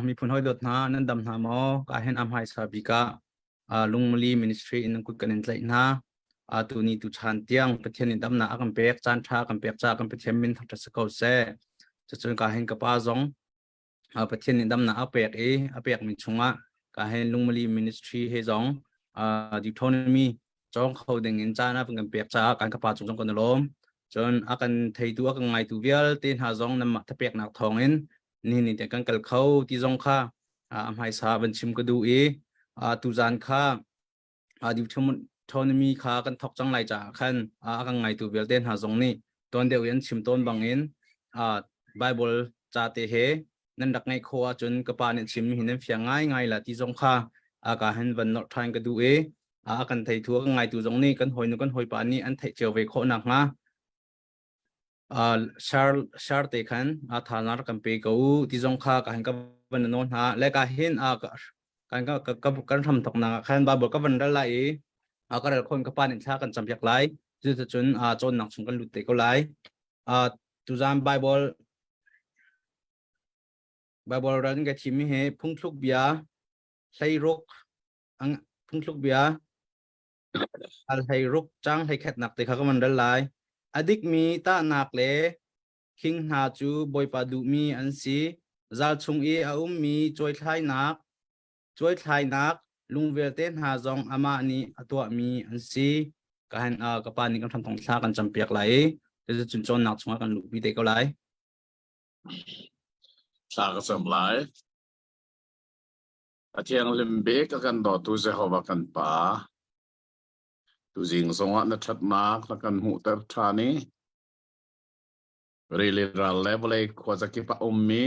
มีผลหอยดดนะนั่นดำหาหมอการเห็นอัมไฮสาบิกะลุงมลีมินิสทรีอินกุดกันในนะตัวนี้ตุชันเตียงประเทศนี้ดำนะกันเปียกจานชากันเปียกจากกันประเทศมินทัศสกาวเซ่จะจนการเห็นกับป้าจงประเทศนี้ดำนะอาเปียกอาเปียกมิชงะการเห็นลุงมลีมินิสทรีเฮจงดิโทนมีจงเขาดึงเงินจานะเป็นกันเปียกจากกันกับป้าจงกันล้มจนอากันไทยตัวกันไงตัวเวียลตีนหาจงนำมาทับเปียกหนักทองเงินนี่แต่กันกัลเขาที่จงค่ะอัมไฮสาบันชิมก็ดูตุจานค่ะดิวทอนมีค่ะกันทอกจังไรจ้าขันกันไงตัวเวลเดนหาจงนี่ตอนเดียวยันชิมต้นบางอินไบเบิลจ่าเตเหนั่นดักไงโคจนกระปานิชิมหินนั้นเฟียงง่ายละที่จงค่ะการเห็นวันนอทานก็ดูกันไทยทัวกันไงตัวจงนี่กันหอยนุกันหอยปานี่อันไทยเจียวเวโคหนักนะชาร์เตขันฐานะกันเปกูที่จงค่าการกับวันนนฮะและการเห็นการก็ทำตกหนักขันบาบอกกับวันละไลก็ได้คนกับปานิชากันจำอยากไลจะจนจนหนักชงกันหลุดเตก็ไลตุจานไบเบิลรันกับทีมเหพุ่งทุกเบียใช้รกพุ่งทุกเบียให้รกจังให้แคดหนักเตะเขาก็มันได้ไลอดีตมีตาหนักเล่คิงหาจูบอยปาดูมีอันซีจัลชงมีช่วยทายนักลุงเวลเตนหาจงอามานี่ตัวมีอันซีการกับปานี่กันทำตรงชากันจำเปียกไหลจะจุนจนหนักชงกันลุกวิเตก็ไหลชาก็สมไหลอาเทียงลิมเบกกันดอตุเซฮาวกันป่าตุจิงสงวนนัดนักแล้วกันหูเตอร์ทานีเรลิรัลเลเวลควาจะกิปะมี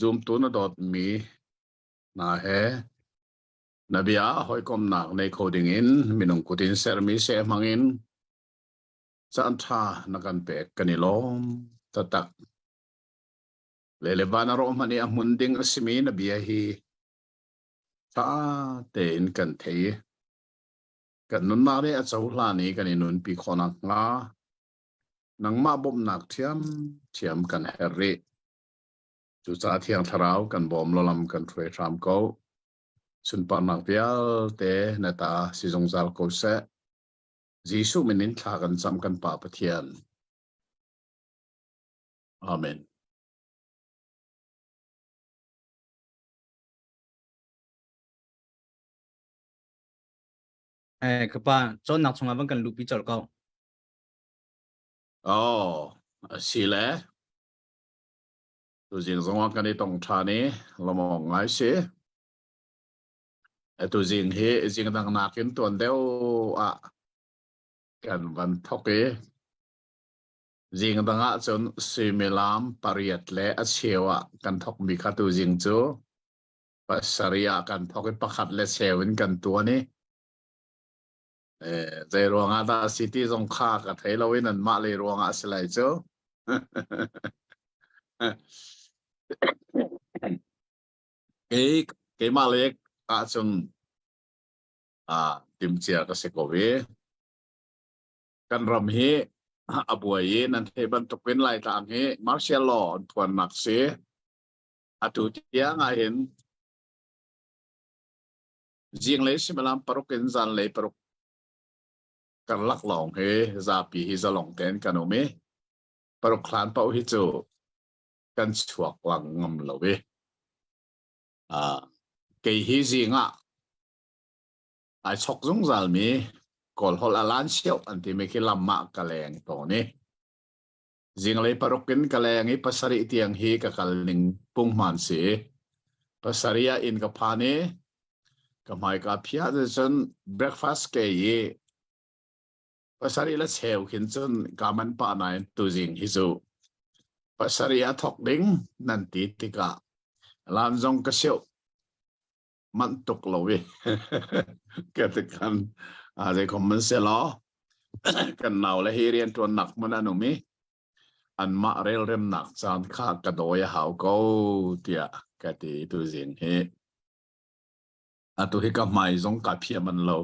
ซูมตัวนัดมีนาเฮนบีอาหอยคมนักในโคดิ้งอินมินงกุตินเซอร์มีเซมังอินจันทานักกันเป็กกันนิลมตักเลเลบานารอมันนี่อามุนดิ้งสมีนบีอาฮีฟ้าเตนกันเทยกันนุนนาเรอเจ้าหลานี่กันนินุนปีขอนักงานังมาบ่มนักเทียมกันเฮริจุดเทียงทราวกันบ่มลลำกันถวยทรามเกาสุนปานักเปียเตนตาสิจงจัลโกเซจีสุมินินทากันจำกันป่าปะเทียนอาเมนกับป้าจนหนักชงกันลุกพิจารณ์ก็สิแลตัวจริงสงวนกันในตรงชานี้เรามองไงสิตัวจริงเฮจริงต่างนักกินตัวเดียวกันวันทอกจริงต่างจนสิมิลามปริยัตเลอเชียวกันทอกมีขัดตัวจริงจูปัสริยากันทอกประคัดเลเชวินกันตัวนี้ใจรวงอาตาซิตี้สงข้ากับไทยเราวินันมาเลยรวงอาสไลจูเกมาเล็กจนติมเชียก็เสกวีกันรำเฮอบวยนั่นเทบันตกเป็นลายตามเฮมาร์เชลลอทวนนักเสียตุเทียงเห็นจิงเลยสิมาลามปรุกินจันเลยปรุกันลักหลงเฮซาปีฮิจะหลงเต้นกันโอเมปรุคลานเป้าฮิจูกันฉวกหลังงำเหลวเกยฮิจิงชกจงจัลมีกอลฮอลลันเชียวอันที่ไม่คิดลำมากกะแรงตัวนี้จิงเลยปรุกินกะแรงภาษาอิตยังฮีกับกะลิงปุ่งมันสีภาษาเรียอินกับพานีกับไม่กับพิอาจนเบรคฟาสต์เกยภาษาเรียละเชลขินจนกามันปานายตัวจิงฮิจูภาษาเรียทอกดิงนันติติกาลานจงกระเชียวมันตกลงเกิดกันอะไรของมันเสียล้อกันหนาวและเฮียนตัวหนักมันอนุมีอันมาเรลเริ่มหนักจานข้ากระโดยหาวก็เตียกติตัวจริงเฮตัวที่กับไม่จงกับเพียมันเรา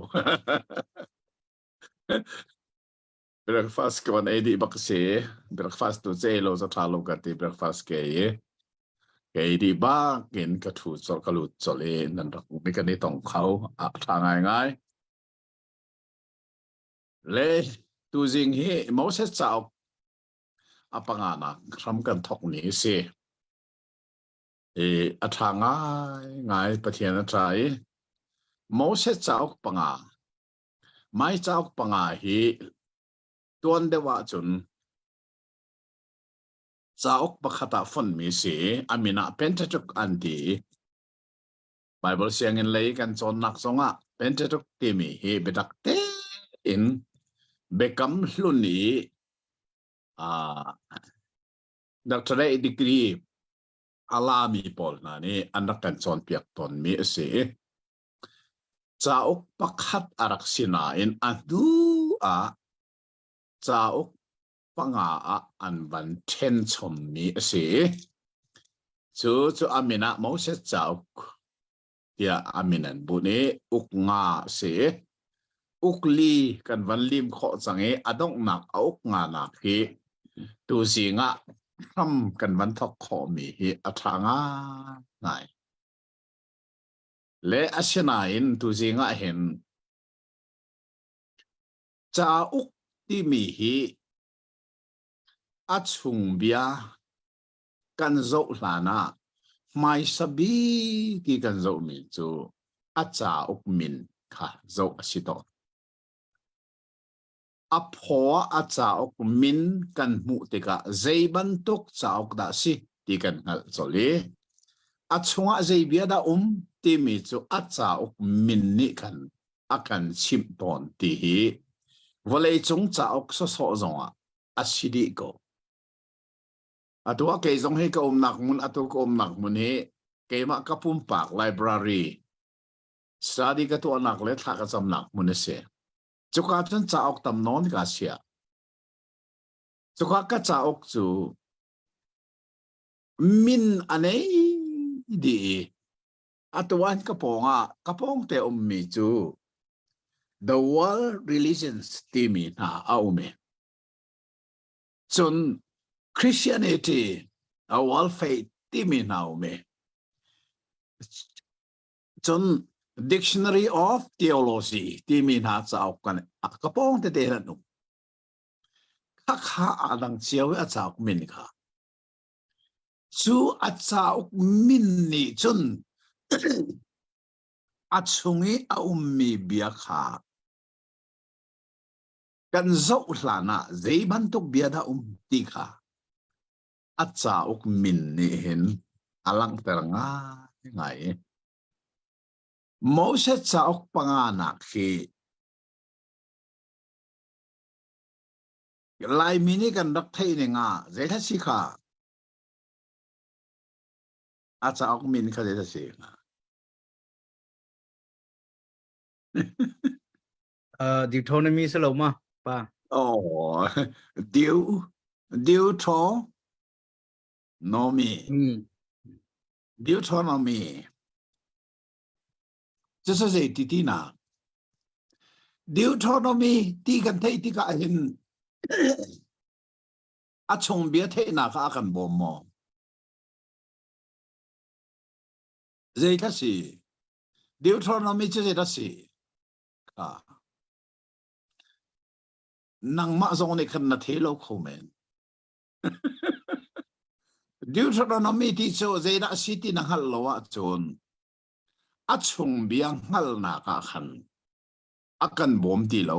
เบรกฟาสต์กันไอดีบักเซ่เบรกฟาสต์ตัวเจโลจะทาลงกันที่เบรกฟาสต์เกย์ cái đi ba kiến cái thủ cho cái lụt cho lên nên đặc biệt cái này tổng khâu thang ngay ngay lệ tu dinh hi máu sẽ chào apangana ram kan thok ni se thang ngay ngay pathian trai máu sẽ chào panga mai chào panga hi tuan dewa chun chào pakhata phun mi se amina pentateuch anti Bible siang in lei kan chon nak songa pentateuch ti mi hi bedak te in bekam hluni doctorate degree alami pol na ni anak kan chon piak ton mi se chaok pakhat arak sina in adu chaok panga an ban ten chom mi se chu amina mo se chaok ya aminan bune uknga se ukli kan van lim kho change adong nak auk nga nak hi tu singa ram kan van thok kho mi hi athanga ngai le asena in tu singa hen cha uk ti mi hi achung bia kan zo hlana mai sabi ki kan zo mi chu acha uk min kha zo asito apho acha ok min kan mu tika zeiban tok chaok da si ti kan ngal choli achunga zeibia da ti mi chu acha ok min ni kan akan chim ton ti hi volei chung chaok so so zonga asidi ko atua ke zong he ka nak mun atu ko nak mun he ke ma kapum pak library study ka to nak le thla ka cham nak mun se chuka chun chaok tam non ka sia chuka ka chaok chu min anei di atuan ka pong te mi chu the world religions timi na aume chun Christianity a world faith timi na aume chun Dictionary of Theology ti min ha chaok kan kapong te te nu kha adang chiao a chaok min kha chu a chaok min ni chun a chungi a ummi bia kha kan zo hlana zeiban tok bia da ti kha a chaok min ni hen alang teranga ngai Moses chaok panganak hi lai mini kan dak thei ne nga zeta si kha a chaok min kha zeta si nga Deuteronomy se lo ma pa oh Deuteronomy这是谁弟弟呢 Deuteronomy 第kan thei ti ka hin a chung bia thei na ka kan bom mo zai ta si Deuteronomy che zai ta si ka nang ma zong ne kan na thei lo kho men Deuteronomy ti cho zai da si ti na hal lo wa chon achung biang hal na ka khan akan bom ti lo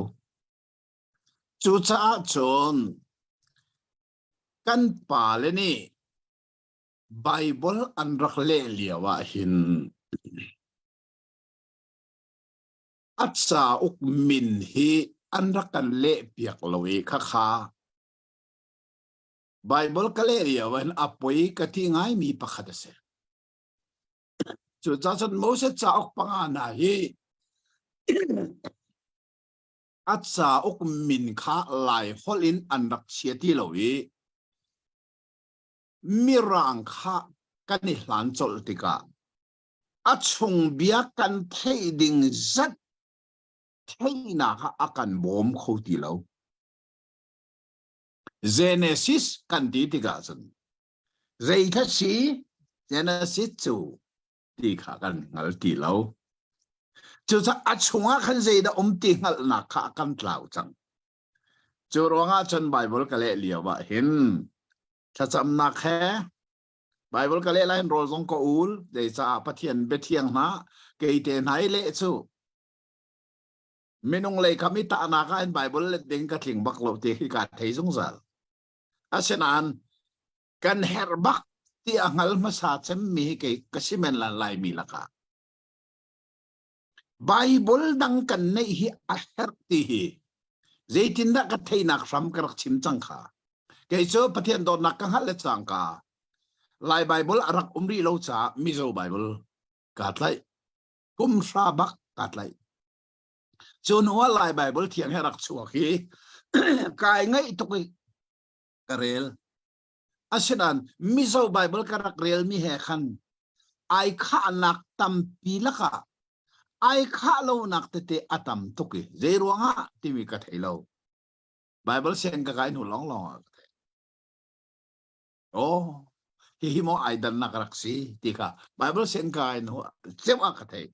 chu cha chon kan pa le ni Bible an rak le liawa hin acha uk min hi an rakan le piak lowi kha kha Bible ka le liawa hin apoi ka ti ngai mi pakhat se chu cha chon Moses cha ok panga na hi acha ok min kha lai holin an rak chia ti lowi mirang kha kan hlan chol tika achung bia kan thei ding zat thei na kha akan bom kho ti lo Genesis kan ti tika chon zai kha si Genesis จูตีขากันงัลตีเราจูจะอัดชงขันใจได้ตีงัลนักขากันเล่าจังจูร้องจนไบเบิลก็เลยเลียวว่าเห็นถ้าจำนักแค่ไบเบิลก็เลยไล่โรซงก็อูลเดี๋ยวจะปะเทียนเบเทียงนะเกยเตนไหเละจูไม่นงเลยคำมิตานาคาอินไบเบิลเล็ดเด้งกระถิ่งบักโลตีที่การเทยสงสารอาเช่นนั้นกันเฮร์บักที่อังลมาสาเซมมีเกยกสิเมนลันไลมีละค่ะไบเบิลดังกันในฮีอัเฮร์ตีฮีใจตินดักเทยนักฟรัมกระชิมจังค่ะเกยโจปะเทียนโดนนักกังหัดเล็ดสังกาไลไบเบิลอารักรีโลจ่ามิโซไบเบิลกัดไลกุมซาบักกัดไลจนว่าไลไบเบิลเทียงให้รักชัวคีกายไงตุกกระเรลอาเช่นนั้นมิโซไบเบิลกระเรลมีเหขันไอข้านักตัมปีละค่ะไอข้าโลนักเตเตอตัมตุกเจรวงะที่มีกระเทยเราไบเบิลเซนกระไกหนูร้องโอ้ที่มอไอดันนักรักสีที่ค่ะไบเบิลเซนกระไกหนูเจ้าอกระเทย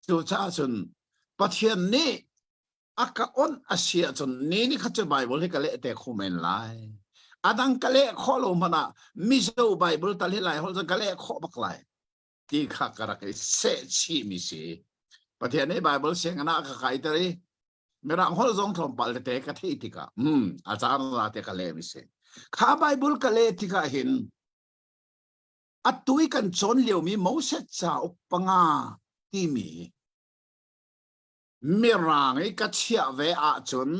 สุชาชนปะเทียนนี้อากาอนอาเซียจนนี่ข้าจะไบเบิลให้กะเละแต่คอมเมนต์ไลอาดังกะเละข้อลงมานะมิโซไบเบิลตะลิไลเขาจะกะเละข้อบักไลที่ข้ากระไรเสชีมิสีประเทศนี้ไบเบิลเสียงนะข้าใครตะลีไม่รังหัวทรงทอมปัลเตะกะที่ติกะอาจารย์ลาเตะกะเละมิสีข้าไบเบิลกะเละติกะเห็นอัตุยกันจนเลี้ยวมีโมเสสจ่าอุปงาที่มีมีร่างไอ้กัจเชียเวอาจน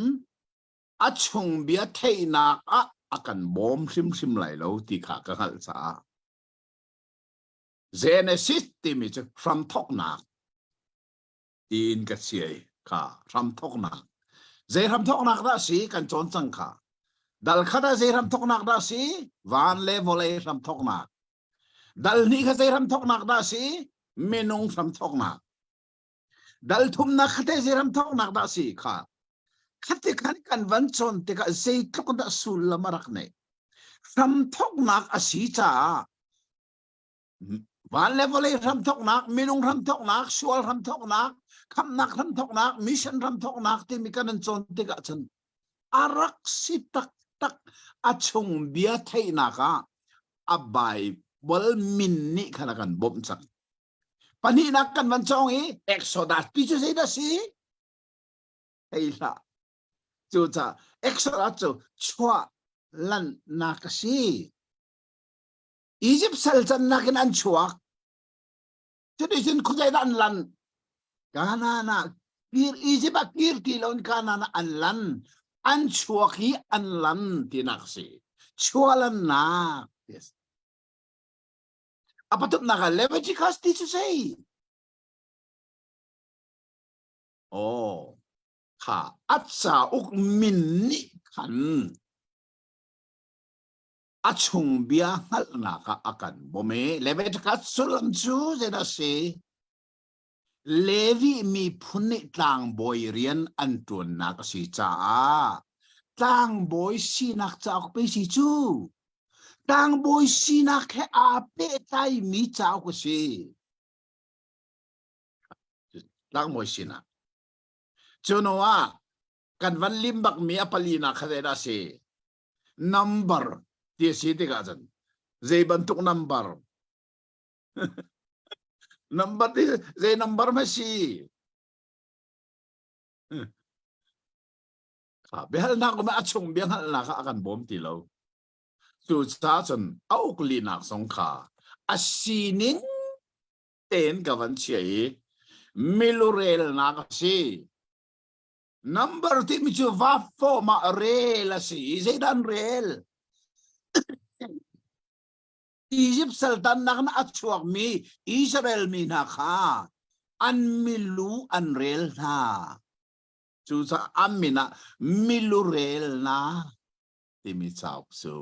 อาชงเบียเทนักอากันบอมซิมไหลแล้วที่ขากังหัลซาเจเนซิสที่มีจะฟรัมทอกนักอินกัจเชียค่ะฟรัมทอกนักเจฟรัมทอกนักได้สิกันจนจังค่ะดัลข้าได้เจฟรัมทอกนักได้สิวันเลวเลยฟรัมทอกนักดัลนี่ข้าเจฟรัมทอกนักได้สิเมนุงฟรัมทอกนักดัลทุ่มนักเตะเจรัมทอกนักได้สิค่ะขัดขันกันวันชนเตะเจทุกคนได้สุลมารักเนี่ยรัมทอกนักอาศิจ้าวันเลวเลยรัมทอกนักมินุงรัมทอกนักชัวรัมทอกนักคำนักรัมทอกนักมิชันรัมทอกนักที่มีกันชนเตะจันอารักสิตักอาชงเบียไทยนักอาบายบอลมินนี่ขนาดกันบ่มจังปนินักกันวันจองเอ็กโซดัสพิจูเซดัสสิเฮ้ยล่ะจูจ้าเอ็กโซดัสจูชัวลันนักสิอียิปต์สัลจันนักนันชัวจะได้ยินคุยดันลันกานานะกีร์อียิปต์กีร์ที่ลอนกานานะอันลันอันชัวฮีอันลันที่นักสิชัวลันนัก yes apa tu nak Leviticus itu say oh ha atsa uk minni kan achung bia hal naka akan bome Leviticus sulam chu zeda se Levi mi phunni tlang boy rian antun nak si cha tlang boy si nak cha ok pe si chu tang boy sina ke ape tai mi chao ko si tang boy sina chonoa kan van limbak mi apalina khadeda si number ti si te ga jan zai bantuk number number ti zai number ma si ha behal na ko ma achung biang hal na ka akan bom ti loสุดท้ายจนเอากลีนักสงขาอาศินินเต็นกับวันเฉยมิลูเรลนักสิ number ที่มีชื่อว่าโฟมาเรลสิเจดันเรลอียิปต์สัลตันนักนักชวกมีอิสราเอลมีนักค่ะอันมิลูอันเรลนะสุดท้ายอันมีนะมิลูเรลนะที่มีชาวสุ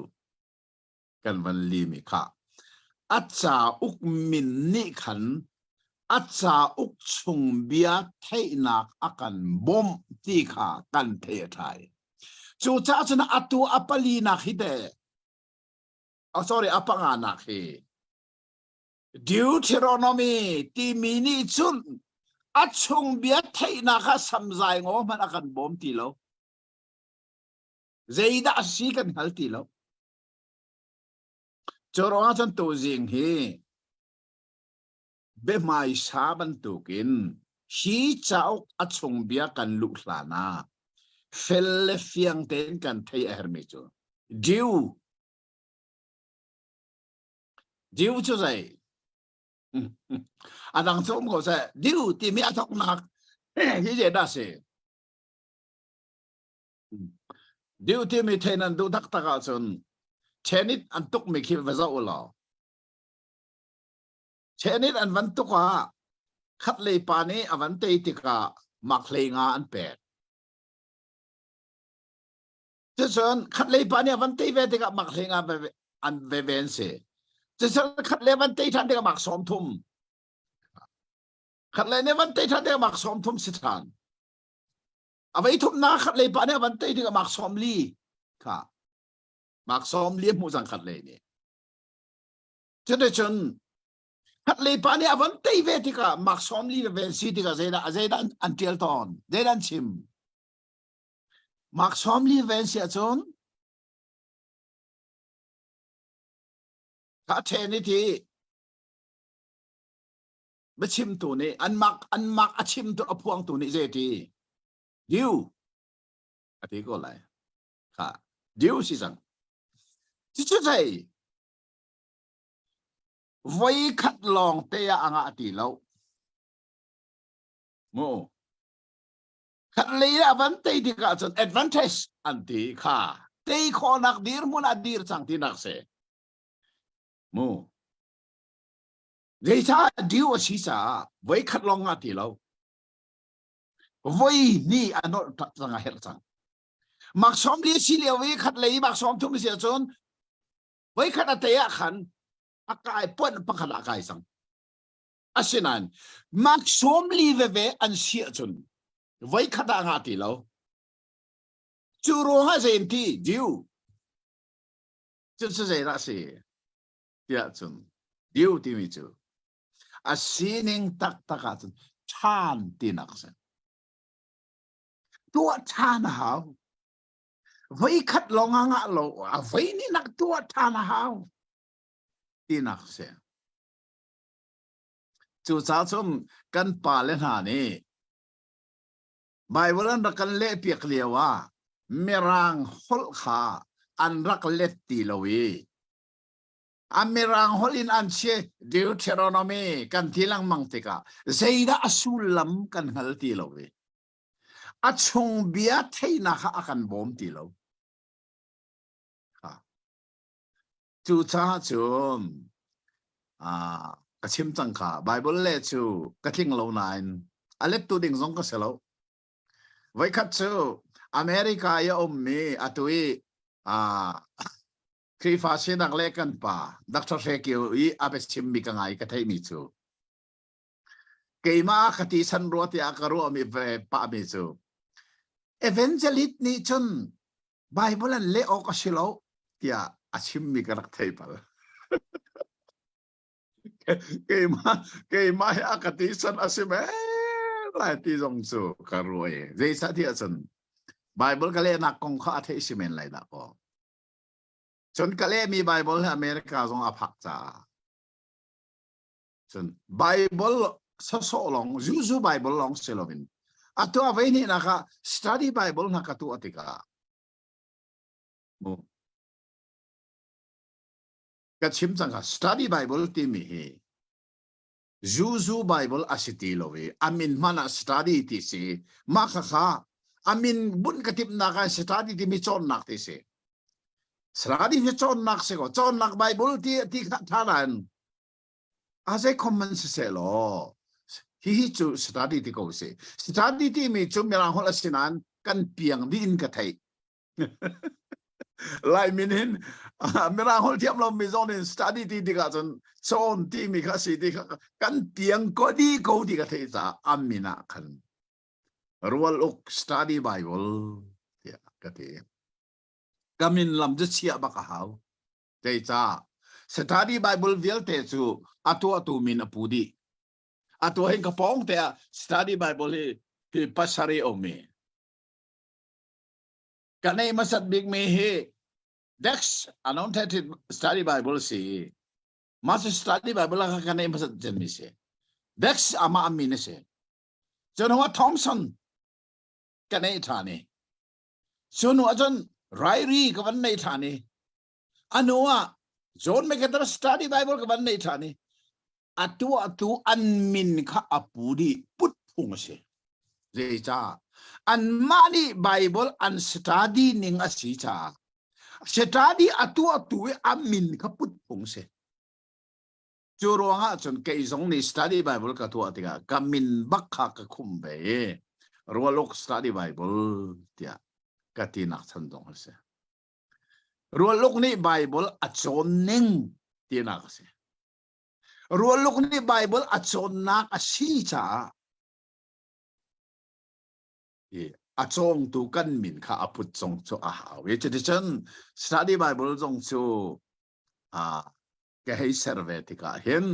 กันวันลีมิค่ะอาจาอุกมินนี่ขันอาจาอุกชงเบียเทนักอากันบอมที่ค่ะกันเทไทยจูจ้าชนะอัตัวอัปลีนักฮิเดsorry อัปงานักฮิ Deuteronomy ti mini chun achung bia thei na kha samjai ngo man akan bom ti lo zeida si kan hal ti lo choronga chan to jing hi be mai saban tukin hi chau achung bia kan lu hlana fel fiang ten kan thei hermi chu diu chu zai adang chom ko sa diu ti mi athok nak hi je da se diu ti mi thenan du dak taka chun chenit an tuk mi khi va za ulo chenit an van tuka khat le pa ni avan te tika mak le nga an pe chun khat le pa ni avan te ve tika mak le nga an ve ven se chun khat le van te than tika mak som thum khat le ne van te than tika mak som thum si than avai thum na khat le pa ni avan te tika mak som li kha mak som li mu jang khat le ni chun khat le pa ni avan te ve tika mak som li ve si tika zeda until ton zeda chim mak som li ve si chun ka the ni thi ba chim tu ni an mak a chim tu aphuang tu ni je ti diu ati ko lai kha diu si sang chi chu zai voi khat long te ya anga ati lo mo khat le ya van te di ka chon advantage anti kha te kho nak dir mun adir chang ti nak se mo dei cha diu si sa voi khat long ati lo voi ni anot chang a her chang mak som li si le voi khat le mak som thum si chon voi khat ate ya khan akai pon pakhat akai sang asinan mak som li ve an si chun voi khat anga ti lo chu ro ha zen ti diu chu se zai la si ya chun diu ti mi chu asining tak taka chun chan ti nak sen tua chan hao voi khat long anga lo a voi ni nak tua chan hao ti nak sen chu cha chum kan pa le na ni Bible an kan le piak lewa merang hol kha an rak let ti lowi amirang holin an che Deuteronomy kan tilang mangtika zeida asulam kan hal ti lowi achung bia theina kha akan bom ti lo ha chu cha chum kachim chang kha Bible le chu kathing lo nain alet tu ding zong ka selo vai khat chu America ya mi atui Krifa sinak lekan pa Dr. Sekio I ape simbi ka ngai ka thai mi chu keima khati san ro ti akaru mi pa mi chu evangelist ni chun Bible an le ok asilo tia achim mi ka rak thai pal keima akati san asime lai ti jong chu karoi zai sa ti chun Bible ka le nak kong kha thai simen lai da ko chun kale mi Bible America zong aphak cha chun Bible so long juju Bible long selovin ato aveni na ka study Bible na ka tu atika mo ka chim chang ka study Bible ti mi hi juju Bible asiti lowi amin mana study ti si ma kha amin bun katip na ka study ti mi chon nak ti si Sradi fi chon nak se ko chon nak Bible ti tharan ase common se lo hi chu study ti ko se study ti mi chu merang hol asinan kan piang din ka thai lai minin merang hol tiam lo mi zon in study ti ka chon ti mi kha si ti kan piang ko di ka thai cha amina khan rual ok study Bible ya ka ti kamin lam je chia ba ka hau dei cha study Bible เวลเตจูตัวมินอปูดีตัวเห็นกระป๋องแต่ study Bible ที่ภาษาเรียอมีกันในมัสยิดมีเฮDex annotated study Bible si mas study Bible ka kanay masad dyan mi si Dex ama amin si John Thompson kanay thani John ajon Ryrie kawan nay thani ano John MacArthur study Bible kawan nay thani atu anmin ka apudi put phung si Reja an mani Bible an study ning asi cha study atu amin kaput pung se juro nga chon kay zong ni study Bible ka tu atinga kamin bakha ka khumbe rualok study Bible tia katinak chandong se rualok ni Bible achon ning tinak se rualok ni Bible achon nak asi cha achong tu kan min kha aput chong cho we tradition study Bible chong chu ke hei survey tika hen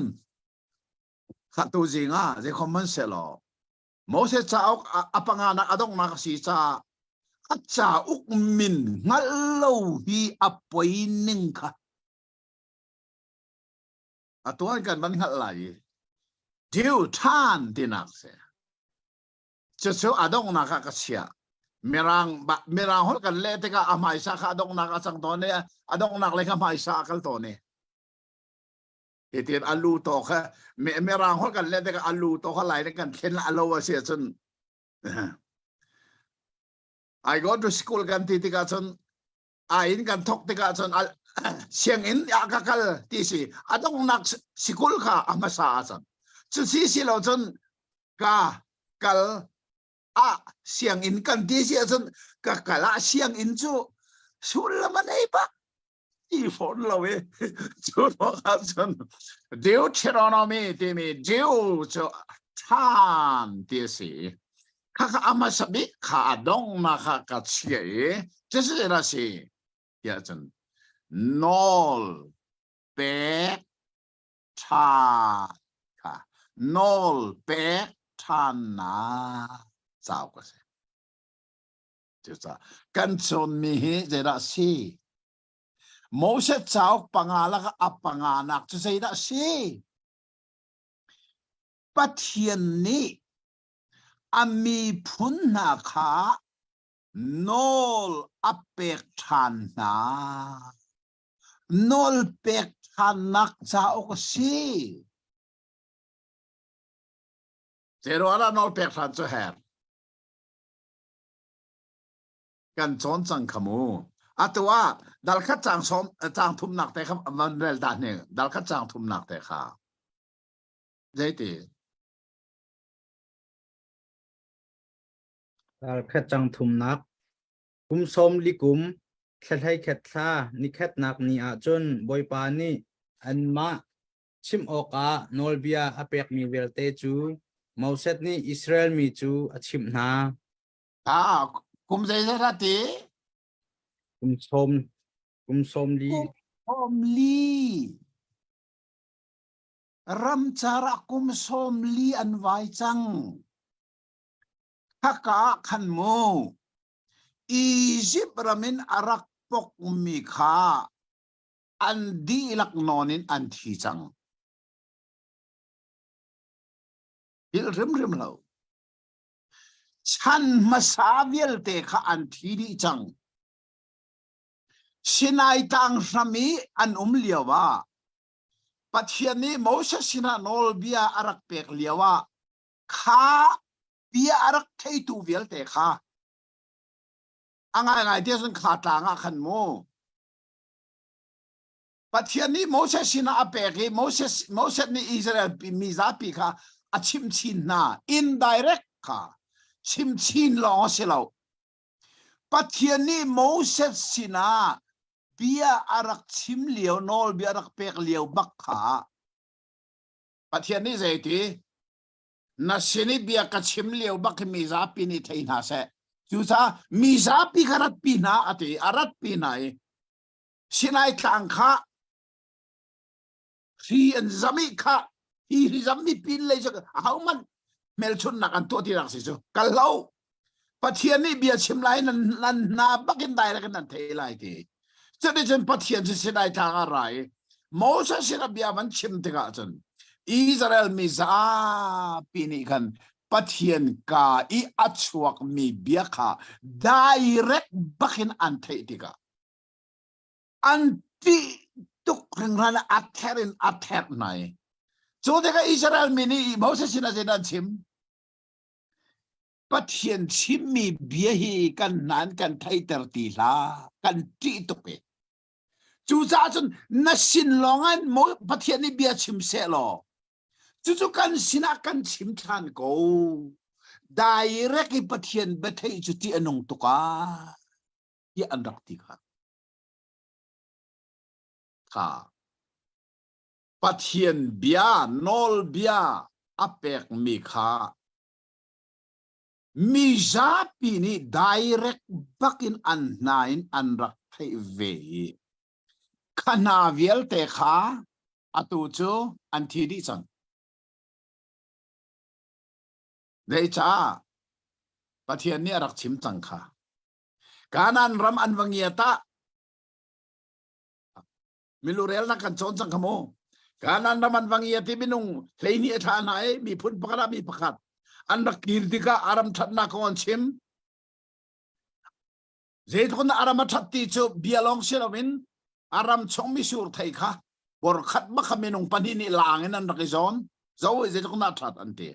kha tu jinga je common selo mose chaok apanga na adong na kasi cha acha uk min ngalo hi apoi ning kha atuan kan ban ngal lai diu than dinak se Chuchu adong nakakasya. Mirang hol kan lete ka amay sa ka adong nakasang tone. Adong nakle ka amay sa akal tone. Itin aluto ka. Mirang hol kan lete ka aluto ka lai kan ken alawa siya chun. I go to school kan titika chun. Ain kan tok tika chun. Siyang in akakal tisi. Adong nak sikul ka amasa chun. Chun sisilaw chun ka kal siang in kan di siya sun kakala siang in chu sulaman ay ba ifon lawe chuno kasun Deuteronomy timi Dieu cho tan di si kaka ama sabi ka adong makakatsiya just ra si ya chun nol pe ta ka nol pe tan na sao có sẽ chứ sao căn chôn mi hi vậy đó si mỗi sẽ sao pangala ka apanganak chứ vậy đó si bắt hiện ni ami phun na kha nol apek than na nol pek than nak sao có si zero ala nol pek than cho herกันซ้อนจังขมูตัวดัลขัดจางซ้อมจางทุ่มหนักแต่ครับมันเรื่องด้านนี้ดัลขัดจางทุ่มหนักแต่ค่ะใจตีดัลขัดจังทุ่มหนักกุมส้มลิกุมแค่ให้แค่ท่านี่แค่หนักนี่อาจนบอยปานี่อันมาชิมโอกาโนลเบียอาเปกมีเวลเตจูมาเซตนี่อิสราเอลมีจูอาชิมนากุมใจซะทัทีกุมส้มลีรำจาระกุมส้มลีอันไว้จังฮักกะขันโมอียิปต์รามินอารักปกมีค่าอันดีลักนอนินอันที่จังฮิลริมเราฉันมาสาวิลเตค่ะอันที่ดีจังสินายตังสามีอันเลียวว่าปัจจุบันนี้มอสสินาโนลเบียอารักเปกเลียวว่าข้าเบียอารักเทตูวิลเตค่ะอังไงเดี๋ยวฉันขาดต่างขันโมปัจจุบันนี้มอสสินาอาเปกมอสนี่อิสราเอลมีซาปีค่ะอาชิมชินนาอินดิเรกค่ะชิมชินลองสิเราปัจจุบันนี้โมเสสสินาเบียอารักชิมเลียวนอลเบียอารักเปกเลียวบักขาปัจจุบันนี้ใจที่นัชนิเบียกัชิมเลียวบักมีซาปีนี่ไทยนาเสจูซามีซาปีกัดปีนาอติอารัดปีไหนสินายต่างข้า khi anh zami kha hi zami pin lấy cho hao man mel chun nak an to ti rak si chu kalau pathian ni bia chim lai nan na bakin dai la kan thei lai ti cho nên chân pathian se dai ta nga rai Moses sina bia man chim te ka chân Israel mi za pini kan pathian ka I achuak mi bia kha direct bakin an thei ti ka anti tuk ringrana atherin ather nai cho de ka Israel mi ni Moses sina se dan chim pathian chim mi bia hi kan nan kan thai ter ti la kan ti tuk pe chu za chun na sin longan mo pathian ni bia chim se lo chu kan sina kan chim than ko direct I pathian be thei chu ti anong to ka ya andak ti ka pathian bia nol bia apek mi kha mi zapi ni direct bakin an nain an rak thei ve khana vial te kha atu chu an thi di chan dei cha pathian ni rak chim chang kha kanan ram an wangia ta milurel na kan chon chang khamo kanan ram an wangia ti binung leini tha nai mi phun pakara mi pakhat an rak kirdika aram thatna kon chim zeithon aram thatti chu bialong sirawin aram chongmi sur thai kha bor khat ma khamenung panini langin an rakizon zo zeithon na that ante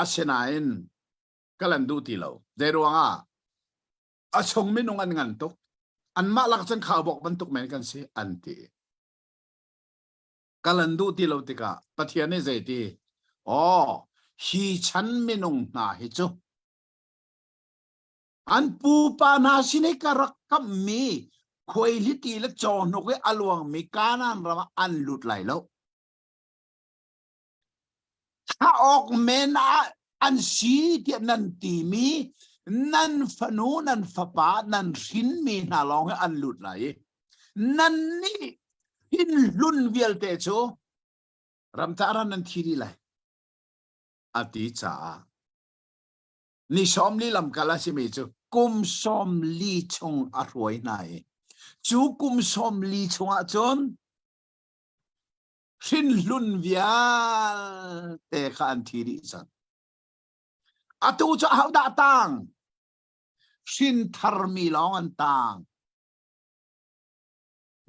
asenain kalandu ti lo zeruanga achong minung an ngan tok an ma lak chan kha bok ban tok men kan si ante kalandu ti lo tika pathiane zeiti hi chan minung na hi chu an pu pa na sine ka rakam mi khoi li ti la chon no ke alwang mi kanan rama an lut lai lo ha ok mena an si ti nan ti mi nan fanu nan fapa nan rin mi na long an lut lai nan ni hin lun vial te chu ram taran nan thiri lai ati cha ni som li lam kala si mi chu kum som li chung a roi nai chu kum som li chung a chon rin lun vial te khan thiri chan atu cha hau da tang rin thar mi long an tang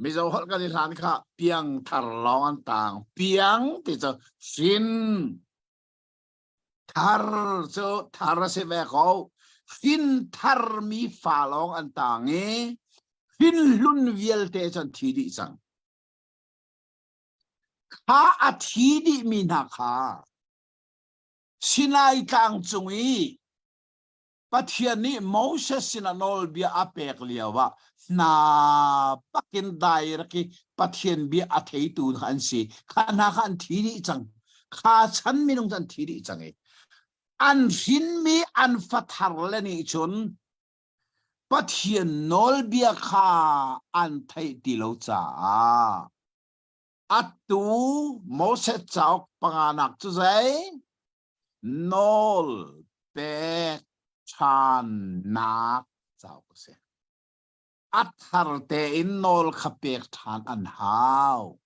mi zo hol ka ni than kha piang thar long an tang piang ti cha rin thar cho thar se ve ko fin thar mi fa long an tang e fin lun vial te chan thi di sang kha a thi di mi na kha sinai kang chungi pathian ni Moses sina nol bia apek liawa na pakin dai raki pathian bia athei tu han si khana khan thi di chang kha chan minung chan thi di chang e an rin mi an fathar le ni chun pathian nol bia kha an thei ti lo cha atu Moses chau panganak chu zai nol pek chan nak chau se athar te in nol khapek than an hau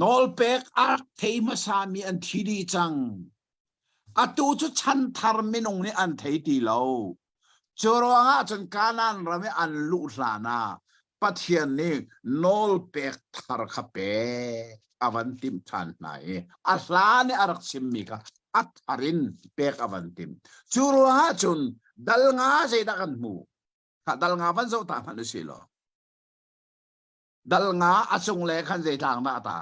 nol pek ak thei masami an thidi chang atu chu chan thar minung ni an thei ti lo choranga chan kanan rame an lu hlana pathian ni nol pek thar khape avantim than nai ahlane arak simmi ka atharin pek avantim churanga chun dalnga zeida kan mu ka dalnga van zo ta phan si lo dalnga achung le khan zai thang na ta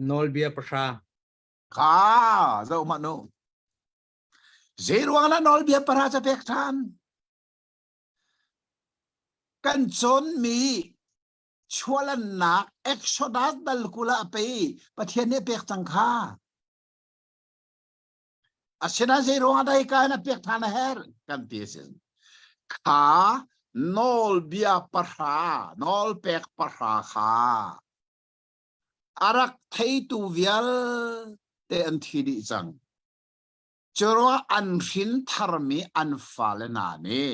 nol bia pasha ka zo ma no zeruang na nol bia para cha pek than kan chon mi chwalan nak exodus dal kula pe pathian ne pek chang kha asena zeruang dai ka na pek than her kan ti sen kha nol bia parha nol pek parha kha arak thei tu vial te an thidi chang chorwa an rin tharmi an falena ne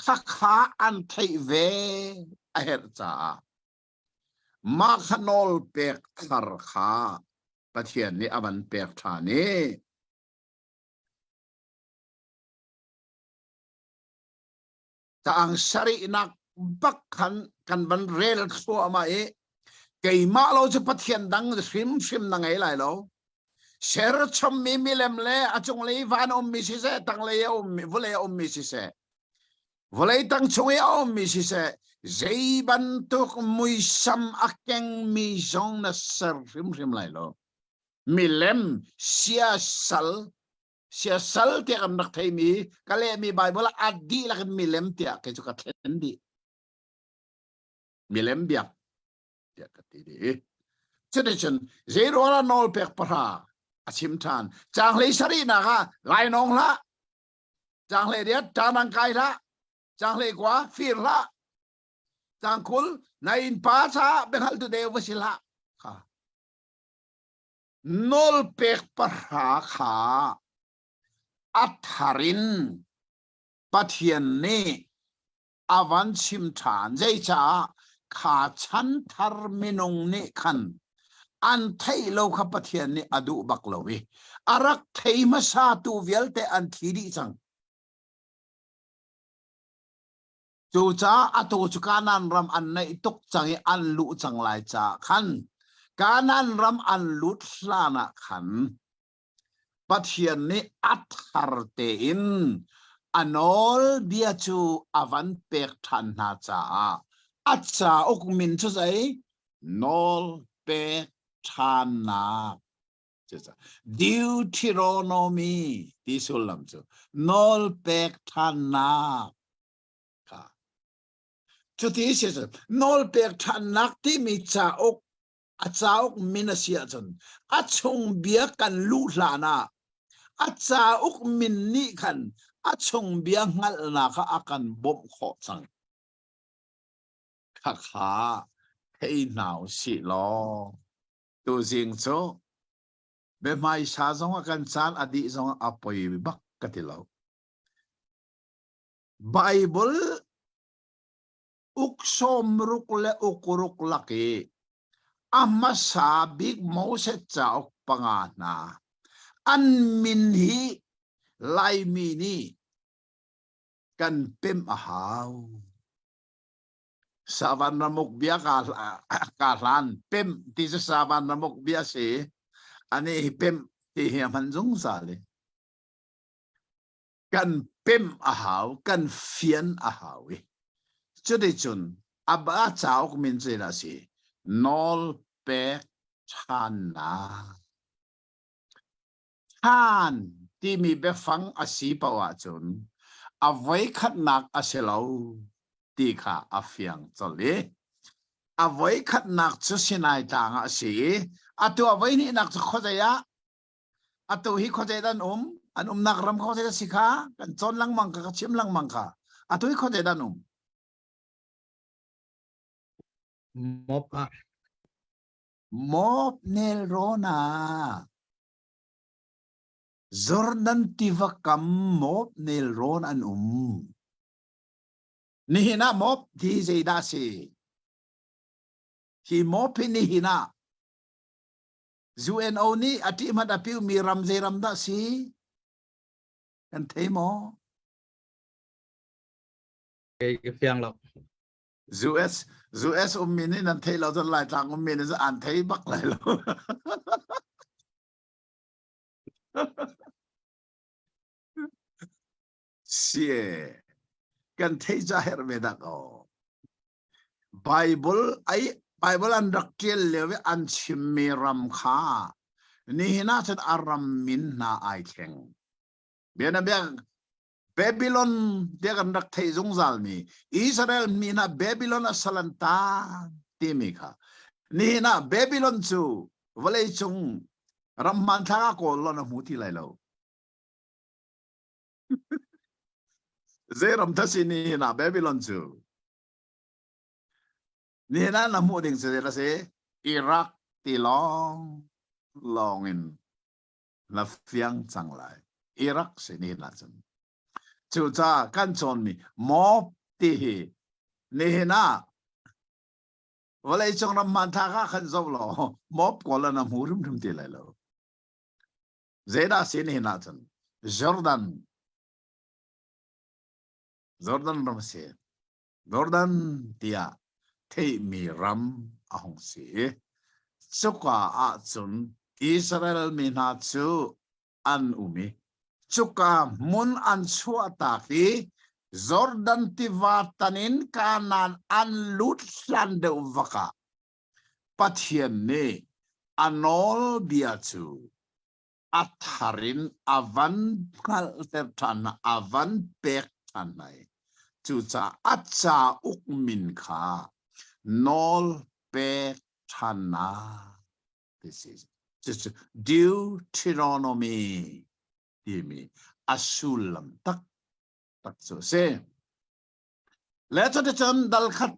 kha kha an thei ve a her cha ma khanol pek thar kha pathian ni avan pek tha ne ta ang sari nak bak kan ban rel so ama e kei ma lo chu pathian dang rim na ngai lai lo ser chom mi lem le achung le van mi si se tang le mi vole mi si se vole tang chung e mi si se zei ban tuk mui sam akeng mi zong na ser rim lai lo mi lem sia sal te am nak thai mi kale mi bible adi la mi lem te ke chu ka thlen di mi lem biak te ka ti di chedechon zero la nol pek para achim than chang le sari na ga lai nong la chang le dia tanang kai la chang le kwa fir la chang kul na in pa cha bengal tu de wasila kha nol pek para kha atharin pathian ne avan chim than jai cha kha chan thar minong ne khan an thei lo kha pathian ni adu bak lo wi arak thei ma sa tu velte an thidi chang chu cha atu chu kanan ram an nei tuk changi an lu chang lai cha khan kanan ram an lut hlana khan pathian ni athar te in anol bia chu avan pek than na cha acha ok min chu sai nol pek than na Deuteronomy ti sulam chu nol pek than na ka chu ti se nol pek than nak ti mi cha ok acha ok min asia chon achung bia kan lu hlana acha ok min ni khan achung bia ngal na kha akan bom kho chang kha kha hei nào si lo tu jing cho be mai sa zong akan chan adi zong apoi bak katilo bible uksom ruk le ukuruk laki amma sa big mose cha ok panga na an min hi lai mi ni kan pem a hau savan namuk bia ka lan pem ti sa savan namuk bia se ani pem ti man jung sa le kan pem a hau kan fian a hau chu de chun aba chao min che la si nol pe chan na chan ti mi be phang a si pawa chun a voi khat nak a selo ti kha a fiang chole a voi khat nak chu sinai tang a si a tu a voi ni nak chu kho ya a tu hi kho dan an nak ram kho ja sikha kan chon lang mang ka chim lang mang ka a tu hi kho dan mop nel rona Jordan tivakam mop nel ron an ni hina mop di zeida si hi mop ni hina UNO ni ati madapiu mi ram ze ram da si kan thei mo cái phiang lộc US min ni nan thei lo zon lai tang min za an thei bak lai lo sie kan thei ja her me da ko Bible an daktiel lewe an chimmi ram kha ni hina chat aram min na ai kheng bena beng Babylon dia kan dak thei jung zal mi Israel mi na Babylon asalanta timi kha ni na Babylon chu vale chung ramman tha ko lo na muti lai lo Zeram tasini na Babylon chu. Ni na namu ding se la se Iraq ti long in la fiang chang lai. Iraq se ni na chen. Chu cha kan chon mi mo ti hi ni na wala chong ram man tha ka khan zo lo mop ko la na mu rum ti lai lo. Zeda se ni na chen. Jordan ram se. Jordan dia thei mi ram ahong si chuka a chun Israel mi na chu an umi chuka mun an chua ta ki Jordan ti vatanin kanan an lut lande vaka pathian ne anol bia chu atharin avan kal tertan avan pek tanai chu cha acha ukmin kha nol pe thana. This is just Deuteronomy. Dimi asulam tak so say. Let's turn dal khat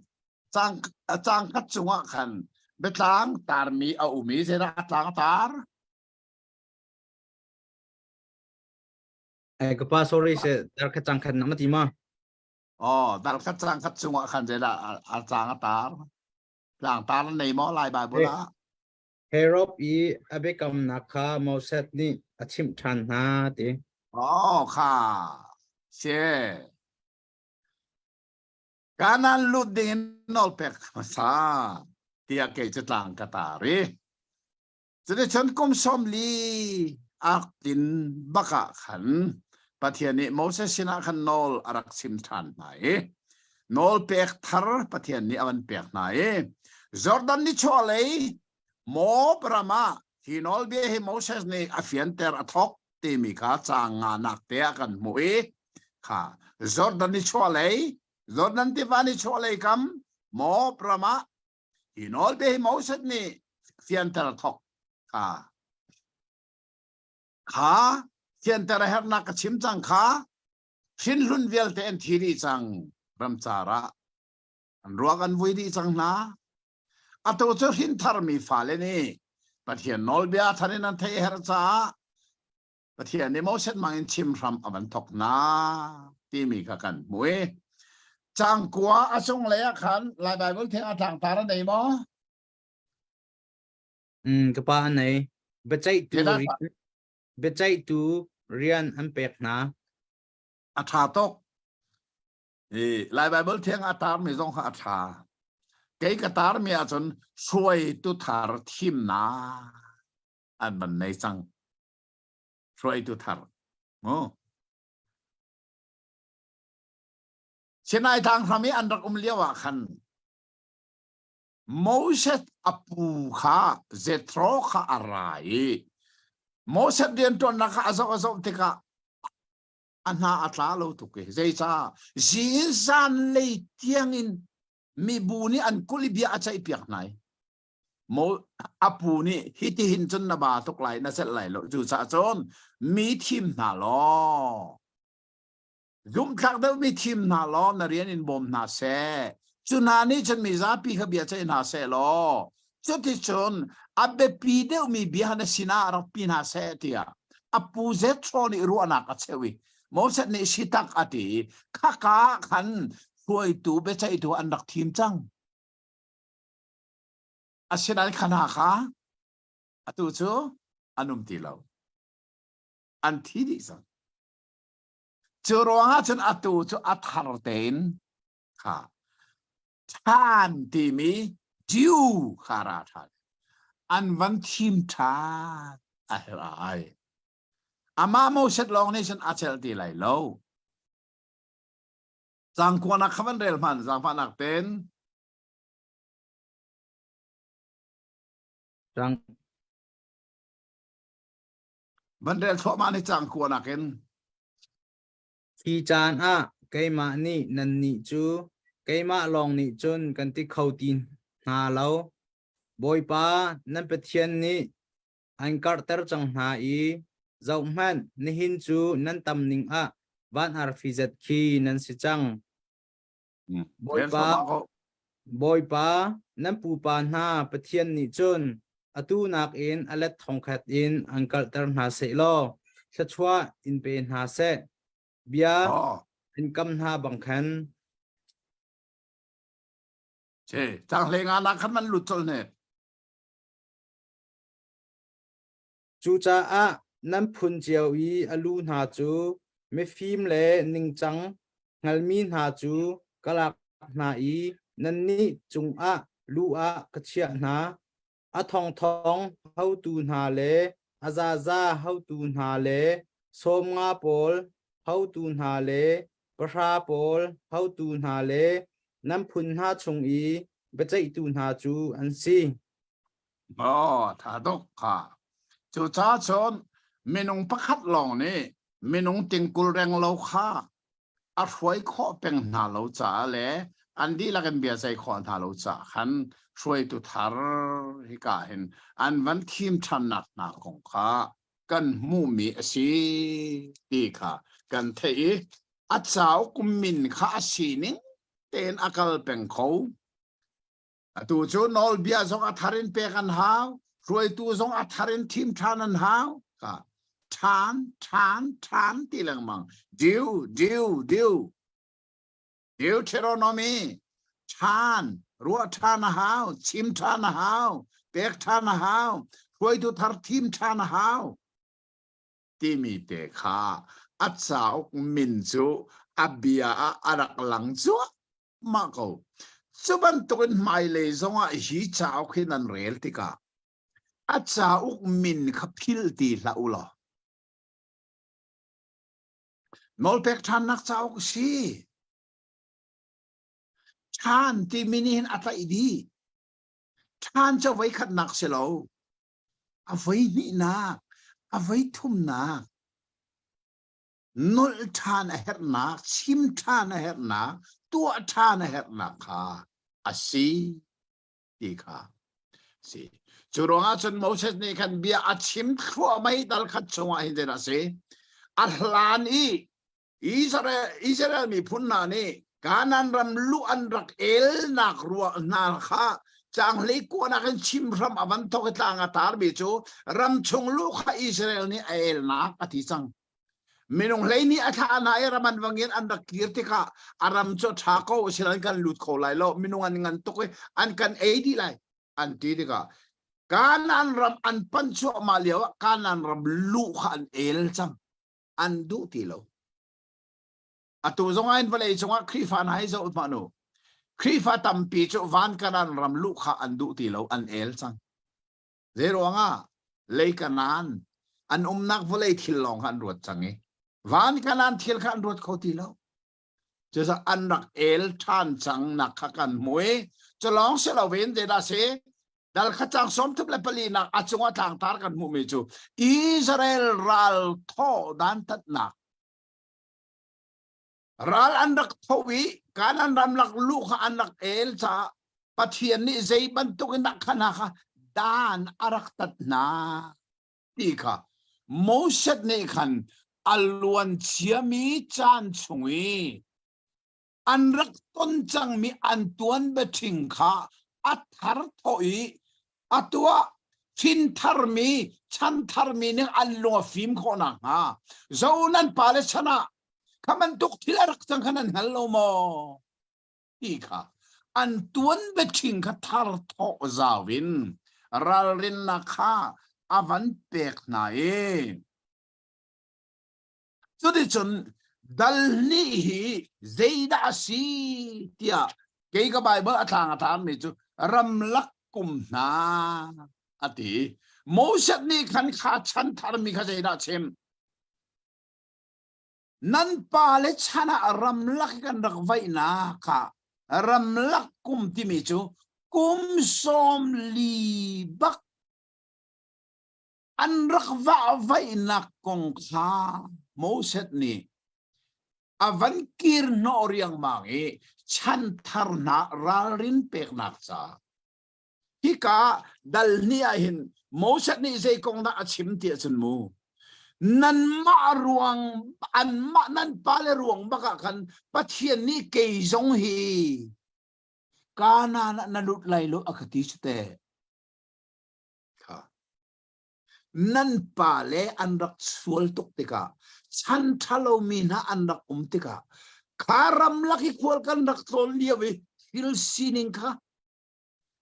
chang khat chunga khan betlang tar mi a umi se ra tlang tar. Kapa sorry se dar khat chang khat na mati ma. Oh, dal khat chang khat chunga khan se ra a chang tar. Lang tar nei mo lai bai bula. Herop I abekam nakha Moses ni achim than na ti. Oh, kha. She. Kanan lut din nol pek sa. Tia ke chetlang katari. Jadi chen kum som li aktin baka khan. Pathiani Moses sina khan nol arak sim than nai. Nol pek thar pathiani awan pek nai. Jordan ni chole mo brama hinol be he Moses ni afianter athok ti mi kha changa nak te kan mui kha Jordan ni chole Jordan ti vani chole kam mo brama hinol be he Moses ni afianter athok kha fianter her nak chim chang kha shin lun vel te en thiri chang ramchara an ruagan vui chang na ato cho hin thar mi fale ni pathian nol bia thanin an thei her cha pathian ni Moses mangin chim ram avan thok na ti mi ka kan mui chang kwa asung le khan lai bible theng athang tar nei mo Kapa nei bechai tu rian an pek na atha tok lai bible theng atar mi jong kha atha cái tar mi a chon suai tu thar thim na an ban nei chang suai tu thar mo chenai thang rami an rak liawa khan Moses apu kha Jethro kha arai Moses den ton na kha azok tika anha atla lo tu ke zai cha zin san le tiang in mi bu ni an kulibia achai piak nai mo apu ni hiti hin chun na ba tok lai na set lai lo ju cha chon mi thim na lo zum thak da mi thim na lo na rian in bom na se chuna ni chen mi za pi kha bia chai na se lo chu ti chon abe pi de mi bia na sina ra pi na se tia apu ze tron i ru ana ka chewi mo set ni sitak ati kha ka khan Huay tu be chai tu an rak thim chang asinal khana kha atu chu anum ti lo an thi di sang chu ronga chen atu chu athar ten kha than ti mi diu khara tha an van thim tha ai ama mo set long nation achel ti lai lo Sang kuana kavan rel man sang panak ten sang bandel so mani sang kuana ken khi chan a keima ni nan ni chu keima long ni chun kan ti khau tin na lo boy pa nan pathian ni an kar ter chang na I zau man ni hin chu nan tam ning a van har fi zat khi nan si chang boy Len pa so ko boy pa nan pu pa na pathian ni chun atu nak in alet thong khat in uncle tar na se lo chachwa in pe na se bia in kam na bang khan che chang le nga na khan man lut chol ne chu cha a nan phun chiao yi alu na chu me phim le ning chang ngal mi na chu kalak na i nan ni chung a lu a kachia na a thong thong how tu na le azaza how tu na le som nga pol how tu na le pra pol how tu na le nan phun ha chung i be chai tu na chu an si tha dok kha chu cha chon menung pakhat long ne menung tingkul reng lo kha a hruai kho peng na lo cha le an di la kan bia sai kho na lo cha khan hruai tu thar hi ka hen an van thim than nat na kong kha kan mu mi asi ti kha kan thei a chau kum min kha asi ning ten akal peng kho tu chu nol bia zong a tharin pe kan hau roi tu zong a tharin thim than an hau ka than ti lang mang Deuteronomy than ruwa than hau chim than hau pek than hau roi tu thar thim than hau ti mi te kha a chau min chu abia a arak lang chu ma ko chuban tokin mai le zonga hi chau khin an rel tika a chau min kha phil ti la ulo nol pek than nak chau si than ti minin ata idi than cha vai khat nak se lo a vai ni na a vai thum na nol than a her na sim than a her na tua than a her na kha asi ti kha si churonga chun Moses ni kan bia achim khwa mai dal khat chunga hin dena se ahlan i Israel mi phunna ni kanan ram lu an rak el nak ruwa na kha chang le ko na kan chim ram avan to ka tanga tar bi chu ram chung lu kha Israel ni el nak ati chang minung lei ni atha na era man wangin an rak kirti ka aram cho thako silan kan lut kho lai lo minung an ngan to an kan edi lai an ti ka kanan ram an pancho maliawa kanan ram lu khan el chang an du ti lo atu zonga in vale zonga khrifa nai zo manu khrifa tampi cho van kanan ram lu kha an du ti lo an el chang zero nga lei kanan an umnak vale thilong han ruat changi van kanan thil khan ruat kho ti lo chesa an rak el than chang nak kha kan moi chalong se lo ven de da se dal khachang som thup le pali nak achunga thang tar kan mu me chu Israel ral tho dan tat nak ral anak thawi kanan ram lak lu kha anak el cha pathian ni zei ban tu na khana kha dan arak tat na ti kha Moses ne khan alwan chiami chan chungwi an rak ton chang mi an tuan be thing kha athar thoi atua chin thar mi chan thar mi ne allo fim khona ha zonan pale chana kaman tuk tilarak chang kanan hello mo ika an tuan be thing kha thar tho zawin ral rin na kha avan pek na e chudi chun dal ni hi zeida si tia ke ka bible athang atham mi chu ram lak kum na ati Moses ni khan kha chan thar mi kha zeida chem nan pa le chana ram lak kan rak vai na kha ram lak kum ti mi chu kum som li bak an rak va vai na kong kha Moses ni avan kir no riang mangi chan thar na rin pek nak cha hi ka dal ni a hin Moses ni sei kong na achim ti chun mu nan ma ruang an ma nan pale ruang baka kan pathian ni ke zong hi kana na lut lai lo akati ste nan pale andak sual tok tika chan thalo mi na andak tika karam laki kwal kan dak tol liawi hil sining ka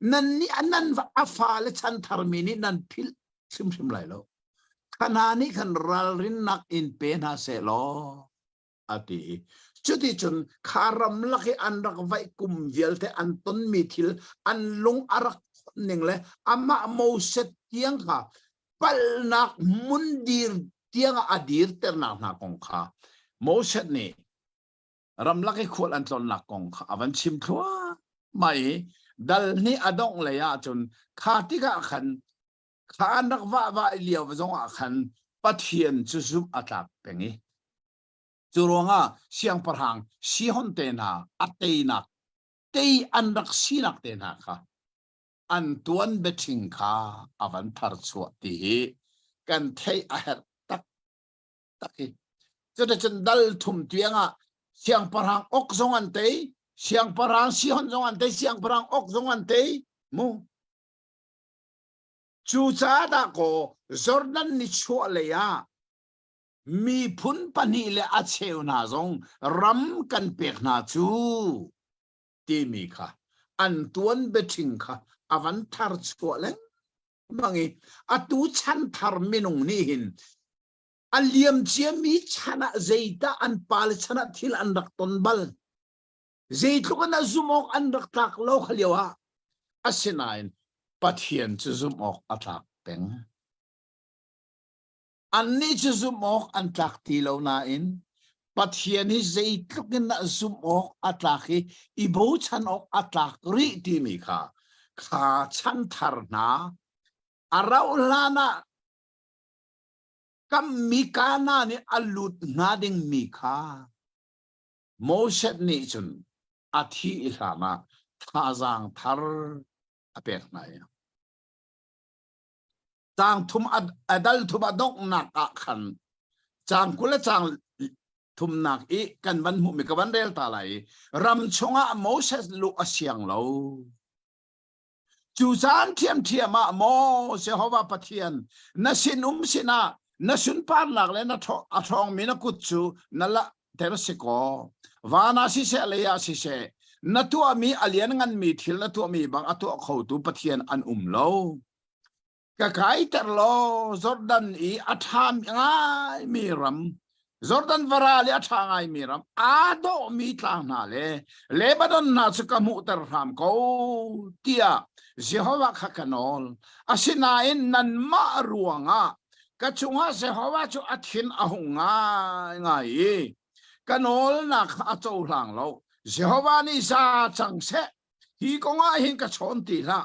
nan ni anan afale chan tharmini nan phil sim sim lai lo kanani kan ral rin nak in pen ha se lo ati chuti chun karam laki andak vai kum velte anton mi thil an lung arak ningle ama mo set tiang ka pal nak mundir tiang adir ternak na kong kha mo set ni ram laki khol an ton nak kong kha avan chim thua mai dal ni adong le ya chun kha tika khan kha nak va liaw zong a khan pathian chu zum atak pengi churonga siang parhang si hon te na ateina te andak sinak te na kha an tuan beting kha avan thar chu ti kan thei a her tak taki chuta chen dal thum tianga siang parhang ok zong an te siang parhang si hon zong an te siang parhang ok zong an te mu chu cha da ko Jordan ni chua le ya mi phun pani le a cheu na zong ram kan pek na chu ti mi kha an tuan beting kha avan thar chua le mangi atu chan thar minung ni hin aliam chia mi chana zeita an pal chana thil an rak ton bal zeitu kana zumok an rak tak lo khaliwa asinain pathian chu zumok atak peng anni chu zumok an tak ti lo na in pathian hi zeitu kana zumok ataki ibo chan ok atak ri ti mi kha kha chan thar na arau lana kam mikana ni alut ngading mika moset ni chun athi ilana thazang thar apek na ya chang thum adal thum adok nak khan chang kula chang thum nak I kan ban mu mi ka ban rel ta lai ram chunga moset lu asyang lo chu san thiam thiama mo se hova pathian na sinum sina na sun par nak le na athong mi na kutchu na la terasiko wana si se le ya si se na tu mi alian ngan mi thil na tu mi bang atu kho tu pathian an lo ka kai ter lo Jordan I atham ngai mi ram Jordan varali athangai mi ram ado mi tlang na le Lebanon na chukamu ter ram ko tia Jehovah khakanol asinain nan ma ruanga kachunga Jehovah chu athin ahunga ngai kanol na acho hlang lo Jehovah ni sa changse hi konga hin ka chon ti la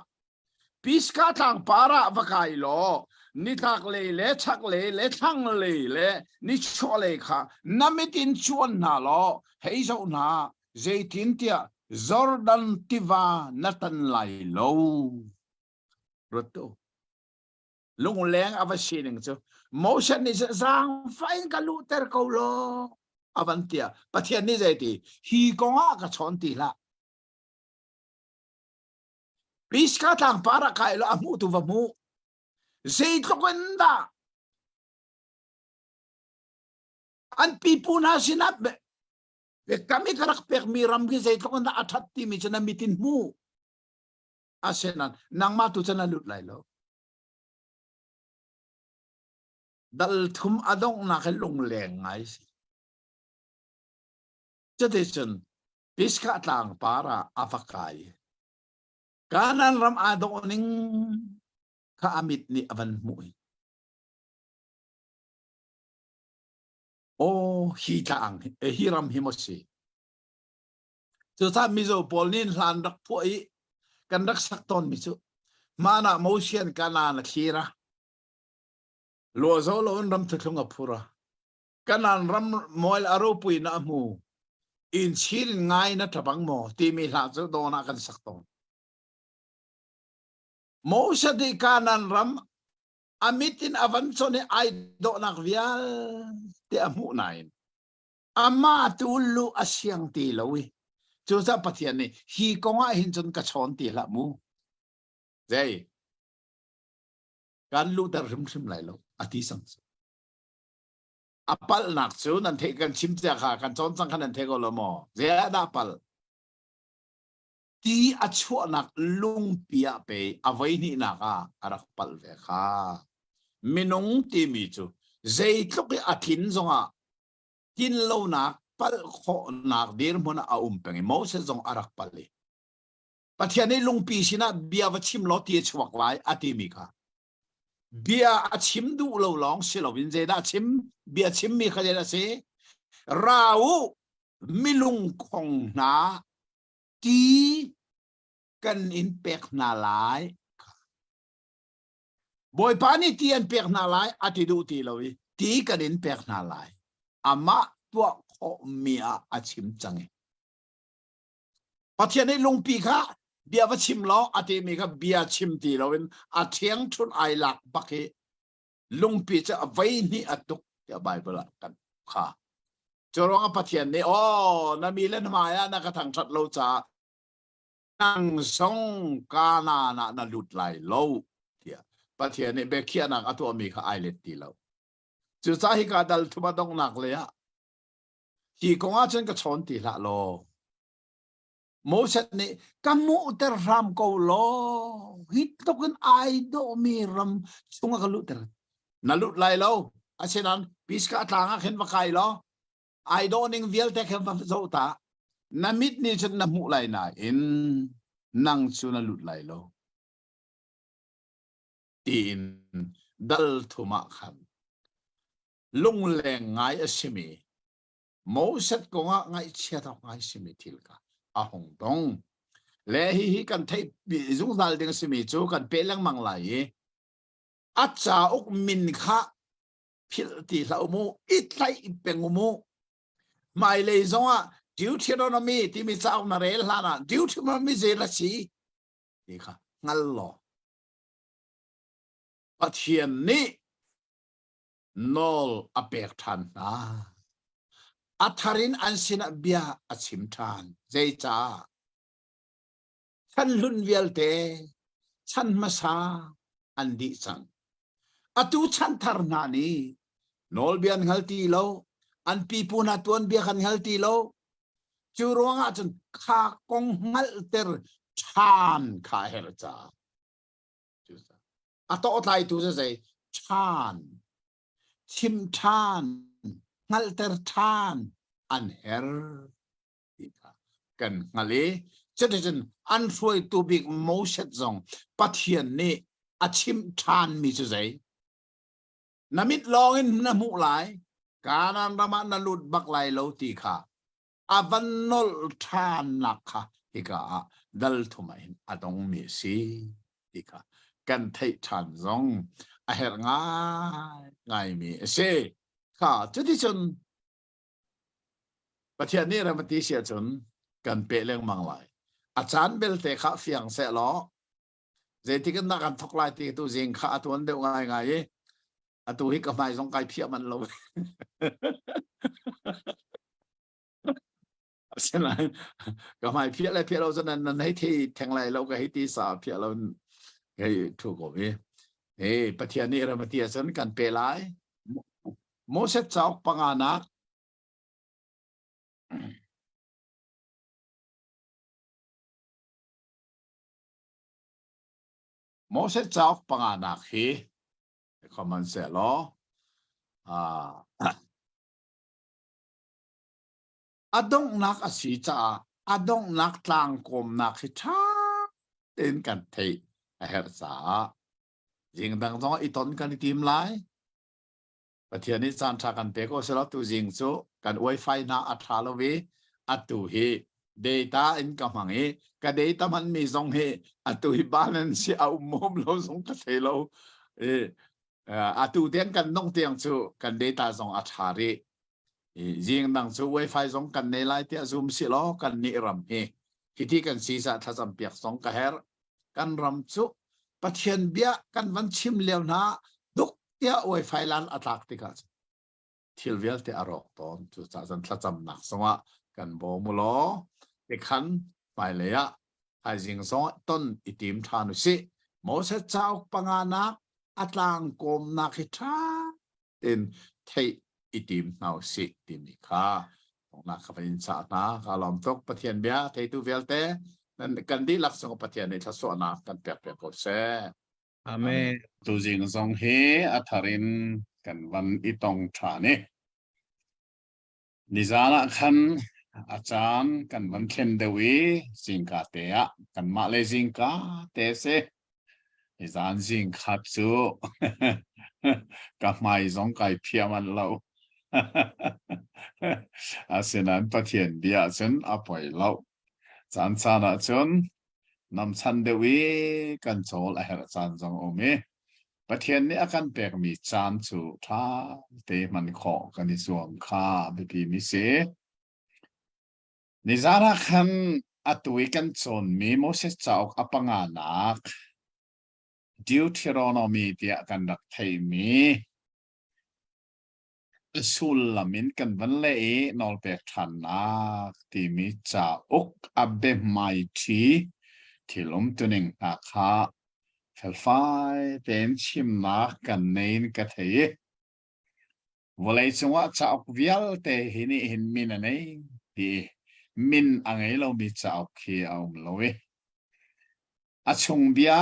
piska thang para vakai lo ni thak le chak le thang le ni chole kha namitin chuan na lo hei zo na zeitin tia Jordan tiva natan lai lo roto lung leng avasining chu motion ni sang fain ka luter ko lo avantia pathian ni zaiti hi konga ka chon ti la piska thang para kai lo amu tu va mu zait lo kwenda an pipuna sinap be kami karak pek miram gi zait lo kwenda athat ti mi chana mitin mu asenan nang ma tu chana lut lai lo dal thum adong na ke lung leng ngai si chadechun piska tlang para afakai kanan ram adoning ka amit ni avan mui o hitang hiram himosi chu ta mizo polnin hlan rak phoi kan rak sakton mi chu mana motion kana na khira lo zo lo ram thunga phura kanan ram moil aropui na mu in chil ngai na tabang mo ti mi la zo do na kan sakton mo sa di kanan ram amitin avanso ni ay do nakvial ti amu nain ama tulu asyang tilawi chu sa pathian ni hi ko nga hin chun ka chon ti la mu dei kan lu dar rim rim lai lo ati sang apal nak chu nan the kan chim cha kha kan chon sang kan the ko lo mo zia da pal ti achu nak lung pia pe avai ni na ka arak pal ve kha minung ti mi chu zei tlok athin zonga tin lo nak pal kho nak dir mona a peng mo se zong arak pali pathian ni lung pi sina bia wa chim lo ti chuak lai ati mi kha bia a chim du lo long se lo win je da chim bia chim mi kha je da se rau milung khong na ti kan in pek na lai boy pani ti an pek na lai ati du ti lo ti kan in pek na lai ama tua kho mia a chim change pathian ni lung pi kha bia wa chim lo ati mi kha bia chim ti lo in a thiang thun ai lak bakhe lung pi cha vai ni atuk ya bible kan kha chorong pathian ni o na mi len ma ya na ka thang that lo cha nang song ka na lut lai lo tia pathian ni be khia na atu mi kha ai let ti lo chu sa hi ka dal thuma dong nak le ya hi ko nga chen ka chon ti la lo mo set ni kamu ter ram ko lo hit to kan ai do mi ram chunga ka lut ter na lut lai lo asenan pis ka tlanga khen wa kai lo ai do ning vial te khem va zo ta na mit ni chen na mu lai na in nang chu na lut lai lo in dal thuma khan lung leng ngai asimi mo set ko nga ngai chia thok ngai simi thil ka a hong dong le hi kan thei bi zung dal ding simi chu kan pe lang mang lai a cha ok min kha phil ti lau mu it lai peng mu mai le zonga Deuteronomy ti mi chau na rel hana Deuteronomy je la chi ti kha ngal lo pathian ni nol apek than na atharin ansina bia achim than zei cha chan lun vial te chan masa andi chang atu chan thar na ni nol bian ngalti lo an pi puna tuan bia kan ngalti lo churonga chun kha kong ngal ter chan kha her cha ato otlai tu se chan chim than ngal ter than an her kan ngale citizen an froi tu big mo set zong pathian ni achim than mi chu zai namit long in na mu lai kanan rama na lut bak lai lo ti kha avan nol than nakha ika dal thumain adong mi si ika kan thei than zong a her ngai mi se kha chuti chun pathian ni ramati sia chun kan pe leng mang lai a chan bel te kha fiang se lo je ti kan na kan thok lai ti tu jing kha tuan de ngai ngai a tu hi ka mai zong kai phia man lo se na ka mai phia lo zan nan hai thi theng lai lo ka hi ti sa phia lo cái thu ko vi pathian ni ramati chun kan pe lai mo se chok pangana mo se chok pangana hi common se lo adong nak asi cha adong nak tlang kom nak hi tha ten kan thei a her sa jing dang zong i ton kan tim lai pathian ni chan tha kan pe ko se lo tu jing chu kan wifi na a tha lo we atu hi data in ka mangi ka data man mi zong he atu hi balance a mom lo zong ka thei lo atu ten kan nong tiang chu kan data zong a tha ri jing dang chu wifi zong kan nei lai ti zoom si lo kan ni ram he ki ti kan si sa tha sam piak zong ka her kan ram chu pathian bia kan van chim lew na ya oi failan atak tika thilvel te arok ton chu cha chan thlacham nak songa kan bo mulo te khan pai leya hai jing so ton itim thanu si mo se chau pangana atlang kom na khi tha in thei itim nau si ti mi kha na khapain cha na kalom tok pathian bia thei tu velte nan kan di lak song pathian ni thaso na kan pek pek ko se Amen. tu jing song he atharin kan van itong tha ne nizana khan achan kan van khen dewi jingka te a kan ma le jingka te se nizan jingkha chu ka mai zong kai phiaman lo asenan pathian bia chen apoi lo chan chana chun nam chan dewi kan chol a her chan jong ome pathian ni akan pek mi chan chu tha te man kho kan ni suam kha bi mi se nizara khan atui kan chon mi Moses chauk apanga nak Deuteronomy dia kan dak thei mi sul lamin kan van le nol pek than nak ti mi cha ok abe mai thi thilom tuning a kha felfai ten chim nak kan nein ka thei volei chunga cha ok vial te hini hin min anei ti min angai lo mi cha ok khi aum loe achung bia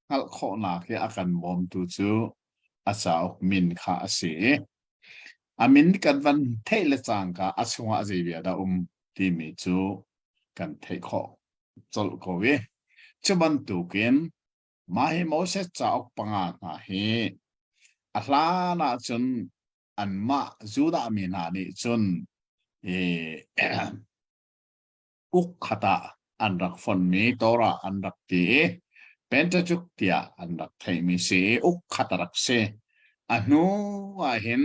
ngal kho na ke akan bom tu chu acha ok min kha ase amin kan van thei le chang ka achunga azibia da ti mi chu kan thei kho chol ko we chuban tu ken mai Moses cha ok panga na he ahla na chun an ma juda mi na ni chun uk khata an rak fon mi tora an rak ti Pentateuch tia an rak thei mi se uk khata rak se anu a hin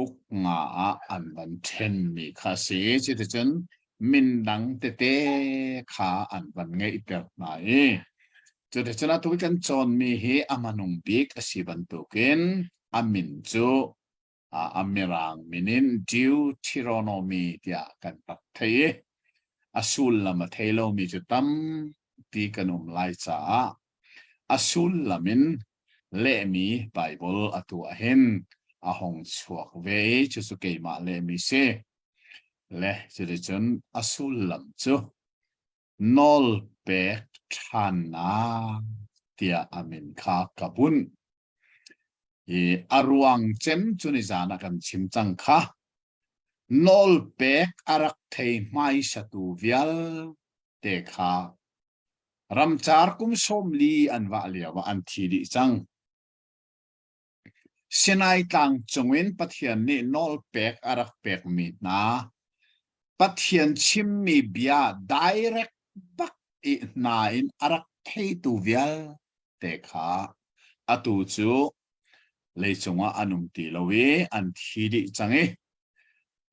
uk nga a an ban then mi kha se chi te chun min dang te te kha an ban ngei per na chu te chuna tu kan chon mi hi amanung bik asiban tu ken amin chu amirang minin Deuteronomy tia kan tak thei asul lama thailo mi chu tam ti kanum lai cha asul lamin le mi Bible atu ahen ahong chuak ve chu su ke ma le mi se le chu de chun asul lam chu nol pe thana tia amin kha kabun aruang chem chuni jana kan chim chang kha nol pek arak thei mai satu vial te kha ramchar kum som li anwa liawa an thi di chang sinai tang chungin pathian ni nol pek arak pek mi na pathian chim mi bia direct bak I na in arak thei tu vial te kha atu chu leichunga anum ti lowe an thi di changi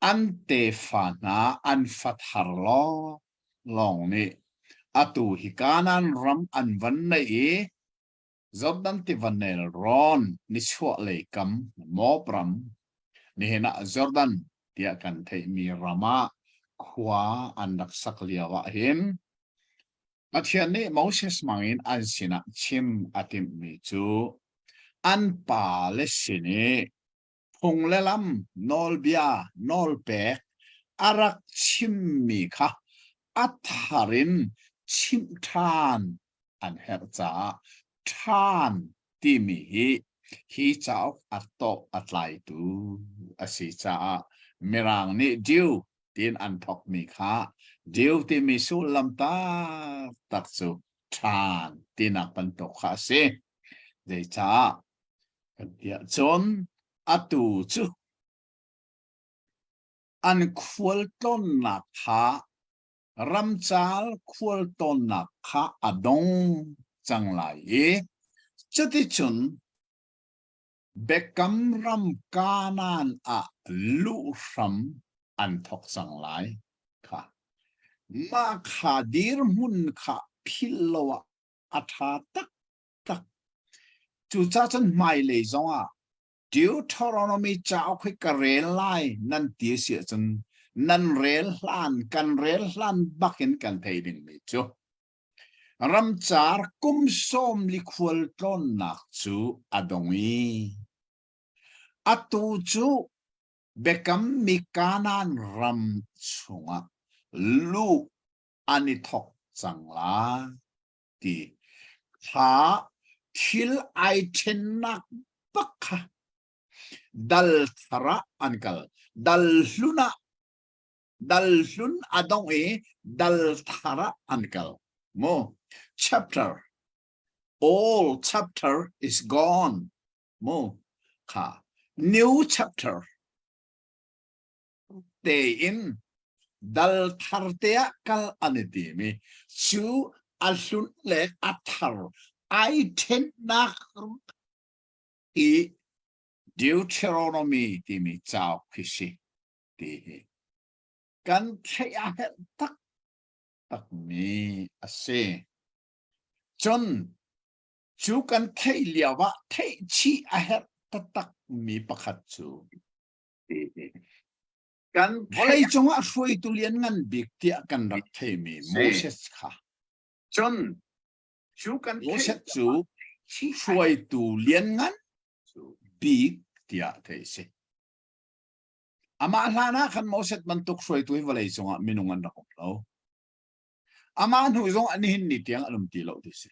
ante fana an fathar lo long ni atu hikanan ram an van nei Jordan ti vanel ron ni chwa le kam mo pram ni hena Jordan tia kan thei mi rama khwa an dak saklia wa hin athian ni Moses mangin an sina chim atim mi chu an pa le sini phung le lam nol bia nol pek arak chim mi kha atharin chim than an her cha than ti mi hi chao atto atlai tu asi cha merang ni diu tin an thok mi kha diu ti mi su lam ta tak su than tin pan to kha se de cha ya chon atu chu an khwal ton na kha ramchal khwal ton na kha adong chang lai chati chun bekam ram kanan a lu ram an thok chang lai kha ma khadir mun kha philowa atha tak tak chu cha chan mai le zonga Deuteronomy เจ้าคุยกระเรลไลนั่นตีเสียจนนั่นเรลล้านกันเรลล้านบักเห็นกันไทยดึงไม่จูรำจาร์กุมส้มลิควลต้นนักจูอดงอีอตูจูเบกัมมีการันรำชงะลูกอันนี้ทกจังลาที่หาทิลไอเทนนักบักค่ะดัลทระอันกัลดัลลุนอดงอีดัลทระอันกัลโม chapter all chapter is gone โมค่ะ new chapter day in dal thartea kal anitimi chu alun le athar I ten nak i Deuteronomy timi chao kisi ti kan thea tak mi ase chon chu kan thei liawa thei chi a her tak mi pakhat chu tiกันพอเลยจงว่าช่วยตุเลียนงันบิกเตียกันรักเทมีโมเสสค่ะจนชูกันโมเสสจูช่วยตุเลียนงันบิกเตียเทสิอามาลานะขันโมเสสมันตุกช่วยตุให้วเลยจงว่ามินุงันรักเราอามาหนูจงอันนี้หินนิดยังอารมณ์ตีเราดิสิ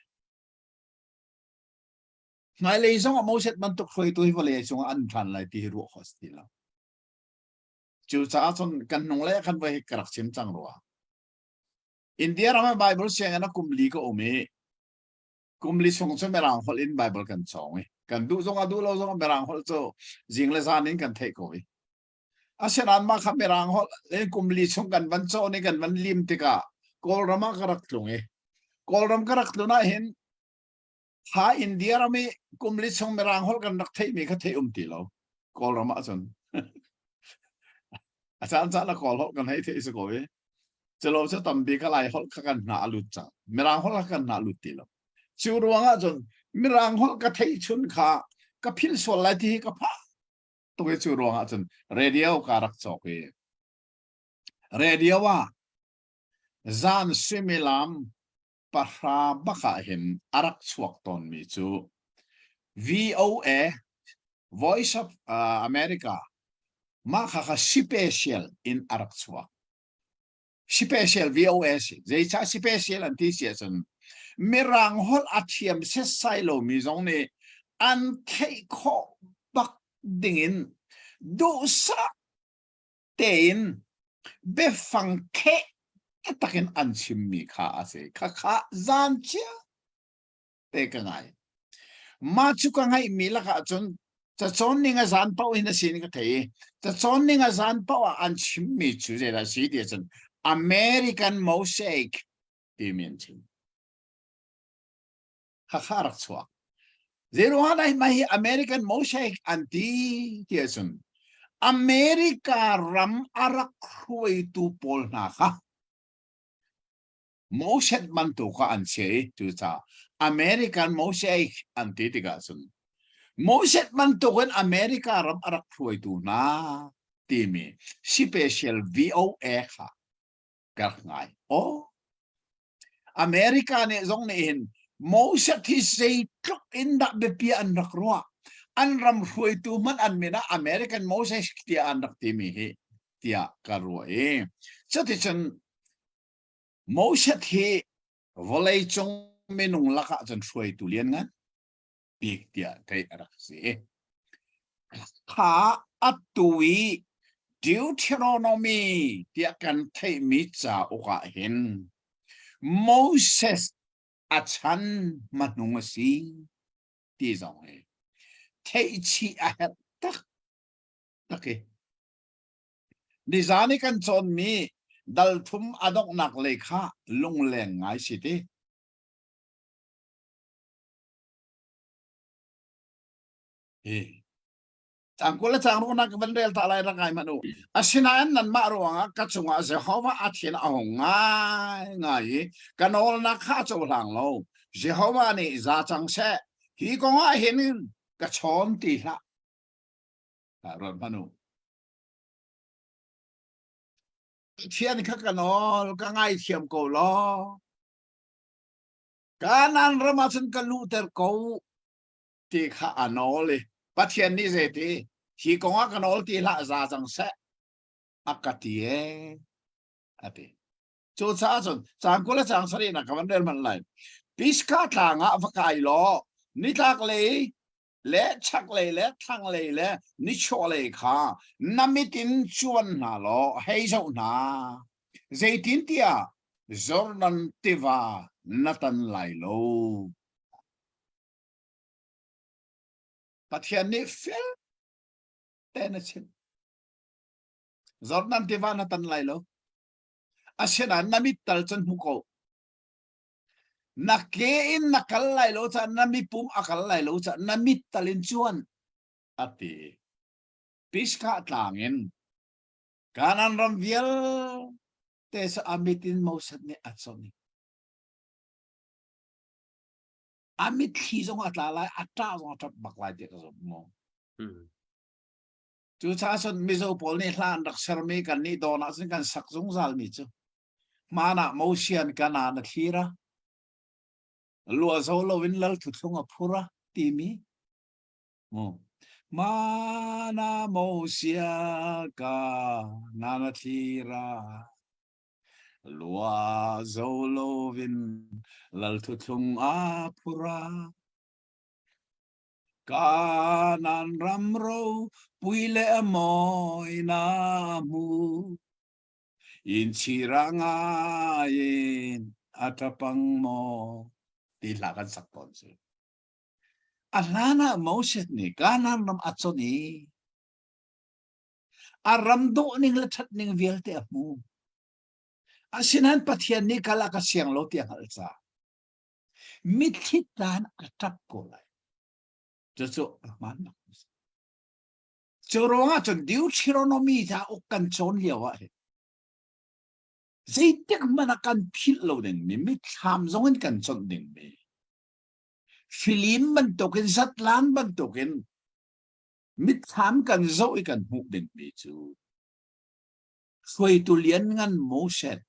นายเลยจงว่าโมเสสมันตุกช่วยตุให้วเลยจงอันทันเลยที่รู้ข้อสติเราจูจ้าจนกันนงเล่ขันไปกระชิมจังรัวอินเดียเราไม่ไบเบิลเสียงนะกุมลีก็โอเมกุมลีส่งเสมรังฮอลอินไบเบิลกันสองกันดูส่งดูเราส่งเมรังฮอลโจจิงเลซานินกันเทคโออาเชนันมาขับเมรังฮอลเล่นกุมลีส่งกันวันโจนี่กันวันลิมติกากอลรามากระตุงกอลรามกระตุงน่าเห็นหาอินเดียเราไม่กุมลีส่งเมรังฮอลกันนักเทมีเขาเทตีเรากอลรามาจนอาจารย์จะละกอลกันให้เทสโกยจะเราจะทำบีกอะไรฮอลกันหนาลุดจังมิรังฮอลกันหนาลุดตีเราชิวรวงอ่ะจนมิรังฮอลก็เทชุนขาก็พิลสวลายที่ก็พะตัวชิวรวงอ่ะจนเรดิโอการักจอกเรดิโอว่าจานซิมิลามปะราบักเห็นอารักสวกตอนมีจู VOA Voice of Americaมาค่ะ special in Arabswa special VOS จะใช้ special อันที่เสียจนมีรังฮอลอาเทียมเซสไซโลมีตรงนี้อันเทคบักดิ่งดูซะเต็นเบฟังเคตักอันชิมมีค่าเสกค่าจานเชียเตกันไงมาชุกันไงมีละค่ะจนจะจนนิ่งจานเป้าหินสิ่งก็เทจะจนนิ่งจานเป้าอันชิมมีจุดเดียวสิเดียวจน American mosaic ที่มีจริงข้ารักษาเรื่องอะไรไม่ American mosaic อันที่เดียวจนอเมริการำอารักคุยตูปอลนะคะโมเสสมันตัวก็อันเชื่อจุดจ้า American mosaic อันที่ที่กันจนโมเสสมันตัวกันอเมริการำอารักคุยตูนะที่มี special VOA ค่ะกันไงโอ้อเมริกาเนี่ยตรงนี้เห็นโมเสสที่ใส่ทุกอินดับเบียนนักรัวอันรำคุยตูมันอันมีนะอเมริกันโมเสสที่อันนักที่มีที่การรัวจะที่ฉันโมเสสที่วลัยจงไม่นุ่งลักษณ์จนช่วยตุเลียนงั้นปีกที่ไทยรักษาข้าอัตตุยดิวเทโรโนมีที่กันไทยมิจาอุกะเห็นโมเสสอาชันมันนุ่งสีที่ตรงนี้เทชีอาเหตตักดิจานี่กันจนมีดัลทุมอดอกนักเลขาลงแรงไงสิทีจังกุลจังรู้นักบันเดลตาลายรักไงมาดูอาศินาอันนั้นมารู้ว่ากัจจุงอาเจ้าว่าอาทิตย์เอาง่ายกันโอลนักข้าจูหลังเราเจ้าว่านี่จะจังเสฮีก็ว่าเห็นกัจฉอนตีละ รถพนุเทียนข้ากันอ๋อก็ง่ายเทียมกูล้อการนั้นเรามาสันกันลูเตอร์กูที่ข้าอันอ๋อเลยปัจเจียนนี่เสตีที่กงอากันอ๋อที่ละซาจังเสะอากาศเออติจูซาจนจางกุลจางสรีนักวันเดินมันเลยพิสกาทางอ่ะฟักไอล้อนิทักเลยและชักเลยและทั้งเลยและนิชอเลยค่ะน้ำมิตินชวนน่ะล้อให้เจ้าหน้าเจตินเตียจอร์นันติวานัตันไลโลปัทยานิฟิลเตนชินจอร์นันติวานัตันไลโลอาเชนันน้ำมิตัลจันมุโกนักเก็นนักขัลไลโลจะน้ำมิปุ่มอักขัลไลโลจะน้ำมิตัลินชวนอติพิสกาต่างเงินการนั้นรำเวลเตสอามิตินมูสัตเนี่ยอัศนีอามิตขี้จงอัตลายอัตตาจงอัตบักลายเด็กสมมองจู่ชาชนมิโซโพลนี่หลานรักษามีกันนี่โดนสิ่งกันสักจงซัลมิจูมานะมูเชียนกันนาทีระลัวโซโลวินลลทุกงอพูระทีมีมานะมูเชียกันนาทีระลัวโซโลวินลลทุกงอพูระกานันรำโรปุยเลมอยนามูอินชิรังอายินอัตปังโมตีหลักกันสักตอนสิอันนั้นนะมอเสสนี่กานันรำอัศนีอารมณ์โดนิ่งละทัดนิ่งเวลเตอมูอาศินันปัทยานี่กาลากเสียงโลตียงอัลซามิทิตานอัตบโกไลจะโจมันนักจรวงจนดิวชิโรโนมีจะอกกันชนเลียวะเจติกมันกันพิลโลเดนมีมิทามจงกันชนเดนมีฟิลิมมันตกินสัตลานมันตกินมิทามกันโจอีกันหุกเดนมีจูช่วยตุเลียนงันโมเสส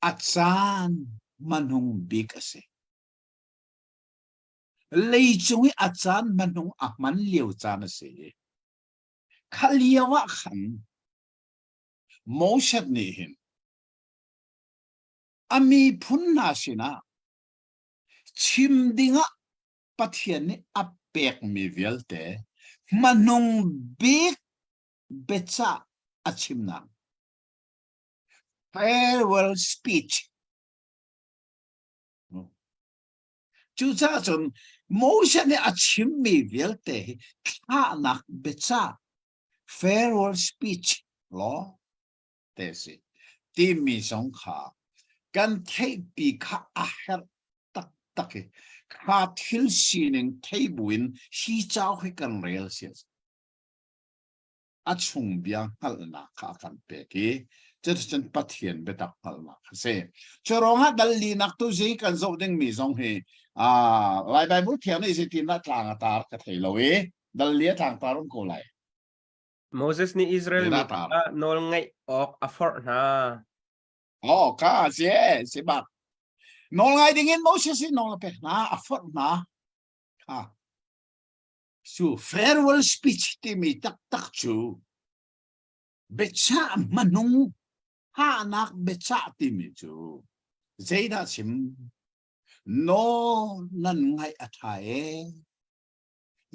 อาจารย์มันหงบิกเสเลยจงอาจารย์มันหงอักมันเลี้ยวจานเสขเลียวะขันโมเสสนี่เห็นอามีพุนนาสินะชิมดิงะปัทยานี่อับเปกมีเวลเตมันหงบิกเบซ่าอาชิมนัง farewell speech จู่จ้าจนโมเสสเนี่ยอาชิมมีเวลเตข้านักเบซ่า farewell speech ล้อเตสิที่มีสองขากันเทปีข้าอาเฮรตักข้าทิลซีนึงเทบุญฮีเจ้าให้กันเรียลเสียอาชุงเบียงฮัลนาข้ากันเปกีจะฉันปัทยันเบตักฮัลนาเซ่ชรองฮัดดัลลีนักตุจีกันโจดึงมีสองเฮลายใบบุตรเทียนนี่สิทีนัดทางตาร์กเทลเวดัลลีทางตารุ่งโกไล Moses ni Israel mi nol ngai ok afford na อ๋อข้าเสียสิบักนอนไงดิ่งโมเสสนอนเป็ดนะอัฟฟอร์นะค่ะสู่ farewell speech ที่มีตักจูเบชามันนุ่งหานักเบชาที่มีจูเจด้าชิมโนนั่นไงอัฐาย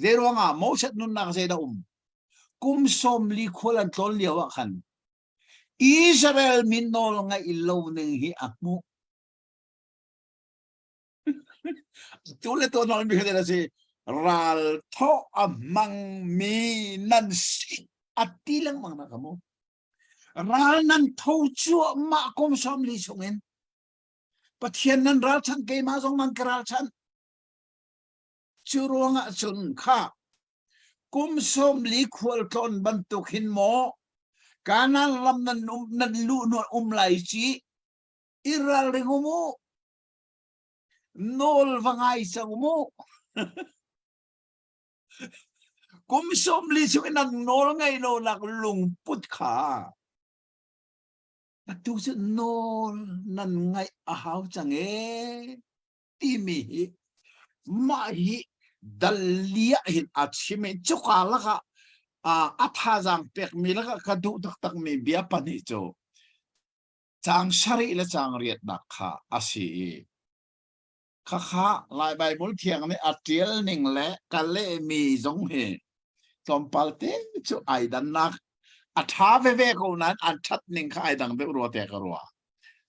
เจรวงอ่ะโมเสสนุ่นนักเจด้ากุมสมลีควลันตอนเลียวกันอิสราเอลมินโนลงไงอิโลนึงฮิอักมุตัวเล็กตัวนอนมีใครได้สิรัลท่อมังมีนันสิอัติลังมังนะขโมรัลนันท่อจัวมาคมสมลีสงเงินปัทยันนันรัลชันเกมาสงนันกรัลชันจูรวงะจุนข้ากุมสมลีควลตอนบรรทุกหินโมการนั้นลำนันลูนวลไหลจีอิรัลเรงโมโนลวังไอสังโม กุมสมลิสุนังโนลไงโนนักลุงพุทธขาดูสิโนนั่นไงอาหาวจังที่มีมาฮิดัลเลียหินอัดชิมจุกาละค่ะอัฐาจังเป็กมีละค่ะกระดูกตักมีเบียปันิโจจางชริและจางเรียดนักค่ะอาศีข้าลายใบบุลเทียงนี่อัดเจียลนิ่งและกันเล่มีจงเหจอมปัลเตจูไอดันนักอัฐาเวกูนั้นอันชัดนิ่งข้าไอดังเบรัวเตกรัว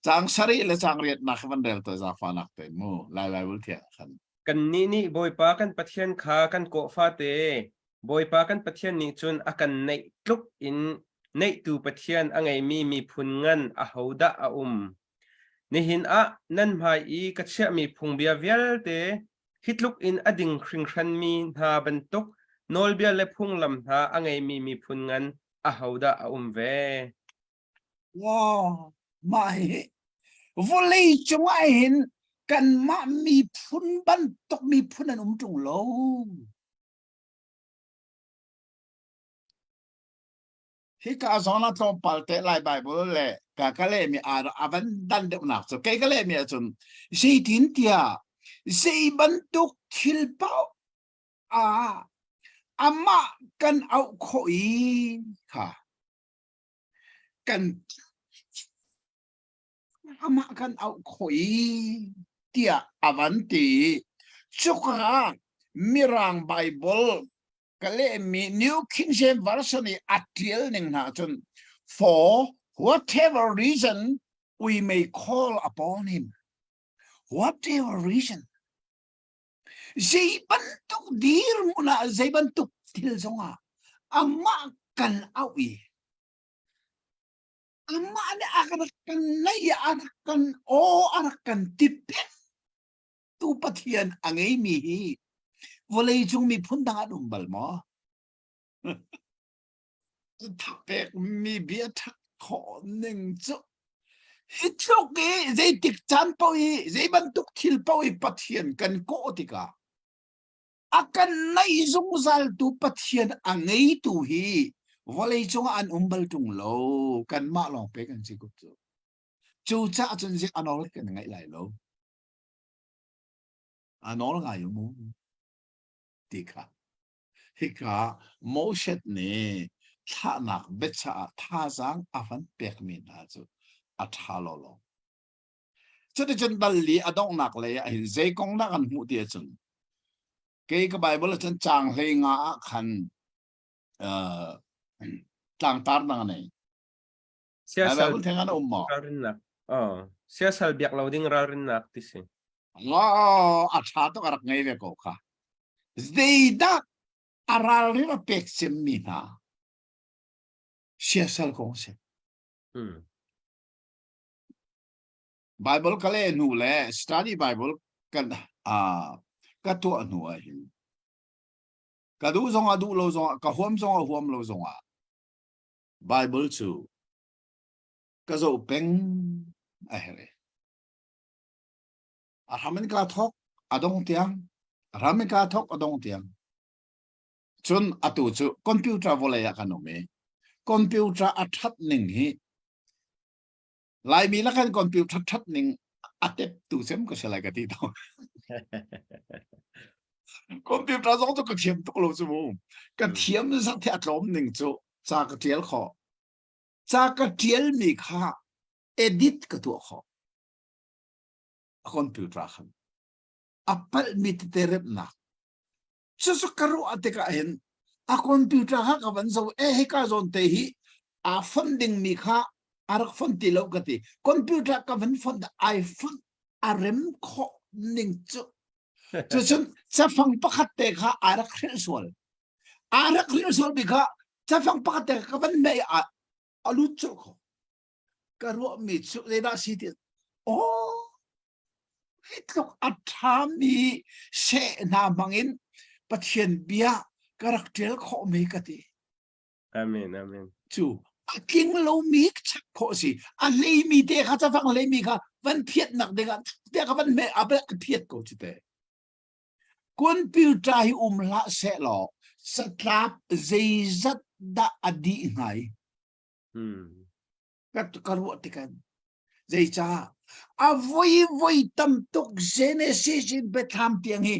จางชริและจางเรียดนักวันเดลตัวจาฟานักเตมูลายใบบุลเทียงกันกันนี่บอยปากันปะเทียนขากันโกฟาเตบอยปากันปะเทียนนี่จนอากันในลุกอินในตูปะเทียนอังไงมีพุนเงินอาหูดะอานี่หินนั่นหมายอีกเชื่อมีพุงเบียเวลเตฮิตลุกอินอดิ่งคริงครันมีหาบรรทุกโนลเบียและพุงลำหาอังไงมีพุนเงินอาหูดะอาเวว้าวไม่วอลเลย์จงไอเห็นกันมามีพุนบรรทุกมีพุนอันจงโลที่กาสอนตรงปัลเตลายใบบุลเล่กะเล่มีอาบันดันเดนักสุกะเล่มีจนเสียดินเตียเสียบรรทุกทิลเป้าอามากันเอาคอยค่ะกันอามากันเอาคอยเตียอาวันตีชุกรามีรังไบเบิลก็เลยมี New King James Version นี่อัดเดียวหนึ่งนะจน for whatever reason we may call upon him whatever reason ใจบรรทุกดีร์มุนะใจบรรทุกทิลซงอามากันเอาอีอามาเนี่ยอากันไม่อากันโออากันติดตูปะเทียนอังไงมีวอลเลย์จงมีพุนดังอดุมบัลมอทักเปกมีเบียทักขอหนึ่งจุฮิตโลกีใจติดจันปอยใจบรรทุกทิลปอยปะเทียนกันโกติกาอากันในจงซัลตูปะเทียนอังไงตูฮีวอลเลย์จงอันบัลตุงโลกันมาลองเปกันสิกุจูจูจ้าจนสิอันออลกันไงไหลโลอันออลไงอยู่มูติกาฮิกาโมเชตเนี่ยท่านักเบชาท่าจังอาฟันเปกมินาจูอัฐาโลโลจุดจนดัลลีอดองนักเลยเห็นใจกงนักอันหูเดียจุนเกี่ยวกับไบเบิลจนจางเลยงาขันจางตาร์นังเนี่ยไบเบิลเทงันอุมมารารินนักเสียสัลเบียกเราดิ้งรารินนักที่สิว้าอัฐาต้องอะไรไงเวก็ค่ะZeda aralira peksemina. Siasal kongse. Bible kale nu le study Bible kan katu anu ahin. Kadu zonga du lo zonga ka huam lo zonga. Bible chu. Kazo peng ahere. Aramen ka thok adong tiang Ramika thok adong tiang chun atu chu computer volaya kanome computer athat ning hi lai mi la kan computer that ning atep tu sem ko selai ka ti to computer zo to ka thiam to lo chu ka thiam sa the atlom ning chu cha ka tiel kho cha ka tiel mi kha edit ka tu kho computer khan apal mit terep na susukaro ate ka hen a computer ha ka ban so he ka zon te hi a funding mi kha arak fund ti lo ka ti computer ka ban fund iPhone arem kho ning chu chun cha phang pakhat te kha arak khil sol bi kha cha phang pakhat te ka ban me a alu chu kho karo mi chu le da si ti Hitlok atami se na mangin patien bia karakter ko me kati. Amen. Chu aking lo mi chak ko si alei mi de kha cha phang le mi kha van phiet nak de ka van me abe phiet ko chite. Computer hi la se lo satlap zeizat da adi ngai kat karwa tikan zeicha voi tam tok Genesis in Bethlehem tiang hi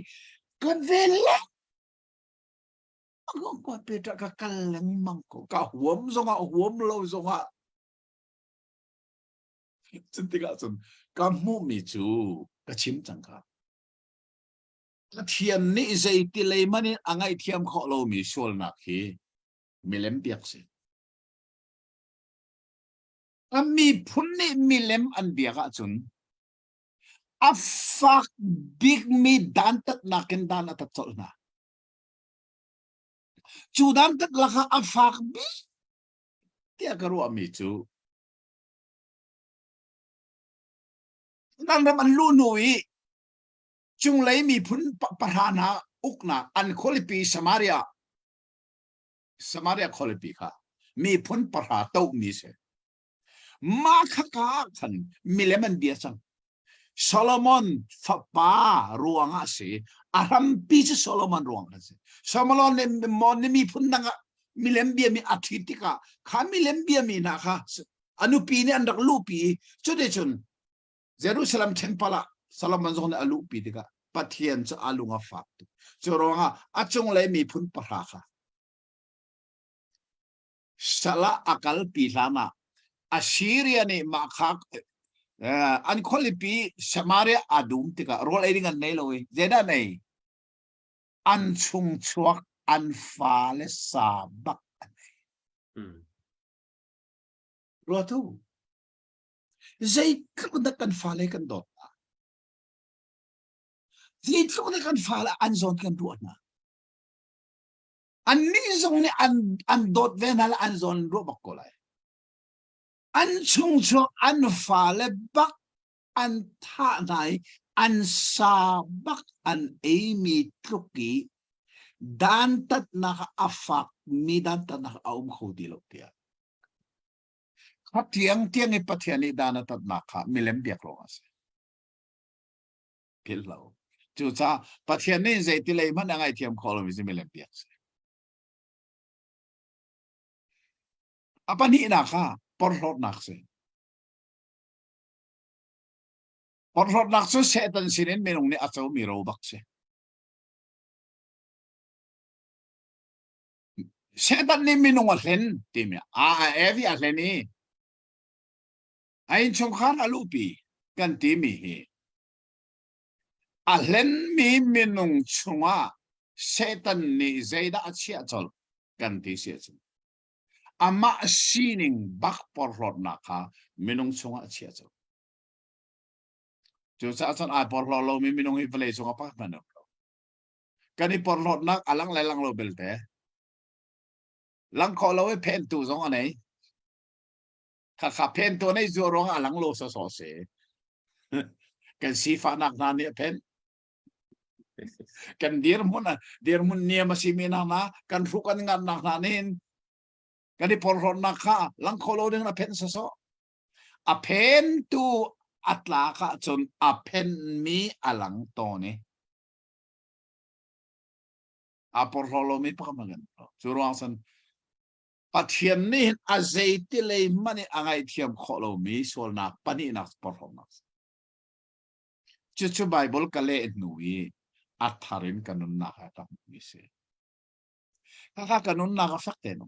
kan vele ang ko peta ka kalang mangko ka huam zonga huam lo zonga 진짜가 좀 까무미주 까침장가 thiam ni zai ti lei mani angai thiam kho lo mi sol na khi milem biak se ami phunni milem an biaka chun afak big mi dan tak nakin dan at chol na chu dan tak laka afak bi tia karu ami chu nan ram an lu nui chung lấy mi phun parhana ukna an kholipi Samaria kholipi kha mi phun parha to mi se ma kha ka khan mileman dia sang Solomon pa ruanga se aram pi se Solomon ruanga se Solomon ne mon mi phun nanga milembia mi athitika kha milembia mi na kha anu pi ne andak lu pi chode chun Jerusalem temple Solomon zone alu pi diga pathian cha alunga fak choronga achung lai mi phun parha sala akal pi lama Assyria ni makhak an kholipi Samaria adum tika rol ai ringan nei loi zeda nei an chung chuak an fale sabak anei rotu zai kunda kan fale kan dot zai kunda kan fale an zon kan dot na an ni zong ni an dot venal an zon ro bakolai an chung chuak an fale bak an tha nai an sabak an emi truki dan tat na afak mi dan tat na aum khodi lo tia tiang e pathiani dana tat na kha milem biak lo ase pillo chu cha pathiani zai ti lei man angai thiam kholo mi milem biak se apani na kha porhot nak se porhot nak so setan sinin menung ni achau mi ro bak se setan ni minung alen timya evi aleni ain chung khan alupi kan timi hi alen mi minung chunga setan ni zaida achia chol kan ti se ama sining bak porlot naka minung chunga achia chol chu sa chan a porlot lo mi minung hi vle chunga pak mano kan i porlot nak alang lelang lo belte lang kho lo e pen tu zong anei kha pen to nei zo rong alang lo so se kan si fa nak na ni pen kan dir mun nia masimina na kan fukan ngat nak na nin kan di porhon na kha lang kholo ding na pen so a pen tu atla kha chon a pen mi alang to ni a porholo mi pa magan churuang san pathian ni azeiti le mani angai thiam kholo mi sol na pani na porhon na chu Bible kale nui atharin kanun na ka mi se ka kanun na ka fakte no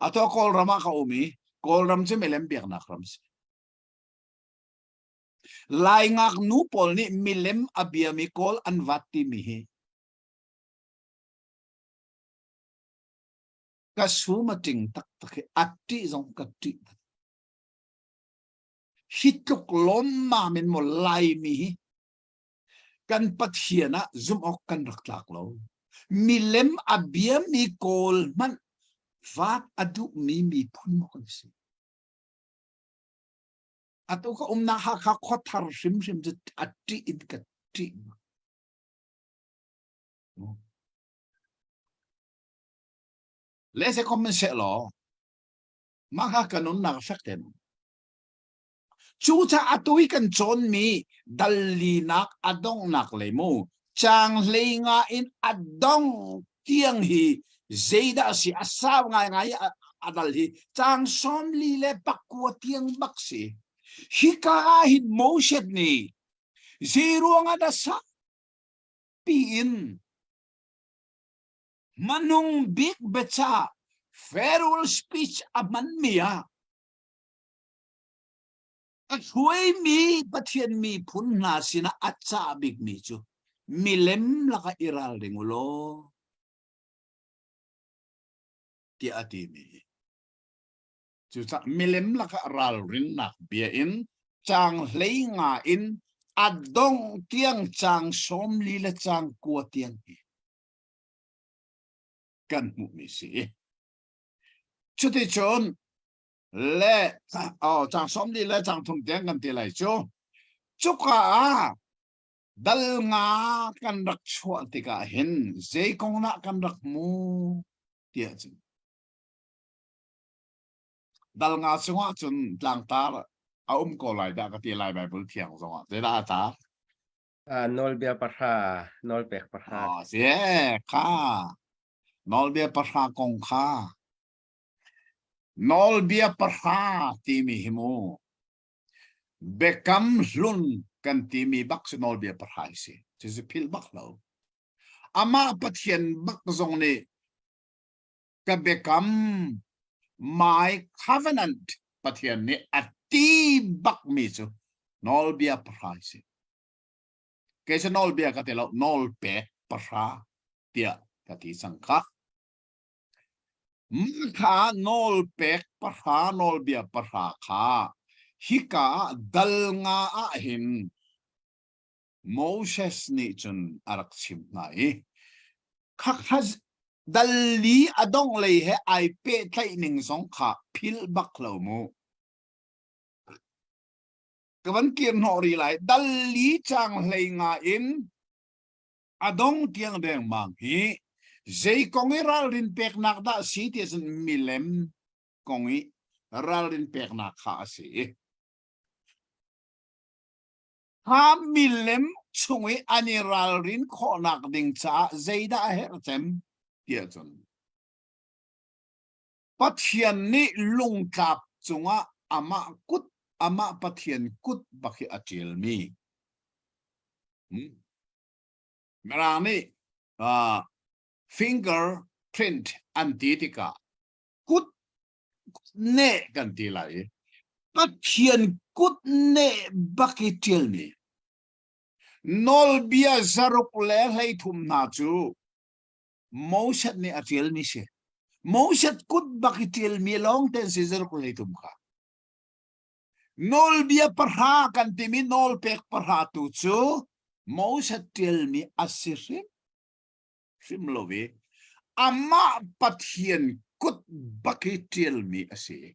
ato kol rama ka umi kol ram che melem biak na kram se lai ngak nu pol ni milem abiami kol anvati mi hi kasuma ting tak tak ati zong kati hituk lom ma min mo lai mi kan pathiana zum ok kan raklak lo milem abiami kol man vat adu mi phun mo kan si atu ka na ha kha khothar sim je ati in ka ti lese comment se lo ma kha kanun na fakten chu cha atui kan chon mi dalli nak adong nak le mo chang le nga in adong tiang hi zeida si asaw ngai adal hi chang som li le pakwa tiang baksi hi ka hin mo shet ni ziruang ada sa pi in manung big becha farewell speech aman mia at huay mi pathian mi phun na sina acha big mi chu milem laka iral ringulo ti ati mi chu cha milem laka ral rin nak bia in chang hlei nga in adong tiang chang som li la chang kwa tiang hi kan mu mi si chu ti chon le chang som li la chang thum tiang kan ti lai chu chu ka dal nga kan rak chua tika hin zai kong na kan rak mu tia chun dal nga chunga chun tlang tar a ko lai da ka ti lai bible thiang zonga zai da ta nol bia parha nol pek parha se kha nol bia parha kong kha nol bia parha ti mi himu bekam hlun kan ti mi bak se nol bia parha se je se pil bak lo ama pathian bak zong ni ka bekam my covenant pathian ni ati bak mi chu nol bia parha se ke se nol bia ka te lo nol pe parha tia ka ti sang kha kha nol pe parha nol bia parha kha hika dal nga a hin Moses ni chun arak sim nai khak has dali adong lei he ai pe thai ning song kha phil bak lo mu kawan kien no ri lai dali chang lei nga in adong tiang deng mang hi zai kongi ral rin pek nak da si ti san milem kongi ral rin pek nak kha si ha milem chungi ani ral rin kho nak ding cha zaida her tem tia chun pathian ni lung kap chunga ama pathian kut bakhi achil mi marani fingerprint antitika kut ne kan ti lai pathian kut ne bakhi til mi nol bia zaruk le hlei thum na chu Moses ni atil mi se Moses kut bakhi til mi long ten si zaruk hlei thum kha nol bia parha kan ti mi nol pek parha tu chu Moses til mi asirim sim lovi ama pathian kut bakhi til mi ase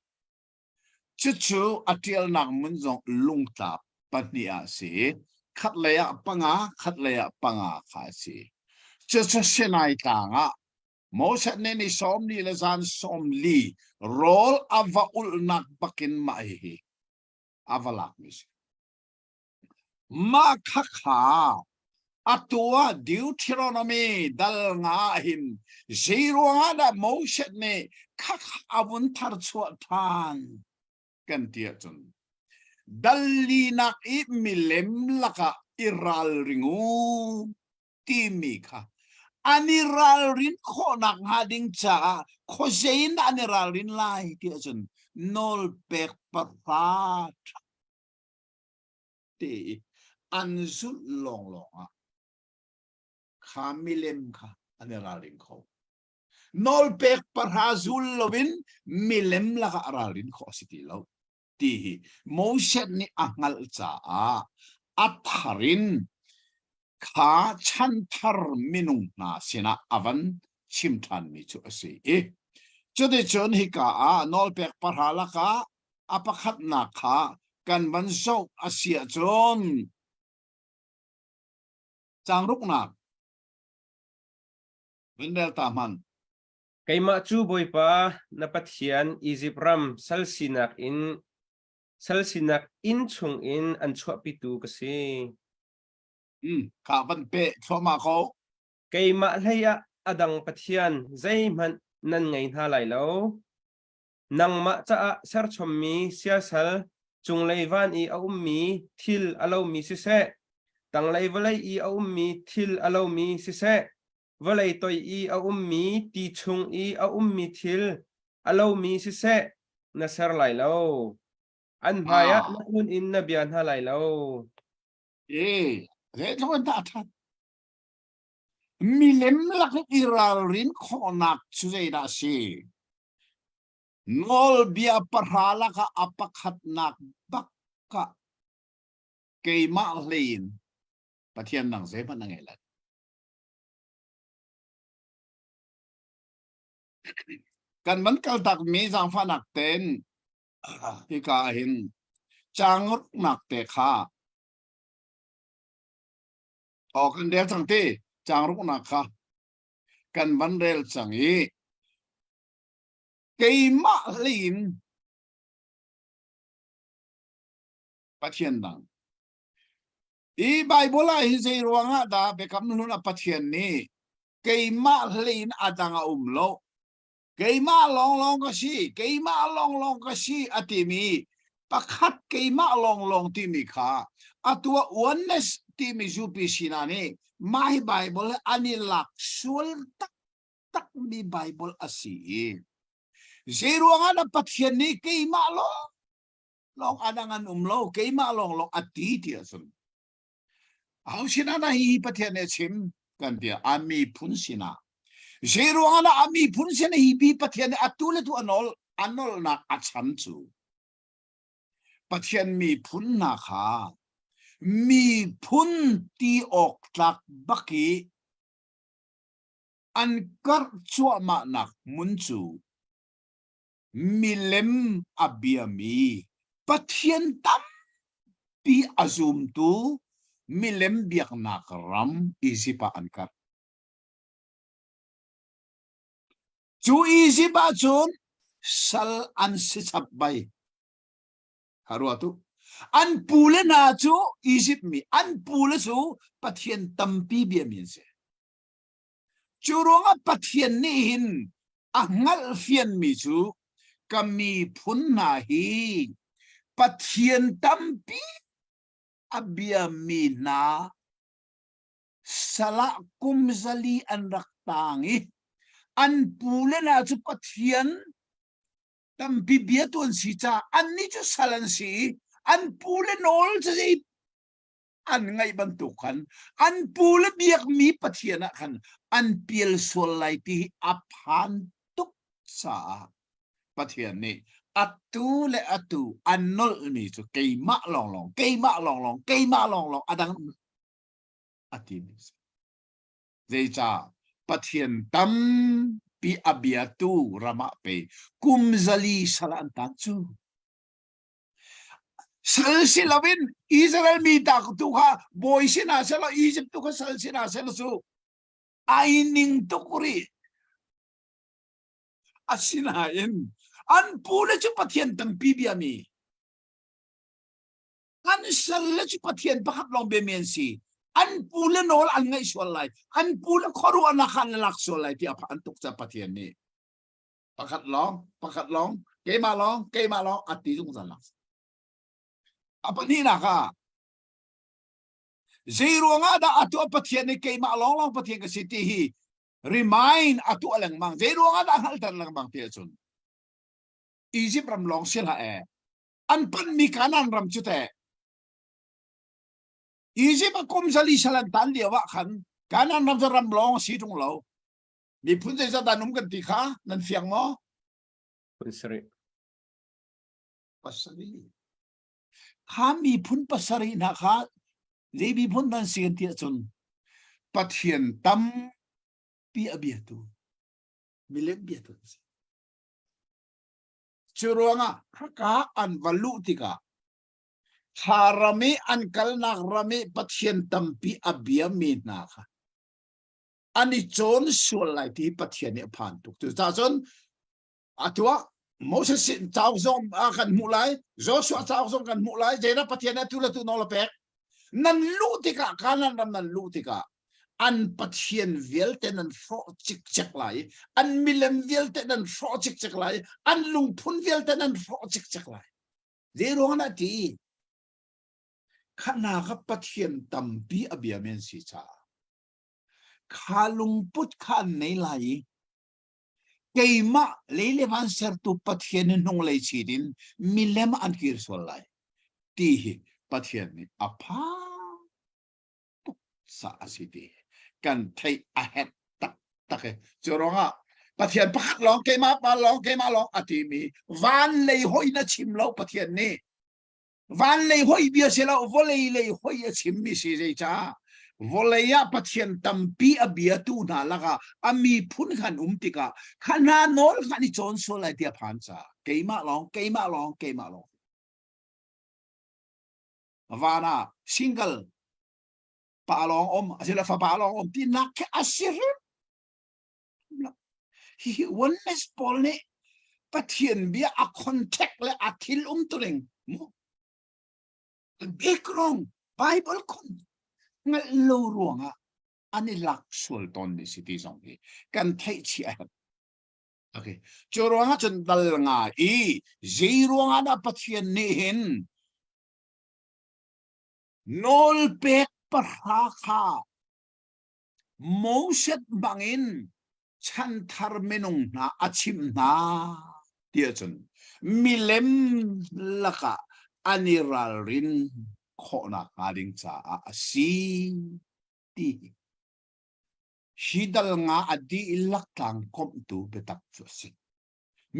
chu atil nak mun jong lung ta pania se khat leya panga kha si chu senai ta nga Moses ne ni som li la zan som li rol ava ul nak bakin ma hi avalak mi ma kha atua Deuteronomy dal nga hin zero nga da Moses ne khak avun thar chua than kan tia chun dalli nak I milem laka iral ringu timi kha aniral rin kho nak hading cha kho zein aniral rin lai tia chun nol pek papat ti anzul long kha milem kha aniral rin kho nol pek parhazul lovin milem laka aral rin kho siti lo ti Moses ni angal cha atharin kha chanthar minung na sina avan chimthan mi chu ase chode chon hi ka nol pek parhala ka apakhat na kha kan ban so asia chon changruk na windel taman kay ma chu boy pa na pathian Egypt ram salsinak in chung in an chua pitu kasi ka ban pe thoma ko kay ma laya adang pathian zai man nan ngai na lai lo nang ma cha ser chom mi siasal chung leivan I a mi thil alo mi si se tang lei valai I a mi thil alo mi si se valai toi I a mi ti chung I a mi thil alo mi si se na ser lai lo an bhaya na un in na bian ha lai lo thế thôi ta thật mi lem lak iral rin khonak chuzei da si ngol bia parhala ka apakhat nak bakka keima lein pathian nang se man nang elat kan man kal tak mi jang phanak ten hi ka hin changruk nak te kha o kan del chang te changruk nak kha kan man del chang hi keima lein pathian nang I Bible hi sei ruanga da be kam nun a pathian ni keima lein adanga umlo keima long ka si keima long ka si atimi pakhat keima long ti mi kha atua oneness ti mi jupi sinani my Bible ani lak sul tak mi Bible asi sei ruanga da pathian ni keima long adangan umlo keima long ati ti asun How sinana hi pathian e chim kan dia ami phun sina zero ana ami phun sina hi bi pathian atule tu anol na acham chu pathian mi phun na kha mi phun ti ok tlak baki an kar chua ma nak mun chu milem abiami pathian tam pi azum tu milem biak nak ram isipa ankar chu isipa chun sal an sisap bai haruatu an pule na chu isip mi an pule chu pathian tampi bia min se churonga pathian ni hin angal fian mi chu kami phun na hi pathian tampi abia mina sala kumzali an raktangi an pule na chu pathian tam bibia tuan si cha an ni chu salan si an pule nol si an ngai bantukan an pule biak mi pathian kan an piel solai ti aphan tuk sa pathian ni atu le atu anol mi chu keima long adang atin zecha pathian tam pi abiatu rama pe kumzali salan tanchu salsi lawin Israel mi tak tu kha boy sina sala Egypt tu kha salsi na sala su aining tukuri asinain an pula chu pathian tam pibiami an sala chu pathian pakhat long be mensi an pula nol an ngai solai an pula khoru an khan lak solai ti apa antuk cha pathian ni pakhat long ke ma long ati jung san lak apa ni na ka zero nga da atu pathian ni ke ma long pathian ka city hi remind atu alang mang zero nga da hal tan lang bang ti chun Egypt ram long sil ha an pan mi kanan ram chute Egypt akom sali salan tan dia wa khan kanan ram long si tung lo mi phun se sa danum kan ti kha nan fiang mo Pasari kami phun pasari na kha lebi phun dan sian ti chun pathian tam pi abiatu milem biatu churonga ka an valu tika tharami an kalnak rami pathian tampi abiami na kha ani chon sulai ti pathian e phan tuk tu ta chon atua Moses chao zong kan mulai Joshua chao zong kan mulai jena pathian tu la tu no la pek nan lu tika kanan ram nan lu tika an pathian vel ten an fro chik chak lai an milem vel ten an fro chik chak lai an lung phun vel ten an fro chik chak lai zero na ti khana kha pathian tampi abiamen si cha khalung put khan nei lai keima leile van ser tu pathian nong lei chidin milem an kir sol lai ti hi pathian ni apa sa asiti kan thai a het tak tak choronga pathian pakhat long keima pa long ati mi van lei hoi na chim lo pathian ni van lei hoi bia se lo volei lei hoi a chim mi si sei cha voleya pathian tampi abia tu na laga ami phun khan tika khana nol khani chon so lai tia phan cha keima long vana single palong asila fa palong ti nak asir hi oneness pol ne pathian bia a contact le athil turing mo background bible kon ngal lo ruanga ani lak sul ton ni city song hi kan thai chi a okay choronga chen dal nga I zero nga na pathian ni hin nol pek parha moset bangin chan thar menung na achim na tia chen milem laka aniral rin khona kading cha si ti hidal nga adi ilak tang kom tu betak chusi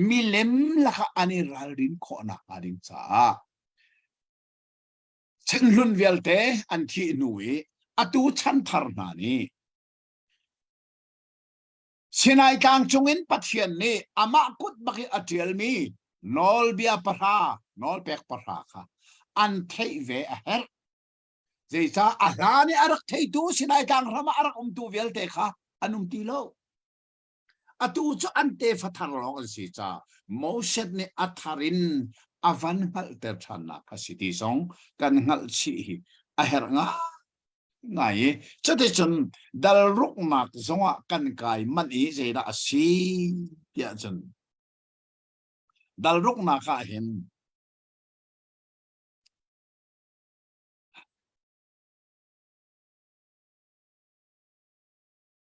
milem laka aniral rin khona kading cha chenlun velte anthi nui atu chan thar na ni sinai kang chungin pathian ni ama kut baki atiel mi nol bia parha nol pek parha kha an thei ve a her zeisa alani arak thei tu sinai kang rama arak tu velte kha anum ti lo atu chu ante fathar lo si cha moset ni atharin avan hal ter thana ka city song kan ngal chi a her nga ngai chate chun dal ruk mak zonga kan kai man I zeda si ya chun dal ruk na ka hin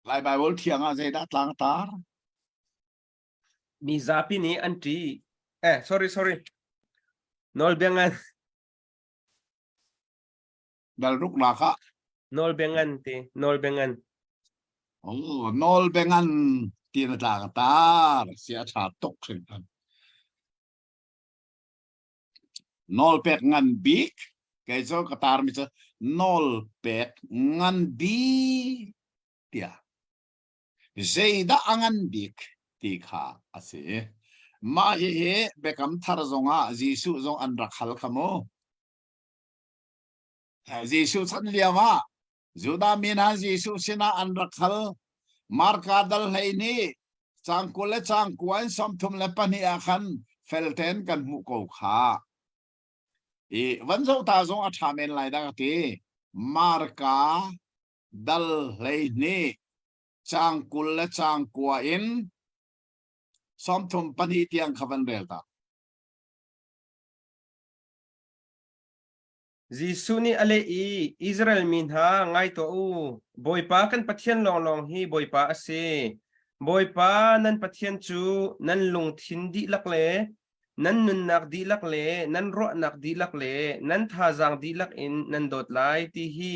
lai bible thianga zeda tlang tar mi zapi ni anti sorry nol bengan dal ruk na ka nol bengan oh nol bengan tin tlang tar sia cha tok sin kan nol pek ngan bik kai zo katar mi cha nol pek ngan bi tia zeida angan bik ti kha ase ma he bekam thar zonga jisu zong an rakhal khamo jisu chan liama juda mina jisu sina an rakhal marka dal heini changkule changkuan somthum le pani akhan felten kan mu ko kha vanzo ta zong a thamen lai da ti marka dal heini changkul le changkua in somthum pani tiang khavan relta Jisuni ale Israel min ha ngai to boypa kan pathian long hi boypa ase boypa nan pathian chu nan lung thin di lakle nan nun nak di lakle nan ro nak di lakle nan tha jang di lak in nan dot lai ti hi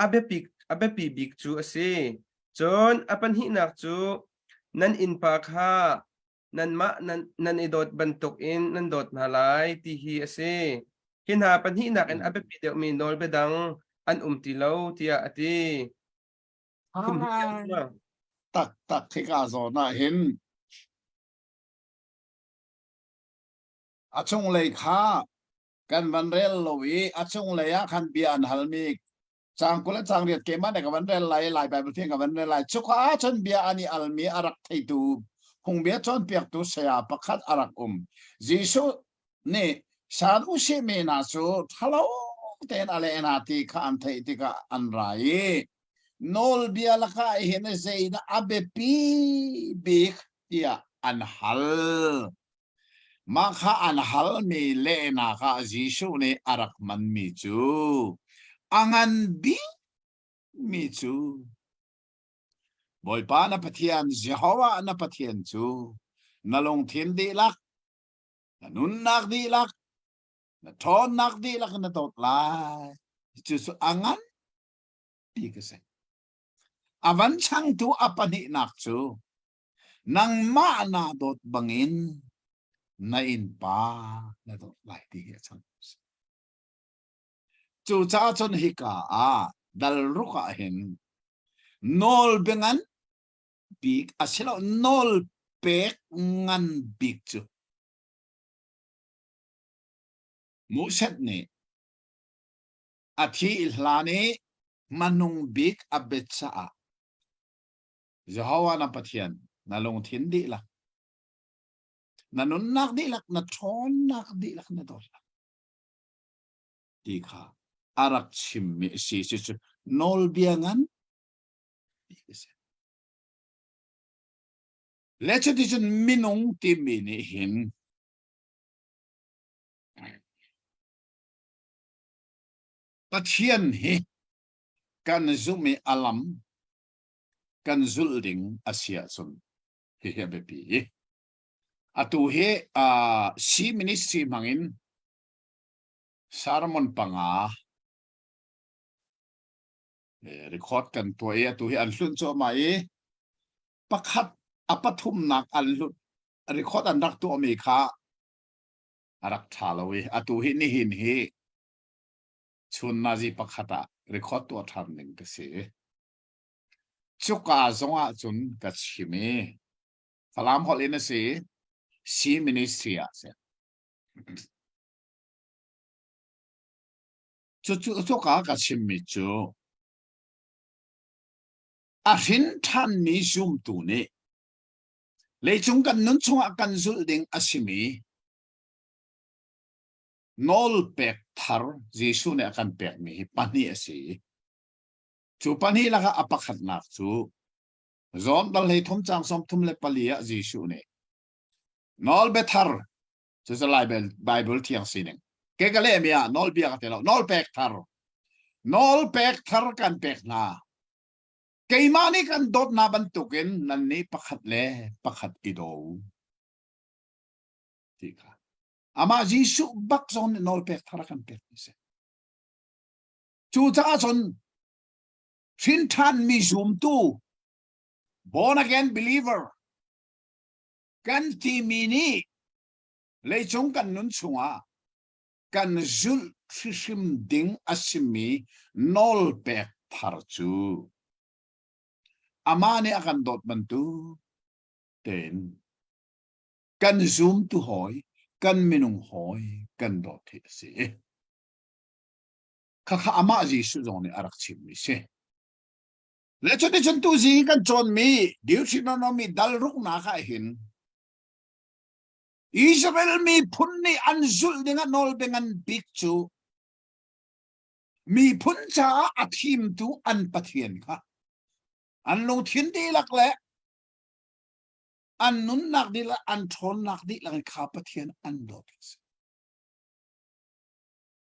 abe pi big chu ase chon apan hi nak chu nan in pa kha nan idot bantok in nan dot na lai ti hi ase kinhapan hi nak en abe pideo mi nol bedang an tilaw tia ati tak thika zo na hin achung lei kha kan vanrel lowi achung leya khan bian halmi changkula changriat ke man ka vanrel lai bai bthing ka vanrel lai chukha chon bia ani almi arak theitu hung bia chon piak tu saya pakhat arak jisu ne san usi me na so thalo ten ale na ti khan thei ti ka an rai nol bia laka hene zeina abe pi bik tia anhal makha anhal mi le na ka jisu ne arak man mi chu angan bi mi chu boy pa na pathian Jehovah na pathian chu nalong thiên di lak nun nak di lak na thon nak di lak na tot lai chu su angan pi ka se avan chang tu apani nak chu nang ma na dot bangin na in pa na dot lai ti ge chang chu cha chon hi ka a dal ruka hin nol bengan big asilo nol pek ngan big chu mu set ne athi ilhlani manung big abetsa a Jehovah na pathian na long thiên di lak na nun nak di lak na thon nak di lak na dot di kha arak chim mi si nol biangan leche di chen minung ti mi ni hin pathian hi kan zumi alam kan zulding asia sun hi be pi atu he si ministry mangin Sarmon panga record kan to e atu he an hlun cho mai pakhat apathum nak an lut record an rak to mi kha arak thalawi atu hi ni hin hi chun na ji pakhata record to tham ning ka se chuka zonga chun ka chime falam hol in se si ministry a se chuka ka chimmi chu a hin than mi zum tu ne le chung kan nun chung akan zul ding asimi nol pek thar jisu ne akan pek mi pani asi chu pani laka apakhat nak chu zon dal hei thum chang som thum le palia jisu ne nol be thar chu sa bible thiang sining ke gale mia nol bia ka telo nol pek thar kan pek na keimani kan dot na bantukin nan ni pakhat le pakhat ido tika ama jisu bak zon nol pek thar kan pek se chu cha chon Thin than mi zoom tu born again believer kan ti mini le chung kan nun chunga kan zul shim ding asimi nol pek thar chu amane akan dot bantu ten kan zoom tu hoy kan minung hoy kan dot thi se kha ama ji su zong ni arak chim mi se le choti chen tu zi kan chon mi Deuteronomy dal ruk na kha hin Israel mi phunni anzul dinga nol bengan big chu mi phun cha athim tu an pathian kha an lo thiên di lak le an nun nak di la an thon nak di lang kha pathian an dot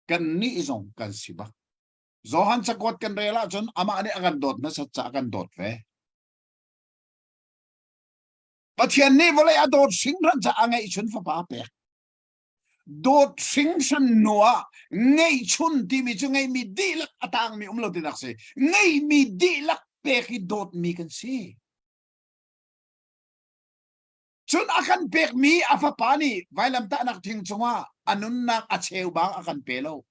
kan ni zong kan siba Zohan sakot kan rela chon ama ani akan dot na satsa akan dot ve pathian ni volay adot singran sa angay chun fa pa pe dot sing san noa ngay chun ti mi chu ngay mi dilak atang mi umlo tinak se ngay mi dilak pe ki dot mi kan si chun akan pek mi afa pani vailam ta nak ting chunga anun nak acheu bang akan pelo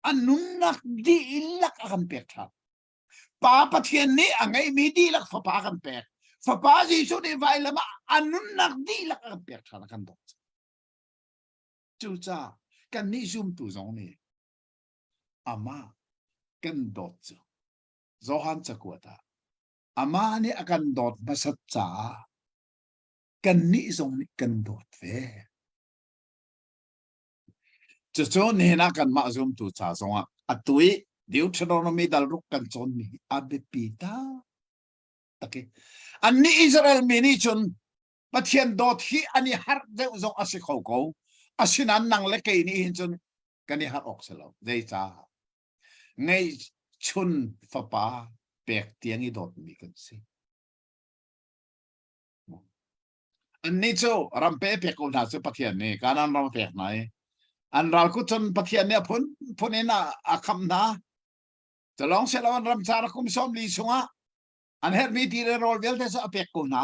anun nak di ilak akan pek tha pa pathian ni angay mi di lak fa pa akan pek fa pa jisu ni vai lama anun nak di lak akan pek tha akan dot chu cha kan ni zoom tu zong ni ama kan dot chu zohan chakwata ama ni akan dot basat cha kan ni zong ni kan dot ve chu chu ni na kan ma zoom tu cha zonga atui Deuteronomy dalruk kan chon ni abepita taki ani Israel mini chun pathian dot hi ani har de zong asikhoko asinan nang le ke ni hin chun kani har ok selo dei cha ngay chun fapa pek tiang i dot mi kan si ani cho rampe pek ko na se pathian ne kanan ram pek nai an ral ku chun pathian ne phun ina akham na chalong se lawan ram char kum som li sunga an her mi ti re rol vel te sa pek ko na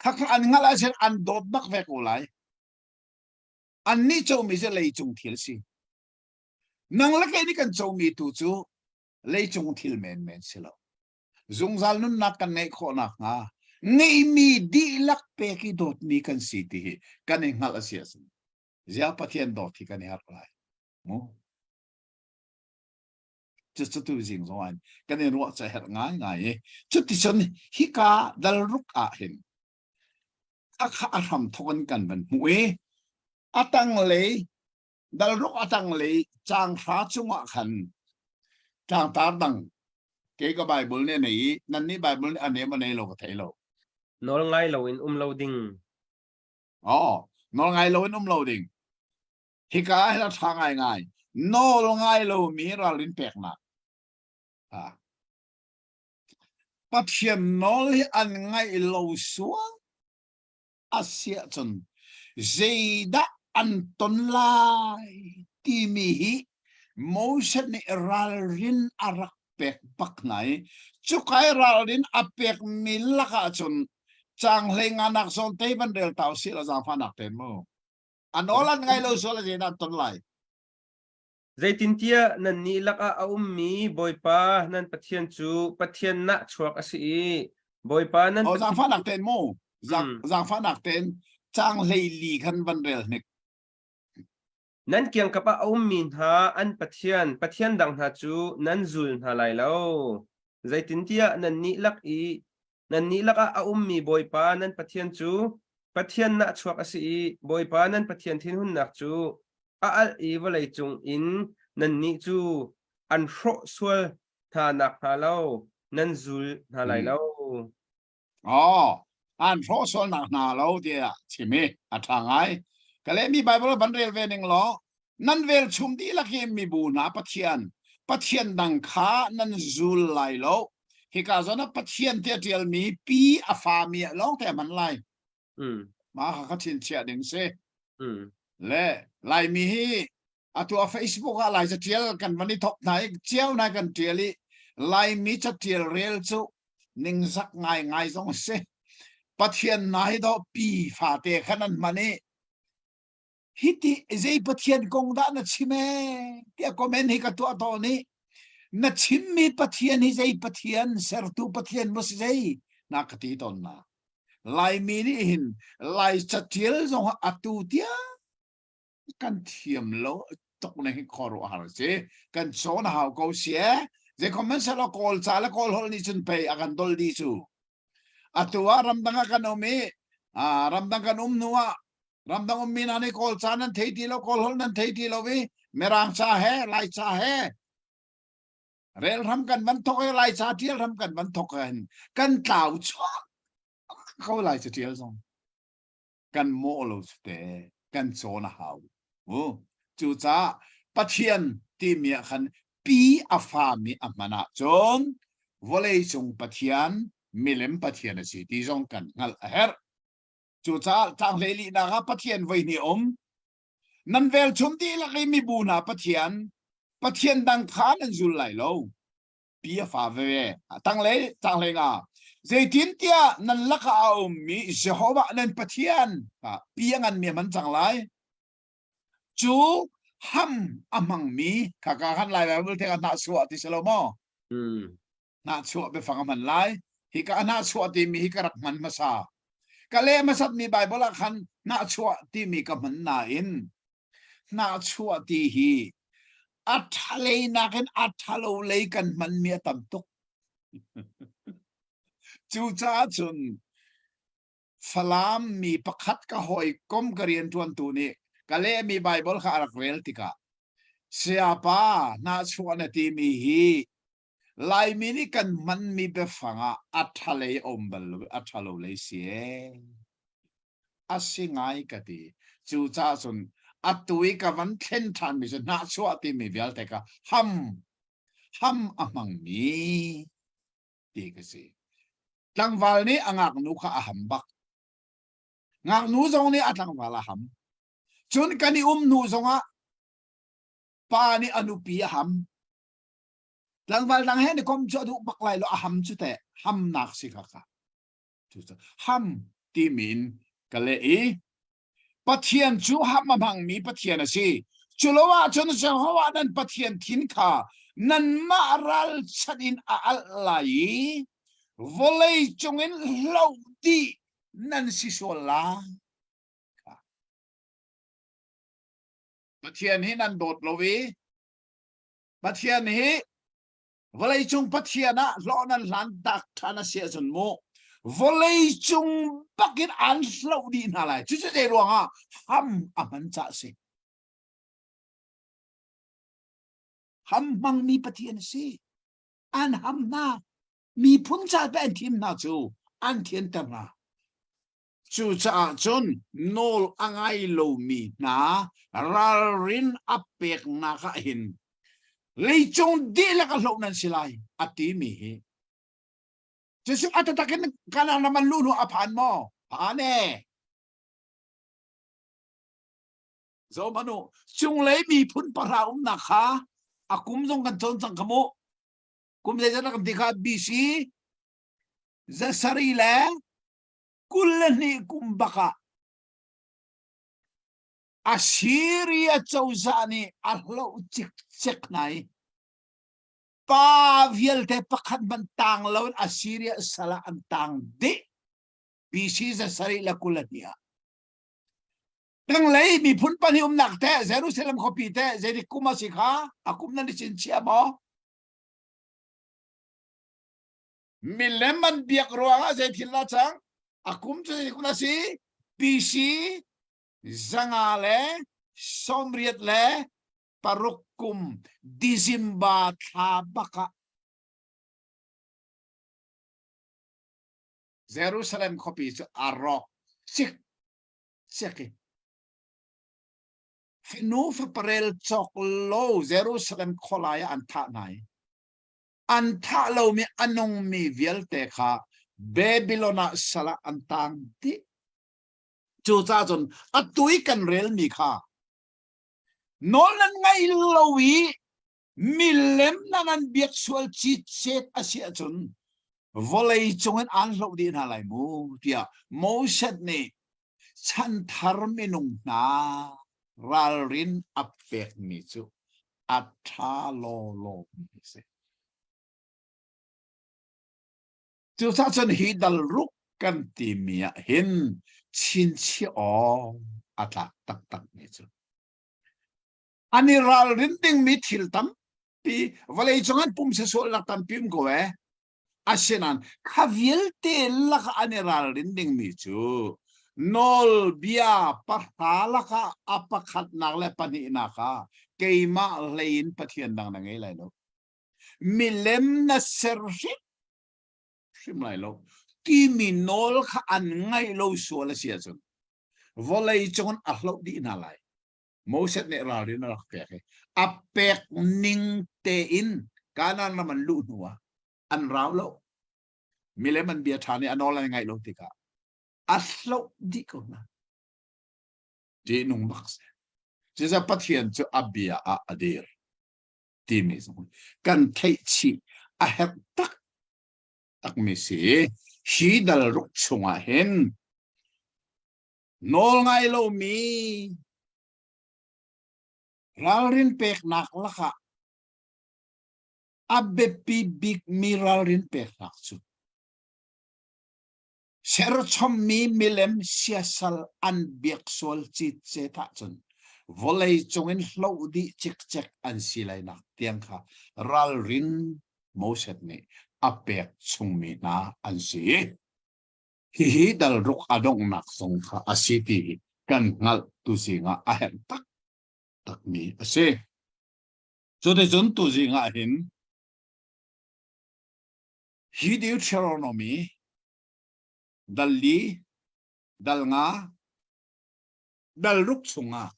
khak an ngala se an dot bak ve ko lai an ni cho mi se lei chung thil si nang la ke ni kan cho mi tu chu lei chung thil men se lo zung zal nun nak kan nei kho nak nga ngei mi di lak pe ki dot mi kan si ti kan nei ngal asia sin zia pathian dot thi kan har lai mo just tu jing zo an kan nei ro cha her ngai chu ti chon hi ka dal ruk a hin akha aram thon kan ban muwe atang le dal ruk atang le chang pha chunga khan chang tar dang ke ka bible ne nei nan ni bible ane ma nei lo ka thai lo nol ngai lo in lo ding nol ngai lo in lo ding hi ka la thang ngai nol ngai lo mi ra lin pek na pathian nol hi an ngai lo suang asia chun zeida anton lai ti mi hi motion ni ral rin arak pek bak nai chukai ral rin apek milaka chun chang leng anak son te ban del tau si la jang fanak ten mo anolan ngai lo so la zeida anton lai zai tin tia nan ni laka mi boy pa nan pathian chu pathian na chuak asi boy pa nan jang fanak ten mo jang fanak ten chang lei li khan ban del nek nan kiang kapa min ha an pathian dang ha chu nan zul ha lai lo zai tin tia nan ni laka mi boy pa nan pathian chu pathian na chuak asi boy pa nan pathian thin hun nak chu al walai chung in nan ni chu an ro swal tha nak ha lo nan zul ha lai lo an ro swal nak na lo dia chimi athangai kale mi bible ban rel vening lo nan vel chum di la ke mi bu na pathian dang kha nan zul lai lo hi ka zona pathian te tial mi pi afa mi lo te man lai ma kha chin chia ding se le lai mi hi atua Facebook a lai tial kan mani thok nai chiao nai kan tiali lai mi cha tial rel chu ning zak ngai zong se pathian nai do pi fa te khanan mani hiti zai pathian kong da na chime tia comment hi ka to ni na chimmi pathian hi zai pathian ser tu pathian mos zai na kati ton na lai mi ni hin lai cha tial zong atu tia kan thiam lo tok na hi khoro har se kan chon hau ko sia je comment sa lo kol cha la kol hol ni chun pe akan dol di chu atua ramdanga kan omi ramdang kan nuwa ramdang min ani kol cha nan thei ti lo kol hol nan thei ti lo vi merang cha hai lai cha hai rel ram kan ban thok lai cha tial ram kan ban thok kan tau chwa ko lai cha tial song kan mo lo ste kan chon hau chu cha pathian ti mi khan pi afa mi amana chon volei chung pathian milem pathian si ti jong kan ngal her chu cha tang leli na ga pathian voi ni nan vel chum ti la mi bu na pathian dang khan an zul lai lo pi afa ve tang le nga zai tin tia nan la ka mi jehova nan pathian pi ngan mi man chang lai chu ham amang mi kaka kan lai bible te na suwa ti salomo na suwa be fang man lai hi ka na suwa ti mi hi ka rak man masa kale masat mi bible khan na suwa ti mi ka man na in na suwa ti hi athale na kan athalo le kan man mi tam tuk chu cha chun falam mi pakhat ka hoi kom karian tuan tu ni kale mi bible kha arak vel tika siapa na chuan ti mi hi lai mi ni kan man mi be fanga athale ombal athalo le sie asingai kati chu cha chun atui ka van thlen than mi na chuan ti mi vial te ka ham amang mi ti ka si tlangwal ni angak nu kha aham bak ngak nu zong ni atlangwal aham chun kani nu zonga pa ni anupi aham tlangwal dang hen kom chu du baklai lo aham chu te ham nak si kha chu ham ti min kale e pathian chu ham amang mi pathian asi chulowa chun se hawa nan pathian thin kha nan ma ral chanin a al lai volei chungin lo di nan si sola pathian hi nan dot lowi pathian hi volei chung pathiana lo nan lan dak thana sia chun mo volei chung bakit an lo di na lai chu chu de ruanga ham aman cha si ham mang mi pathian si an ham na mi phun cha ben tim na chu an thien ta na chu cha chun nol angai lo mi na ral rin apek na ka hin lei chung di la ka lo nan silai ati mi hi chu atatakin kana naman luno apan mo ane zo manu chung lei mi phun para na kha akum jong kan chon chang kamo kum le jana kam dikha bc za sari le kulani kumbaka Assyria chawzani arlo chik nai pa viel te pakhat ban tang lawn Assyria sala an tang de bc za sari la kulania tang lei mi phun pani nak te Jerusalem khopi te zeri kuma sikha akum na ni chin chia mo mileman biak ruanga ze thilna chang akum chu kuna si bc zangale somriat le parukum dizimba thabaka Jerusalem khopi chu arok sik seki finu faparel choklo Jerusalem kholaya antha nai antha lo mi anong mi vielte kha Babylona sala antang ti chu cha chun atui kan rel mi kha nolan ngai lowi milem nanan biak sual chi chet asia chun volei chungen an lo di na lai mu tia mo shat ne chan thar minung na ral rin apek mi chu atha lo mi se chu cha chun hi dal ruk kan ti mia hin chin chi o atlak tak ni chu ani ral rin ding mi thil tam pi volei chungan pum se so lak tam pim ko asinan khaviel te lak ani ral rin ding mi chu nol bia partalaka apakhat nakle pani naka keima lein pathian dang na ngai lai lo milem na sership sim lai lo ki mi nol kha an ngai lo so la sia chun volei chon a hlo di na lai mo set ne ra rin na pe ke apek ning te in kana na man lu nuwa an raw lo milem an bia thani anol ngai lo tika aslo di ko na di nung box je za pathian chu abia a adir ti mi kan thei chi a hep tak mi si hi dal ruk chunga hen nol ngai lo mi ralrin pek nak laka abbe pi big mi ralrin pek nak chu ser chom mi milem siasal an biak sol chit che ta chun volei chungin hlo di chik chek an silai nak tiang kha ral rin moset ni apek chung mi na an si hi dal ruk adong nak song kha asiti kan ngal tu si nga ahem tak mi ase cho để chúng tu gì ngã hin hi Deuteronomy dal li dal nga dal ruk chunga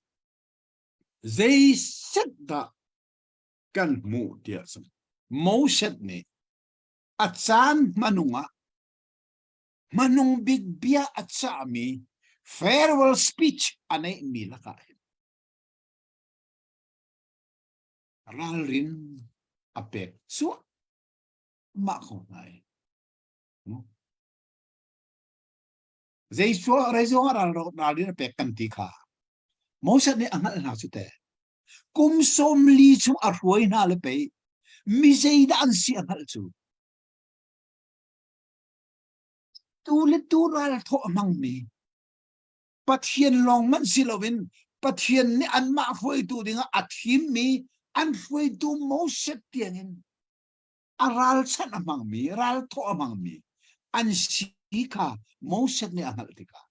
zai set da kan mu dia sam mo set ni atsan manung big bia atsami farewell speech anay mi laka ral rin apek so ma ko nai zai so rezo ral rin apek kan ti kha mo set ni angal na su te kum som li chu arwoi na le pe mi zai da an si angal chu tu le tu ral tho mang mi pathian long man silovin pathian ni an ma foi tu dinga athim mi an foi tu mo set tiangin aral chan amang mi ral tho amang mi an sika mo set ni angal tika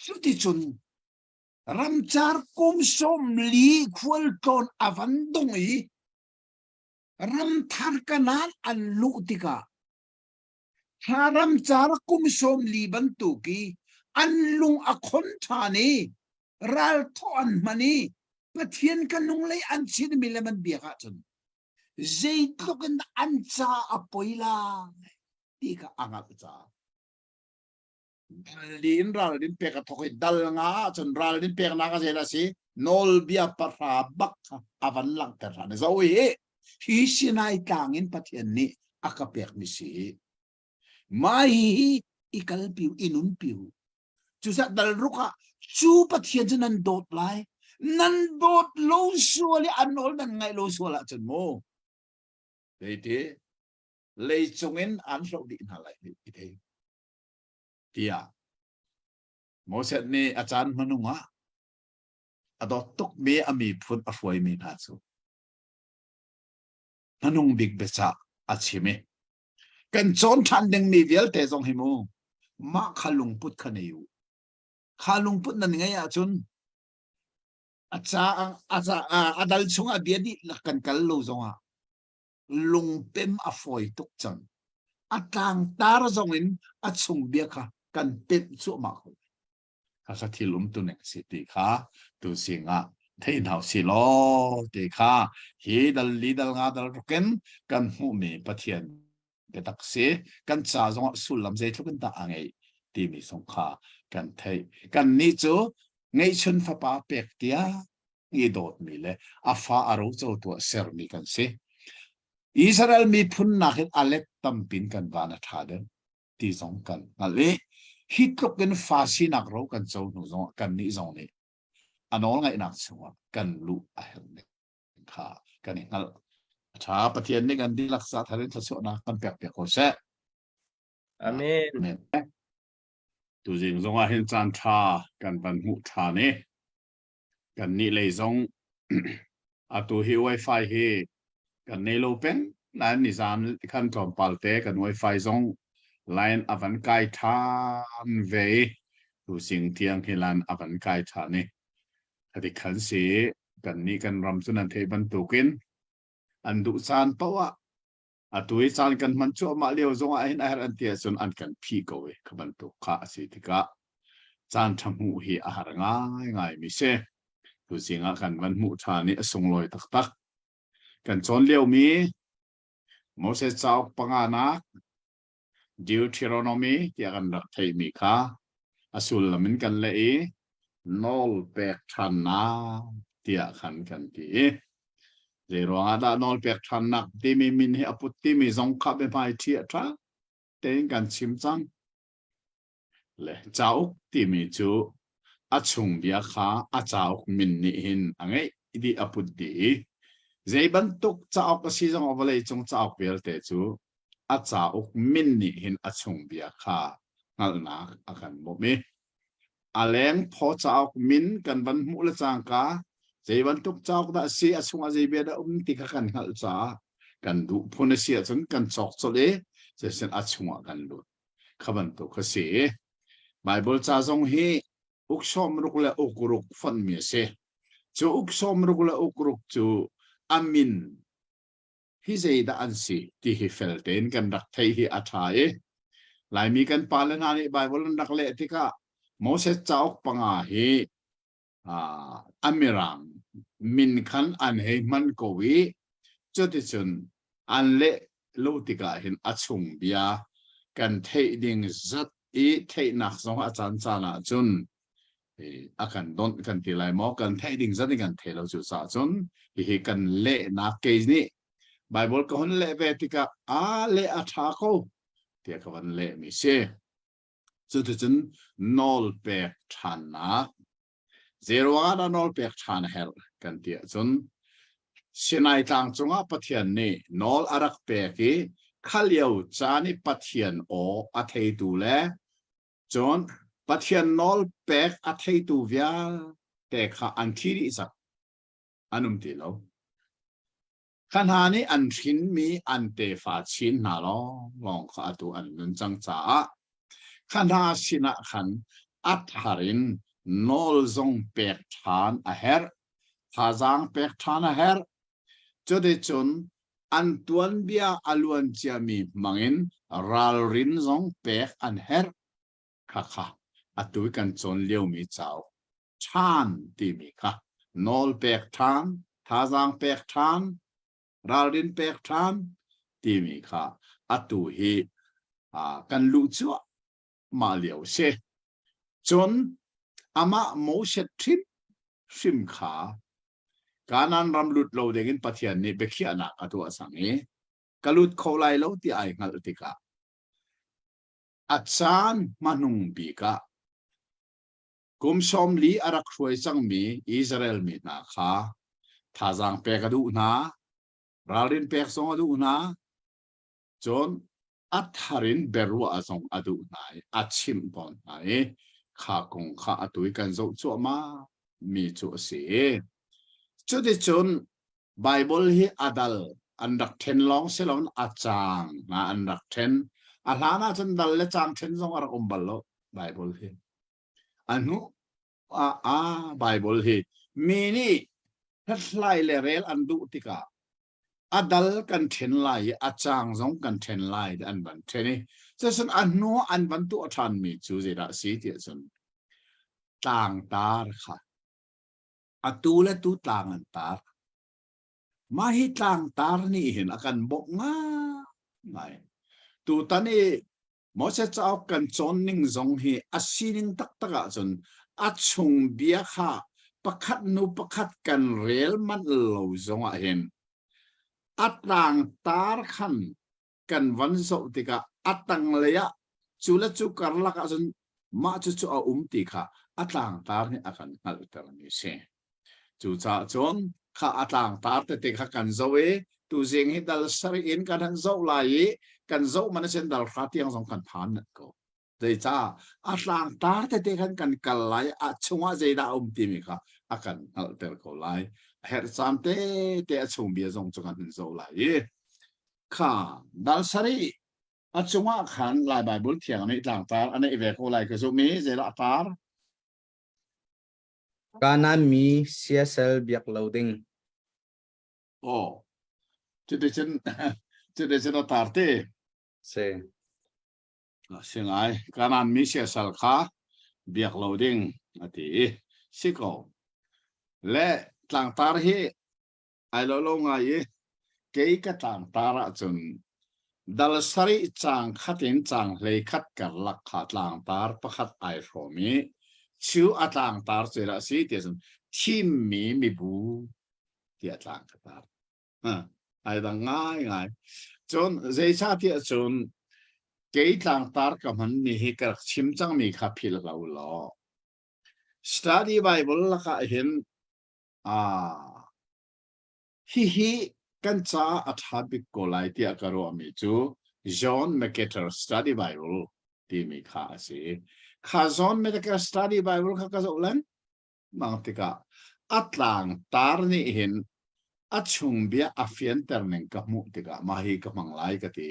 suti chun ramchar kum som li khwal ton avan dongi ram thar kanan an lu tika ramchar kum som li ban tu ki an lung akhon thani ral thon mani pathian kanung lei an chin milaman biaka chun zait lokan an cha apoila tika angat cha dalin ral din peka thokoi dal nga chun ral din pek na ka jela si nol bia para bak avan lang terra ne zo hi sinai tangin pathian ni akapek mi si mai ikal piu inun piu chú sa dal ruka chú pathian chân nan dot lai nan dot lo suali anol nan ngai lo suala chân mo đấy thế lấy chungin an lo di na lai thế tia mo set ni achan manunga adot tuk me ami phut afoi me na chu nanung big becha achime kan chon than ding mi vial te jong himu ma khalung put khaneyu khalung put nan ngai a chun acha adal chunga biadi lakan kal lo zonga lung pem a foi tuk chang atang tar zongin achung bia kha kan pem chu ma ko kha thilum tu nek si ti kha tu singa thei nau si lo ti kha hi dal li dal nga dal ken kan hu me pathian ke tak se kan cha zong sul lam zai thukan ta angai ti mi song kha kan thei kan ni chu ngei chun fa pa pek tia ngi dot mi le afa aro cho to ser mi kan se Israel mi phun na het alek tampin kan bana thaden ti zong kan ale hitlok kan fasi nak ro kan cho nu zong kan ni zong ni anol ngai nak chuwa kan lu a hel ne kha kan ngal tha pathian ni kan di laksa tharin thaso na kan pek pek ko se amen tu jing zong a hin chan tha kan ban mu tha ne kan ni le zong a tu hi wifi hi kan nei lo pen nan ni zam kan tom palte kan wifi zong line avan kai than ve tu sing tiang hilan avan kai tha ne ati khan se kan ni kan ram chunan thei ban tu kin an du chan pawa atui chan kan man chu ma leo zong a hin a her an tia chun an kan phi ko we khaban tu kha si tika chan thamu hi a har ngai mi se tu singa kan man mu tha ni asung loi tak tak kan chon leo mi Moses chau pangana Deuteronomy tia kan rak thei mi kha asul lamin kan le e nol pek than na tia khan kan ti zero ada nol pek than nak ti mi min he aput ti mi zong kha be pai thia tra ten kan chim chang le chau ti mi chu achung bia kha a chau min ni hin angai idi aput di zai ban tuk chau ka si jong ovale chung chau pel te chu a chau min ni hin achung bia kha ngal na akan mo me aleng pho chau min kan ban mu la chang ka zai ban tuk chau da si achunga zai bia da ti kha kan ngal cha kan du phone si achun kan chok chole se sen achunga kan lu khaban to kha se bible cha jong hi uksom ruk la ukuruk fon mi se chu uksom ruk la ukuruk chu amin hi zeida an si ti hi felten kan rak thei hi athai lai mi kan palan ani bible nak le tika Moses chauk panga hi amirang min khan an hei man kowi choti chun an le lo tika hin achung bia kan thei ding zat i thei nak song a chan chana chun akan don kan ti lai mo kan thei ding zat kan thei lo chu sa chun hi kan le na ke ni bible ko hon le ve tika a le a tha ko ti ka van le mi se choti chun nol pe than na zero ada nol pe than hel kan ti chun sinai tang chunga pathian ni nol arak pe ki khaliau chani pathian o a thei tu le chon pathian nol pek a thei tu via te kha an thiri sa anum ti lo khan ha ni an thin mi an te fa chin na lo long kha tu an nun chang cha khan ha sina khan at harin nol zong pek than a her thazang pek than a her chode chun an tuan bia aluan chiami mangin ral rin zong pek an her kha kha atui kan chon leu mi chao chan ti mi kha nol pek than thazang pek than ral rin pek than ti mi kha atu hi kan lu chu ma leu se chon ama mo se trip sim kha kanan ramlut lo dengin pathian ni bekhia na atu asangi kalut kholai lo ti ai ngal tika achan manung bika kum som li arak khoi chang mi Israel mi na kha thazang pe ka du na ralin pe song adu na chon atharin beru asong adu nai achim bon nai kha kong kha atui kan zo chu ma mi chu se chode chon bible hi adal andak ten long selon achang na andak ten alana chan dal le chang ten zong ar ombalo bible hi anu bible hi mini thlai le rel andu tika adal kan ten lai achang zong kan ten lai an ban theni chesan anu an ban tu athan mi chu zera si ti chon tang tar kha atu le tu tang an tar mahi tang tar ni hin akan bok nga ngai tu tani Moses chao kan chon ning zong hi asining tak taka chon achung bia kha pakhat nu pakhat kan rel man lo zong a hin atang tar khan kan van so tika atang leya chula chu karla ka chon ma chu chu a ti kha atang tar ni akan hal tar ni se chu cha chon kha atang tar te kha kan zoe tu jing hi dal sari in kan han zo lai kan zo man sen dal khatiang song kan phan na ko dei cha atang tar te khan kan kal lai a chunga je da ti mi kha akan hal tar ko lai her sam te chung bia zong chu kan zo lai kha dal sari a chunga khan lai bible thiang ni tlang tar ane ve ko lai ka zo mi je la tar kanan mi CSL biak loading chute chen tar te se singai kanan mi CSL kha biak loading ati siko le tlang tar hi ai lo ngai ke ka tlang tar a chun dal sari chang khatin chang hlei khat kar lak kha tlang tar pakhat ai romi chu atlang tar chera si ti chun thim mi bu ti atlang tar ai da ngai chon zai cha ti chun ke tlang tar ka man ni hi ka chim chang mi kha phil lo study bible la ka hin hi kan cha athabik ko lai ti akaro mi chu John MacArthur study bible ti mi kha si kha John MacArthur study bible kha ka zo lan mang tika atlang tar ni hin achung bia afian terning ka mu tika mahi ka manglai ka ti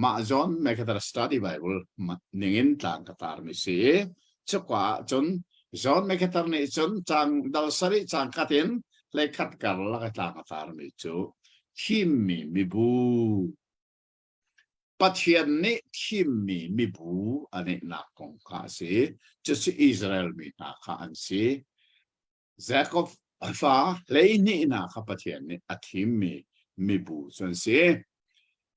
ma John MacArthur study bible ningin tlang ka tar mi si chakwa chon John MacArthur ni chon chang dal sari chang katin เลยขัดกันละก็ต่างกันไม่จูทีมมีบูปัจเจียนนี้ทีมมีบูอันนี้นักของข้าสิจะสิอิสราเอลมีนักข้าอันสิแซกอฟฟ้าเลยนี่นักข้าปัจเจียนนี้อาทีมมีบูส่วนสิ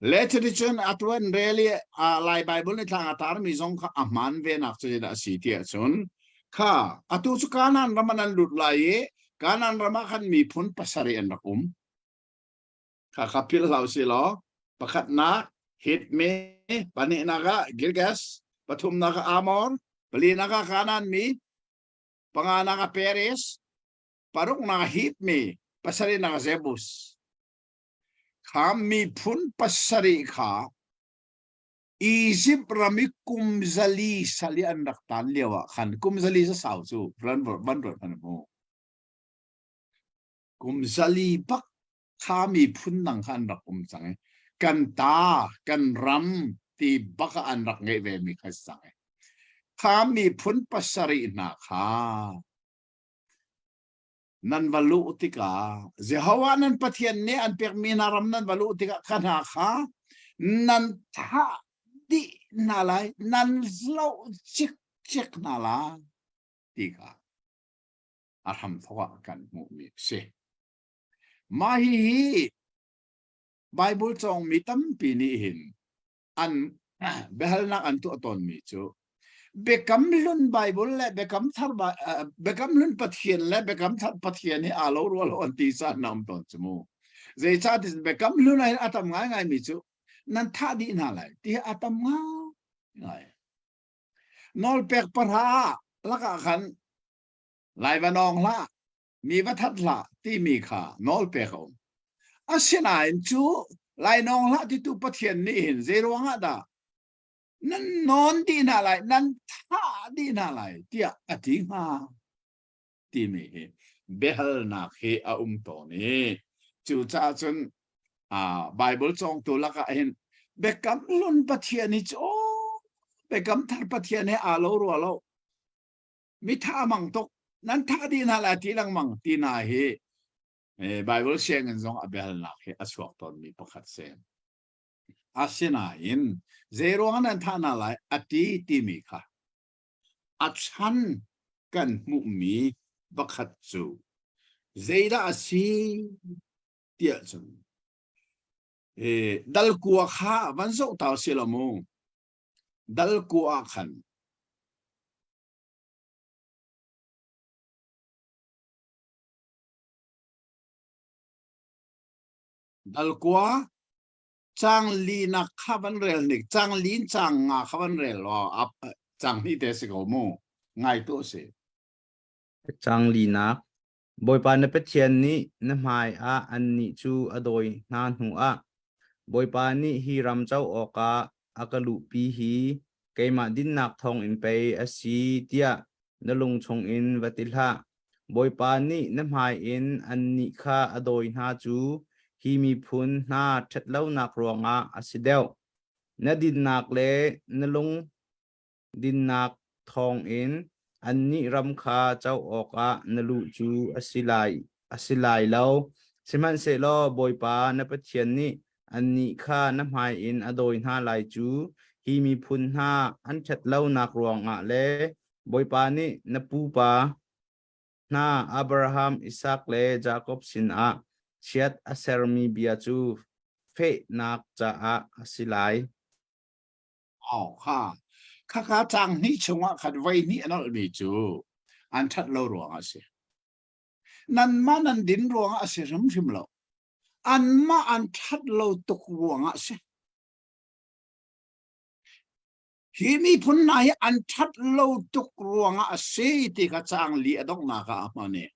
เลทริชนอัตวันเรลีไลไบเบิลในทางอัตารมีสองข้าอามันเวนักจะได้สิเทียส่วนข้าอัตุสุการนั้นรามันหลุดไหลการนั้นรามันขันมีพ้นปัสสาวะนักข้าขับพิลเราสิล้อประคัดนักฮิตมีปนินักกิลเกสปฐุมนักอามอนปลีนักขานันมีปังานักเปริสปารุกนักฮิตมีปัสสาวะนักเซบุสข้ามีพ้นปัสสาวะข้าอียิปต์รามิกุมซาลีสาลีอันดักตันเลียวขันกุมซาลีจะสาวจูรันบันรถพันโมกุมซาลีปักข้ามีพ้นนังขันดักจังกันตากันรำที่บักอันรักเงยเวมีขัดสังข้ามีพ้นปัสสรีนาข้านันวลูติกาเจ้าว่านันปัทยันเนี่ยอันเปียกมีนารำนันวลูติกาขนาข้านันท่าดีนาลายนันเล่าชิกนาลาติกาอาทำทว่ากันมุมีเสมาฮีไบเบิลจงมีตั้มปีนี้เห็นอันเบลนักอันตัวตนมีจูเบกัมลุนไบเบิลและเบกัมทาร์เบกัมลุนปัทเทียนและเบกัมทาร์ปัทเทียนนี่อาโลรัวโลอันตีสานนำตอนจมูกเจ้าชาติเบกัมลุนไอ้อาตมง่ายมีจูนั่นท่าดีน่าเลยที่อาตมง่ายนอลเปกปะฮาละกะขันลายวันองละมีวัฒน์ละที่มีค่านอลเปกเอาอาเซนายจูไลนองละที่ตุปัทเทียนนี่เห็นเซรวงดานั่นนอนดีน่าไรนั่นท่าดีน่าไรที่อธิมาที่มีเบลนักเฮอาตัวนี้จูจ้าจนไบเบิลจงตัวละก็เห็นเบกัมลุนปัทเทียนนี่จูเบกัมทาร์ปัทเทียนนี่อาโลรัวโลมิท่ามังตกนั้นท่าดีน่าไรที่ลังมังที่น่าเฮไบเบิลเชียงกันจงอเบลนักเฮอสวกตอนมีประคัดเซนอาเซนาอินเซโรงันท่านาไลอติติมีค่ะอัชันกันมุมีประคัดจูเซดาซีเตียจงดัลกัวข้าวันโซตาวเซลมูดัลกัวขันดัลกัวจังลีนักข้าวันเรลนิกจังลีนจังงาข้าวันเรลว่าอับจังนี่เดสิโกมูง่ายตัวเสียจังลีนักบอยปานเป็ดเทียนนี้น้ำหายอันนี้จูอโดยนานหัวบอยปานี้ฮีรำเจ้าออกอากาลุปีฮีเกมาดินนักทองอินไปอสีเตียนลงชงอินวัติละบอยปานี้น้ำหายอินอันนี้ข้าอโดยนาจูฮีมีพุนนาชัดเล่านักรวงอาสิเดลนดินนักเลนลงดินนักทองอินอันนี้รำคาเจ้าออกนลุจูอสิไลแล้วสิมันเสลอบอยปานปเทียนนี้อันนี้ข้าน้ำหายอินอโดยนาลายจูฮีมีพุนนาอันชัดเล่านักรวงเลบอยปานี้นปูปานาอับราฮัมอิสักเลจาคอบสินเชียดอาเซรมีเบียจูเฟนักจะอสิไลข้าจังนี่ชงว่าขัดไว้นี่นั่นมีจูอันทัดเรารวงอาเซียนั่นมานันดินรวงอาเซียรำชิมเราอันมาอันทัดเราตกรวงอาเซียที่มีผลไหนอันทัดเราตกรวงอาเซียที่ข้าจังลีอดงนาคามาเนี่ย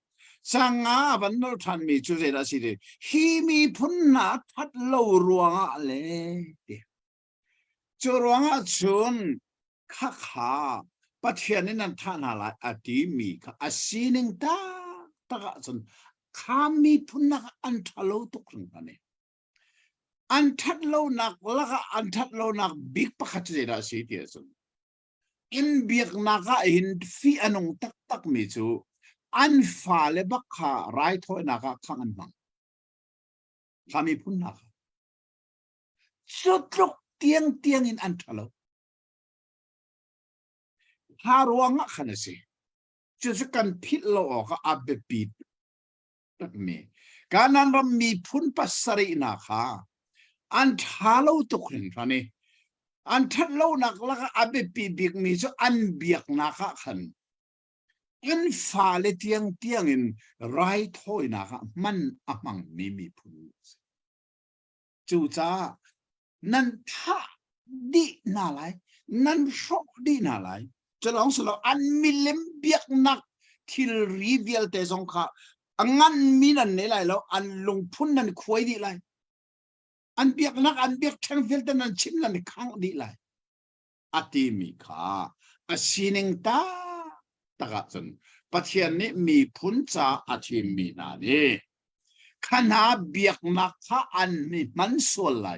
สังอาวันนั้นท่านมีจุดเด่นสิเดที่มีผลนาทัดเรารวงอะไรจูรวงอาชุนข้าปัจจัยนี้นั่นท่านอะไรอดีมีข้าอาศีนึงตาก็จนข้ามีผลนักอันทัดเราตกลงกันเนี่ยอันทัดเรานักแล้วก็อันทัดเรานักบิ๊กประคัตเจราสิเดียจนอินบิ๊กนักอินฟีอันงตักมีจู อันฝ่าเลยบักขาไรถอยนักข้างอันบังข้ามีพุ่นนักสุดลุกเตียงอินอันทะเลฮารวงะขนาดสิจะกันพิษโลกอับเบปีตัดมีการนั้นเรามีพุ่นปัสสรินักอันทะเลตุกนึ่งฟันนี่อันทะเลนักละก็อับเบปีบิกมีจะอันเบียกนักขันอันฝ่าเลยเตียงอินไรถอยนักมันอมังมีพุ่นจูจ้านั่นท่าดีน่าไรนั่นชอบดีน่าไรจะลองสละอันมีเล่มเบียกนักที่รีวิลเตซองค่ะงั้นมีนั่นนี่ไรแล้วอันลงพุ่นนั่นคุยดีไรอันเบียกนักอันเบียกแทงฟิลเตนั่นชิมนั่นข้างดีไรอติมีค่ะอาศินิงตาตะกัจนปัจจัยนี้มีพุ่นจ่าอาทิมีนานี่ขณะเบียกนักข้าอันมีมันส่วนไหล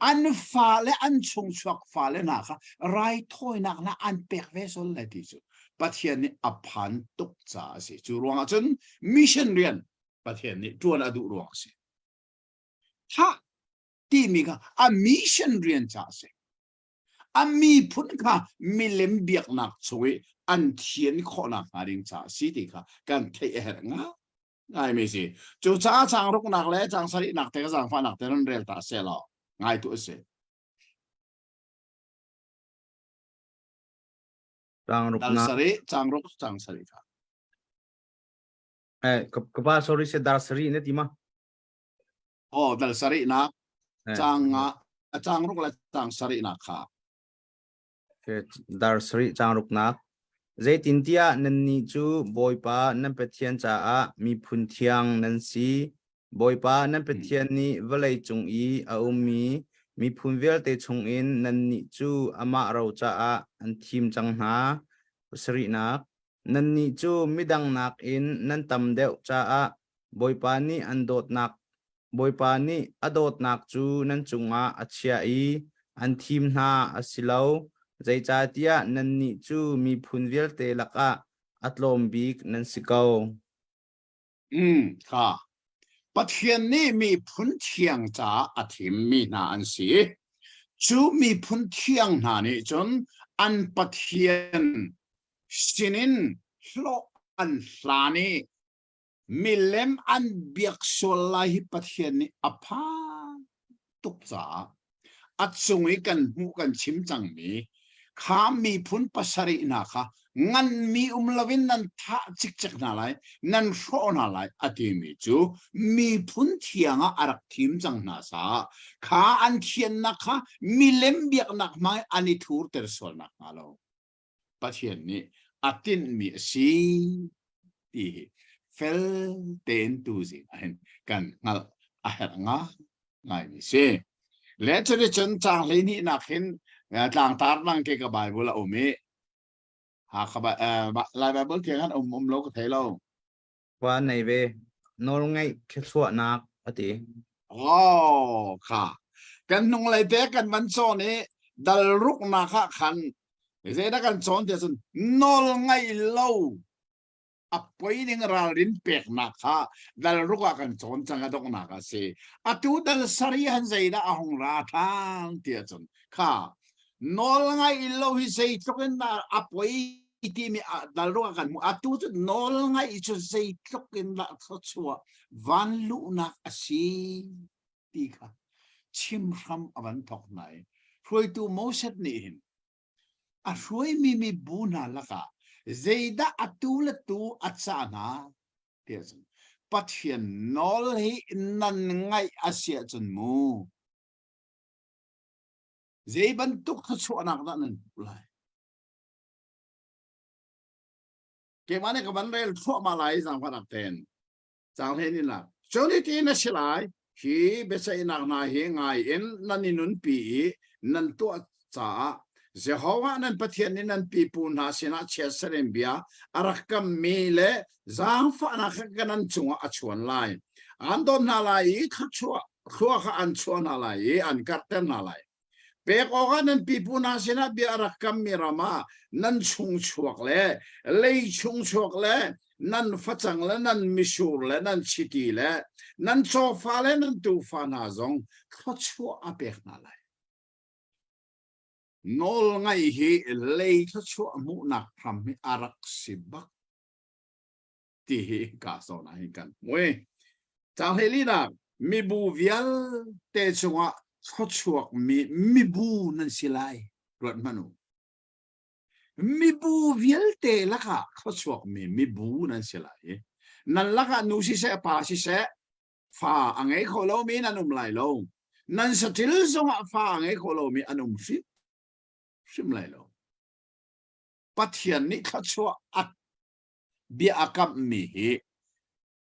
อันฟ้าและอันชงชวกฟ้าและนักไรถอยนักนะอันเปกเวสเลยที่สุดประเทศนี้อภันตุกจ่าสิจูรวงจนมิชชันเรียนประเทศนี้จวนอดุรวงสิถ้าที่มีก็อันมิชชันเรียนจ่าสิอันมีพุ่นค่ะมีเล่มเบียกนักช่วยอันเทียนขอนักอะไรจ่าสิที่ค่ะกันเทียนง่ายง่ายไม่สิจูจ่าจางรุกนักและจางสรินักแต่ก็จางฟ้านักแต่นั่นเรียนตาเสลอง่ายตัวเสียจางรุก ดัล นัก สริจางรุกจางสริค่ะกบ้า sorry เสดาสรีเนี่ยที่มาโอ้ดัลสรินักจางรุกและจางสรินักค่ะดาสรีจางรุกนักเจตินเตียนันนี่จูบอยป้านั่นเป็นเทียนจ้ามีพุ่นเทียงนันสีบอยป้านั่นเป็นเทียนนี่เวลัยจงอีอามีพุ่นเวลเตชงอินนันนี่จูอามาเราจ้าอันทีมจังหาสรีนักนันนี่จูมิดังนักอินนันตำเดวจ้าบอยป้านี่อันโดดนักบอยป้านี่อโดดนักจูนันจุงอาเชียอีอันทีมหาอสิลาวใจจ่าเตียนันนี่จูมีพุ่นเวลเตลักะอัตลมบิกนันสิเกาค่ะประเทศนี้มีพุ่นเทียงจ้าอาทิมมีนาอันสีจูมีพุ่นเทียงนานี่จนอันประเทศสินินโลอันลานีมีเล่มอันเบียกโซลาฮิประเทศนี้อภาตุกจ้าอัดสงวยกันหูกันชิมจังมีข้ามีพุ่นปัสรินาค่ะงั้นมีลวินนันท่าจิกนาไลนันโชนาไลอดีมีจูมีพุ่นเทียงอารักทีมจังนาซาข้าอันเทียนนะคะมีเล่มเบียกนักไม้อันนี้ทูร์เตอร์สวนักมาแล้วประเทศนี้อตินมีสีที่เฟลเตนตูซิเห็นกันงั้นง่ายมีสิและจะได้จนจางเลยนี่นักเห็นต่างตาลังเกกับไบเบิลโอเมหากกับลายไบเบิลเกี่ยกันโลกไทยเราว่าในเวนอลไงแค่ชั่วนักอติอ๋อค่ะกันนงเลยเด็กกันวันโซนี้ดัลรุกนักขันเสียดักันโซนเดียสันนอลไงเล่าอับไปนึงราลินเปียกนักค่ะดัลรุกกันโซนจังกระดกนักเสียอตุดัลสรีหันใจได้อาหงราทางเดียสันค่ะนอลไงเล่าฮิเซย์ตกันน่ะอับไปที่มีดัลรุกกันอตุจะนอลไงจะเซย์ตกันน่ะทัศวะวันลุนักสีดีค่ะชิมรำอวันทอกไหนช่วยตัวโมเสสนี่หินช่วยมีบุญละค่ะเจด้าอัตุละตัวอัศนาเดียร์ปัจจัยนอลให้นั่นไงอาเซียจนมูเจบันทุกทัศวนักนั่นเลยเกี่ยมันเนี่ยกับมันเรียลทั่วมาลายสังพันธ์เต็นสังเทนี่นะจนที่นั่นสิลายที่เบสไอนักนาเฮงไงเอ็นนั่นนี่นุนปีนั่นตัวจ้าเจ้าว่านั่นประเทศนี้นั่นปีปูนาสินะเชสเรมเบียอารักกัมมีเลจางฟ้านักกันนั่นจงอาชวนไลอันโดนนาไลขัดชัวขัวขันชัวนาไลอันกัดเตนนาไล เปกอกันนั้นปีปูนาเสนาเบียรักกัมมีรามานั่นชุงชวกเลยชุงชวกนั่นฟัจังนั่นมิชูร์นั่นชิตีนั่นโซฟานั่นตูฟานาซงเขาชัวอาเปกนาเลยนอลไงฮีเลยเขาชัวมุนักทำให้อารักสิบักที่กาสนาให้กันเว้ยจางเฮลีนักมีบูวิลเตจงะเขาชัวมีบูนั่นสิไลรถมนุมีบูวิลเตละค่ะเขาชัวมีบูนั่นสิไลนั่นละค่ะนูสิเสปาสิเสฟ้าอังไงเขาเรามีนั่นไหลลงนั่นสติลจงะฟ้าอังไงเขาเรามีชิมไหลลงปัทยันนี่เขาชัวอัดเบียกับมี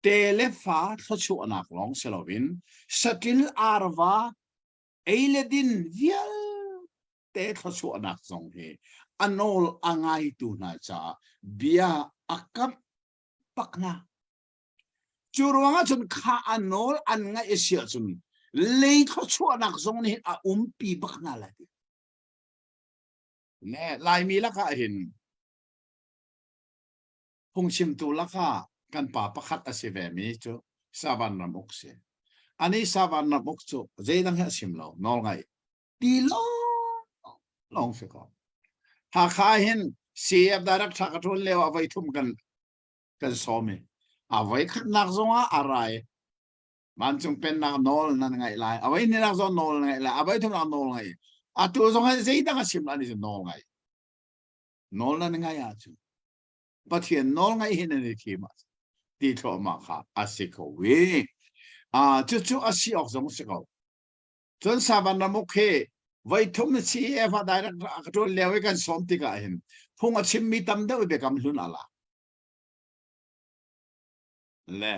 เตเลฟ้าเขาชัวนักลองเซลวินสติลอาร์วาเอเลดินวิลเตเขาชัวนักสงเฮอันโนลอังไงตูน่าจะเบียกับปักนาจูรวงจนข้าอันโนลอันไงเสียจนเลยเขาชัวนักสงนี่ปีปักนาเลยแน่ลายมีละค่ะเห็นพงชิมตูละค่ะกันป่าประคัดอาศัยแบบนี้จูซาวันนำอกเสียอันนี้ซาวันนำอกจูเจดังเหชิมเรานอลไงตีลองสิครับหากข้าเห็นเสียบดารักชักทุนเลวเอาไว้ทุ่มกันซ้อมเอาไว้ขัดนักซงอะไรมันจงเป็นนักนอลนั่นไงล่ะเอาไว้นี่นักซงนอลไงล่ะเอาไว้ทุ่มนักนอลไงตัวซงให้เจดังเหชิมอันนี้จะนอลไงนอลนั่นไงจูปัจจัยนอลไงเห็นในทีมที่ทอมาค่ะอาศัยเขาเวจู่อาศัยออกสงสัยเขาจนสาบันนมุขไว้ทุ่มชีเอฟได้รักตัวเลี้ยวกันสมติกาเห็นพงอาชิมมีตำเดาเบกำลุนอะไรเล่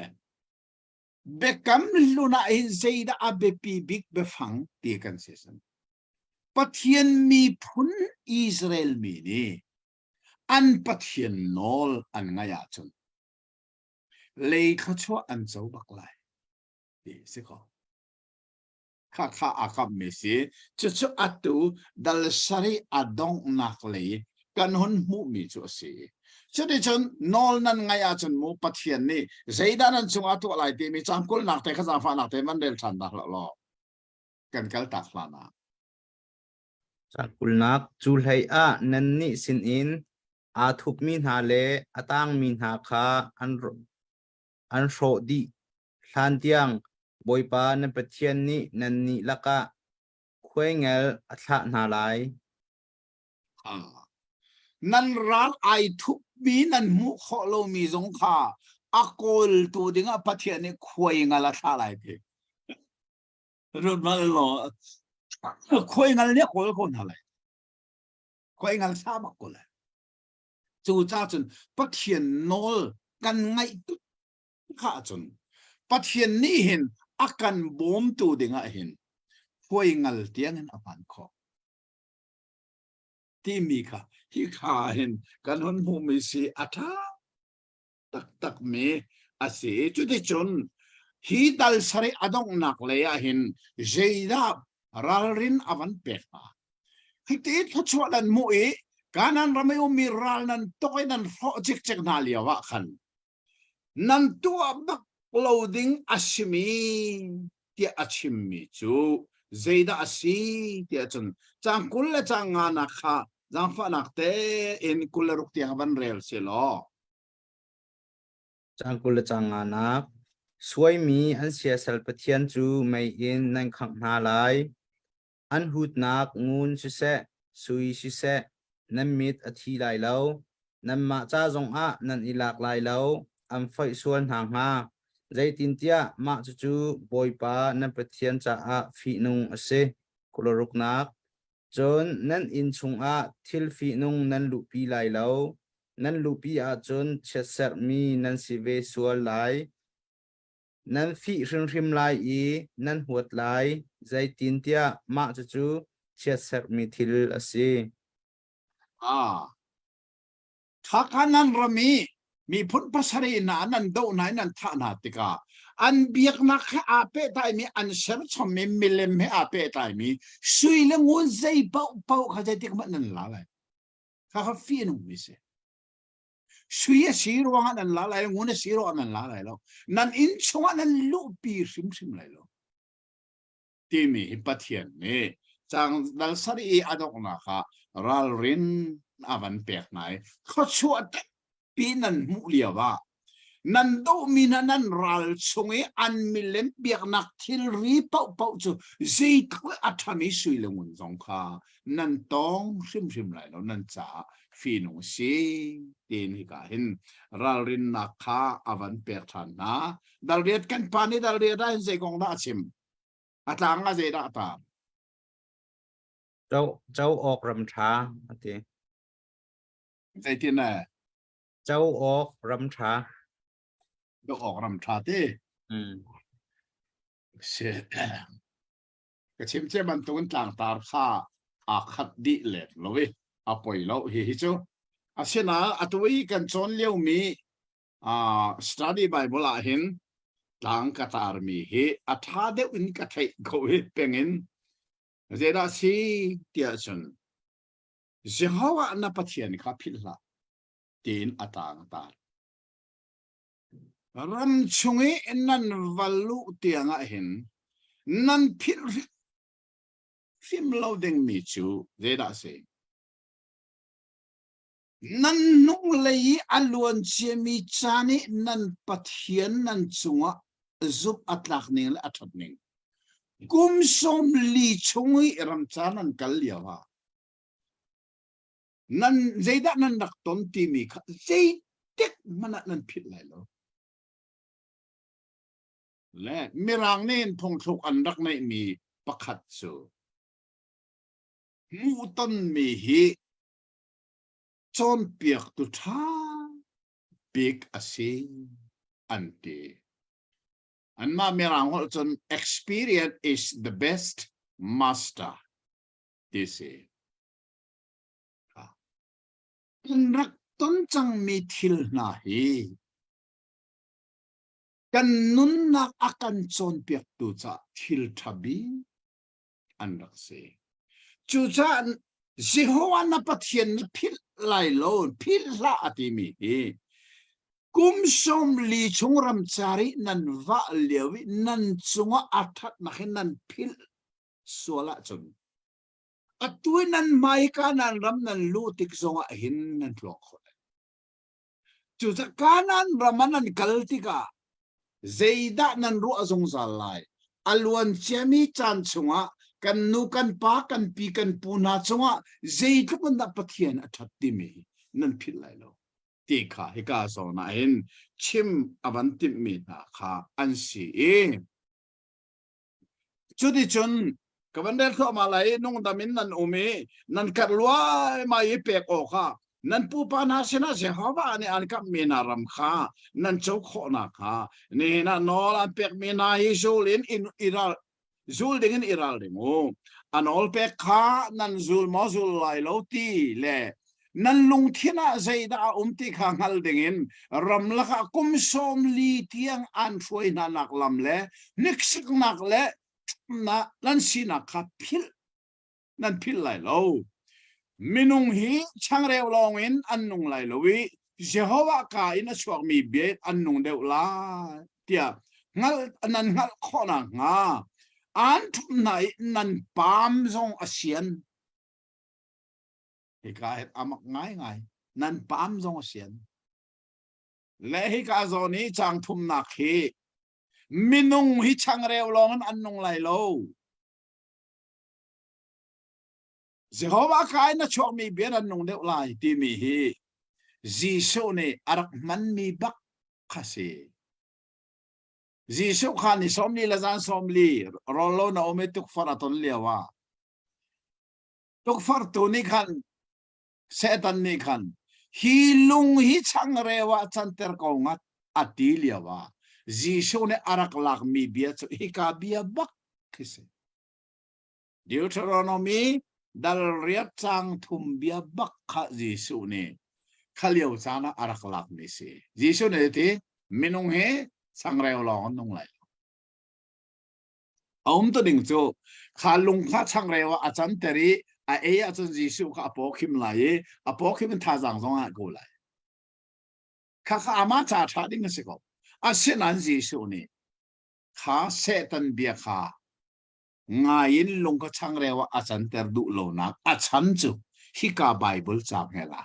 เบกำลุนอะไรเสียดอาเบปีบิกเบฟังตีกันเสียสันปัจจัยมีพุนอิสราเอลมีนี่อันปัจจัยนอลอันง่ายจังเลยเขาชัวอันเจ้าบักไลดีสิครับข้าอากับเมสีจู่อัตุดัลสรีอดงนักเลยกันหุนมุมีจู่สิจุดที่จนนอลนั้นง่ายจังมุปัจจัยนี้ใจด้านนั้นจงอัตุอะไรที่มีจำกุลนักแต่ข้าจำฟังนักแต่มันเดินทันดักหล่อกันกัลตักลานาจากกุลนักจูไลนันนี่สินอินอาทุบมินหาเลอาตังมินหาคาอันโรดีทันเตียงบอยปานันเปเทียนนี่นันนี่ละกะควยเงลอัฐนาไลนั่นรักไอทุบมีนั่นมุขโลมีสงขาอักลตัวดิ่งอปัจจัยนี้ควยเงลท่าไรเด็กรุ่นมาหล่อควยเงลเนี่ยคนอะไรควยเงลซาบักคนเลยจู่จ้าจนปัจจัยนอลกันไงตุ๊ข้าจนปัจจัยนี้เห็นอาการบ่มตัวดิ่งเห็นควยเงลเตียงเห็นอภันขอที่มีค่ะที่ขาเห็นกันหุนภูมิสีอัฐตักมีอาศัยจุดที่จนฮีดัลสรีอดงนักเลยเห็นเจดารัลรินอวันเปกมาฮิติทัชวัลันมุอีการนั้นเราไม่มีรัลนั้นตัวนั้นโฟจิกนาเลียวะขันนั้นตัวบักโลดิ้งอาชิมีที่อาชิมีจูเจดาอาศัยที่จนจังกุลจังงานักค่ะจังฟ้านักเตอินกุลรุกที่ฮับันเรลเซลจากกุลจังงานักสวยมีอันเสียสลปเทียนจูไม่อินนั่งขังนาไลอันหุดนักงูนชิเสสุยชิเสนั่นมิดอธิไลเล่านั่นมาจ้าจงนั่นอิลักไลเล่าอันไฟส่วนห่างมาใจตินเตียมาจู่บอยปานั่นเปเทียนจ้าฟีนุงเสกุลรุกนักจนนั่นอินชงทิลฟีนุงนั่นลุปีไลเล่านั่นลุปีจนเชสเซอร์มีนั่นสิเวสัวไลนั่นฟีริมไลนั่นหัวไลใจตินเตียมาจู่เชสเซอร์มีทิลเสถ้ากันนั้นเรามี มีพุทธภาษาอีนานันโดไหนนันท่านาติกาอันเบียกนักให้อาเปตายมีอันเสริมชมมีมิเลมให้อาเปตายมีสุยเลงูใจเป่าเขาจะติกมันนั่นละเลยเขาฟีนุ่มมิเสสุยสีรวงนั่นละเลยงูเนี่ยสีรวงนั่นละเลยแล้วนั่นอินชวนั่นลูกปีซิมเลยแล้วที่มีปัทยันนี่จังดัลสารีอดอกนะคะรัลรินอาวันเปียกไหนเขาชวดปีนั้นมุเลียว่านันโดมีนันรัลชงอันมิเลมเบียกนักทิลรีเป่าจูเจิตก็อัฐมิสุยลงุนสงขานันต้องซิมเลยแล้วนันจ่าฟีนงซีตีนี่ก็เห็นรัลรินนักข้าอาวันเปียกทันนะดัลเรียดกันปานี่ดัลเรียดได้ใจกองน่าชิมอาตางก็ใจได้ตาม เจ้าออกรำช้าที ใจที่ไหน เจ้าออกรำช้า ก็ออกรำชาติเสียก็ชิมเจ้ามันตุนต่างตาข้าอาคัดดิเล็ดเลยอาป่วยแล้วเฮ้ยจูอาเสนาอัตวิกันจนเลี้ยวมีstudy Bible เห็นต่างกัตาร์มีเฮอัฐาเดวินกัตไทก็เฮเป็นเงินเจด้าสีเดียชนเจ้าว่านับเทียนข้าพิลละตีนอัตางตารำชงเอ็นนันวัลลุเตียงเห็นนันพิลฟิมเราเด้งมีจูเจด้าสีนันนุ่งเลยอลวนเชมีจานินันปัทเทียนนันจงะจุบอัตลักนิ่งและอัตลักนิ่งกุมสมลีชงรำจานันกัลยาวานันใจด้านันดักตนตีมีค่ะใจเด็กมันนันผิดเลยแล้วและมีรางเน้นพงทุกอันรักในมีประคัดสูมูตันมีฮีจนเปียกตุท่าปีกอาศัยอันตีอันมามีรางว่าจน experience is the best master ที่สิกันรักต้นจังมีทิลนาฮีกันนุนนักอาการจนเปียกตุจ่าทิลทับีอันรักเสจูจ่าสิหัวนับเทียนพิลไลโลพิลละอติมีกุมสมลีชงรำจารีนันวะเลียวินันจงอัฐนักนันพิลสวละจนอัตวินันไม่กานันรำนันลูติกจงหินนันหลอกคนจุดการนันรำนันกัลติกาเจดานันรู้อจงสัลไลอลวนเชมีจันจงกันนูกันปากันปีกันปูนาจงเจดก็มันนับเทียนอัฐติมีนันพิลไลโลตีข้าฮิกาโซนาเห็นชิมอวันติมีนาข้าอันสีจุดที่จนกับวันเดินเข้ามาเลยนุ่งดามินนันอุมีนันกัดลวายมาอีเปกโอค่ะนันปูปานาเสนาเสียหาวะนี่อันกับมีนารำค่ะนันเจ้าข้อนักค่ะนี่นันนอลันเปกมีนาฮิจูลินอิราจูลดิ่งอิราลิมูอันอลเปกค่ะนันจูลมาจูลไลโลตีเล่นันลุงที่น่าใจดาติขังฮัลดิ่งรำลักกุมสมลีเทียงอันช่วยนักลำเล่นิกสิกนักเล่นั่นสินักพิลนั่นพิลไลโลมินุงฮีช่างเร็วลองอินอันนุงไลโลวิเจ้าว่ากายนัชวกมีเบียดอันนุงเดวลาเดียงั้นนั่นงั้นข้อนังอันทุนไหนนั่นปามทรงอาเซียนฮิกาเห็ดอามักง่ายนั่นปามทรงอาเซียนและฮิกาโซนี้จางทุมนักฮีมินุงฮิช่างเร็วลองอันนุงไลโลเจ้าว่ากายนัชวกมีเบียดอันนุงเดวลาที่มีฮีจีซูเนอารักมันมีบักคาเซจีซูขานิสอมลีละจานสอมลีรอโลนาโอเมตุกฟาร์ตุลเลียวะตุกฟาร์ตุนิคันเซตันนิคันฮีลุงฮิช่างเรวะจันเตอร์กงอัดอัติเลียวะจีซูเนอารักลักมีเบียดฮิกาเบียบักคาเซดิวทรอนอมีดัลเรียจังทุมเบียบักคาจีซูเน ข้าเลี้ยวจานะอารักลักนี่สิยิสุเนี่ยที่มินงเฮสังเร็วลองนงไหลเอาตัวดิ่งจูข้าลุงข้าสังเร็วอาจารย์เตรีอาจารย์ยิสุข้าปอคิมไหลปอคิมท่าจังสองอ่ะกูไหลข้าอามาจ่าชาดิ่งสิก็อาเซนันยิสุนี่ข้าเซตันเบียข้างายินลุงข้าสังเร็วอาจารย์เตอร์ดูโลนักอาจารย์จูฮิกาไบเบิลจับเฮล่า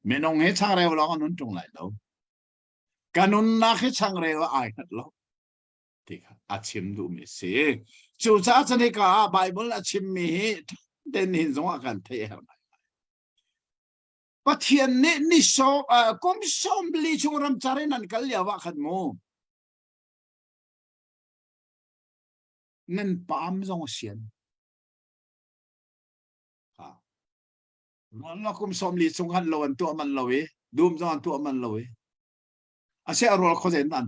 มินงเฮสังเร็วลองนุ่นจงไหลแล้วการนุ่นนักเฮสังเร็วไอ้ขัดล้อที่อาชิมดูมิสิจูจ้าจะนี่ก็ไบเบิลอาชิมมีเดนหินสงกันเทียร์ปะเทียนนี่โซกุมสมลีชงรำจารีนันกัลยาวะขัดโมนั่นปามจงเสียนมันละกุมสมลีชงกันลวันตัวมันลอยดูมจงตัวมันลอยอาเซียรอลเขาเห็นนั่น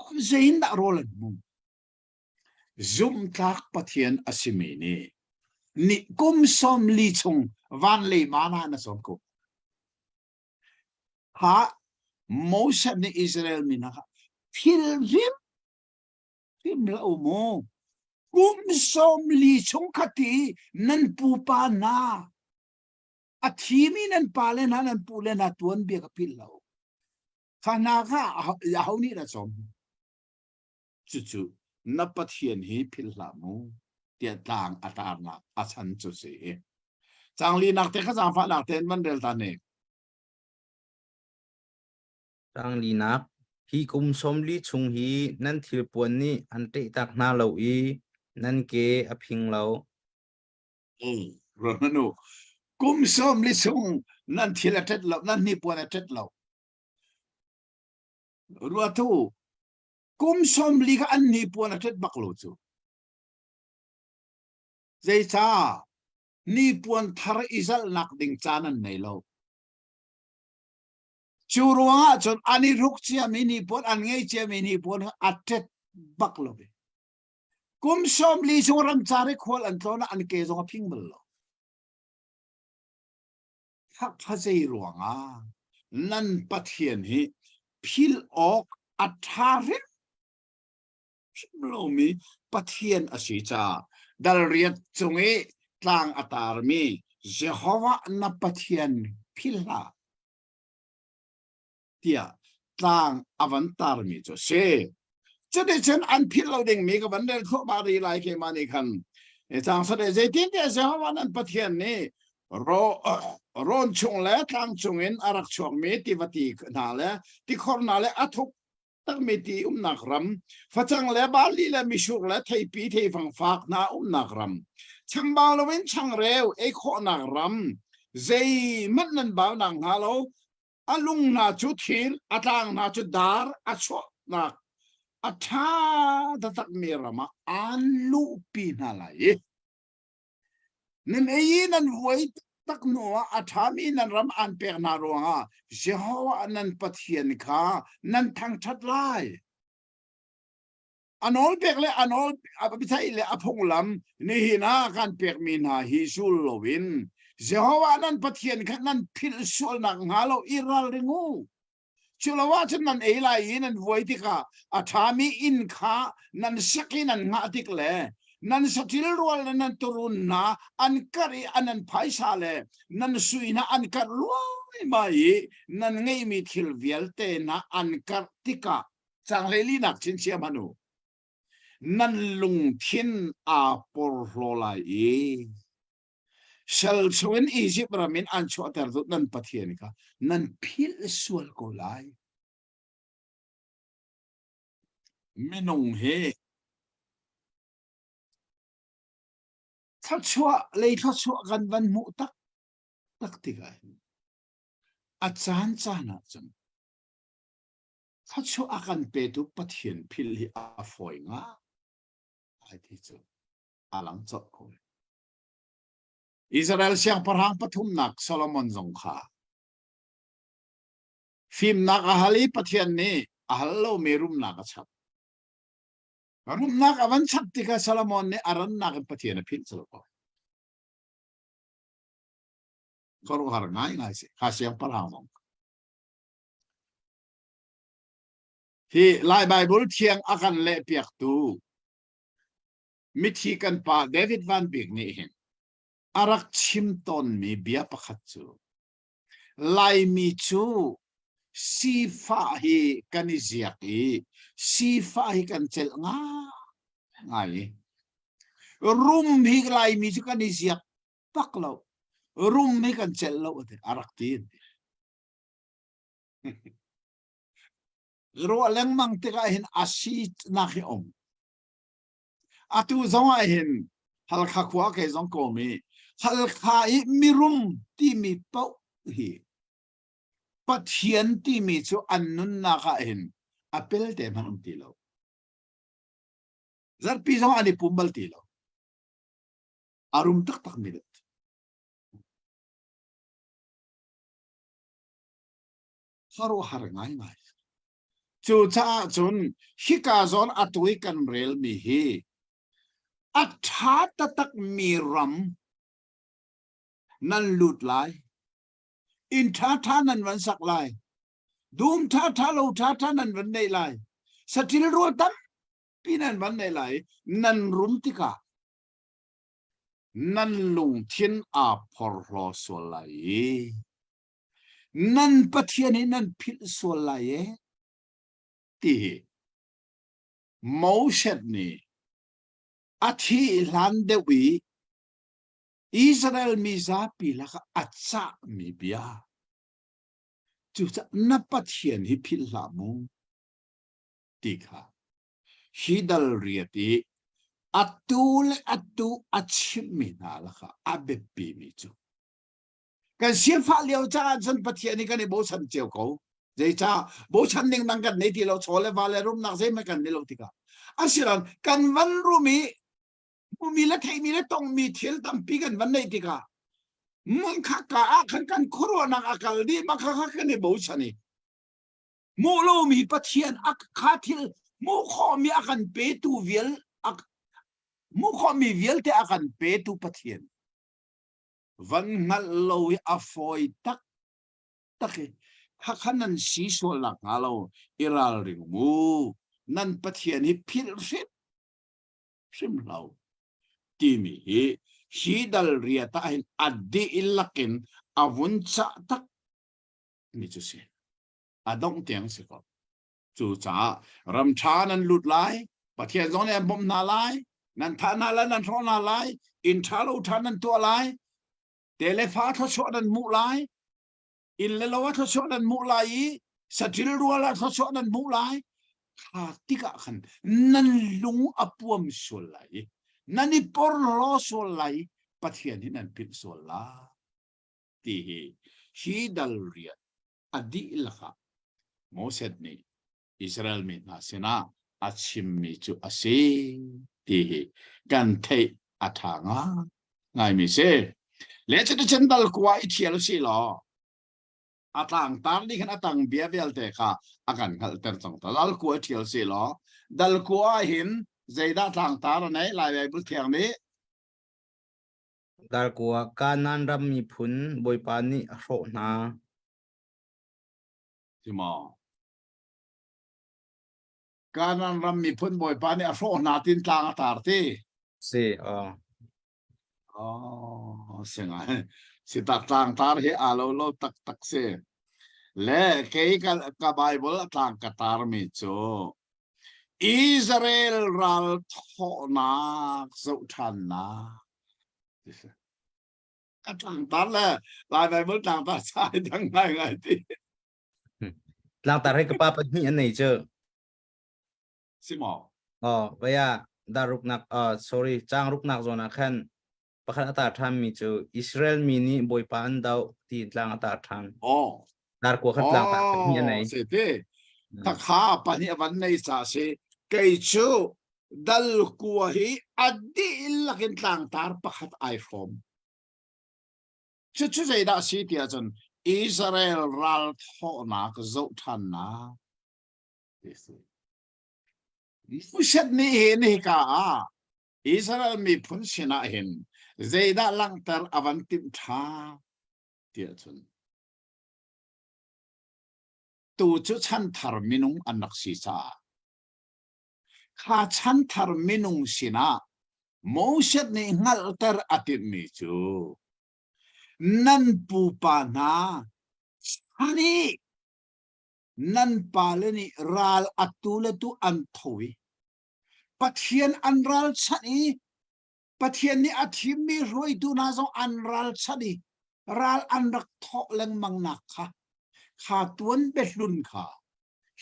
คุณเห็นดารอลมุมซุ่มทักปะเทียนอาศิมีนี่กุมสมลีชงวันเลยมานานะสมกุฮะโมเสสในอิสราเอลมีนะคะพิลละอุโมกุมสมลีชงขัตีนันปูปานาอาทีมีนันปาเลนะนันปูเลนะตัวนั้นเบียกับพิลละข้านาข้าอย่าเอานี่นะสมจู่ๆนับปะเทียนให้พิลละมูเตียต่างอัตานาอาชันจุเสจังลีนักเตะข้าจางฟ้านักเตะมันเดลตาเนกจังลีนักฮีกุมสมลีชงฮีนั่นทิลปวนนี่อันเตตักนาเราอีนั่นเกอพิงเรารถนั่นกุมสมลิชงนั่นทิลเท็ดเรานั่นนี่ปวนเท็ดเรารัวทูกุมสมลีก็อันนี้ปวนเท็ดบักโลจูใจจ้านี่ปวนทาร์อิซัลนักดิ่งจานันในเราชูรัวจนอันนี้รุกเชียมินีปวนอันไงเชียมินีปวนอัดเท็ดบักโลเบกุมสมลีชงรำจาริควอลอันโตนะอันเกจงอพิงเบลโลทักพระเจ้าหลวงนั่นปะเทียนฮีพิลออกอัฐาริพิมโลมีปะเทียนอสิจาดัลเรียจงเอต่างอัตารมีเจฮาวะนับปะเทียนพิลาเตียต่างอวันตารมีจะเชจะได้เช่นอันพิลเราดิ่งมีกับวันเดินทั่วบารีไลเคมานี่คันจางแสดงใจทิ้งเดียเจฮาวะนั่นปะเทียนนี่ร้อนชงแล้วทางชงเงินอารักชงเมติวตีนาแล้วที่คอร์นาแล้วอัทุกตั้งเมตินักรำฟังแล้วบาลีแล้วมิชุกแล้วไทยปีไทยฟังฝากนานักรำช่างบาลเว้นช่างเร็วไอ้ข้อนักรำใจมันนั่นบ่าวนังฮาโลอาลุงนาจุดหินอาทางนาจุดดาร์อาชวนักอาชาตักเมรามาอันลูปีนาไลนั่นเองนั่นไว้ตักนัวอาถามีนั่นรำอันเปียกนารัวเจ้าว่านั่นปะเทียนข้านั่นทางชัดไล่อันอลเปียกเลยอันอลไม่ใช่เลยอพงลำนี่นะการเปียกมีนาฮิซูลวินเจ้าว่านั่นปะเทียนข้านั่นพิลสวลนักฮาโลอิรัลริงูชุลว่าฉันนั่นเอไลนั่นไว้ที่ข้าอาถามีอินข้านั่นสักนั่นงาติกเลยนั่นสติลรัวนั่นตุรุนนะอันกรีอันนั้นไพศาลนั่นสุยนะอันกรรัวไม่นั่นไงมีทิลเวลเตนะอันกรติกาจังเลยลีนักชินเชียมานูนั่นลุงทินอาปอร์โลไลเชลชวนอียิปต์รามินอันชัวเตอร์ดุนั่นปะเทียนค่ะนั่นพิลสวลโกไลไม่นงเฮถ้าชัวเลยถ้าชัวกันวันมุตักติกายอาจารย์จานะจังถ้าชัวกันเปตุปะเทียนพิลีอาฟอยงาไอ้ที่จุอาลังจดคุยอิสราเอลเสียงประหังปฐุมนักโซโลมอนสงขาฟิมนักอาฮลีปะเทียนนี้อาฮัลโลเมรุมนักชับรุมนักอวันชับติกาโซโลมอนเนี่ยอารันนักปะเทียนพิลสโลก เขาหาง่ายสิข้าเสียงพระรามองที่ไลไบเบิลเทียงอากันเละเปียกตูมิธีกันป่าเดวิดวันบิกนี่เห็นอารักชิมตอนมีเบียประคัตจูไลมีจูซีฟ้าฮีกันอิเซียกีซีฟ้าฮีกันเจลง่ายรุมฮีไลมีจูกันอิเซียปักเรารุมฮีกันเจลเราอารักตีนรัวเล็งมังติกาเห็นอาชีพนักอมอาตูจงเห็นฮัลข้าขวาเกจงโกมีฮัลข้ามีรุมที่มีเป้าฮีปัทเทียนที่มีจูอันนุนนักเห็นอเปลเตมันตีเราจัดปีจงอันนี้ปุ่มบัลตีเราอารมณ์ตักมิดฮารุฮาร์ง่ายไหมจูจ้าจุนฮิกาซอนอัตวิกันเรลมีฮีอัฐาตตักมีรัมนั่นหลุดไหลอินท่านั้นวันสักไหลดูมท่าเราท่านั้นวันในไหลสติลรัวตั้มปีนั้นวันในไหลนั่นรุมติกานั่นลุงเทียนอาพอรอสวไหลนั่นปะเทียนนั่นพิษสวไหลที่โมเสสนี่อาทิลันเดวีอิสราเอลมีซาปีละก็อัศจรรย์มีเบียจุดนับปะเทียนฮิพิลามุติค่ะฮิดัลเรียตีอัตุเลอัตุอัชิมินาละค่ะอาเบปีมิจูกันเสียฟ้าเลี้ยวจ้าจนปะเทียนนี่กันในโบชันเจียวเขาเจ้าจ้าโบชันหนึ่งนั่งกันในที่เราโชว์เลวาเลรุมนักเซไม่กันในโลกที่กันอาศิรันกันวันรู้มีละเทมีละต้องมีเทียลตั้มปีกันวันในที่กันมึงข้ากะขันกันโคโรนาอาการดีมาข้ากันในโบชันนี่มูโลมีปะเทียนอักขาทิลมูขอมีอาการเปตูเวลมูขอมีเวลแต่อาการเปตูปะเทียนวันงั้นเราอฟอยตักขันนั้นสีสวลักเราอิราลิงมูนั่นปะเทียนฮิพิลซิมเราที่มีฮีดัลเรียตาหินอดีอิลลักินอาวุนชะตักมิจุสิอาดงเตียงสิครับจู่จ้ารำชานั้นหลุดไหลปะเทียนตรงนี้บ่มนาไหลนั่นท่านาแล้วนั่นท้องนาไหลอินทาลูท่านั้นตัวไหลเตเลฟ้าทศนั้นมุไหลอินเลลวะทศนั้นมุไหลสติลรัวละทศนั้นมุไหลขาติกะขันนั่นลุงอปวมสุไหลนั่นนี่ปอร์ลอสุไหลปะเทียนที่นั่นพิสุไหลที่ฮีดัลเรียอดีอิลค่ะโมเสสนี่อิสราเอลมีนาเสนาอาชิมมิจูอาเซที่กันเทอัฐางาไงมิเซเลเชตเชนดัลกัวอิเทียลสิลออาตังตาลีขันอาตังเบียเวลเตค่ะอากันขัลเตอร์ตงตาดัลกัวอิเทียลสิลอดัลกัวหินใจด้าตังตาไหนลายใบบุตรเทียงนี้ดาร์กัวการนันรำมีพุนบอยปานีโรนาจิมอการนั้นรำมีพุนบ่อยปานนี่อโฟนาตินตางตาร์ตีเซอ๋อเสียงไงสิตัดตางตาร์เฮอาโลโลตักเซและเกี่ยกับไบเบิลตางกตาร์มิโจอิสราเอลรัลทอนาสุทันนาก็ตางตาร์เลยลายไบเบิลตางตาร์ใช่ทั้งไงที่ลางตาให้กับป้าปนี่อันไหนเจอสิมอเวียดารุกนักsorry จ้างรุกนักโซนขันประคันอัตราทำมีเจออิสราเอลมีนี่บอยปานดาวที่ลางอัตราทำดาร์กัวขันลางตานี่อันไหนเสร็จถ้าข้าปนิวันในสาเสเกี่ยวดัลกัวฮีอดีอิลลักินต่างตาร์ประคัดไอโฟนชุดใจได้สิที่อาจารย์อิสราเอลรัลทอนักจุทันนะผู้ชนี่เห็นกาอิสราเอลมีพุนชนะเห็นใจด้าลังเตอร์อวันติมท่า เตียชนตูจุชันทาร์มินุงอันนักศิษาข้าชันทาร์มินุงสินะโมเสสนี่งัลเตอร์อติมิจูนันปูปานาฮันนี่นันปาเลนีรัลอัตุเลตุอันทวีปัทเทียนอันรัลชันีปัทเทียนนี่อาทิมีรวยดูน่าจะอันรัลชันีรัลอันรักทอเลงมังนักค่ะข้าตัวนเบลุนค่ะ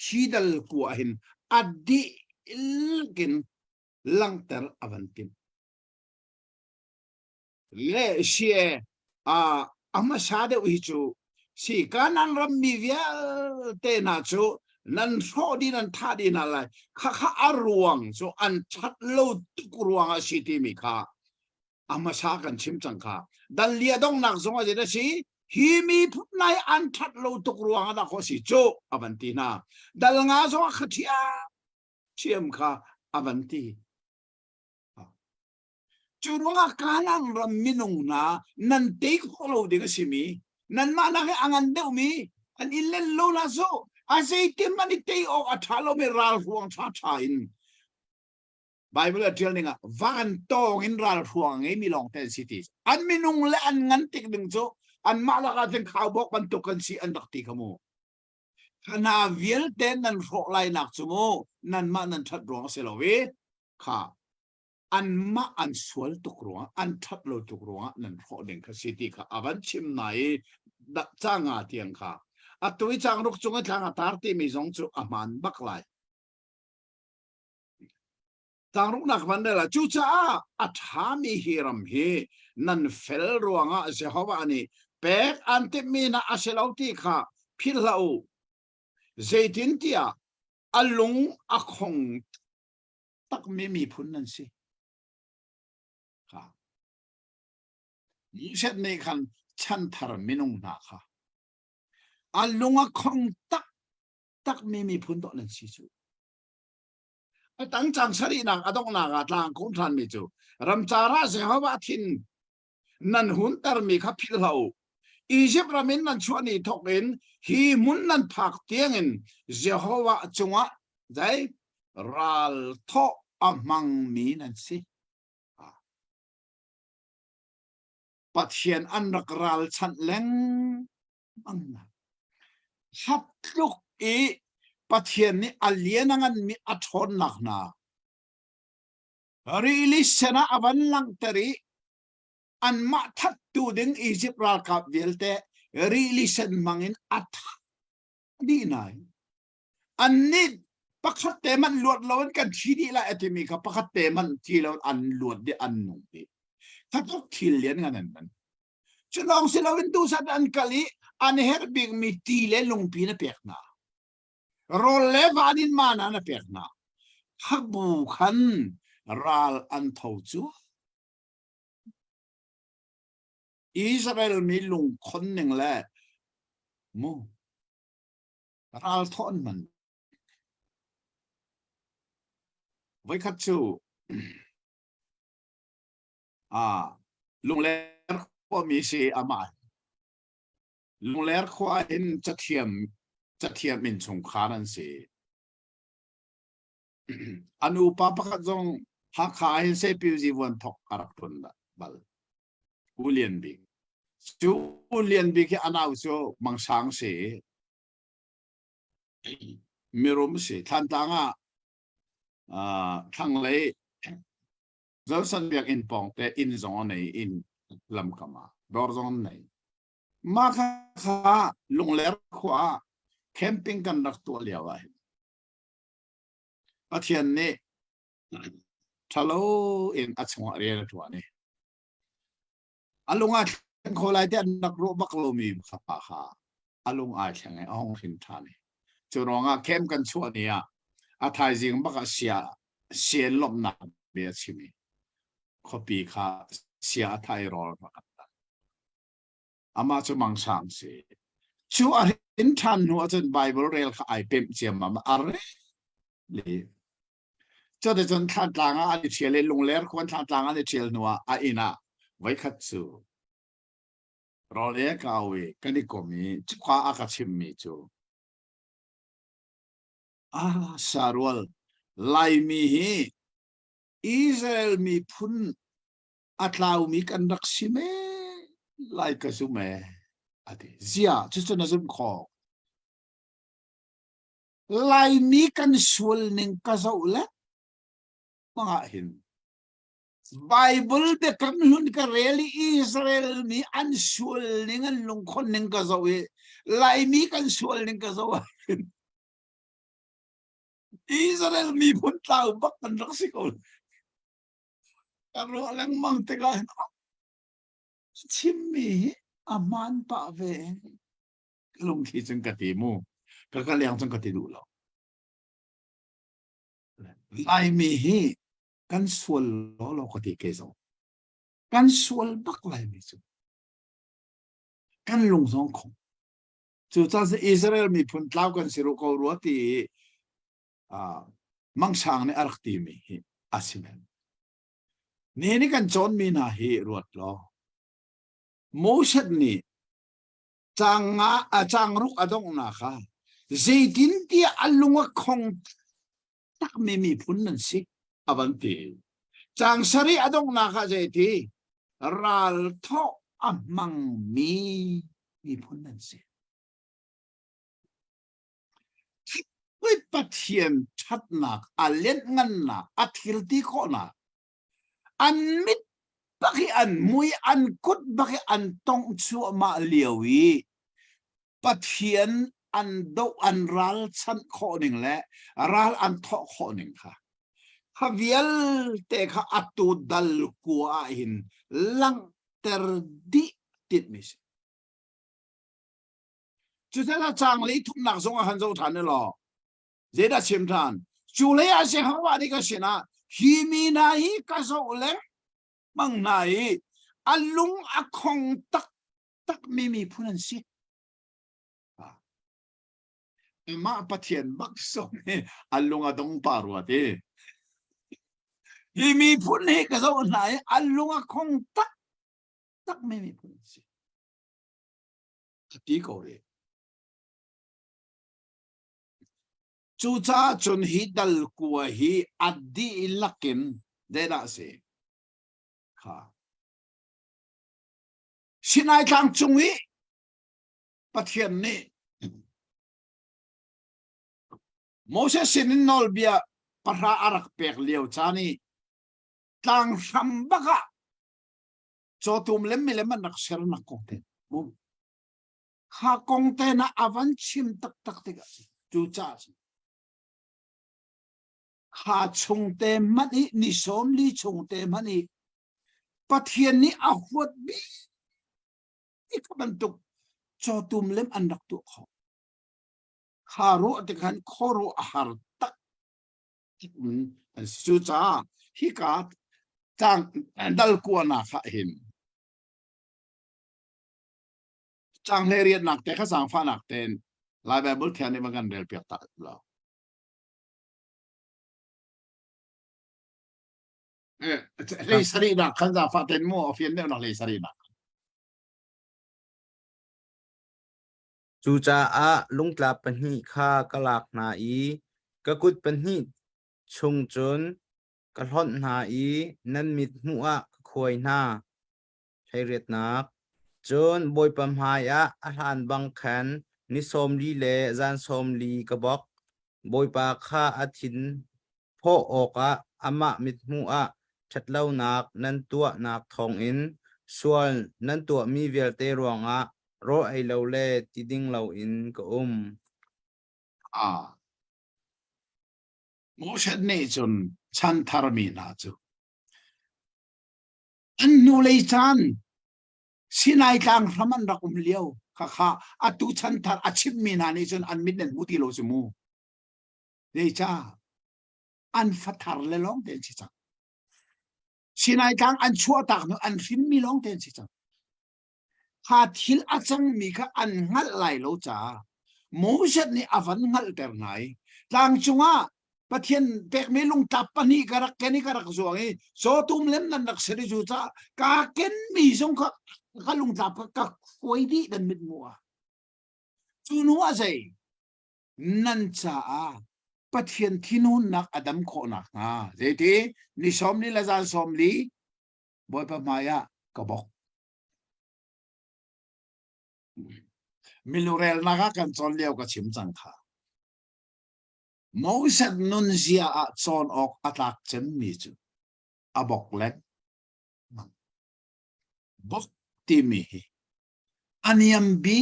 ชีดัลกัวหินอดีลกินลังเตอร์อวันตินเลเชียอามาชาเดวิจูสิการนั้นรำมีเวียเตน่าจูนั้นโชดีนั้นท่าดีนั่นเลยข้าอารวงจูอันชัดโลตุกรวงอาศิติมิค่ะอามาชากันชิมจังค่ะดันเลียดงนักสงฆ์จะได้สิฮิมีพุทธนายอันชัดโลตุกรวงนักสิจูอวันตินาดัลงาสงฆ์ขจีอาเชียมค่ะอวันติจูรงอาการังรำมินุงนานันเตกโลดิกสิมีนันมานักอังอันเดวมีอันอิเลนโลนาโซอาเซติมันเตยออกอัฐาโลเมรัลฟวงชาชาอินไบเบิลเทียนนี่งะวันโตอินรัลฟวงไงมีลองเทนซิตี้อันมินุงและอันงันติกดึงโซอันมาละกันถึงข่าวบอกมันตกันสีอันดักติขโมขณะเวียลเตนนันโฟไลนักสโมนันมานันทัดรวงเซลเวค่ะอันมาอันสวลตุกรัวอันทัดโลตุกรัวนั่นพอเด่นคสิติค่ะอาวันชิมไหนดักจ้างอาเทียงค่ะอัตวิจางรุกจงทางอัตาร์ติมีสองจุอามันบักไลจางรุกนักวันเดล่ะจูจ้าอัฐามีฮิรัมเฮนั่นเฟลรวงอ่ะเสียหัวอันนี้เป็กอันติมีนะอาเซลาวติค่ะพิลาวเจตินติอาอัลลุงอัคงตักไม่มีพุนนั่นสิค่ะยิ่งเช่นในคันชันทารมินุงนาค่ะอันลงคงตักไม่มีพุนต่อนั่นสิจูตั้งจังสรีนังอดงนากาตางคงทันมิจูรำจาราเสหวะทินนันหุนตารมีขับพิลาอียิปต์รามินนันชวนีทกินฮีมุนนันพักเตียงินเสหวะจงวะใจรัลทออามังมีนั่นสิปัทเชียนอันรักรัลชันเลงมังนะฮับลุกอีปัทเชียนนี่อัลเลียนังมีอัฐอนนักนารีลิสนะอวันลังตรีอันมาทัดตูดึงอียิปต์รัลกับเวลเตรีลิสนมังอินอัฐดีนายอันนี้ปักขัดเตมันหลวดล้วนกันทีนี้ละเอติมีครับปักขัดเตมันทีเราอันหลวดดีอันนุ่งดีถ้าต้องทีเลี้ยงกันนั้นจะลองสิเราเป็นดูสัตว์อันกะลิอันเฮร์บิกมีทีเล่นลงปีนเปียกนาโรเลฟาดินมานะเปียกนาฮักบูขันรัลอันทาวจูอิสราเอลมีลุงคนหนึ่งแหละมูรัลทอนมันไว้คัดชูลุงเล็กว่ามีสีอามาลุงเล็กว่าเห็นจะเทียมมินสงครามนั่นสิอนุปปักจงหักขาเห็นเซปิวจีวันทอกอารักตุนละบัลอุเลียนบิกจูอุเลียนบิกอันเอาโซมังสังเสมิรุมเสทันตังทั้งเลยเราสันเบียกอินปองแต่อินซอนในอินลำกามาดอร์ซอนในมาค่ะลุงเล็กขวาแคมปิ้งกันรักตัวเลียวไว้อาเทียนนี่ทะเลอินอัศวะเรียนตัวนี้อลุงอาเคนโคไลเดนนักรู้บักโลมีขับปะค่ะอลุงอาเคนไงอ้องหินทานี่จุรองอาเข้มกันชั่วนี้อาไทยจริงบักเสียลมหนักเบียชิมีขบีค่ะเสียไทยรอมากันอามาจะมังสังเสียชัวหินทันหัวจนไบเบิลเรลค่ะไอเป็นเจียมมาอะไรเลยเจ้าแต่จนท่านต่างอันเชียร์เลยลงเล็กคนท่านต่างอันเชียร์นัวอินะไว้คัดสู รอเลี้ยกเอาเวกันนี่ก็มีจุกอาคาชิมมีจูสารวลไลมีฮีอิสราเอลมีพุนอัตลาวมีกันรักสิเมไลกสุเมอดีเสียจุดนั้นซุมขอไลมีกันสวลนึงกะเจ้าเล็มังหินBible เด็กกันหุ่นกะเรลีอิสราเอลมีอันสวลนึงอันลงคนนึงกะเจ้าเวไลมีกันสวลนึงกะเจ้าอิสราเอลมีพุนตาวบักกันรักสิกอลกันรู้อะไรมั่งเตกันชิมมีอามันปะเวลงที่จังกะติมูก็เลี้ยงจังกะติดูแล้วไลมีฮีกันสวลล้อกะติเกซอกันสวลบักไลมีจูกันลงสองของจู่จ้าอิสราเอลมีพุนตาวกันสิรุกอรัวตีมังช่างในอารักตีมีอาซิเมนนี่กันจอนมีนาฮีรวดล้อโมชัดนี่จางรุกอดงนาค่ะเจดินที่อัลลุงคงตักไม่มีพุนนั่นสิอวันตีจางสรีอดงนาค่ะเจดีรัลทออัมมังมีพุนนั่นสิวิปัทเยนชัดนักอัลเลนงันนักอัฐิลติโคนักอันมิดบักอันมุยอันกุดบักอันตงชัวมาเลียวีปัทเยนอันโดอันรัลชันโคนิงและรัลอันทอโคนิงค่ะข้าเวียลเตะข้าอัตุดัลกัวอินลังเตอร์ดิติดมิสจุดที่จางเลยทุกนักสงฆ์หันเจ้าฐานนี่หรอเจด้าเชื่อมทานจุเลยอาเซียนว่าดีก็เสียนะฮิมีนาฮีก็จะอุเลมังนาฮีอัลลุงอัคงตักไม่มีผู้นั้นสิมาปะเทียนบักสงอัลลุงอัดงปารวะเตฮิมีผู้นี้ก็จะอุนาฮีอัลลุงอัคงตักไม่มีผู้นั้นสิที่ก็เลยจู่จ้าจนฮิดัลกัวฮีอัดดีลักินเดน่าเสียค่ะสินายทางจงวิปัทเทียนนี่โมเสสสินนอลเบียปะราอารักเปกเลียวจานี่ทางสัมบักะโจตุมเล็มมิเลมันนักเสรนักคงเตนมุมข้าคงเตนะอวันชิมตักติกาจู่จ้าข้าชงเตมันนี่นิสมลีชงเตมันนี่ปะเทียนนี่อาขวดบีนี่ก็บรรทุกจอตุมเล็มอันดักตัวเขาข้ารู้แต่กันข้อรู้อาหารตักสุจ้าฮิกาจางดัลกัวนาข้าเห็นจางเรียนหนักแต่ข้าสั่งฟ้าหนักเต็นลายแบบบุตรแทนนี่มันกันเรียนเปียกตาเราเลยสรีนักขันจะฟาเต็นมั่วเฟียนเดียวนักเลยสรีนักจูจาอะลุงกลับปัญหิข้ากะลากนาอีกะกุดปัญหิชงจนกะหล่อนนาอีนั่นมิดหัวควยหน้าใช้เรียดนักจนบอยปัมหายะอาหารบังแขนนิสมลีเลจานสมลีกะบอกบอยปาข้าอาทินพ่อออกอะอามามิดหัวชัดเล่านักนั่นตัวนักทองอินส่วนนั่นตัวมีเวลเตรวงอะรอไอเราเล่ติดิ้งเราอินก็โมเสสนี่จนชันทารมีนาจูอันนูเลยชันสินายกลางพระมันรักเลี้ยวข้าอัตุชันทารอาชิมมีนานี่จนอันมิดเนมุติโลสมูเลยจ้าอันฟัดหาร์เลยร้องเต้นสิจังสินายกลางอันชั่วตากอันฟินมีร้องเต้นสิจังข้าทิลอาจังมีข้าอันงัดไหลโลจ้าโมเสสนี่อวันงัดแต่ไหนทางจงอ่ะปะเทียนเปกไม่ลงตับปนี่กระรักแค่นี้กระรักสวงโซตุมเล่มนั่นนักเสด็จจูจ้ากาเก็นมีสงฆ์ ka lung tap ka khoi di dan mit mua chu nuwa zai nan cha a pathian thinun nak adam kho nak na zeti ni som li la zan som li boy pa maya ka bok milurel naga kan chon leo ka chim chang kha Moses nun zia a chon ok atak chen mi chu abok lek bok ti mi aniam bi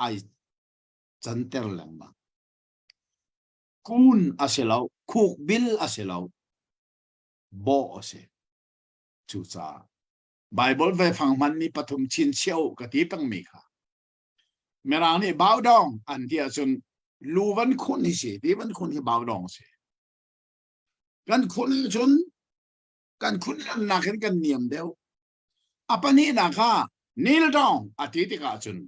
ai chanter lang ma kun aselau khuk bil aselau bo ase chu cha Bible về phang man ni pathum chin cheu ka ti pang mi kha merang ni bao dong an dia chun lu van khun ni si ti van khun hi bao dong se kan khun chun kan khun na kan niam deu apani na kha nil dong ati ti ka chun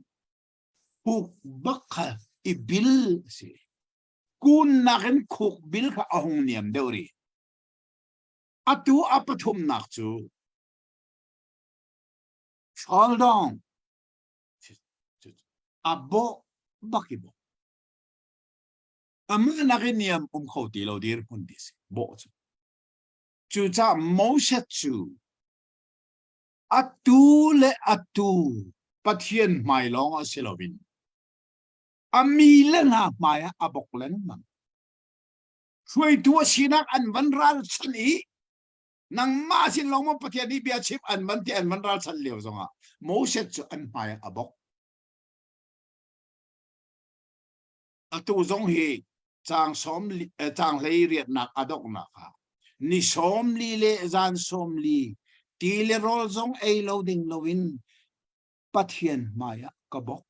khuk bak kha I bil si kun na kan khuk bil kha ahung niam deu ri atu apathum nak chu fall down abo bakibo amma nakiniam khoti lo dir pundis bo chu cha Moses chu atu le atu pathian mai long asilovin ami le na maya abok len man shui tu sinak an vanral chani nang ma sin long mo pathian ni bia chip an man ti an vanral chan leo zonga Moses chu an maya abok atu zong hi chang som chang lei riat nak adok na kha ni som li le zan som li ti le rol zong ei loading lowin pathian maya kabok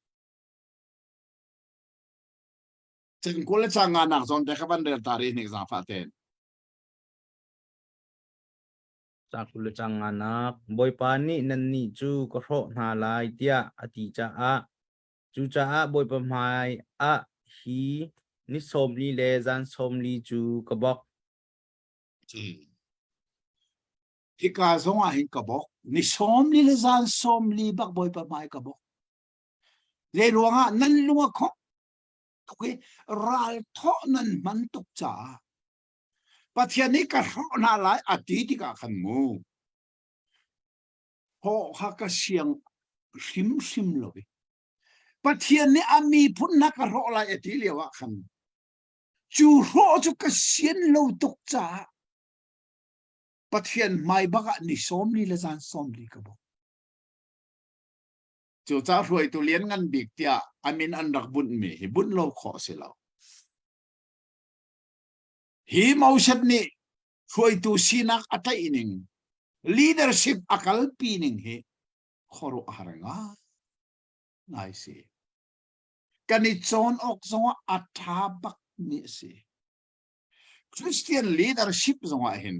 chen ko le chang anak zon de khaban der tari ni exam fa ten Sakulu chang anak boy pani nan ni chu ko ro na lai tia ati cha a chu cha a boy pa mai a hi ni som li le zan som li chu ka bok hi ka zong a hin kabok ni som li le zan som li bak boy pa mai kabok le ruanga nan lunga kho okay ral tho nan man tuk cha pathian ni ka ro na lai ati ti ka khan mu ho ha ka siang sim lobi pathian ni ami phun na ka ro lai ati lewa khan chu ro chu ka sian lo tuk cha pathian mai baka ni som li le zan som li ka bo chu cha roi tu lien ngan bik tia amin an rak bun mi hi bun lo kho se lo hi Moses ni roi tu sinak atai ining leadership akal pining he khoro haranga nai si kani chon ok zonga athabak ni si Christian leadership zonga hin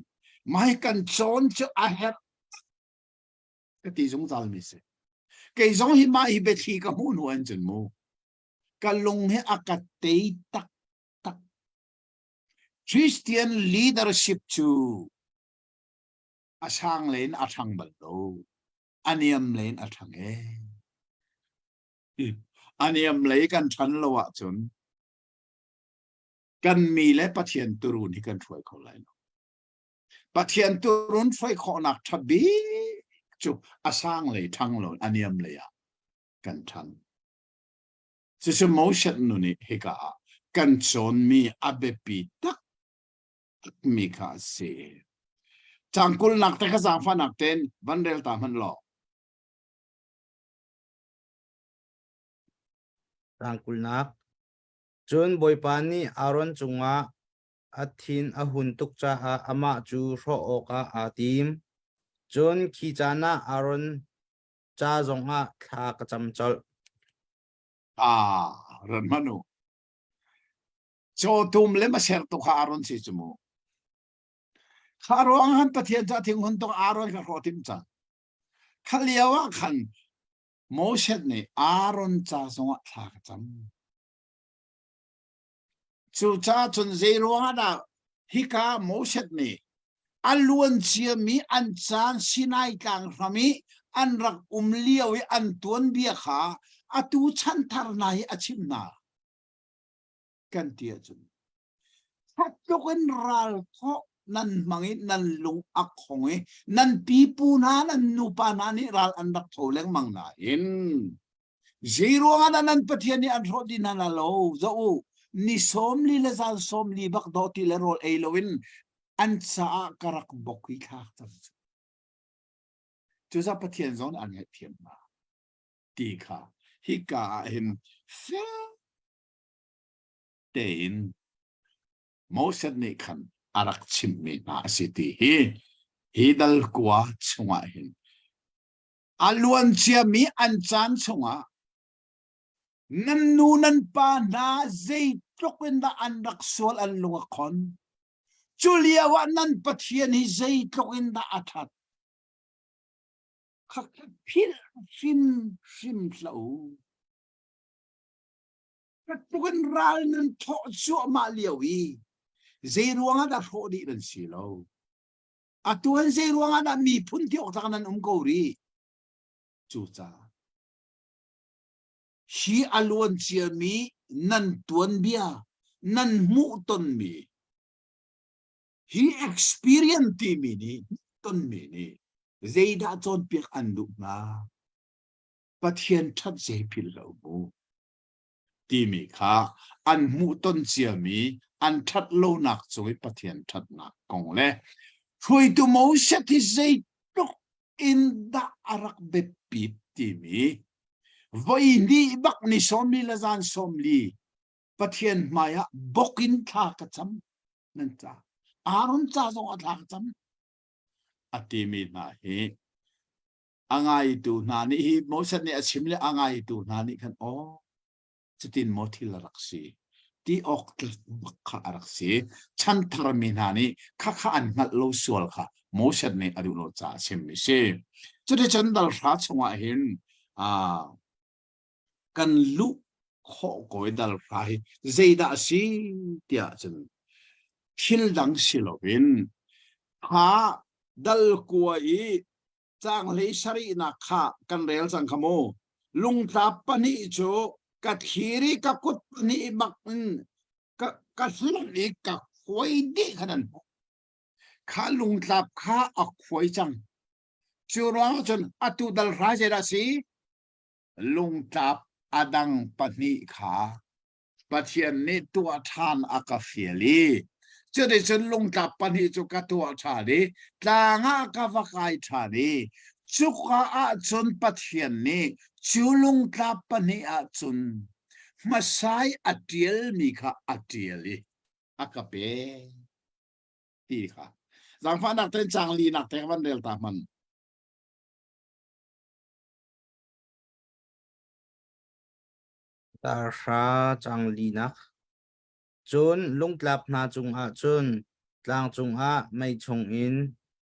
mai kan chon cho aher kati zong zal mi se kay zong hi mai bethi ka mun wan chen mo kalung he akate tak tak Christian leadership chu asang len athang bal lo aniam len athang aniam le kan than lo wa chun kan mi le pathian turun hi kan thoi kho lai no pathian turun thoi kho nak thabi chu asang le thang lo aniam le ya kan than se Moses nu ni he ka kan chon mi abepi tak mi ka se changkul nak te ka jang fa nak ten vanrel ta man lo Tangkul nak chun boy pani aron chunga athin ahun tuk cha a ama chu ro oka atim chun khi chana aron cha zonga kha ka cham chol ran manu cho tum le ma ser tu kha aron si chumo kharo ang han pathian cha thing hun to aron ka ro tim cha khaliawa khan Moses ni aron cha zonga kha ka cham chu cha chun zero hada hika Moses ni alun chia mi an chan sinai kang rami อันรักเลี้ยวอันตัวเบียขาอตูชันทารนายอชิมนากันเตียจุนถ้าจกันรัลทอนั่นมังนั่นลุงอักของนั่นปีปูนานั่นนูปานานี่รัลอันรักโถเลงมังนาอินzero nga nan pathian ni an ro din na lo zo ni somli le zal somli bak do ti le rol eilowin an sa karak bokwi kha tam chu za pathian zon an he thiam na ti kha hi ka hin fe tein moset ni khan arak chim mi na siti hi dal kwa chunga hin aluan chia mi an chan chunga nan nu nan pa na zai trokin da an raksol an lunga kon Julia wa nan pathian hi zai trokin da athat khak phil sim slau trokin ral nan tho chu ma liawi zai ruanga da tho di dan silo atuan zai ruanga da mi phun ti ok nan ko ri chu cha hi alon chia mi nan tuan bia nan mu ton mi hi experience ti mi ni ton mi ni zeida chon pek andu na pathian that je phil lo bu ti mi kha an mu ton chia mi an that lo nak choi pathian that na kong le thui tu mo set hi zai tok in da arak be pi ti mi voi ni bak ni somli la zan somli pathian maya bokin tha ka cham nan cha aron cha zo atha ka cham ati mi na he angai tu na ni hi mo sat ni achimle angai tu na ni khan o chitin mo thil raksi ti ok kha raksi chan thar mi na ni kha kha an ngal lo sual kha mo sat ni adu lo cha sim mi se chute chan dal ra chunga hin kan lu kho koi dal rai zeida si tia chen thil dang silovin ha dal kuai chang le sari na kha kan rel chang khamo lung ta pani cho ka thiri ka kut ni bak ka hlim ni ka khoi di khanan kha lung tlap kha a khoi chang churang chon atu dal ra jera si lung tlap adang pani kha pathian ni tua than akafiali chode chen lung tlap pani chu ka tua tha ni tlanga ka vakai tha ni chuka a chon pathian ni chulung tlap pani a chun masai atiel mi kha atieli akape ti kha zang fa nak ten chang li nak te wan del ta man ta ra chang li na chun lung tlap na chung a chun tlang chung a mai chung in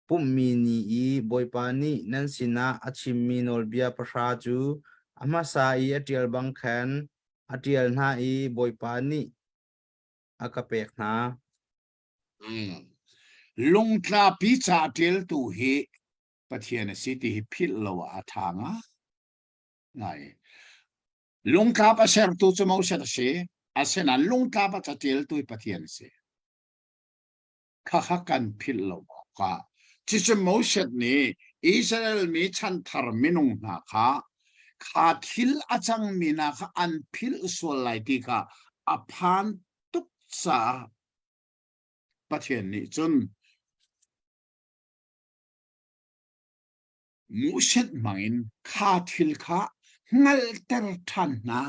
pum mi ni I boy pa ni nan sina achim mi nol bia pra chu ama sa I atiel bang khan atiel na I boy pa ni akapek na lung tlap pi cha tel tu hi pathian city hi phil lo a thanga ngai lung tlap a ser tu chu mo ser se a sena lung tlap a cha tel tu pathian se kha kha kan phil lo ka chi chu mo set ni Israel mi chan thar minung na kha kha thil achang mi na kha an phil sol lai ti kha a phan tuk sa pathian ni chun muset mangin kha thil kha ngal ter than na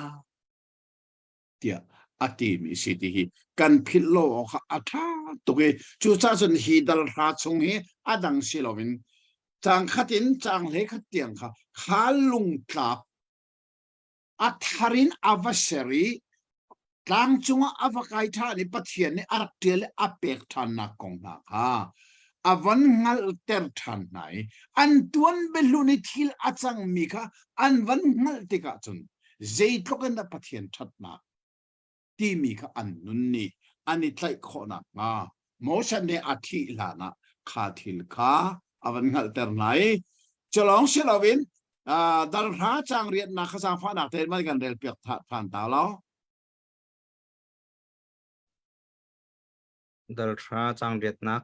tia ati mi siti hi kan phil lo kha atha to ge chu cha chun hi dal ra chung hi adang silovin chang khatin chang le khat tiang kha khalung tlap atharin avasari tlang chunga avakai tha ni pathian ni artel apek than na kong na kha avan ngal ter than nai an tuan beluni thil achang mi kha an van ngal tika chun zei thoken da pathian that na ti mi kha an nun ni ani tlai kho na nga motion ne athi la na kha thil kha avan ngal ter nai ฉลองเชลวินดัลราจางเรียนนักสร้างฟ้านักเทนมากันเรียนเปียกผ่านตาแล้ว ดัลทราจังเรียดนัก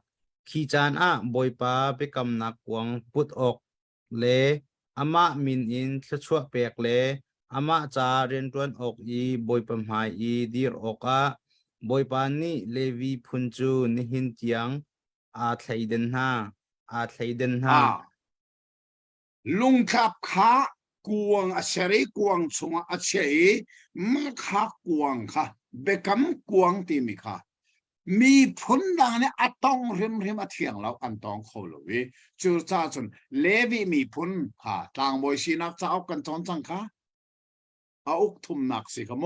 ขีจานอะบอยปาไปกำนักกวงพุดออกเลอามามินอินทชัวเปียกเลอามาจาเรียนตวนออกอีบอยปมหายอีดีรออกอะบอยปานี่เลวีพุนจูนิหินเตียงอาไทยเดนฮาอาไทยเดนฮา ลุงขับขากวงอาเชริกวงชงอาเชยมาขากวงค่ะเบกำกวงตีมีค่ะมีพ้นดังเนี่ยอัตองริมอาเทียงเราอันตองเขาเลยจูจ้าจนเลวีมีพ้นค่ะต่างบอยชีนักจะเอากันจอนจังค่ะเอาอุกทุ่มนักสิขโม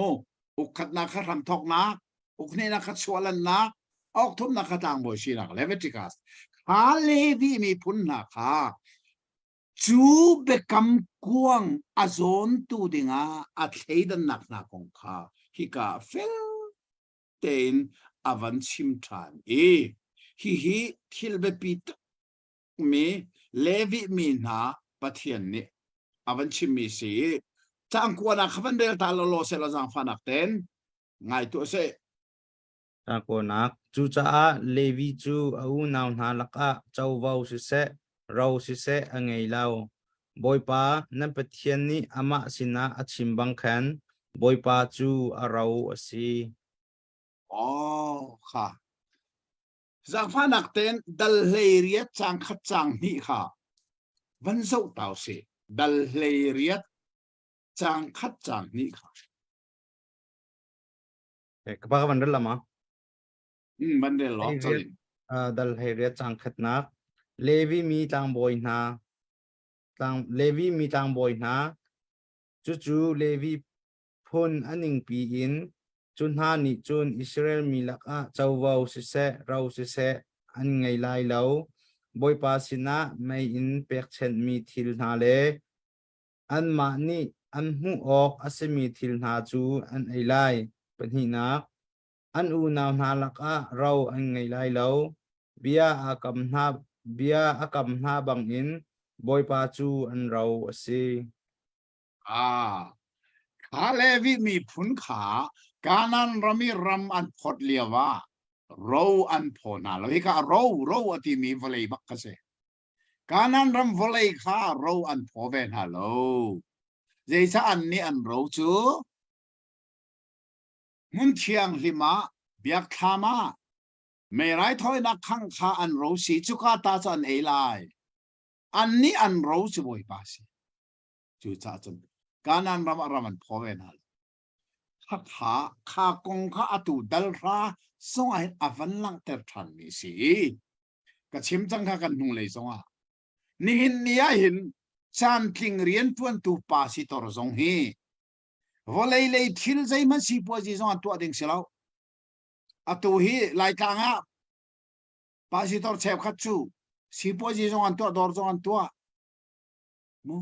อุกขัดนักขัดทำทอกนักอุกนี่นักขัดชวลันนักเอาทุ่มนักขัดต่างบอยชีนักเลวิติกัสขาเลวีมีพ้นนักค่ะจูเบกำกวงอาโซนตูดิงาอัดเฮดันนักของข้าฮิกาเฟลเตนอาวันชิมทานฮิทิลเบปิตมีเลวิมีนาปะเทียนนี่อาวันชิมมีสีจางกวนักขันเดลตาโลเซลจางฟานักเตนไงตัวเซจางกวนักจูจ้าเลวีจูเอานาวนาลักอะเจ้าวาวสิเซเราสิเซอังไงเล่าบอยปานั่นปะเทียนนี่อามาสินะอัชิมบังแคนบอยปาจูอาเราสิอ๋อค่ะจางฟานักเตนดัลเลเรียจางขัดจางนี่ค่ะวันเสาร์เต่าสิดัลเลเรียจางขัดจางนี่ค่ะkapag man dala ma มันเดลล็อกจริง dal heriat jang khat nak levi mi tang boy na tang levi mi tang boy na chu levi phun aning pi in chun ha ni chun israel mi lak a chawau si se rau si se an ngai lai lo boy pa sina mai in pek chen mi thil na le an ma ni an hu ok asemi thil na chu an ai lai pani na an u naw na lak a rau an ngai lai lo bia akam na bang in boy pa chu an rau asi ขาเลวิมีผลขาการนั้นเรามีรำอันพอดเลียวว่าเราอันพอนาเราที่ก็เราที่มีวลัยบักกษการนั้นรำวลัยขาเราอันพอเวนฮัลโหลเจษอันนี้อันเราจูมุนเชียงลิมาเบียกธามาไม่ไรถอยนักขังขาอันเราสีจุกาตาจันเอไลอันนี้อันเราจูบอยปาสิจูจ้าจนการนั้นรำมันพอเวนัลข้ากงข้าอตูดัลราส่งให้อวันลังเตอร์ทันมีสิก็ชิมจังข้ากันนุ่งเลยส่งนี่หินนี่หินชานคิงเรียนทวนตูปาสิตอร์ส่งฮีวอลเลยทิลใจมันสิปัวจีส่งตัวดิ่งสิเราอตูฮีไล่กางอ่ะปาสิตอร์เชฟขัดชูสิปัวจีส่งตัวดอร์ส่งตัวมู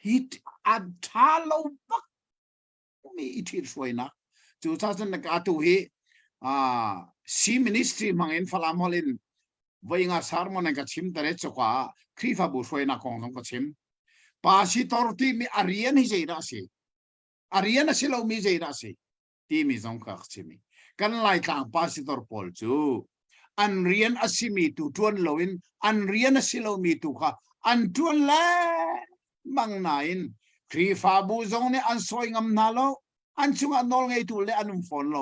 ฮิตอัดทาโลบักมีอิทธิช่วยนะจู่ถ้าฉันนักอาตุฮีซีมินิสทรีมังอินฟลามอลินวัยงาสารมันก็ชิมแต่เรื่องจกว่าครีฟาบุช่วยนักของสงก็ชิมปาสิตอร์ที่มีอารียนฮิเจราสิอารียนสิเรามีเจราสิที่มีสงก็ชิมกันไล่กลางปาสิตอร์พอลจูอันเรียนอสิมีตุทวนโลวินอันเรียนสิเรามีตุค่ะอันทวนแล้วมังนายนครีฟาบูซงเนี่ยอันสวยงามน่าโลอันช่วงนอลไงตัวเล่อันนุ่มฝนโล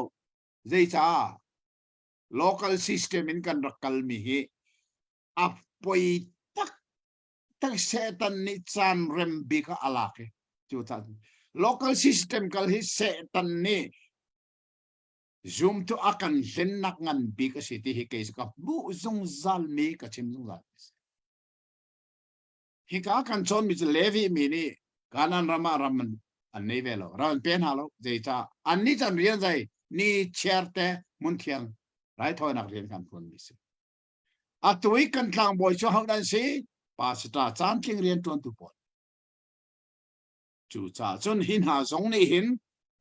เจจ้า local system อินกันรักกัลมีฮีอัปปอยตักเซตันนิจานเรมบิกาอลาเคจุดนั้น local system กัลฮิเซตันนี่ zoom to akan เล่นนักงานบิกสิที่ฮิเคสกับบูซงซัลมีกับชิมซงซัลฮิกากันชนมิจเลวีมีนี่การนั้นรามันอันนี้เวลาเราเป็นฮัลโหลเจจ้าอันนี้จะเรียนใจนี่เชิดแต่มุนเทียงไรทอยนักเรียนกันคนมิสิอัตุยกันกลางบ่อยช่วงนั้นสิป้าสตาจานคิงเรียนตัวตุปอนจู่จ้าจนหินหาสงนี่หิน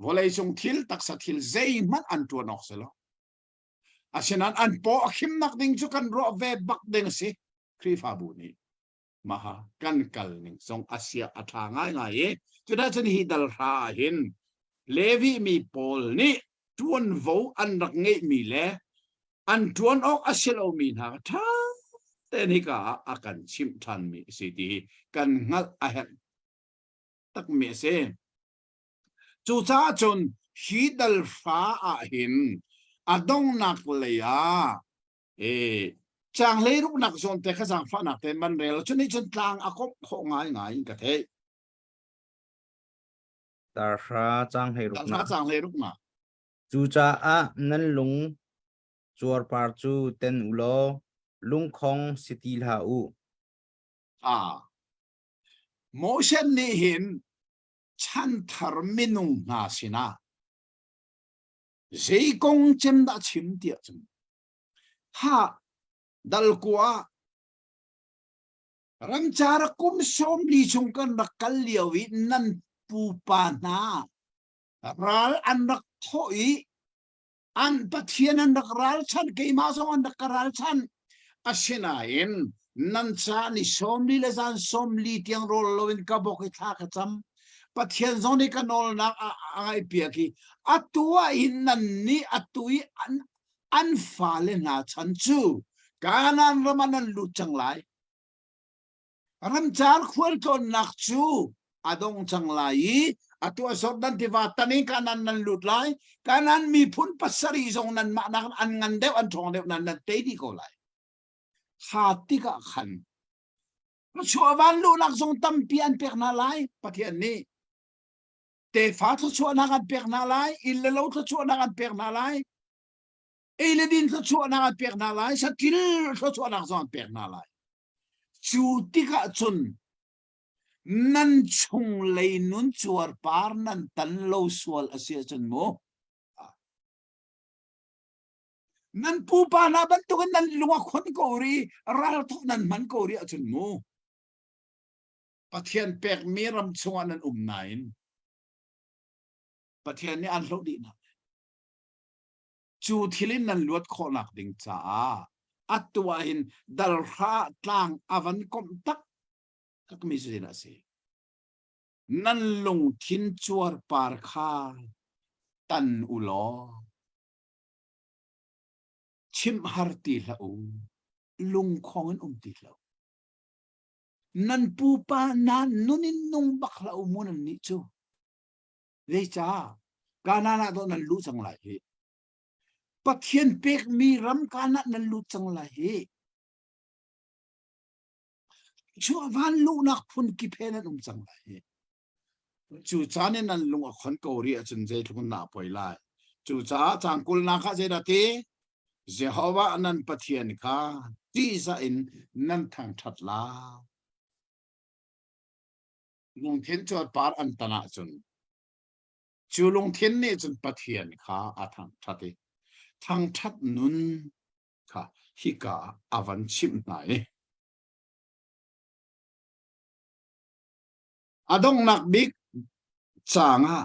วอลเลยสงทิลตักสัทิลเจมันอันตัวนอกเสียแล้วอาเช่นนั้นอันปอคิมนักดิ่งจุกันรอเวบักดิ่งสิครีฟาบูนี่ maha kan kal ning song asia atha ngai ngai chu da chen hi dal ra hin levi mi pol ni tuan vo an rak ngei mi le an tuan ok asilo mi na tha te ni ka akan chim than mi si ti kan ngal a het tak me se chu cha chon hi dal fa a hin adong nak le ya chang le ruk nak zon te kha sang fa nak ten man rel chu ni chun tlang a kop kho ngai ngai ka the tar ra chang hei ruk dal na sa chang le ruk na chu cha a nan lung chuar par chu ten ulo lung khong city la u motion ni hin chan thar minung na sina zai kong chem da chim tia chum ha dal kwa ram chara kum som li chung kan rakal liawi nan pu pa na ral an rak thoi an pathian an rak ral chan ke ma so an rak ral chan asina in nan cha ni som li le san som li tiang rol lovin ka bok tha ka cham pathian zoni ka nol na ai pia ki atua in nan ni atui an fa le na chan chu kanan ramanan lu chang lai ram char khwal ko nak chu adong chang lai atua sot dan tiva tani kanan nan lut lai kanan mi phun pasari zong nan ma nan an ngan deu an thong deu nan te di ko lai hati ka khan chu awan lu nak zong tam pian pek na lai pathian ni te fa chu chu na kan pek na lai ille lo chu na kan pek na lai ele din chu na kan pek na lai sa til chu na zong pek na lai chu ti ka chun nan chung lei nun chuar par nan tan lo sual asia chun mo nan pu pa na ban tu nan luwa khon ko ri ral thu nan man ko ri chun mo pathian pek mi ram chuan nan nain pathian ni an lo di na chu thilin nan luat kho nak ding cha atwa hin dal ra tlang avan kom tak các mi se na se nan lung thin chuar par kha tan ulo chim har ti la u lung khong ti la nan pu pa nan nunin nung bak la u mun ni chu le cha kana na do nan lu chang lai he pathian pek mi ram kana nan lu chang lai he chu van lu nak phun ki phen an chang lai chu cha ne nan lung a khon ko ri a chun je thun na poi lai chu cha chang kul na kha je da te Jehovah nan pathian kha ti sa in nan thang that la lung thiên chot par an tana chun chu lung thiên ne chun pathian kha a thang that nun kha hi ka avan chim nai adong nak big changa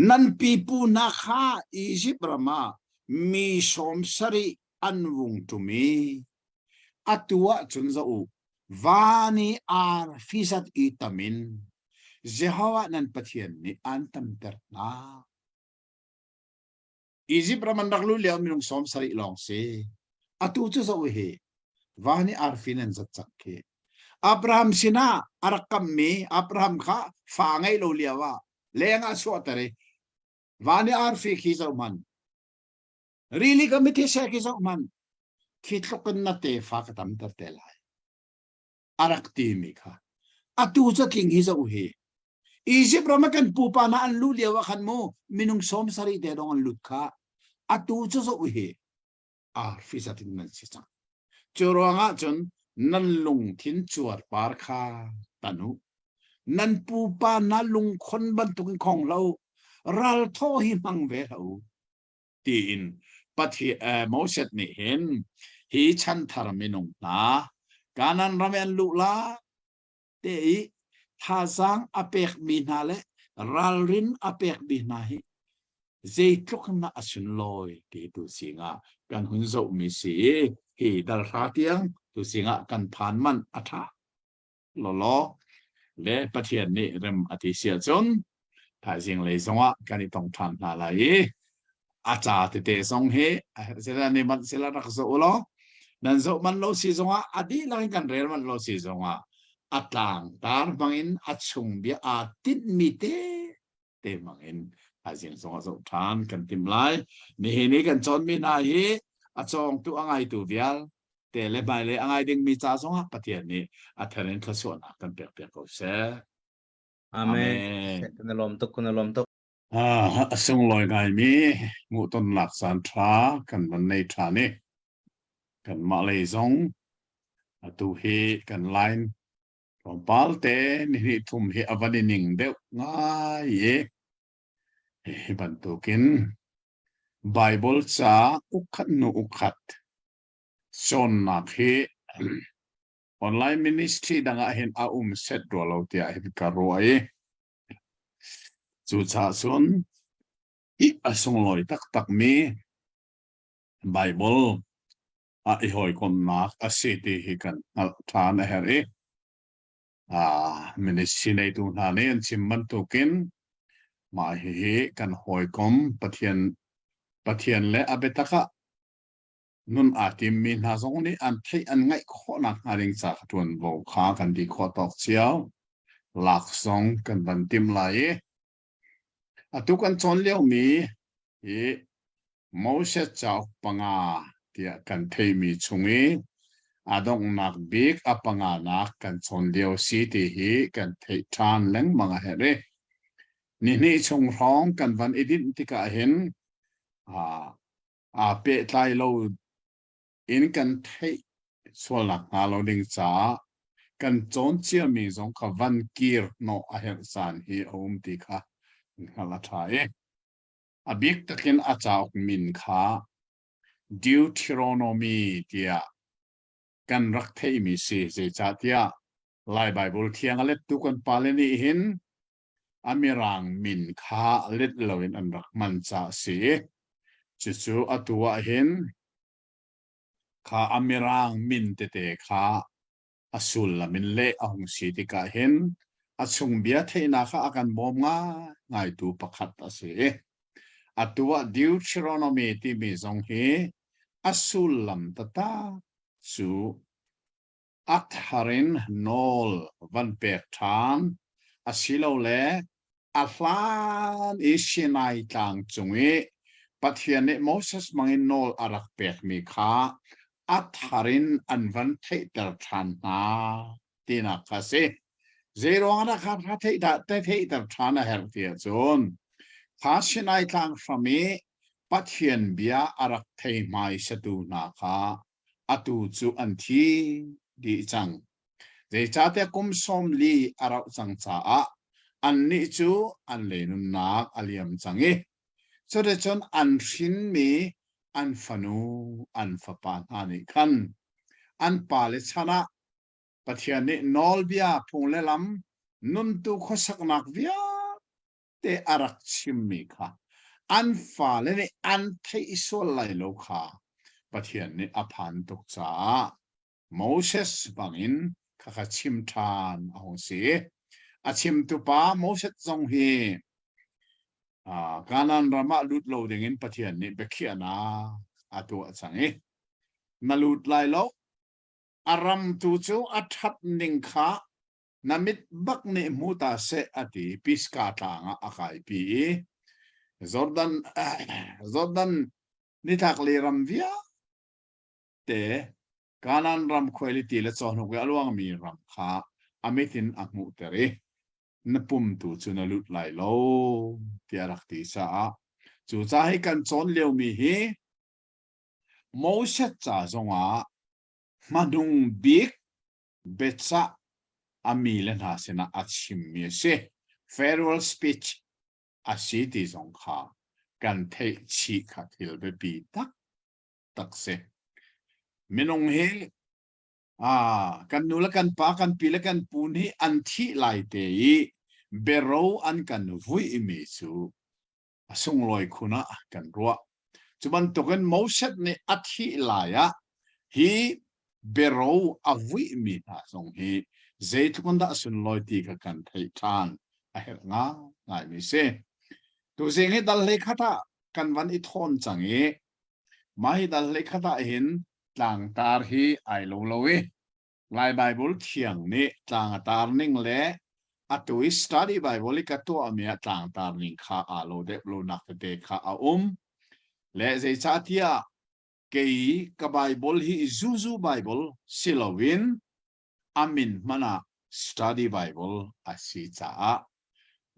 nan pi pu na kha Egypt rama mi som sari anwung to me atua chun za u vani ar fisat itamin Jehovah nan pathian ni antam terna Egypt rama naklu liam minung som sari long se atu chu za u he vani ar finan zat chakke Abraham sina arakam me Abraham kha fa ngai lo liawa lenga so tare vani ar fi khi zo man really kamite sa ki zo man kitlokan na te fa katam tar te lai arak ti mi kha atu cha king hi zo he Egypt ramakan pupa na an lu liawa khan mo minung som sari de dong an lut kha atu cha zo he fi sa tin nan si cha choranga chon nan lung thin chuar par kha tanu nan pu pa na lung khon ban tu khong lo ral tho hi mang ve ho tin pathi moset ni hen hi chan thar minung na kanan ramen lu la te tha sang apek mi na le ral rin apek bi na hi zai tlok na asun loi ti tu singa kan hun zo mi si hi dal ra tiang tu singa kan phan man atha lo le pathian ni rem ati sia chon tha jing le zonga kani tong than na lai acha te song he sela ni man sela rak zo lo nan zo man lo si zonga adi lang kan rel man lo si zonga atlang tar bangin achung bia atit mi te mangin jing zonga zo than kan tim lai ni kan chon mi na hi achong tu angai tu vial te le bai le angai ding mi cha zonga pathian ni atharen thasona kan pek ko se Amen kuna lom tok sung loi ngai mi ngu ton lak san tra kan man nei tra ni kan ma le zong tu hi kan line from pal te ni thum hi avani ning de ngai ye ban tu kin Bible cha ukhat nu ukhat son na khi online ministry danga hin set do lo tia hi ka ro ai chu cha son i asung loi tak mi Bible i hoi kon nak asiti hi kan than her e ministry nei tu na ne an chimman tu kin ma hi kan hoi kom pathian le abetaka nun atim min ha zong ni an thei an ngai kho na haring cha tuan vo kha kan di kho tok chiao lak song kan ban tim lai atu kan chon leo mi e Moses chau panga tia kan thei mi chungi adong nak big apanga nak kan chon leo si ti hi kan thei than leng manga here ni chung rong kan van edit tika hin pe tlai lo in kan thei solak nga lo ding cha kan chon chia mi zong kha van kir no a her san hi ti kha ngala thai abik takin achau min kha Deuteronomy tia kan rak thei mi se cha tia lai Bible thiang alet tu kan paleni hin amirang min kha let loin an rak man cha se chu atua hin kha amirang min te kha asul la min le ahung si ti ka hin achung bia theina kha akan bom nga ngai tu pakhat ase atua Deuteronomy ti mi zong hi asul lam tata su atharin nol van pek than asilo le aflan isinai tang chungi pathian Moses mangin nol arak pek mi kha atharin anvan thei tar than na tina kase zero ana kha thei da thei tar thana her tia chon kha sinai tang frami pathian bia arak thei mai satu na kha atu chu an thi di chang ze cha te kum som li arau chang cha a an ni chu an le nun nak aliam changi so de chon an shin mi an fanu an fapan ani khan an pale chana pathian ni nol bia phung le lam nun tu khosak nak bia te arak chim mi kha an fa le ni an thei so lai lo kha pathian ni aphan tok cha Moses bangin kha chim than ahong si achim tu pa Moses zong hi kanan rama lut lo ding in pathian ni bekhiana atu changi nalut lai lo aram tu chu athat ning kha namit bak ne muta se ati piska tanga akai pi Jordan ni thak le ram via te kanan ram quality le chon ho alwang mi ram kha amitin amu tere napum tu chu na lut lai lo tiarak ti sa chu cha hi kan chon leo mi hi Moses cha zonga manung big betsa ami len ha sena achim mi se farewell speech asiti zong kha kan thei chi kha thil be pi tak se minong he kan nula kan pa kan pila kan pun hi an thi lai te i bero an kan vui imi chu asung loi khuna kan ruwa chuban token Moses ni athi laya hi bero avui mi na song hi zei tukun da sun loi ti ka kan thei than a hel nga ngai mi se tu zeng he dal le khata kan van I thon changi mai dal le khata hin tlang tar hi ai lo lowi lai bible thiang ni tlang tar ning le atui study bible ka to amia tlang tar ning kha a lo de lo nak te kha a le zei cha tia kei ka bible hi zuzu bible silowin amin mana study bible asi cha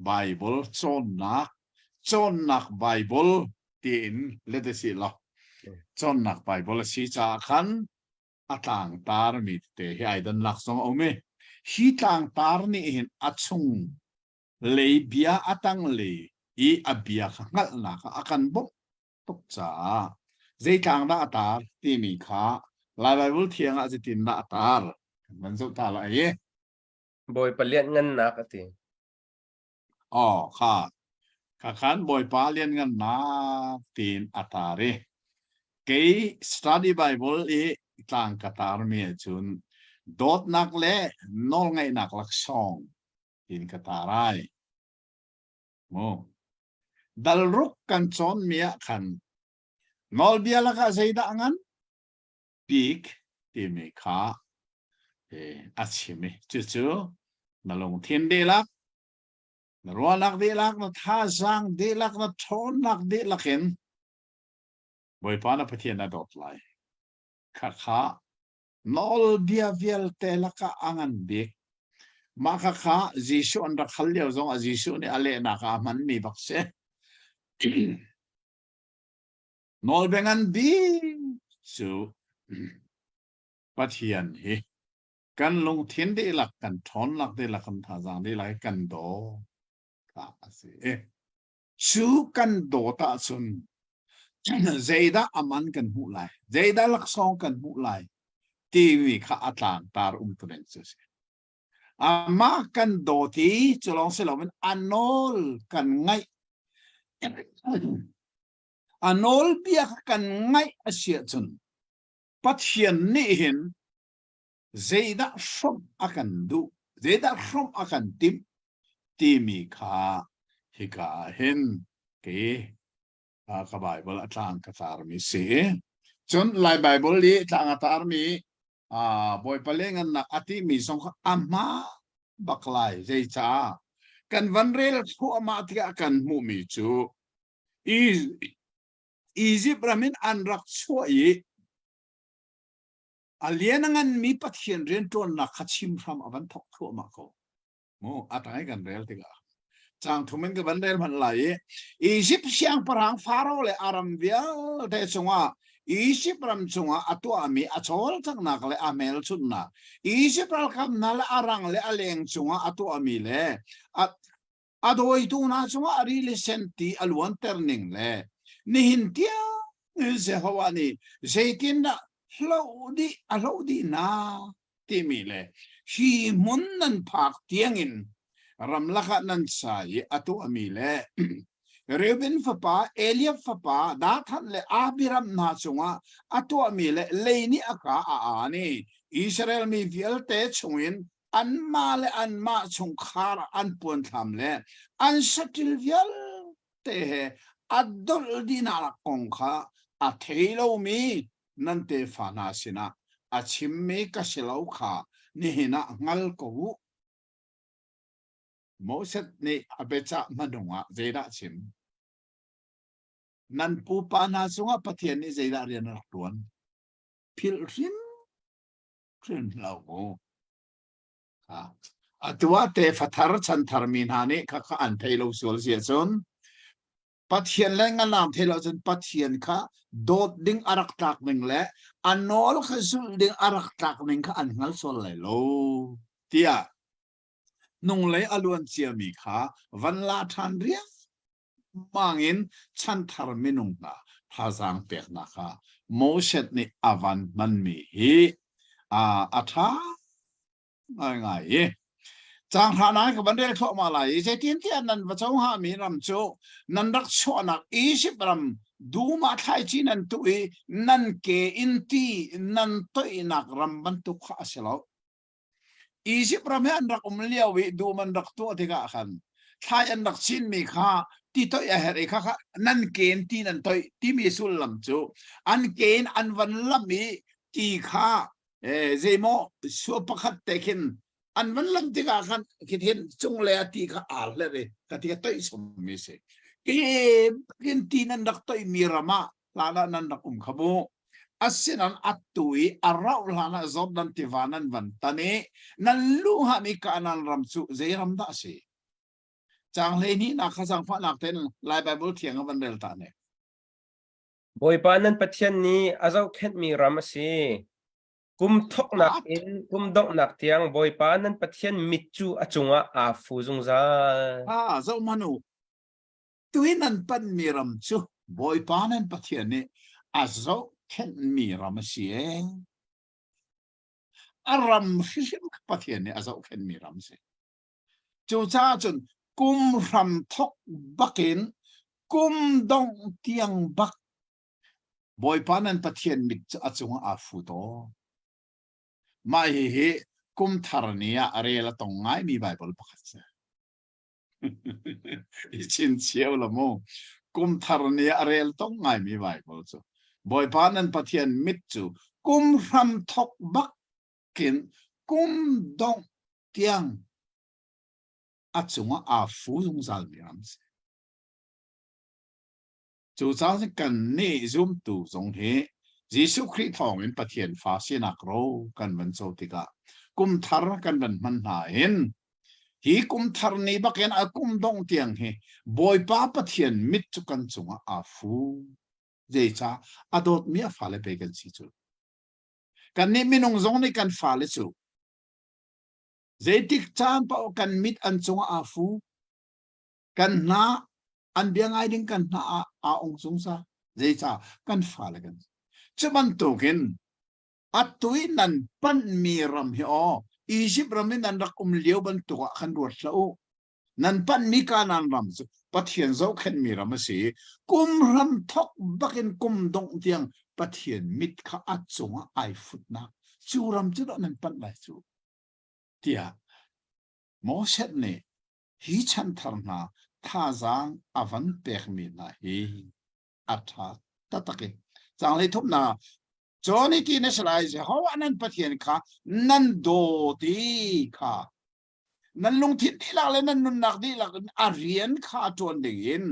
bible chon nak bible tin le de si lo chon nak bible si cha khan atang tar mi te hi ai dan lak song ome hi tang tar ni hin achung leibia atang le I abia ngal na ka akan bok tok cha zei tang da atar ti mi kha la bible thiang a tin da atar man zo ta la ye boy palian ngan na ka ti kha khan boy pa lian ngan na tin atare ke study bible I tlang katar mi chun dot nak le nol ngai nak lak song in katarai mo dal ruk kan chon mia khan nol bia la ka zeida angan pik ti me kha achimi chu nalong thiên de lak na ro lak de lak na tha sang de lak na thon lak de lakin boy pa na pathian na dot lai kha nol dia vial te laka angan bik maka kha jisu an rakhal leo zong a jisu ni ale na ka man mi bakse nol bengan bi su pathian hi kan long thiên de lak kan thon lak de lak kan tha jang de lai kan do ka ase su kan do ta sun zeida aman kan hu lai zeida lak song kan hu lai TV kha atlang tar tunen se ama kan do ti cholong se lomen anol kan ngai anol bia kan ngai asia chun pathian ni hin zeida from akan du zeida from akan tim timi kha hika hin ke ka bible atlang ka tar mi se chun lai bible li tlang tar mi boy palengan na ati mi song ama baklai zei cha kan vanrel khu ama tia kan mu mi chu Egypt ramin anrak choi alienangan mi pathian ren ton na khachim from avan thok khu ma ko mo atai kan rel tiga chang thumen ka vanrel man lai Egypt siang parang faro le aram vial te chunga Egypt ram chunga atu ami achol chak nak le amel chunna Egypt al kam nal arang le aleng chunga atu ami le adoi tu na chunga ari le senti alwan turning le ni hintia se hawani zeitin na hlodi na timi le hi mun nan phak tiangin ramlakha nan sai atu ami le Reuben fapa Eliab fapa dathan le Abiram na chunga atu ami le leini aka ani Israel mi vielte chungin an ma chung khara an pon tham le an satil vial te adol dinara kongkha a theilo mi nante fana sina a chimme ka silau kha ni hina ngal ko Moset ni abecha manunga zeida chim nan pu pa na sunga pathian ni zeida rian tuan phil rin lawo atua te fathar chan tharmin hani kha an thailo sol sia chon pathian lenga lam thelo chon pathian kha dot ding arak tak ning le anol khazul ding arak tak ning kha an ngal sol le lo tia nung le aluan chia mi kha van la than ria mangin chan thar minung na phazang pek na kha moset ni avan man mi hi atha ngai ye chang hana ka ban re tho ma lai je tin tian nan wa chong ha mi ram chu nan rak chho na Egypt ram du ma thai chi nan tu nan ke in ti nan to inak ram ban tu kha selo Isip rame an rak umliaw wi du man rak tu tiga kan thai an rak chin mi kha ti toy a her kha kha nan ken ti nan toy ti mi sul lam chu an ken an van lam mi ti kha zemo so pakhat tekin an van lam tiga kan kithen chung le ti kha al le re ka ti toy som mi se ken ti nan rak toy mi rama la nan rak khabu asinan atui arau lana zod dan tivanan vantane naluha mi kanan ramsu zeiram da si chang le ni na khasang pha nak ten lai bible thiang van del ta ne boy pa nan pathian ni azau khet mi ram si kum thok nak in kum dok nak tiang boy pa nan pathian mitchu achunga a fu zung za zo manu tuinan pan mi ram chu boy pa nan pathian ni azau khet mi ram si aram khishim pathian ni azau khet mi ram si chu cha chun kum ram thok bakin kum dong tiang bak boy panan pathian mit achunga a fu to mai he kum tharnia arela tongai mi bible pakhat se ichin chiao lamo kum tharnia arel tongai mi bible chu boy panan pathian mit chu kum ram thok bakin kum dong tiang achunga a fu zung zal mi ram se chu cha kan ni zoom tu zong he Jesu Christ thong in pathian fa sinak ro kan van so tika kum thar kan van man ha hen hi kum thar ni baken a kum dong tiang he boy pa pathian mit chu kan chunga a fu je cha adot mi a fa le pe kan si chu kan ni minung zong ni kan fa le chu je tik chan pa kan mit an chunga a fu kan na an biang ai ding kan na a ong sung sa je cha kan fa le kan chuman token atui nan pan mi ram hi o Egypt ramin nan rakum liu ban to khan ro sao nan pan mi ka nan ram chu pathian zo khen mi ram si kum ram thok bakin kum dong tiang pathian mit kha achunga ai fut na chu ram chu nan pan lai chu tia mo set ne hi chan thar na tha zang avan pek mi na hi atha tatake chang le thop na Johnny ti nationalize ho anan pathian kha nan do ti kha nan lung thit ti la le nan nun nak di la arian kha ton ding in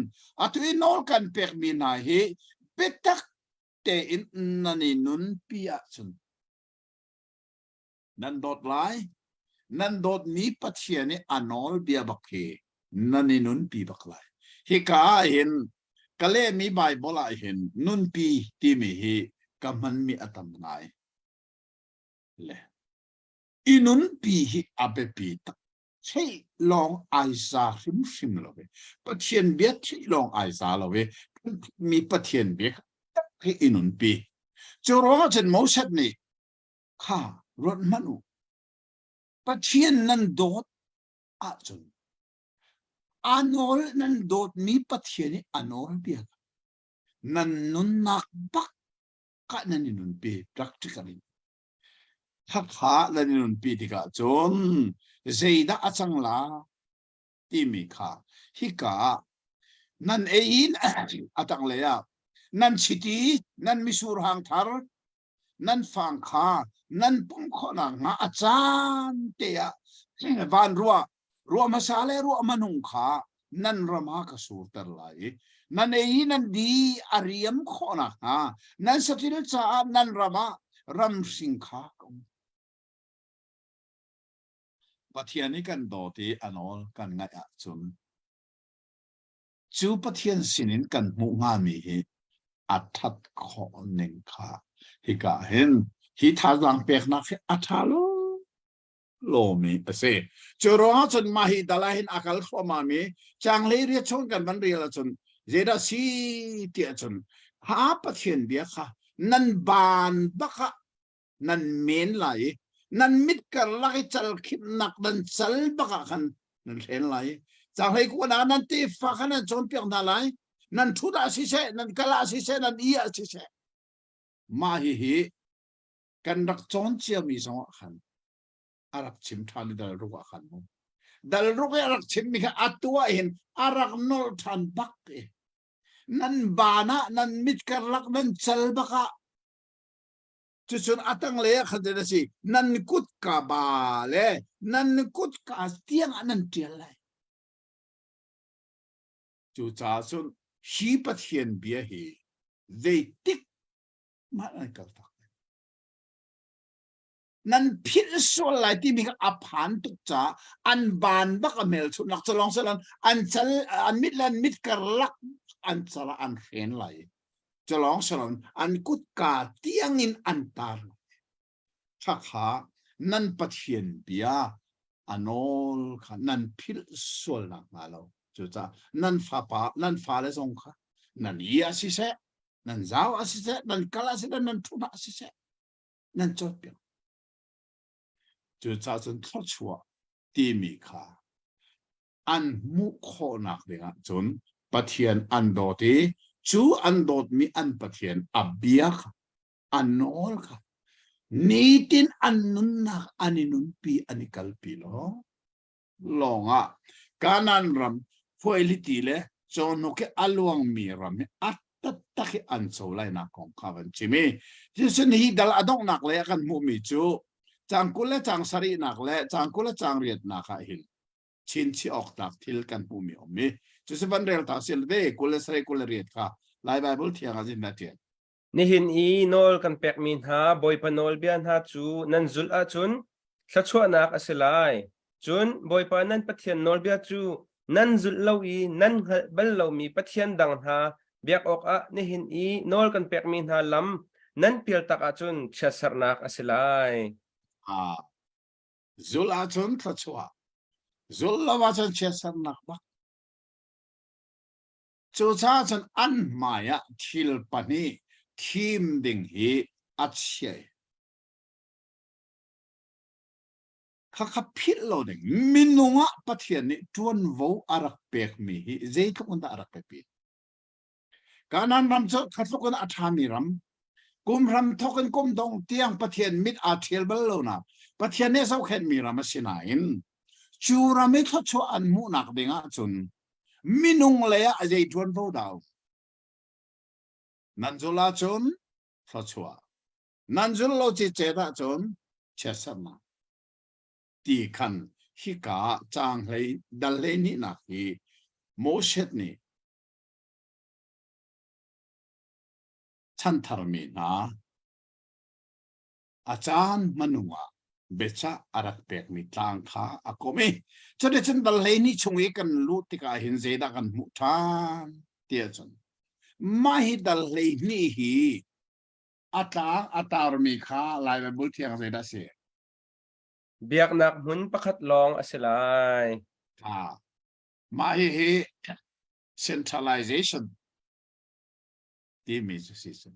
atui nol kan pek mi na hi petak te in nani nun pia chun nan dot lai nan dot mi pathian ni anol bia bakhe nani nun pi baklai hi ka hin kale mi bible a hin nun pi ti mi hi kaman mi atam ngai le inun pi hi abe pi ta sei long aisa sim lo ve pathian biat sei long aisa lo ve mi pathian bi hi inun pi choro chen mo sat ni kha rot manu pathian nan dot a chun anol nan dot mi pathian ni anol bia nan nun nak bak ka nan nun pi practically thak kha lan nun pi tika chon zeida achang la ti mi kha hi ka nan ein atang le ya nan chiti nan misur hang thar nan fang kha nan pum kho na nga achan te ya van ruwa masale ruwa manung kha nan rama ka sur tar lai nan ei nan di ariam khona ha nan satil cha nan rama ram sing kha pathiani kan do ti anol kan nga ya chun chu pathian sinin kan mu nga mi hi athat kho ning kha hi ka hen hi tha lang pek na khi athalo lo mi ase choro chun ma hi dalahin akal kho ma mi chang le ri chon kan ban ri la chun zeda si ti chun ha pathian bia kha nan ban baka nan men lai nan mit kar lai chal khit nak dan chal baka khan nan len lai chang le ko na nan ti fa khan chon pek na lai nan thu da si se nan kala si se nan ia si se ma hi kan rak chon chia mi so khan arak chim than dal ruwa khan mo dal ruwa arak chim mi kha atua hin arak nol than bak e nan bana nan mit karlak nan chalbaka chuchun atang le khadena si nan kut ka ba le nan kut ka tiang anan tial lai chu cha sun hi pathian bia hi they tik ma ai kal ta nan phil so lai ti mi ka aphan tu cha an ban ba ka mel chu nak chalong salan an chal an mit karlak an chala an khen lai chalong salan an kut ka tiang in antar kha nan pathian bia anol kha nan phil sol na malo chu cha nan fa le song kha nan ya si se nan zao si se nan kala si nan thu ba si se nan chot pi chu cha chun thot chua ti mi kha an mu kho nak de nga chun pathian an do ti chu an dot mi an pathian abia kha anol kha nitin annun na aninun pi anikal pi lo longa kanan ram foiliti le chono ke alwang mi ram atat takhi an cholai na kong khawan chimi jisun hi dal adong nak le kan mu mi chu changkul le chang sari nak le changkul le chang riat na kha hil chin chi ok tak thil kan mu mi omi chu se ban rel ta sil de kul le sari kul riat kha lai bible thiang azin na tian nihin I nol kan pek min ha boy pa nol bian ha chu nan zul a chun thachua nak asilai chun boy pa nan pathian nol bia chu nan zul lo I nan bal lo mi pathian dang ha biak ok a nihin I nol kan pek min ha lam nan pil tak a chun chasar nak asilai zul a chun thachua zul la wa chan chesar nak ba chu cha chan an maya thil pani kim ding hi achye kha phit lo ding minunga pathian ni tuan vo arak pek mi hi zei thukun da arak pe kanan ram cho khathukun athami ram kum ram thokan kum dong tiang pathian mit a thel bal lo na pathian ne sau khen mi ram sinain chu ram me tho an mu nak dinga chun minung le a zei tuan vo daw nanzula chun thachua nanzul lo chi che da chun chesama ti khan hi ka chang hlei dal le ni na hi mo shet ni chan thar mi na achan manunga becha arak pek mi tlang kha akomi chode chen dal le ni chungi kan lu ti ka hin ze da kan mu than tia chun mahi dal le ni hi atar mi kha lai ba bul thiang ze da se biak nak hun pakhat long asilai mahi hi centralization ti mi system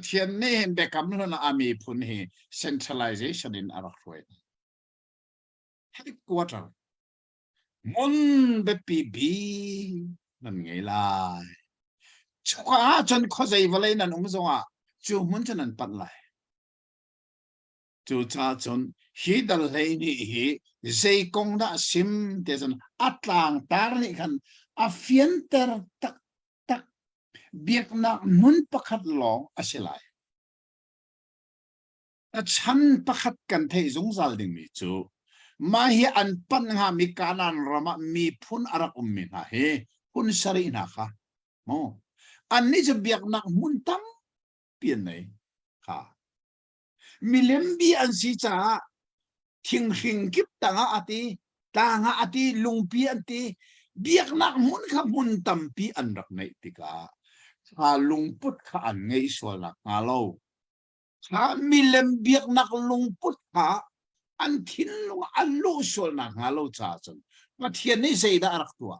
thian ne hen be kam lo na ami phun hi centralization in arak roi headquarter mon be pi bi nan ngai lai chwa chan kho zai valai nan zonga chu mun chan an pat lai chu cha chon hi dal lei ni hi zai kong da sim te chan atlang tar ni khan a fian ter tak tak biak na mun pakhat long asilai a chan pakhat kan thei zung zal ding mi chu ma hi an pan nga mi kanan rama mi phun arak mi na he phun sari na kha mo an ni je biak nak mun tam pian nei kha milem bi an si cha thing kip tanga ati lungpi ati biak nak mun kha mun tam pi an rak nei tika kha lungput kha an ngei sol nak ngalo kha milem biak nak lungput kha an thin lung an lu sol nak ngalo cha chon pathian ni sei da rak tua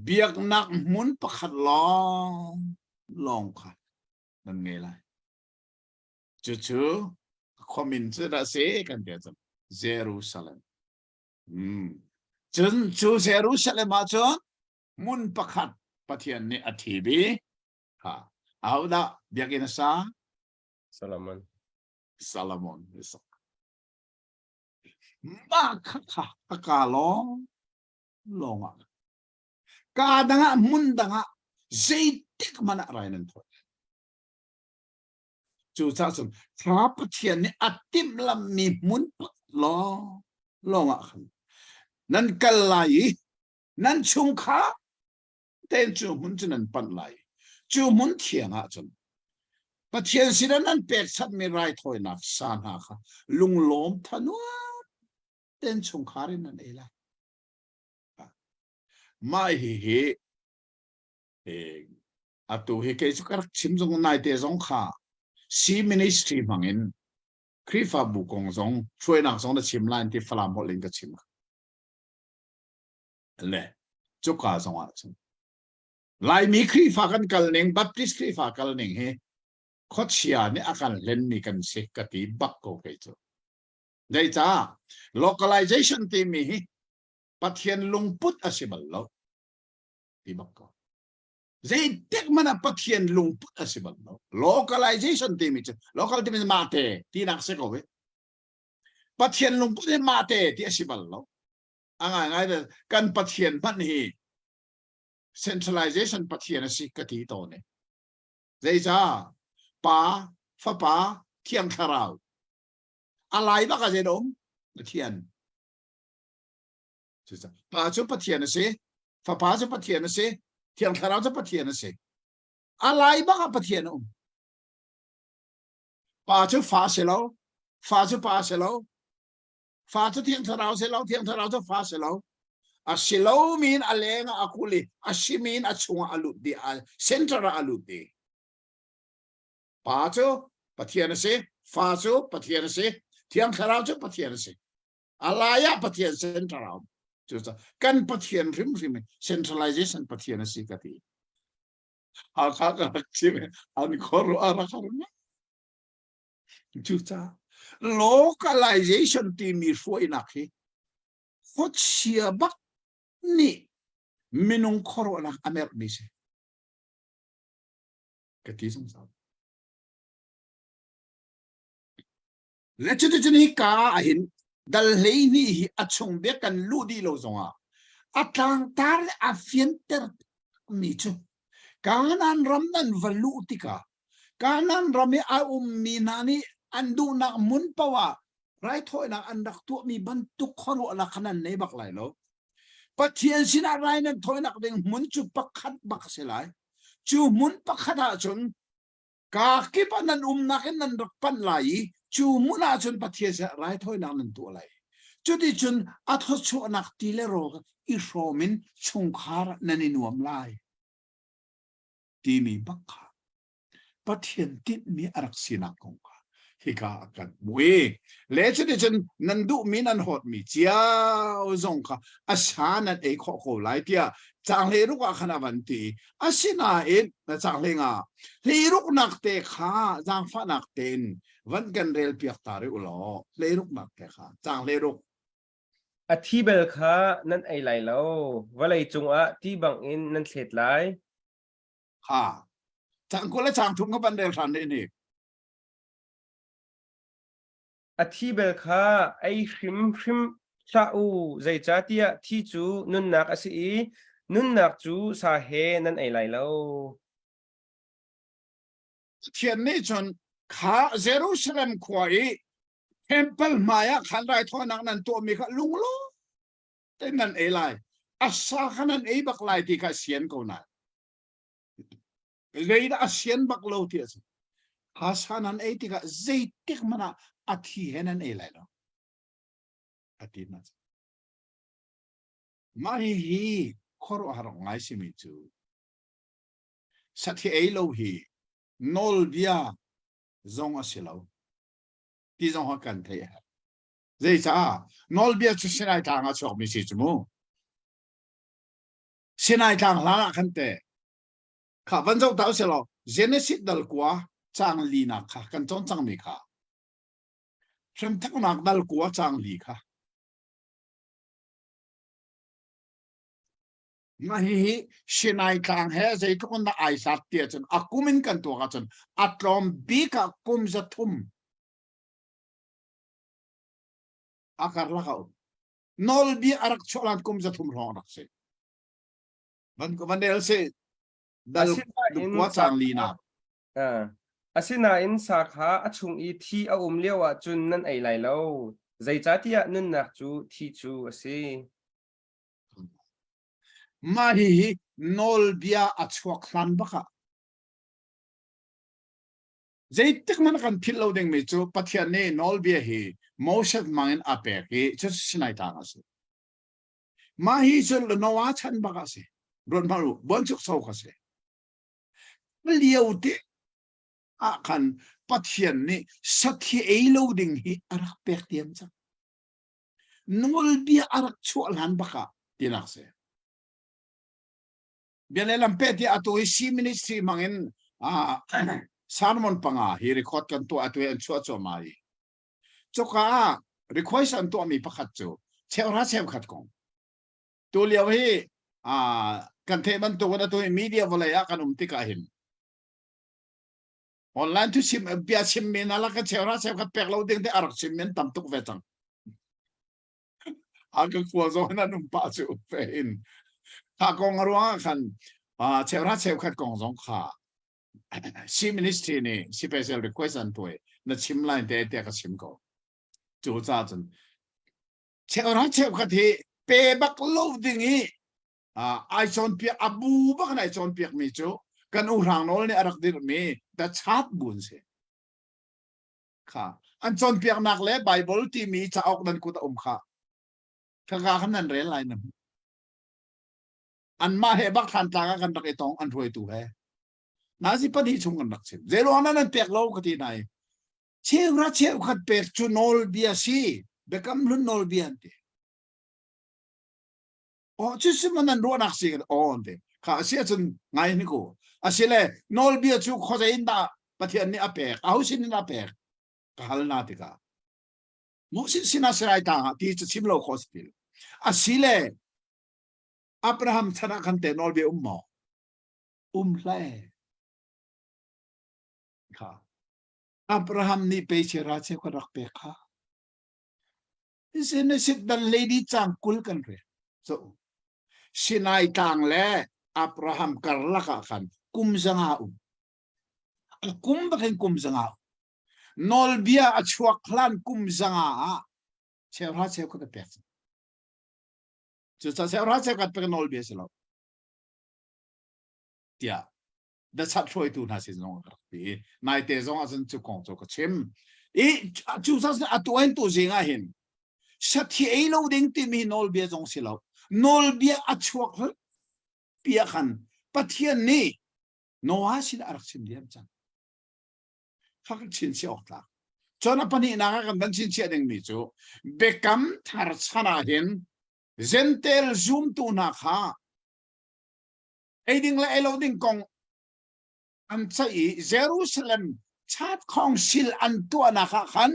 biak nak mun pakhat long kha nan nge lai chu khomin che da se kan dia chon Jerusalem chun chu Jerusalem ma chon mun pakhat pathian ni athibi ha auda biakin sa Solomon มาค่ะกาลองลองอ่ะกาดังอ่ะมุนดังอ่ะเจติกมันอะไรนั่นthôiจู่จ้าสุนพระปเทียนนี่อัติมลำมีมุนลองอ่ะนั่นกันไหลนั่นชุงขาเต้นจู่มุนจะนั่นปันไหลจู่มุนเทียงอ่ะจนปเทียนสินั้นเป็ดสัตว์มีไรถอยนักสานหาค่ะลุงล้มทนัวเต้นชุงขารินั่นเองละไม่เฮอะตัวเฮเกจุกรักชิมจงนายเตจงข้าซีมินิสทรีมังอินคริฟาบุกงจงช่วยนักจงได้ชิมลายที่ฟลามบอลิงก็ชิมเลยจุกาจงอ่ะจงลายมีคริฟากันกัลเน่งบัพติสคริฟากัลเน่งเฮขดเชียเนี่ยอาการเล่นมีกันเสกกติบักโกเกจได้จ้า localization ที่มีปัทเทียนลุงพุทธอาศิบัลโลที่บักโกZaitek mana pathian lungput asibal no localization timi local timi mate ti nak se ko we pathian lungput e mate ti asibal no anga ngai de kan pathian ban hi centralization pathian si kati to ne zeisa pa fa pa thiam tharau alai ba ka je dom pathian zeisa pa chu pathian se fa pa chu pathian seเทียงทาราวจะปะเทียนนะสิอะไรบ้างปะเทียนป่าจะฟ้าเสร็จแล้วฟ้าจะป่าเสร็จแล้วฟ้าจะเทียงทาราวเสร็จแล้วเทียงทาราวจะฟ้าเสร็จแล้วอาศิลาวมีนอะไรงอาคุลีอาชิมีนอาชงอาลุดีอาเซ็นทรัลอาลุดีป่าจะปะเทียนนะสิฟ้าจะปะเทียนนะสิเทียงทาราวจะปะเทียนนะสิอะไรอะปะเทียนเซ็นทรัลจุดกันปะเทียนริม centralization ปะเทียนสิกติอาข้าก็ชิมอันขอรู้อะไรขอรู้นะจุดจ้า localization ที่มีช่วยนักที่โคตรเชียบักนี่มินุงขอรู้นักอเมริกาสิกติสงสารและจุดนี้กาเห็นดัลเลนี่อัชงเบกันลูดีโลซงอ่ะอัตลังตาร์อาฟินเตอร์มิจูการนั้นรำนั้นวัลูติกาการนั้นรำอามีนานีอันดูนักมุนปะวะไรถ้อยนักอันดักตัวมีบรรทุกขรุนักขนาดไหนบักไหลโลปัจเจียนสินาไรนั้นถ้อยนักเด้งมุนจูปักขัดบักเสลายจูมุนปักขัดจนกากิปันนั้นนักนั้นรักปันไหลจูมุนาจนปะเทียนไรถ้อยนักนั้นตัวไหลจุดที่จนอัฐชนักตีเลโรกอิโรมินชงคาร์นันนวมไลที่มีบักขาปะเทียนติดมีอารักษินักของข้าฮิกากันมวยเลจุดที่จนนันดูมีนันหดมีเจ้าจงข้าอาชานันเอกข้อโคไลเตียจางเลรุกอาขณะวันตีอาศินาเอ็นนะจางเลงาเลรุกนักเตะข้าจางฟ้านักเต็นวันกันเรลเปียกตาเรอุลอเลรุกนักเตะข้าจางเลรุกอธิเบลค่ะนั่นไอไหลแล้วว่าไรจงอะที่บังอินนั่นเสร็จไรค่ะจางคนละจางทุ่งกับบันเดลทันได้นี่อธิเบลค่ะไอชิมชาอูใจจ้าเตียที่จูนุนนักอสีนุนนักจูสาเหนั่นไอไหลแล้วเทียนนี่จนข้าเยรูซาเล็มควายเทมเพิลมายาขันไรทอนักนั้นตัวมีข้าลุงโลแต่นั่นเอไลอาสาขันนั้นเอบักไลที่ข้าเสียนกูน่ะเลยได้เสียนบักโลที่สุดอาสานั้นเอที่ข้าเจติกมันอะอาทิเห็นนั่นเอไลเนาะอาทินั่นไม่ฮีขอรู้หารงไงสิมิจูสัตย์เอโลฮีนอลเบียจงอาศิลาวที่จงหักกันเทียเจ้านอลเบียจะสินายทางอาชอบมิสิจมูสินายทางหลังขันเตะข้าวันเจ้าดาวเสลาเจเนซิตดัลกัวจางลีนักข้ากันจงจังมีข้าเชื่อมทักนักดัลกัวจางลีข้าไม่สินายทางเฮเจทุกคนน่าไอสัตย์เตียจนอากุมินกันตัวกันจนอัตรอมบีกับกุมจะทุ่ม akar lakaw nol bi arak cholan kum za thum rong rak se van del se dal asina du in kwa chang li na asina in sakha achung I thi a lewa chun nan ai lai lo zai cha tia nun nak chu thi chu ase ma hi nol bia achhuak hlan baka zaitik man kan phil lo ding me chu pathian ne nol bia hi moshat mangin ape ki chu sinai ta ase ma hi chul no wa chan baka se ron maru bon chuk so ka se liu te a kan pathian ne sathi ei lo ding hi arak pek tiam cha nol bia arak chu hlan baka tinak se bianelam peti atu si ministry mangin Salmon panga hi record kan to atwe an chua cho mai choka request an to mi pakhat chu chewra chew khat kong to liaw hi kan the ban to na to media wala ya kan tika hin online to sim bia sim men ala ka chewra chew khat pek lo ding te arak sim men tam tuk ve chang aga kwa zo na num pa chu fein ta kong arwa kan chewra chew khat kong zong kha si ministry ni special request an toy na chim line te ka chim ko chu cha chen chewra chew kha the pe bak lo ding hi ai chon pi abu bak na chon pi mi chu kan u rang nol ni arak dir mi da chat bun se kha an chon pi nak le bible ti mi cha ok dan ku ta kha ka kan nan re lai na an ma he bak than ta kan dak e tong an thoi tu he nasi padi chung kan dak sim zero anan an pek lo ka ti nai chewra chew khat pek chu nol bia si bekam lun nol bia ante o chu sim nan ro nak si o ante kha sia chun ngai ni ko asile nol bia chu khoza in da pathian ni apek au sin ni apek ka hal na ti ka mo sin sinasrai ta ti chu sim lo hospital asile Abraham thana kan te nol bia ummo lai Abraham ni pe chira che ko rak pe kha isine sit dan lady chang kul kan re so sinai tang le Abraham karlaka kan kum zanga kum bakin kum zanga nol bia achwa klan kum zanga chera che ko pe so sa chera che ka pe nol bia selo tia da chat troi tu na sin zong pi nai te zong asan chu kong chu ko chim e chu sa atuen tu zinga hin sathi ei lo ding ti mi nol bia zong silo nol bia achwak pia khan pathian ni noa sin arak sim diam chan khak chin si ok ta chona pani na ka kan chin si adeng mi chu bekam thar chana hin zentel zoom tu na kha ei ding la elo ding kong an chai Jerusalem chat khong sil an tu na kha khan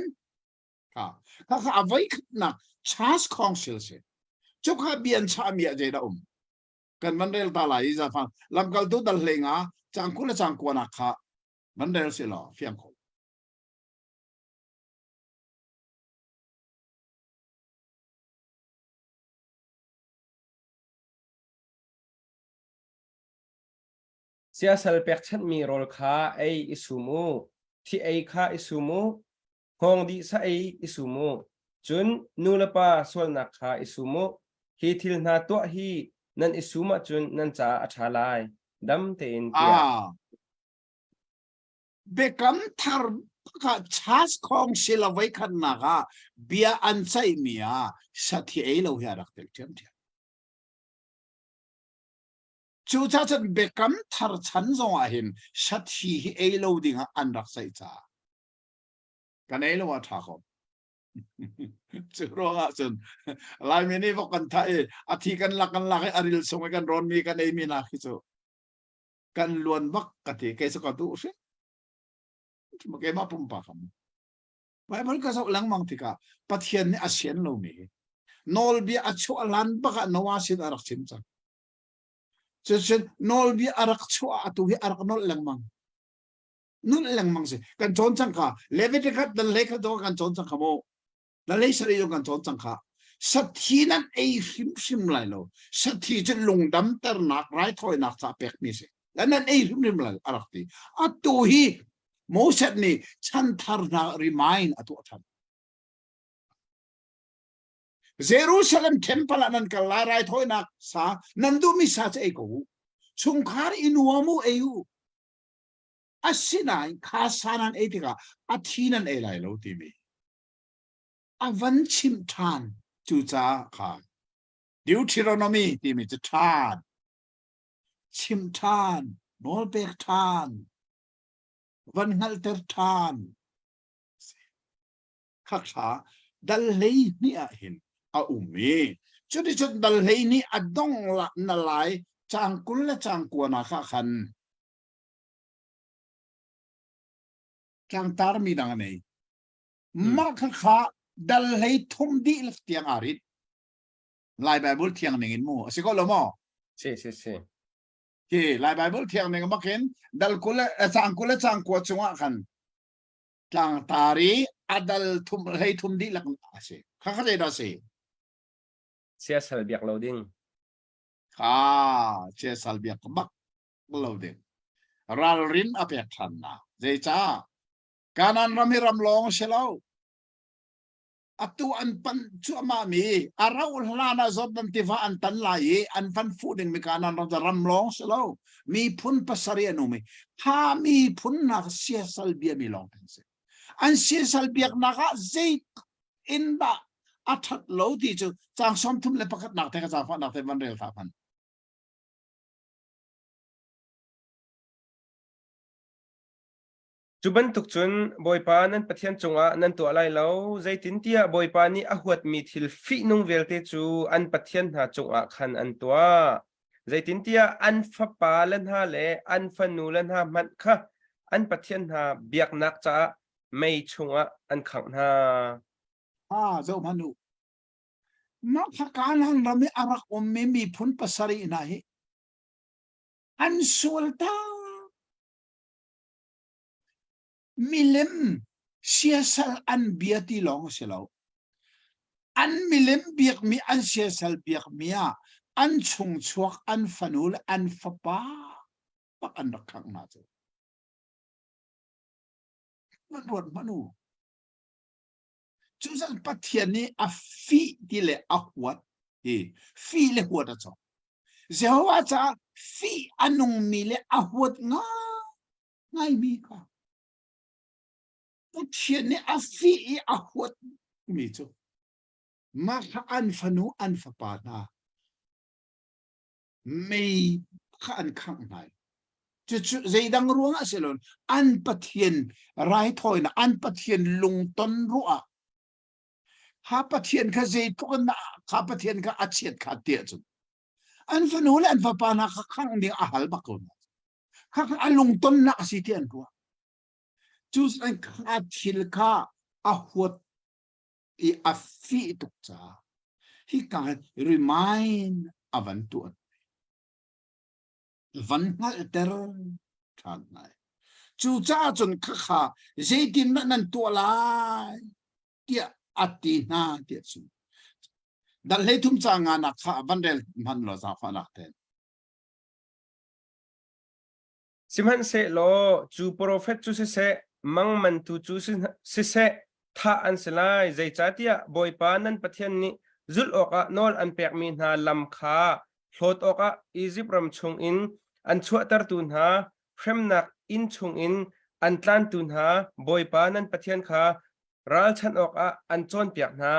kha avai na chas khong sil se chu kha bian cha mi a je da kan mandel ta lai za fa lam kal tu dal lenga chang kula chang ko na kha mandel se lo fiam kho siasal pekchat mi rol kha ai isumu thi ai kha isumu hong di sa ai isumu chun nulapa sol na kha isumu hi thil na to hi nan isuma chun nan cha athalai dam te in pia bekam thar ka chas khong sila vai khan na ga bia an chai mia sathi ei lo ya rak tel thiam thiam chu cha chan bekam thar chan zong a hin sathi ei lo ding an rak sai cha kan ei lo wa tha kho chu ro a chun lai mi ni vok kan thai a thi kan lak aril song kan ron mi kan ei mi na khi chu kan luan vak ka ti ke sa ka tu se ma ke ma pum pa kham bai bal ka so lang mang ti ka pathian ni asian lo mi nol bi a chu alan ba ka no wa sin arak sim cha chen nol bi arak chu a tu hi arak nol lang mang se kan chon chang ka leviticus dan lekha do kan chon chang ka mo แล้วเลยสระยกันจนจังค่ะสัตทีนั้นไอ้ริมไหลเราสัตทีจะลงดำแต่หนักไรถอยหนักจะเป็กมิเสแล้วนั่นไอ้ริมไหลอะไรที่อัตตุฮีโมเสสนี่ฉันทาร์นารีมายน์อัตตุทันเยรูซาเล็มเทมเพลนั้นก็ลายไรถอยหนักซานั่นดูมิซาจะเอกูชุงคาร์อินัวมูเอยูอัศนัยข้าสานันเอติกาอัทีนันเอไลโลติมีอวันชิมทานจูจ้าค่ะดิวทิโรโนมีที่มีจะทานชิมทานโนลเบกทานวันฮัลเตอร์ทานข้าขาดัลเลยนี่เห็นอาอุมีจุดที่จุดดัลเลยนี่อดงละนลายจางกุลและจางกวนข้าขันจางตารมีดังนี้มาข้าขาดัลเลยทุ่มดีลักเตียงอาริดลายไบเบิลเทียงหนึ่งอินมูสิก็ลมอsíที่ลายไบเบิลเทียงหนึ่งมาเห็นดัลกุลจางกุลจางกวนจงอ่ะขันจางตารีอดัลทุ่มเลยทุ่มดีลักอาศัยข้าเข้าใจได้สิsia salbiak loading เชื่อสัลเบียกบักเราเด็กรัลรินอเปียทันนะเจจ้าการนั้นรำให้รำลองเชลาอัตุอันปันชัวมามีอาราอุลานาจบดันติฟาอันตันลายอันฟันฟูดิงมีการนั้นเราจะรำลองเชลามีพุนปัสริยนุมีถ้ามีพุนนักเสียสัลเบียมีลองทั้งสิ้นอันเสียสัลเบียกนักเจอินดาอัฐโลดีจูจางสมทุมเลปกัดนักเทกจางฟันนักเทวันเรียลฟ้าพันจุบันทุกจุนบอยปานั้นปะเทียนจงอ่ะนั้นตัวอะไรแล้วใจตินเตียบอยปานี่อหวดมีทิลฟินุงเวลเตจูอันปะเทียนหาจงอ่ะคันอันตัวใจตินเตียอันฟ้าปาลันหาเลอันฟันูลันหามันค่ะอันปะเทียนหาเบียกนักจ้าไม่จงอ่ะอันขังหาเจ้าพนุนักการนั้นเราไม่อารักอมไม่มีพุนปัสรินะฮิอันสุลตามิเลมเสียสัลอันเบียตีลองเสลาอันมิเลมเบียกมีอันเสียสัลเบียกมีอันชงชวกอันฟันูลอันฟ้าปาปักอันรักขังมาเจ้ามันรวดมนุจุดสันปัทยานี่อฟีดีเลยอหัวฟีเลยหัวดจ้าเจ้าว่าจะฟีอันนุ่งมีเลยอหัวง่ายมีค่ะปัทยานี่อฟีอหัวมีจ้ามาข้าอันฟันูอันฟ้าปานาไม่ข้าอันข้างในจุดใจดังรัวงเสลนอันปัทยนไรถอยนะอันปัทยนลุงต้นรัวข้าปะเทียนข้าเจตุกันนะข้าปะเทียนข้าอาเชียดข้าเตี้ยจุนอันฟันหูและอันฟ้าปานาข้าข้างเดียอาหัลบักคนข้าอันลงต้นนักสิเทียนตัวจูสอันข้าทิลข้าอาหัวอีอาฟีตุกจ้าที่การ remind อวันตัววันนั้นเตอร์ทางไหนจูจ้าจนข้าเจตินนั่นตัวลายเตี้ยอัตินาเดียสุดัลเลทุมจางานักข้าบันเดลมันโลซาฟานักเตนสิมันเสโลจูโปรเฟตจูเสมังมันตูจูเสท่าอันสลายใจจัดเตียบอยปานันปะเทียนนี้จุลออกนอลอันเปียกมีนาลำคาโหลดออกอียิปต์รำชงอินอันชัวตรตุนหาเฟรมนักอินชงอินอันตันตุนหาบอยปานันปะเทียนขารัลชันออกอันจอนเปียกนา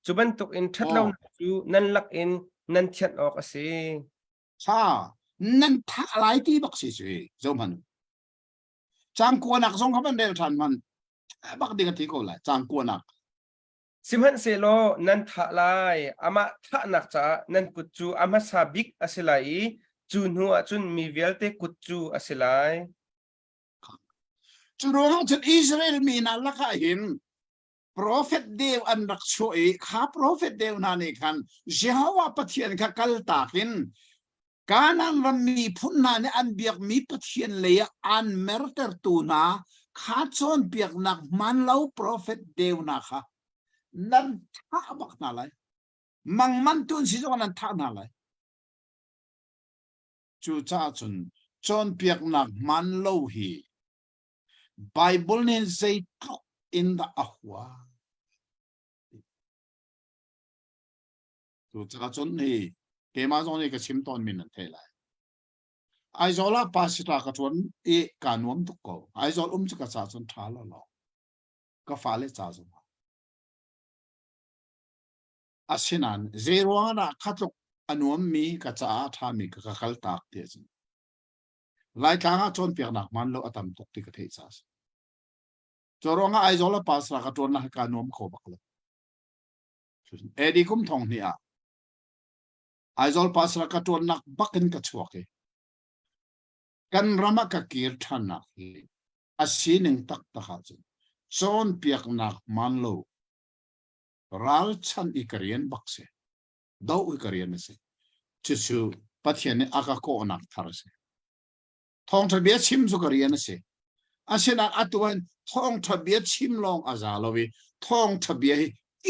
จุบันตุกอินชัดเล่าจูนันลักอินนันชันออกสินั่นท่าอะไรที่บักสิสุยเจ้ามันจางกวนนักส่งเขาเป็นเดลทันมันบักดีกันที่กูเลยจางกวนนักสิมันเซโลนันท่าไลอามาท่านักจ้านันกุจูอามาซาบิกอสิไลจูนัวจุนมีเวลเตกุจูอสิไลจุรู้ว่าจุดอิสราเอลมีนั่นละค่ะเห็นProphet Dev an rakshoi kha Prophet Dev nani kan Jehovah pathian ka kal takin kanan rami phunna ne an biak mi pathian leya an merter tu na kha chon biak nak man lau Prophet Dev na kha nan tha bak na lai mang man tun si zong nan tha na lai chu cha chun chon piak nak man lo hi Bible nen say in the ahwa chu cha chun hi ke ma zong ni ka chim ton min nan the lai ai zola pasita ka chun e kanuam tu ko ai zol chu ka cha chun tha lo ka fa le cha zo asinan zero na khatuk anuam mi ka cha tha mi ka khal tak te chin lai ka chon piak nak man lo atam tok ti ka thei cha choronga ai zola pasra ka ton na ka nuam kho bak lo edi kum thong ni a ai zol pasra ka ton nak bakin ka chuake kan rama ka kir than nak hi asining tak ta kha chon piak nak man lo ral chan ikarian bakse dau ikarian se chu pathian aka ko nak tharase thong thabia chim su karian se asena atuan thong thabia chim long azalowi thong thabia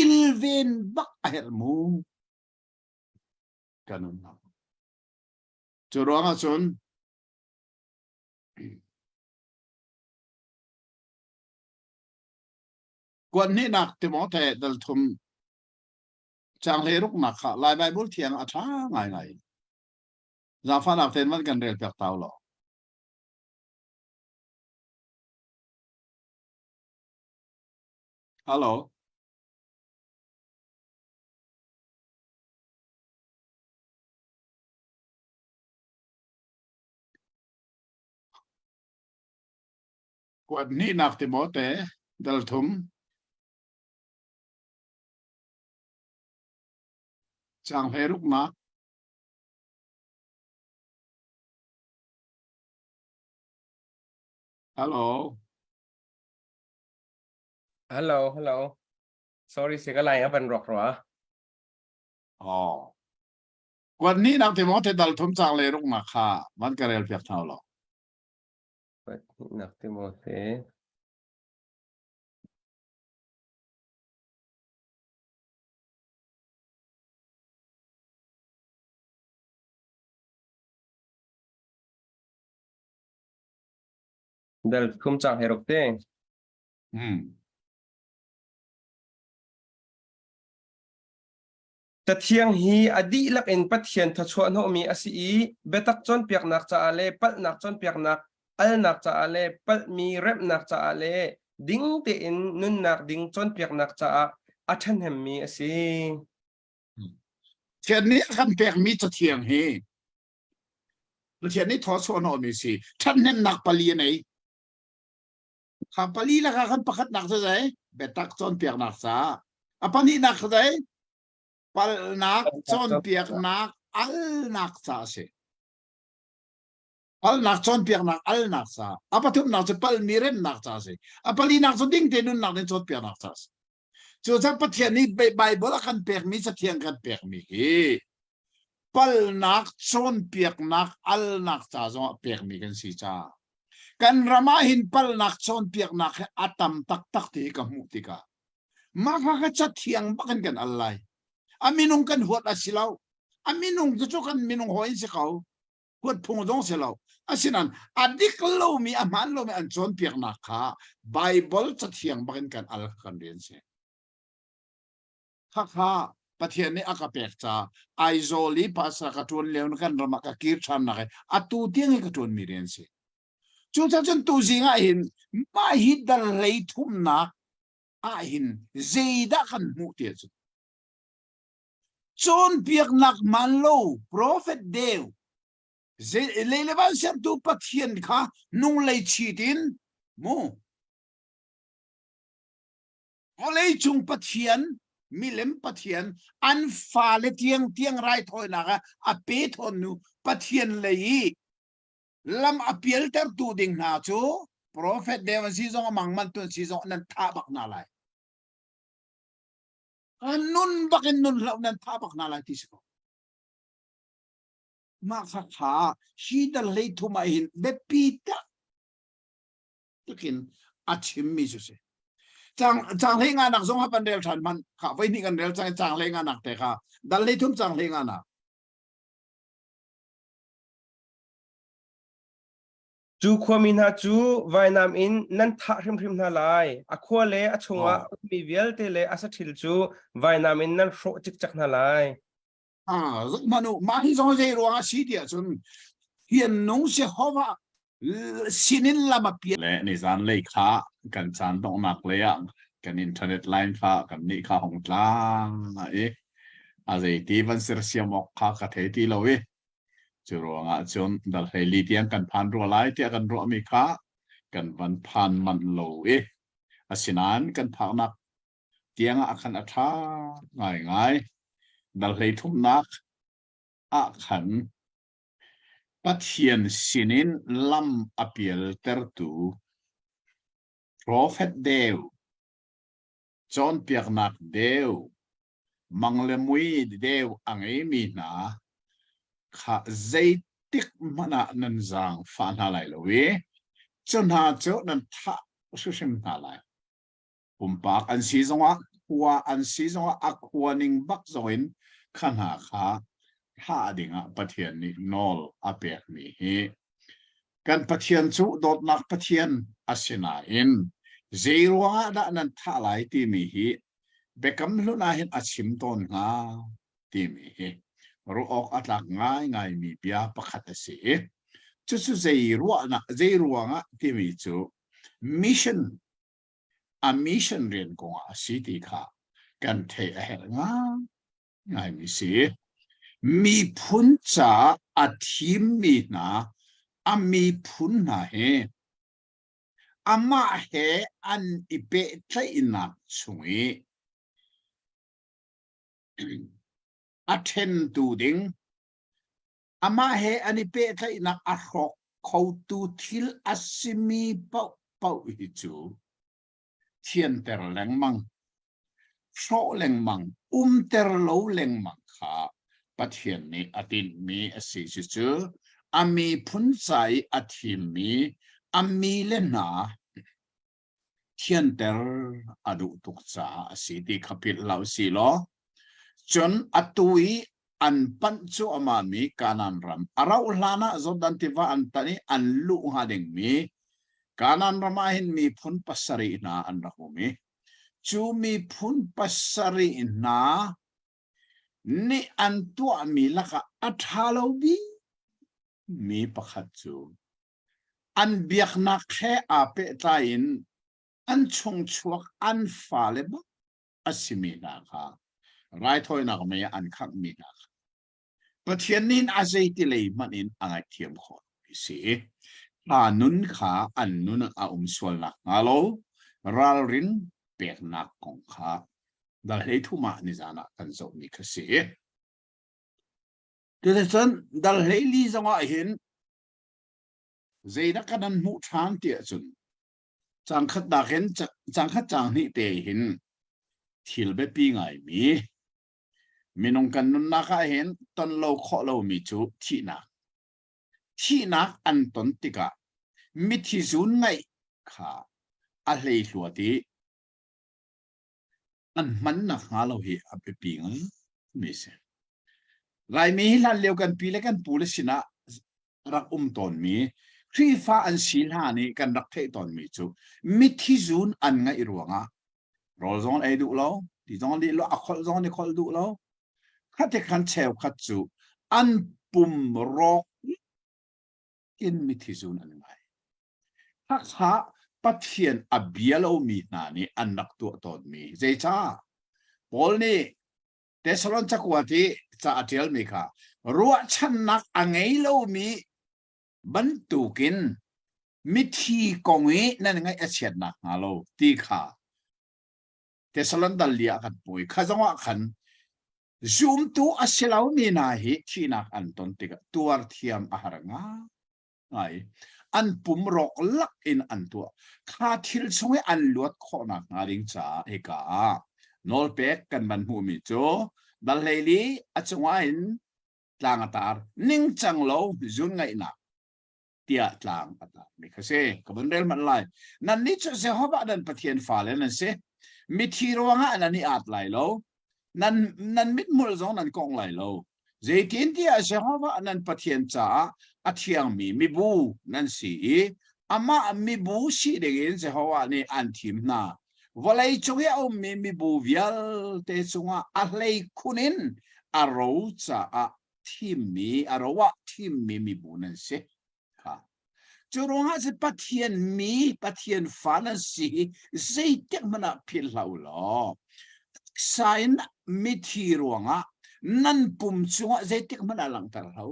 ilven bak ahermu kanun na churonga chun quan ni nak Timote dal thum chang le ruk nak kha lai Bible thiang a tha ngai za fa nak ten man kan rel pek taw lo hello quan ni nak Timote dal thum chang le ruk nak hello hello sorry เสียงอะไรอ่ะเป็นรอกหรอ quan ni nak Timote dal thum chang le ruk nak kha man ka rel pek taw lo เปิดหนักติโมเธ dal kum chang herok te ta thiang hi adi lak in pathian tha chhuan ho mi asi betak chon piak nak cha ale pal nak chon piak nak al nak cha ale pal mi rep nak cha ale ding te in nun nak ding chon piak nak cha athan hem mi asi thian ni kan pek mi cha thiang hi thian ni tho chon ho mi si than nem nak pali nei kha pali la kan pakhat nak cha dai betak chon piak nak cha apani nak dai pal nak chon piak nak al nak cha se pal nak chon piak nak al nak cha apathum nak cha pal mirem nak cha se apali nak cha ding te nun nak den chon piak nak cha chu cha pathian ni Bible kan pek mi cha thiang kan pek mi hi pal nak chon piak nak al nak cha zo pek mi kan si cha kan rama hin pal nak chon piak nak atam tak tak ti ka mu ti ka ma kha cha thiang bakan kan allai aminung kan huat asilaw aminung chu kan minung hoin si kau huat phung dong silaw asinan adik lo mi aman lo mi an chon piak na kha Bible cha thiang bakan kan al kan ren se kha pathian ni aka pek cha aizoli pasra ka ton leun kan rama ka kir than na atu tiang ka ton mi ren se chu cha chen tu zinga hin ma hi dal lei thum na a hin zeida kan mu te chu chon piak nak man lo prophet deu levan ser tu pathian kha nung lei chi tin mo olei chung pathian milem pathian an fa le tiang rai thoi na a pe thon nu pathian lei lam apiel ter tu ding na chu prophet deu si zong mangman tu si zong nan tha bak na lai nun bakin nun lau nan tha bak na lai ti so ma kha hi dal lei thu mai hin be pita takin achim mi su se chang le nga nak zong ha pan del than man kha vai ni kan del chang le nga nak te kha dal le thum chang le nga nakจูความินหาจูวายนามอินนั่นทะริมนาลายอควาเลอชงวะมีเวลเตเลอสัทิลจูวายนามอินนั่นโรจิกจักนาลายmanu ma hi zong je ro nga si dia chun hian nong se hova sinin lama pia le ni zan le kha kan chan dong nak le ya kan internet line kha kan ni kha hong tlang e a ze ti van sir siam ok kha ka the ti lo e chu ro nga chon dal he li tiang kan phan ro lai ti kan ro mi kha kan van phan man lo e asinan kan phak nak tiang a khan a tha ngai ngai dal he thum nak a khan pathian sinin lam apial tertu prophet deu John piaknak deu manglemui deu angai mi na kha zaitik mana nan zang fa na lai lo we chon ha cho nan tha su sim na lai pumpak an si zonga wa an si zonga akwaning bak zoin khana kha ha dinga pathian ni nol apek mi hi kan pathian chu dot nak pathian asina in zeirwa da nan tha lai ti mi hi bekam lu na hin achim ton nga ti mi hi ru ok atlak ngai ngai mi pia pakhat ase chu chu zeirwa nga ti mi chu mission a mission ren ko a city kha kan the a her nga ngai mi si mi phun cha a thim mi na a mi phun na he ama he an ipe thai na chungi attend to ding ama he an ipe thai na a khok khau tu thil asimi pau pau hi chu thian ter leng mang so leng mang ter lo leng mang kha pathian ni atin mi ase chu ami phun sai athim mi ami le na thian ter adu tuk cha ase ti khapit lau si lo chon atui an pan chu ama mi kanan ram arau hlana zodan tiva antani an lu ha ding mi kanan ramahin mi phun pasari na an rahumi chu mi phun pasari na ni an tua mi laka athalo bi mi pakhat chu an biak na khe a pe tain an chung chuak an fa le ba asimi na kha rai thoi na me an khak mi na pathian nin azai ti le manin angai thiam kho si nun kha an nun a swal na ngalo ral rin pek na kong kha dal hei thuma ni zana kan zo mi khasi de san dal hei li zonga hin zeina kanan mu than ti chun chang khat da hen chang khat chang ni te hin thil be pi ngai mi minong kan nun na kha hen ton lo kho lo mi chu thi na an ton tika mi thi zun ngai kha a hlei hluati an man na nga lo hi a pe pi ngai mi se lai mi lan leo kan pi le kan pu le sina rak ton mi khri fa an sil ha ni kan rak the ton mi chu mi thi zun an ngai ruanga rol zon ai du lo ti zon li lo a khol zon ni khol du lo kha te khan cheu khat chu an pum rok in mi thi zun an ngai ha pathian abialo mi na ni an nak tu ton mi zai cha pol ni tesalon chakwati cha atel mi kha ruwa chan nak angai lo mi ban tu kin mi thi kongi nan ngai a chet nak nga lo ti kha tesalon dal lia kan poi kha zonga khan zoom tu asilau mi na hi chinak an ton tika tuar thiam a haranga ai an pum rok lak in an tua kha thil songe an luat kho na ngaring cha eka nol pek kan ban hu mi cho dal leili achunga in tlangatar ning chang lo zun ngai na เตียตางอัตมีคเซกับมันเรื่องมันไลนั่นนี่จะเสียหัวดันปะเทียนฟ้าเลยนั่นเสมิทีรวงอ่ะนั่นนี่อาจไหลโลนั่นมิดมุลซองนั่นกองไหลโลเจตินที่เสียหัวนั่นปะเทียนจ้าอัฐยังมีบูนั่นสิอามามีบูสิเด็กเสียหัวนี่อันทิมน่ะว่าเลยช่วยเอามีบูวิลเตสุงอะไรคุณนอารมณ์จ้าทีมมีอารมณ์ทีมมีบูนั่นสิค่ะจุดว่าจะปะเทียนมีปะเทียนฟ้านั่นสิเจติกมันพิลาล้อสายนมิทีรวงอ่ะนั่นปุ่มชัวเจติกมันหลังตาเรา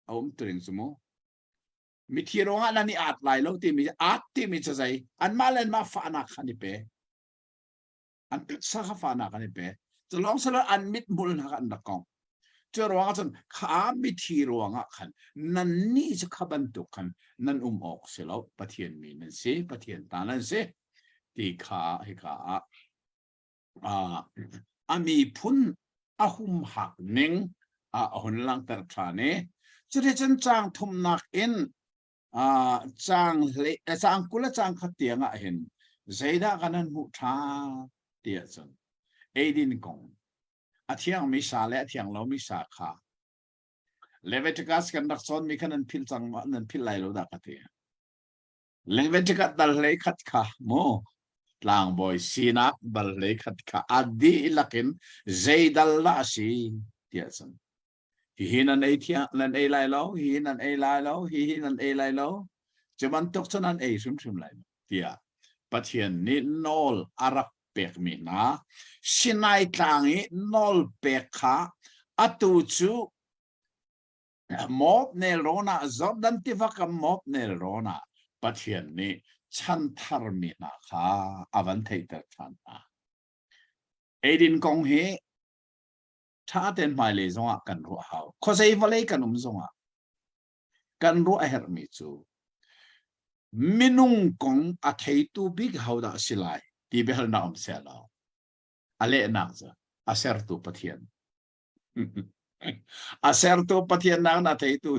เอาตัวเองสมมติมิทีรวงอ่ะนั่นนี่อาจไหลแล้วที่มีจะใจอันมาเล่นมาฟ้านักขันนี่เปอันพิษสักฟ้านักขันนี่เปจะลองสละอันมิดมุลนักอันดักกองจะรวงอ่ะจนขามิทีรวงอ่ะขันนั่นนี่จะขับันตุกันนั่นออกเสียแล้วปะเทียนมีนั่นสิปะเทียนตานั่นสิที่ขาให้ขามีพุนหุมหักนิ่งหุ่นลังตระทานี่จะได้จันจางทุมนักอินจางเลจางกุลจางขัดเตียงเห็นใจด่ากันนั้นมุทาเตียจันดินกงเที่ยงมิสาและเที่ยงเรามิสาขาเลเวติกัสกันดักซอนมีขนาดพิลจังนั้นพิลไลโลดักเตียเลเวติกัสดัลเลขัดขาโมลางบอยซีนักบัลเลขัดขาอดีลักินใจดัลลาสีเตียจันฮีนันเที่ยนันไลโลฮีนันไลโลฮีนันไลโลจะมันตกฉะนั้นซุ่มไลโลเตียปัจเจียนนี่นอลอารักเปกมีนะสินายทางนี้นอลเปกขาอัตุจูมอบเนโรนาจอดันติฟักมอบเนโรนาปัจเจียนนี่ฉันทาร์มีนะค่ะอวันเทตร์ชันนะดินกงเฮถ้าเต็นหมายเลยจงกันรู้เขาเขาใช้วลัยกันจงกันรู้เหตุมิจูมินุงกงอาเทตูบิกเขาได้สิไลที่เบลนามเสลาอะไรนักจ้ะอาเซอร์ตูปะเทียนอาเซอร์ตูปะเทียนนักนาเทตู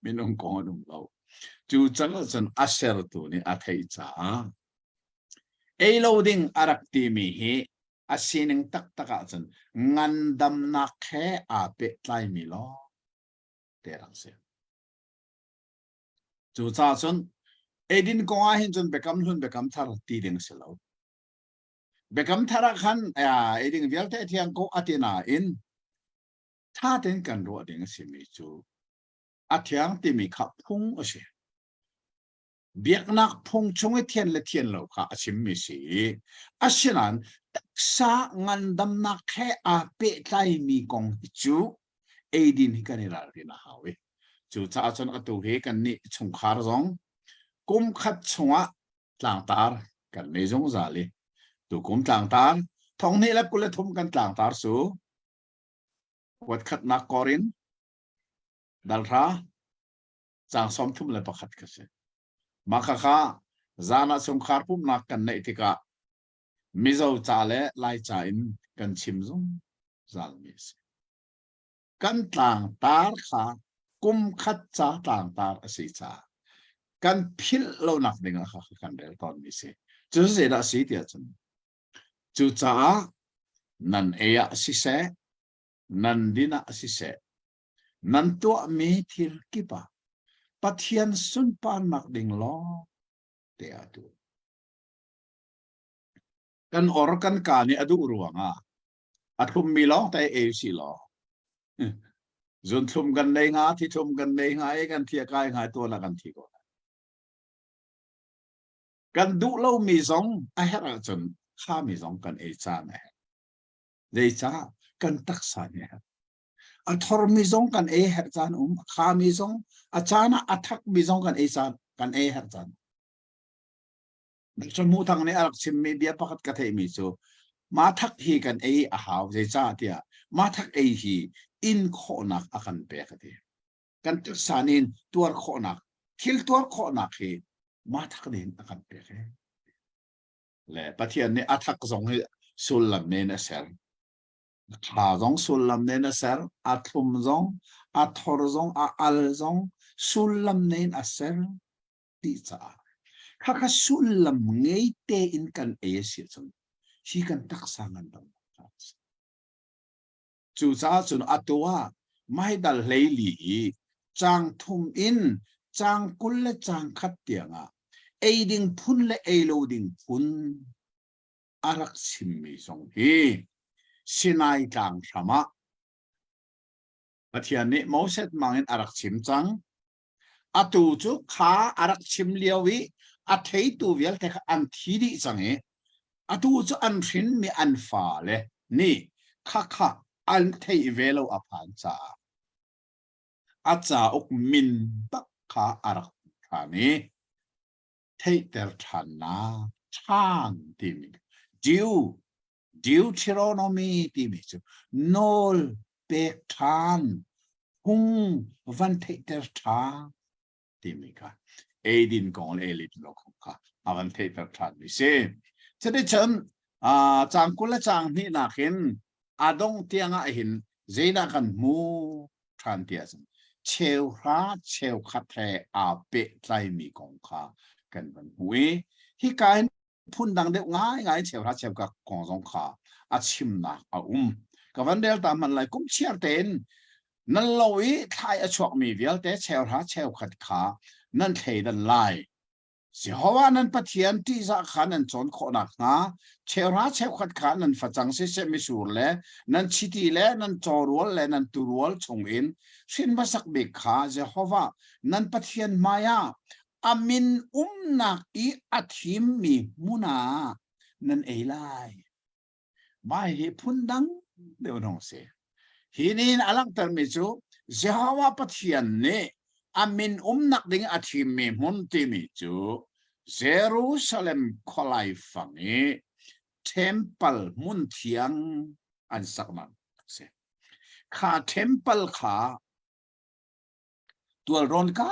มินุงกงนุ่มเราจูจังจันอาเซอร์ตูนี่อาเทจ้าโลดิ้งอารักตีมีเฮอาศินิงตักตักจันงันดำนักแค่อาเปตไลมิโลเตรังเสียจู่จ้าจันดินกงอาหินจันเบกัมลุนเบกัมทาร์ตีดิงเสลาเบกัมทาร์ขันดิงเวลเตที่ยังโกอาตินาอินท่าเต็นกันรัวดิงสิมิจูอาทิยังที่มีขับพุ่งโอเชเบียกนักพุ่งชงเทียนและเทียนเราค่ะชิมมิสีอาชินันตักษะงันดำนักแค่อาเปะไลมีกองจูดินฮิกันนี่รารีนะฮาวจูจ้าจันอตุเฮกันนี่ชงคาร์ซองกุมขัดชงะต่างตาร์กันในจงซาลีตุกุมต่างตาร์ท้องนี้แล้วกุเลทุมกันต่างตาร์สูวัดขัดนักกอรินดัลราจางสมทุมเลยประคัดกันเสมาค่ะจานาสงคาร์ปุ่มนักกันในที่กะมิโซจ่าเล่ไล่จ่าอินกันชิมซงจาลมิสกันต่างตาร์ค่ะกุมขัดจ่าต่างตาร์สิจ่ากันพิลเราหนักหนึ่งนะคะกันเดี๋ยวตอนนี้สิจุดเสียดสีเดียจันจุดจ้านันสิเสนันดินาสิเสนันตัวมีทิลกิปะปัทยันสุนปานนักดิ่งล้อเดียดูกันอร์กันการนี่อดูรัวงอัดคุมมีล้อแต่สิล้อจนทุ่มกันในงาที่ทุ่มกันในงากันเทียกายงาตัวละกันทีก่อนกันดูเรามีสองเหตุจนข้ามีสองกันจานเดจ้ากันตักษาเนี่ยทอร์มีสองกันเหตุจานข้ามีสองจานะทักมีสองกันจานกันเหตุจานสมมุติทางนี้อารักชิมมีเบียพักกระเทมิโซมาทักฮีกันหาวเดจ้าเดียมาทักฮีอินโคนักอากันเปกเดียกันตักษานินตัวโคนักคิลตัวโคนักฮีมาทักเดินอาการเปลี่ยนเลยปะเทียนนี่อาทักสองสุลลัมเนนเซลขาสองสุลลัมเนนเซลอาทุมสองอาทอร์สองอาอัลสอง sulam nein aser ti cha kha sulam ngei te in kan e si chun hi kan tak sangan dong chu cha chun atwa mai dal leili chang thum in chang kul le chang khat tianga ding phun le lo ding phun arak sim mi song hi sinai tang sama pathian ni moset mangin arak sim chang atu chu kha arak sim liawi a thei tu vial te an thiri change atu chu an rin mi an fa le ni kha an thei velo a phan cha acha ok min tak kha arak thani thei ter thana chan tim Deuteronomy tim chu nol pek than hung van thei ter tha timika din kong elit lokha avan thei ter than mi se chade chan chang kula chang ni na khin adong tianga hin zeina kan mu than tia cheu ra cheu khatre a pe tlai mi kong kha kan ban hui hi kai phun dang de ngai cheu ra cheu ka kong jong kha a chim na a ka van del ta man lai kum chiar ten nan loi thai a chok mi vial te cheu ra cheu khat kha nan thei dan lai Jehovah nan pathian ti za khan an chon kho na nga cheu ra cheu khat kha nan fa chang se mi sur le nan chiti le nan chorwal le nan turwal chung in shin basak be kha Jehovah nan pathian maya amin nak I athim mi muna nan elai mai he phundang deu nong se hinin alang tar mi chu Jehovah pathian ne amin nak ding athim mi mun ti mi chu Jerusalem kholai fangi temple mun thiang an sakman se kha temple kha tual ron ka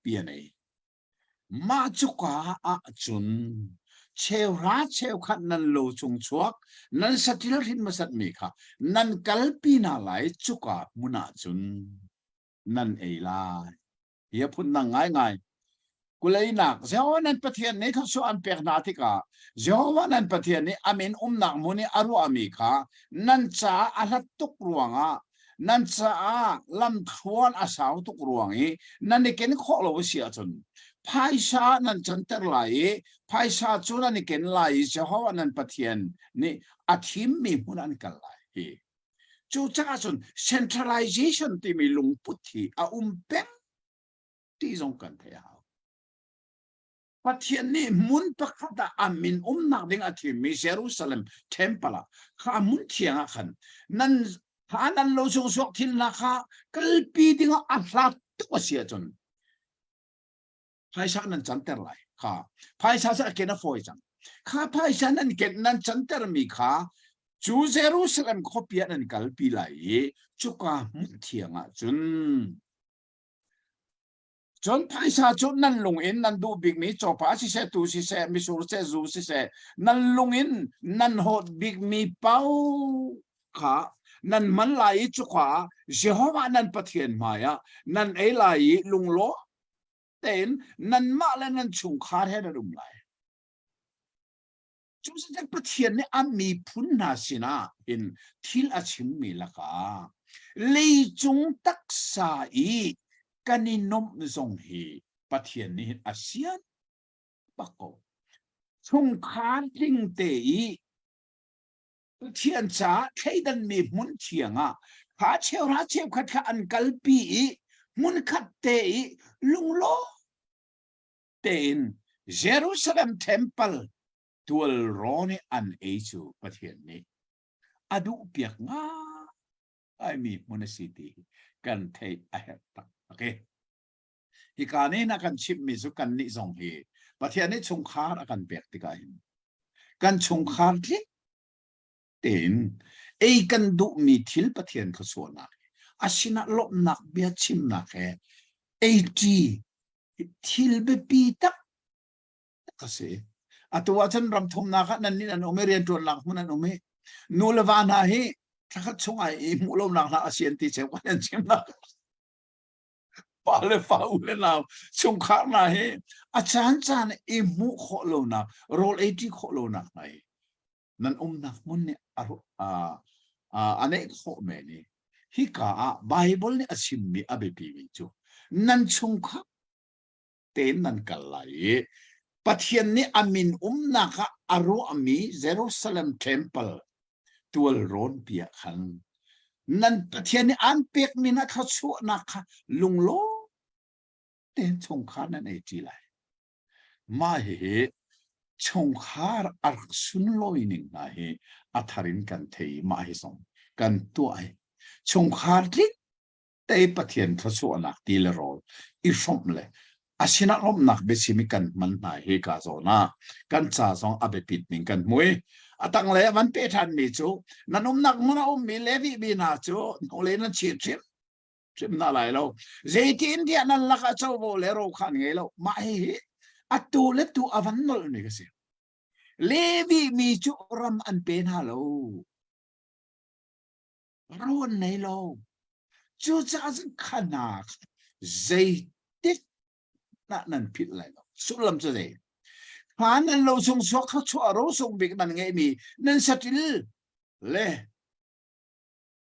pianei ma chuka a chun cheu ra cheu khat nan lo chung chuak nan satil rin masat mi kha nan kalpi na lai chuka muna chun nan ei lai ya phun na ngai kulai nak Jehovah nan pathian ne kha so an pek na tika Jehovah nan pathian ne amin nak muni aru ami kha nan cha alat tuk ruanga nan cha lam thwan asaw tuk ruangi nan ne ken kho lo sia chun Paisa nan chanter lai paisa chuna ni ken lai Jehovah nan pathian ni athim mi hunan kal lai chu cha chun centralization ti mi lung puthi a peng ti jong kan thea pathian ni mun pakhata amin nak ding athim mi Jerusalem temple kha mun thianga khan nan hanan lo chung sok thil na kha kalpi ding a hlat to sia chun Paisa nan chanter lai kha paisa sa kena foi chang kha paisa nan ken nan chanter mi kha chu Jerusalem khopia nan kalpi lai chuka muthianga chun paisa chun nan lung in nan du big mi chopa si se tu si se mi sur se zu si se nan lung in nan hot big mi pau kha nan man lai chuka Jehovah nan pathian maya nan ei lai lung lo ten nan ma le nan chung khar he da dum lai chu se jak pathian ne ami phun na sina in thil achim mi laka le chung tak sa I kaninom zong hi pathian ni asian pako chung khar ting te I pathian cha theidan mi mun thianga kha cheu ra cheu khat kha an kalpi I mun khat te I lung lo ten Jerusalem temple tual roni an echu pathian ni adu piak nga ai mi mun city kan thei a het tak okay hikani na kan chip mi zu kan ni zong hi pathian ni chung khar akan pek tika hin kan chung khar thi ten ei kan du mi thil pathian kho so na asina lop nak bia chim na khe ei ti thil be pi tak ka se atwa chan ram thum na kha nan ni an omerian ton lak mun an ome no lawna hi thakhat chungai I mu lo nak na asian ti che wan chim na fa le fa u le nào chung khá na he a chan chan e mu kho lo na rol e ti kho lo na này nan nak mun ne ane kho me ni hi ka bible ni asim mi abe pi mi chu nan chung kha ten nan kalai pathian ni amin na ka aro ami Jerusalem temple tual ron pia khan nan pathian ni an pek mi na kha chu na kha lunglo ten chung kha na nei ti lai ma he chung khar ar sun loi ning na he atharin kan thei ma he song kan tu ai chung khar li te pathian tha chu anak ti le rol I som le asina om nak besimi kan man na he ka zo na kan cha song abe pit ning kan mui atang le man pe than mi chu nanom nak mona mi levi bi na chu no le na chi trim na lai lo zeitin dia nan la ka chau bo le ro khan nge lo ma he atu le tu avan nol ni ka se levi mi chu ram an pen ha lo ron nei lo chu cha khana zeitit na nan pit lai lo sulam chu dei han an lo sung sok kha chu aro sung big man nge mi nan satil le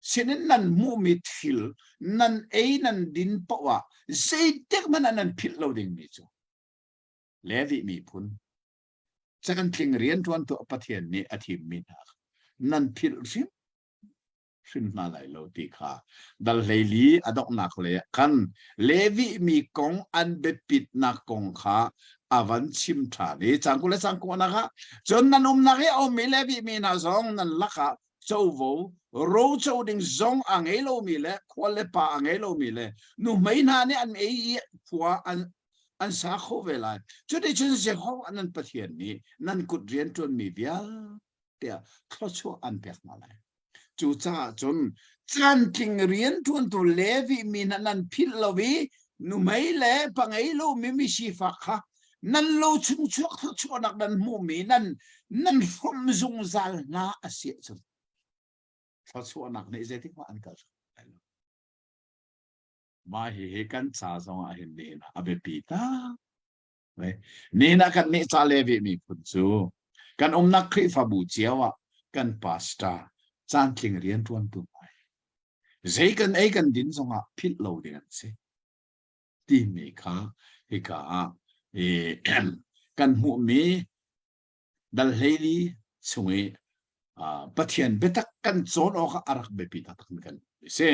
sinin nan mu mi thil nan nan din pawa zeitek man nan pit lo ding mi chu levi mi phun chakan thing rian tuan to pathian ni athim mi na nan phil sim na lai lo ti kha dal leili adok nak le kan levi mi kong an be pit na kong kha avan chim tha ni changkule changko na kha chon nan na ge o mi levi mi na zong nan la kha chau vo ro chau ding zong angelo mi le khole pa angelo mi le nu mai na ni an ei phua an sa kho ve lai chu de chen se kho an pathian ni nan kut rian ton mi bia te kho chu an pek ma lai chu cha chon chan king rian ton to levi mi nan phil lowi nu mai le pangai lo mi si fa kha nan lo chung chuak tha chu nak nan mu mi nan from zung zal na asia chu fa chu nak ne je ti ma an ka ma he kan cha song a hin ne na abe pita ne na kan ne cha levi mi phun chu kan nak khri fa bu chiawa kan pasta chan tling rian tuan tu mai zei kan ei kan din songa phit lo ding an se ti me kha he ka kan mu me dal heili chungi pathian betak kan chon o kha arak be pita tak kan se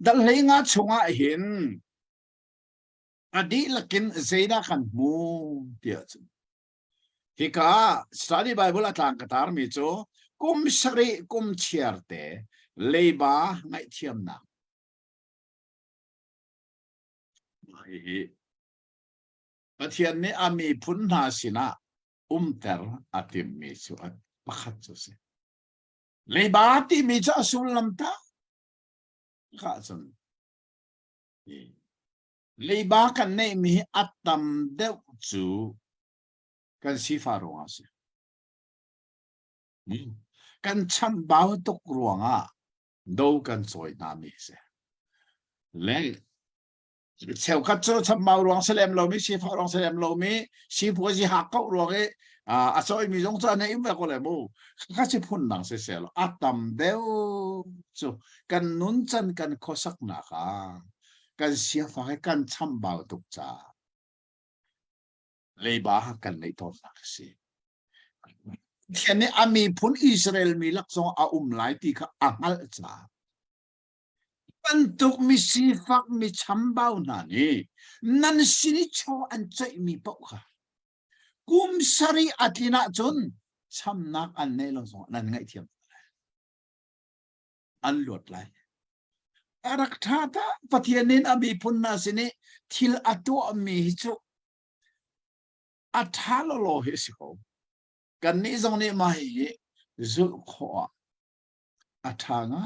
dal hei nga chunga hin adi lakin zeida kan mu tia chu hi ka study bible atlang katar mi chu kum sari kum chiarte leiba ngai thiam na hi pathian ni ami phun na sina ter atim mi chu at pakhat chu se leiba ti mi chu asul lam ta kha chun leiba kan nei mi atam de chu kan si fa ro ase kan cham bao tok ruanga do kan choi na mi se le cheu khat chu cham bao ruang selem lo mi si fa ruang selem lo mi si phu ji ha ko ruang e a choi mi jong cha nei me ko le mo kha chi phun nang se se lo atam deu chu kan nun chan kan khosak na kha kan sia fa kan cham bao tok cha leiba kan nei to na si thian ni ami phun Israel mi lak song a lai ti kha angal cha pantuk mi si fak mi cham bao na ni nan sini cho an chai mi pau kha kum sari atina chun cham nak an nei lo song nan ngai thiam an lot lai arak tha ta pathianin ami phun na sini thil atu mi chu athalo lo he si ko kan ni zong ni mai zu kho athanga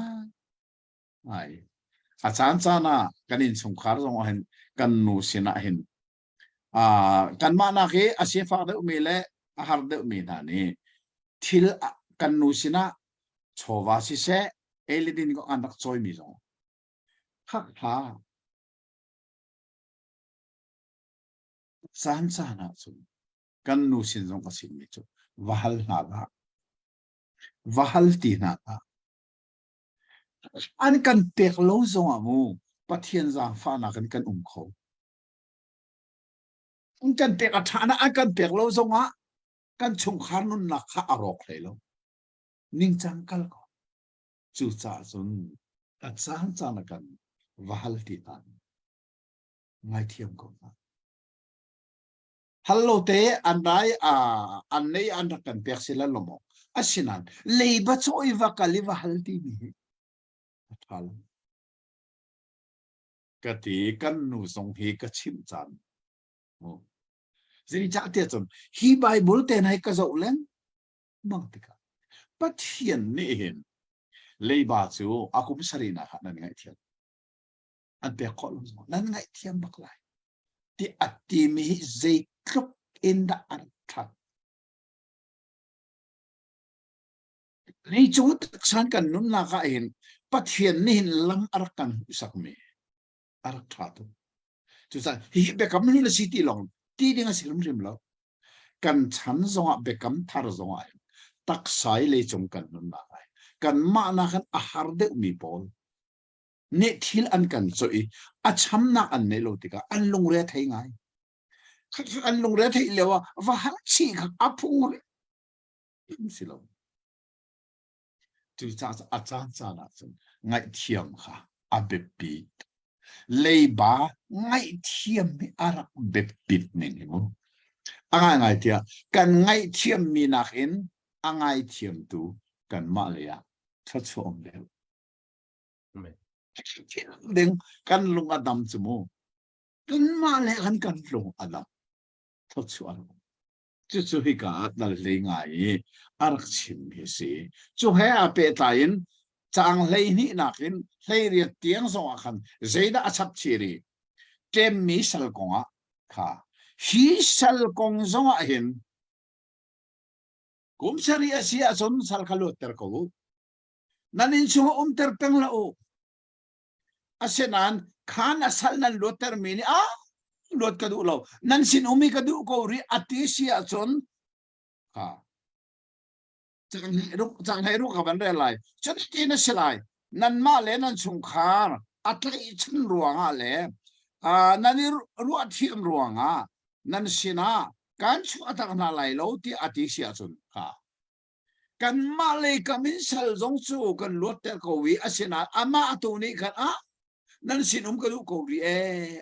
ai achan chana kanin chung khar zong hen kan nu sina hin kan ma na ke asifa de mi le har de mi na ni thil kan nu sina chowa si se elidin ko anak choi mi zong khak tha san sana chu kan nu sin jong asin mi chu wahal na la wahal ti na la an kan pek lo zong amu pathian za fa na kan kho an kan pek athana an kan pek lo zong a kan chung khan nun na kha arok le lo ning chang kal ko chu cha chun ta san na kan wahal ti tan ngai thiam ko na hallo te andai an nei an kan pek sila lomo asinan leiba choi wa kali wahal ti mi athal kati kan nu song hi ka chim chan mo zini cha te chon hi bible te nai ka zo len mang tika pathian ni hin leiba chu akum sarina ha nan ngai thian an pe khol nan ngai thiam baklai ti ati mi zai kluk in da arthat nei chu san kan nun na ka hin pathian ni hin lam arkan sak me arthat chu sa hi be kam ni la city long ti ding a silam rim lo kan chan zonga be kam thar zonga tak sai le chung kan nun na ai kan ma na kan a har de mi pol ne thil an kan choi a cham na an ne lo tika an lung re thai ngai khat an lung re thai lewa wa har chi kha apung re silo tu cha a cha na chung ngai thiam kha a be pi leiba ngai thiam mi ara be pit ne ni mo ngai tia kan ngai thiam mi na in angai thiam tu kan ma le ya thot som le ding kan lung adam chmo kan ma le kan lung adam thot chu an chu hi ka dal le ngai arak chim hi si chu he a pe tain chang lei ni nakin lei ri tiang so khan zeida achap chiri tem mi sal konga kha hi sal kong zonga hin kum sari asia son sal khalu ter ko nanin sunga ter peng la o asenan khan asal nan lo ter mini lot ka du lo nan sin umi ka du ko ri atisia son ha chang hai ru ka ban re lai chan ti na selai nan ma le nan chung khar atlai chin ruanga le nani ru athiam ruanga nan sina kan chu atak na lai lo ti atisia son ha kan ma le kamin sal zong chu kan lot ter ko wi asina ama atu ni kan nan sin ka du ko ri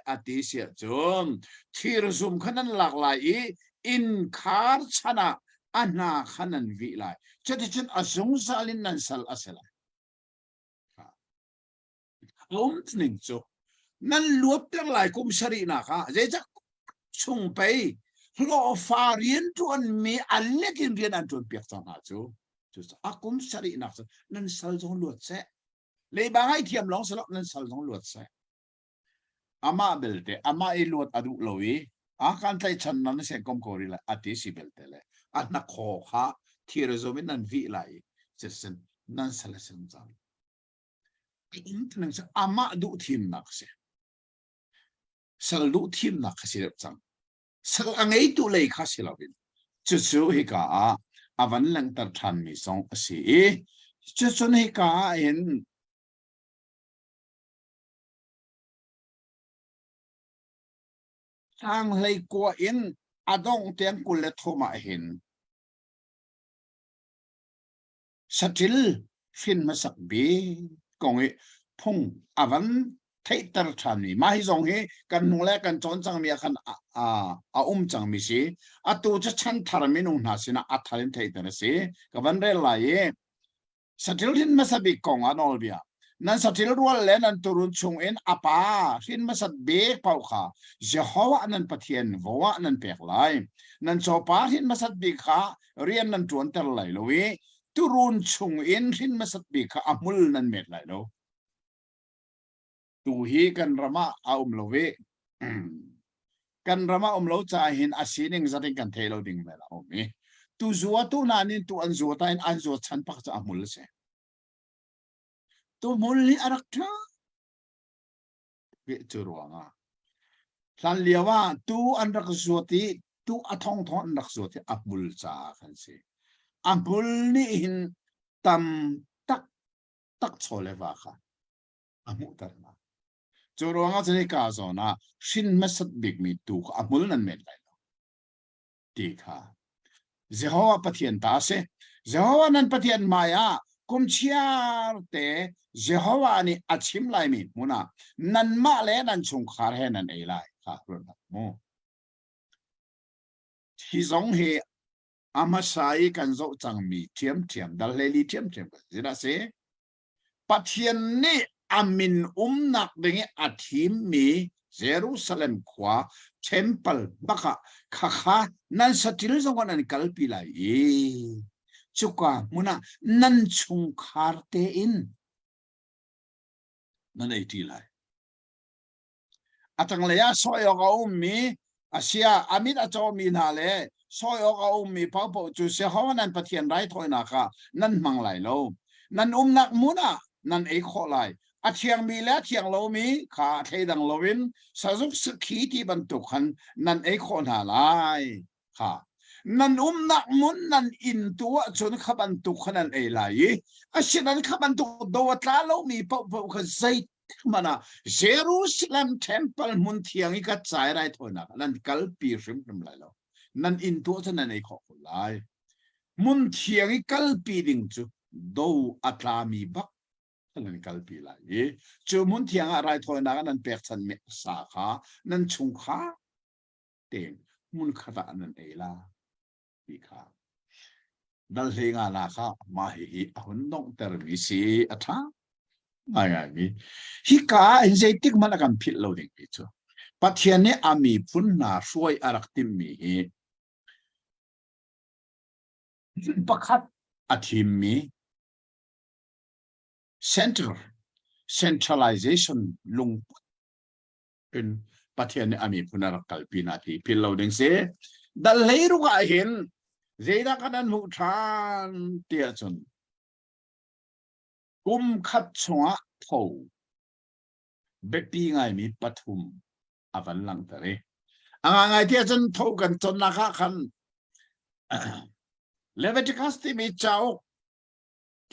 atisia chon thir zum khanan lak lai in khar chana ana khanan vi lai chati chen asung salin nan sal asela ning chu nan luop ter lai kum sari na kha je jak chung pai lo farian tuan mi alekin rian an tuan piak chang ha chu akum sari na nan sal jong luot se le bangai thiam long salok nan sal jong luot se ama belte ama i luot adu lowi kan tai chan nan se kom ko ri la ati si belte le na kho kha thir zomin nan vi lai sen nan sal sen jang nang sa ama du thim nak se sal du thim nak se chang sal angai tu lei kha silawin chu chu hi ka avan lang tar than mi song si chu chu hi ka in sang lei ko in adong tiang kul le thoma hin satil fin masak bi kong phung avan thei tar than mi mai zong he kan nung le kan chon chang mi khan chang mi si atu cha chan thar mi nung na sina athalin thei tar si ka van re lai satil hin masabi kong anol bia nan satil rual le nan turun chung in apa hin masat be pau kha jehowa nan pathian vowa nan pek lai nan chopa hin masat bi kha rian nan tuan ter lai lowi turun chung in hin masat bi kha amul nan met lai lo tu hi kan rama lowe kan rama lo cha hin asining zating kan thelo ding mela omi tu zuwa tu nanin tu an zuwa tain an zuwa chan pak cha amul se tu mulli arak tha be churuanga ท่านเรียกว่าตูอันรักสวติตูอัทองทอนรักสวติอับบุลจ่าคันสิอับบุลนี่หินตัมตักโชเลวาค่ะอามุตระมาจูรวงอาจจะกาโซนะชินมัสบิกมีตูอับบุลนั่นเม็ดไรดีค่ะเจ้าว่าปะเทียนตาเสเจ้าว่านั้นปะเทียนมายากุมเชียร์เตเจ้าว่านี่อัดชิมไลมีมุนะนั่นมาเลนั่นชงคาร์เฮนั่นเอไลค่ะรู้นะโมที่สองเฮอามาใช้กันโจจังมีเทียมดัลเลลีเทียมกันสินะเสปะเทียนนี่อามินนักเดงอาทิมมีเยรูซาเล็มขวาเทมเพิลบักข้านั่นสติลจงวันนั้นกัลปิลายชุกว่ามุนะนั่นชงคาร์เตอินนั่นไอทีไลอาตังเลยสอยออกมีอาเซียอามิดอาจอมีนาเลสอยออกมีพอพอจุเสียเขาว่านั่นปะเทียนไรถอยนักนั่นมังไหลโลนั่นนักมุนะนั่นเอขอไหลอาเทียงมีและเทียงโลมีขาเทดังโลวินสรุปสกีที่บรรทุกขันนั่นเอขอนาไลค่ะนั่นนักมุนนั่นอินตัวจนขบันทุกขันนั่นเอไลอาเช่นนั้นขบันทุกโดดลาโลมีพอขใจมันอะเยรูซาเล็มเทมเพิลมุนเทียงอีกใจไรถอยนักนั่นกัลปีริมทำไรแล้วนั่นอินตัวนั่นเอขอไลมุนเทียงอีกัลปีดิ่งจูดูอัตรามีบักนั่นกัลปีไลจูมุนเทียงอะไรถอยนักนั่นเปียกสันเมสาขานั่นชงขาเต็งมุนขตานั่นเอลาปีขาดัลเลงาลาค่ะมาฮีหุ่นน้องเตอร์มิซีอัฐาไม่มีฮิกาอินเซติกมันกันพิลโลดิ้งพิจูปัจเจียนเนี่ยอามีพุ่นนาช่วยอารักติมีปักขัดอาทิมมี centralization ลงเป็นปัจเจียนเนี่ยอามีพุ่นนารักกัลปีนาทีพิลโลดิ้งเซดัลเลรุกาเห็นเจดากันนั้นมุทานเตียจนกุมขัดชัวเท่าเบ็ดปีไงมีปฐุมอวันลังเตเรไงที่จนเท่ากันจนนะคะคันเลเวติคัสที่มีเจ้า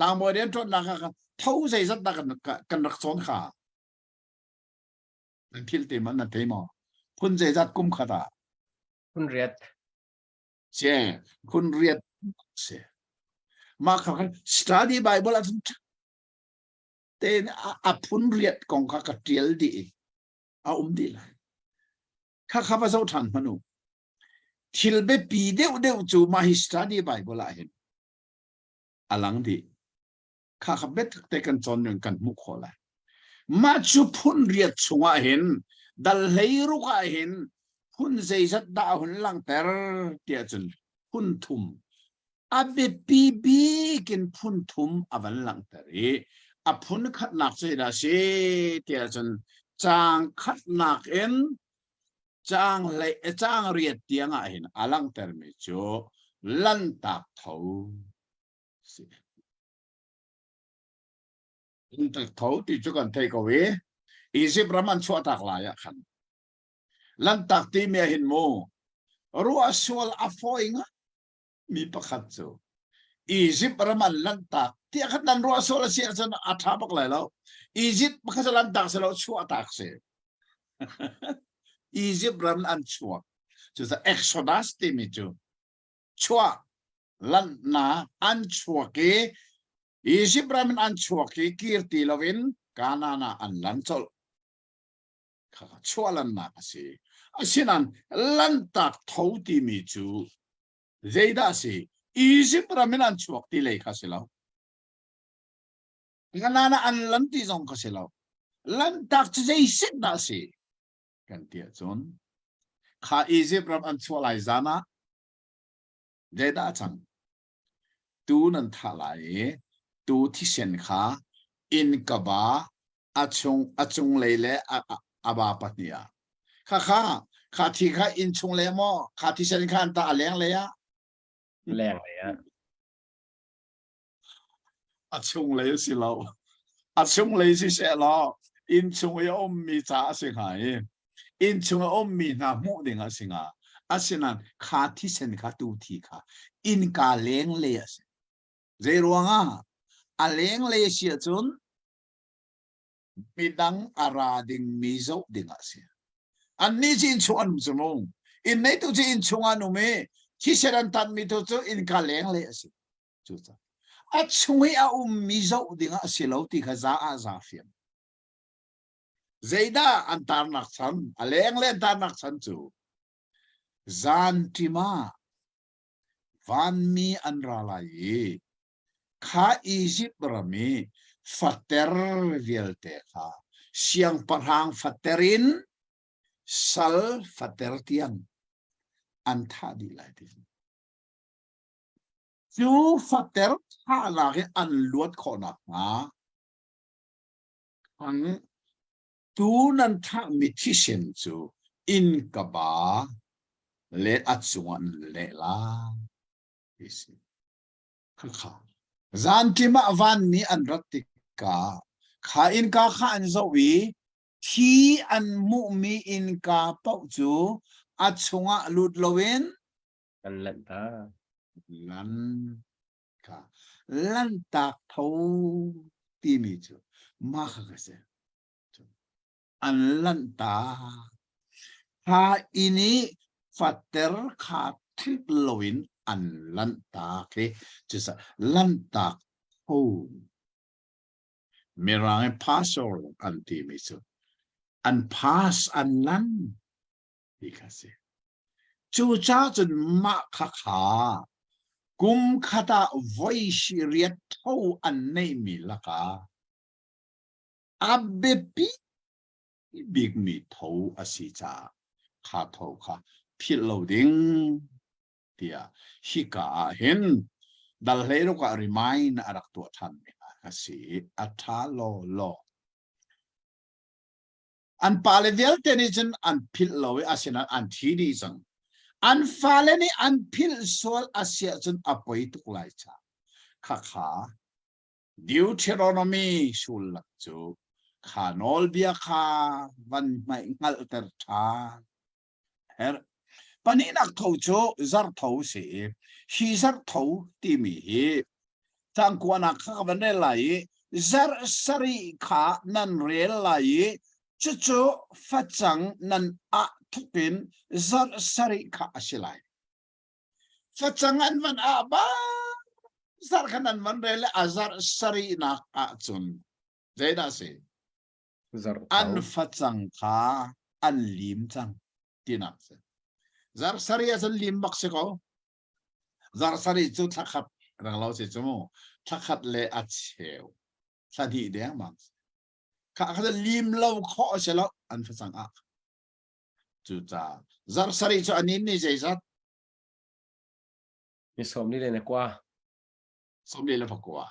ตามโมเดลจนนะคะคันเท่าใจสัตว์กันรักษาขาเป็นพิลติมันนั่นเทมอคุณใจจัดกุมขัดาคุณเรียดเช่คุณเรียดเช่มาขัน study Bible อันเต้นอับพุนเรียดของข้ากับเจียลดีเอาดีเลยข้าพเจ้าทันมนุทิลเบปีเดียวจูมาฮิสตาดีไบเบิลเห็นอลังดีข้าเบ็ดแต่กันจนหนึ่งกันมุขเลยมาจูพุนเรียดชัวเห็นดัลเลยรุกเห็นพุนใจจัดดาวหุ่นลังแต่เดียจนพุนทุมอาเบปีกินพุนทุมอวันลังแต่อพุนขัดหนักเสียดายเตียจนจางขัดหนักเอ็นจางเลยจางเรียดเตียงเห็นอลังเตอร์มิจูลันตักเท้าลันตักเท้าที่จุกันเทกเอาไว้อีสิประมาณชั่วตักลายขันลันตักที่เมียเห็นโมรัวสวลอฟอยงมีประคัตจูอียิปต์ประมาณลันตักที่ขัดนันรัวโซลเซียจนอัฐาบักเลยแล้วอียิปต์มันก็ลันตักเสร็จแล้วชั่วตักเสียอียิปต์ประมาณอันชั่วจุดเอ็กโซดัสที่มีจูชั่วลันนาอันชั่วเกอียิปต์ประมาณอันชั่วเกกีร์ติลวินกานานาอันลันโซลชั่วลันนาสิอาศินันลันตักเท่าที่มีจูเจด้าสิอียิปต์ประมาณอันชั่วที่เลยข้าสิแล้วGanana an lanti zong kasilaw. Lantak jay sit na si. Gantiya zon. Ka Egypt ram an swalay zana. Jay da chang. Tu nan thalay. Tu tisen ka. In kaba. Achung leyle abapat niya. Ka tika in chung le mo. Ka tisen ka anta aleng leya. แรงเลยอะ อาชงเลยสิเราอาชงเลยสิเสร็จแล้วอินชงยอมมีจ่าสิหาย in chunga mi na mu dinga singa asinan kha thi sen kha tu thi kha in ka leng le ase zeruanga a leng le sia chun midang ara ding mi zo dinga se an ni jin chuan zumong in nei tu jin chunga nu me chi seran tan mi tu chu in ka leng le ase chu cha a chungi a mi zo dinga se lo ti kha za a za fiam zeida an tar nak chan a leng le tar nak chan chu zan tima van mi an ra la ye kha Egypt rami fater vielte kha siang parhang faterin sal fater tiang an tha di lai ti chu fater kha la ke an luat khona ha ang tu nan tha mi thi sen chu in ka ba le atsuan le la isi kha zan tima van mi an ratika kha in ka kha an zo wi thi an mu mi in ka pau chu achunga lut lowen kan lan ta lan ka lan tak tho ti mi chu ma kha ka se an lan ta ha ini fater kha thik loin an lan ta ke chisa lan ta ho merang pasor an ti mi chu an pas an lan dikase chu cha chun ma kha kha kum khata voi shiriat tho an nei mi laka abepi big mi tho asi cha kha tho kha phil loading tia hika hen dal hero ka remind arak tu than asi atha lo an palevel tenichen an phil lowe asina an thidi sang an faleni an phil sol asia chun apoi tuklai cha kha kha Deuteronomy sul chu khanol bia kha van mai ngal ter tha her paninak tho cho zar tho se hi zar tho ti mi hi tang kwana kha van lai zar sari kha nan rel lai chu chu phachang nan a thupin zar sari kha asilai phachang an van a ba zar khanan van rel azar sari na a chun zaida se zar an phachang kha an lim chang tinak se zar sari asan lim bak se ko zar sari chu thakhat rang lo se chu thakhat le a cheu sadi de mang kha kha lim lo kho se lo an phachang a chu cha zar sari chu anin ni jaisat mi som ni le na kwa som le la pakwa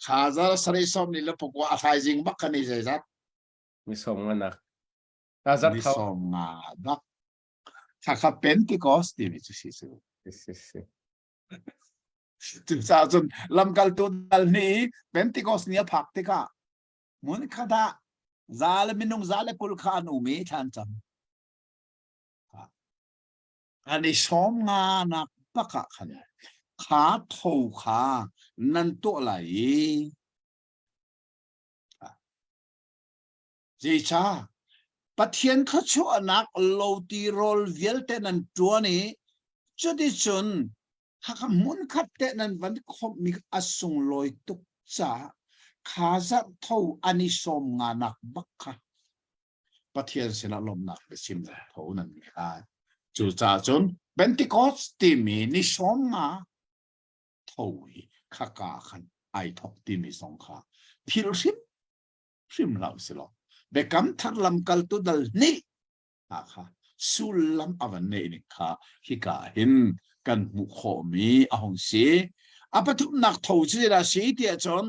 kha zar sari som ni la pakwa thai jing bak kan ni jaisat mi som ngana ta zar ni thau som nga dak kha Pentecost ti mi chu si su si chu cha chun lam kal tu dal ni Pentecost ni phak te ka mun khada zal minung zal kul kha nu me than cham ani som nga na paka khan kha tho kha nan to lai ji cha pathian kha chu anak lo ti rol vial te nan tuani chudi chun kha mun khat te nan van khom mi asung loi tuk cha kha za tho ani som nga nak bakha pathian sina lom nak be sim na tho nan mi a chu cha chun Pentecost ti mi ni som nga tho kha ka khan ai thok ti mi song kha phil sim lau se lo bekam thar lam kal tu dal ni kha sul lam avan ne ni kha hi ka hin kan mu kho mi a hong si apathum nak tho chi ra si ti chon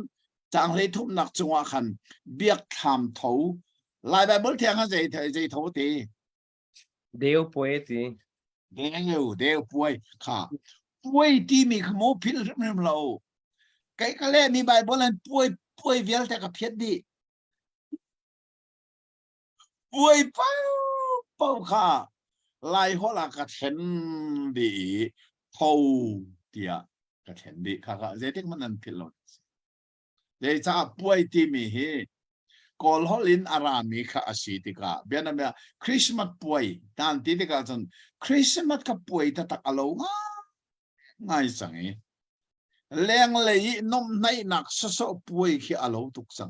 chang le thum nak chungwa khan biak tham tho lai bible thiang ha jai tho ti deu poeti deu puai kha puai ti mi khmo phil rim lo cái le mi bible an puai vial ta ka phiat di puai pa เป้าค่ะไล่หัวละกระเทนดีเท่าเดียกระเทนดีค่ะก็เด็กมันนั่นพิลล์เดี๋ยวจะป่วยที่มีเหกอลฮอลินอารามีค่ะอาศิติกาเบียนแบบคริสต์มาสป่วยนั่นที่เด็กก็จนคริสต์มาสก็ป่วยแต่ตักอารมณ์ง่ายสังเกตแรงเลยนมในหนักสะสะป่วยขี้อารมณ์ทุกสัง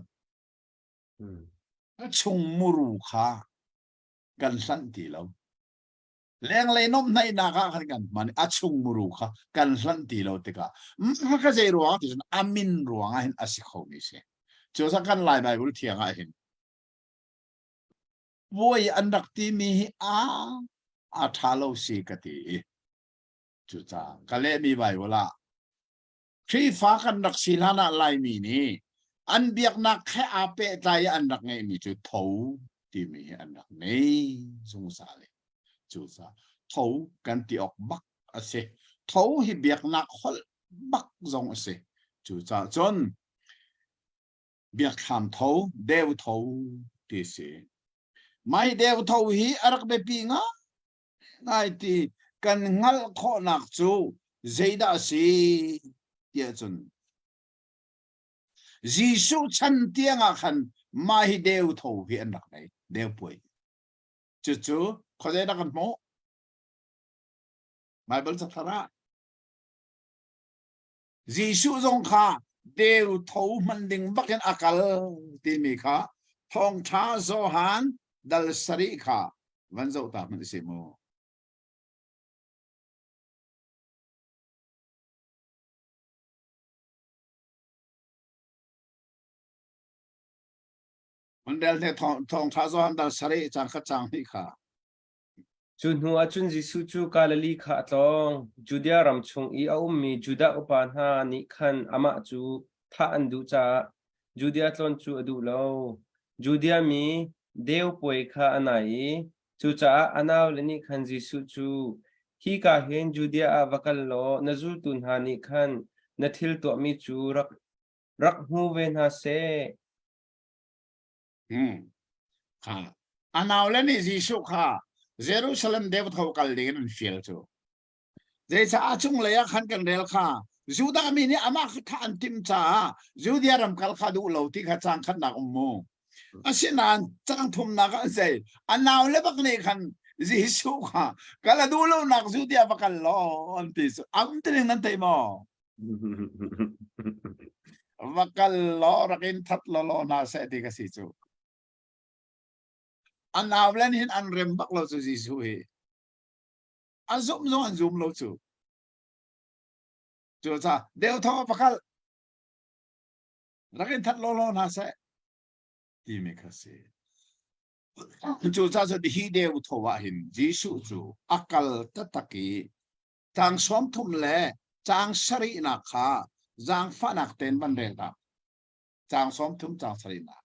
ชงมุรุค่ะกันสันติเราแรงเลยนมในหนักกันมันอาชงมุรุค่ะกันสันติเราติกามันก็จะรู้ว่าที่ฉันอามินรู้ว่าเห็นอาศิเขาไม่ใช่จะสักกันไล่ไปบริเทียงเห็นป่วยอันดักที่มีอาทาโลสีกติจุดจ้าก็เลยมีใบว่าละที่ฟ้ากันดักศิลานะลายมีนี่อันเบียกนักแค่อาเปะใจอันดักไงมีจุดเท่าที่มีอันดักนี้สงสารเลยจุดจ้าเท่ากันที่ออกบักเสเท่าที่เบียกนักขลบักสงเสจุดจ้าจนเบียกทำเท่าเดวเท่าที่เสไม่เดวเท่าฮีอารักเบปีงะไงที่กันงัลข้อนักจูเจด้าสีเดียจนจีสุชันเตียงขันมาฮิเดวทอวีอันดักไหนเดวป่วยจู่ๆเขาจะได้กันโมไม่เป็นสัตระจีสุจงข้าเดวทอมันดึงบักยันอากาศที่มีข้าทองช้าโซฮันดัลสริข้าวันเจ้าตามันเสียโมมันเดินในทองท้าซ้อนดัลสริจังขจังนี่ค่ะจุนหัวจุนจิสุจูกาลลีขาตองจูเดียรำชงอีอามีจูดาอุปาหานิคันอามาจูท่าอันดูจาจูเดียตอนจูอดูโลจูเดียมีเดวป่วยข้าอันไหนจูจ้าอันเอาเลนิคันจิสุจูฮีกาเห็นจูเดียอาวักลโลนจูตุนหานิคันนทิลตัวมีจูรักหูเวนฮาเซค่ะอันเอาแล้วนี่จิสุค่ะเยรูซาเล็มเดวทาวกัลลิกันฟิลจูเดี๋ยวจะอาจุงเลยขันกันเดลค่ะจูดามีนี่อามาท่านติมจ้าจูเดียรำกัลขาดูเหล่าที่ข้าจังขันนักอุโมอาศินันจังทุ่มนักอันเซอันเอาแล้วบักนี่ขันจิสุค่ะกัลดูเหล่านักจูเดียบักกัลล้ออันที่สุดอันที่นั่นเต็มอ่ะบักกัลล้อรักินทัดล้อน่าเสียดีกับสิจูอันเอาแล้วนี่อันเริ่มบักเราจูจิสุเฮอันซุ่มเราจูจ้าเดี๋ยวท้อบักกัลรักินทัดล้อน่าเสียดีไม่ค่ะสิจูจ้าจะดีเดียวท้อว่าหินจิสุจูอักกัลตักกี้จางสมทุมเล่จางสรีนักข้าจางฟ้านักเต้นบันเดลจางสมทุมจางสรีนัก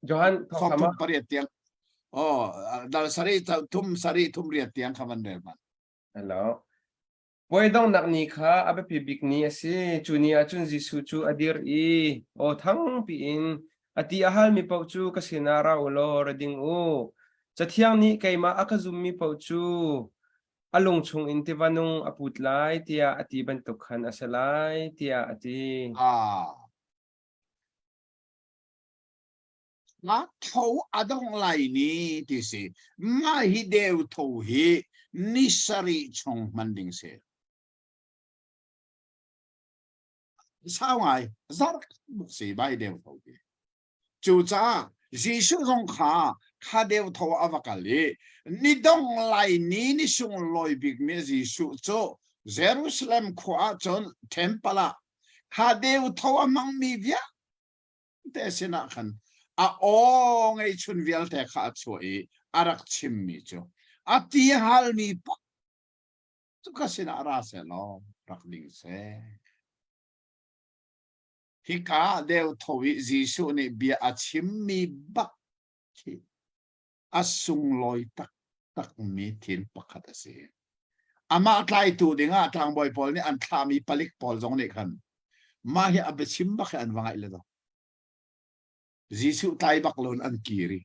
จอห์นสมทุมปริยัติยังดัลสรีทุมเรียติยังคำบันเดลมันฮัลโหลป่วยต้องนักนี่ค่ะอาเบปีบิกนี่สิจูนี่อาจุนจิสุจูอดีรีทั้งปีนอติอาฮัลมีปาวจูกสินาราอุโลระดิงจะเที่ยงนี้ไกมาอักซุมมีปาวจูอลงชงอินทิวานุงอปุตไลเตียอติบันตุขันอาศไลเตียอตินะเขาอาดงไลนี่ที่สิมาฮิเดวทูฮีนิสริชงมันดิงเสสาวไงซาร์กบุกสีใบเดวทูฮีจูจ้าจิสุจงข้าเดวทูอวกาลีนิดงไลนี่นิสุงลอยบิกเมจิสุโจเยรูซาเล็มขวาจนเทมเพลาข้าเดวทูมังมีเวียแต่สินะขันไงชุนเวลแต่ข้าช่วยอารักชิมมิจูที่ฮัลมีปะทุกสิ่งอาราเซลรักดิ่งเซฮิกาเดวทวิจิสุนี่เบียชิมมีบักที่สุงลอยตักมีทินปักขัดเสียอามาใครตัวดิ่งทางบอยพอลนี่อันทามีผลิกพอลจงนี่ขันมาเหียอับชิมบักอันวังไงเลย Jisu tay bak lon an kiri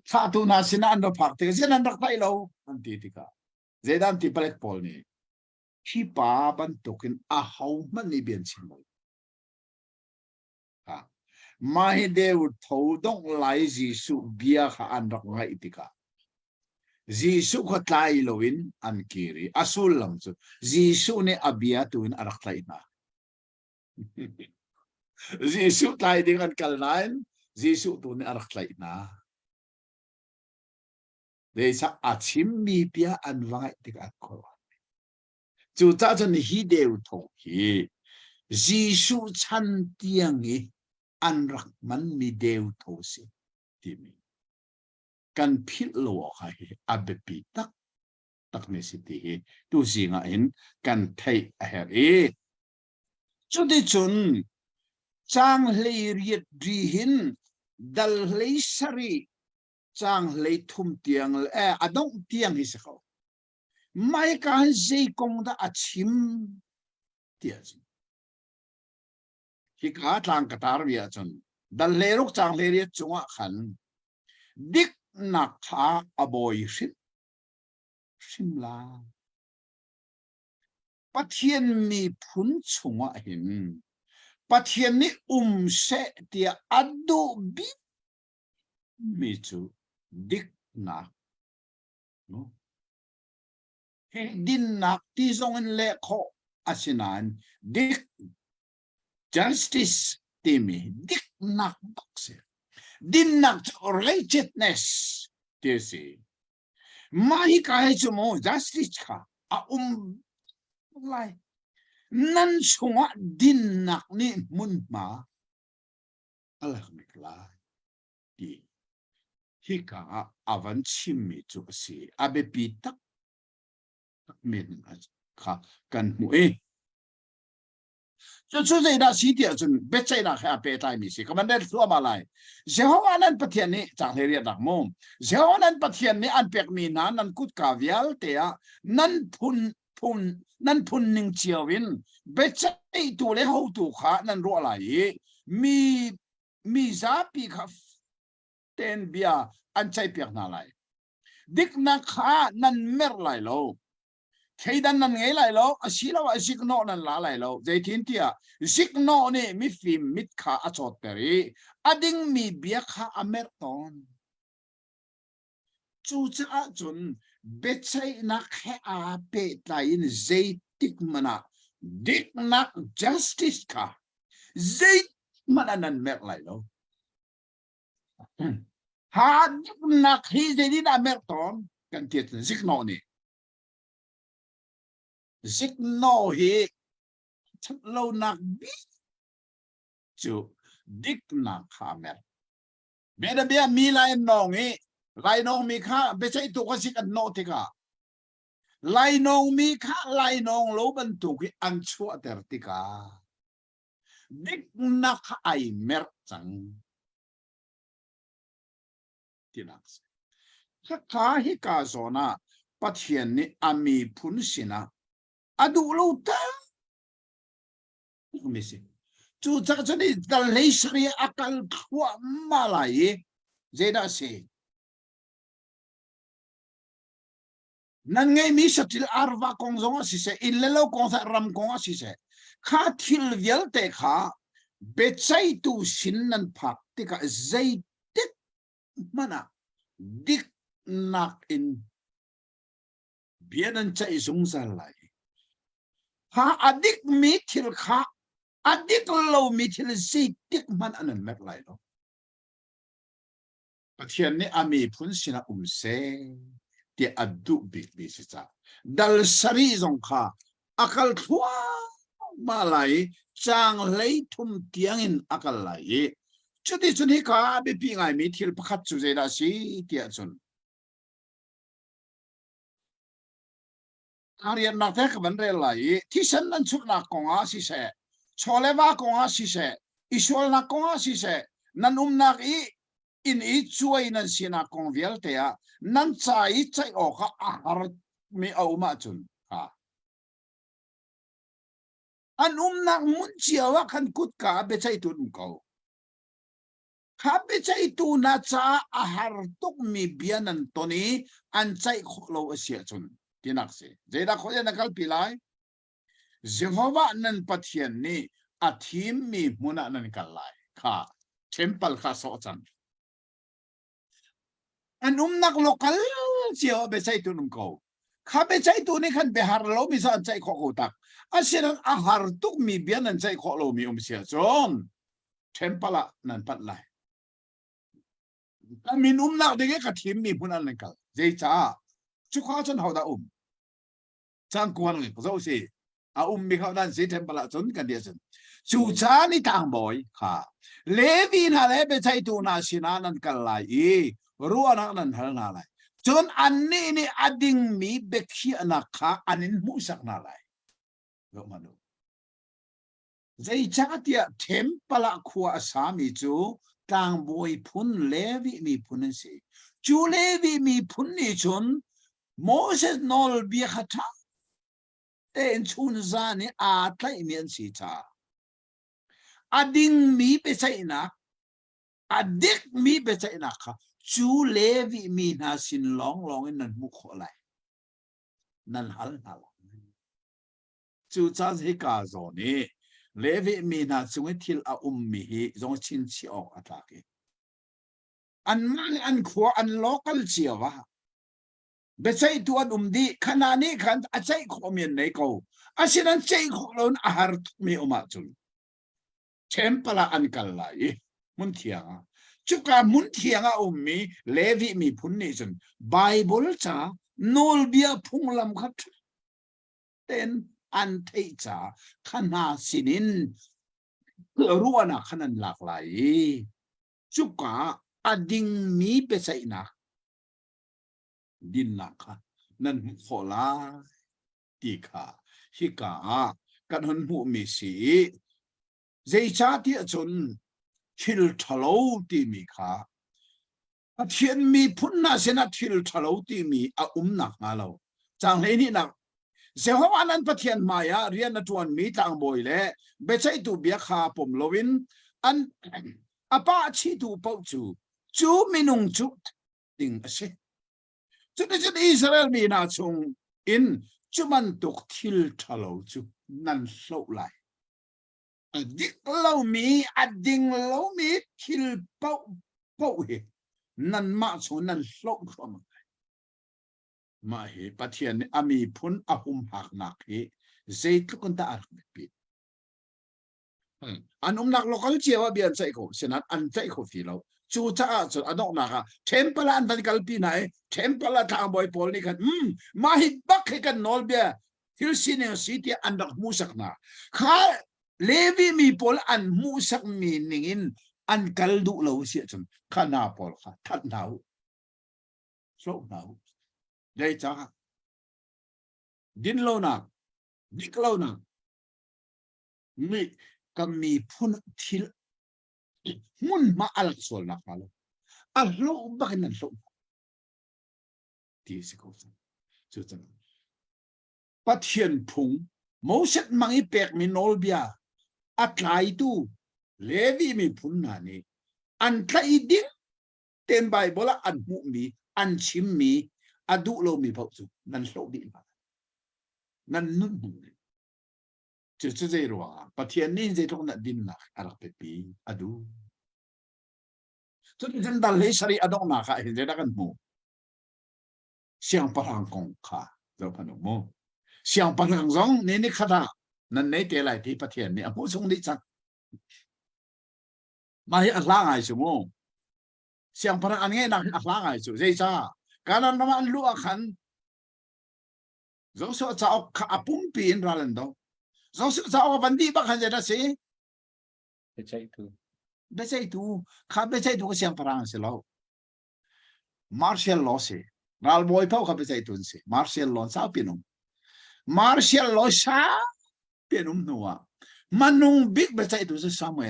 sa tu na sina an phak te zen an rak tai lo an ti tika zedan ti palet pol ni hi pa ban tokin a hau man ni bian chin mo ha mai deu tho dong lai Jisu bia kha an rak ngai tika Jisu kha tai loin an kiri asul lang chu Jisu ne abia tuin arak tai na Jisu tai ding an kalnain Jisu tu ne arak tai na để sa achim mi pia an vai tik at ko chu ta chen hi deu tho hi Jisu chan tiang hi an rak man mi deu tho si ti mi kan phil lo kha hi abepi tak tak ne si ti hi tu zinga in kan thai a her e chu de chun chang le riet ri hin dal le sari chang lấy thum tiang adong tiang hi sakho mai ka zai kong da achim tia hi ka tlang ka tar bia chon dal le ruk chang le ri chunga khan dik na kha aboy shim la pathian mi phun chunga hin pathian ni se tia adu bi mi chu dik na no he din na ti zong en le kho asinan dik justice timi dik na boxe din na righteousness tesi mai ka he chumo justice kha a lai nan chunga din na ni mun ma alah mikla di hika avan chimmi chu si abe pi tak min kha kan mu e chu zai da si dia chun be chai da kha pe tai mi si ka man der su ma lai jehovah nan pathian ni chang le ria dak mom jehovah nan pathian ni an pek mi na nan kut ka vial te a nan phun ning chiawin be chai tu le ho tu kha nan ro lai mi za pi kha ten bia an chai piak na lai dik na kha nan mer lai lo kheidan nan ngei lai lo asilo asik no nan la lai lo jaitin tia sik no ni mi fim mit kha achot peri ading mi bia kha amer ton chu cha chun bechai na khe a pe tain zaitik mana dik na justice kha zait mana nan mer lai lo ha na khi de din amerton kan tiet zik no ni zik no hi chat lo nak bi chu dik na khamer be da bia mi lai nong hi lai nong mi kha be chai tu ka sik an no ti ka lai nong mi kha lai nong lo ban tu ki an chu ater ti ka dik na kha ai mer chang tinaks kha hi ka zona pathian ni ami phun sina adu lo ta mi si chu cha chani dal leisri akal khwa malai zeda se nan ngai mi satil arwa kong zonga si se illelo kong sa ram kong si se kha thil vial te kha bechai tu sin nan phak ti ka zai mana dik nak in bianan chai zung zal lai ha adik mi thil kha adik lo mi thil si tik man anan mek lai lo pathian ni ami phun sina se ti adu bi si cha dal sari zong kha akal thua ma lai chang lei thum tiang in akal lai chuti chun hi ka be pi ngai mi thil pakhat chu zeda si tia chun arian na thek ban re lai thi san nan chuk na konga si se cholewa konga si se isol na konga si se nan na i in i chuai nan sina kong vial te a nan chai chai o kha har mi au ma chun ha an na mun chiawa khan kut ka be chai tun ko ข้าไปใจตูน่าจะอาหารตุกมีเบียนันตัวนี้อันใจขโลเสียจนที่นักเสียเจด้าคนยังนักปีไลเจ้าว่านันปัทเทียนนี่อาทิมมีมุนันันกันไลค่ะเทมเปิลข้าสอจันอันนักโลกาลเจ้าไปใจตูนุ่มเขาข้าไปใจตูนี่ขันไปหาเรามีสันใจขโลตักอาเซียนอาหารตุกมีเบียนันใจขโลมีเสียจนเทมเปิลนันปัดไลแต่มีนักเด็กกับทีมมีมุนันนันกันเจ้าชุกข้าฉันเขาได้จังกวนเลยเขาสิมีเขาด้านสีเทมเปล่าจนกันเดียวกันชูชานี่ต่างบ่อยค่ะเลวีน่ะเลยไปใช้ตัวนาชินานันกันไหลรู้นักนั้นหันอะไรจนอันนี้นี่อดิ่งมีเบกขี้นักค่ะอันนี้มุสักนั่นเลยก็มาดูใจจักที่เทมเปล่าขวาสามีจูต่างบ่อยพุนเลวีมีพุนนั่นสิจูเลวีมีพุนนี่จนโมเสสนอลเบียขัดแต่ชุนซานี่อาจไล่เมียนสีชาอดิ่งมีไปใช่นักอดิกมีไปใช่นักค่ะจูเลวีมีนาสินลองนั่นมุขอะไรนั่นฮัลจูชาสิกาโซนี่เลวีมีนาจงทิลอามีจงชินชีออกอัตราเกอันมันอันขวาอันโลกัลเชียวะเบสไซตัวดีขณะนี้ขันอาศัยข้อมีนในเขาอาศัยนั้นใจของเราอาหารมีออกมาจุนเชมปลาอันกันไหลมุนเทียงจุกามุนเทียงมีเลวีมีพุนนี่จุนไบเบิลจ้าโนลเบียพุงลำคัดเต็นอันเทจ้าขณะสินินเพื่อรู้ว่าขนาดหลากหลายจุกาอดิ่งมีเบสไซนะดินนักนั่นขอลาตีขาฮิกากันหันหูมีสีใจชาติจนทิลทะเลตีมีขาเทียนมีพุ่นนาเสนาทิลทะเลตีมีนักมาเราจังเลยนี่นักเสียว่านั้นปะเทียนมายาเรียนนัทวันมีต่างบ่อยแล้วเบใช่ตัวเบียขาผมลวินอันป้าชีตูเป้าจูมินุงจุดติงเสจุดนี้อิสราเอลมีนาชงอินจุมันตุกทิลทะเลจุนั่นโลไหลอดิกเรามีอดิ่งเรามีทิลเป้าเหนั่นมาชงนั่นโลกเข้ามามาเหปะเทียนอามีพุนอาหุมหักนักเหเจตุกันตาอักปิดอันนักโลกเขาเชื่อว่าเบียนใจเขาฉะนั้นอันใจเขาที่เราจูจ้าจนอดอกนะคะเทมเปลาอันตันกัลปีไหนเทมเปลาทางบอยพอลนี่กันมาฮิบักให้กันนอลเบียฮิลซินเนอร์ซิตี้อันดักมูสักนาข้าเลวีมีพอลอันมูสักมีนิ่งอันกัลดูเราเสียจนข้านาพอลค่ะทัดหนาวโซหนาวได้จ้าดินโลนักดิกโลนักมีก็มีพุนทิลมุนมาอัลส่วนนักแล้วอัลโลบักนั่นโลที่สิเขาจุดนั้นปัทเทียนพุงโมเสสมังอีเป็กมีโนลเบียอัตไลตูเลวีมีพุนนานี่อันไลดิ้งเต็มใบโบละอันมุมีอันชิมมีอดุโลมีพอจุนั่นโลดีมากนั่นนุ่มจุดเจรัวปัทเทียนนี่จะต้องนัดดินนักอารักเปปีอดูจุดที่ดัลเลสรีอดองนักเห็นจะได้กันมูเสียงพลังกงขาเจ้าพนุโมเสียงพลังซองนี่ขนาดนั่นในเตลัยที่ปัทเทียนนี่ผู้ทรงดิจักมาให้อัลลาห์ไงสมองเสียงพลังอันนี้นักอัลลาห์ไงสุดใจจ้าการนั้นมันรู้อาการเราจะเอาข้าปุ่มปีนรันดอเราจะเอาบันดีบักขันจะได้สิไม่ใช่ทูไม่ใช่ทูข้าไม่ใช่ทูก็เสียงพลังสิเรามาร์เชลลอสิรัลบอยเท่าข้าไม่ใช่ทูสิมาร์เชลลอสาวปีนุ่มมาร์เชลลอสาวปีนุ่มนัวมันนุ่งบิ๊กไม่ใช่ทูสิซามูเอ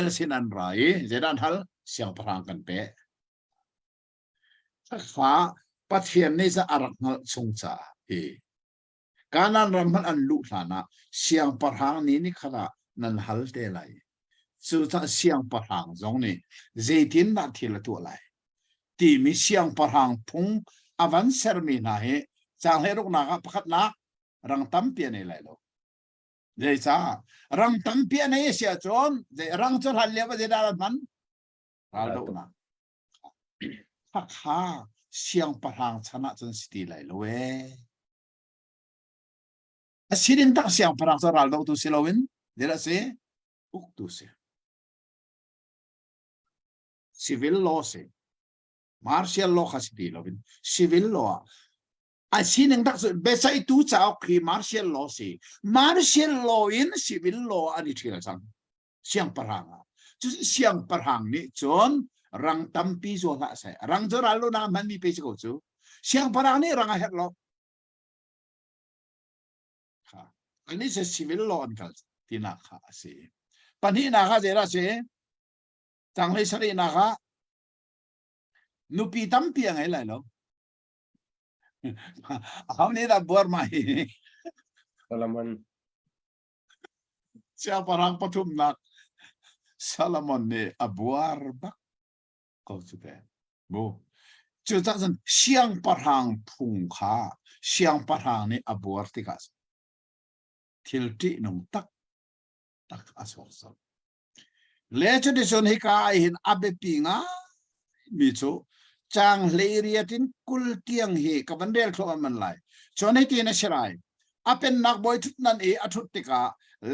ลสินันไรจะได้ทัลเสียงพลังกันเป๊ะฟ้าปัทเทียนนี่จะอารักนัลสงจ่าการนั้นรำพันอันลุฐานะเสียงพลังนี้นี่ขณะนั้นฮัลเตลัย sự ta siang par hang giống này dây tin đã thì là tua lại thì mi siang par hang phung avan sermi na he chang he ruk na ka pakhat na rang tam pia này lại lo dây cha rang tam pia này sia chon dây rang chon hal le ba dây da man al do na ha siang par hang chana chon sti lại lo we a sirin tak siang par hang chon al do tu silowin de la se uk tu se civil law se martial law khasiti lovin civil law a sineng tak besai tu chao khi martial law se martial law in civil law ani thila chang siang paranga chu siang parhang ni chon rang tampi zo la sai rang zo ra lo na man mi pe chu chu siang parang ni rang a het lo ha ani se civil law an kal tina kha se pani na kha je ra se chang le sari na kha nupi tampi ang ai lai lo ham ni da bor mai Solomon sia parang pathum na Solomon ne abuar bak ko chu te bo chu ta san siang parang phung kha siang parang ni abuar ti ka thil ti nong tak tak asor so le chu de son hi ka hin abe pinga mi chu chang leiriatin kul tiang hi ka bandel thlo man lai chone ti na shirai apen nak boy thut nan e athut tika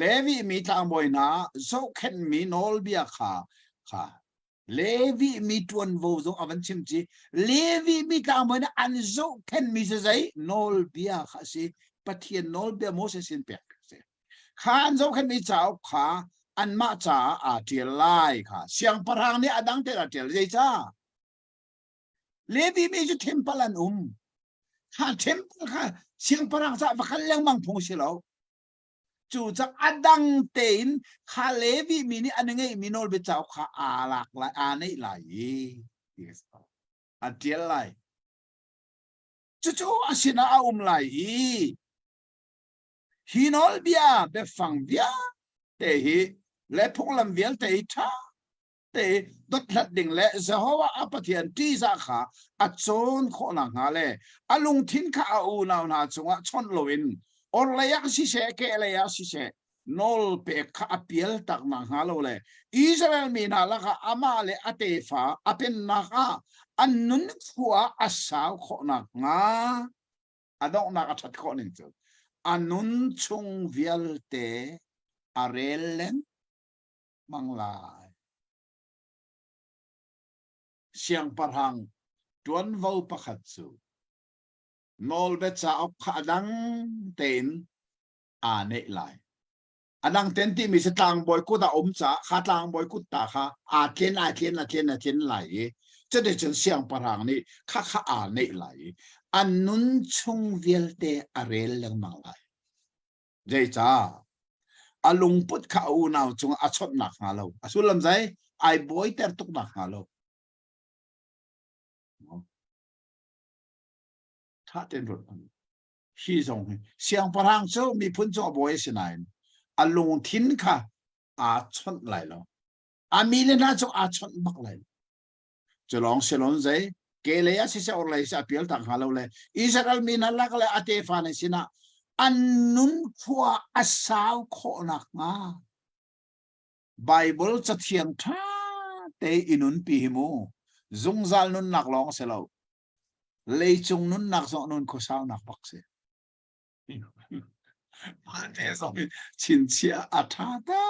levi mi tang boy na zo khen mi nol bia kha levi mi tuan vo zo avan chim chi levi mi tang boy na an zo khen mi zai nol bia kha si pathian nol bia moses in pek se khan zo khen mi chao kha an ma cha a tiel lai kha siang parang ni adang te ra tiel zai cha Levi mi ju temple an ha temple kha siang parang sa vakal lang mang phung silo chu chak adang tein kha Levi mi ni anengai minol be chau kha alak la anei lai yes a tiel lai chu asina a lai hinol bia be phang bia te hi le phung lam vial te tha te dot hlat ding le Jehovah apathian ti za kha a chon kho na nga le alung thin kha a u naw na chunga chon loin or le yak si se ke le ya si se nol pe kha apiel tak na nga lo le Israel mi na la kha ama le ate fa apen na kha annun khua asaw kho na nga adong na ka that kho ning chu anun chung vial te arelen manglai siang parhang tuan vau pakhat chu nol be cha op khadang ten ane lai anang ten ti mi se tang boy ku da cha kha tang boy ku ta kha a tlen lai che de chen siang parhang ni kha ane lai annun chung vial te arel lang mang lai jai cha alung put kha u naw chung a chot nak nga lo asulam zai ai boy ter tuk nak nga lo tha ten rot hi zong siang parang cho mi phun cho boy sinain alung thin kha a chot lai lo a mi le na cho a chot bak lai cholong selon zai ke le ya si se or lai sa pial tak halo le Israel mi na lak le ate fa ne sina annun khua asaw kho nak nga Bible cha thiam tha te inun pi himu zungzal nun nak long selo lei chung nun nak so nun ko saw nak bak se ma te so chin chia athata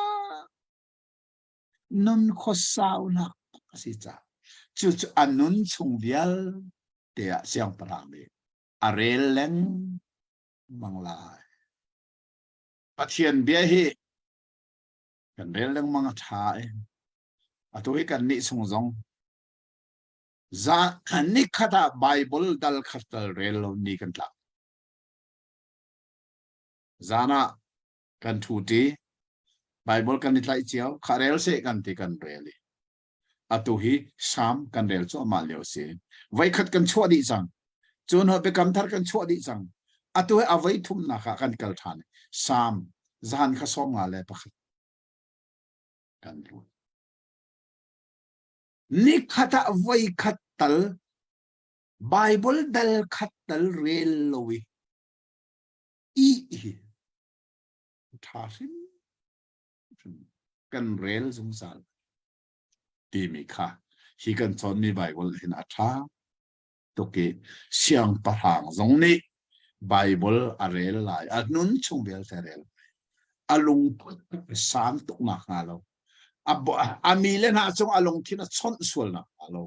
nun ko saw nak si cha chu annun chung vial te siang parang ni arel leng manglai pathian bia hi kan rel leng mang tha atoi kan ni sung zong za ani khata Bible dal khatal rel ni kan tla zana kan thu ti Bible kan ni tlai chiao kharel se kan ti kan reli atu hi sam kan rel cho ma leo se vai khat kan chua di chang chun ho be kam thar kan chua di chang atu avai thum na kha kan kal than sam zan kha som nga le pakhat kan ru ni khata voi khatal Bible dal khatal rel lowi i thasin kan rel zung sal ti mi kha hi kan chon mi Bible hin a tha to ke siang pa hang zong ni Bible a rel lai a nun chung bel ta rel alung sam tuk na halo amile na chung along thina chon sual na halo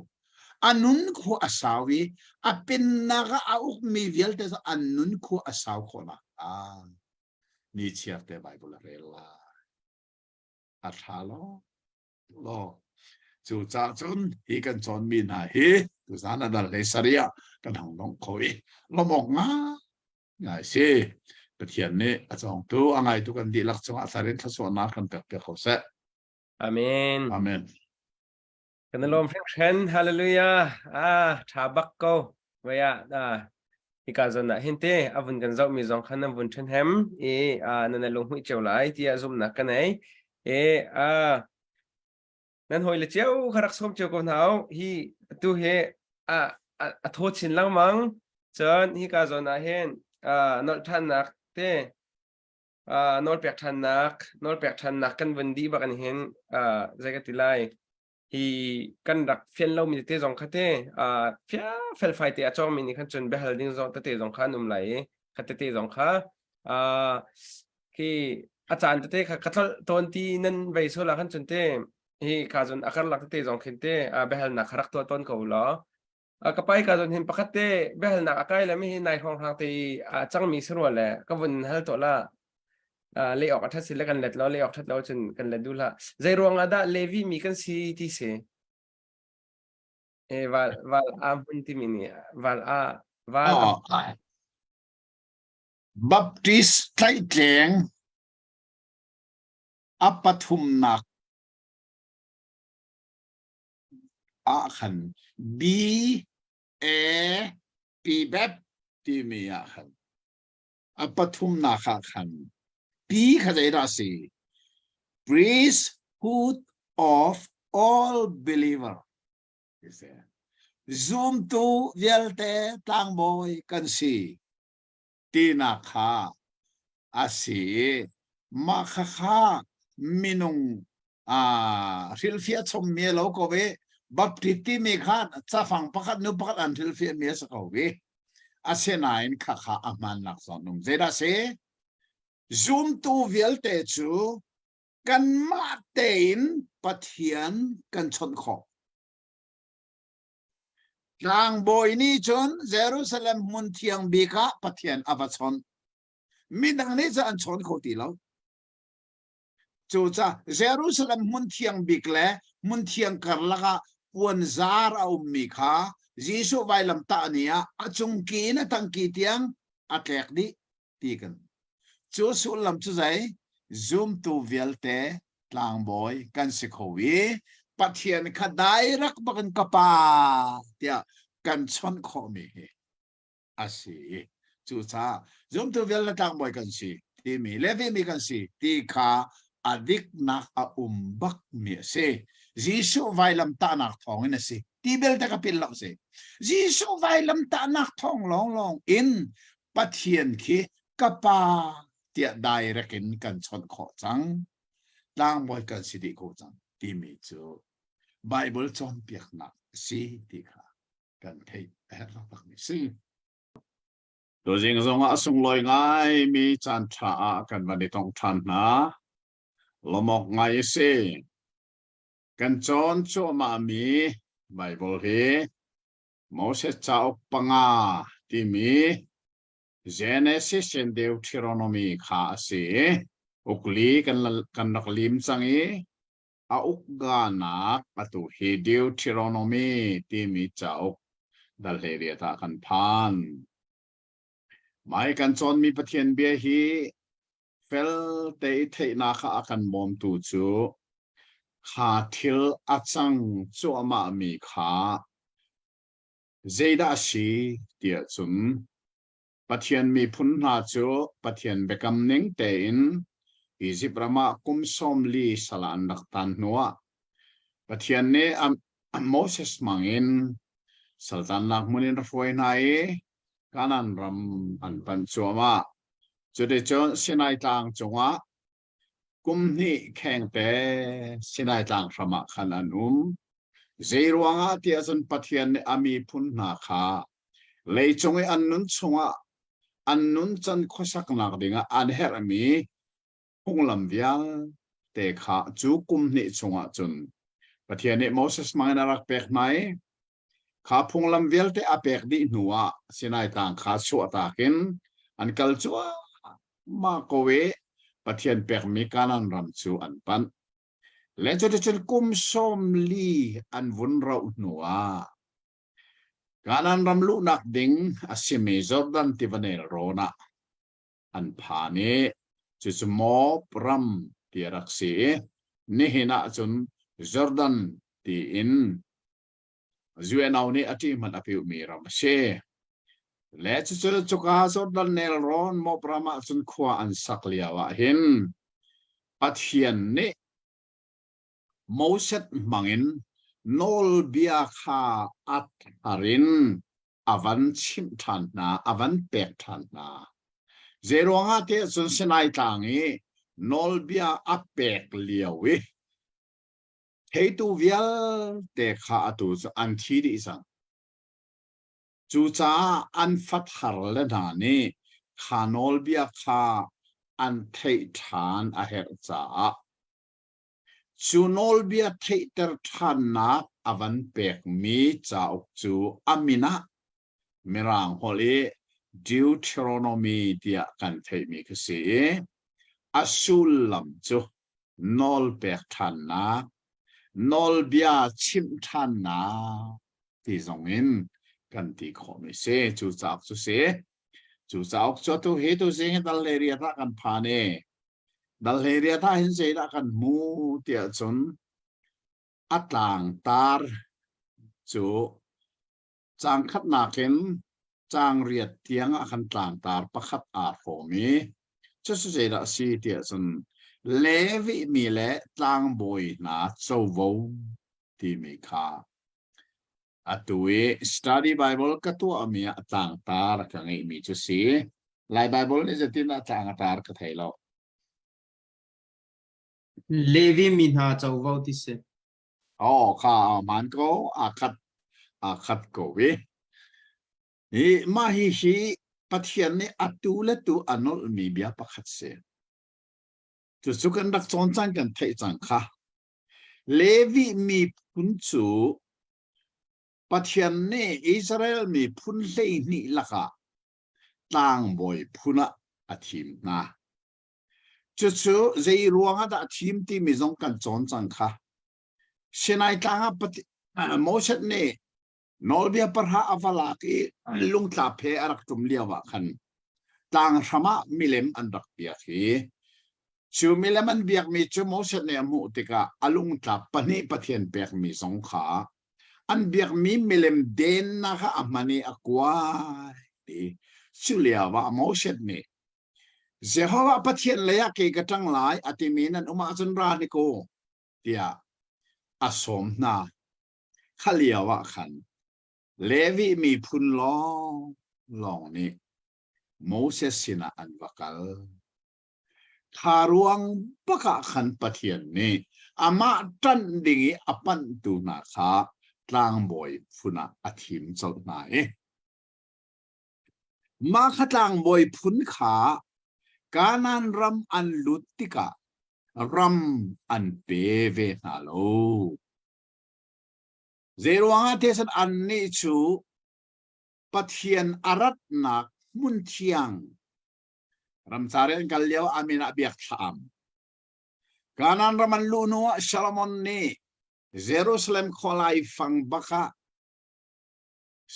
anun khu asawi apin naga au mi velte anun khu asaw khona ni chiar te Bible rela athalo lo chu cha chun hi kan chon mi na hi tu sana dal le saria kan hong dong khoi lo mok nga ngai se ka thian ne a chong tu angai tu kan di lak chong a sarin thaso na kan pek pek ho se Amen. amen Kan lom chen hallelujah thabak ko waya ikazon na hinte avun kan zau mi zong khan avun chen hem nana long hui cheu lai ti azum na kanai nan hoi le cheu kharak som cheu ko nau hi tu he a tho chin lang mang chon hi ka zon na hen nol than nak te nol pek than nak kan wan di ba kan hen zaga tilai hi kan rak fian lo mi te zong kha te fia fel fai te achong mi ni khan chun behal ding zong te zong kha num lai kha te zong kha ki achan te kha kathal ton ti nan vai so la khan chun te hi ka zon akar lak te zong khin te behal na kharak to ton ko lo kapai ka zon hin pakhat te behal na akai la mi hi nai khong hang te chang mi sro le ka vun hal to la le ok athat sil kan let lo le ok that lo chun kan le du la zai ruang ada levi mi kan si ti se val hun ti mini val baptist tlai tleng apathum nak a khan b a p bap ti mi a khan apathum na kha khan p kha dai ra si priesthood of all believer zoom to velte tang boy kan si tina kha asi ma kha minung hilfia chom me lo ko ve baptiti me khan cha phang pakhat nu pakhat an hilfia me sa ko ve asenain kha aman lak son num zeda se zoom to velte chu kan ma tein pathian kan chon kho Nang boy ni chon Jerusalem mun thiang bika pathian abachon minang ni cha an chon kho ti lo chu cha Jerusalem mun thiang bikle mun thiang karlaka puan zar au mi kha Jisu vai lam ta ania achung ki na tang ki tiang atlek di ti kan chu su lam chu zai zoom to velte tlang boy kan sikhowi pathian kha dairak bakan kapa tia kan chon kho mi asi chu cha zoom to velte tlang boy kan si ti mi levi mi kan si ti kha adik nak a umbak mi se Jisu vai lam ta nak thong in si ti bel ta kapil lo se Jisu vai lam ta nak thong long in pathian khi kapa tia direct in kan chon kho chang tlang boy kan si di ko chang ti mi chu Bible chon piak na si ti kha kan thei er la pak mi si to jing zong a sung loi ngai mi chan tha kan van di tong than na lomok ngai se kan chon chu ma mi Bible he Moses chao panga ti mi Genesis and Deuteronomy kha se ukli kan nak lim changi a ukgana atu he Deuteronomy ti mi chao dal he ria ta kan phan mai kan chon mi pathian bia hi fel te thei na kha akan mom tu chu kha thil achang chu ama mi kha zeda si tia chun pathian mi phun na chu pathian bekam ning te in Egypt rama kum som li salan naktan nuwa pathian ne Moses mangin saltan nak munin rafuai nai kanan ram an pan chuama chude chon sinai tang chunga kum ni kheng te sinai tang rama khanan zeiruanga ti asan pathian ne ami phun na kha leichonge annun chunga annun chan khosak nak dinga an her ami punglam vial te kha chu kum ni chunga chun pathian ne Moses mangin arak pek nai kha punglam vial te apek di nuwa sinai tang kha chu atakin an kal chua ma kowe pathian pek mi kanan ram chu an pan le chu chen kum som li an vun rau nuwa kanan ram lu nak ding asimi Jordan tivanel rona an phane chu chu mo pram tiarak si ni hina chun Jordan ti in zuenau ni ati man apiu mi ram she le chu chu ka Jordan nel ron mo prama chun khwa an saklia wa hin pathian ni Moses mangin nol bia kha at harin avan chim than na avan pek than na zeronga te chun sinai tangi nol bia apek liawi heitu vial te kha atu an thi di sang chu cha an fat har le na ni kha nol bia kha an thei than a her cha chu nol bia thei ter than na avan pek mi cha ok chu amina mirang holi Deuteronomy dia kan thei mi ka se asul lam chu nol pek than na nol bia chim than na ti zongin kan ti khomi se chu chak chu se chu chak chu tu he tu se dal le ria ta kan phane dal le ria ta hin se da kan mu tia chun atlang tar chu chang khat na ken chang riat tiang a kan tlang tar pakhat a khomi chu su se da si tia chun Levi mi le tlang boy na chowo ti mi kha atui study Bible ka tu ami tlang tar ka ngai mi chu si lai Bible ni jatin a tlang tar ka thailo Levi mi na chawau ti se kha man ko a khat ko we hi ma hi pathian ni atu le tu anol mi bia pakhat se chu chu kan dak chon chang kan thei chang kha Levi mi phun chu pathian ne Israel mi phun hlei ni laka tlang boy phuna athim na chu chu zei ruanga da thim ti mi zong kan chon chang kha sinai tanga Moses ne nolbia parha avala ki lung tla phe arak tum liawa khan tang rama milem andak pia thi chu mileman biak mi chu Moses ne amu tika alung tla pani pathian pek mi song kha an biak mi milem den na kha amani akwa ti chulia wa Moses ne Jehovah pathian leya ke katang lai atiminan uma chun ra ni ko tia asom na khalia wa khan Levi mi phun long ni Moses sina an wakal tharuang baka khan pathian ni ama tan dingi apan tu na kha tlang boy phuna athim chol na ma khatlang boy phun kha kanan ram an lutika ram an peve na lo zeruanga tesan an ni chu pathian arat nak mun thiang ram charen kalliaw amina biak tham kanan raman luno Solomon ni Jerusalem kholai fang baka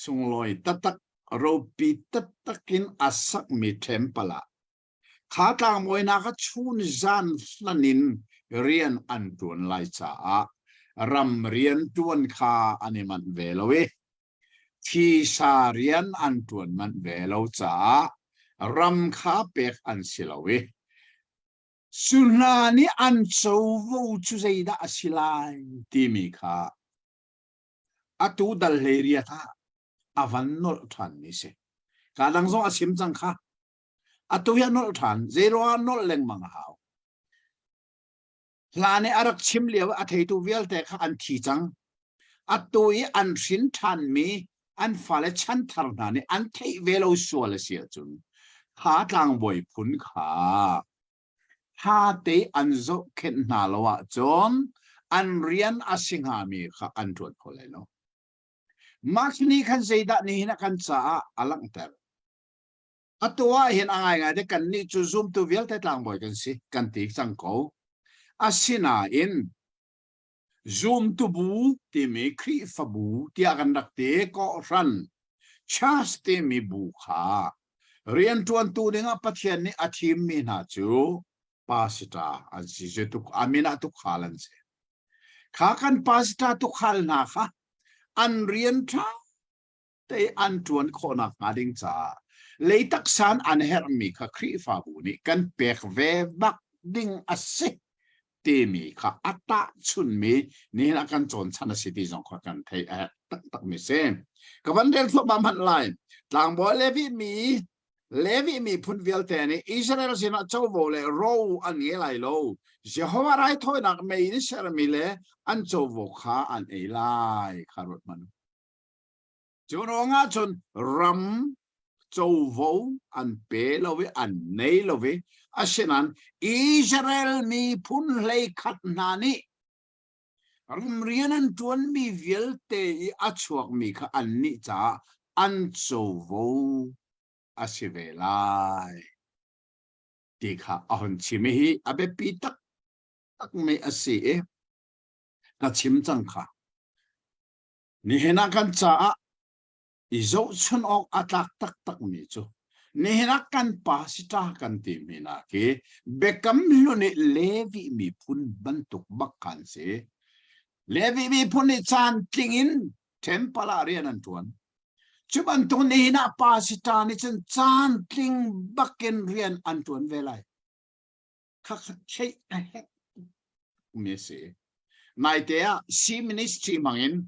sungloi tatak ropi tatakin asak mi tempala khatang moina ka chun zan lanin rian antun lai cha ram rian tuan kha animan velowe thi sa rian antun man velo cha ram kha pek an silawe Sunani an chovo chu zeida asilai timika. Atu dal leria tha avan nol than ni se. Kadang zo asim chang kha. Atu ya nol than zero nol leng mang hao. Lane arak chim liaw athei tu vial te kha an thi chang. Atu I an shin than mi an fale chan thar na ni an thei velo sual sia chun. Kha tlang boy phun kha. Ha te an zo ken na lawa chon an rian asinga mi kha an tuat khole lo. Mak ni khan zeida ni hina kan cha alang ter. Atua hin angai ngai de kan ni chu zoom tu vial te tlang boy kan si kan ti chang ko. Asina in zoom tu bu ti mi kri fa bu ti akan dak te ko ran. Chas te mi bu kha. Rian tuan tu denga pathian ni athim mi na chu. Pasita an si tu amina tu khalan se. Khakan pasita tu khal na kha. An rian tra te an tuan khona ngading cha. Leitak san an hermi kha kri fa bu ni kan pek ve bak ding ase. Te mi kha ata chun mi ni na kan chon chana city jong kha kan thei tak tak mi se. Kawan del so bam han lai. Tlang bo Levi mi phun vial te ni Israel sina chau vo le ro an nge lai lo. Jehovah rai thoi nak me ni ser mi le an chau vo kha an e lai kharot man. Chuno nga chun ram chau vo an pe lo vi an nei lo vi asinan Israel mi phun lei khat na ni. Ram rian an tuan mi vial te I achuak mi kha an ni cha an chau vo asivelai tikha ahon chimihi abe pitak tak me asi ka chim chang kha ni hena kan cha izo chun ok atak tak tak mi chu ni hena kan pasita kan ti mina ke bekam luni levi mi phun bantuk bakkan se levi mi phun ni chan tingin tempala rian an tuan Chuban tu ni na pasita ni chen chan tling baken rian antuan velai. Kakhat chay ahek. Mesi. Naitea si ministry mangin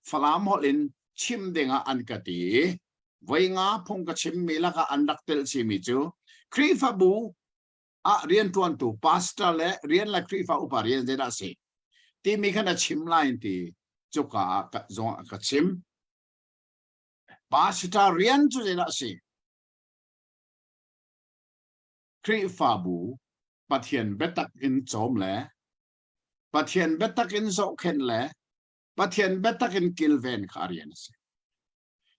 falam holin chim denga ankati. Vai nga pong ka chim mila ka andaktel si michu. Krifa bu a rian tuan tu pasta le rian la krifa upa rian zeda si. Ti mi kana chim lain ti chuka ka zong ka chim. Pasita rian chu zeda si. Kri fabu pathian betak in chom le. Pathian betak in so ken le. Pathian betak in kilven kharian si.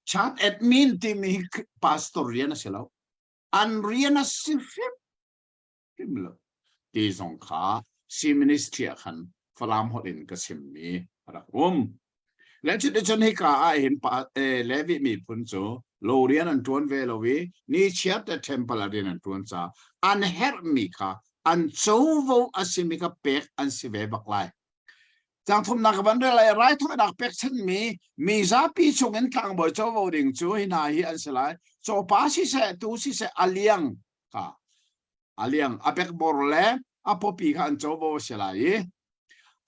Chat admin ti mi pastor rian si lo. An rian si fim. Kimlo. Ti zong kha si ministry khan falam holin kasim mi. Let's say the Hika in Levi mi punzo, Lorian and Tuan Velovi, ni chat the temple adin and Tuanza, and Hermika, and Chovo Asimika Pek and Sive Baklai. Tang from Nakabandela, right to an affection me, Mizapi Chung and Tangbo Chovoing to Hinahi and Selai, so Pasi said to si Aliang, Aliang, Apek Borle, Apopika and Chovo Selai.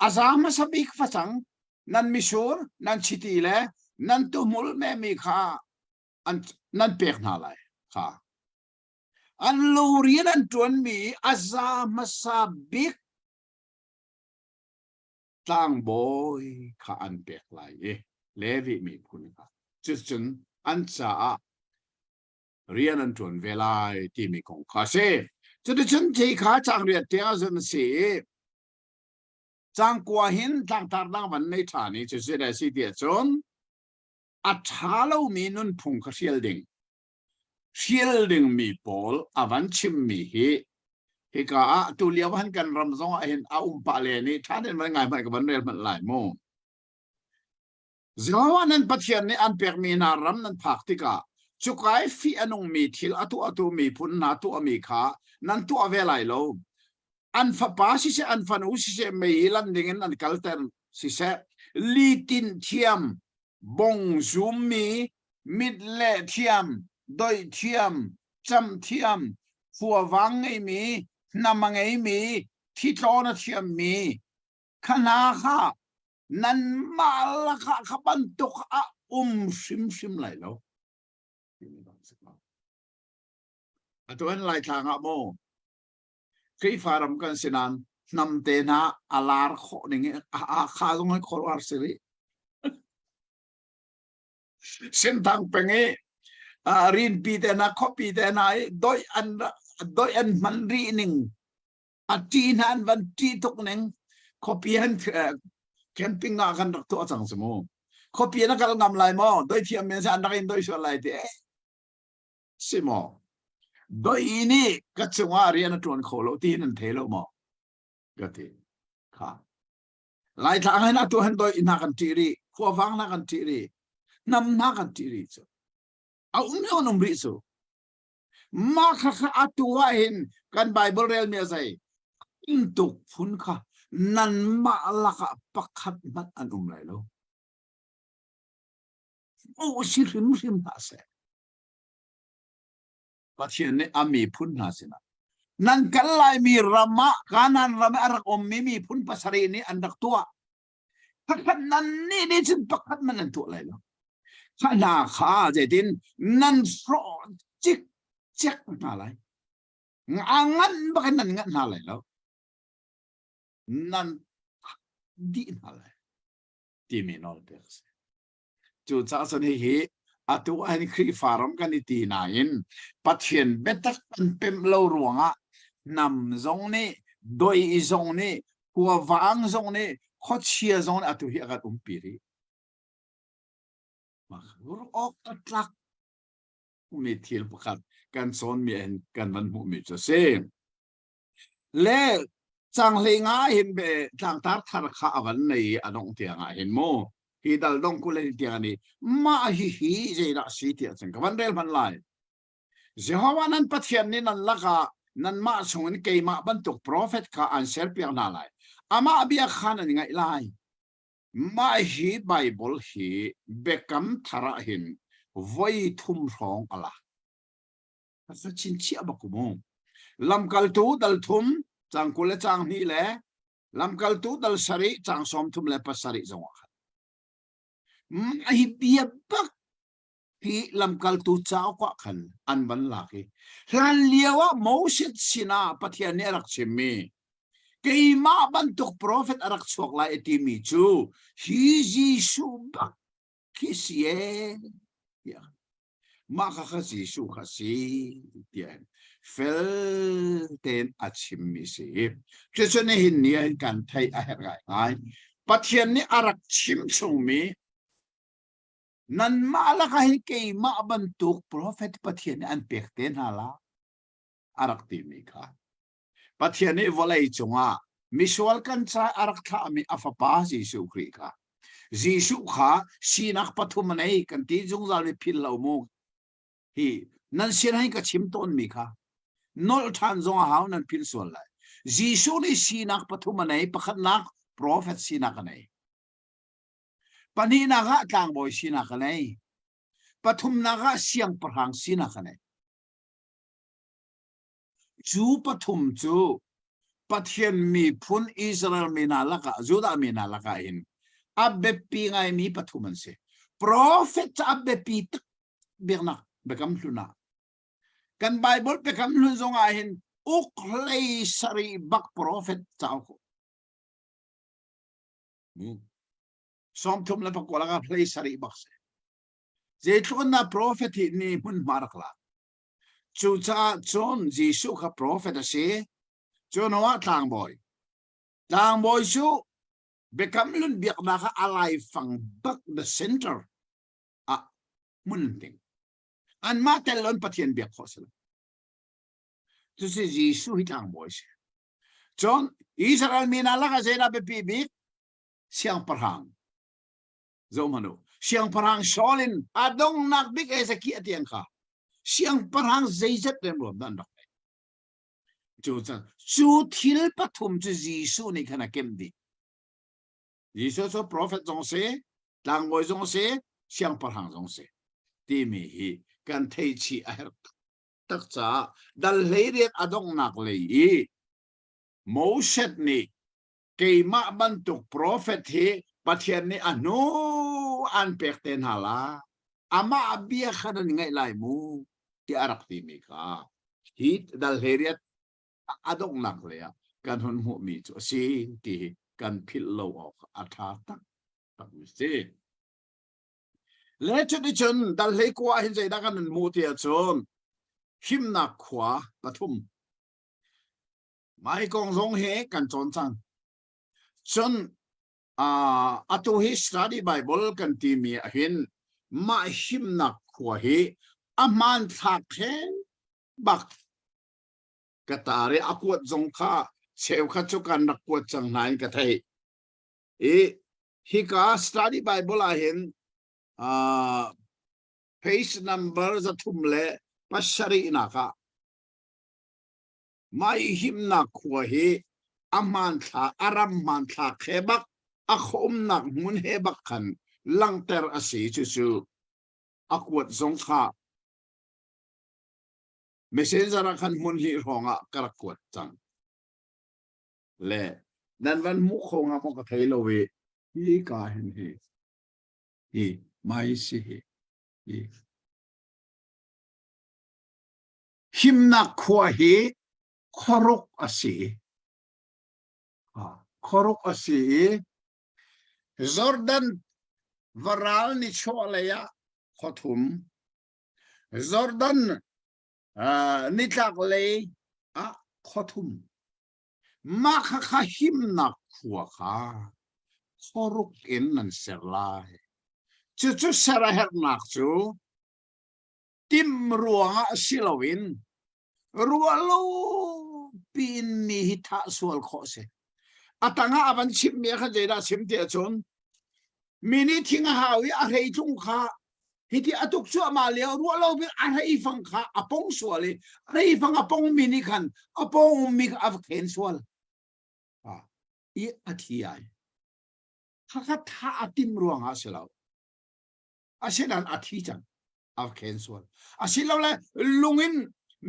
Azama Sabik Fasang. Nan misur, nan chitile, nan tumul me mi kha, nan pek na lai kha. An lurian an tuan mi aza masabik tang boy kha an pek lai levi mi pun kha. Chun an cha rian an tuan velai ti mi kong kha se. Chun ti kha chang riat tia zun si. Chang kwa hin tang tar dang van nei thani chu se da si dia chon a thalo mi nun phung kha shielding mi pol avan chim mi hi ka tu liawan kan ram zong a hin a pa le ni thanen man ngai mai ka ban rel man lai mo zawan an pathian ni an pek mi na ram nan phak tika chukai fi anong mi thil atu mi phun na tu ami kha nan tu ave lai lo an fa pa si se an fa nu si se me ilan dingen an kalter si se litin thiam bong zoom mi mid le thiam doi thiam cham thiam fu wang ei mi namangai mi thitona thiam mi khana kha nan malakha khabantuk a sim lai lo atuan lai thanga mo kri faram kan sinan nam te na alar kho ning a kha long kho ar siri sen tang penge rin pi te na copy te na doi an man ri ning a tin han van ti tok ning copy han camping nga kan rak to chang smo copy na kal ngam lai mo doi thiam men san dak in doi so lai te simo doi ini ka chunga ri an ton kholo ti nan thelo mo gati kha lai tha han atu han doi ina kan ti ri kho wang na kan ti ri nam na kan ti ri so a um ri so ma kha atu wa hin kan bible real me sai intuk phun kha nan ma laka pakhat mat an lai lo o rim na se pathian ne ami phun na sina nan kalai mi rama kanan rama arak mi phun pasari ni andak tua pakhat nan ni chin pakhat man an tu lai lo khana kha je din nan fro chik chek na lai ngan bakan nan ngan na lai lo nan di na lai ti mi nol pers chu cha san hi atu ani khri faram kan ti na in pathian betak an pem lo ruanga nam zong ne doi zong ne huwa wang zong ne khot chia zong atu hi agat piri ma ur ok atlak mi thil pakhat kan son mi en kan man mu mi cho se le chang le nga hin be tlang tar thar kha awan nei anong tianga hin mo hi dal dong ku le tianga ni ma hi je ra si ti chang kan rel man lai jehovah nan pathian ni nan laka nan ma sungin ke ma ban tuk prophet kha answer piang na lai ama abia khan ani ngai lai ma hi bible hi bekam thara hin voi thum rong ala sa chin chi abakumo lam kal tu dal thum chang kule chang ni le lam kal tu dal sari chang som thum le pasari zong kha ma hi bia bak hi lam kal tu chaw kwa khan an ban la ki hlan liawa moset sina pathian ne rak chimi kei ma ban tuk prophet arak chok la etimi chu hi jisu bak kisie ya ma kha jisu kha si tian fel ten achim mi si chene hin ni kan thai a ngai pathian ni arak chim chung mi nan mala ka hi kei ma ban tuk prophet pathian an pekten hala arak ti mi kha pathian ni volai chunga misual kan cha arak tha mi afapa jisu khri kha jisu kha sinak pathum nei kan ti jung zal mi phil lo mu hi nan sin hai ka chim ton mi kha nol than zong haw nan phil sol lai jisu ni sinak pathum nei pakhat nak prophet sinak nei pani naga tang boy sinak nei pathum naga siang parhang sinak nei chu pathum chu pathian mi phun Israel mi na laka Juda mi na laka in abbe pi ngai mi pathuman se prophet abbe pi birna bekam luna kan bible bekam lun zong a hin uklei sari bak prophet chao ko som thum la pakola ka play sari bak se je thun na prophet ni mun marakla chu cha chon jisu kha prophet ase chon wa tang boy su bekam lun biak na ka alai fang bak the center a mun ting an ma telon pathian biak khosel tu se jisu hi tang boy se chon Israel mina la ka zena be pi bi siang parhang zo manu siang parhang solin adong nak big ezeki atiang kha siang parhang zeizet dem rom dan dak chu thil pathum chu jisu ni khana kemdi jisu so prophet jong se tang boy jong se siang parhang jong se ti mi hi kan thei chi a tak cha dal leire adong nak lei โมเสสนี่เกยมาบรรทุกโปรเฟตที่ประเทศนี้อนุอันเปกเตนฮาลาอามาอเบียขนาดไงไลมูที่อารักตีมีค่ะ ฮิตดัลเฮเรียอดงหนักเลยอ่ะการหนหัวมีจุสิที่การพิลโลออกอัฐาตักตักวิเศษและจุดที่ชนดัลเฮกว่าเห็นใจดักันมูเตียชนหิมนักขวาปฐุมไม่กองรงเฮกันจนจังจนอัตุฮิสตาดีไบเบิลกันที่มีเห็นมาหิมนักขวาเฮอามันทักเฮบักกตาเรอากวดจงค่าเชลขัดจุกันนักกวดจังไหนกะไทยฮิกาสตาดีไบเบิลเห็นpage number จะทุ่มเละปัสรีนักะไม่หิมนักขวาเฮอามันทาอารัมมันทาเคบักอาคมนักมุนเฮบักขันลังเตอร์อสีชูอากวดจงค่าไม่ใช่จะรักขันมุนฮีรองะกระกวดจังเล่นั่นวันมุขงะมกะไทยโลเวฮีกาเห็นฮีไม่สิฮีหิมนักขวาฮีขรุกอสีขรุกอสีจอร์แดนวารัลนิชอเลยะขทุมจอร์แดนนิทักเลยขทุมมาข้าหิมนักขวาข้าขรุกอินนันเสลายจู่ๆเสระเหตุนักจู่ติมรัวสิลวินรัวลูปีนมีหิตาสวลข้อเสอตังอาบันชิมเมียขจายได้ชิมเตียชนมินิทิ้งหาวิอะไรจุงข้าฮิติอตุกชัวมาเลียวรัวเราเป็นอะไรฟังข้าอปงสวลอะไรฟังอปงมินิขันอปงมิกอัฟเคนสวลอีอธิยายข้าท้าอติมรัวงาเสลาอาเชนันอธิจังอัฟเคนสวลอาเชลาเลยลุงอิน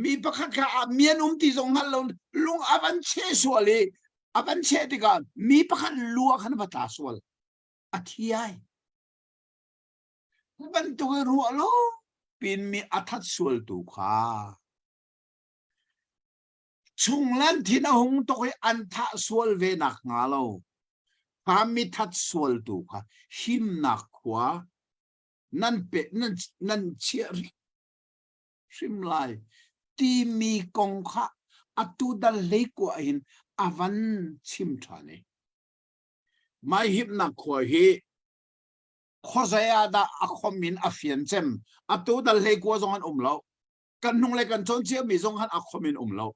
มีปะข้าเมียนุ่มที่ทรงฮัลโหลลุงอบันเชสวลีอบันเชติกันมีปะข้าลัวขันบัตาสวลอธิยายบันตัวรัวโลปินมีอัฐสวลตุขาชงลันที่น่าหงตัวอันทัสวลเวนักงาโลพามิทัสวลตุขาหิมนักขวานั่นเป็ดนั่นเชียริชิมไลที่มีกองข้าอัตุดัลเล็กกว่าเห็นอวันชิมทานีไม่หิมนักขวาเฮข้อใจอาดาอคอมินอฟินเซมอัตุดัลเล็กกว่าจงหันเรากันนุ่งเล็กกันจนเชื่อมีจงหันอคอมินเรา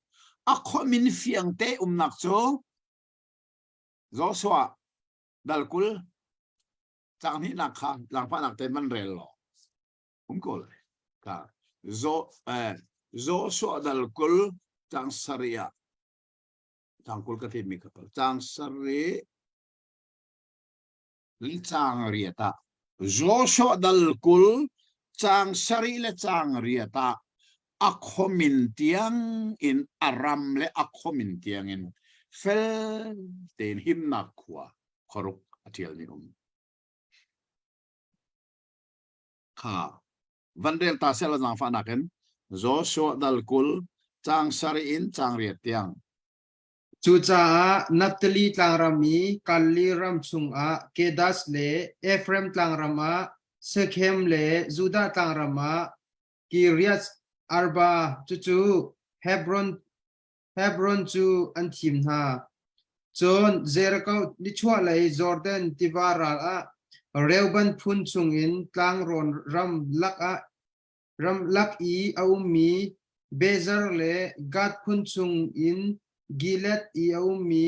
อคอมินเฟียงเตนักโจโจสวะดัลกุลจากนี้นักข้าหลังพระนักเตมันเรลล์ผมก็เลยค่ะโจสวะดัลกุลจังสริยะจังกุลกติมีกับจังสริลิจังเรียตาโจสวะดัลกุลจังสริเลจังเรียตาอัคอมินเตียงอินอารัมเลอัคอมินเตียงอินเฟลเตนหิมนักขวาขรุกอธิลนิอุมค่ะวันเรียนตาเซลล์นางฟ้านักเห็นโจชัวดัลกุลจางสรีอินจางเรียดเตียงจูจ้านับตลีตางรามีกัลลีรัมซุงอาเกดัสเลเอฟเรมตางรามาเซเคมเลจูดาตางรามากิริยัสอาร์บาจูเฮบรอนจูอันทิมนาจนเซรกาวนิชัวไลจอร์แดนติวาราเรวบันพุนซุงอินตางรอนรัมลักอีอามีเบเซอร์เลกัดพุนซุงอินกิเลตอีอามี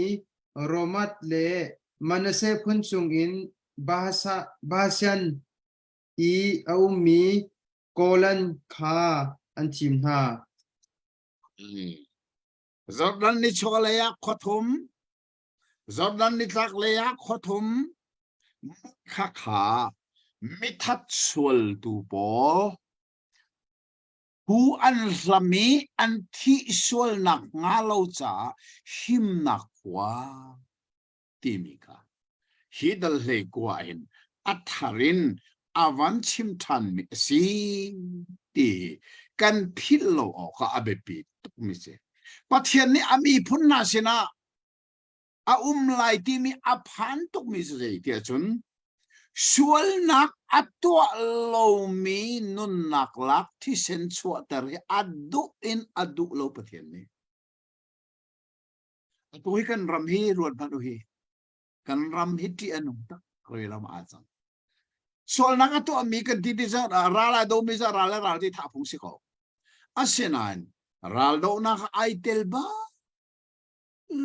โรมัตเลมันเซพุนซุงอินบาฮันอีอามีโกลันคาอันทิมนาจอร์แดนนิชัวเลยะขทุมจอร์แดนนิทักเลยะขทุมข้าขามิทัดสวลตูปอ hu an lami an thi sual nak nga lo cha him nak kwa timika hidal le kwa in atharin avan chim than mi si ti kan philo o ka abepi mi se pathian ni ami phunna sina a lai ti mi aphan tuk mi se ti chun sual nak atwa lo mi nun nak lak thi sen chua tar adu in adu lo pathian ni tu hi kan ram hi ruat banu hi kan ram hi ti anu ta roi lam a chang sual nak atwa mi kan ti sa ra la do mi sa ra la ti tha phung si ko asenan ral do nak ai tel ba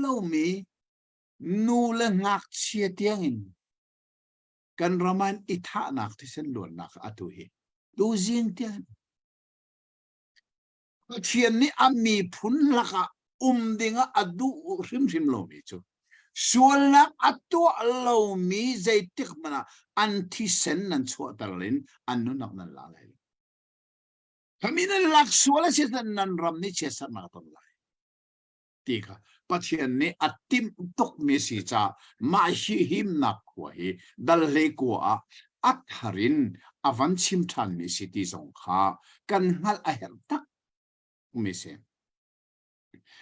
lo mi nu le ngak chia tiang in kan raman itha nak ti sen luan nak atu hi du jing tian pathian ni ami phun laka dinga adu rim rim lo mi chu sual nak atu lo mi zaitik mana anti sen nan chu tarlin annu nak nan la lai kamina lak suala si nan ram ni chesa na ton lai tika pathian ni atim tok mi si cha ma hi him nak ko hi dal le ko a atharin avan chim than mi si ti song kha kan hal a her tak mi se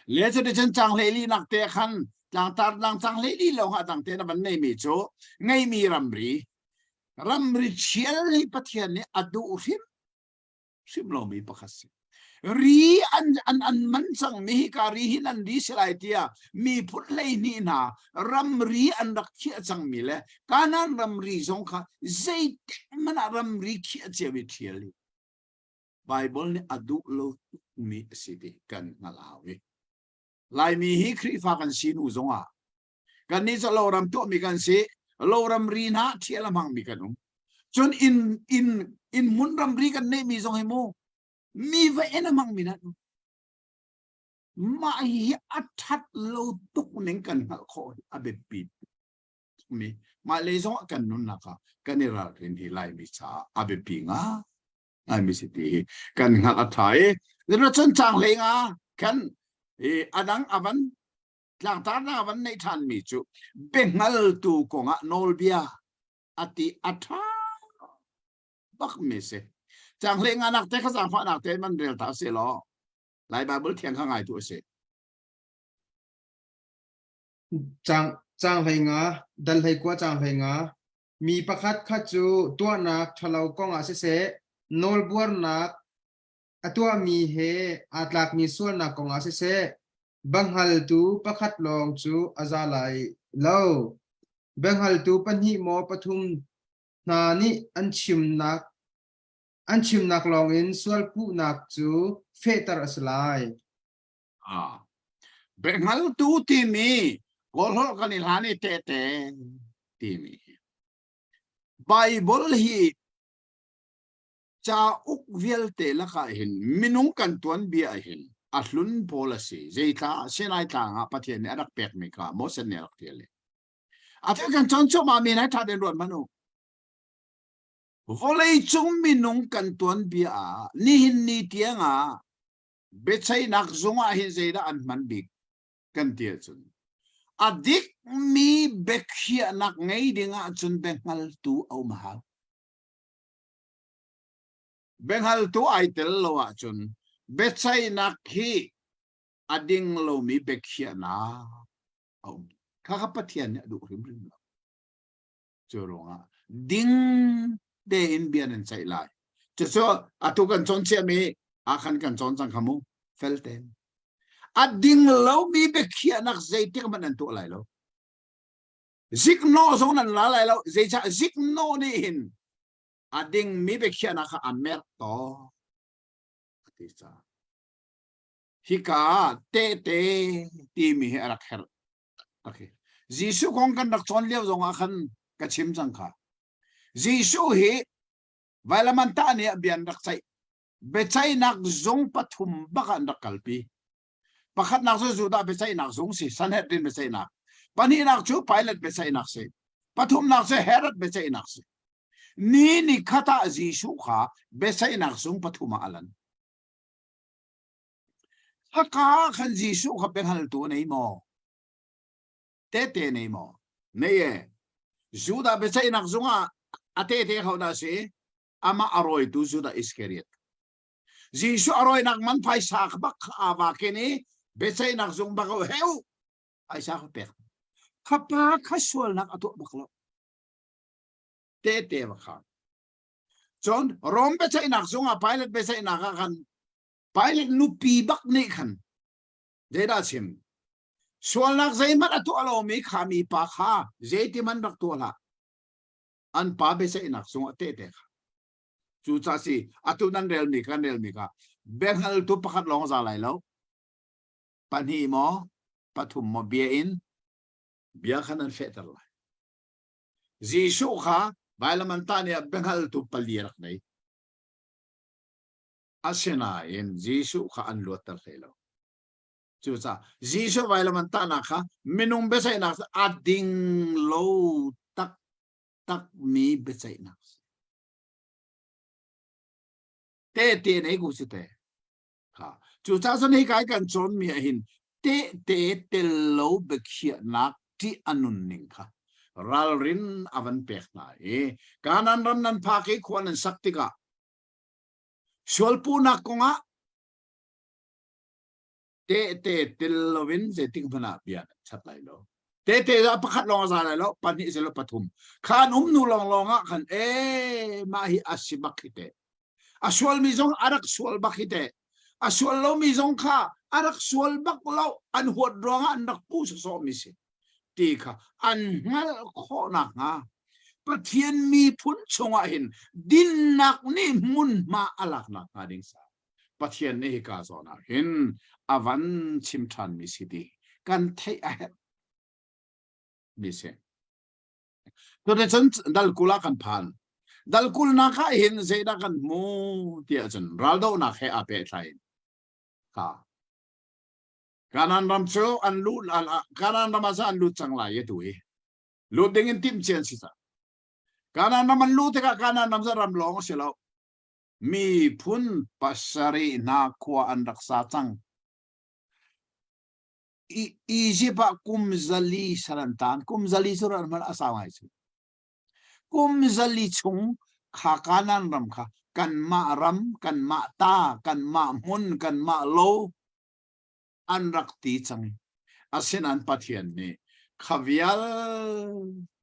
le cha de chan chang le li nak te khan lang tar lang chang le li lo ha tang te na ban nei mi cho ngai mi ramri chial ni pathian ni adu him sim lo mi pakhas ri an man sang mi ka ri hin an ri selai tia mi phut lei ni na ram ri an rak khia chang mi le kanan ram ri zong kha zai mana ram ri khia che wi thiali bible ni adu lo mi sidi kan ngalawi lai mi hi khri fa kan sin u zonga kan ni lo ram to mi kan si lo ram ri na thiala mang mi kanum chon in mun ram ri kan nei mi zong hi mo mi va ena mang mi na ma hi athat lo tuk ning kan hal kho abe pi mi ma le zong kan nun na ka kan ni ra rin hi lai mi cha abe pi nga ai mi si ti kan hal athai le chon chang le nga kan adang avan lang tar na avan nei than mi chu bengal tu ko nga nol bia ati atha bak mi se chang le nga nak te kha sang pha nak te man rel ta se lo lai bible thiang kha ngai tu se chang hai nga dal hai kwa chang hai nga mi pakhat kha chu tua nak thalau kong a se nol buar nak atua mi he atlak mi sual nak kong a se banghal tu pakhat long chu azalai lo banghal tu panhi mo pathum na ni anchim nak long in sual pu nak chu fetar aslai bengal tu ti mi gol hol kan ilhani te ti mi bible hi cha uk vial te la ka hin minung kan tuan bia hin ahlun policy zeita senai ta nga pathian ni adak pek mi ka mo sen ne ak tele afa kan chon cho ma mi na tha den ron manu volei chung minung kan tuan bia ni hin ni tianga bechai nak zonga hin zeida an man big kan tia chun adik mi bekhia nak ngai dinga chun bengal tu au mahal bengal tu ai tel lo a chun bechai nak hi ading lo mi bekhia na au kha pathian du rim rim lo choronga ding de in bian en chai lai so atu kan chon che mi akhan kan chon chang khamu felten ading lo mi bekhia nak zeitik man an tu lai lo zik no zong nan la lai lo zeicha zik no ni hin ading mi bekhia nak amer to atisa hika te ti mi arak her okay jisu kong kan dak chon leo zong akhan ka chim chang kha jisu hi vailamanta ni abian dak chai bechai nak zong pathum baka ndak kalpi pakhat nak so juda bechai nak zong si sanhet din bechai nak pani nak chu pilot bechai nak se pathum nak se herod bechai nak se ni khata jisu kha bechai nak zong pathuma alan ฮักกาขันจีสุขับเป็นฮัลตัวไหนมอเตเตไหนมอเนี่ยจูดาเบชัยนักซุงอาเตเตเขาได้สิอามาอร่อยตัวจูดาอิสเครียตจีสุอร่อยนักมันไฟสักบักอาวาเกนี่เบชัยนักซุงบักเอาเฮวไฟสักเป็ดขับปาขัสวลนักอตัวบักเราเตเตบักขันจนรอมเบชัยนักซุงอาไพลต์เบชัยนักขันไพลต์นูปีบักนี่ขันเดด้าชิมส่วนนักใจมันตัวเราไม่ขามีปากขาใจที่มันรักตัวละอันป้าเบสนักสงฆ์เตะค่ะจู่จ้าสิอัตุนั้นเรลมิกาเบงฮัลตุปขัดลองซาไลแล้วปัญหาปฐุมเบียอินเบียขันนั้นเฟตอะไรจีสุขาบายละมันตาเนี่ยเบงฮัลตุปลีรักไหนอาเซนาอินจีสุขาอันลวดตัลเลแล้วจู่จ้าจีสุไว้ละมันตานักค่ะมินุมเบสนักอดิงโลตักมีเบสนักเตเตไหนกูสิเตค่ะจู่จ้าสนิทกันจนมีหินเตเตโลเบขีนักที่อนุนิงค่ะรัลรินอวันเปกนาการนั้นรำนั้นพาคิควรนั้นสักติกะชวลปูนักกงะเตโลวินเจติงพนาเบียนชัดไรโลเตจะประคัดลองซาไรโลปันนี้เสลปฐุมขานนูลองอ่ะขันมาฮิอาชิบักฮิเตอาชวลมิซงอารักชวลบักฮิเตอาชวลโลมิซงข้าอารักชวลบักโลอันหัวดรองอันนักปูสโซมิสิตีค่ะอันงั้นข้อนักงาประเทียนมีพุนชงอาหินดินนักนี่มุนมาอลักนักอาดิงสาประเทียนนี่กาโซนักหินอวันชิมทันมิสิดีกันเทอะมิเซตัวเด็กฉันดัลกุลากันผ่านดัลกุลนักเห็นเจดักันมูเตียจันรัลโดนักให้อาเปตไลน์ค่ะการนั้นรำเชอันลุการนั้นรำมาซะอันลุจังไรยัตัวลุดึงอินทิมเชียนสิซะการนั้นรำมันลุแต่การนั้นรำซะรำลองเสียแล้วมีพุนปัสรีนักขวาอันรักษาจังอีจิปต์คุมซาลีสันตันคุมซาลีสุรมันอาสาวไอซ์คุมซาลีชงขาการนั้นรำค่ะกันมารำกันมาตากันมามุนกันมาโลอันรักตีจังอาเซนันปัทยันนี่ขวิล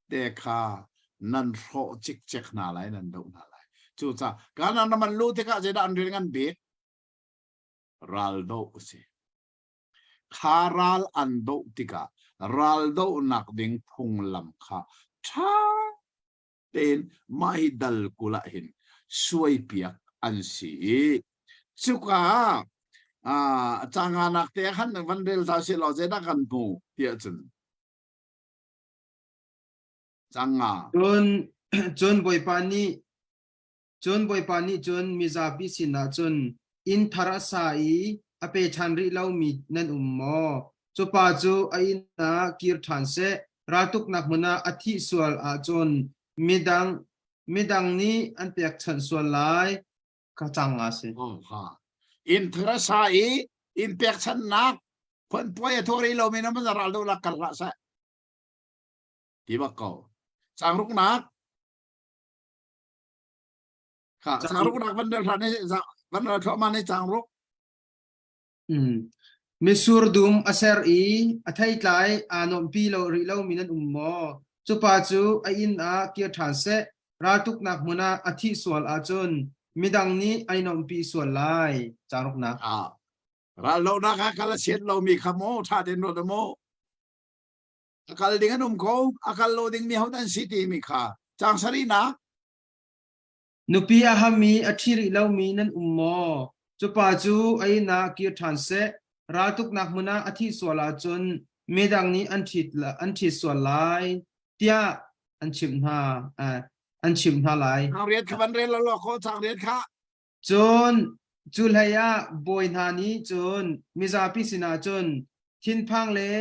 เดคานันโรจิกเจกนาไลนันดูนาไลจู่จ้าการนั้นมันรู้ที่ข้าจะได้อันเรื่องเบกรัลโดสิคารัลอันโดติการัลโดนักดิ่งพุงลำค่ะช้าเต็นไม่ดัลกุละหินสวยเปียกอันสีสุขาจังอานักเตะขันวันเดียวเราเสียเราจะได้กันปูเดียจนจังจนบอยปานีจนมิซาบิสินาจนอินทารสายอเปชันริเลามีนันมอจุปาจูไอนากิรทันเซราตุกนักมนาอธิสวลอาจนมิดังนี้อันเปียกฉันสวลไลกจังอาเซอินทรสายอินเปียกฉันนักคนป่วยทอริโลมีน้ำมันจะรัลดูลักกันละซะที่บักเกาสังรุกนักค่ะสังรุกนักวันเดียวทันนี้วันเดียวเข้ามาในสังรุกมิสูรดุมอาเซอร์อัฐัยไลอานอมปีโลริโลมินันมอจุปาจูไออินอาเกียร์ทันเซราตุกนักมุนาอธิสวลอาจนมิดังนี้ไอนอมปีสวลไลจารุกนักเรานักการเสียเรามีขโมท่าเดินโดโมakal dengan ko akal loading mi hautan city mi kha chang sari na nupi ahami athiri laumi nan ummo chupa chu aina ki than se ratuk nak muna athi swala chun medang ni anthi swalai tia anchim na lai riat khaban re lo ko chang riat kha chun chulhaya boina ni chun mizapi sina chun thin phang le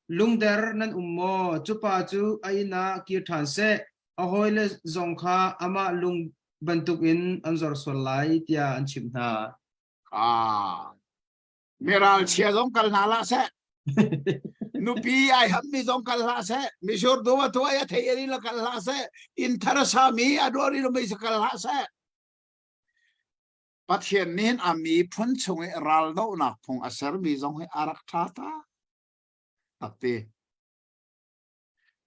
lungder nan ummo chupa chu aina ki than se ahoile zongkha ama lung bantuk in anzor solai tia anchimna Meral chia giống kal nala se. Nupi ai ham mi giống kal la se. Mi shor do wa to ya thei ri la kal la se. In tharasa mi adori lo mi se kal la se. Pathian nin ami phun chung ral do nak phung asar mi giống he arak tha ta. Takti.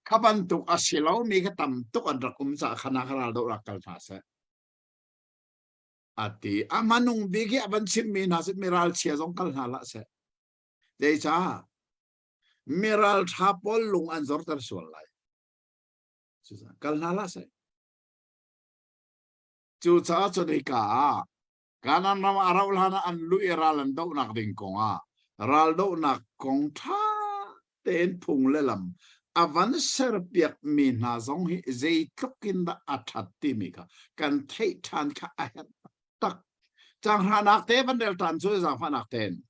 Kaban tuk asilaw mi ka tam tuk an rakum sa khana kharal do rakal tha se. Ati amanung bigi aban sim mi nasit miral chia giống kal na la se. Dei cha miral thapol lung an zor tar sual lai. Kal na la se. Chu cha chu dei ka kanan ram araw lana an lu iralan do nak ding konga. Ral do nak kong tha ten phung le lam. Avan ser piak mi na zong hi zei tukin da athat ti mi ka. Kan thei than ka ahet tak. Chang hanak te ban del tan chu za phanak ten.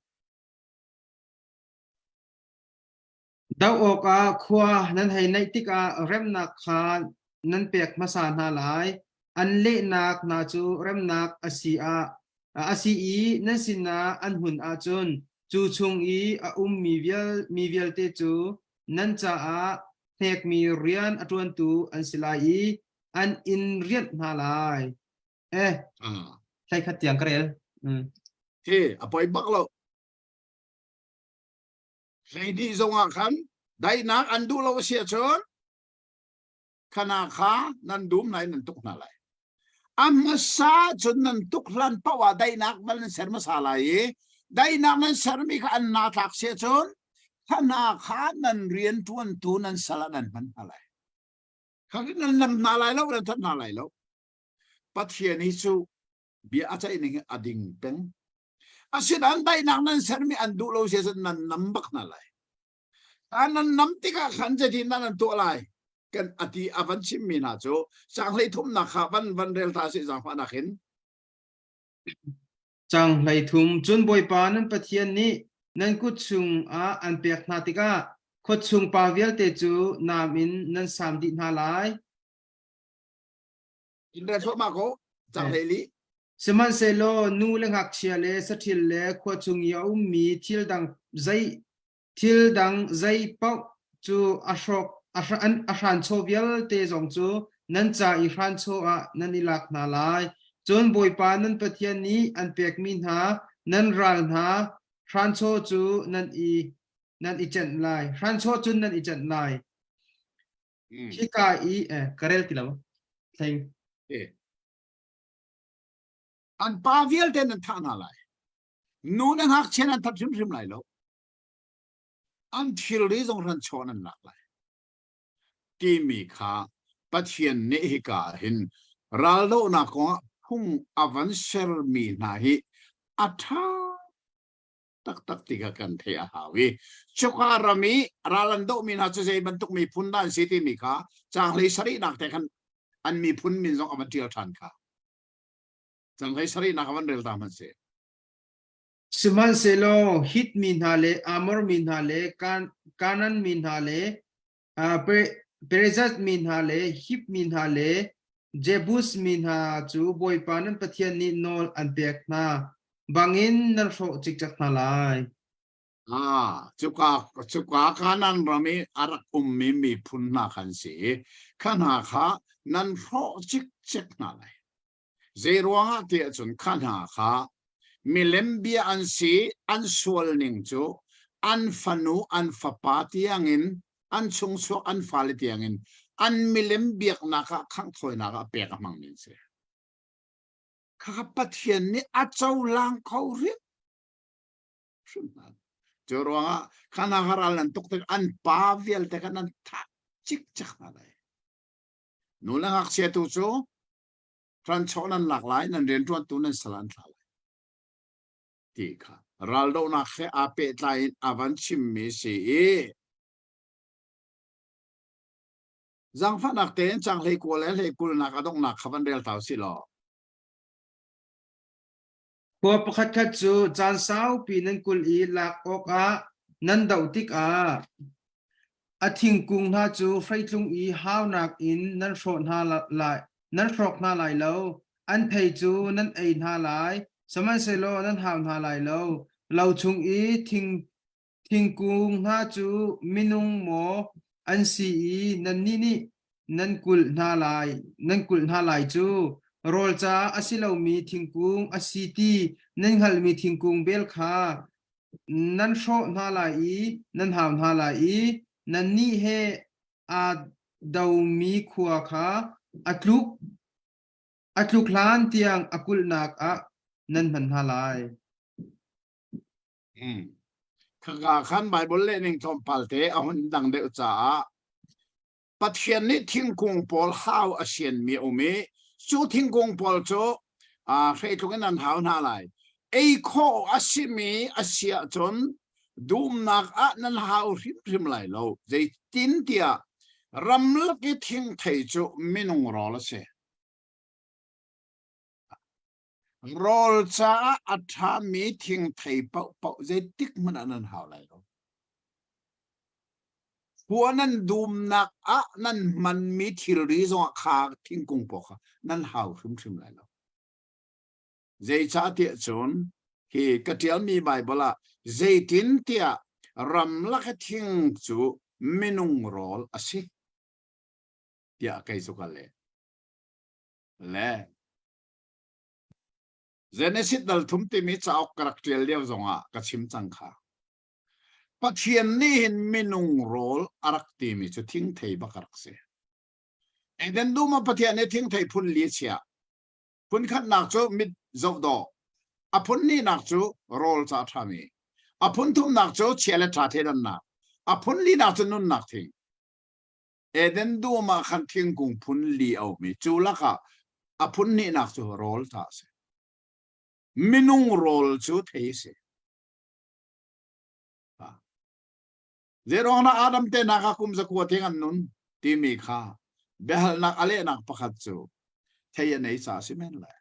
Daw oka khwa nan hai nai tika rem nak khan nan pek masa na lai an le nak na chu rem nak asi i nan sina an hun a chun chu chung i a mi vial te chu nan cha a thek mi rian atun tu an silai an in rian na lai thai khat tiang krel He apoy baklo. Say di zong akan dai nak andu lo sia chon. Kana kha nan dum nai nan tuk na lai. Amasa chun nan tuk lan pawa dai nak bal nan ser masala ye. Dai nak nan ser mi ka an na tak sia chon. Kana kha nan rian tuan tu nan salanan man alai. Kaki nan nam na lai lo nan tat na lai lo. Pathian hi chu bi acha ini ading peng. Asin an dai nak nan ser mi andu lo sia chon nan nambak na lai. Anan nam tika khan je din nan tu lai. Kan ati avan sim mi na chu sang lei thum na kha van rel ta si jang fa na khin. chang lai thum chun boy pa nan pathian ni nan kut chung a an pek na tika khot chung pa vial te chu namin nan sam di na lai In der so ma ko jang lei li. seman selo nu leng hak chia le sathil le khot chung yau mi thil dang zai pau chu ashok ashan cho vial te jong chu nan cha I ran cho a nan ilak na lai chun boy pa nan pathian ni an pek min ha nan ral na ran cho chu nan I chen lai ran cho chun nan I chen lai hi ka I karel tilaw thank An pa vial ten an tha na lai. Nu nan hak chen an tat sim lai lo. An thil ri zong ran chon an nak lai. Ti mi kha pathian ne hi ka hin ral do na ko phung avan ser mi na hi atha tak tiga kan the a hawi chuka rami ralan do mi na chu sei bantuk mi phun dan si ti mi kha chang lei sari nak te kan an mi phun min zong avan tial than kha chang lei sari nak avan rel ta man se seman selo hit min hale amor min hale kanan min hale perezat min hale hip min hale jebus min ha chu boy panan pathian ni nol an pek na bangin nan ro chik chak na lai chuka kanan rami arak mi phun na khan se khana kha nan ro chik na lai zeruanga te chun khana kha milembia an si an sual ning chu an fanu an fapati angin an chung chu an faliti angin an milembiak na ka khang thoi na ka pek amang min se kha pathian ni achau lang khau ri jorwa khana haral nan tuk tek an pa vial te kan an tha chik chak na lai nu lang ak se tu chu tran chonan lak lai nan ren tuan tu nan salan tha lai ti kha raldo na khe ape tlai avan chim me se Zang fanak ten chang lei kul na ka dong na khaban rel tau si lo. ko pakhat khat chu chan sau pi nan kul I lak oka nan dau tik a athing kung na chu freitlung I haw nak in nan ro na lai nan rok na lai lo an thei chu nan ei na lai saman selo nan haw na lai lo lau chung i thing kung na chu minung mo an si i nan ni ni nan kul na lai chu rol cha asilo mi thingkung asiti nan hal mi thingkung bel kha nan sho na lai i nan haw na lai i nan ni he a dau mi khuwa kha atluk lan tiang akul nak a nan man na lai ข้าขันไบเบิลเล่นทอมพัลเตเอาหุ่นดังเดือดจ้าปัจเจียนนี้ทิ้งกงปอลข้าวอาเซียนมีโอเมจู่ทิ้งกงปอลโจใครทุกนั้นหาวน่าไรไอ้ข้ออาศิมีอาเซียจนดูมนักนั้นหาวริมไหลเราใจตินเตียรำลักทิ้งไทยโจไม่นงรอละเสรอลจ้าอัฐามีทิ้งไทยเป่าใจติกมันนั้นหาวไหลเราหัวนั้นดูมนักนั้นมันมีทิลริซงขาทิ้งกงปอกนั้นหาวริมไหลเราใจชาติจนที่กระเทียมมีใบบัลใจตินเตียรำลักทิ้งจูไม่นุ่งรอลอาศิเตียใครสุกันเลยและเจเนซิสดัลทุ่มที่มีจ้าอกกระเทียมเลี้ยวจงกระชิมจังขาปัจเจียนนี้เห็นไม่นุ่งรอลอารักตีมีจะทิ้งไทยบักรักเสียเอ็นดูมาปัจเจียนนี้ทิ้งไทยพุ่นเลี้ยเชียพุ่นขัดนักจูมิดจบดอพุ่นนี่นักจูรอลจ้าทามีพุ่นทุ่มนักจูเชียร์เลทาเทดันนักพุ่นลีนักจูนุ่นนักทิ้งเอ็นดูมาขันทิ้งกุงพุ่นลีเอามีจูลักะพุ่นนี่นักจูรอลจ้าเสียไม่นุ่งรอลจูเทเสียเดี๋ยวเราอาดัมเตนักคุมสกัวทิ้งอันนุนที่มีค่าเบลนักอะไรนักประคัตจูเทียนในสาสิเมนเลย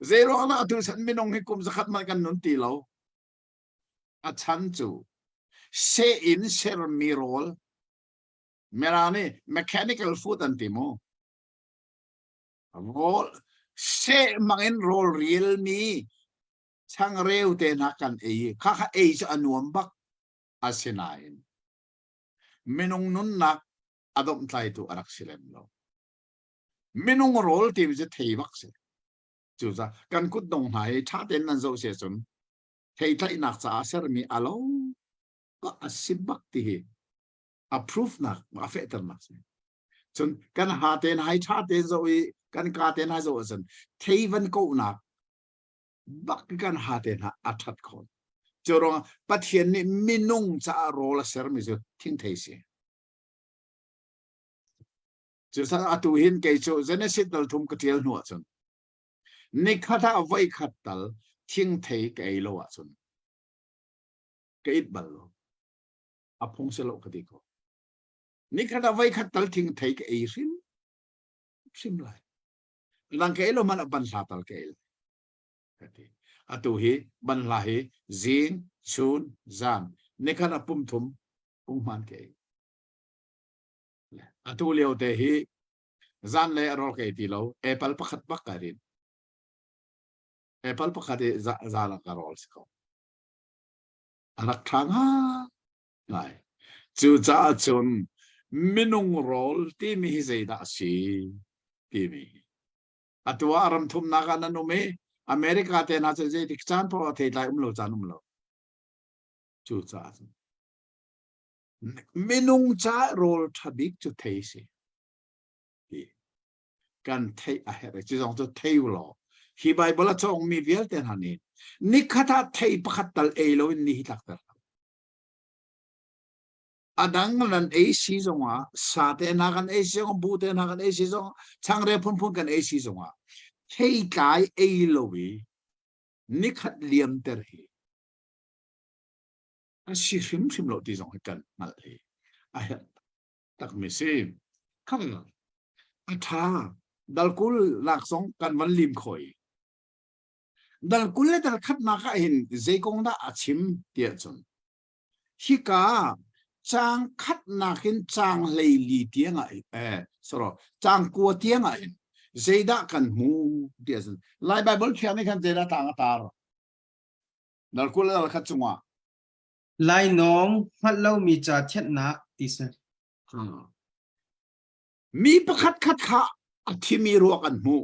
เดี๋ยวเราดูฉันไม่นุ่งให้คุมสกัดมันกันนุนตีเราฉันจูเซอินเซอร์มีโรลเมื่อนี่ mechanical food อันติโมโรลเซมังเอ็นโรลเรียลมีช่างเร็วเตนักกันข้าจะอนุมบักอาเซนายไม่นุ่งนุนนักอดมใจตัวอรักษิเลนเราไม่นุ่งโรลที่จะเทบักเสียจู่จ้ะกันกุดดงหายชาเต็นนั่นโซเสียจนเทไทยนักษาเสร์มีอารมณ์ก็อาศิบักที่approve นักมาเฟตนักเสียจนกันหาเต็นหายชาเต็นโซกันกาเต็นหายโซจนเทวันกูนักบักกันหาเต็นหาอัฐัดคนจรวงปัจเจียนนี้ไม่นุ่งจะรอละเสร์มีจะทิ้งเทเสียจุดสักอตุหินเกยโจเจเนซิตดัลทุ่มกระเทียนหัวจนนิคาตาไว้ขัดตัลทิ้งเทเกยโลวจนเกยบัลโลอพงเสโลกติโกนิคาตาไว้ขัดตัลทิ้งเทเกยซิมไลลังเกยโลมันบันลาตัลเกยอตุหิบันลาหิจีนชูนจานนิคาตาปุ่มทุ่มปุ่มมันเกยอตุเลียวเตหิจานเลยรอเกยตีโลเอเปิลปักขัดบักการินเอเปิลปักขัดจานละการอลสกออรักทางไงจู่จ้าจนไม่นุ่งรอลที่มีใจด่าสีที่มีอตัวอารมณ์ทุ่มนักนันนุ่มอเมริกาเตน่าจะใจดิกจานพอเทไลโลจานุมโลจู่จ้าไม่นุ่งจ้ารอลทับิกจุดเทสิกันเทอะไรจะต้องจุดเทวโลฮีไบเบิลจะองมีเวลเตนฮันนี่นิคาตาเทปขัดตัลเอโลนิฮิตักตัลอดังนั้นซีซงว่าซาเตนักันซีซงบูเตนักันซีซงช่างเรพุนพุนกันซีซงว่าเทกายเอโลวีนิคัดเลียมเตอร์ฮีอาศิชิมโลที่ซงกันมาเลยอาเหตุตักมิซิมคำอัฐาดัลกุลลักซงกันวันลิมคอยดัลกุลเลดัลขัดนักเห็นเจกงดาอาชิมเตียจนฮิกาจางขัดนักเห็นจางเลยลีเตียงไงสระจางกัวเตียงไง Zeda kan mu dia sen. Lai Bible kia ni kan zeda tang atar. Dal kula dal khat chunga. ไลน้องฮัดเล่ามีจ่าเทียนนะติเส มีประคัดคัดขาที่มีรัวกันหู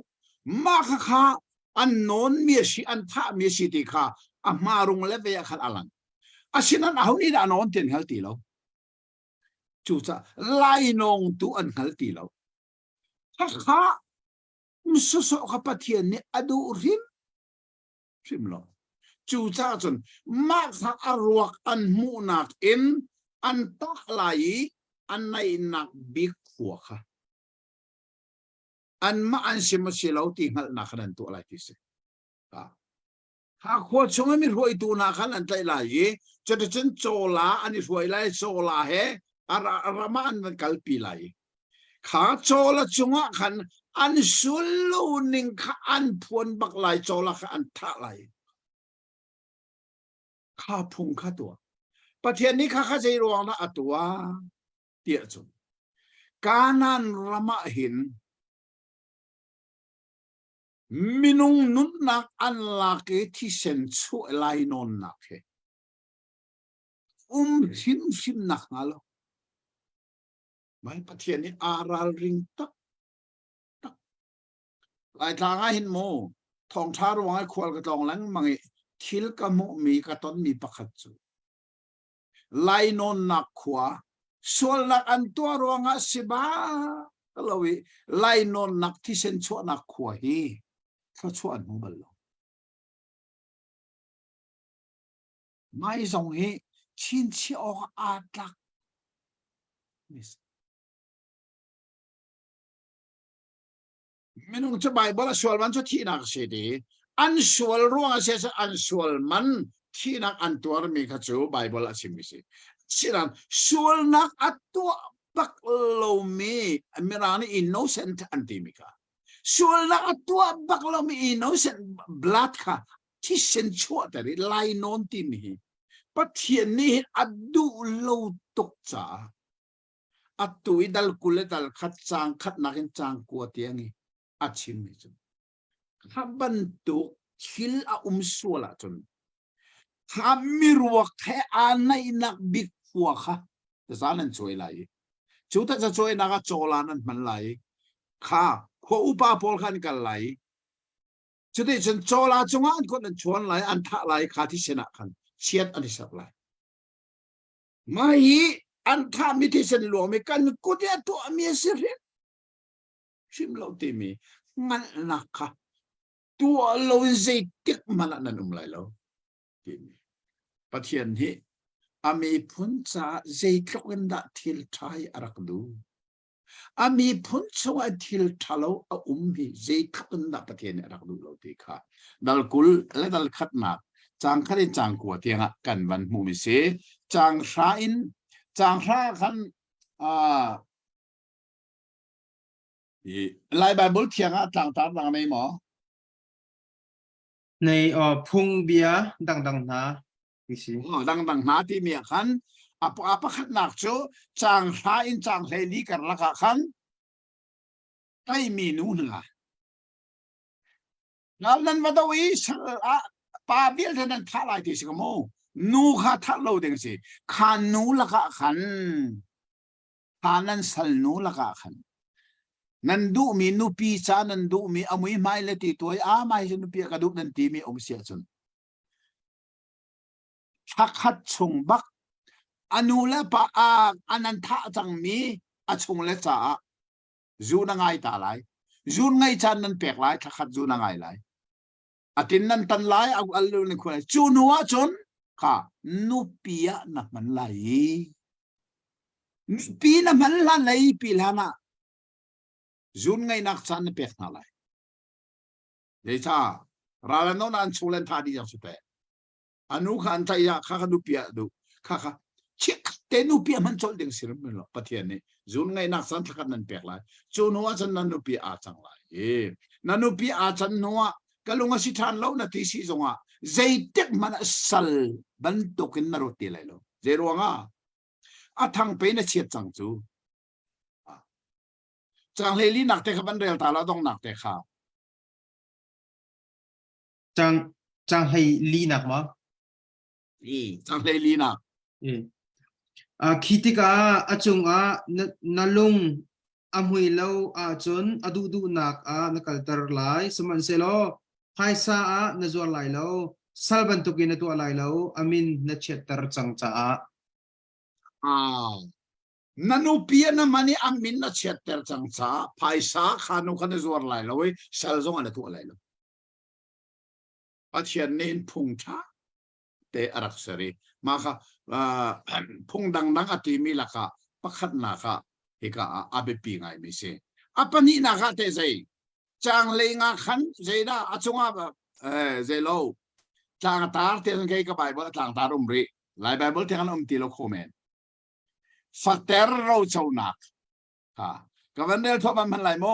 มาค่ะอันโนนมีสิอันท่ามีสิติค่ะอามารุงเล็บเวียขัดอลังอาชินันเอานี่อันโนนเตียนหัลตีแล้วจู่จ้าไล่นองตัวอันหัลตีแล้วค่ะมุสสกับปะเทียนนี่อดูริมแล้วจู่จ้าจนมาค่ะอรวกอันมูนักอินอันตะไหลอันในนักบิกหัวค่ะอันมาอันสิมาเสียเราตีหัลนักนันตัวอะไรที่สิหากหัวชงไม่รวยตัวนักนันใจไหลจะได้ฉันโจลาอันนี้รวยไหลโจลาเฮอารามาอันนั้นกัลปีไหลขาโจลาชงขันอันสุลูนิงขาอันพวนบักไหลโจลาขาอันท่าไหลข้าพุงข้าตัวประเทศนี้ข้าใจรวงนะตัวเตี้ยจนการนั้นรามาเห็นมินุงนุนนักอันลักที่เซนช่วยไล่นนนักเฮชิมนักมาแล้วไม่ประเทศนี้อาราริงตักหลายทางให้เห็นโมทองท้ารวงให้ควรกระตองหลังมังทิลกะโมมีกระต้นมีประคัตจูไล่นนนักขวาส่วนนักอันตัวรวงอาสิบ้าก็เลยไล่นนนักที่เซนช่วยนักขวาฮีเขาชวนมึงบลไม่ส่งให้ชินชีออกอาดักไม่นุ่งจะใบบอลสวลมันจะที่นักเสียดีอันสวลร่วงเสียอันสวลมันที่นักอันตัวมีขจูใบบอลสิมิสิสิรันสวลนักอันตัวบักโลมีอเมริกันอินโนเซนต์อันติมิกาส่วนนักตัวบักเรามีอินโนเซนต์บลัดค่ะที่เซนชั่วแต่ไล่นอนที่มีประเทศนี้อัดดูโลตกจ้าอัดตุยดัลกุเลดัลขัดจางขัดนักจางกัวเตียงนี้อัดชิมจนข้าบันตุคิลอาสัวละจนข้ามีรัวแค่อันในนักบิกหัวค่ะแต่สารนั้นช่วยไหลจุดจะช่วยนักโจลานั้นมันไหลข้าหัวอุปาพอลขันกันไหลจุดที่ฉันโจลาจงอันคนนั้นชวนไหลอันท่าไหลข้าที่ชนะขันเชียดอันที่สับไหลไม่อันท่ามิที่ฉันหลวงไม่กันกูเดียตัวมีสิริชิมเราตีมีงั้นนักค่ะตัวเราใจติกมันนั่นไหลแล้วตีมีประเทศนี้อามีพุนจ่าใจตกกันดัทิลไทยอารักดูอามีพุนชวาทิลทะเลามีใจตกกันดัประเทศนี้อารักดูเราตีค่ะดัลกุลและดัลขัดนักจางขัดจางกัวเตียงกันวันมูมิเสจางช้าอินจางช้าขันไลน์ไบเบิลเทียงจางตาดังในหมอในพุงเบียดังนะดิสิดังนาที่มีขันapaขัดนักโจจางช้าอินจางเฮลีกันละขันไม่มีนู่นละแล้วนั้นมาดูอีสป้าเบี้ยท่านั้นท่าไรที่สิกโมนูข้าท่าเราเด้งสิขันนูละขันขันนั้นสัลนูละขันนันดูมีนูปีจานันดูมีอามุยไม่เลติตัวไม่ใช่นูปีกระดูกนันตีมีองเสียจนชักขัดชงบักอนุเลปะอันนั้นท่าจังมีอชงเลจ่าจูนังไงตาไหลจูนไงจันนันเปียกไหลชักขัดจูนังไงไหลอาทิตย์นั้นตันไหลเอาอัลลูนี่คนจูนัวจนค่ะนูปีอะนักมันไหลปีนักมันไหลปีละนะจูนไงนักจันเปียกนั่นไหลเดี๋ยวจ้าเราเล่นโน่นอันชูเล่นท่าดีจังสุดเลยอนุขันใจยาข้านูปีอะดูข้าเช็คเตนูปีมันชนเด้งสิรมันหรอประเทศนี้จูนไงนักจันทักนันเปียกไหลจูนัวจันนันนูปีอาจังไหลนันนูปีอาจันนัวก็ลงมาสิทานเรานาทีสิจงอ่ะใจเด็กมันสัลบันตุกินนรกตีเลยแล้วเจรวงอ่ะทางไปน่ะเชียดจังจู จังเลยลีหนักแต่ขับันเรียลตาเราต้องหนักแต่ข้าว จังให้ลีนักมั้ง จังเลยลีหนัก คิดก็อาจงนั่นลงอมวยเราจนอดูนักนักตร์ไลสมันเซโลไฮซานจวลไลเราสัลบันตุกินตัวไลเราอามินนัชเตอร์จังจ้านันูเปียนะมันนี่อามินนัชเตอร์จังจ้าไพศาขานุขันจวลไลเราเว้ยสัลซงอันตัวไลเราปัจจัยนี้พุงชาเตอรักษรีมาค่ะพุงดังอติมีละค่ะปักขัดนาค่ะเฮก็อาเบปีไงไม่ใช่อาปนี่นะคะเตใจจังเลยงาขันใจได้อาจงใจโลจางตาร์เตนไกกับไบเบิลจางตารุมรีไลไบเบิลเทกันตีโลโคเมนฟัตเตอร์เราเจ้านักค่ะกับวันเดียวทว่ามันไหลโม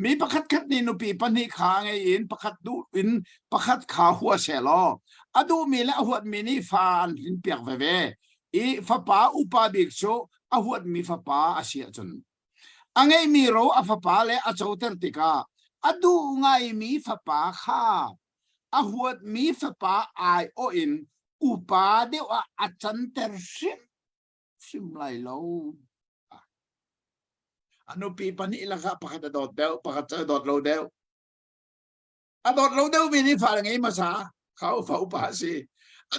มีประคัดนี่นุปีปนิขาไงอินประคัดดูอินประคัดขาหัวเสลออดูมีและหัวมีนี่ฟานอินเปียกเวอีฟ้าป่าอุปาบิกโชอหัวมีฟ้าป่าอาเซียจนอังไงมีเราอฟ้าป่าและอาเจ้าเตอร์ติกาอดูไงมีฟ้าป่าข้าอหัวมีฟ้าป่าไอโออินอุปาเดียวอาจันเตอร์ซิมไหลเราอนุปีปนิละค่ะปะขัดดอดเดวปะขัดดอดเราเดวดอดเราเดวมีนี่ฝ่ายไงมาซาเขาฝ่าอุปาสี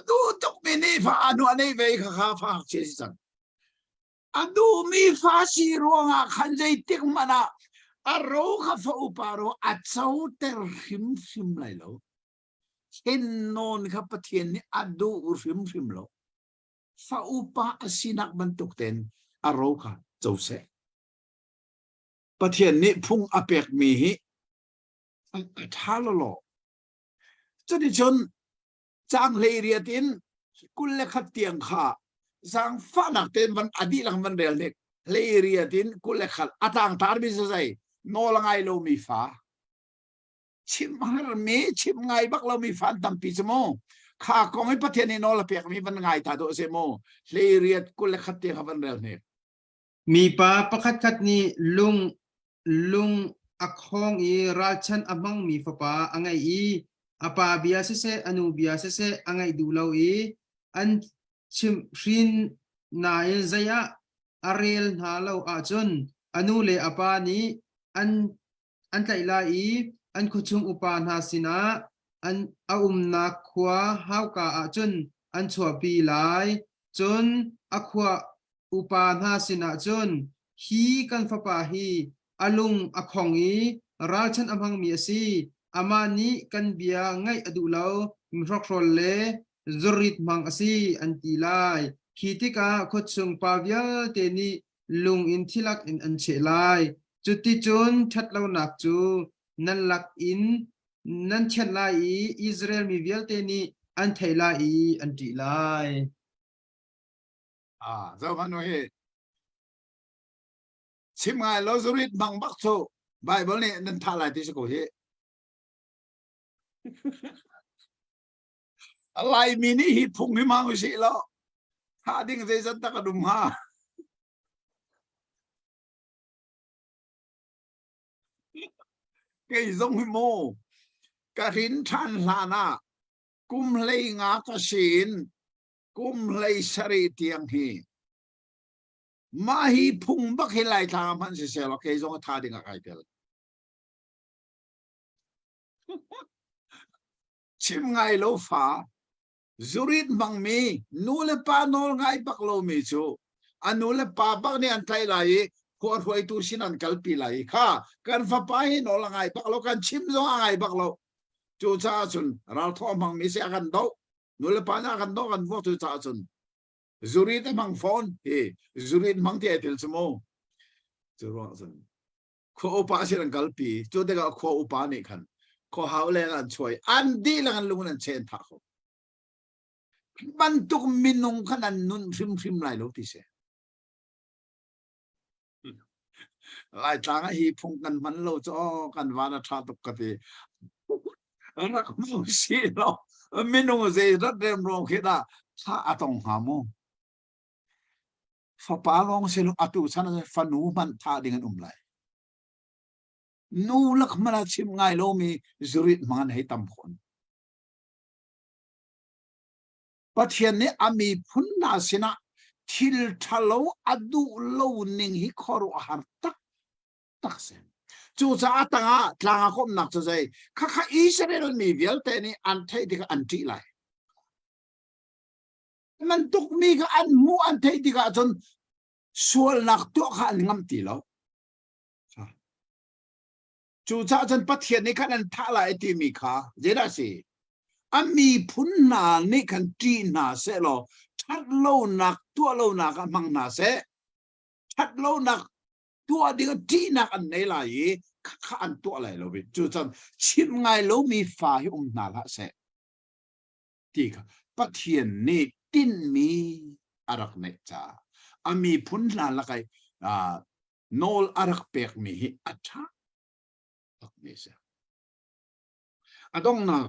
ดูตกมีนี่ฝ่าอนุอันนี้เวกข้าฝ่าเชสิสันดูมีฝ่าสีรวงขันใจติกมันเราข้าฝ่าอุปาเราอัดเจ้าเตอร์หิมไหลเราเห็นนนข้าปะเทียนนี่ดูหิมเราฝ่าอุปาสีนักบรรทุกเต็นเราข้าเจ้าเสปะเทียนนี้พุ่งอเปกมีหิท้าละหล่อจะได้ชนจางเลยเรียตินกุลเลขัดเตียงข้าจางฟ้าหนักเต็นวันอดีหลังวันเดียวเล็กเลยเรียตินกุลเลขัดอัตางตาร์บิสใจโนลังไงเรามีฟ้าชิมหารมีชิมไงบักเรามีฟ้าตั้มปีสโมข้าคงไม่ปะเทียนนี้โนละเปียกมีวันไงตาโดเซโมเลยเรียดกุลเลขัดเตียงวันเดียวเล็กมีป้าประคัดนี่ลุงอักฮองราชันอมังมีฟ้าป่าอังไงอาปาเบียเสอนุเบียเสอังไงดูเราอันชิมชินนายใจอาเรลหาเราอาจนอนุเลอาปานี้อันไกลาอันคุชุงอุปาหาสินะอันนักขวาฮาวกาอาจนอันชัวปีไลจนอขวาอุปาหาสินะจนฮีกันฟ้าป่าฮีอลุงอคองราชันอมังมีสีอามานี้กันเบียไงอดูเรามีรักรเลจริตมังอสีอันตีไลขีติกาขดส่งปาวิลเตนีลุงอินทิลักอินอันเชไลจุดที่จนชัดเราหนักจูนั่นลักอินนั่นเชไลอิสราเอลมีวิลเตนีอันไทไลอันตีไลเจ้ามันว่าชิมไงเราจริตมังบักโซไบเบิลนี่นั่นท่าอะไรที่สกุลเฮอะไรมีนี่ฮิพุงให้มังสิแล้วถ้าดิ้งเซซันตะกระดุมฮาเกยซงฮิโมกะรินทันลานากุมเลยงากะศีนกุมเลยสรีเตียงฮีมาฮีพุงบักให้ไล่ทางพันเสียแล้วเกยซงท่าดิ้งอะไรเดียวชิมไงโลฟ้าจุริตบังมีนูเลปาโนลไงบักโลมีจูอันนูเลปาบักนี่อันไทยไลขวดหวยตูสินันกัลปีไลค่ะกันฟ้าไปโนลไงบักโลกันชิมซงไงบักโลจูจ้าจุนเราท้องบังมีเสียกันโตนูเลปานากันโตกันวัวจูจ้าจุนจุริตบังฟอนจุริตบังที่ไอติลสโมจูรัวจุนขวอุปาสินันกัลปีจูเด็กขวอุปานี่กันขอหาเรื่องอันช่วยอันดีเรื่องลุงนั่นเชนทักบรรทุกมินุงขนาดนุ่นฟิมไหลลูกที่เสียหลายทางฮีพงกันมันเราจะกันวานาชาตุกติรักมุสีเรามินุงเจรัดเริ่มร้องคิดว่าถ้าอาตงหาโมฟ้าป่าร้องเสียงอตุชันฟันูมันท่าดิ่งอุ้มไหล นูลักมาชิมง่ายโลมีจริตมันให้ตำคนประเทศนี้มีพุนนาสินะทิลทะเลอดูโลนิงฮิคอรุอาหารตักเซนจูจ้าตั้งทางคมนักจะใจข้าอิสราเอลมีเวลแต่นี่อันเทดิกอันที่ไรมันตุกมีก็อันมูอันเทดิกจนส่วนนักตัวข้าอันงำตีแล้วจูจ้าจนประเทศนี้ขันท่าไรที่มีข้าเจด้าสิมีพุนนานี่ขันจีนาเสลอชัดโลนักตัวโลนักมังนาเสชัดโลนักตัวเดียวจีนักอันไหนล่ะยี่ข้าอันตัวอะไรเราไปจูจ้าชิมไงเรามีฝ่ายนาละเสที่ค่ะประเทศนี้ตินมีอารักเนจ้ามีพุนนาละไงโนลอารักเปกมีอัจฉรินี่เสต้องนะ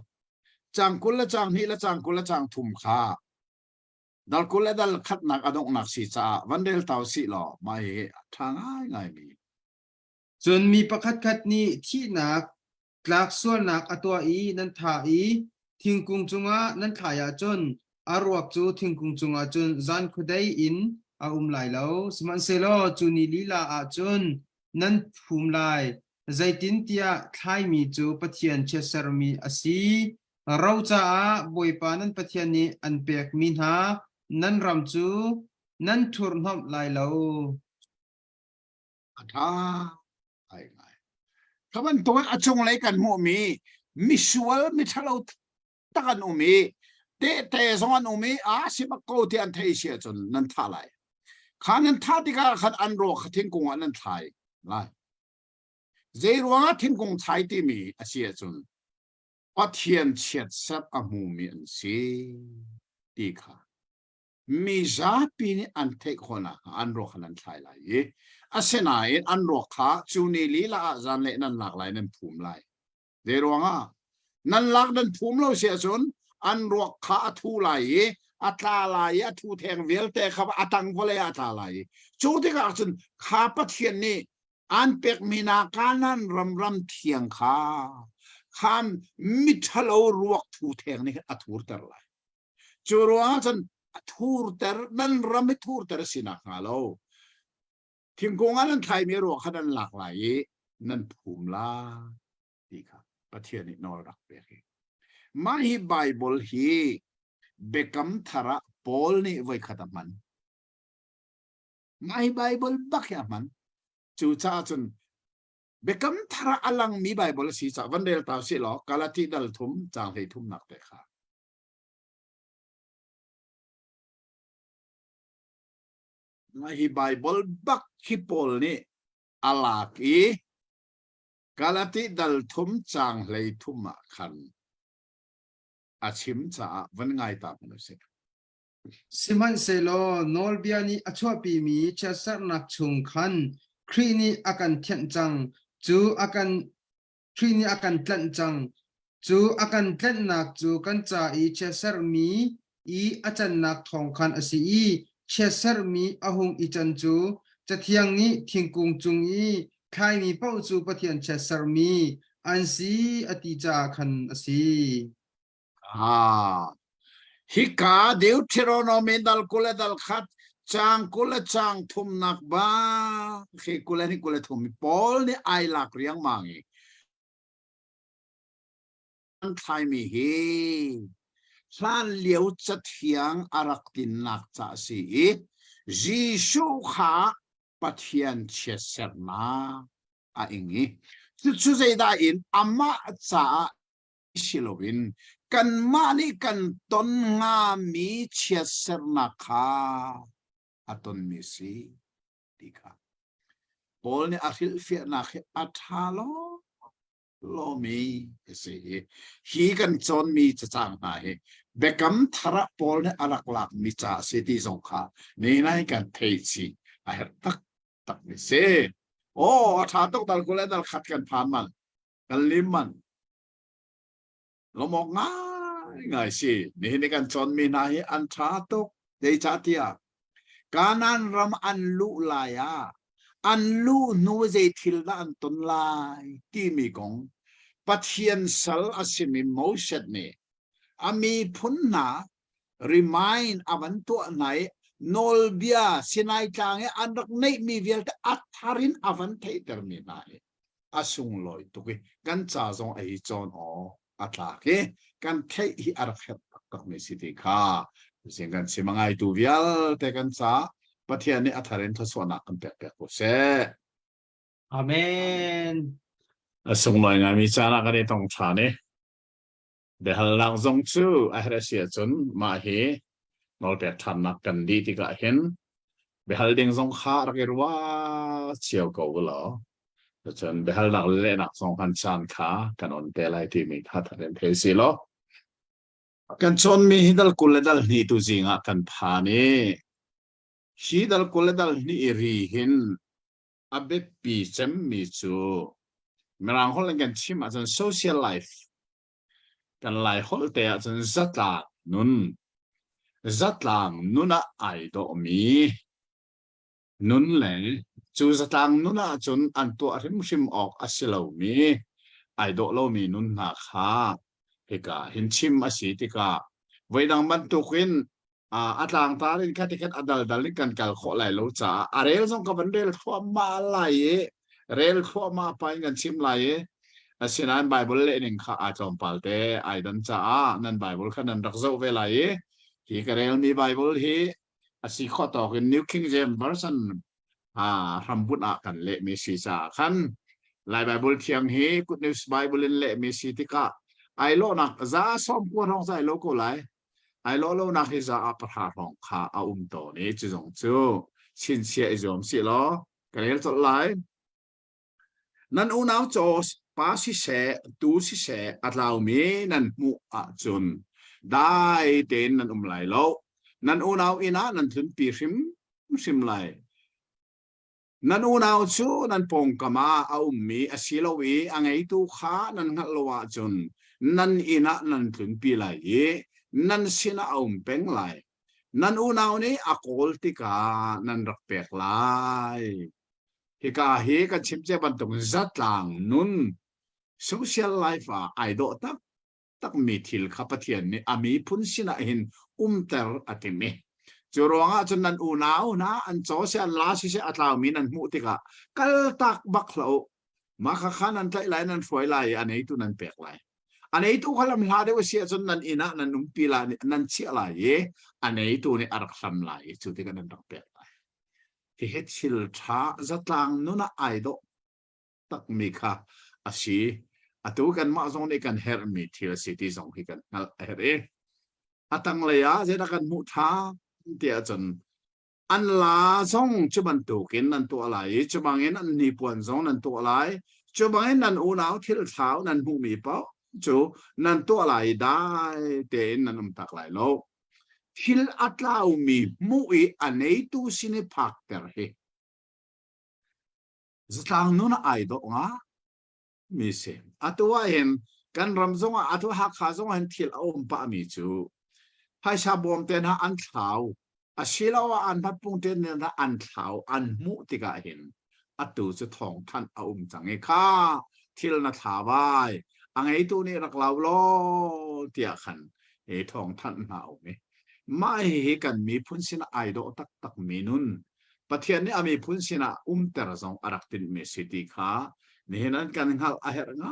จังกุลจังนี่ละจังกุลจังทุ่มข้าดัลกุลดัลขัดนักอดงนักสีจ้าวันเดลเตาสีหล่อไม่ทางง่ายมีจนมีประคัดคัดนี้ที่นักกลากส่วนนักอตัวอีนันทาอีทิ้งกุงจุงะนันขายาจนอารวกจูทิ้งกุงจุงะจนจันคุได้อินไหลแล้วสมันเซโลจูนิลีลาอาจนนันภูมิไหลใจตินเตียคลายมีจูปะเทียนเชสรมีอสีเราจะบอยปานันปะเทียนนี้อันเปียกมินหานันรำจูนันทุรนหอมไหลแล้วท่าไอ้ไงถ้ามันตัวอจงเลยกันโมมีมิสวลมิทะเลตะกันโมมีเตสองอันโมมีสิบกูที่อันเทียเชียจนนันท่าไหลขานันท่าที่ก็ขัดอันโรขทิ้งกงอันนั้นไทยไล่เจรัวทิ้งกงไทยที่มีอาเซียจนปัทยันเฉียดสับอมูมีอันสีดีค่ะมีจ้าปีนี้อันเทคคนอันโรขนันไทยไหลอาเซนายอันโรขาจูนีลีลาจันเลนันหลากหลายนั้นภูมิไหลเจรัวนั้นหลักนั้นภูมิเราเสียจนอันโรขาทูไหลอัตราไหลทูแทงเวลแต่ขับอัตังพเลยอัตราไหลจูที่ก็จนขาปัทยันนี้อันเป็กมีนาการนั้นรำเทียงขาข้ามมิทะเลรวกทูแทงนี่อัทูร์เตอร์ไหลจูรัวจนทูร์เตอร์นั้นรำไม่ทูร์เตอร์สินะฮะเราทิ้งกงอันนั้นไทยมีรวกขนาดหลากหลายนั่นภูมิลาดีครับประเทศนี้นอรักเบกมาฮีไบเบิลฮีเบกัมทาระปอลนี่ไว้ขัดมันมาฮีไบเบิลบักยามันจูจ้าจนเบกัมทาระอลังมีไบเบิลสีสัวันเดลตาสิหรอกาลติดัลทุมจางให้ทุมนักแต่ค่ะมาฮีไบเบิลบักฮิปอลนี่อลากอีกาลติดัลทุมจางให้ทุมขันอาชิมจ้าวันไงตามนุสิสิมันเซโลโนลเบียนีอชวปีมีเชสร์นักชงคันครีนีอากันเทียนจังจูอากันครีนีอากันเตนจังจูอากันเตนนักจูกันจ่าอีเชสร์มีอาจารย์นักทองคันอสีเชสร์มีอาหงอีจันจูจะเทียงนี้ทิ้งกุงจุงใครมีเป้าจูปะเทียนเชสร์มีอันสีอติจาคันอสีฮิกาเดิวเทโรโนมีดัลกุเลดัลขัดจางกุเลจางทุมนักบ้าคือกุเลนี่กุเลทุมมีปอลนี่ไอหลักเรียงมังอีอันไทยมีเฮท่านเลี้ยวจะเทียงอารักตินนักจ่าสีจีชูขาปะเทียนเชสเซร์นาอย่างนี้สุดใจได้อินอามาจ่าชิโลวินกันมานี่กันต้นงามีเชียเสร์นักขาอัตนมิสีดีค่ะบอลนี่อาทิลเฟียนักอัฐาโลมีสิฮีกันจนมีจะจางไหนเบกัมทาระบอลนี่อารักหลักมีจ่าสิที่สงขานี่นั่นกันเทชีอาเหตุตักมิสีโอ้อัฐาตกตัลกุเลตัลขัดกันผ่านมันกันลิมมันเรามองง่ายสินี่ในการจนมีนายอันชาตุกเดชาเตียการนั้นรำอันลุลายา an lu nu zai thil na an ton lai ti mi kong pathian sal asimi mo set ni ami phun na remind avan to nai nol bia sinai tang an rak nei mi vial ta atharin avan thei ter mi nai asung loi tu ki kan cha zong ai chon o atla ke kan thei hi arak het tak mi si ti kha sing kan simangai tu vial te kan cha pathian ni atharin thasona kan pe pe ko se Amen. asung loi nga mi cha na ka ni tong cha ni de hal lang zong chu a hra sia chun ma hi nol pe than nak kan di ti ka hen be hal ding zong kha ra ke wa chiao ko lo chun be hal nak le nak zong han chan kha kan on pe lai ti mi tha tha pe si lo kan chon mi hidal kuledal ni tu zinga kan pha ni hidal kuledal ni ri hin abe pi chem mi chu merang hol kan chim as social life kan lai hol te as zatlang nuna ai do mi nun le chu zatlang nuna chun an to rim ok asilo mi ai do lo mi nun na kha eka hin chim asi tika weidang man tukin atlang tarin katikat adal dalin kan kal kho lai lo cha arel song ka bandel khwa ma lai rel khwa ma pain kan chim lai asinan bible le ning kha a chom palte ai dan cha nan bible khanan rak zo ve lai hi karel mi bible hi asi kho to in new king james version rambut a kan le mi si sa khan lai bible thiang hi good news bible in le mi si tika ai lo nak za som ko rong sai lo ko lai ai lo nak hi za a pra rong kha a to ni chu jong chu chin sia i jom si lo karel to lai nan u nau cho pa si se tu si se atlau mi nan mu a chun dai ten nan lai lo nan u nau ina nan thun pi sim lai nan u nau chu nan pong kama a mi asilo wi angai tu kha nan ngal lo wa chun nan ina nan thun pi lai ye nan sina peng lai nan u nau ni akol tika nan rak pek lai hika hi ka chimche ban tung zatlang nun social life ai do tak mi thil khapathian ni ami phun sina hin ter atimi churonga chun nan u nau na an cho se an la si se atlaw mi nan mu tika kal tak bak lo ma kha khan an tlai lai nan foi lai anei tu nan pek lai anei tu khalam la de sia chun nan ina nan pi la nan chi la ye anei tu ni arak sam lai chu tika nan rak pek lai hi het sil tha zatlang nuna ai do tak mi kha asi atu kan ma zong ni kan her mi thil city zong hi kan al her atang le ya zeta kan mu tha tia chun an la zong chuban tu kin nan tu lai chubangin an ni puan zong nan tu lai chubangin nan u nau thil thau nan bu mi pau chu nan tu lai dai te nan tak lai lo thil atlau mi mu i anei tu sini phak ter he zatlang nuna ai do nga mi se atwa hen kan ramzong atu ha kha zong han thil pa mi chu hai sa bom ten ha an thau asilawa an phat pung ten na an thau an mu tika hin atu chu thong than change kha thil na tha vai angai tu ni rak lau lo tia khan e thong than na me mai hi kan mi phun sina ai do tak mi nun pathian ni ami phun sina ter zong arak tin me city kha nehenan kan hal aher nga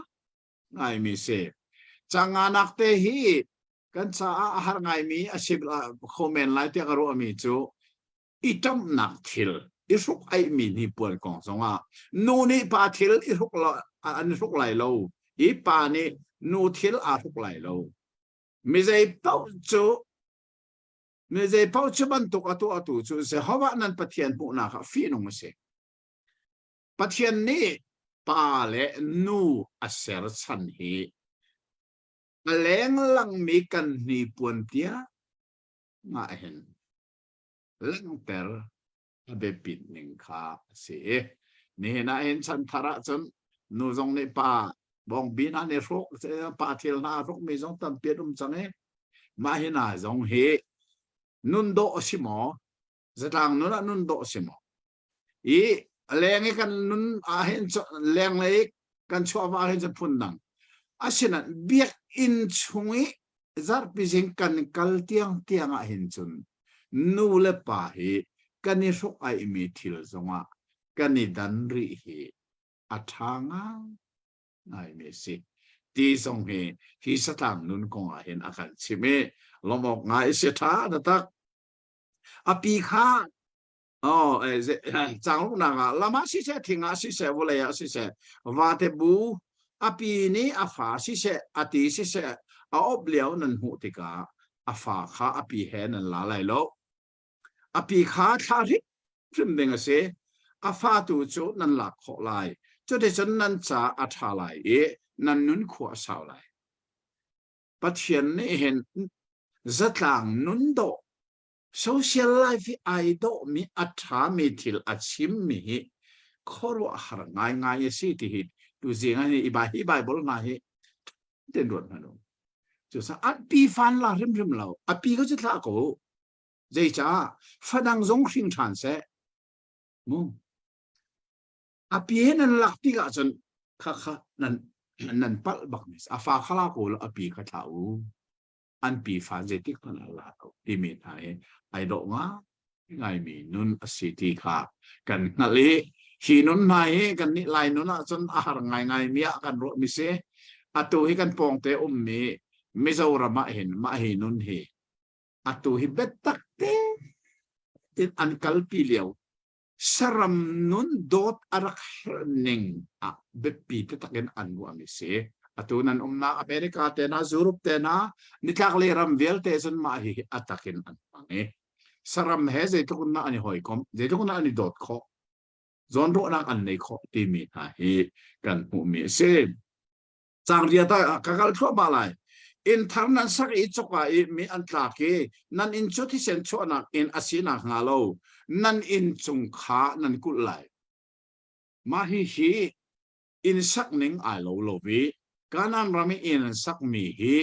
ngai mi se changanak te hi kan cha ahar ngai mi asib comment lai te garo ami chu itam nak thil isuk ai mi ni puan kong songa nu ni pa thil isuk lo an isuk lai lo i pa ni nu thil a suk lai lo mi zai pau chu ban tuk atu chu se hawa nan pathian pu na kha fi nong se pathian ni pa le nu aser chan hi leng lang mi kan ni puan tia nga hen lang ter abe pit ning kha se ni na hen chan thara chon nu jong ni pa bong bin an rok pa thil na rok mi jong tam pe change ma hi na jong he nun do simo zatlang nuna nun do simo i แรงให้กันนุนเห็นแรงเลยกันชัวว่าเห็นจะพุ่นดังอาเช่นนั้นเบียกอินช่วยจัดพิเศษกันกัลเตียงเห็นจุนนูเลป่าเหกันนี่ชกไอมีทิลจงะกันนี่ดันรีเหอัฐางาไอมีสิตีสงเหที่สถานนุนคงเห็นอาการชิเมลมอกไงเสียท้าตักอปีข้าอ๋อจังลูกนางละมาสิเสถิงสิเสวเลยสิเสวาเทบูอปีนี้อาฝาสิเสอติสิเสอาอบเลียวนันหูติกาอาฝาข้าอปีแหนันลาไหลโลอปีข้าทาริพิมเดงเสอาฝาตูจูนันหลักขอไลจุดเดชนันจ่าอัฐาไลนันนุนขวาสาวไลปัจเจียนนี่เห็นจัดหลังนุนโดsocial life ไอโดมีอัฐามีทิลอาชิมมีขอรู้หาง่ายสิที่หิดูสิงานอีบายบอลมาหิเดินรถมาดูจุดสักอัดปีฟันละริมเราอัดปีก็จะทำกูใจจ้าฝรั่งจงคิงทันเสมุอัดปีนั่นหลักที่ก็จนข้านั่นปัลบักนิสอาฟ้าข้าลากูอัดปีก็เท่าอันปีฟันเจติกมันอะไรที่มีไทยไอดอกง่ายไงมีนุนสิทธิขากันนั่นเลยฮีนุนไม่กันนี่ลายนุนจนอาหารไงมีอากันรถมิเสอัตุให้กันปองเตอมีไม่จะระมาเห็นมาเห็นนุนเฮอัตุให้เบ็ดตักเตอันกัลปีเลียวสรัมนุนโดดอารักนิงเบ็ดปีเตตักเงินอันวัวมิเสอัตุนั้นนาอเมริกาเตนะยุโรปเตนะนิทักเลรัมเวลเตจนมาเฮอัตักเงินอันฟังสรัมเฮเจตุกุนนาอันหอยคอมเจตุกุนนาอันโดดข้อจนรู้นักอันในข้อที่มีหาเหกันหูมีเส้นจางเรียตากากลทั่วมาเลยอินทางนั้นสักอีจกว่ามีอันตรายนั่นอินชุดที่เส้นชั่วนักอินอาศินักงาโลนั่นอินจุงขานั่นกุไลมาฮิอินสักหนึ่งไอโลโลวีการนั้นเราไม่อินสักมีฮี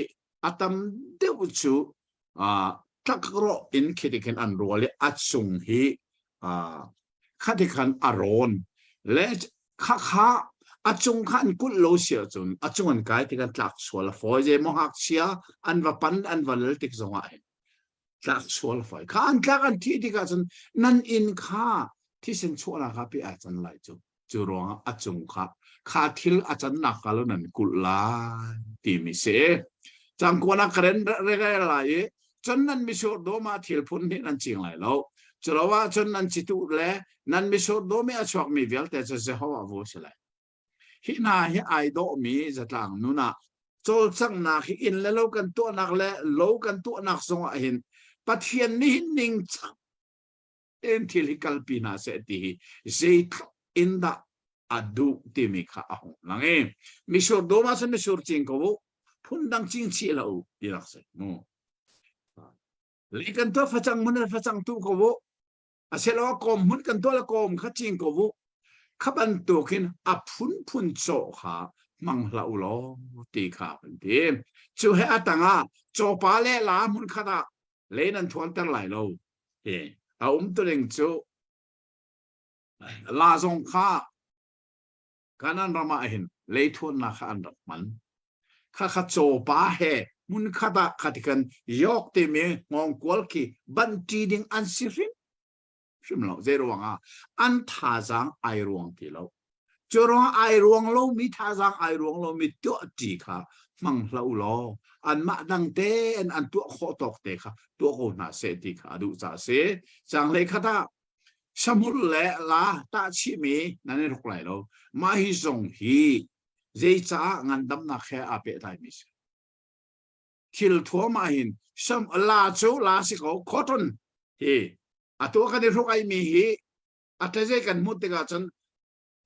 อัตมเดือดชูทักรออินคิดกันอันรัวเลยอัดจุงฮีข้าที่ขันอารอนและข้าอาจงขันกุลโลเสียจนอาจงอันกายที่กันหลักสวลฟอยเจมหักเสียอันว่าปันอันว่าเลติกสงไอหลักสวลฟอยข้าอันหลักอันที่กันจนนั่นอินข้าที่เส้นชั่วนะครับพี่อาจารย์ไหลจูรวงอาจงข้าทิลอาจารย์นักแล้วนั่นกุลาที่มิเสจังกวนักเรนเรื่องอะไรจนนั้นมิโชดโดมาทิลพุ่นนี่นั่นจริงไหลแล้วจะรู้ว่าจนนั้นจิตุเล่นั้นมิโชดโดไม่อาจมีเวลแต่จะเสียหัววัวเสียเลยฮินาฮิไอโดมีจะต่างนู้นะโจลสังนักฮิอินแล้วโลกันตัวนักและโลกันตัวนักทรงเห็นปัจเจียนนี้นิ่งจังเอ็นที่ลิกัลปีนาเสตีเจตอินดาอดูที่มีข้าหงนังมิโชดโดมาสันมิโชดจริงก็วุพุ่นดังจริงชีลาอูดีรักเสนูลิกันตัวฟัจังมันฟัจังตัวก็วุอาเซลว่ากรมหุ่นกันตัวละกรมข้าจริงก็วุขับันตัวขึ้นอับพุ่นโจขามังลาอุโลตีขาเป็นทีจู่ให้อัตังอาโจปาเล่ลามุนขดาเลนันทวนตั้งหลายโลเอาตัวเองจู่ลาซงข้าการนั้นเรามาเห็นเลยทวนนาคอันดับมันข้าโจปาเฮมุนขดาขัดกันยกเตมีมองกวลกีบันจีดิงอันซิริมชิมเราเจรวงอันท่าจังไอรวงที่เราจรวงไอรวงเรามีท่าจังไอรวงเรามีตัวจีค่ะมังเราล้ออันมาดังเตอันตัวโคตกเตค่ะตัวโคน่าเสติค่ะดูจ่าเสจังเลยค่ะท่าสมุลเล่ละตาชิมีนั่นเองทุกอย่างเรามาฮิซงฮีเจจ้างันดำนักแค่อาเปตไทมิสคิลทัวมาหินสมลาจูลาสิเขาโคตรอัตัวกันที่ทุกไอมีฮีอัตเจกันมุดติกาจน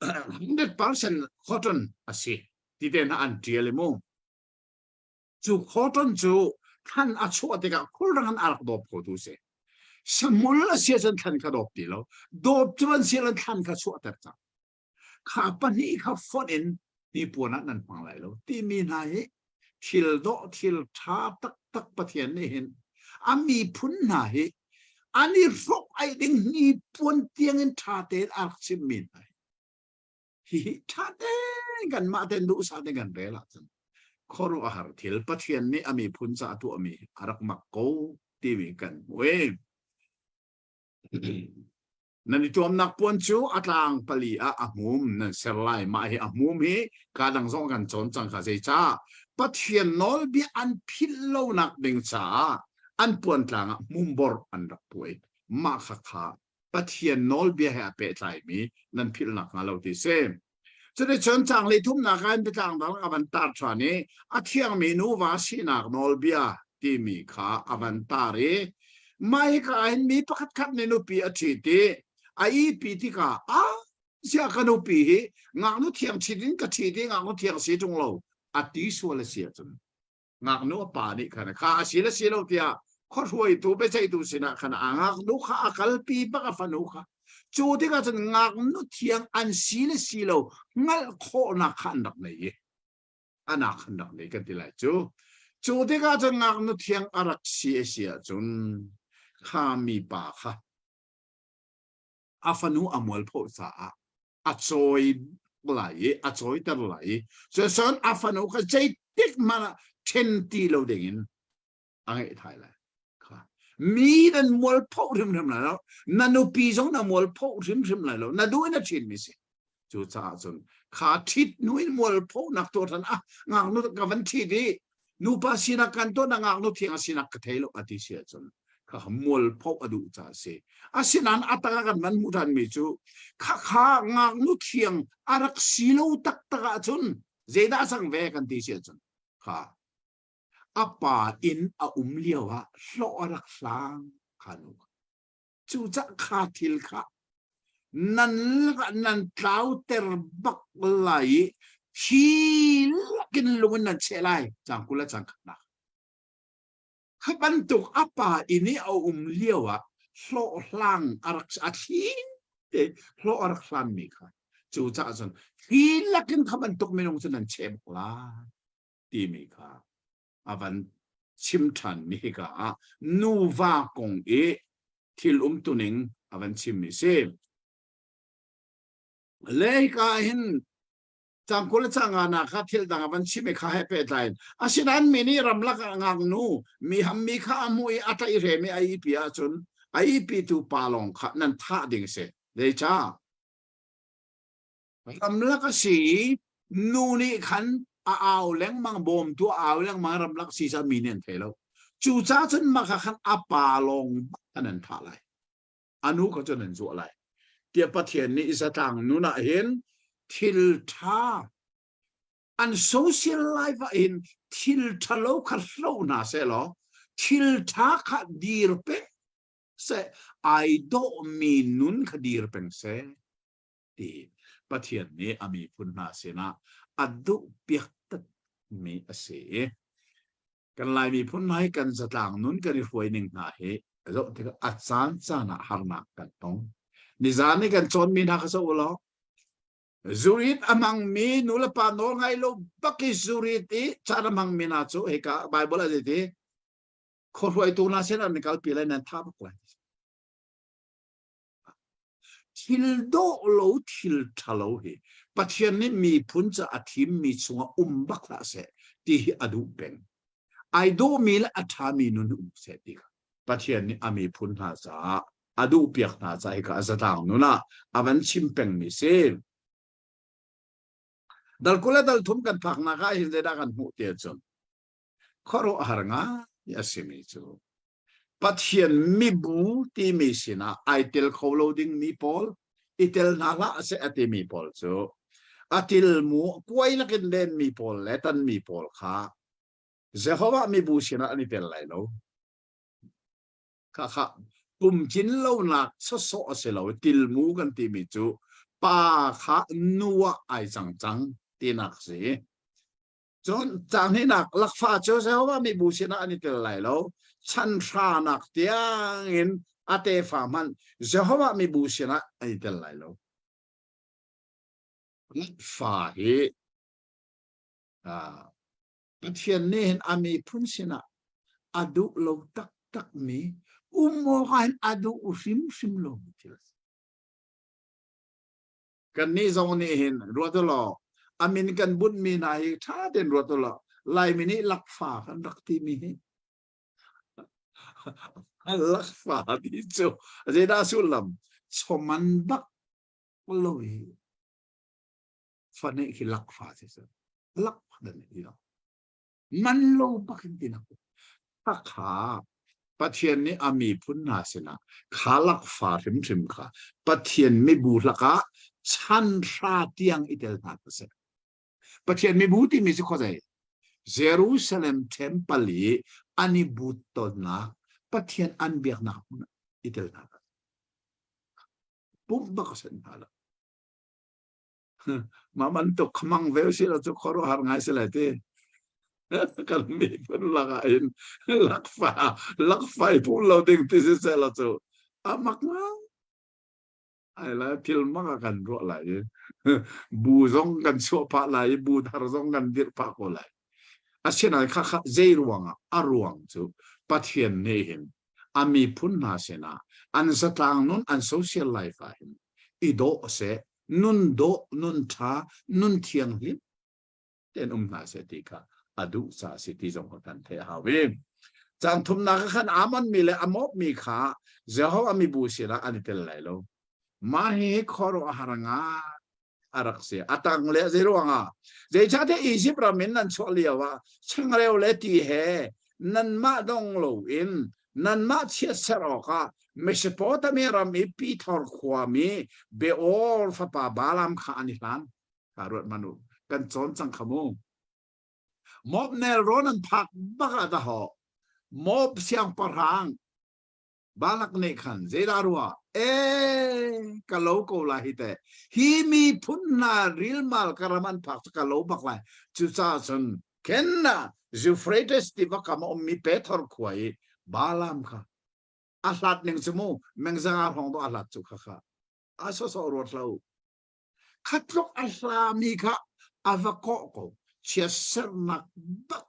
100% คอตตอนอาศัยที่เดินอันเดียร์มูจู่คอตตอนจู่ท่านอาชัวติกาคุลรังอันอักดอบโคดูเสสมุลละเสียจนท่านกระดอบดีแล้วดอบจนเสียจนท่านกระชัวแต่จังข้าปนีข้าฟอนอินนี่ปวนัดนั่นฟังไรแล้วที่มีนายทิลโดทิลท้าตักปะเทียนนี่เห็นอามีพุ่นนายอันนี้ฟกไอดิ่งนี่ปวนเตียงอินท่าเตออักชิมิน hi tha te kan ma ten du sa te kan re la chan khoru a har thil pathian ni ami phun cha tu ami arak mak ko ti wi kan we nani tuam nak pon chu atlang pali a amum na serlai ma hi amum hi kadang zong kan chon chang kha sei cha pathian nol bi an phil lo nak ding cha an pon tlang mum bor an rak puai ma kha kha pathian nol bi ha pe tlai mi nan phil nak ngalo ti se cho nên chọn chàng lấy thum na gan bị chàng đó avatar cho này à thiang mi nu va si nak nol bia ti mi kha avatar e mai ka anh mi pakat kat ne nu pi a chi ti ai pi ti ka a sia ka nu pi hi ngak nu thiang chi din ka chi ti ngak nu thiang si tung lo a ti su la sia chun ngak nu pa ni khana kha si la si lo tia kho huai tu pe chai tu sina khana ngak nu kha akal pi pa ka fa nu kha chu ti ka chun ngak nu thiang an si la si lo ngal kho na khan dak nei ana khan dak nei kan ti lai chu ti ka chun ngak nu thiang arak si sia chun kha mi pa kha afanu amol pho sa a choi lai a choi tar lai so son afanu kha chai tik mana 10 ti lo ding in angai thai lai kha mi dan mol pho rim rim la lo nanu pi jong na mol pho rim rim la lo na du na chin mi se chu cha chun kha thit nuin mol pho nak to than a ngang nu ka van thi di nu pa sina kan to na ngang nu thiang sina ka thelo ati sia chun ka mol pho adu cha se asinan ataka kan man mudan mi chu kha ngang nu thiang arak silo tak taka chun zeda sang ve kan ti sia chun kha apa in a liawa hlo arak sang khanu chu cha kha thil kha nan tlau ter bak lai hi kin lungan nan chelai chang kula chang khna khabantuk apa ini a liawa hlo hlang arak athi te hlo arak hlan mi kha chu cha chon hi lakin khabantuk menong chunan chem la ti mi kha avan chim than mi ka nu va kong e thil tuning avan chim mi se le ka hin chang kul changa na kha thil dang avan chim me kha he pe tain asinan mi ni ramlak ngang nu mi ham mi kha amui atai re mi ai pi a chun ai pi tu palong kha nan tha ding se le cha ramlak si nu ni khan a ao leng mang bom tu ao leng mang ramlak si sa mi nen thelo chu cha chun ma kha khan a palong anan tha lai anu ko chun an zu lai tia pathian ni isa tang nu na hin thil tha an social life in thil thalo kha hlo na se lo thil tha kha dir pe se ai do mi nun kha dir peng se ti pathian ni ami phun na se na adu piak tat mi ase kan lai mi phun mai kan zatang nun kan huai ning na he zo te a chan chana harna kan tong nizani kan chon mi na ka so lo zurit amang mi nula pa no ngai lo baki zurit ti chana mang mi na chu he ka bible ade ti kho huai tu na se na nikal pi lai nan tha bak lai thil do lo thil thalo he pathian ni mi phun cha athim mi chunga bak la se ti adu peng ai do mi la atha mi nun se ti pathian ni ami phun ha sa adu piak na cha ka azatang nuna avan chim peng mi se dal kula dal thum kan phak na ka hin da kan mu te chon khoro haranga ya simi chu pathian mi bu ti mi sina ai tel kholoading mi pol itel nala se ati mi pol chu atil mu kwai na kin den mi pol letan mi pol kha Jehovah mi bu sina ani tel lai lo kha tum chin lo nak so so se lo til mu kan ti mi chu pa kha nuwa ai chang chang ti nak se chon chang ni nak lak fa chu Jehovah mi bu sina ani tel lai lo chan sha nak tiang in ate fa man Jehovah mi bu sina ani tel lai lo fa he pathian ni hen ami phun sina adu lo tak mi mo kan adu usim sim lo กันนี่ทรงนี่เห็นรัวตัวหล่ออามินกันบุญมีนายท้าเด่นรัวตัวหล่อลายมินิลักฝ่ากันรักที่มีลักฝ่าที่จูเจด้าสุลลัมสมันบักลอยฟันนี่คือลักฝ่าสิสลักดันนี่เนาะมันโลบักที่นักถ้าขาปะเทียนนี่อามีพุนนาสินะขาลักฝ่าริมขาปะเทียนไม่บูละกะชันราเตียงอิเดลนาตเสปะเทียนไม่บูที่มีสิข้อใจเยรูซาเล็มเทมเพิลอันนี้บูตตนะปะเทียนอันเบียกนักอิเดลนาตปุ๊บบักเส้นหาละมามันตกขมังเวลสิเราจะขอรู้หาไงสิเลยที่กันมีคนละกันลักฟ้าลักไฟพูดเราดึงที่เสร็จแล้วจู่มักมั้งไอ้ละพิลมักกันรู้อะไรบูซงกันชัวพะไหลบูดารซงกันดิรพะก็ไหลอาเช่นอะไรข้าเจรวงรวงจู่ปัทเทียนเนี่ยเห็นอามีพุนนาเสนาอันสตางนุนอันโซเชียลไลฟ์เห็นอีโดเสนุนโดนุนท่านุนเทียงลิมเต็นนาเสติกาอดุสาสิติจงกันเทหาวิมจังทุมนักขันอามันมีเลยอมบมีขาเจ้าอามีบูศิระอันนี้เตลไลโลมาเฮคอร์อาหารงาอารักเสียอัตังเลเจรวงอ่ะเจ้าที่อียิปต์รามินนั่นชวลีว่าช่างเร็วเลตีเฮนั่นมาดงโลอินนั่นมาเชียสรอกะไม่ใช่พอแต่มีรามีปีทอร์ความมีเบอลฟ้าป่าบาลามขานิลันการวดมนุษย์กันจนจังขโมมอบเนรนันพักบักดาหอมอบเสียงปรางบาลักเนขันเจดารัวกะโลโกลาฮิเตฮีมีพุนนาริลมาลกระมันพักกะโลบักไลจุซาซันเคนนาจูเฟรเตสติบักมอมมีเปทอร์ควายบาลามค่ะอัลลัดหนึ่งสมูเมงซังอาร์ของตัวอัลลัดจุกค่ะอาโซโซรวดเราขัดลกอัลลามีค่ะอาวโกโกเชียร์นักบัก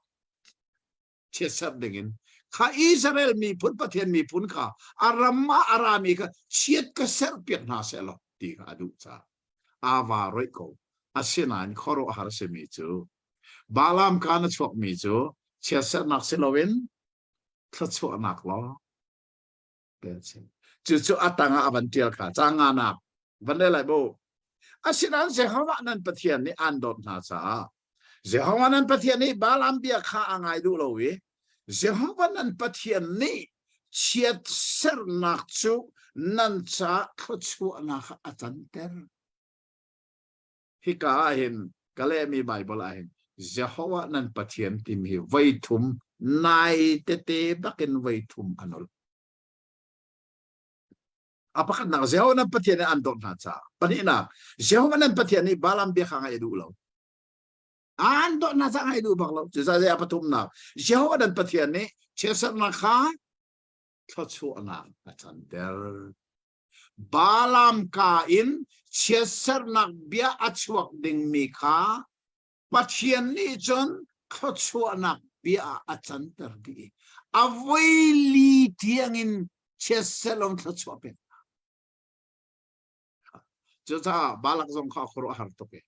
เชียร์ดิ่งข้าอิสราเอลมีพุทธประเทศมีพุทธข้าอารามาอารามีข้าเชียร์ก็เสือเปียกนาเสลตีข้าดูจ้าอาวารอยโกอาศินันขอรู้อาหารเสมีจูบาลามกานชวกมีจูเชียร์นักเสลวินทัดชวกนักล้อเกิดสิ่งจู่ๆอัตตังอาบันเทียลข้าจ้างงานนักวันนี้ไรบูอาศินันเสียหวังนั้นประเทศนี้อันโดดนาจ้าเจ้าวันนั้นประเทศนี้บาลามเบียข้าอ่างไงดูเราวิเจ้าวันนั้นประเทศนี้เชียดเสร์นักจูนั่นจะเขาชัวนักอาจารย์เตอร์ฮิกาเห็นก็เลยมีไบเบิลเห็นเจ้าวันนั้นประเทศที่มีไวทุมนายเตเตบักเนไวทุมอันนั้นapakah nak jauh nak petian andor naca panina jauh nak petian ni balam biak ngai du lo andor naca ngai du bak lo jasa saya apa tum nak jauh nak petian ni cesar nak kha thachu ana acan der balam kain cesar nak biak achuak ding mi kha petian ni jon thachu anak biak acan ter di avoili tiangin cesar long thachu pen Jasa balak zong kau kuru hartoke,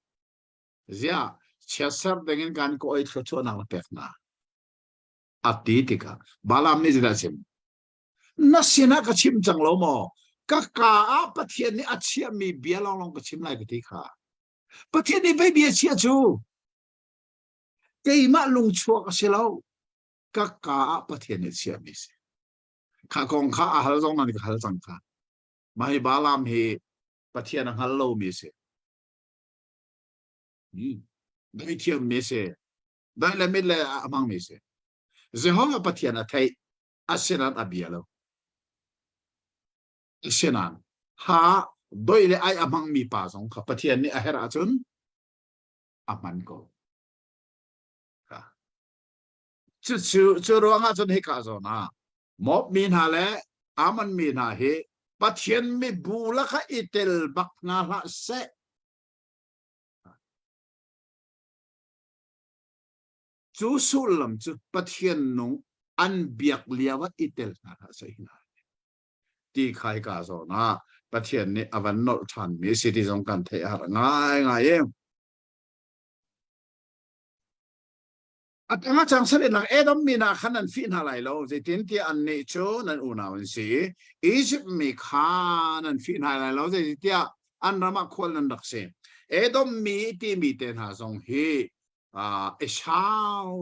zia cesar dengan kan kau itu cuci nak lepekna, ati tika balam ni jelasin, nasina kecim jang lomo, kakak petian ni acia mi bialang long kecim lagi tika, petian ni baby acia cu, kei mak lung cua kasilau, kakak petian ni acia mi se, kakong kak hal zong nanti hal zong kak, mahi balam hiประเทศนั้นฮัลโหลมีเสได้เที่ยวมีเสได้ละมิดละอามังมีเสเจ้าของประเทศนั้นไทยอาเซียนอาเบียแล้วอาเซียนหาโดยละไออามังมีป่าสองกับประเทศนี้อาเฮราจุนอามันก็จู่รวงอาจุนให้กาจนะมอบมีนาและอามันมีนาเฮปัจเจียนมีบูละค่ะอิตลบักนาละเสจูสุลลัมจุปัจเจียนนงอันเบียกเลียวอิตลนาละเสนะที่ใครกาโซนะป ประเทศนี้อวันนอทันมีสิทธิสงการเทียร์ง่ายเองอัตมาจังสลิดนักดอมมีนาขันนันฟินอะไรแล้วจะทิ้งที่อันนี้โจนันอุณาวันสีอียิปต์มีขานันฟินอะไรแล้วจะที่อันรามาควรนันดักเสียดอมมีที่มีเตนหาสงฮีเช้า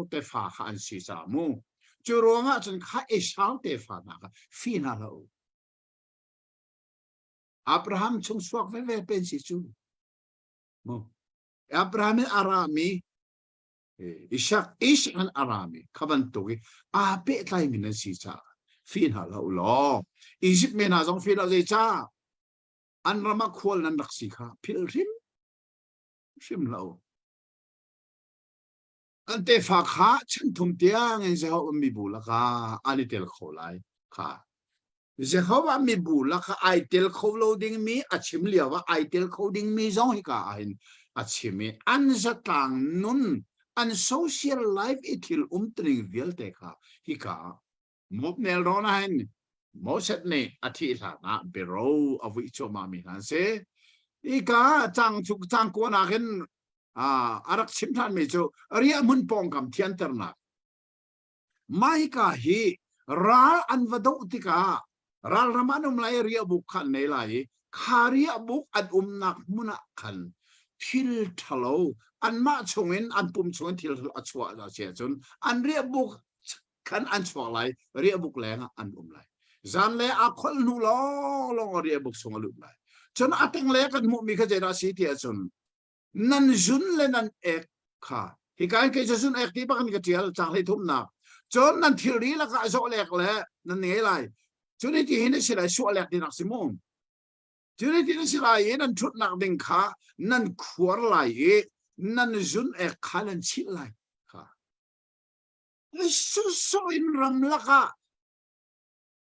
เตฟ้าขันสีสามูจูรวงอ่ะจนข้าเช้าเตฟ้านักฟินอะไรอับราฮัมชงสวกเวเป็นสิจูมูอับราฮัมอารามีอิชอันอารามีขบันตุกีอาเปะไลมินันสีจ้าฟินฮาลาอุลออียิปต์เมนาซองฟินฮาลาจ้าอันรามาควรนันดักสิค่ะพิลริมลาวอันเตฟ้าข้าฉันทุ่มเตียงเงินเจ้ามีบุลค่ะอันนี้เตลโคไลค่ะเจ้าว่ามีบุลค่ะไอเตลโคโลดิ้งมีอาชิมเลียวว่าไอเตลโคดิ้งมีซองฮิกาอินอาชิมีอันจะต่างนุนอันโซเชียลไลฟ์อิทิลตริงเวลเตค่ะฮิกามบเนลโรนาเห็นมอเสตเนอธิษฐานเบโรอวิโชมามินันเซฮิกาจังชุกจังกวนอาเห็นอารักชิมทันไม่จูเรียมุนปองคำเทียนเตอร์นักไม่กาฮีรัลอันวดอุติการัลรามานุมไลเรียบุกขันในไลขาเรียบุกอันนักมุนักขันทิลทะโลอันมาชงเงินอันปุ่มชงเงินทิลอัชวะเราเสียจนอันเรียบุกขันอันชวะไลเรียบุกแรงอันไลจันเลอคนนูลองเรียบุกชงลุไลจนอัตังเลกันมุมีขจราศีเทียจนนันจุนเลนันเอกค่ะฮิการเกจจุนเอกที่ปักนี่ก็เจียลจังเลยทุ่มนักจนนันทิรีละก็โจเล็กเลยนันเนไลจนที่เห็นสิละชัวเล็กที่นักสิมุนจนที่นั่นสิละนันชุดนักดึงขานันขวดไหลนันจุนเอกขานันชิลไหลค่ะสุดอินรำละก็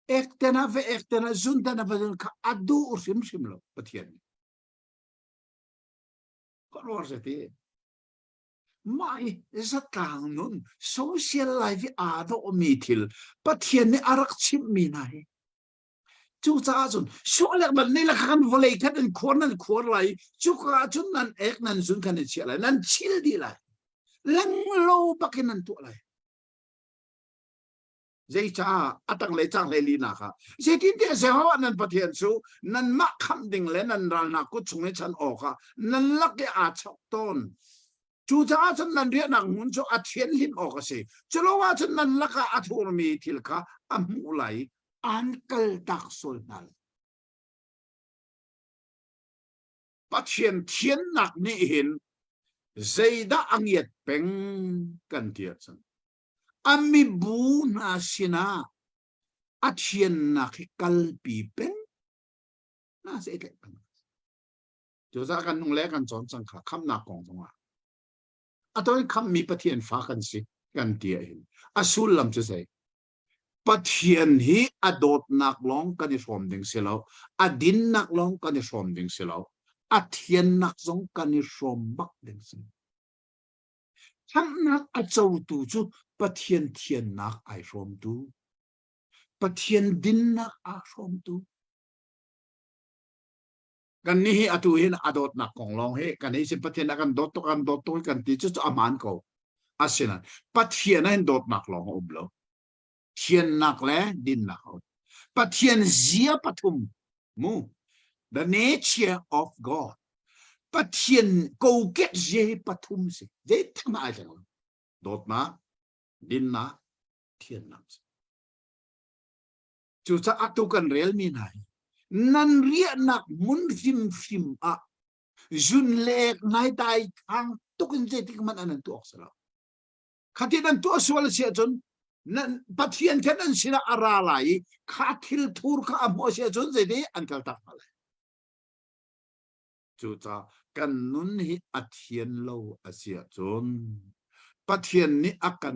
เอกเตนะเอกเตนะจุนเตนะเป็นข้าอดูอุสิมโลปะเทียนก็รู้สิที่ไม่จะต่างนู้นโซเชียลไลฟ์อาร์ตอมีทิลปะเทียนนี่อารักชิมมีไหนจูจ้าจุนช่วงแรกมันนี่ละกันวอลเลย์แค่นั้นควรไรจูกาจุนนั่นเอกนั่นจุนกันเชียอะไรนั่นชิลดีไรลังโลปักนั่นตัวอะไรเจ้าจ้าอัตังเลยจังเลยลีน่าค่ะเจ้าที่เดียเจ้าว่านั่นปะเทียนสูนั่นมักคำดิ่งเลยนั่นรันนักกุศลให้ฉันออกค่ะนั่นลักเดียอาชักต้นจูจ้าฉันนั่นเรียนหนังหุ่นโจอัดเทียนลิ้นออกสิจะรู้ว่าฉันนั่นลักอาทูรมีทิลค่ะอัมอุไลอันเกิลตักสุลนัลปัจเจียนเทียนหนักนี่เห็นเจดาอังเย็ดเป็งกันเทียนอามีบูนาสินาอัดเทียนนักกัลปีเป็งน่าเสียดายจูจ้ากันนุ่งเล็กกันจอนสังขาคำนักของตรงอ่ะอัตอนคำมีปะเทียนฟ้ากันสิกันเทียนอสุลลำจะใส่ปะเทียนฮีอดดนักร้องกันในสมดึงเสียแล้วอดินนักร้องกันในสมดึงเสียแล้วอเทียนนักสงกันในสมบักดึงเสียทั้งนักอเจ้าตูจูปะเทียนนักไอสมตูปะเทียนดินนักอาสมตูกันนี้อตุเห็นอดดนักของร้องเฮกันนี้สิปะเทียนนักกันดดตัวกันตีจุดอามันเขาอาเซนันปะเทียนนั้นดดนักร้องอบล้อเทียนนักและดินนักปะเทียนเสียปฐุมมู the nature of God ปะเทียนกูเก็ตเจปฐุมสิเจทั้งมาจังโดดนักดินนักเทียนนักจุดจะอัตุกันเรียลมีไหนนั่นเรียกนักมุนฟิมอะจุนเล็กนายตายทางตุกินเจติกมันอันนั้นตัวอักษรขัดที่นั่นตัวสวรรค์เสียจนนั่นปัจเจียนแค่นั้นสินะอะไรไหลขาดทิลทูร์ข้ามัวเสียจนเจดีอันกัลตักมาเลยจุดจะกันนุนฮิอัดเทียนโลอาเสียจนปัจเจียนนี้อาการ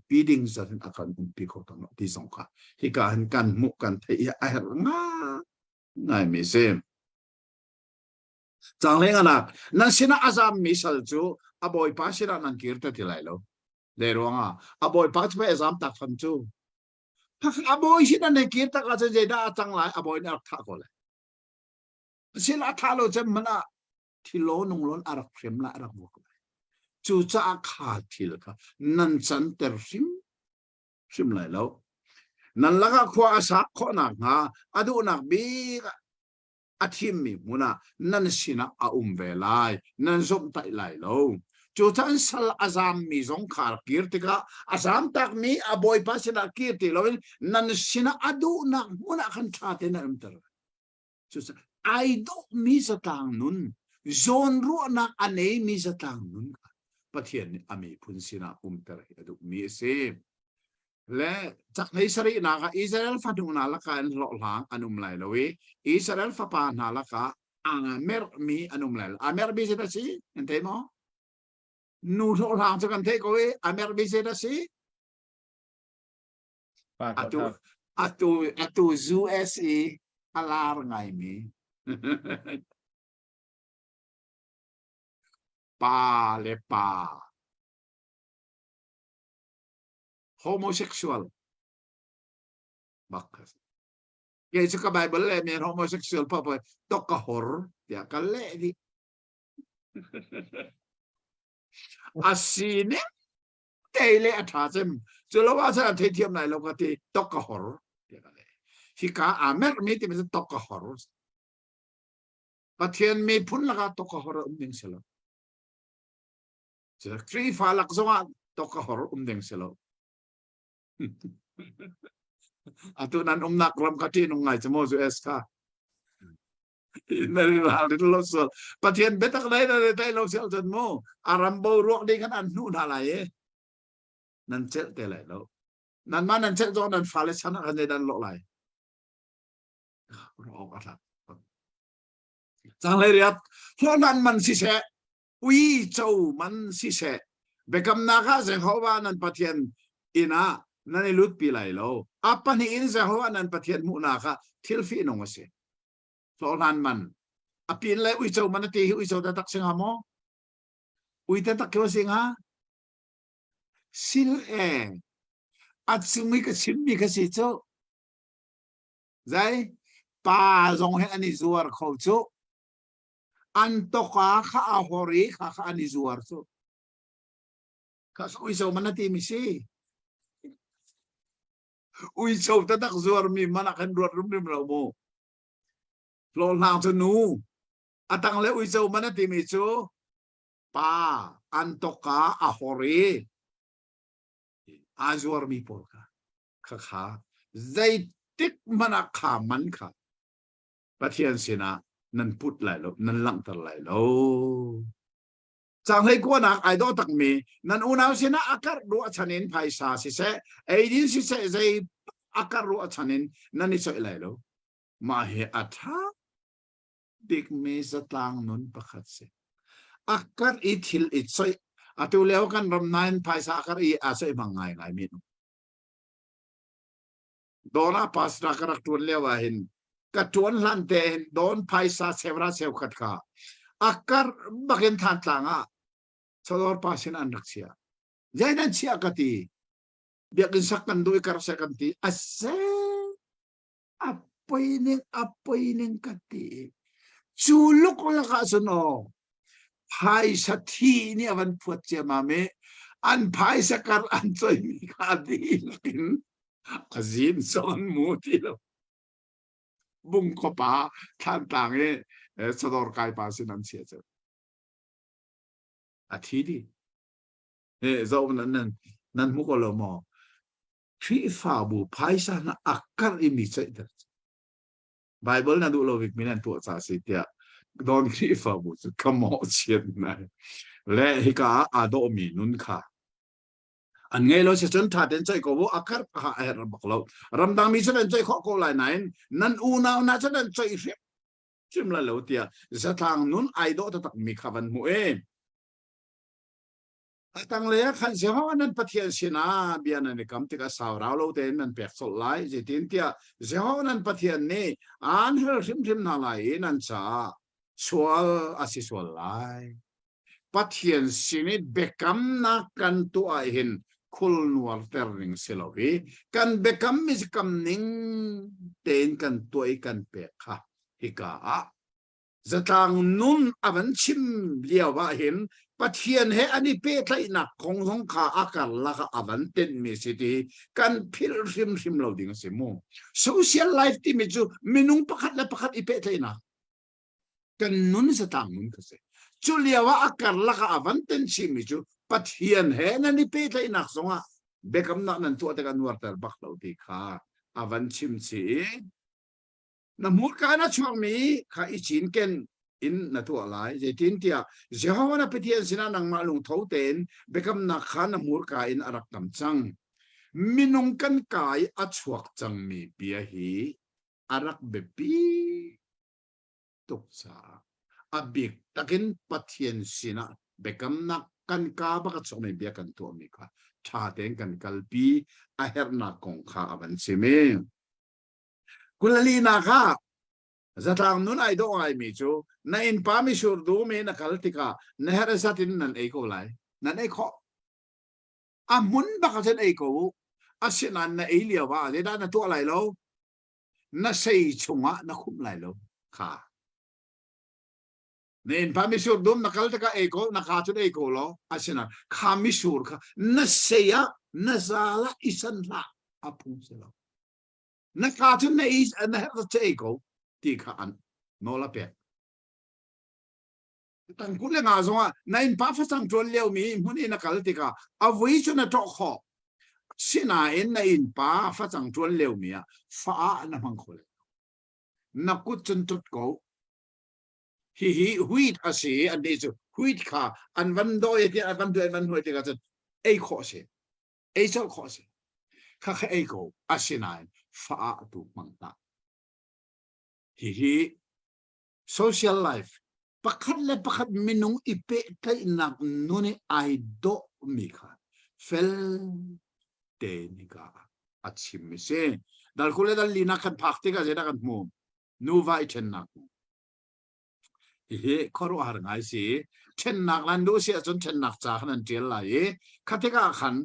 ปีดิ่งจะเป็นอาการปีเขาตั้งที่สองค่ะที่การกันมุกันเทียไอ้หลังง่ายไม่เสียจังเลยกันนะนั่นสินะอาจารย์มิสัลจูอบอยพัชรานันกิร์ตที่ไหนแล้วเดี๋ยวว่าอบอยพัชไปอาจารย์ตักฟันจูพักอบอยสินะนันกิร์ตก็จะได้จังไรอบอยนักทักก็เลย sila thalo chem mana thilo nong lon arak frem la arak bok chu cha kha thil kha nan chan ter sim lai lo nan laga khwa asa kho na nga adu nak bi athim mi muna nan sina a ve lai nan zom tai lai lo chu chan sal azam mi zong khar kirtika azam tak mi a boy pa sina kirti lo nan sina adu nak muna khan tha te na amtar chu ai do mi sa tang nun zon ru na anei mi sa tang nun pathian ami phun sina tar adu mi se le chak nei sari na ka Israel fa dung na la ka an lo lang anum lai lo we Israel fa pa na la ka amer mi anum lai amer bi se ta si ente mo nu lo lang cho kan te ko we amer bi se ta si atu USA alar ngai mi pa le pa homosexual bakas kaya sa Bible le may homosexual pa tokahor ya kale di asine tele atasem sulawa sa tetiam na lo kati tokahor ya kale hika amer mi ti mi tokahor pathian mi phun laga tokahor ding selo sa kri falak zonga tokahor ding selo Atu nan nak ram kati nung ngai chamo su eska. Nari hal itu lo sol. Patien betak lai na tai lo sel jan mo. Aram bo ruak di kan an nu na lai. Nan cel te lai lo. Nan man nan cel zon nan fale sana kan dan lo lai. Ruak ala. Sang lai riat. Lo nan man si se. Ui chau man si se. Bekam naka se hawa nan patien ina. Nani lut pilai lo apa ni in Jehovah nan pathian mu na ka thilfi nong ase so nan man apin lai ui chau man ti ui chau ta tak singa mo ui ta tak ko singa sil at sumi ka simmi ka si cho zai pa zong he ani zuar kho cho an to ka kha a hori kha ani zuar cho ka ui chau man ti mi si ui chau ta tak zuar mi mana kan ruat rum rim lo mo lo lang tu nu atang le ui chau mana ti mi chu pa antoka ahori azuar mi por ka kha zai tik mana kha man kha pathian sina nan put lai lo nan lang tar lai lo chang lai ko nak ai do tak mi nan unaw sina akar do chanin phaisa si se ai din si se zai akar ro chanin nan ni soi lai lo ma he atha dik me sa tang nun pakhat se akar ithil it soi atu leo kan ram nine phaisa akar I asoi mangai ngai mi dona pasra karak tur lewa hin ka tuan lan te don phaisa sevra sev khat ka akar bagen than tlanga Salor pasin anak siya. Jainan siya kati. Biakin sakan do ikar sakanti. Ase. Apoy ning kati. Sulok ko lakasuno. Pai sa ti ni awan puat siya mame. An pai sa kar ansoy mi kadilakin. Azin son mutilo. Bung ko pa. Tantangi. Salor kay pasin an siya siya. Atidi zo nan mu ko lo mo tri fa bu paisa na akar imi sai da Bible na du lo wik minan tu sa si tia don tri fa bu ka mo chen na le hika ado mi nun kha an ngai lo se chen tha den chai ko bu akar ha er bak lo ram dang mi chen chai kho ko lai nai nan u na na chen chai chim la lo tia za thang nun ai do ta tak mi khavan mu Atang leya kan Jehovah nan pathian sina biana ni kam tika saurau lo ten nan pek sol lai jitin tia Jehovah nan pathian ni an hel rim na lai nan cha sual asisual lai pathian sini bekam na kan tu ai hin kul nuar terning silowi kan bekam mis kam ning ten kan tuai kan pek ha hika จะต่างนุ่นอวันชิมเลียวว่าเห็นปะเทียนเฮอันนี้เป้ไทยหนักของสงขาอาการละก็อวันเต้นมีสิทธิกันพิลริมเราดิ่งเสมอโซเชียลไลฟ์ที่มีจูมินุงประคัดและประคัดอีเป้ไทยหนักกันนุ่นจะต่างนุ่นก็เสจูเลียวว่าอาการละก็อวันเต้นชิมมีจูปะเทียนเฮอันนี้เป้ไทยหนักสงอ่ะเบคำนั้นตัวแต่กันวัดแต่บักเราดีค่ะอวันชิมสิน้ำมูดการนัดช่วงนี้ข้าอิจินเกนอินนัตัวอะไรเจตินที่อ่ะเจ้าวันนั้นไปเที่ยวสินะนังมาลงท้าเต้นเบคำนักข้าน้ำมูดการอินอารักกำจังมินงกันกายอัชวักจังมีเบียฮีอารักเบบีตุกซาอบิกตะกินปัทเทียนสินะเบคำนักกันกาบักช่วงมีเบียกันตัวมีค่ะชาเต้นกันกัลปีอาเฮร์นักของข้าอวันเสมกุลลีนาค่ะจะทางนู้นไอดอลไอมิจูนั่นอินพามิชูร์ดูเมนักขัลติกาเนฮาร์สัตินนั่นเอโกไลนั่นเอโคอามุนบักเซนเอโกอาศินันนั่นเอเลียวว่าเดี๋ยวนั่นตัวอะไรแล้วนั่นเซย์ชงะนั่นคุ้มไรแล้วค่ะนั่นอินพามิชูร์ดูนักขัลติกาเอโกนักขาจุดเอโกแล้วอาศินันขามิชูร์ค่ะนั่นเซียนั่นซาละอิสันละอาพุงเสลานักขาจุดนั่นอิสนั่นเฮาร์เซเอโกที่ข้าอันโนลาเปตั้งคุณเลี้ยงอาสวะในอินพัฟสังจวนเลี้ยวมีมุนีนักการติกาเอาไว้ชนทอกขอสินาเอ็นในอินพัฟสังจวนเลี้ยวมีอ่ะฟ้าน้ำมันคนนักกุศลจุดเขาฮิหุยอาศัยอันเดียวหุยข้าอันวันโดยที่อันวันโดยวันหัวที่ก็จะไอ้ข้อเสียไอ้เจ้าข้อเสียข้าแค่ไอ้เขาอาศัยนายฟ้าถูกมังตาฮิsocial life ประคัดและประคัดมินุงอิเปไทยนักนู่นไอโดมิค่ะเฟลเตนิกาอัดชิมมิเซดัลคุเลดัลลีนักขัดพักติกาเจดักันมูนูวาอิเชนนักฮิขอรู้หาไงสิเชนนักลันดูเสียจนเชนนักจากนั้นเจลไลขัดติกาขัน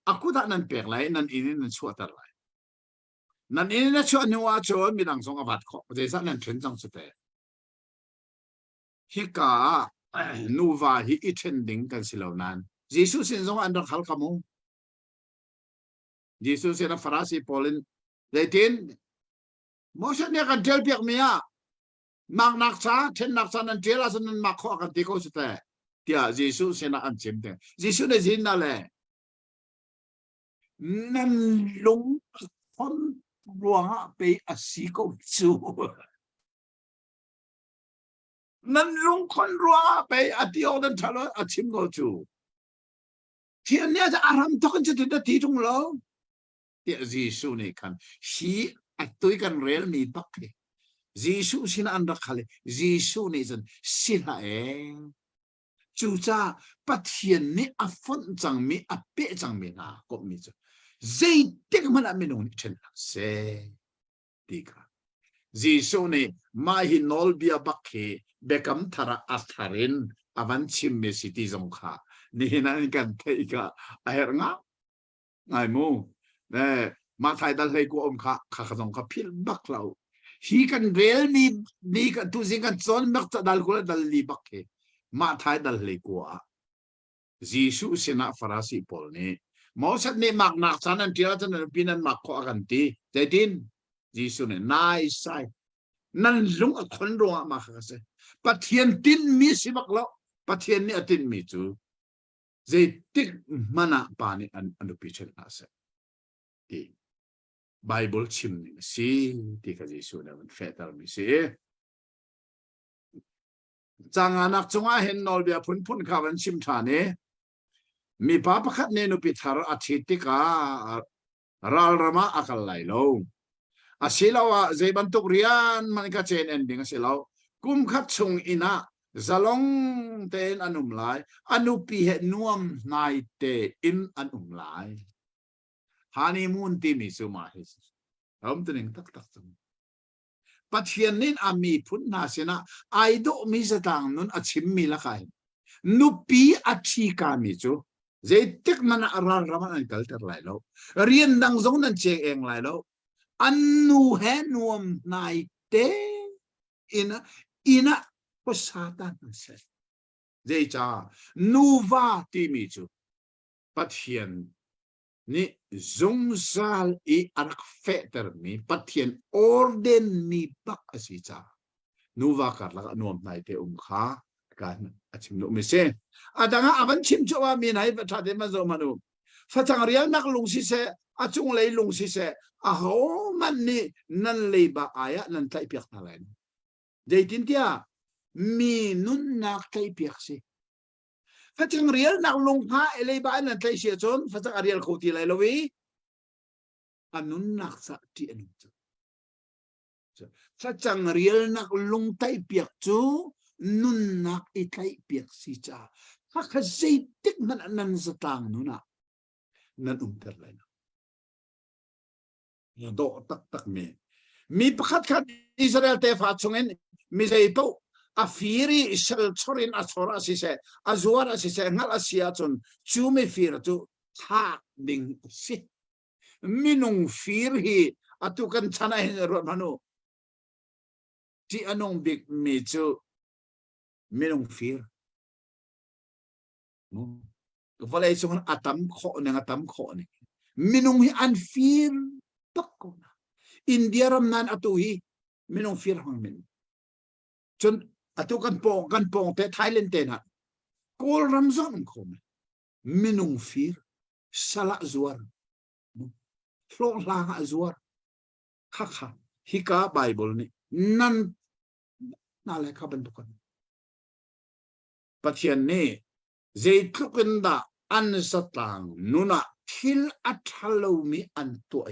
อากุดานันเปกไลนันอินินันชัวตร์ไลนั่นเองนะชวนนัวชวนมีดังสงอวัดขอเดี๋ยวนั้นเทรนจังสุดเลยฮิกานูวาฮิอิเทนดิ้งกันสิเหล่านั้นยิสุสินสงอันดับขัลขมูยิสุสินฟราสีพอลินเดตินมอชันเนี่ยกันเทลเปียกเมียมักนักษาเช่นนักษานั้นเจลาสนันมักข้อกันที่เขาสุดเลยเดียยิสุสินอันเจมเตยิสุเนี่ยจินนั่นแหละนั่นลุงคนรัวไปอาศิกจูนั่นลุงคนรัวไปอาทิโอดันทะเลอาชิมโกจูที่อันนี้จะอารมณ์ต้องจะติดที่ตรงเราที่ยิสุนี่กันชีอัตตุยกันเรียลมีบักเลยยิสุสินะอันรักเขาเลยยิสุนี่จันสิละจูจ้าปัทเทียนนี่อัฟนจังมีอัปเปจังมีนะก็มีจ้ะZaitik mana minun chen se dika Jisu ni mahi nol bia bakhe bekam thara atharin avan chim me city zongkha ni nan kan theika aher nga ngai mu ne ma thai dal hei ku om kha kha zongkha phil baklau hi kan rel ni kan tu jing kan chon mek dal ku dal li bakhe ma thai dal hei ku a Jisu sina farasi pol niมอสัตนี่มักนักสันนันที่เราจะนั่นปีนั้นมักขอกันตีใจดินจีสุเนี่ยนายใส่นั่นลุงคนรัวมาค่ะเสปะเทียนตินมีสิบักแล้วปะเทียนนี่ตินมีจูใจติกมันอ่ะปานี่อันดูพิจารณาเสที่ไบเบิลชิมนี่สิที่กับจีสุเนี่ยมันเฟตามีสิจางนักจงอาเห็นนอลเบียพุ่นข้าวันชิมทานี่มีป้าประคัดเนนุปิธารอาทิตย์การัลรามาอักไลโลอาศิลาวะใจบรรทุกเรียนมันก็เชนเอนดิ้งอาศิลาวกุมขัดชงอินะจะลงเตนอนุมไลอนุปีเหนวมนายเตอินอนุมไลฮานีมูนที่มีสุมาฮิสผมตัวหนึ่งตักสมปัจเจียนนินอามีพุทนาเสนะไอโดมิสตังนุนอชิมมีละใครนุปีอชิกามิจูเจติกมันอารารามันกัลเตอร์ไลโลเรียนดังซงนั้นเชงเองไลโลอันนูเฮนวมนายเตอินะ ก็ซาตานนั่นเสร็จเจจ้านูวาที่มีจูปัทเทียนนี่จงซาลอีอารักเฟเตอร์มีปัทเทียนออร์เดนมีปักอสิจ้านูวากัดละนวมในเตอุมขาการอาชิมนุมิเซอาดังอาบันชิมจัวมีไหนประชาเดมาโซมานุฟังเรียนนักลุงสิเซอาจุงเลยลุงสิเซอาโหมันนี่นั่นเลยบะอายะนั่นไตเปียกนั่นแหละเดี๋ยวทินเดียมีนุ่นนักไตเปียกสิฟังเรียนนักลุงพาเอเลยบะนั่นไตเสียจนฟังเรียนเขาที่ไรลวีอันนุ่นนักสักที่อันนั้นฟังเรียนนักลุงไตเปียกจูนุ่นนักไตเปียกสิจ้าถ้าเขาใจติกมันนั่นสตางนุ่นน่ะนั่นเท่าไรนะโดตักมีประคัดขัดอิสราเอลเตฟาชงเงินมีใจโตอาฟิริอิสราเอลชอรินอัชราสิเซอาจวาร์สิเซงัลอาเซียจนจูไม่ฟิรจูทักดิ่งสิมินุงฟิรฮีอาตุกันชนะเห็นรถมนุที่อันงบิกมีจูมินุงฟิรก็ฟอลเลยชงอัตมโคเนี่ยอัตมโคเนี่ยมินุงฮีอันฟิรปักคนอินเดียรำนันอตุฮีมินุงฟิรหังมินจนอตุกันปองแต่ไทยเลนเตนะกอลรำซอนคมมินุงฟิรสละจวรโฟลลาจวรค่ะฮิกาไบเบิลนี่นั่นนั่นแหละครับเป็นทุกคนปัจจัยนี้เจตุกันดาอันสตางนุนะทิลอัตฮัลโลมีอันตัวเอ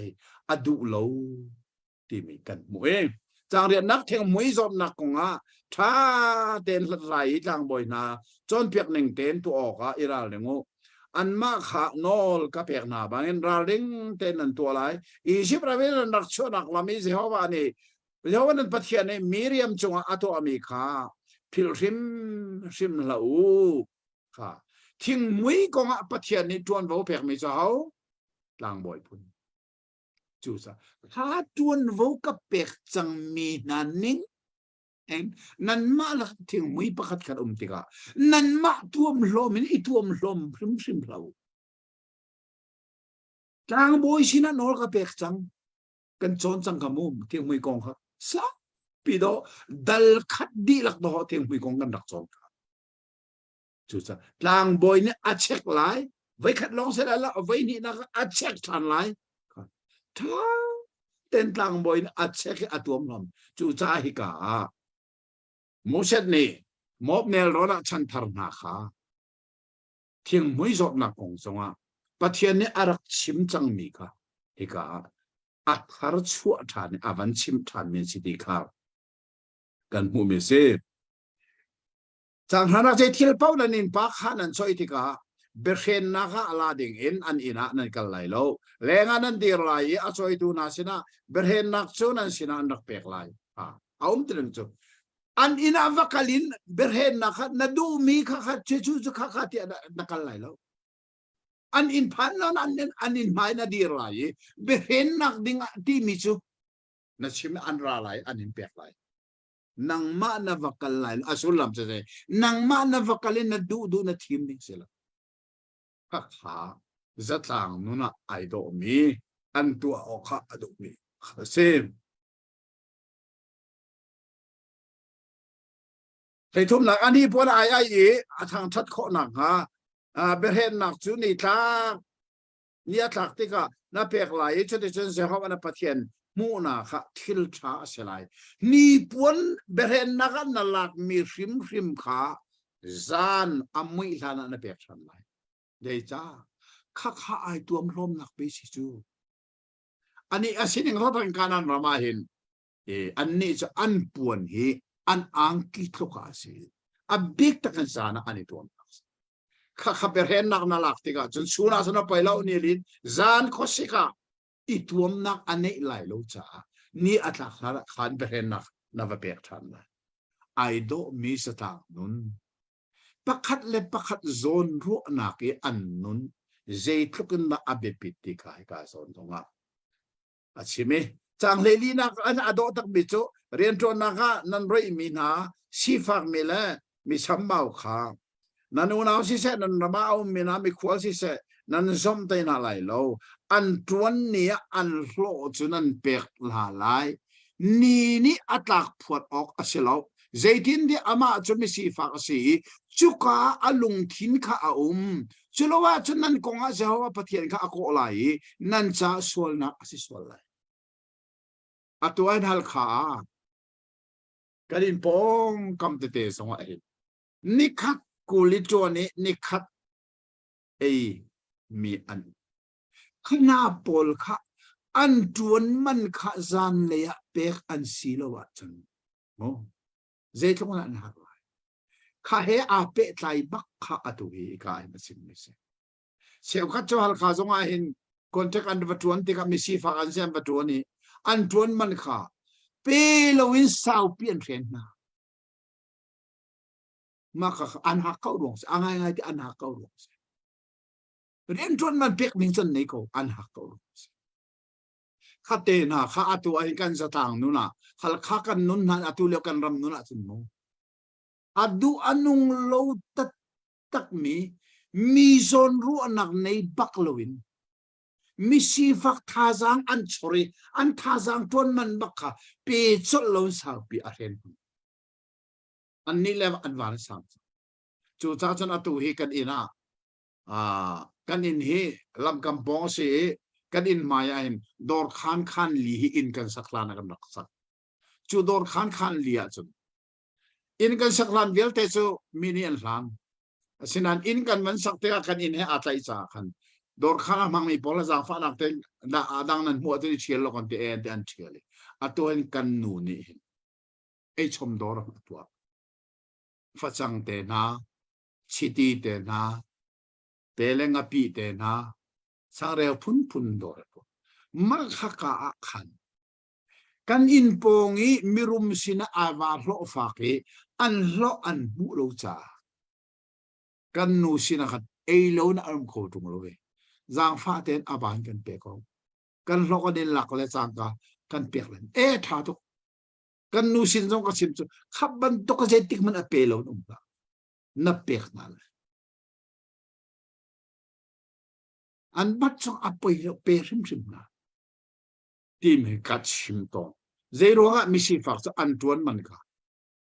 อดูโลที่มีกันมวยจางเรียนนักเทงมวยจอมนักกงอาถ้าเต้นไหลจางบ่อยนาจนเพียงหนึ่งเต้นตัวออกอิราเลงโออันมาขานอลกับเพียงนาบางเงินราลิงเต้นนั่นตัวไรอีชิปราเวลนักชนักลามิเซฮาวานี่เจ้าวันนั้นปัจจัยนี้มีเรียมจงอาตัวอเมริกาพิลริมลาอูค่ะทิ้งมวยกงอาปัจจัยนี้จวนว่าเพียงไม่เจ้าลางบ่อยพุ่นจูซะถ้าจวนว่ากับเพียงจังมีนันนิ่งนั่นมาละทิ้งมวยประคัดขัดติกานั่นมาท่วมลมนี่ท่วมลมริมเราจางบ่อยสินะนอลกับเพียงจังกันจนจังกมุมทิ้งมวยกงครับสักปีโดดัลขัดดีลักดอทิ้งมวยกงกันดักจนจูซะจางบ่อยเนี่ยอาเช็คไลไว้ขัดลองเสร็จแล้วไว้นี่นะอาเช็คทันไลถ้าเต้นจางบ่อยเนี่ยอาเช็คอาตัวมันจูจ้าฮิกาโมเสสนี่มอบเนลรอนะชันทารนาคาเที่ยงมวยจดนักองสงะปัจเจียนเนี่ยอารักชิมจังมีกาฮิกาอัดฮาร์ชัวทานอาวันชิมทานเมียนสิติคากันมูเมเซจางฮานาเจทิลเป้านันนินปากฮานันซอยติกาเบรเชนนักอาลาดิงอินอันอินะนันกันไหลโลแรงอันนั้นดีไรอาซอยดูนาสินะเบรเชนนักโซนันสินะอันนักเปกไหลเอาตรึงจุอันอินะวักลินเบรเชนนักนัดูมีข้าขัดเชื่อจุข้าขัดที่นักกันไหลโลอันอินพันนั้นอันอินไม่นาดีไรเบรเชนนักดิ่งที่มีจุนัชิมอันราไหลอันอินเปกไหลนังมานาวักไหลอาสุลัมจะได้นังมานาวักลินนัดูนัทีมนิ่งเสียละข้าขาจัดทางนู้นน่ะไอโดมีอันตัวออกข้าอดูมีเซมแต่ทุ่มหนักอันนี้พวกไอ้ทางชัดข้อหนักฮะเบรเฮนหนักจุนี่ทางเนี่ยทักที่ก็น่าเปียกไหลชุดที่ฉันเสียเขาวันปัจเจียนมูนาค่ะทิลชาเสียไหลนี่ปวนเบรเฮนนักนั่นหลักมีริมขาจานอามุยทานันเปียกฉันไหลเดจ้าข้าไอตัวมลมหนักไปสิจูอันนี้อาศินิงเขาต้องการนั่นเรามาเห็นอันนี้จะอันปวนเฮอันอังกิตลูกอาศิอับบิกตะกันสานะอันนี้ตัวนักข้าเปรนนักนั่นหลักติกาจนชูนาสนะไปแล้วนี่ลินจานโคสิกาอีตัวนักอันนี้ไหลโลจ้านี่อัตลักษณ์ขันเปรนนักนับเปียกทันนะไอโดมีสตางนุนประคัดเล็บประคัดโซนรู้นักอันนุนเจทุกันมาอเบปิติกายกาโซนตรงอ่ะอาชิเม chang le li nak an ado tak bi chu rian tro na ga nan roi mi na si fak mi le mi sam mau kha nan u nau si se nan rama au mi na mi khwal si se nan zom te na lai lo an tuan ni an hlo chu nan pek la lai ni atlak phuat ok aselo zaitin di ama chu mi si fak si chuka alung thin kha a chulowa chu nan konga jawa pathian kha ko lai nan cha sol na asi sol lai atuan hal kha karin pom kam te songa hi nikhat kulito ni nikhat ei mi an khna pol kha an tuan man kha zan le ya pek an silowa chan mo zaitlong na an ha kha he a pe tlai bak kha atu hi ka ai masim ni se seu kha cho hal kha zonga hin contact an batuan te ka mi si fa an sem batuan ni an tuan man kha pe lo win sau pian ren na maka an ha kau rong angai ngai ti an ha kau rong ren tuan man pek ning chen nei ko an ha kau rong kha te na kha atu ai kan sa tang nu na khal kha kan nun na atu le kan ram nu na chin mo adu anung lo tat tak mi zon ru anak nei bak lowin mi si fak thazang an chori an thazang ton man bakha pe chol lo sa pi a ren an ni le an war sam chu cha chan atu hi kan ina kan in hi lam kampong se kan in maya in dor khan li hi in kan saklan kan raksak chu dor khan li a chu in kan saklan vel te chu mini an hlan sinan in kan man sakte kan in he atlai cha khan dor khan mang mi pola za fa nak te da adang nan mo te chiel lo kon te an chiel atoin kan nu ni ei chom dor atwa fa chang te na chiti te na pelenga pi te na sare phun dor ko mar kha ka khan kan in pongi mirum sina awa hlo fa ke an hlo an bu lo cha kan nu sina khat ei lo na am ko tung lo we zang fa ten aban kan pe ko kan hlo ko den lak le chang ka kan pek len e tha to kan nu sin jong ka sim chu khap ban to ka je tik man a pe lo num ba na pek na an bat chong apoi lo pe sim na tim he kat sim to zero ga mi si fak so an tuan man ka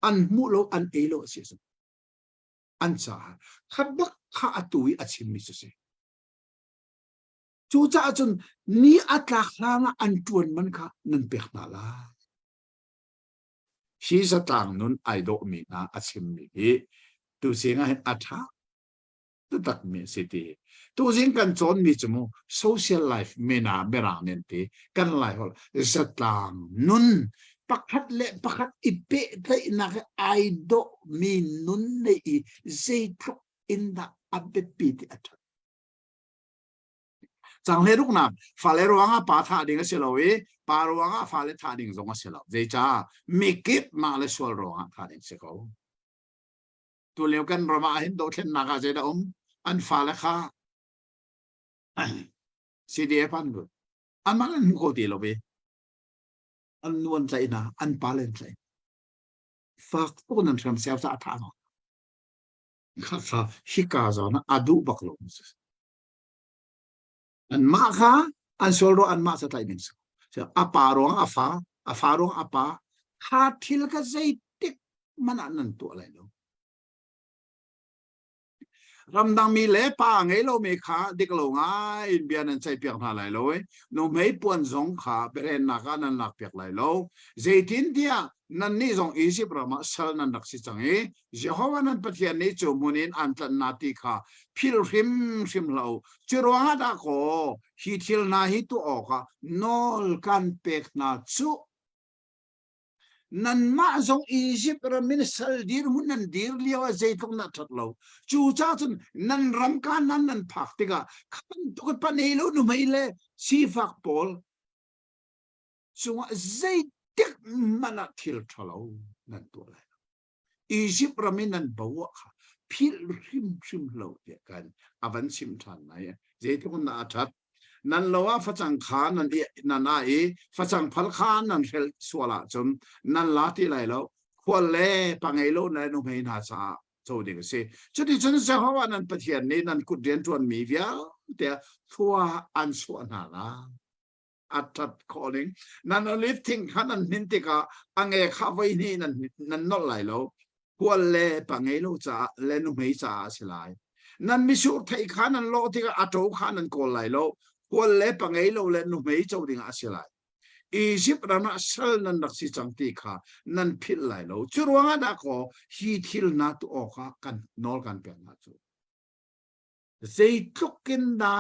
an mu lo an e lo si so an cha khabak kha atui achim mi se chu cha chun ni atlak langa an tuan man kha nan pek na la hi sa tang nun ai do mi na achim mi hi tu singa atha tu tak mi city tu jing kan chon mi chumo social life mena berang nen te kan lai hol sa tang nun pakhat le pakhat ipe thai na ai do mi nun nei zaitu in da abepi ti atha chang le ruk na fa le ronga pa tha ding se lo we pa ronga fa le tha ding zong se lo zai cha mikip ma le sol ronga tha ding se ko tu leu kan roma hin do thlen na ga je da an fa le kha CDF an bu an ma an ko ti lo be an nuan sai na an pa len sai fa ko nan tham self sa tha no kha fa hika zo na adu bak lo an ma kha an sol ro an ma sa tai ning so apa rong afa rong apa kha thil ka zai tik man an tu lai lo ramdang mi le pa ngai lo me kha dik lo nga in bian an chai piak na lai lo no mei puan zong kha beren na ka nan nak piak lai lo zaitin dia nan ni zong Egypt rama sal nan dak si chang e Jehovah nan pathian ni chu munin an tlan na ti kha phil rim lo chirwa da ko hi thil na hi tu o ka nol kan pek na chu nan ma zong Egypt ra min sal dir mun nan dir liawa zaitung na that lo chu cha chun nan ram ka nan phak tiga khan to pa nei lo nu mai le si fak pol chunga zai tik mana thil thalo nan to la Egypt ra min nan bawa kha phil rim lo te kan avan sim than nai zaitung na that nan lowa phachang khan nan e nan a e phachang phal khan nan hel swala chum nan lati lai lo khwal le pangai lo na no mai na sa so ding se chudi chun sa hawa nan pathian ni nan kut rian tuan mi via te thua an so na la atat calling nan lifting khanan nintika ange khawai ni nan not lai lo khwal le pangai lo cha le no mai cha silai nan mi su thai khanan lo tika ato khanan kol lai lo khwal le pangai lo le no mai chau ding asilai Egypt rana sal nan naksi changti kha nan phil lai lo churuanga da ko hi thil na tu o kha kan nol kan pe na chu zei tukin da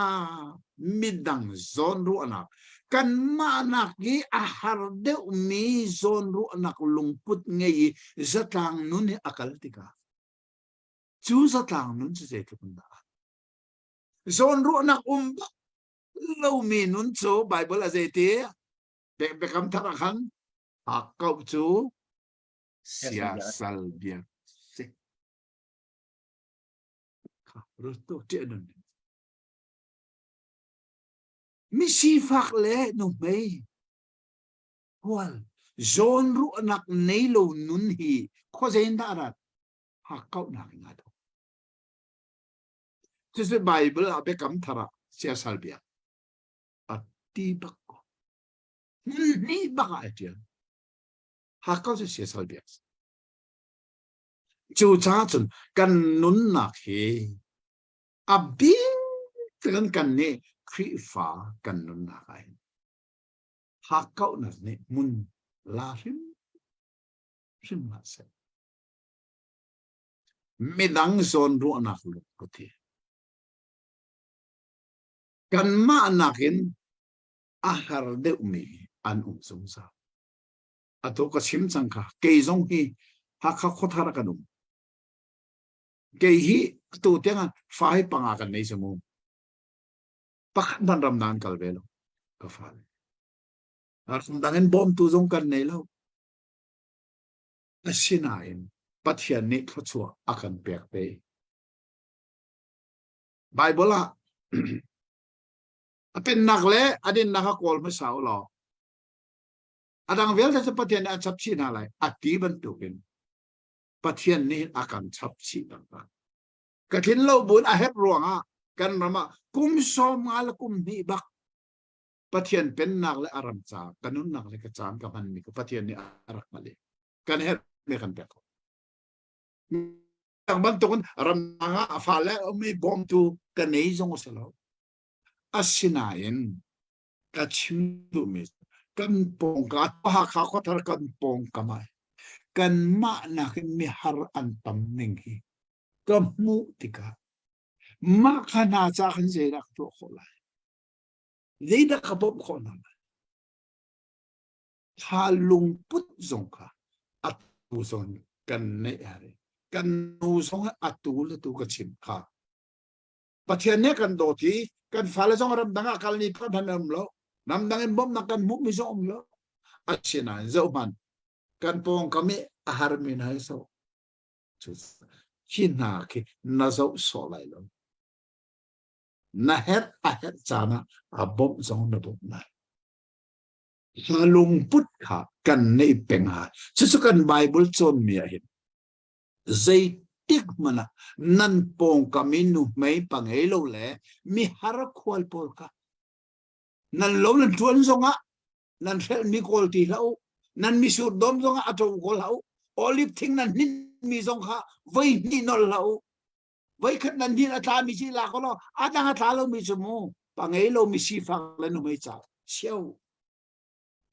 midang zon ru anak kan manak gi ahar de umi zon ru anak lungput ngei zatang nun ni akal tika chu zatang nun chu zei tukin da zon ru anak lo mi nun chu bible azeti bekam tarakan akau tu sia salbia se ruto tiadun misi fak le no mei wal zon ru anak nei lo nun hi kho zain da rat akau na ngado this bible bekam thara sia salbia ati bak ni baka aja hakau se sia salbia chu cha chun kan nun na he abi kan ne khri fa kan nun na kai hakau na ne mun la rim ma se midang zon ru na lu ko ti kan ma nakin ahar de umi an sung sa ato ka sim chang kha ke zong hi ha kha khothara kanum ke hi tu tenga fai panga kan nei samu pak ban ram nan kal velo ka fa ar dangen bom tu zong kan nei lo asinain pathian ni thachua akan pek pe bible a apen nakle adin naka kol ma sao lo adang vel ta pathian a chap chi na lai ati ban tukin pathian ni akan chap chi ta ka thin lo bun a het ruanga kan rama kum som al kum ni bak pathian pen nak le aram cha kanun nak le ka chan ka man mi ka pathian ni arak male kan het me kan pe ko ang ban tukun ram nga afale o mi bom tu kan nei zong se lo asinain ka chim du mi kan pong ka ha kha ko thar kan pong kamai kan ma na mi har an tam ning hi ka mu tika ma khana cha khan je rak to kholai leida ka bob khona ha lung put zong kha at tu zong kan ne are kan nu zong atu le tu ka chim kha pathian ne kan do thi kan fala zong ram danga kal ni pa dhanam lo nam dangin bom na kan mu mi zong lo achina zoban kan pong kami ahar min hai so china ki na zo so lai lo na het a het chana a bom zong na bom na halung put kha kan nei peng ha chu kan bible chon mi a hin zai tik mana nan pong kami nu mai pangai lo le mi har khwal pol ka nan lo nan tuan zonga nan fel mi kol ti lau nan mi sur dom zonga ato kol lau olive thing nan nin mi zong kha vai ni nol lau vai khat nan din ata mi chi la ko lo atang atha lo mi chumu pangai lo mi si phang le nu mai cha siau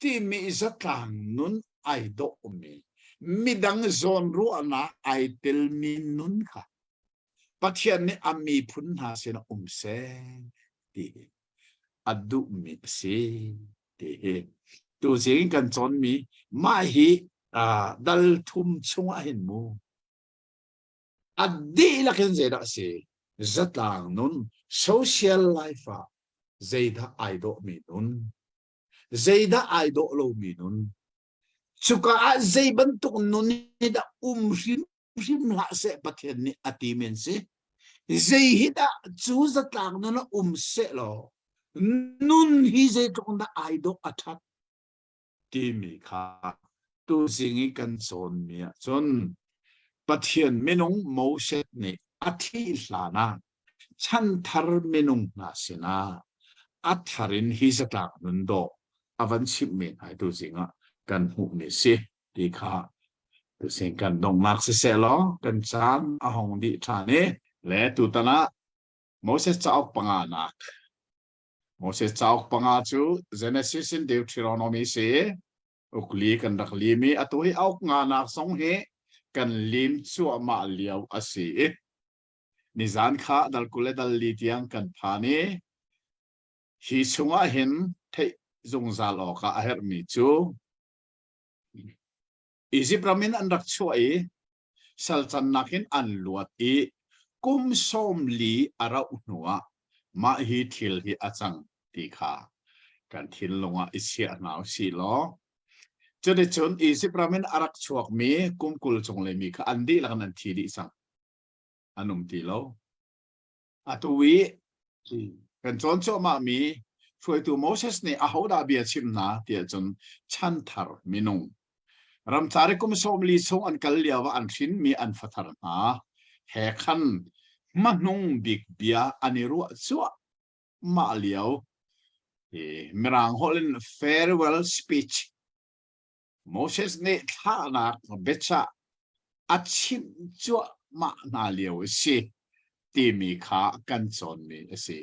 ti mi zatang nun ai do mi midang zon ru ana ai tel min nun kha pathian ni ami phun ha se na se ti adu mi se ti tu sing kan chon mi ma hi dal thum chung a hin mu adi la ken zeda se zatang nun social life a zeda ai do mi nun zeda ai do lo mi nun chuka a zai bantuk nun ni da rim la se pathian ni ati men se zai hida chu zatang nun se lo nun hi ze trong da ai do athat ti mi kha tu singi kan son mi chon pathian menung Moses ni athi hlana chan thar menung na sina atharin hi zatak nun do avan chip me ai tu singa kan hu ni si ti kha tu sing kan dong mak se lo kan chan a hong di thane le tu tana Moses chaok pangana Moses chaok panga chu Genesis in Deuteronomy se ukli kan rak limi atuhi auk nga nak song he kan lim chu ama liao asi nizan kha dal kule dal li tiang kan phani hi chunga hin thei zungzal oka aher mi chu Egypt ramin an rak chuai salchan nakin an luat I kum som li ara unua ma hi thil hi achang ti kha kan thil longa isia naw si lo cho de chon Egypt ramin arak chuak mi kum kul chong le mi kha andi lang nan thi di sang anum ti lo atuwi kan chon cho ma mi foi tu Moses ne a hoda bia chim na tia chon chan thar minung ram chare kum som li song an kal liawa an thin mi an fathar na he khan manung big bia aniru chua ma liao mirang holin farewell speech Moses ne tha na becha achim chua ma na liao si ti mi kha kan chon mi si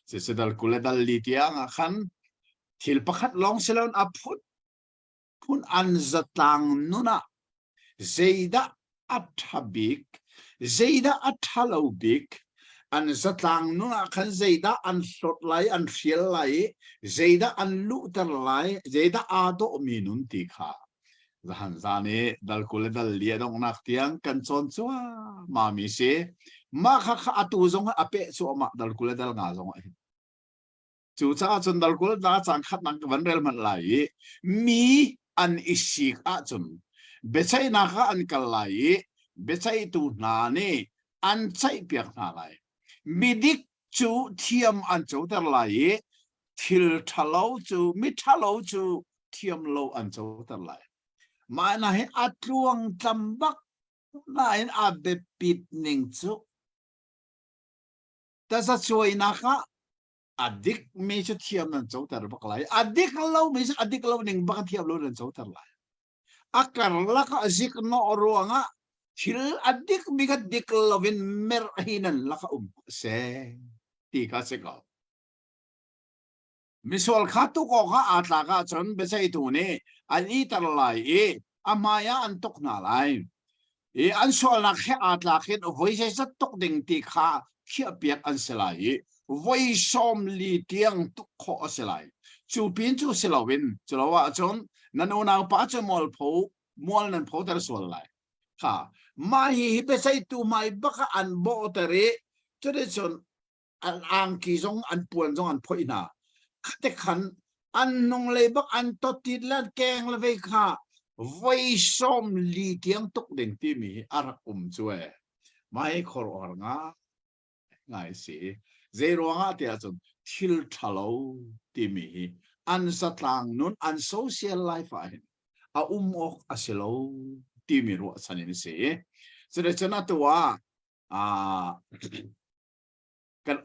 se dal kule dal li tiang khan thil pakhat long selon aput pun an zatang nuna zeida athabik zeida athalobik an zatang nuna khan zeida an slot lai an fiel lai zeida an lutar lai zeida ado minun ti kha zahan zane dal kule dal lia dong nak tiang kan chon chua ma mi se ma kha kha atu zong ape chu ma dal kule dal nga zong chu cha chun dal kule da chang khat nang van rel man lai mi an isik a chun bechai na kha an kal lai bechai tu na ne an chai piak na lai midik chu thiam an chau tar lai thil thalo chu mi thalo chu thiam lo an chau tar lai ma na he atluang tambak na in abe pit ning chu ta sa choi na kha adik me chu thiam nan chau tar bak lai adik lo me chu adik lo ning bak thiam lo nan chau tar lai akar la ka zik no ruanga thil adik mi ga dik lovin mer hinan la ka se ti ka se ka misol khatu ko kha atla ka chon be sai tu ne ani tar lai amaya an tok na lai an sol na khe atla khin voice sa tok ding ti kha khia piak an selai voi som li tiang tu kho selai chu pin chu selawin chulawa chon nanu na pa chu mol nan pho tar sol lai kha mai hi be sai tu mai baka an bo tare chu de chon an ang ki jong an puan jong an phoina khate khan an nong le bak an to tit la keng la ve kha voi som li tiang tok ding ti mi arak chue mai khor or nga ngai si zero nga ti a chon thil thalo ti mi an satlang nun an social life a ok aselo ti mi ro sanin si so de chana to wa kan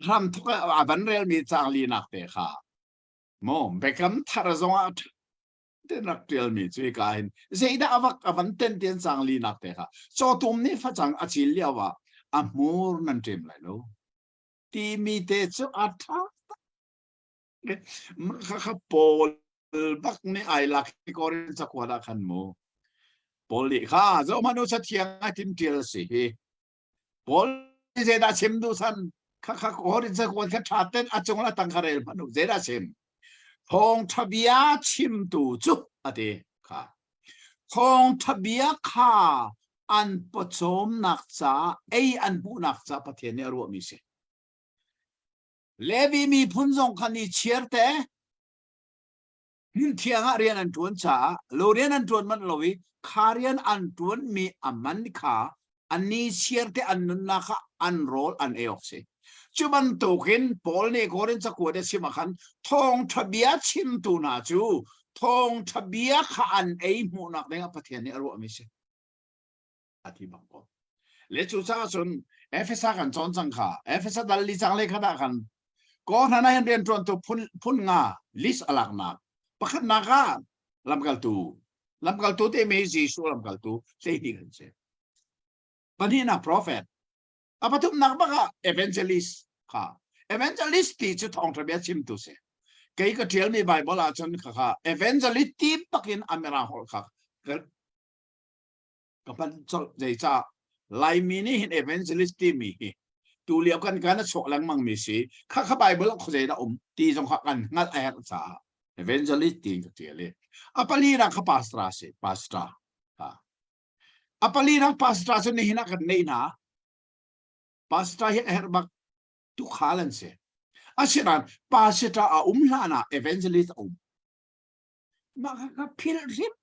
ram thok aban rel mi chang li nak te kha mo bekam thar zonga te nak tel mi chui ka hin zeida awak avan ten chang li nak te kha so tum ni fa chang achil liawa amur nan tem lai lo ti mi te chu atha ma kha pol bak ni ai lak ko rin sa kwada khan mo poli kha zo manu sa thiang a tim tel si pol zeda chem du san kha ko rin sa kwad kha thaten achong la tang kharel manu zeda chem thong thabia chim tu chu ate kha thong thabia kha an pochom nak cha ei an bu nak cha pathian ne ro mi se levi mi phunjong khani chierte thianga rian an tuan cha lo rian an tuan man lowi kharian an tuan mi aman kha ani chierte an na kha an rol an eok se จุบันตุกินปอลนี่ก็เรนจะกวดได้สิมาขันทองทะเบียชิมตูนาจูทองทะเบียขันไอหมูนักเนี่ยประเทศนี้อร่อยไม่ใช่อธิบายก่อนเลจูจ้าจนเอฟเอสกันจอนจังค่ะเอฟเอสดัลลิจังเลยขนาดกันก็ท่านนายเรียนตรวนตัวพุ่นงาลิสอลักนักประคันนักลำกัลตูเตมีจีสูลำกัลตูเสียดีกันเสียปัญหาหนัก prophet apa tu nak baka evangelist ka evangelist ti chu thong thabia chim tu se kei ka thial ni bible a chon kha evangelist ti pakin amera hol kha ka pan chol jai cha lai mi ni hin evangelist ti mi tu liap kan kana chok lang mang mi si kha bible kho jai da ti jong kha kan ngat a cha evangelist ti ka thiale apali ra kha pastor ha apali ra pastor so ni hina kan nei na pastor hi herbak tu khalan se asiran pastor a lana evangelist maka ka phil rip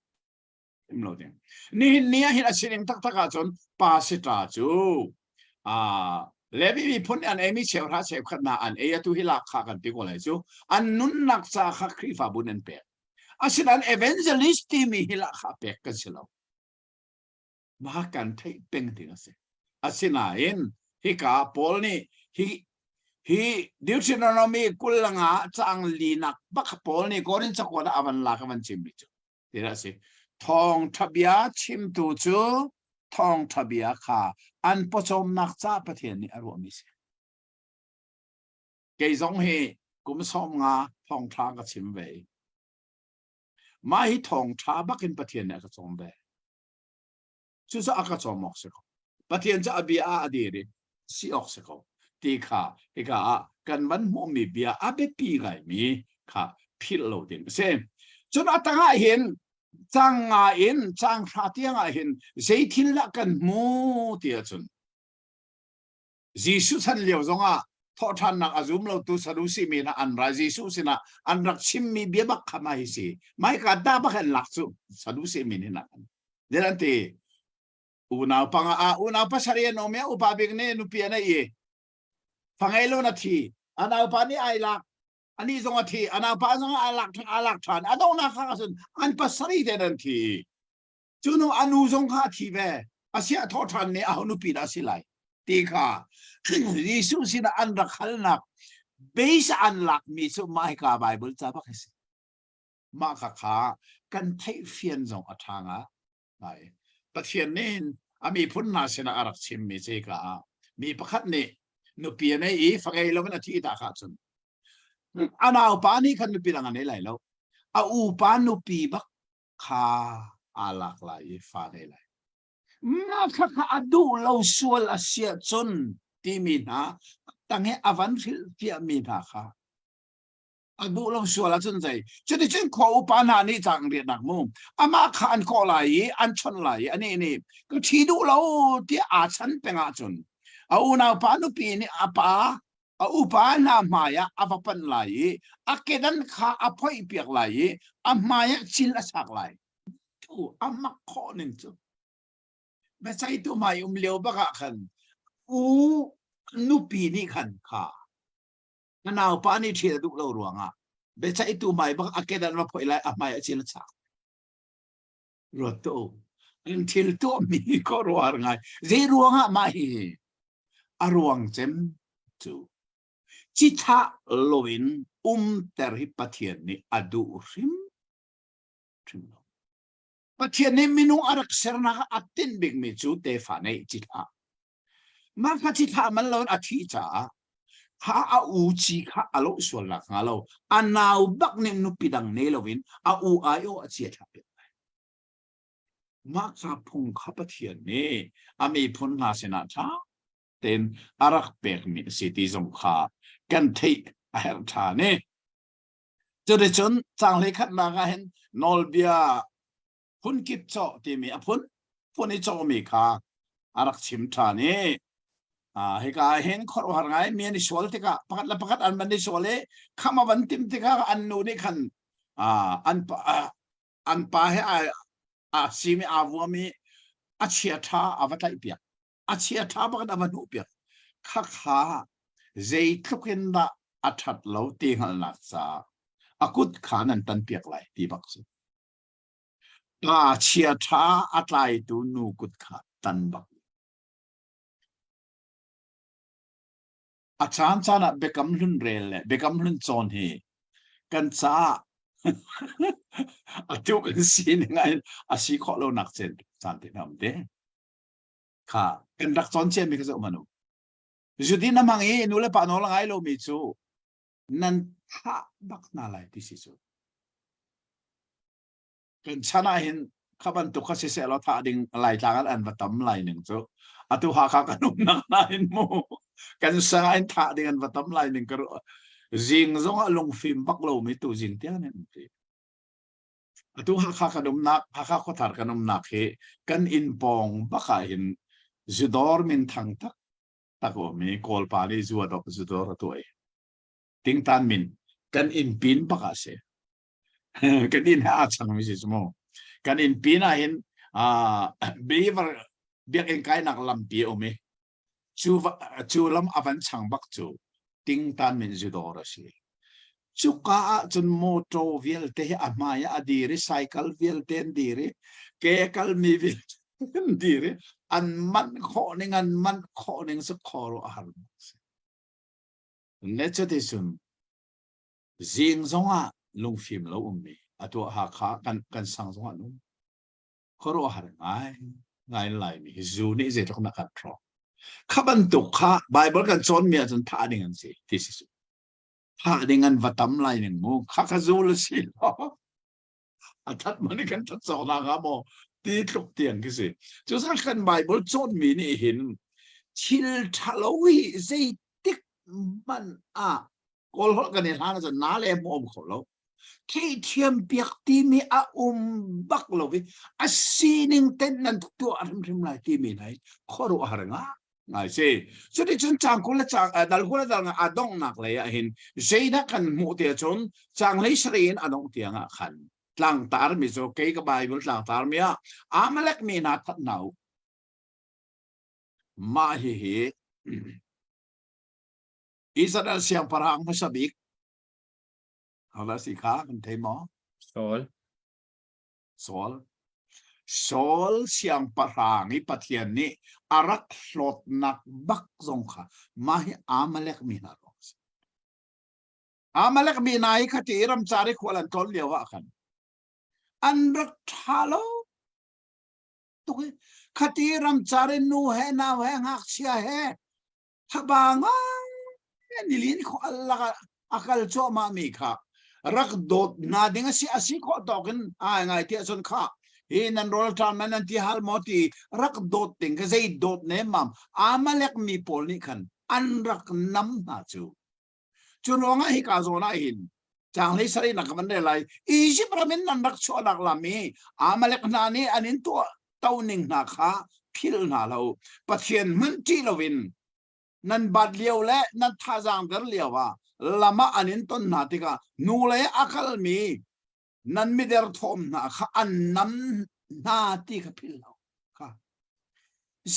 imloden ni nia hi asiring tak taka chon pastor chu lebi mi phun an emi cheu ra cheu khatna an e tu hi la kha kan ti ko lai chu an nun nak cha kha khri fa bunen pe asiran evangelist ti mi hi la kha pe ka chilo ma kan thei peng ti na se asina in hika Paul ni hi Deuteronomy kulanga chang linak bak Paul ni gorin chakwada avan la ka van chimbi chu tira se thong thabia chim tu chu thong thabia kha an pochom nak cha pathian ni aro mi se ke zong he kum som nga thong tha ka chim ve ma hi thong tha bakin pathian na ka chom ve chu sa aka chomok se ko pathian cha abia adiri si oxyco ti kha eka kan van mo mi bia abe pi gai mi kha phil lo din se chun atanga hin changa in chang kha tianga hin zeitin la kan mu tia chun jisu san leo zonga tho than nak azum lo tu saru si mi na an ra jisu sina an rak chim mi bia bak khama hi si mai ka da ba kan lak chu saru si mi ni na delante unaw pasariya no me upabig ne nupia na ye fangelo na thi anaw pa ni ai lak ani zonga thi anaw pa zonga alak than adaw na kha sun an pasari de nan thi chuno anu zong kha thi ve asia tho than ne aw nupi da silai ti kha Yesu sina an rakhal nak base an lak mi so mai ka bible cha ba khasi ma kha kan thai fian zong athanga ai pathian nen ami phunna sena arak chim mi che ka mi pakhat ne nupi ne I fangai lo na thi ta kha chun anaw pa ni khan nupi lang ne lai lo a u pa nupi bak kha alak lai fa ne lai ma kha adu lo sual asia chun ti mi na tang he avan fil pia mi na kha adu lo sual chun jai chuni chen kho u pa na ni chang ri nak mu ama khan ko lai an chon lai ani ni ko thi du lo ti a chan penga chun au na pa nu pi ni apa au pa na maya apapan lai akedan kha aphoi piak lai amaya chil asak lai tu amak kho nin chu ba sai tu mai leo ba ka khan u nu pi ni khan kha naw pa ni thia du lo ruanga be chai tu mai bak akedan ma phoi lai amai achil cha ro to in thil to mi ko ruar ngai ze ruanga mai aruang chem tu chi tha loin ter hi pathian ni adu rim pathian ni minu arak serna atin big mi chu te fa nei chi tha ma kha chi tha man lon athi cha ha a u chi kha alo swal la ngalo anaw bak nim nu pidang ne lovin a u ayo a chia tha pe ma kha phung kha pathian ni ami phun na sena tha ten arak pek mi city zong kha kan thei a her tha ne cho de chon chang le khat na ga hen nol bia phun kip cho ti mi a phun ni cho mi kha arak chim tha ne heka hen khor har ngai mi ni sol tika pakat an ban ni sole khama ban tim tika an nu ni khan an pa he a simi avumi a chia tha avatai pia a chia tha pakat avanu pia kha zei thukin da athat lo ti ngal nak cha akut khanan tan piak lai ti bak su ta chia tha atlai tu nu kut kha tan bak achan chana bekam hlun rel le bekam hlun chon hi kan cha atu kan sin ngai asi kho lo nak chen chan ti nam de kha kan rak chon chen mi ka zo manu judi namang e nu le pa no la ngai lo mi chu nan tha bak na lai ti si chu kan chana hin khaban tu kha se se lo tha ding lai tlang an va tam lai ning chu atu ha kha kanum nak na hin mo kan sa in tha ding an va tam lai ning ka jing zong a long phim bak lo mi tu jing tiang nen ti atu ha kha kanum nak ha kha kho thar kanum nak he kan in pong baka hin judor min thang tak tako mi kol pa ni zu adop judor tu ai ting tan min kan in pin baka se kan in ha chang mi si mo kan in pin a hin beaver biak en kai nak lam pi o me chu lam avan chang bak chu ting tan min judor si chu ka chun moto vial te amaya adiri cycle vial ten diri ke kal mi vial diri an man kho ning sa khoro har necha te sun jing zonga lung phim lo ummi atu ha kha kan sang zonga nu khoro har ngai lai mi zu ni je tok na kan tro khaban tu kha bible kan chon mi chun tha ding an si ti si su tha ding an vatam lai ning mu kha kha zu le si lo atat mani kan tat so na ga mo ti tluk tiang ki si chu sa kan bible chon mi ni hin chil thalowi zai tik man a kol hol kan ni hang sa na le mom kho lo ke thiam piak ti mi a bak lo vi a sining ten nan tu aram rim lai ti mi nai khoro haranga ngai se so ti chun chang ko la chang dal ko la dal a dong nak le a hin zeina kan mu te chun chang le srin a dong tianga khan tlang tar mi so ke ka bible tlang tar mi a amalek mi na that nau ma hi Israel siang parang masabik hala si kha kan thei mo Sol siang parang i pathian ni arak hlot nak bak zong kha mahi amalek mi na ro amalek mi nai khati ram chari khwalan tol lewa khan anrak thalo to khati ram chari nu he na he ngak sia he thabanga nilin kho alla akal cho ma mi kha rak dot na dinga si asi kho token a ngai ti son kha in an roll town man an ti hal moti rak dot ting ka zai dot ne mam amalek mi pol ni khan an rak nam na chu chunonga hi ka zona hin chang le sari nak man de lai Egypt ramin nan rak cho lak lami amalek na ni anin to tawning na kha phil na lo pathian man ti lovin nan bad liao le nan thajang dar liawa lama anin ton na tika nu le akal mi nan mi der thom na kha an nam na ti ka phil lo kha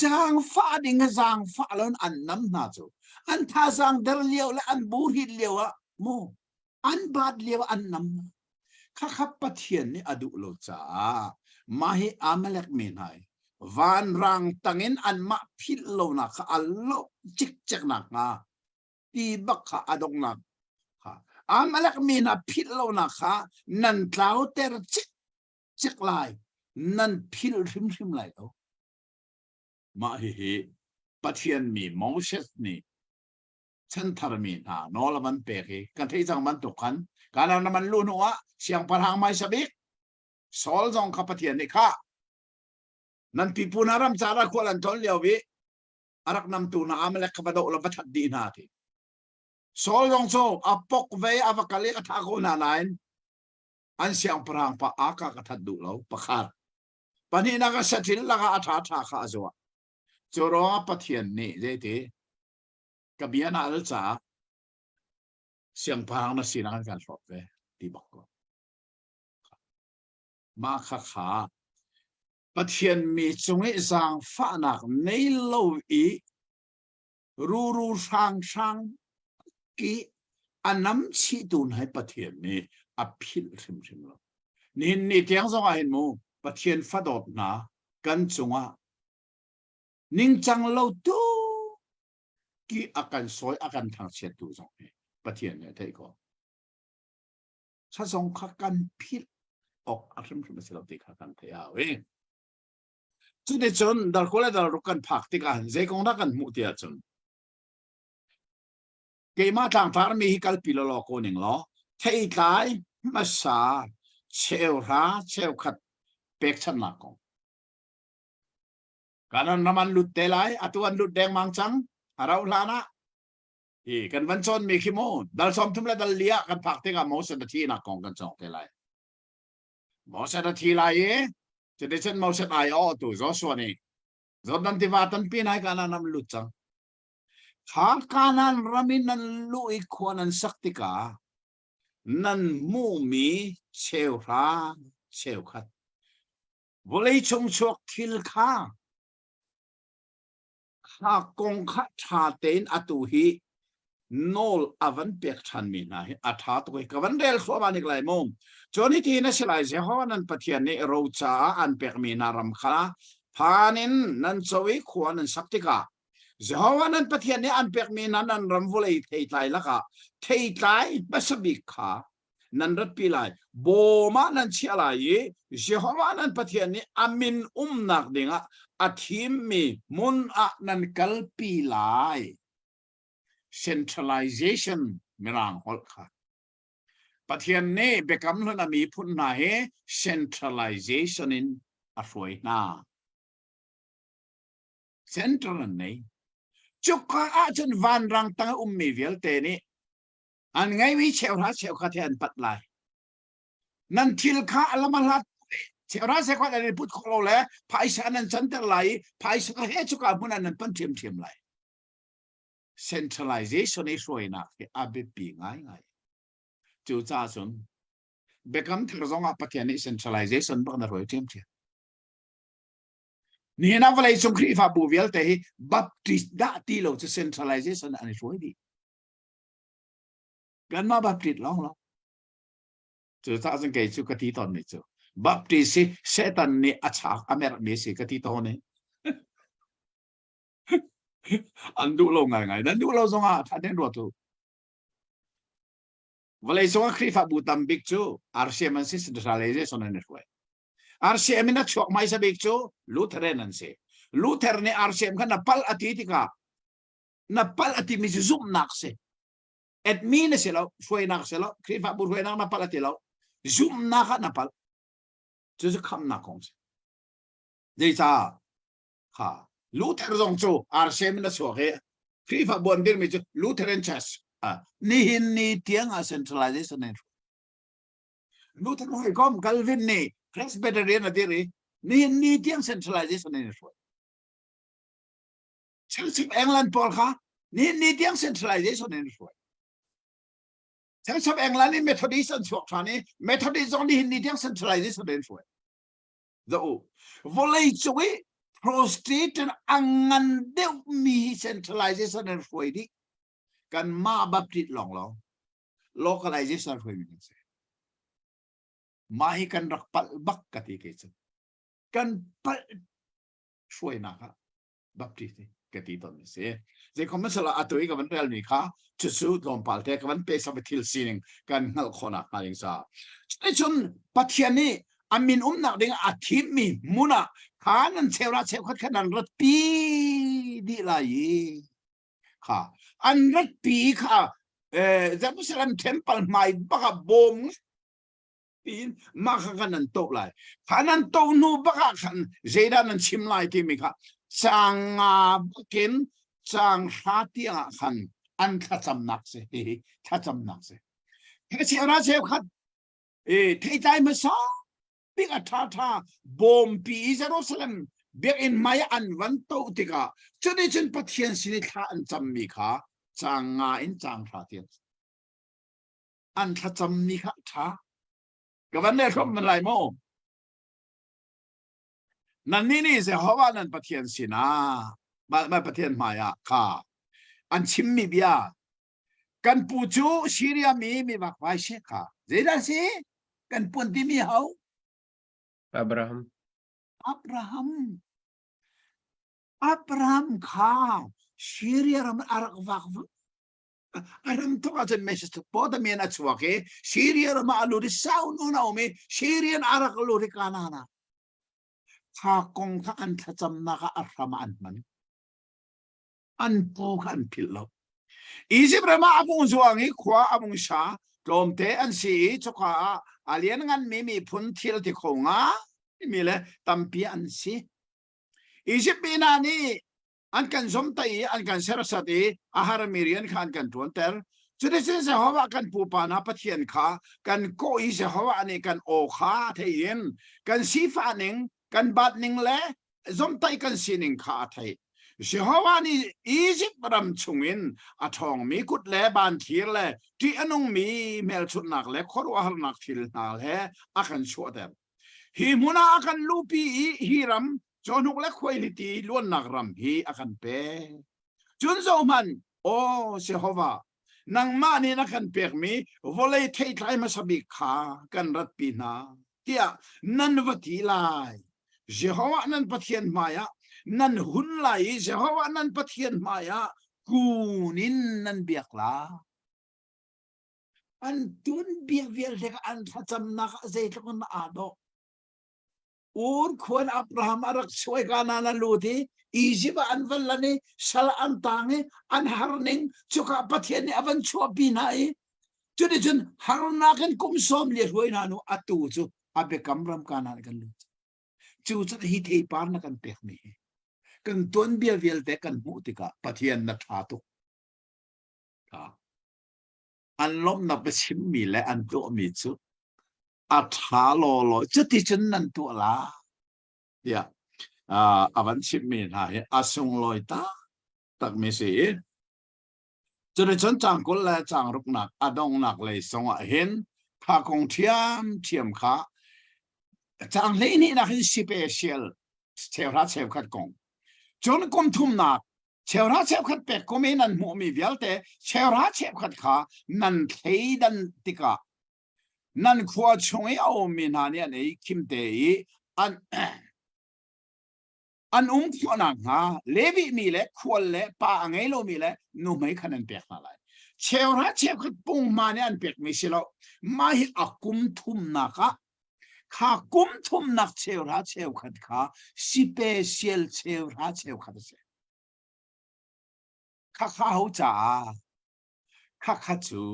zang fa ding zang fa lon an nam na chu an thajang dar liao le an bur hi liawa mo an bad liawa an nam kha kha pathian ni adu lo cha mahi amalek mi nai van rang tangin an ma phil lo na kha allo chik chak na nga ti bak kha adong na kha amalek mi na phil lo na kha nan tlau ter chik chik lai nan phil rim lai lo ma hi pathian mi Moses ni chan thar mi na no la man pe ki kan thei jang man to khan kana na man lu no wa siang parang mai sabik sol jong kha pathian ni kha nan pi punaram chara kholan tol lewi arak nam tu na amalek ka bado la bathat di na ti sol jong so apok ve avakali atha ko na nain an siang parang pa aka ka that du lo pakhat pani na ka sathil la ka atha tha kha azwa choro pathian ni je ti kabiana al cha siang parang na sinang kan thot ve ti bak ko ma kha kha pathian mi chungi zang fa nak nei lo i ru sang กี้อันน้ำชีตูนให้ประเทศนี้อภิลริมๆแล้วนี่เทียงสองเห็นมูประเทศฟัดดนะกันจงนิ่งจังเราตู้กี่อาการสวยอาการทางเสียตูสองประเทศเนี่ยเท่ก็ถ้าสองข้ากันพิษออกอารมณ์ไม่ใช่เราตีข้ากันเท่าจุดเด่นจนดาร์คนละดาร์รุกันพักติกันใจคงรักกันมุติอาจนเกี่ยมาทางฟาร์มีฮิคัลปิลโลโคนิงล้อเที่ยไยมาสาเชลราเชลขัดเป็กชันนักกงการนั้นน้ำมันลุดเตลัยอัตวันลุดแดงมังจังเราลานะกันวันชนมีขี้โมดัลซอมทุ่มและดัลเลียกันพักติกันมอสนาทีนักกงกันจองเตลัยมอสนาทีไลจะได้เช่นมอสนาไอออตัวจอสวนี่จอดันที่ว่าตันปีนให้การนั้นน้ำลุดจังข้าการนั้นรามินันลุยขวานันสักติกานั่นมูมีเชลราเชลขัดวลีชงชกทิลข้ากงขัดชาเตนอตุฮีโนลอวันเปียกชันมีนะอัฐาตัวกับวันเดลสวานิกไลมงจนที่นั่นสิไลเซฮอนันปฏิญาณโรจาอันเปียกมีนารำคาพานินนันสวิขวานันสักติกาเจ้าวันนั้นปฏิญาณอันเปียกมีนันรำวุลีเทยไตละกะเทยไตบัสบิขานันรัดปีไลโบมานันเชื่อไลเจ้าวันนั้นปฏิญาณอามินนักดิ่งอาทิมมีมุนนันกัลปีไลcentralization ไม่ร่างหดค่ะปฏิญาณเบกำลังมีพุ่นนาเฮ centralization in อฟวยนา central นี่จุกข้าอาจนวันรังตั้งมีเวลเตนี่อันไงวิเชลราเชลคาเทียนปัดไลนั่นทิลข้าละมันลัดเชลราเซควาอันนี้พูดของเราแล้วภายชานันฉันแต่ไลภายชาเฮจุกอาบุนันนั้นเป็นเทียมไล centralization นี่ช่วยนักอาเบปีง่ายจูจ้าส่วนเบกำที่เราต้องปฏิญาณ centralization บ้างนะรวยเทียมนี่นะว่าเลยสงครีฟ้าบูเวลแต่บัพติสต์ด่าตีเราจะ centralization อันนี้ช่วยดีกันมาบัพติสต์ร้องเราจูจ้าสังเกตจูกติตอนนี้จูบัพติสต์เซตันนี่อาชาอเมริกาสิกติตอนนี้อันดูเราไงนั่นดูเราส่งท่านเดินรถตู้ว่าเลยส่งครีฟ้าบูตัมบิกจูอาร์ซีเอ็มสิ centralization อันนี้ช่วยRCM นั่นช่วงไม่สบิกจูลูเทอร์นั่นสิลูเทอร์เนี่ย RCM กันนับพัลอติติกานับพัลอติมิซุ่มนักสิเอ็ดมีนสิเราช่วยนักสิเราครีฟ้าบุรุษนักนับพัลอติเราซุ่มนักนับพัลจะคำนักของสิเดี๋ยวจ้าค่ะลูเทอร์ตรงจู RCM นั่นช่วงเฮครีฟ้าบุรุษมีจูลูเทอร์เชสนี่เตียงcentralization เนี่ยลูเทอร์ให้ก้มกัลวินนี่Presbyterian adiri ni tiang centralization ini soal. Church of England polka ni tiang centralization ini soal. Church of England ni Methodist and Churchani Methodist only ni tiang centralization ini soal. The volay cuy prostate angan deu mi centralization ini soal di kan ma baptit long localization soal ini. Mahi kan rakpal bak kati kesan kan palช่วยนะคะบัพติสต์กติตอนนี้เสียจะคอมเมนต์ละอัตวิกับมันเรื่องนี้ค่ะจะสู้ลมปาลเทกับมันเปสไปทิลซีนิงกันนักคนนักมาลิงซาไอ้ชนปัจจัยนี้อามินนักเด้งอาทิมมีมุนะขานันเชลราเชลขัดขนาดรถปีดีลายค่ะอันรถปีค่ะเจ้าพุทธเทมเพิลไม่บักบงมาขันนันโตไลขันนันโตนูบักขันเจดานันชิมไลที่มีค่ะจังบักินจังฮาติอาขันอันทัจำนักเสียทัจำนักเสียเฮ้ยเชลราเชลขัดเทใจมาสองบิ๊กท่าบอมปีเยรูซาเล็มเบียอินมายอันวันโตติกาจนจนปะเทียนสินิท่าอันจำมีค่ะจังอินจังฮาติอันทัจำมีค่ะท่ากับวันนี้เขาเป็นไรโม่นั่นนี่เสียหัวนั่นปะเทียนสินะไม่ปะเทียนมายะค่ะอันชิมมีเบีย กันปูจูซีเรียมีบักไว้เชค่ะเจดาสิกันปุ่นที่มีเฮา อับราฮัม อับราฮัมข้าซีเรียรมันอารักวักอารัมทุกอาจจะไม่ใช่ทุกปอดมีนัดสวะเกซีเรียรมาลูริสาวโนนาอเมซีเรียนอารักลูริกานานะข้ากงข้าอันทัจำนักอารัมอันมันอันปูขันพิลล์อีจิปต์มาอาบุงจวงอีขวาอาบุงชาลมเตอันสีจุกาอาเลียนงันมีพุนทิลติคงามีเลยตัมปีอันสีอียิปต์ปีนานี่อันกันสมตัยอันกันเสรสติอาหารมีเรียนขันกันทวนเตอร์จุดที่เสหัวกันปูปานาปะเทียนขากันโกอีเสหัวอันนี้กันโอขาเทียนกันสีฟ้าหนึ่งกันบาดหนึ่งเล่สมตัยกันสีหนึ่งขาไทยเสหัวนี่อียิปต์รำชงอินอาทองมีกุดเล่บานทีเล่ที่อันงมีเมลชุดนักเล่ขอว่านักทีลนักเล่อากันชัวเตอร์ฮีมุนาอากันลูปีฮีรำจนุกเล็กควายลิตีล้วนนักรำฮีอากันเป้จุนโซมันโอ้เสหัวนังมานี่นักกันเปียกมีวอลเลย์เทย์ไลมาสบิขากันรัดปีนาเตียนันวัติไลเสหัวนันปะเทียนมายะนันหุ่นไลเสหัวนันปะเทียนมายะกูนินนันเบียกลาอันตุนเบียเวียเด็กอันทัจำนักเจตคนอาดอกอูนควรอับราฮัมอารักช่วยกันนาลูทีอียิปต์อันวันละนี่สัลอันตังอันฮาร์นิงจุกปะเทียนนี่อวันชัวปีนัยจุดจุนฮาร์นักันกุมสมเลี้ยรวยนานุอัตูจูอาเบกัมรำกานากันลูจูจุดฮิตเอปาร์นักันเปกนี่กันตัวเบียเวียลเตกันมุติกะปะเทียนนัทธาตุอันล้มนับไปชิมมีและอันตัวมีจุอัฐาโลโลจุดที่จุนนั่นตัวละเดียอาวันชิมมีนะเฮอาซุงลอยตาตักมีสีจุดที่จุนจางกุลและจางรุกหนักอดงหนักเลยสงะเห็นข้าคงเทียมข้าจางเลยนี่นะคือสเปเชียลเชลรัสเชลขัดกงจนกุมทุ่มหนักเชลรัสเชลขัดเป็ดก็ไม่นั่นหมูมีเวลแต่เชลรัสเชลขัดขานั่นเทดันติกานั่นขวดชงเอามีนาเนี่ยในคิมเตยอันขวนังฮะเลวิมีเล่ขวดเล่ป่าไงโลมีเล่นุ่มไม่ขนาดเปียกอะไรเชลรัสเชลขัดปุ่งมาเนี่ยอันเปียกไม่ใช่หรอกมาให้อากุมทุ่มนักข้ากุมทุ่มนักเชลรัสเชลขัดขาสเปเชียลเชลรัสเชลขัดเสข้าเขาจ่าข้าจู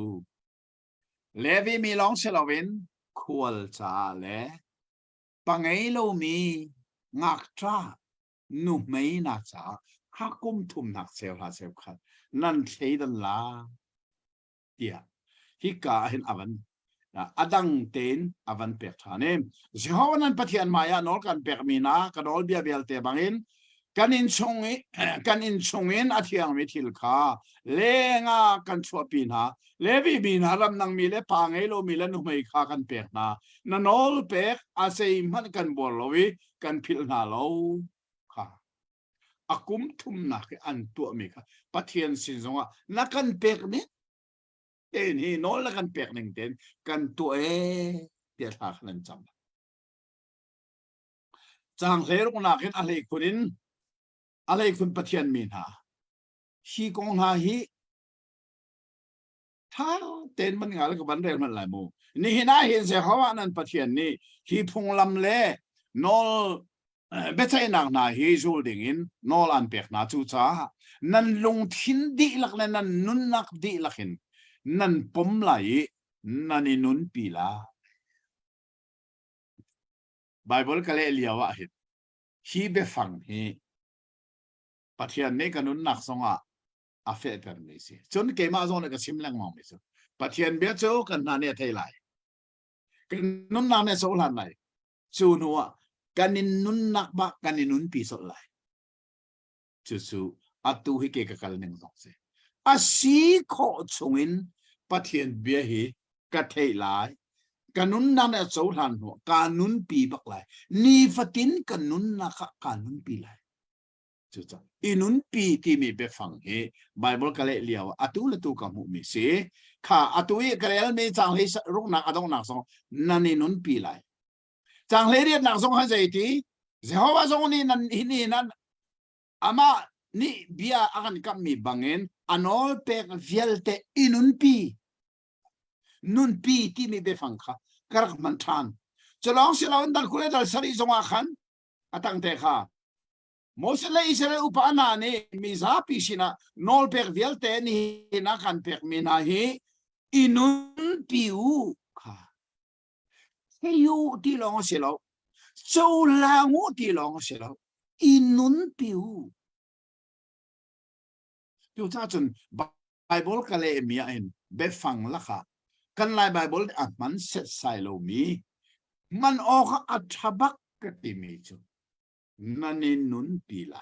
เลวีมีลองเชลวินควรจ่าเล่ปังไงโลมีงักจ้านุ่มไม่น่าจ่าข้ากุมทุ่มนักเชลรัสเชลขัดนั่นเทดันลาเดียฮิกาเห็นอวันอดังเตนอวันเปียกฐานเองสิฮาวันนั้นปะเทียนมายานอลกันเปียกมีนากันอลเบียเบลเตบังอินกันอินชงอินอาทิยังมิทิลคาเลงากันชัวปีนาเลวีมีนารำนังมีเลปางเอโลมีเลนุไม่คากันเปียกนานันอลเปียกอาศัยมันกันบอลวิกันพิลนาโลค่ะอากุมทุมนักอันตัวมีค่ะปะเทียนสินสงะนักกันเปียกนี่เอ็นฮีโนละกันเปียกหนึ่งเต็นกันตัวเดียร์ทาขนันจำจางเรื่องนักเห็นอะไรคุณปะเทียนมีนาฮีกงหาฮีถ้าเต็นมันงานแล้วก็บันเรื่องมันหลายโมนี่น่าเห็นเสียเขาว่านั่นปะเทียนนี่ฮีพงลำเล่นอลเบสไอนักนาฮีจูดิ่งอินนอลอันเปียกนาจูจ้านั่นลงทินดีลักเลยนั่นนุนนักดีลักหินนั่นปมไหลนั่นนุนปีลาไบเบิลก็เลยเลียวว่าเห็นฮีเบฟังฮีปะเทียนนี่กันนุนนักสงะอาเฟตเปอร์มิสิจนเกมาโซนก็ชิมแรงมองมิสิปะเทียนเบียโจกันนั่นเนี่ยเท่าไรกันนุนนักเนี่ยโซลันไหนจูนัวกันนินนุนนักบักกันนินนุนปีโซไหลจูอัตุฮิเกกะกัลหนึ่งสองเสอาศีขอชงอินปะเทียนเบียฮีกะเทยลายกันนุนนั่นเนี่ยโซลันหัวการนุนปีบักไหลนีฟตินกันนุนนักการนุนปีไหล จุดจ้าอินุนปีที่มีไปฟังเฮไบเบิลกะเลเลียวอตุเลตุกับมุมิเสข้าอตุยกะเลลมีจังเลยรุกนักอดงนักสงนันอินุนปีไลจังเลยเรียนนักสงให้ใจที่เจ้าว่าสงนี่นันหินี่นันอามานี่เบียอากันกับมีบังเงินอันอลเปกเวลเตอินุนปีนุนปีที่มีไปฟังข้ากระมันทานจะลองสิเราดันคุเลดัลสรีสงอาขันอตั้งแต่ข้าโมเสสและอิสราเอลอุปานานี่มีซาปิชินะนอลเปกเวลเตนี่นักขันเปกมีนาฮีอินุนปิวค่ะเฮียที่ลองสิเราโซลางูที่ลองสิเราอินุนปิวอยู่ท่าจนไบเบิลกันเลยมีอันเบฟังละค่ะกันไลไบเบิลอ่ะมันเสร็จใส่เรามีมันออกอัฐบักกติมีจุนั่นนี่นุนปีไล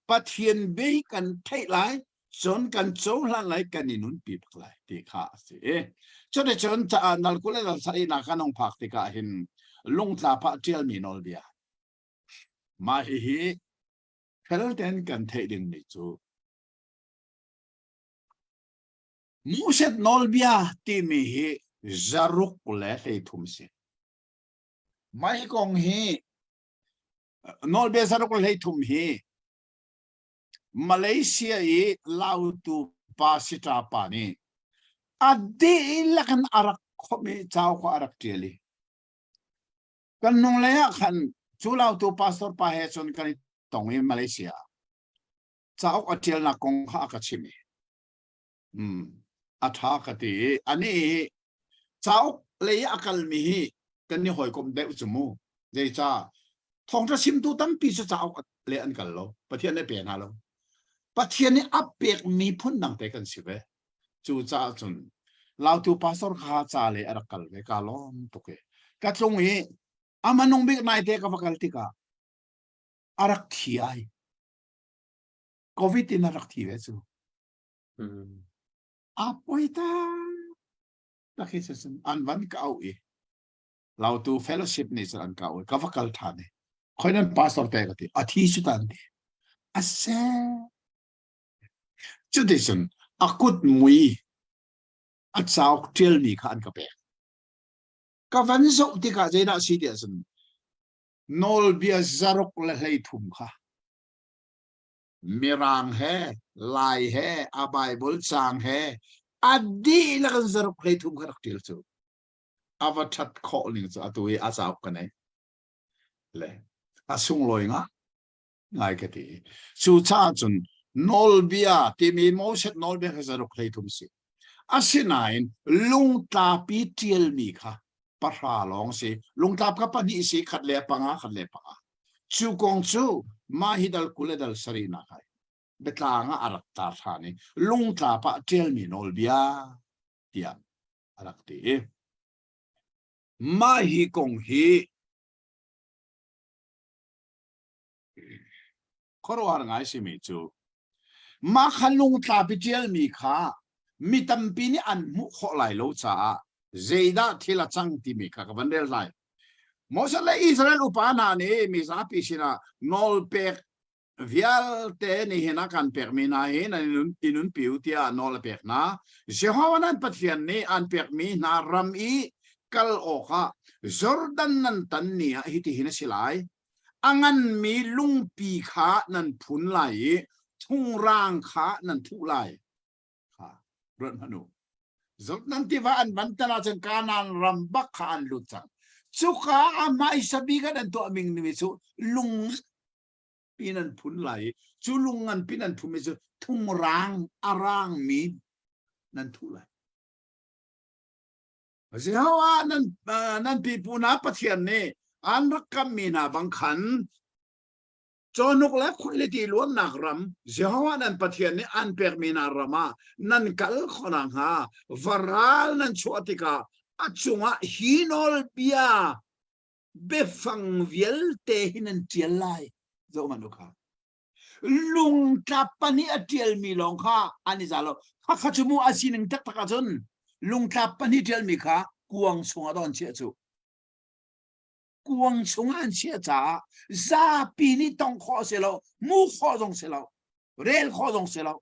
ปัทเทียนเบกันไทยไลจนกันโจลันไลกันนี่นุนปีปักไลที่ข้าสิจนได้จนจะนัลกุเลนัลสายนักน้องพักที่ข้าเห็นลงตาพักเจลมีนอลเบียมาฮีเพลเทนกันไทยดึงนี่จูมูเซตนอลเบียที่มีฮีจารุกเล่ให้ทุ่มเสียไม่คงฮีนอลเบียจารุกเล่ทุ่มฮีมาเลเซียลาวตูปาสิตาปานีอดีลักนอารักขมิเจ้าก็อารักเจลีกันนงเลยขันชูลาวตูปาสตอร์ปาเฮชนกันตรงนี้มาเลเซียเจ้าก็เจลนักกงข้าก็ชิมีอัฐากติอันนี้เจ้าเลยอักลมีกันนี่หอยกลมเดอุจมูเจจ้าทองจะชิมตูตั้มปีเจ้าเลยอันกันโลประเทศนี้เปลี่ยนฮะโลประเทศนี้อัปเปกมีพ้นดังแต่กันสิเวจูจ้าจนเราตูปาสอร์ข้าจ้าเลยอักลเวกาล้อมตุกเกกัตรงนี้อามันนงเบกนายเตกับฟักลติกาอารักที่ไอโควิดน่ารักที่เวจูApoita nakisasam anvan kaui lau tu fellowship ni san kaui kavakal thane khoinan pastor pegati athi sutandi ase tradition akut mui achauk tel mi khan ka pe kavan so tika jeina sidiasan nol bia zarok la hlei thum kha mirang hai lai hai abai bol sang hai adi lakan zaruk play thum kharak til chu avathat calling chu atui asau kanai le asung loi nga ngai ka ti chu cha chun nol bia ti mi mo set nol bia zaruk play thum si asinain lung ta pi tiel mi kha parha long si lung ta ka pani si khat le panga chu kong chu mahidal kuledal sarina kai betlanga arak tar thani lung ta pa tel mi nol bia tia arak ti mahi kong hi korwar ngai si mi chu ma khalung ta pi tel mi kha mi tampi ni an mu kho lai lo cha zeida thila chang ti mi kha ka bandel lai Mosala Israel upana ni misapi sina nol pek vial te ni hinakan permina hina inun piutia nol pek na Jehovanan patfian ni an permi na rami kal oka Jordan nan tan niya hiti hina silay angan mi lung pi kha nan pun lai thung rang kha nan thu lai ha ron hanu Jordan tiva an bantana chen kanan rambak kha an lutang Suka amai sabigan anto aming nimisu lung pinan pun lai chulungan pinan pumisu tungrang arang mi nan tulai Jehovah nan pipuna pathian ne anrakam mina bangkhan chonuk la khuliti luan nakram Jehovah nan pathian ne an permina rama nan kal khonang ha varal nan chuatika achunga hinol bia befang viel te hinan tialai zo manuka lung tapani atiel mi long kha ani zalo kha khachumu asining tak taka chun lung tapani tiel mi kha kuang chunga don che chu quang sung an chia cha za pi ni tong kho se lo mu kho dong se lo rel kho dong se lo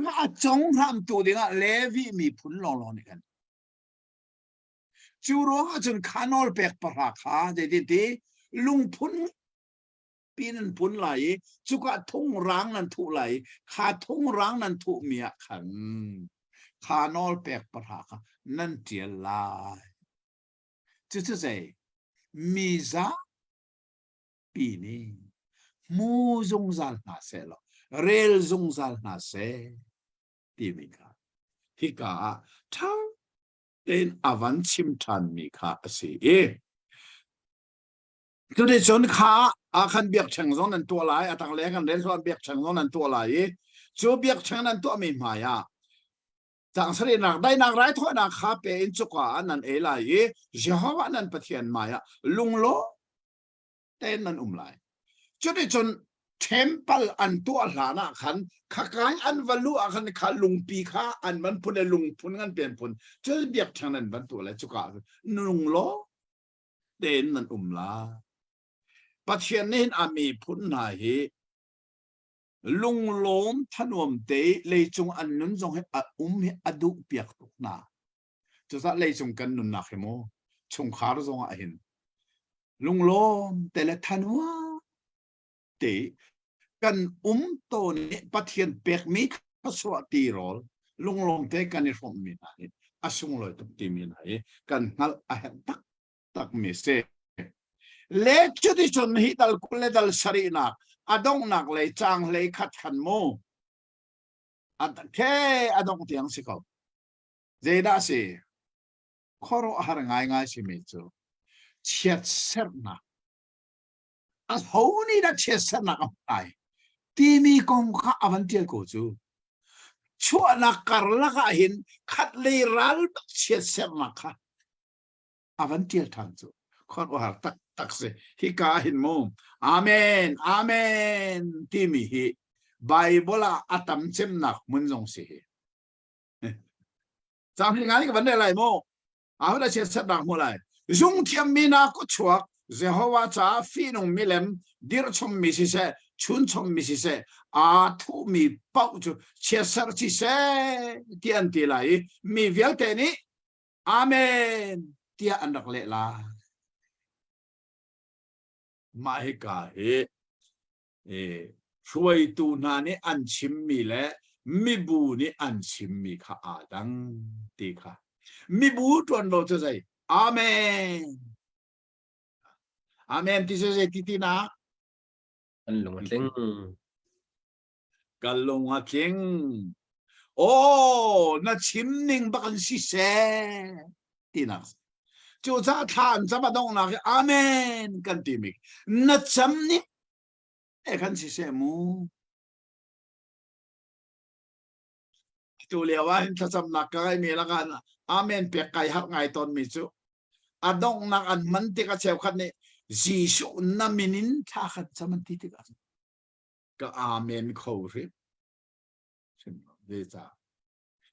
nga chong ram tu dinga levi mi phun long long ni kan chu ro nga chun khanol pek para kha de de lung phun pin phun lai chu ka thung rang nan thu lai kha thung rang nan thu mia khan khanol pek para kha nan tiel lai chu chu sei mi za pi ni mu zung zal na se lo rel zung zal na se ti mi ka hi ka thang ten avan chim than mi kha ase chu de chon kha a khan biak chang zon nan to lai atang le kan ren so biak chang zon nan to lai chu biak chang nan to mi ma ya chang sari nak dai nak rai thoi nak kha pe in chu ka nan e lai jehovah nan pathian ma ya lung lo ten nan lai chu de chon temple an to la na khan kha kai an valu a khan kha lung pi kha an man pun e lung pun ngan pen pun chu biak chang nan ban to la chu ka lung lo ten nan laปัจจัยนี้อามีพุนนาฮีลุงล้มท่านวมเตเลยจงอันนุนจงให้ให้อดุเปียกตุกนาจะสักเลยจงกันนุนนักเหมชงขาร์จงอาหินลุงล้มแต่ละท่านว่าเตกันโตนี้ปัจจัยเปียกมีข้าสวัสดีรอลลุงล้มเตกันในฟอมมีนาฮีอาสุงลอยตุกตีมีนาฮีกันฮัลอาหินตักมีเซเล็กชุดที่ชนฮิตลกุเลดัลสรีนักอดงนักเลยจางเลยขัดขันโมแค่อดงเตียงสิเขาเจดาสิขอรู้หาง่ายง่ายสิมิจูเชียดเสนักเขานี่ดักเชียดเสนักอะไรที่มีกองข้าอวันเตียกูจูชั่วนักการละก็เห็นขัดเลยรัลเชียดเสนักค่ะอวันเตียทันจูขอรู้หาตักเสฮิกาหินโมอาเมนอาเมนที่มีฮิไบเบิลอาตัมเชมนักมุนจงสิจำที่งานนี้ก็วันได้ไรโมเอาได้เชื่อสัตว์นักมูไรยุงเทียมมีนักก็ชัวเจโฮวาจ้าฟีนงมิเลมดิรชมมิสิเซชุนชมมิสิเซอาทุมีเป้าจูเชื่อสัตว์ที่เซที่อันที่ไรมีเวลเตนี้อาเมนที่อันดักเละลามาให้กาช่วยตูนานี่อันชิมมีและมิบูนี่อันชิมมีค่ะอาดังตีค่ะมิบูตวนโลจะใส่อาเมนอาเมนที่จะใส่ที่นะกันลงเล่ง กันลงอาเก่งโอ้น่าชิมนิ่งบักันสิเซที่นะ就在谈怎么动那个阿门跟地名，那怎呢？哎，看是什么？就了啊，他怎么个没那个阿门别改黑爱当没做，阿动那个门这个小看呢，是说那民人他看怎么地这个，个阿门口是，什么这咋？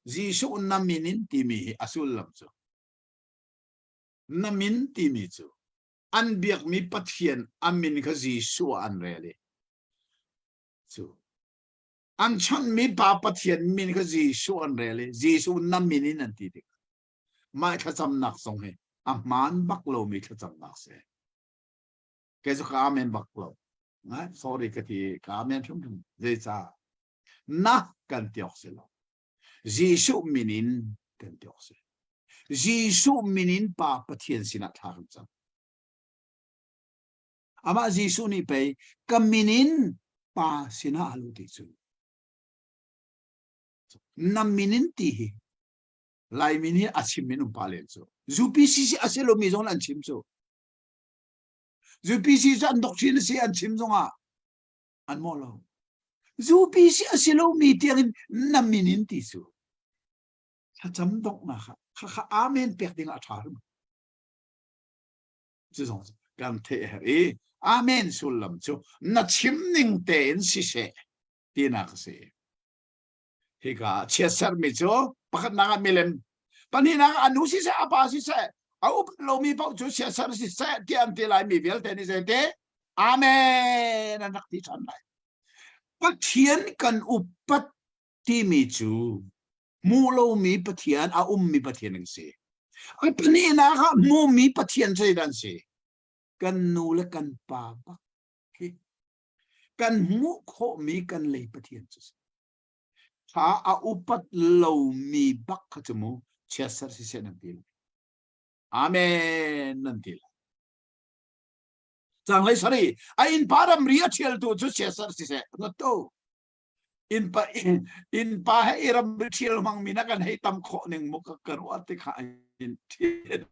是说那民人地名阿苏lâm做。namin timi chu an biak mi pathian amin kha jisu an rele chu an chan mi pa pathian min kha jisu an rele jisu namin in an ti dik mai kha cham nak song he a man baklo mi kha cham nak se ke zu kha amen baklo na sorry ka ti ka amen thum thum je cha na kan tiok se lo jisu minin kan tiok se Jisu minin pa pathian sinat harum chang ama Jisu ni pe kaminin pa sina alu ti chu nam minin ti hi lai mini achim minum pa len chu zupisi si aselo mi zon an chim chu zupisi san doctrine si an chim zonga an mo lo zupisi aselo mi tiang nam minin ti chu cha cham dok na kha kha amen pek ding a thar chu song kan the he amen sulam chu na chim ning ten si se ti na se he ga che sar mi chu pakhat na milem pani na anu si se apa si se au lo mi pau chu sia sar si sa ti an ti lai mi vel te ni se te amen anak ti chan lai pathian kan upat ti mi chu mu lo mi pathian a mi pathian ning se ai pani na ha mu mi pathian se dan se kan nu le kan pa ba kan mu kho mi kan le pathian chu ha a upat lo mi bak kha chu mu chia sar si se nan ti amen nan ti chang lai sari a in param ria thial tu chu chia sar si se no to in pa he iram thial mang mina kan hei tam kho ning mu ka karwa te kha in thian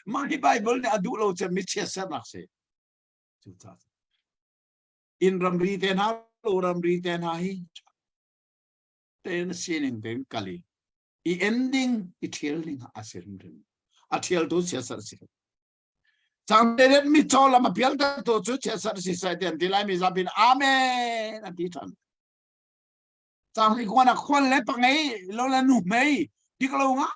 ma hi bible ne adu lo che mi chia sar nak se chu cha in ram ri te na lo ram ri te na hi ten sining ten kali I ending I thial ning asirin rin a thial tu chia sar si chang te mi chola ma pial ta to chu chia sar si sai ten dilai mi zabin amen a ti chan chang ri kwana khol le pangai lo la nu mei diklo nga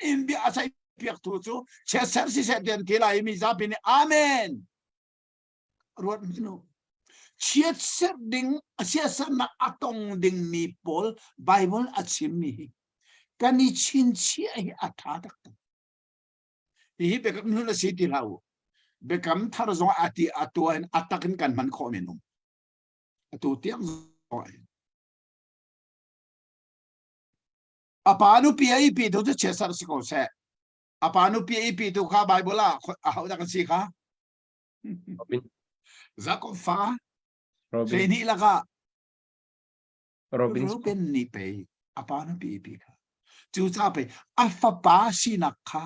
in bi asai piak tu chu chia sar si sai ten dilai mi zabin amen ruat mino chia sar ding chia sar na atong ding mi pol bible achim mi kani chin chi ai atha tak hi be kam nu na si ti lau be kam thar zo ati atuan atakin kan man kho menum atu tiang zo apanu pip to che sar si ko se apanu pip to kha bible la a da kan si kha Robin zakon fa Robin ni la ka Robin Ruben ni pe apanu pip kha chu cha pe afa pa si na kha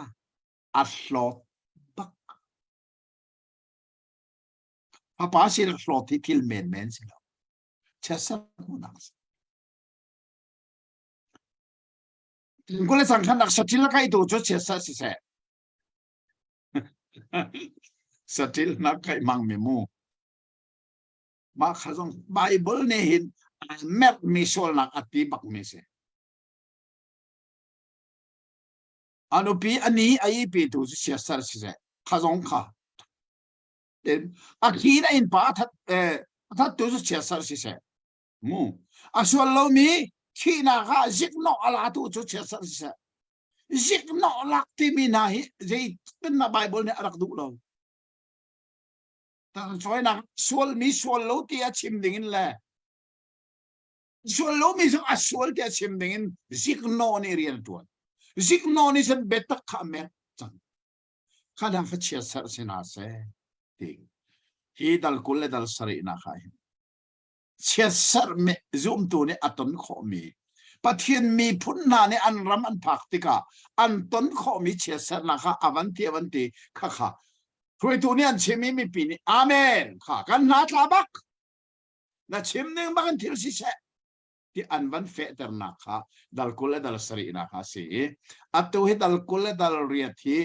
a slot bak apa si na slot ti til men si lo cha sa mo nak ko le sang khan nak sa til kai to cho che sa si se sa til na kai mang me mu ma khazong bible ne hin mer mi sol nak ati bak me se anu pi ani ai pi tu sia sar si se khazong kha den akira in pa that tu sia sar si se mu aswal lo mi khina ga zik no ala tu sia sar si se zik no lak ti mi na hi jei tin na bible ne arak du lo ta choi na swal mi swal lo ti a chim ding in la swal lo mi so aswal ti a chim ding in zik no ni rian tuan zik no ni sen betak kha me chan khana fa chia sar sina se ting hi dal kul le dal sari na khai chia sar me zoom tu ne aton kho mi pathian mi phun na ne an ram an phak tika an ton kho mi chia sar na kha avanti kha kha thui tu ne an chimi mi pi ni amen kha kan na tla bak na chim ning bakan thil si se ti an van fe ter na kha dal kul dal sari na kha si atu hi dal kul dal ria thi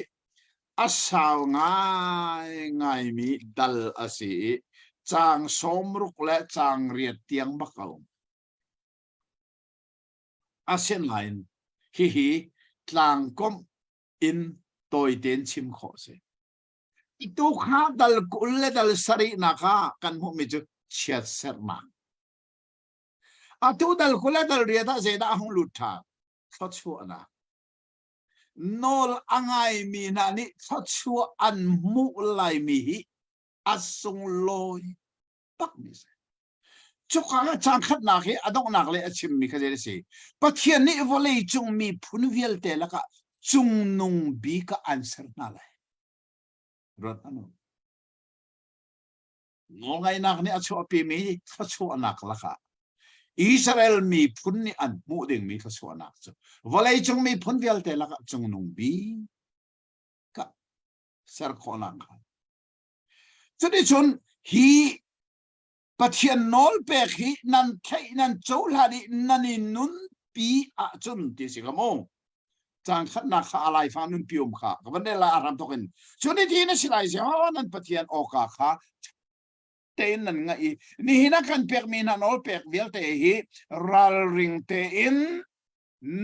asaw ngai mi dal asi chang somruk le chang ria tiang bakal asen line hi tlang kom in toy ten chim kho se itu kha dal kul dal sari na kha kan mu mi chu chiat ser ma atu dal kul dal ria da ze da hung lut tha thot chu na nol angai mi na ni thot chu an mu lai mi hi asung loi pak mi se chu kha chang khat na khi adong nak le achim mi kha je se pathian ni volei chung mi phun vial te la ka chung nung bi ka answer na lai rot anu ngai nak ni achu pi mi thot chu anak la kha Israel mi phun ni an mu ding mi thot chu anak chu volei chung mi phun vial te la ka chung nung bi ka sar khona kha chu di chun hi pathian nol pe khi nan thai nan chou la ni nani nun pi a chun ti si kamo chang khat na kha alai fa nun pium kha ka ban la aram token chuni ti na silai se ha nan pathian o ka kha ten nan nga I ni hina kan pek mi na nol pek vial te hi ral ring te in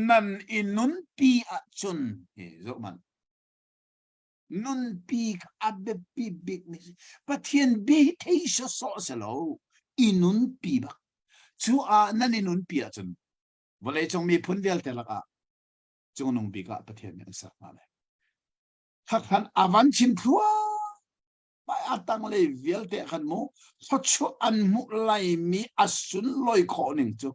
nan inun pi a chun he zo man nun pi abe pi big mi pathian be thei so so selo inun pi ba chu a nan inun pi a chun vole chong mi phun vel te la ka chung nong bi ka pathian ne sa ma le hak han avan chim thua ba atang le vel te khan mo so chu an mu lai mi asun loi kho ning chu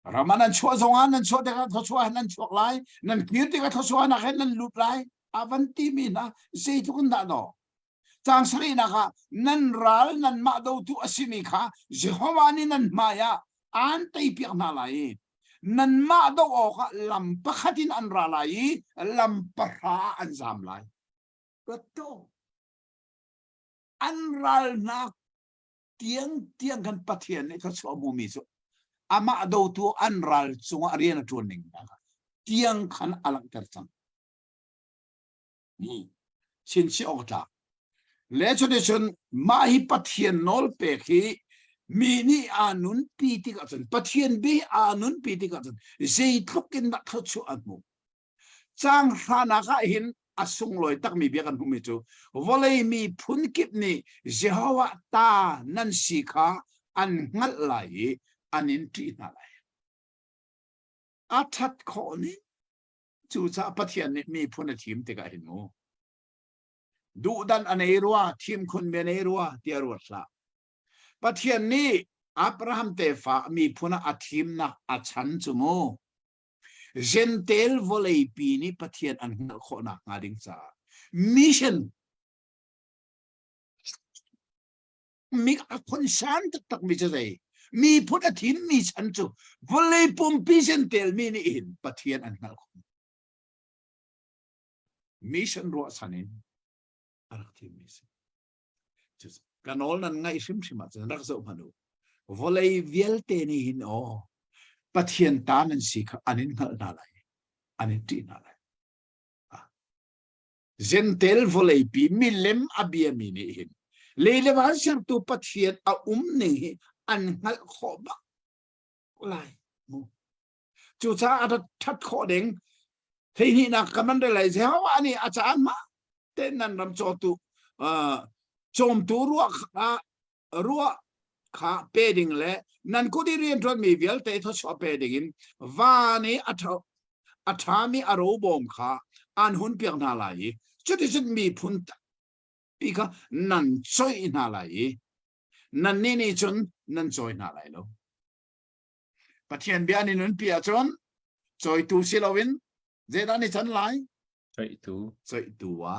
Ramanan chua zongan nan chua teka thosua nan chua lai nan kiu teka thosua na khen nan lut lai avanti mi na sei tu kun da no chang sari na ka nan ral nan ma do tu asimi kha Jehovah ni nan maya an tai piak na lai nan ma do o ka lam pakhatin an ra lai lam para an zam lai to an ral na tiang kan pathian ni thosua mu mi so ama do tu anral chunga ariana tuning tiang khan alak terchang ni sin chi okta le tradition ma hi pathian nol pe khi mi ni anun pi ti ka chen pathian bi anun pi ti ka chen sei thokin da thochu atmu chang hana ka hin asung loi tak mi biakan humi chu volei mi phun kip ni Jehovah ta nan sikha an ngal lai anin tri na lai athat kho ni chu cha pathian ni mi phun thim te ka hin mo du dan anei ruwa thim khun me nei ruwa tia ruwa sa pathian ni Abraham te fa mi phuna athim na achan chu mo gentel volei pi ni pathian an ngal kho na ngading cha mission mi a khon san tak mi cha dei mi phut a thim mi chan chu volei pum pi gentel mi ni in pathian an ngal kho mission ro sanin arak thim mi just kanol nan ngai sim sima cha rak zo manu volei vial te ni hin o pathian ta nan sikha anin ngal na lai anin ti na lai gentel volei pi mi lem abia mi ni hin leile wa ser tu pathian a ning hi an ngal kho ba lai mu chu cha at that kho ding thei ni na kaman de lai se hawa ni achan ma ten nan ram cho tu chom tu ruwa kha pe ding le nan ko di rian tron mi vial te tho cho pe ding in wa ni athami aro bom kha an hun piang na lai chu ti sit mi phun pi kha nan choi na lai nan ni chun nan choi na lai lo pathian bian ni nun pi a chon choi tu silowin je da ni chan lai choi tu wa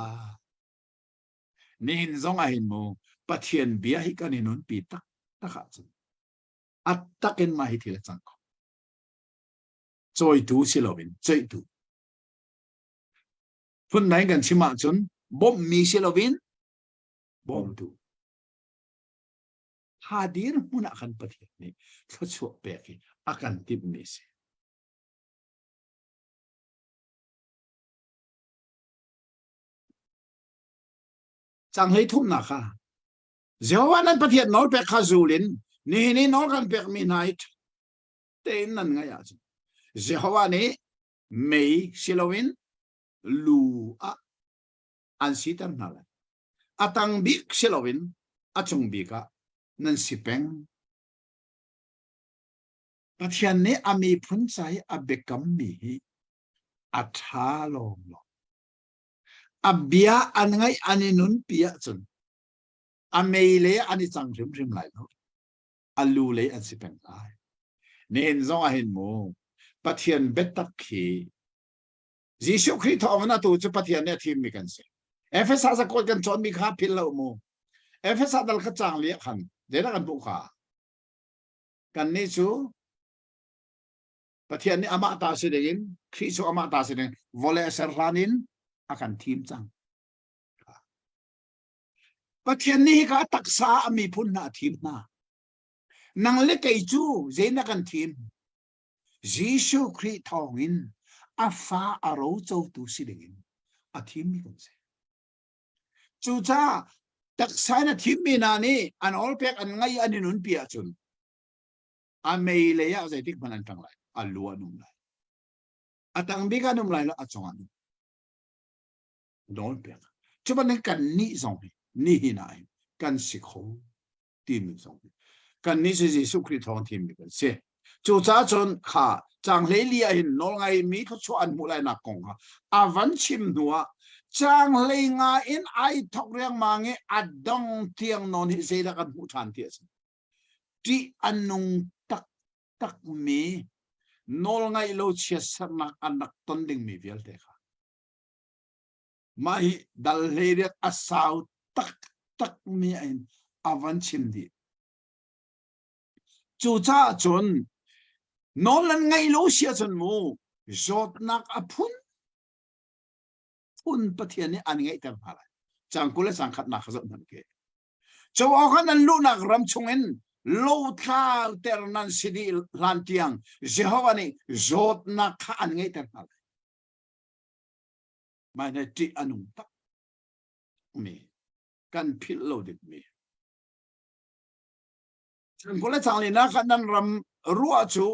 ni hin zong a hin mo pathian bia hi kan nun pi tak takha chun at takin ma hi thil chang choi tu silowin choi tu phun nai gan chima chun bom mi silowin bom tu hadir muna kan pathian ni thchu pe ki akan tip mi se chang hei thum na kha Jehovah nan pathian nol pe kha zulin ni nol kan pe mi night te nan nga ya Jehovah ni mei silowin lu a an sitan na la atang bi silowin achung bi ka nan sipeng pathian ne ami phun sai abekam mi atha long lo abia angai aninun pia chun ameile ani chang rim lai lo alu le an sipeng lai nen zong a hin mo pathian betak khi Jisu Christ thong na tu chu pathian ne thim mi kan se Ephesus a ko kan chon mi kha phil lo mo Ephesus dal kha chang le khan de na kan bu kha kan ni chu pathian ni ama ta se ding Christ ama ta se ding vole serlanin akan thim chang pathian ni ka taksa ami phun na thim na nang le kai chu ze na kan thim Jisu Christ thong in afa aro chou tu si ding a thim mi kan se chu cha taksa na thim mi na ni an all pek an ngai an nun pia chun a mei le ya ze tik manan tang lai a lu anum lai atang bi ka num lai lo a chong an đón bẹt cho bạn nên cần ní dòng ní hình này cần sự khổ tìm dòng cần ní sự gì súc thong tìm được sẽ chú cha chọn khá chẳng lấy lia hình nó ngay mỹ thốt cho anh mua lại nạp công à vẫn chim nữa chẳng lấy ngay in ai thọc riêng mà nghe à đông tiếng non hi dây đã cần hụt hẳn thiệt chỉ anh nung tắc tắc mỹ nó ngay lâu chia sẻ nạc anh nạc tôn đình mỹ viết thế mai dal heret asaw tak mi ain avan chimdi chu cha chon no lan ngai lo sia chon mu zot nak aphun phun pathian ni an ngai tar phala chang kula chang khat na khazam nan ke chaw khan an lu nak ram chungen lo tha ter nan sidi lan tiang jehovah ni zot nak kha an ngai tar phala mai na ti anung tak mi kan phil lo dik mi chang kula chang le na khan nan ram ruwa chu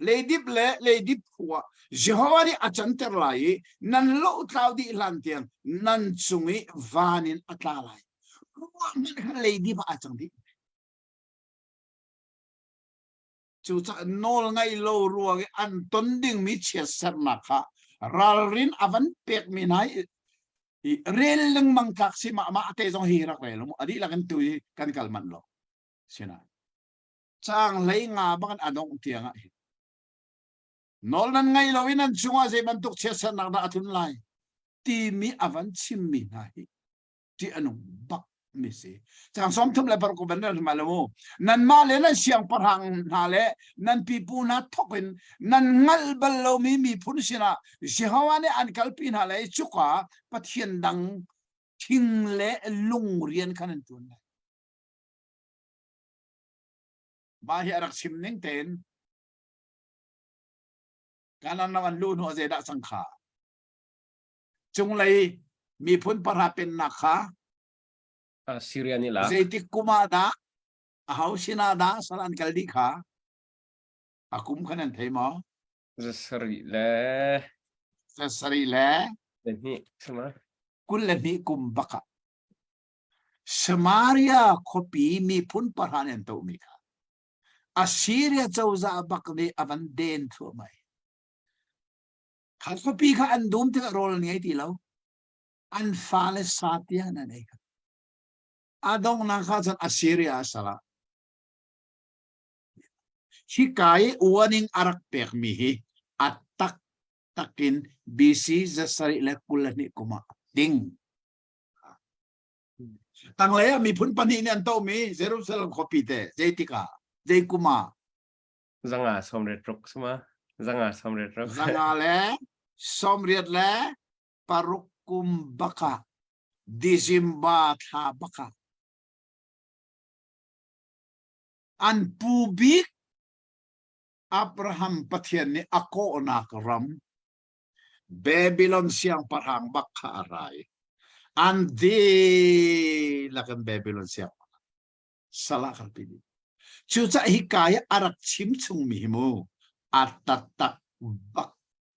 leidip huwa jehovah ni achanter lai nan lo tlaw di lan tiang nan chungi vanin atlalai ruwa man leidip achang di chu cha nol ngai lo ruwa ge an ton ding mi che ser na kha ralrin avan pek mi nai rel leng mangkak si ma ate jong hirak le lo adi la kan tu kan kalman lo sina chang lấy nga bang anong tianga nol nan ngai lo in an chunga je ban tuk che san na athun lai ti mi avan chim mi nai ti anong bak mi se chang som thum le par ko ban na malamo nan ma le na siang parhang na le nan pi pu na thokin nan ngal bal lo mi phun sina jehovah ne an kalpi na le chuka pathian dang thing le lung rian khanan tun bahi arak sim ning ten kanan naman lu no zeda sangkha chung lei mi phun para pen nakha Syria nila zeitik kumada ahau sinada salan kaldi kha akum khanan theimo Zasari le sasari le ni sama kullani kumbaka Samaria kopi mi phun paranen to mi kha Assyria chauza bakne avan den thu mai khalfa pi kha an dum te rol ngai ti lo an fale satya na nei adong na kha chan Assyria sala hikai warning arak pek mi hi atak takin BC zasari le kulani kuma ding tang le mi phun pani ni an to mi Jerusalem kopi te jeitika Jeikuma zanga somretrok sama zanga somretrok Zangale Somriat le Parukum baka Dizimba tha baka an pubik Abraham pathian ni ako onak ram Babylon siang parang baka aray andi lakan Babylon siang salakal pili chucha hikaya arak chim chung mi mo atatak bak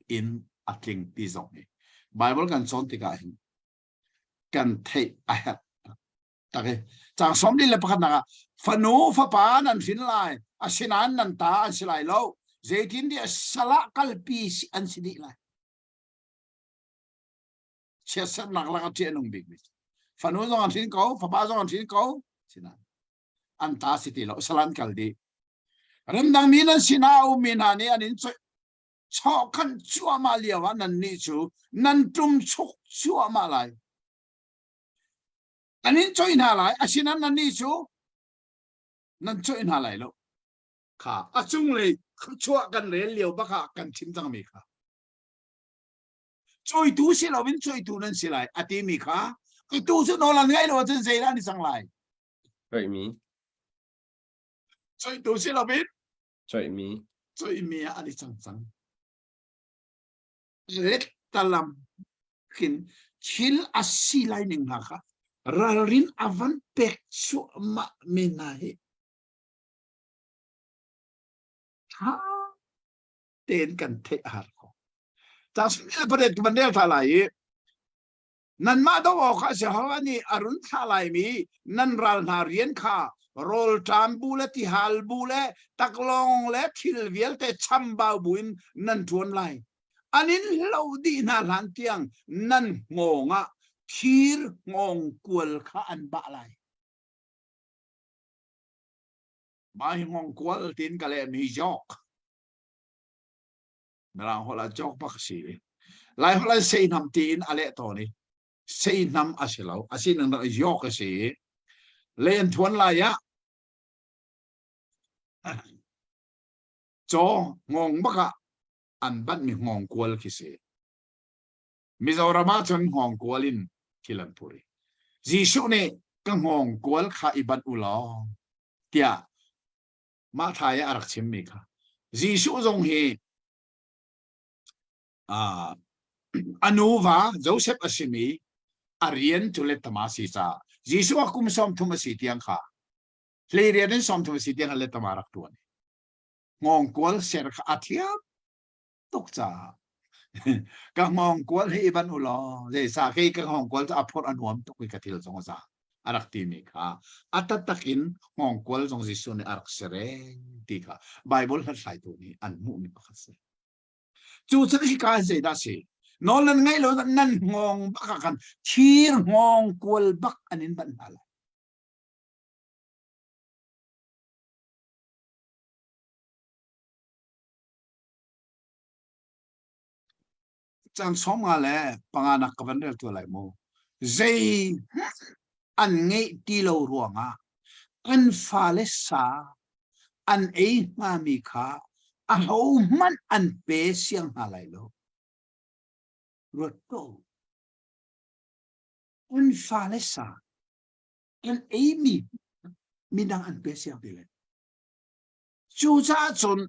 in atling tizong ni Bible kan son tika hin kan thei ahat take chang som ni le pakhat na fanu fa pa nan fin lai asinan nan ta an silai lo zaitin di sala kalpi an sidi lai chesan nak la ka ti anung big fanu zong an fin ko fa pa zong an fin ko sinan anta siti lo salan kaldi ramdang minan sinau minani anin chokan chua maliawa nan ni chu nan tum chok chua malai anin choin halai asinan nan ni chu nan choin halai lo kha achung le chua kan le liao ba kha kan chim tang mi kha choi tu si lo bin choi tu nan si lai ati mi kha cái tu sự nó là ngay lo chân dây ra đi sang lại vậy mi choi tu si lo bin vậy mi choi mi a đi sang sang let talam kin chil asi lai ning ha kha ralrin avan pek su ma menahi ha ten kan the har ko จากประเด็นมันเรียกอะไรนั่นมาต้องออกข้าเสียว่านี่อรุณท่าไรมีนั่นรัลนาเรียนข้าโรลจามบูเลที่ฮัลบูเลตักลองและทิลเวียลแต่ชัมบาบุนนั่นทวนไลอันนี้เราดีนาหลันเตียงนั่นงงอ่ะทีร์งงกวลข้าอันบะไลมาให้งงกวลตินกะเลมีจอกเวลาหัวละจอกปักสีหลายหัวละเซนำตีนอะไรตัวนี้เซนำอาศัยเราอาศัยนั่นยอกสีเล่นทวนไลอะจองงบักะอันบัดมีงงกวลคิเสมิจารามาจนงงกวลินคิลันปุริจีชุเนก็งงกวลข้าอิบันอุลาเตียมาทายอารักชิมมีค่ะจีชุจงเฮอนุวาโจเซฟอชิมีอารียนทุเลตมาสิจ้าจีชุอาคุมสอมทุมสิเตียงค่ะเลเรียนสอมทุมสิเตียงเลตมารักตัวนี้งงกวลเสียร์อาเทียบตกจ้าก็งงกวลให้อิบันอุลาเจสาคีก็งงกวลจะอภรอนุมตุกิกติลสงสารอารักตีมีค่ะอัตตะกินงงกวลจงจิสุนอารักเสเรตีค่ะไบเบิลหัดใส่ตัวนี้อันมุมีบักเสจู่จะได้การเจด้าสินอนนั่นไงเรานั่นงงบักกันชีร์งงกวลบักอันนี้บันอะไรจังสมอะไรปังานักกันเรื่องตัวอะไรโมเจอันไงที่เรารวงอ่ะอันฟาเลสาอันเอมามีค่าเอามันอันเปเสียงอะไรโลรถโตอันฟาเลสาอันเอมีดังอันเปเสียงไปเลยจู่จ้าจน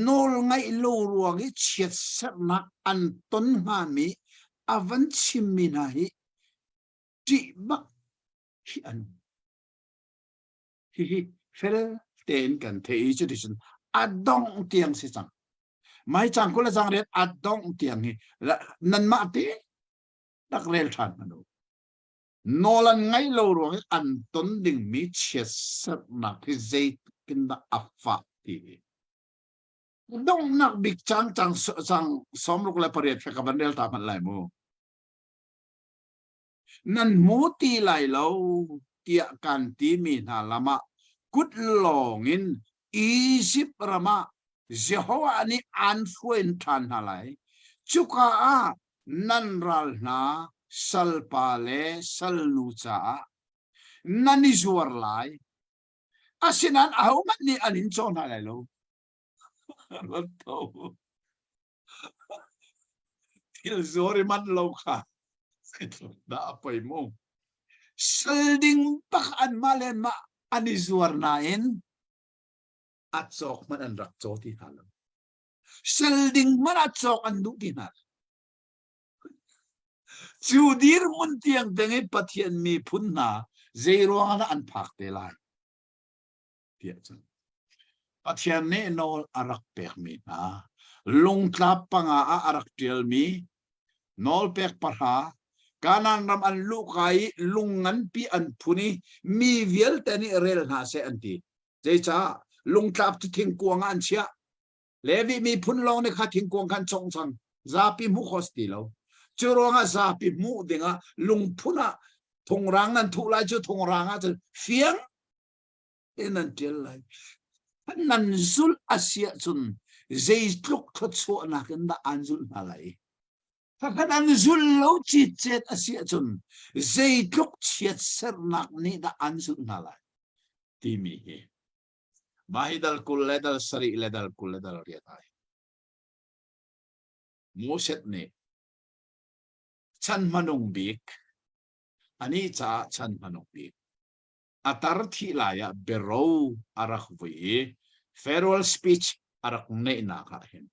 โนลไงโลรวงไอเฉียดสักนักอันต้นมามีอวันชิมินาฮิจิบักฮิอันฮิเฟลเตนกันเทอิจุดิฉันอัดดองเตียงสิจังไม่จังกุลจังเรียนอัดดองเตียงฮินั่นมาตีนักเรียนทันมนุโนลันไงโลรวงอันต้นดิ่งมีเฉียดสักนักที่เจกินดาอัฟฟาตีดงนักบิ๊กจังสมลูกและประเดี๋ยวกับบันเดลตามันไหลมูนั่นมูตีไหลเราเกี่ยกันตีมีนาลามะกุดลองอินอียิปต์รามาเจ้าอันนี้อันฟื้นทันอะไรจุกานันรัลนาสัลปาเลสัลนูจานันนิจวรไลอาศินันเอามันนี่อันนี้จงอะไรเรารถโตที่เราโริมันเราค่ะด่าไปมงสดิ้งปักอันมาเลนมาอันนี้สวรนาอินอัดจอกมันอันรักโจที่ฮัลโหลสดิ้งมันอัดจอกอันดุที่นั่นจูดีร์มุนเตียงเดงปัทยันมีพุนนาเจรวงอันพักเตลัยเดียจังปัทยันเนโนอารักเปกมีนาลุงทับปังอารักเทลมีโนลเปกปะฮาการนั้นรำอันลูกไก่ลุงงันปีอันพุนีมีเวียลแต่นี่เรลนาเซอันตีเจ้าลุงทับทิ้งกวงอันเชียเลวีมีพุนลองในข้าทิ้งกวงกันจงสังซาปิมุขสติเราจูรองาซาปิมุดิงะลุงพุนะทงรังนั้นทุลายจูทงรังอาจจะเฟียงเอ็นันเจลไลนันซุลอาเซียจุนเจลุกทศวนักนักอันซุลอะไรถ้านันซุลเราจิตเจตอาเซียจุนเจลุกเชียดเสนักนี่นักอันซุลอะไรที่มีมาฮิดัลคุลเลดัลสรีเลดัลคุลเลดัลเรียดายมูเซตนี่ฉันมานุงบิกอันนี้จ้าฉันมานุงบิกอัตราที่ลายเบโรอารักวีเฟรอลสปีชอารักเนนักเห็น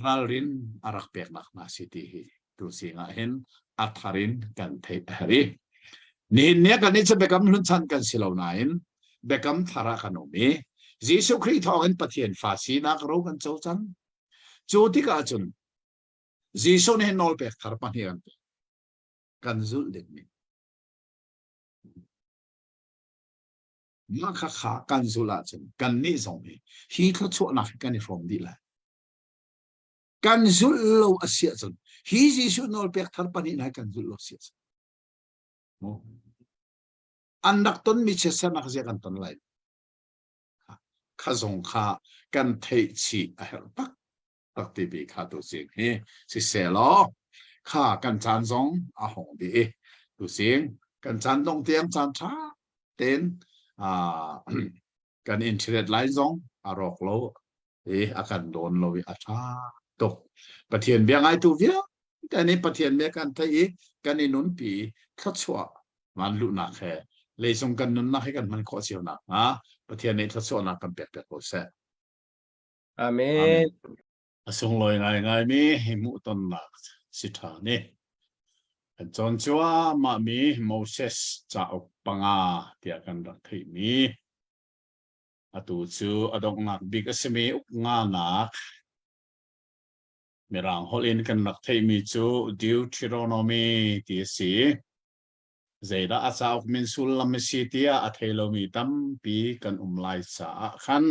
รัลรินอารักเปียกนักนาสิทีตุสิงเห็นอัตรินกันเทหรีนี่เนี่ยกันนี่จะเบกัมลุนชันกันสิลาวนายนเบกัมทาราคันโนมียิสุคริสต์ทอกันปฏิญาณฟาสีนักรู้กันเจ้าจัน chu ti ka chun jisu ne nol pe khar pan hi an kan zul dik mi ma kha kha kan zula chun kan ni zong mi hi kha chu na kan ni from di la kan zul lo asia chun hi jisu nol pe khar pan hi na kan zul lo sia mo andak ton mi che sa na kha kan ton lai kha zong kha kan thei chi a hel pak tak ti bi kha tu sing he si se lo kha kan chan zong a hong di tu sing kan chan dong tiam chan tha ten kan internet lai zong a rok lo akan don lo wi a tha tok pathian biang ai tu via kan ni pathian me kan thei kan ni nun pi kha chwa man lu na khe le song kan nun na he kan man kho chiu na pathian ni tha chwa na kan pek pek ko se Amen. asung loi ngai mi himu ton na si tha ni John chua ma mi Moses cha ok panga tia kan rak thei mi atu chu adong nak big asemi uk nga nak merang holin kan rak thei mi chu Deuteronomy ti si zeida acha ok min sul lam si tia a thelo mi tam pi kan umlai cha khan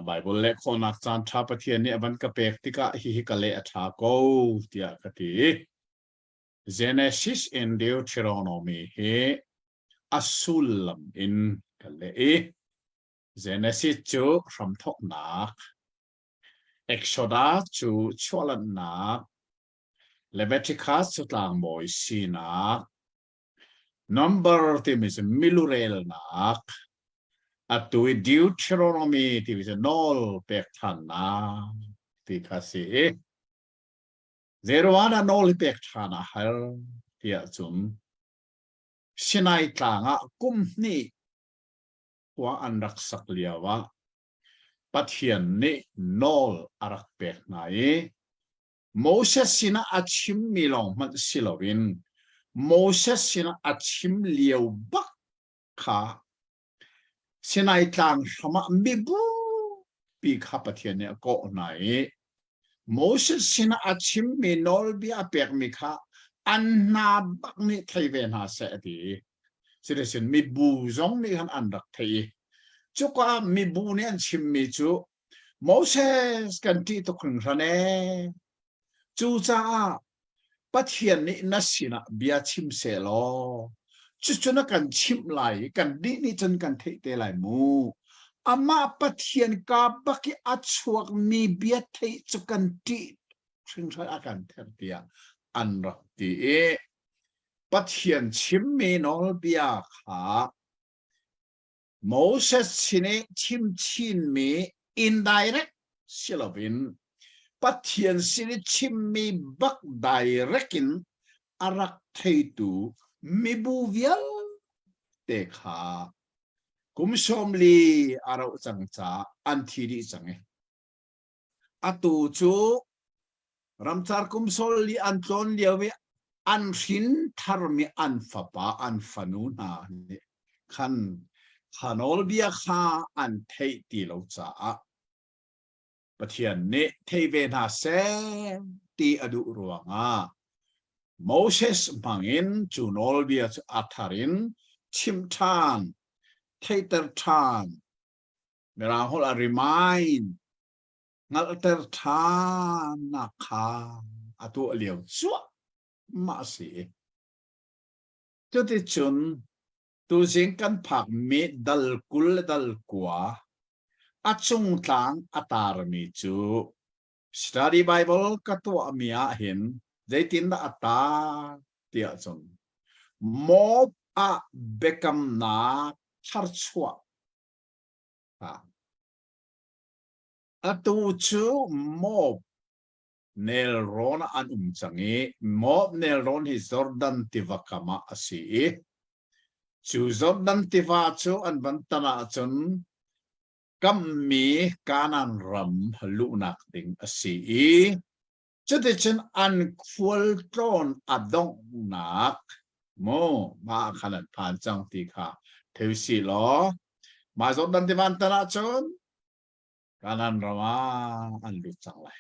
Bible le khonak chan tha pathian ni aban ka pek tika hi ka le atha ko tia ka ti Genesis and Deuteronomy he asulam in ka le Genesis chu from thok nak Exodus chu chwalan nak Leviticus chu tlang boy si nak Number tim is milurel nak Atu Deuteronomy ti is nol pek than na ti ka si Zerwana nol pek than na hal tia chun Sinai tlanga kum ni wa andak sakliawa pathian ni nol arak pek nai Moses sina achim milong man silowin Moses sina achim liau bak kha Sinai tlang sama mibu pi kha pathian ni ko nai Moses sina achim mi nol bi apek mi kha anna bak ni thaiven ha se di Citizen mi bu zong ni han andak thei chuka mi bu ni an chim mi chu Moses kan ti to khung rane chu cha pathian ni nasina bia chim se lo chu chuna kan chim lai kan di ni chen kan thei te lai mu ama pathian ka baki achuak mi bia thei chu kan ti thing thai akan ther tia an rak ti pathian chim mi nol bia kha Moses chine chim chin mi indirect silobin pathian sini chim mi bak direct in arak thei tu mi bu vial te kha kum som li arau chang cha an thi ri chang atu chu ramchar kum sol li an tlon liawi an rin thar mi an fapa an fanu na ni khan khanol bia kha an thei ti lo cha pathian ne thei ve na se ti adu ruanga Moses mangin chunol bia chu atharin chimthan thei ter than mera hol a remind ngal ter than na kha atu liao chua ma si chu ti chun tu sing kan phak mi dal kul dal kwa achung tlang atar mi chu study Bible ka to amia hin zaitin da ata tia chun mob a bekam na thar chua atu chu mob nel ron an changi mob nel ron hi Jordan tivakama asi chu Jordan tiva chu an bantana chun kammi kanan ram lunak ding asi chute chen an khwal tron adong nak mo ma khanan phan chang ti kha theu si lo ma Jordan tivan tana chun kanan rama an lu chang lai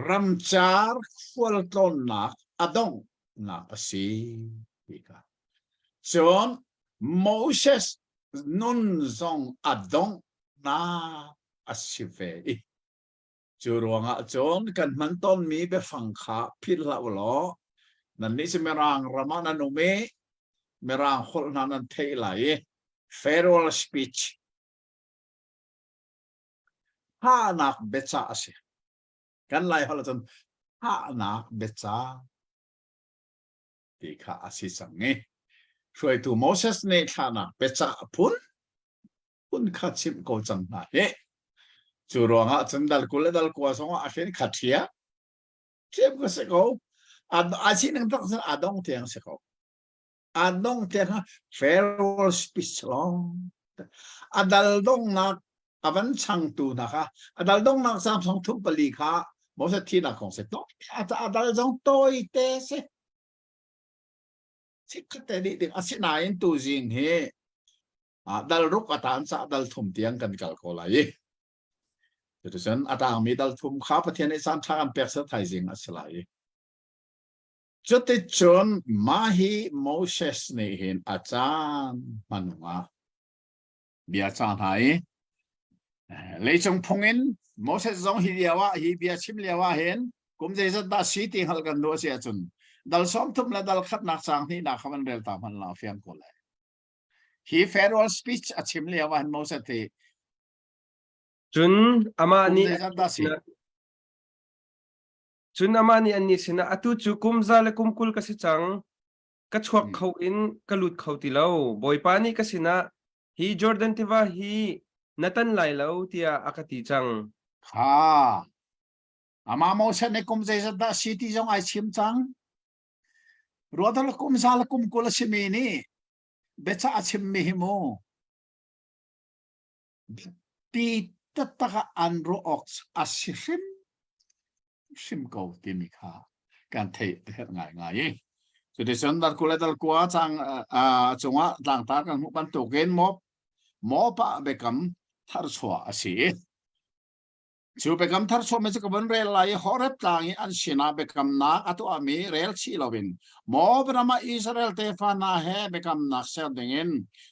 ramchar khwal ton na adong na asi ika chon Moses nun zong adong na asive churuanga chon kan man ton mi be phang kha phil la lo nan ni se merang rama na no me merang khol na nan thei lai farewell speech ha nak becha ase kan lai hol chon ha nak becha ti kha asi sang ngeช่วยtu Moses ในฐานะเป็นจ่าพุนขัดชิมโกจังนะเฮ้จูรวงอ่ะจนดัลกุลดัลกัวสงอาเฟนขัดเทียเทียบก็เสกเอาอาชีพหนึ่งต้องอาดงเทียงเสกเอาอาดงเทียง farewell speech ลองอาดัลดงนักอาวันช่างตูนะคะอาดัลดงนักสามสองทุบปลีค่ะMoses ที่นักของเสกต้องอาดัลดงโตยเตเสสิกแต่ดิอาศินาอินตูจิงเฮดัลรุกอาตานซาดัลทุมเตียงกันกัลโคลายจุดฉันอาตางมีดัลทุมข้าพเทียนในสามทางเปียกเสไทยจิงอาศลายจุดที่จนมาฮีโมเสสในเห็นอาจารย์มันว่าเบียอาจารย์ไทยเลยจงพงอินโมเสสจงฮิเดียวว่าฮิเบียชิมเลียวว่าเห็นกุมใจจะตัดสีติงหัลกันด้วยเสียจนดัลซ้อมทุ่มและดัลขัดนักสังที่นักขมันเร็วตามมันลาเฟียงกูเลยฮีเฟรวลสปีชอาชิมเลียวันโมเสสที่จุนอามานี่อันนี้สินะอตุจุกุมซาเลกุมคุลกสิจังกัจฉวกเขาอินกลุดเขาติเลาบอยปานี่กสินะฮีจอร์แดนติว่าฮีนัตันไลเลาที่อากาติจังค่ะอามาโมเสสในกุมใจจะได้สีที่จงไอชิมจังรัวดัลกุมซาลกุมกุลชิมีนี่เบชอาชิมมิฮิโมตีตัตตะอันรูออกอาชิมเกาติมิค่ะการเทง่ายสุดที่สุดดัลกุลดัลกัวจังจงว่าต่างตากันมุกันตุกเกนมอปะเบกัมทาร์ชัวอาศีชูเบกัมทาร์ชัวไม่ใช่กับวันเรลไลฮอร์เรปต่างอันชินาเบกัมนักอัตุอามีเรลชีลวินมอปรามาอิสราเอลเตฟานาเฮเบกัมนักเซลดิงิน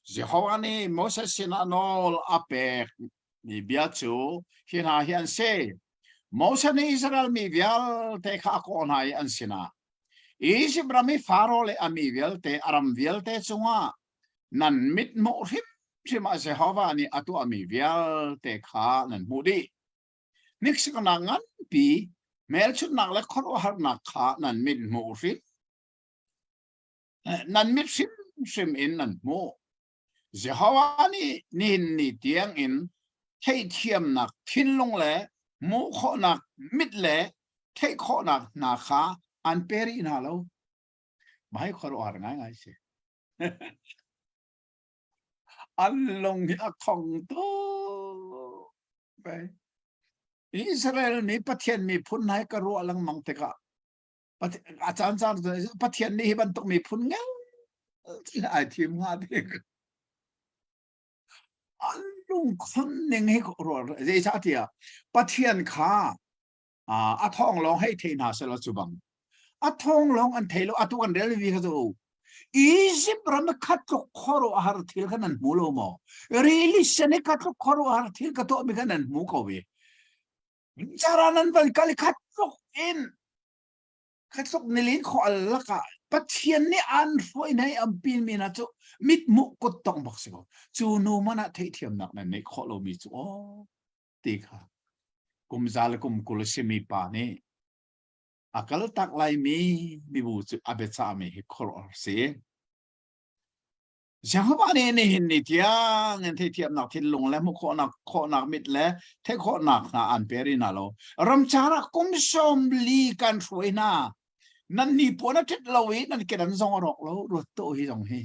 เจฮาวานีโมเสสชินาโนลอาเปกมีเบียจูฮินาฮิอันเซโมเสสในอิสราเอลมีเวลเตคาโกนไฮอันชินาอียิปต์รามีฟาโรเลอามีเวลเตอารัมเวลเตจงว่านันมิดโมริมชิมาเจฮาวานีอัตุอามีเวลเตคานันมูดีนิกสกันงันปีเมลชุดนักเล็กขอหานักขานันมิดมูรินันมิดซิมอินนันมูเจฮาวานีนี่เตียงอินให้เทียมนักทิ้นลงเลยมูขอนักมิดเลยให้ขอนักนาขาอันเปรีน่าเราไม่ขอรู้อะไรง่ายสิอันลงที่อักของโตไปอิสราเอลนี่ประเทศมีพุนให้กรู้อะไรมั่งแต่ก็อาจารย์ประเทศนี้มันต้องมีพุนเงี้ยที่ไอทีมงานเด็กอันลงคนหนึ่งให้รู้เรื่องชาติประเทศข้าอาทองลองให้เทน่าเสลจุบังอาทองลองอันเทโลอาตุกันเรลวีก็จะอียิปต์เราไม่คัดลูกขอรู้อาหารที่กันนั่นมูลโมเรีลิสเนคัดลูกขอรู้อาหารที่กันตัวมีกันนั่นมูเขาเวจารานั้นเป็นการคัดลูกอินคัดลูกนิลินขออัลลักะปัจเจียนนี่อันฟอยในอัมพินมีนะจูมิดมุกต้องบอกสิเขาจูนูมันอะเทียมนักนั่นในขอเรามีจูโอ้ตีค่ะกุมซาลกุมกุลชิมีปานี่akal tak lai mi bu chu abetsa mi khor se jang ba ne hin ni tiang en the thiam nak thin lung le mu kho nak mit le the kho nak na an peri na lo ram chara kum som li kan throi na nan ni pona thet lowi nan ke dan zong rok lo ro to hi jong hi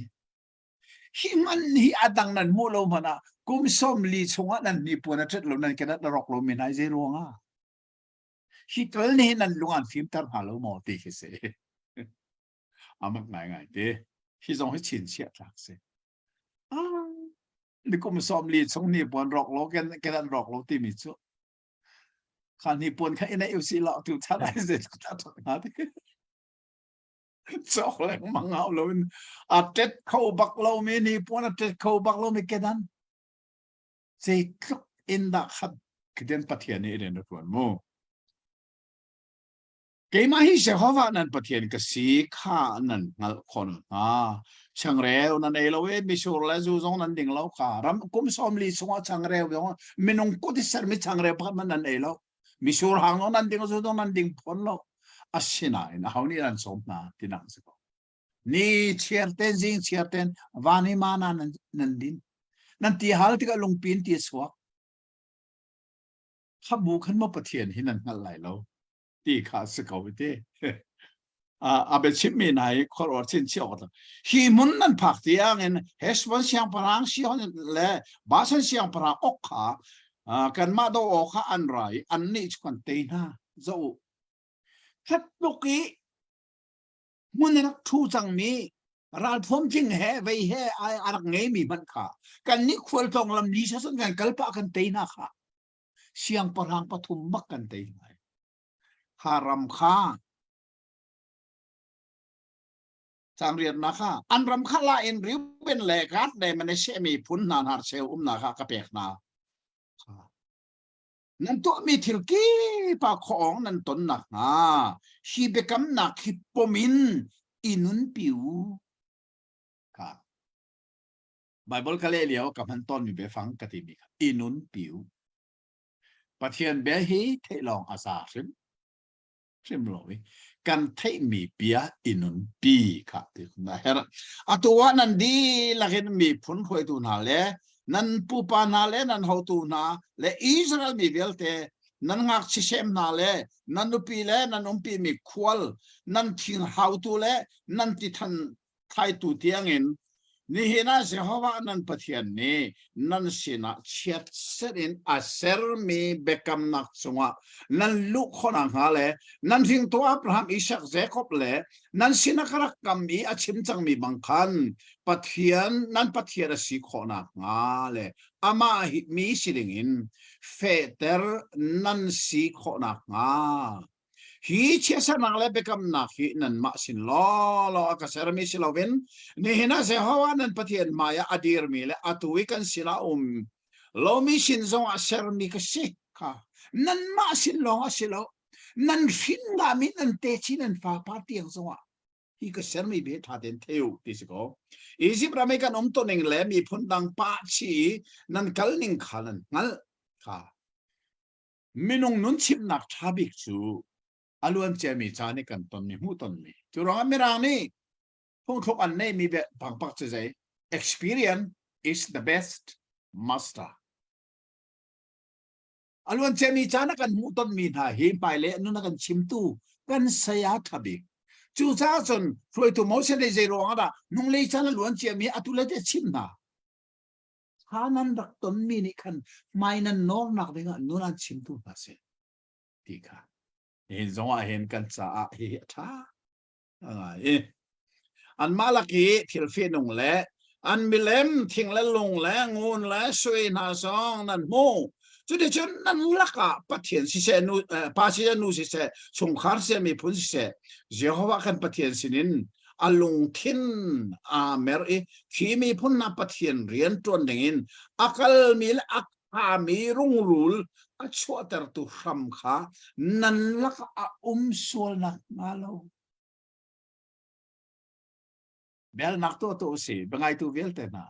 man hi adang nan mu lo mana kum som li chunga nan ni pona thet lo nan ke dan rok lo mi nai je rongaฮิตลนี่นั่นลุงอันฟิล์มตัดหาเราหมอตีเสียอามักไงเด้ฮิจงให้ชินเชียรักเสีย นี่ก็มาซ้อมลีดสงนี่ปวนรอกโลกันกันรอกโลที่มีชุขันนี่ปวนแค่ในเอลซีเราถูกท่าได้เสร็จก็ตัดหาที่สองแรงมังเอาเลยอาเจ็ดเข้าบักเราไม่นี่ปวนอาเจ็ดเข้าบักเราไม่แค่นั้นเสกอินดักขัดคือเดินปะเทียนนี่เดินปวนโมเกมาฮิเสฮาวานันปะเทียนก็สีข้านันงัลคนช่างเร็วนั่นเอลเวมิชูร์และจูจงนั่นดิ่งเราค่ะรำกุมซ้อมลีสงช่างเร็วยังมินงกุดิสร์มิช่างเร็วพักมันนั่นเอลมิชูร์หางนั่นดิ่งจูจงนั่นดิ่งพ้นเราอาศินัยนะเขานี่นั่นสมนาที่นั่งสักนี่เชียร์เต้นจิงเชียร์เต้นวานิมานั่นดินนั่นที่ฮัลที่ก็ลงปีนที่สวกข้าบุกขึ้นมาปะเทียนที่นั่นอะไรเราที่ข้าสกาวไปเต้อาเบชิมีนายขอรอดสินเชียวกันฮีมุนนั่นพักที่ยังเงินเฮสบันเชียงพลังเชียวนี่แหละบาสันเชียงพลังอกขากันมาดูอกขาอันไรอันนี้ชุกันเตน่าเจ้าฮัตตุกีมุนนักทูจังมีราดผมจริงแห่ไว้แห่อะไรเงี้ยมีบันขากันนี่ควรต้องลำนี้ฉันกันกัลปะกันเตน่าค่ะเชียงพลังปฐุมบักกันเตน่าฮารำข้าจางเรียนนะคะอันรำคาลาอินริวเป็นแหลกัดได้มันเชมีพุนนานหาเซลนะคะกระเปกนานั่นตัวมีทิลกี้ปากของนั่นต้นหนักฮีเบกัมหนักฮิปโปมินอินุนปิวค่ะไบเบิลก็เลยเลี้ยวกับมันต้นมีเบฟังกติมีครับอินุนปิวปะเทียนเบฮีเทลองอาซาซิมโลวิกันเทมีเปียอินุนปีค่ะที่คุณนะฮะอัตัวนั้นดีละเห็นมีผลพวยตุนาเลนั่นปูปานาเลนั่นเขาตุนาและอิสราเอลมีเวลเตนั่นงักชิเชมนาเลนั่นอุปีเลนั่นอุปีมีควลนั่นทิ้งเขาตุเลนั่นที่ท่านไทยตุเตียงเงินนี่เห็นนะเสียว่านั่นปะเทียนนี่นั่นสินะเชียดเสรินอาเซอร์มีเบกัมนักสงะนั่นลูกคนอ่างเลยนั่นทิ้งตัวอับราฮัมอิสักเจคอบเลยนั่นสินะกรักกัมมีอาชิมจังมีบังคันปะเทียนนั่นปะเทียนสิคนอ่างเลยอามามีสิริงินเฟเตอร์นั่นสิคนอ่างฮีเชื่อสนังเลเบกัมนักฮีนั่นมาสินล้ออากาศรมีสิลาวินนี่เห็นนะเสียว่านั่นปะเทียนมายาอดีรมีเลอตุวิกันสิลาเรามีสินทรงอาเซรมีกสิค่ะนั่นมาสินลองอาศิลานั่นฟินกามินั่นเตชินันฟ้าปาร์ตี้ยังทรงฮีก็เซรมีเบทาเดนเทวติสโกอีสิบรามีกันตัวหนึ่งเลยมีพุนดังปาชีนั่นกัลนิงขันงั้นค่ะมินุงนุนชิมนักทาบิกจูอารมณ์เจมีจานี่กันตอนมีหูตอนมีจุดร้อนไม่รางนี่พวกทุกอันนี้มีแบบบางปักจะใจ experience is the best master อารมณ์เจมีจานี่กันหูตอนมีท่าเห็นไปเลยนั่นกันชิมตู้กันเสียทับิกจู่จ้าจนช่วยตัวมอสได้ใจร้องอ่ะนุ่งเลยจานี่ล้วนเจมีอัตุเลเดชิมนะหานั้นรักตอนมีนี่กันไม่นั่นนอกนักเองนู่นชิมตู้ภาษาดีค่ะเห็นสองเห็นกันสะเหี้ยท่าอันมาลักีทิลฟีนงและอันมิเลมทิ้งและลงและงูนและสวยนาซองนั่นโมจุดเด่นนั่นลักะปัทเทียนสิเสนูปาสิเสนูสิเสสงขารเสมีพุนสิเสเจ้าว่ากันปัทเทียนสินินอลงทินเมรีขีมีพุนนับปัทเทียนเรียนจนดิ่งอักลมีและอักมีรุ่งรูลอัชวะเตอร์ตุรำขานั่นลักส่วนนักมาโลเบลนักตัวสิเป็นไงตัวเวลเตนะ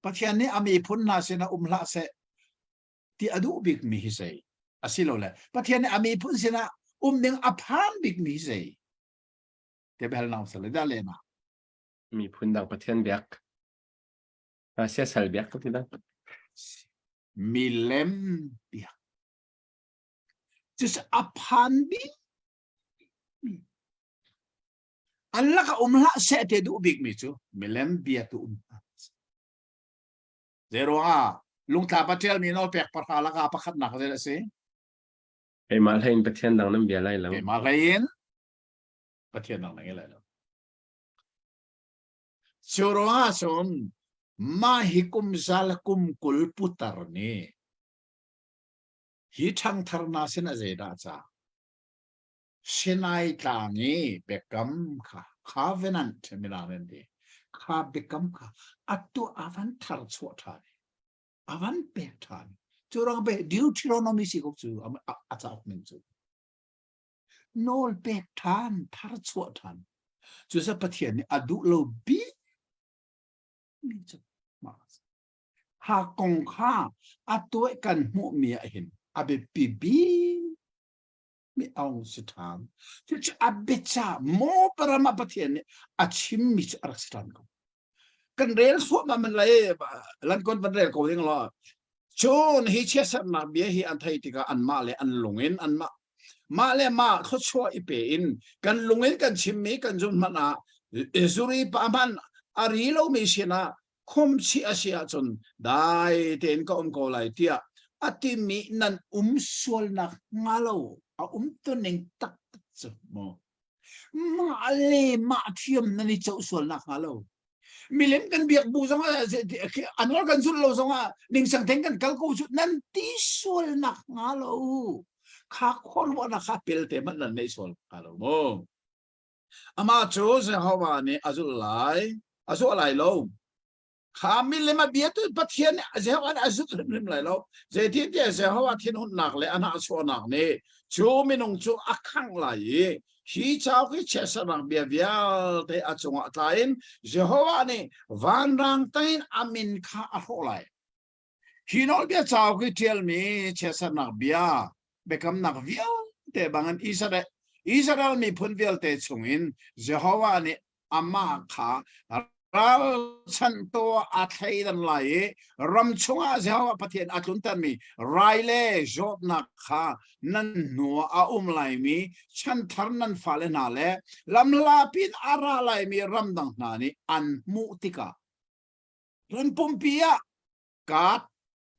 ปัจจัยนี้มีพุนนาเสนาละเสที่อดูบิกมีเสอสิโลเลยปัจจัยนี้มีพุนเสนาหนึ่งอภันบิกมีเสแต่เบลนักเสเลยได้เลยนะมีพุนดังปะเทียนเบียกเสียสัลเบียกก็ที่นั่นมิเลมเบียjust อภันบิอันละก็ละเสตดูบิกมิจูมิเลมเบียตุเจโร่ลุงตาปัจเจลมีโนเปกปะทาละกาปะขัดหนักเลยสิไอ้มาเล่นปะเทียนดังนั้นเบียร์ไรแล้วไอ้มาเล่นปะเทียนดังนั้นอะไรแล้วเจโร่ส่วน mahikum zalakum kul putar ni hi thang tharna sin azeda cha sinai tlangi bekam kha covenant minarende kha bekam kha atu avan thar chotha avan pe than churang be Deuteronomy sikok chu acha min chu nol pe than thar chothan chu sa pathian ni adu lo bi mi chu ma ha kong kha atu kan mu mi a hin abe pibi mi ong sitam chu abecha mo parama pathian ni achim mi arstan ko kan rel so ma man lai lan kon ban rel ko ding lo chon hi chesa na bia hi an thai tika an ma le an lungin an ma le ma kho chwa ipe in kan lungin kan chimmi kan jun mana ezuri pa man ari lo mi sina khom chi asia chon dai ten ko ko lai tia ati mi nan sol na ngalo a to ning tak chu mo ma le ma thiam na ni chau sol na ngalo milim kan biak bu zonga anol kan sul lo zonga ning sang teng kan kal ko chu nan ti sol na ngalo kha khol wa na kha pel te man nan nei sol ngalo mo ama cho se hawa ni azul lai lo kha milim a biat pathian je hawa azul lim lai lo je ti te je hawa thin hun nak le ana so nak ne chu minong chu akhang lai hi chao ki chesarang bia vial te achunga tain Jehovah ni van rang tain amin kha aholai hi no bia chao ki tell me chesarang bia bekam nak vial te bangan Israel mi phun vial te chungin Jehovah ni amma kha ral chan to athai dan lai ram chunga Jehovah pathian atlun tan mi raile job nak kha nan no a lai mi chan thar nan fale na le lam la pin ara lai mi ram dang na ni an mu tika ran pumpia ka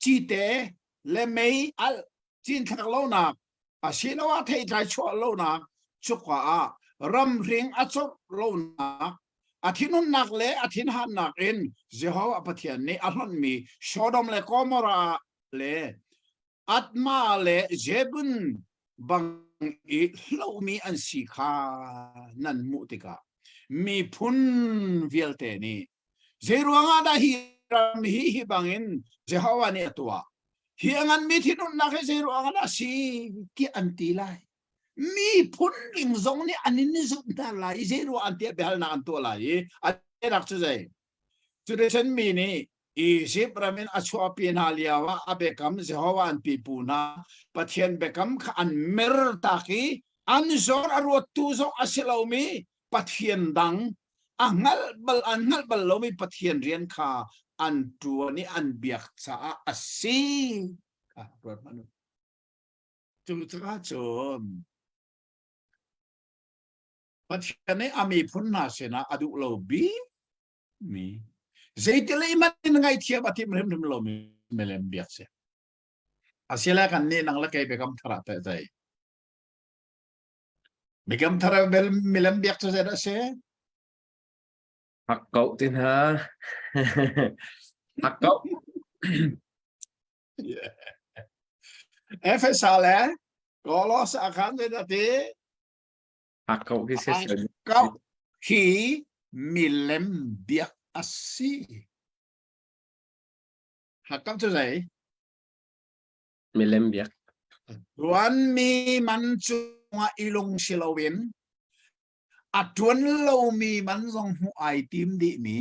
chi te le mei al chin thak lo na a sinawa thei thai chwa lo na chukwa a ram ring a chok lo na athinun nak le athin han nak in Jehovah pathian ni alon mi Sodom le Gomorrah le atma le Jebun bang i lo mi an sikha nan mutika mi phun vielte ni zeruanga da hi ram hi bangin Jehovah ni atwa hi angan mi thinun nak zeruanga da si ki antilai mi phun ring zong ni anin ni zu ta lai zeru antia behal na anto lai arak chu jai chu de chen mi ni Egypt ramen achwa pin haliawa abekam Jehovah an pipuna pathian bekam kha an mer taki an zor arot tu zo asilomi pathian dang angal bal lomi pathian rian kha an tuani an biak cha asi ka rot manu chu cha chom pathian ni ami phunna sena adu lo bi mi zeitele iman ngai thia batim rem lo mi melem biak se asila kan ni nang la kai bekam thara ta jai bekam thara bel melem biak se da se Hoặc cậu tin hả? Hoặc cậu. efesale kolos akan da ti Hoặc cậu cái sẽ sửa. kau hi melem biak asi hakam chu jai Mình làm việc. tuan mi man chunga ilung silawin at tuan lo mi man zong hu ai tim di mi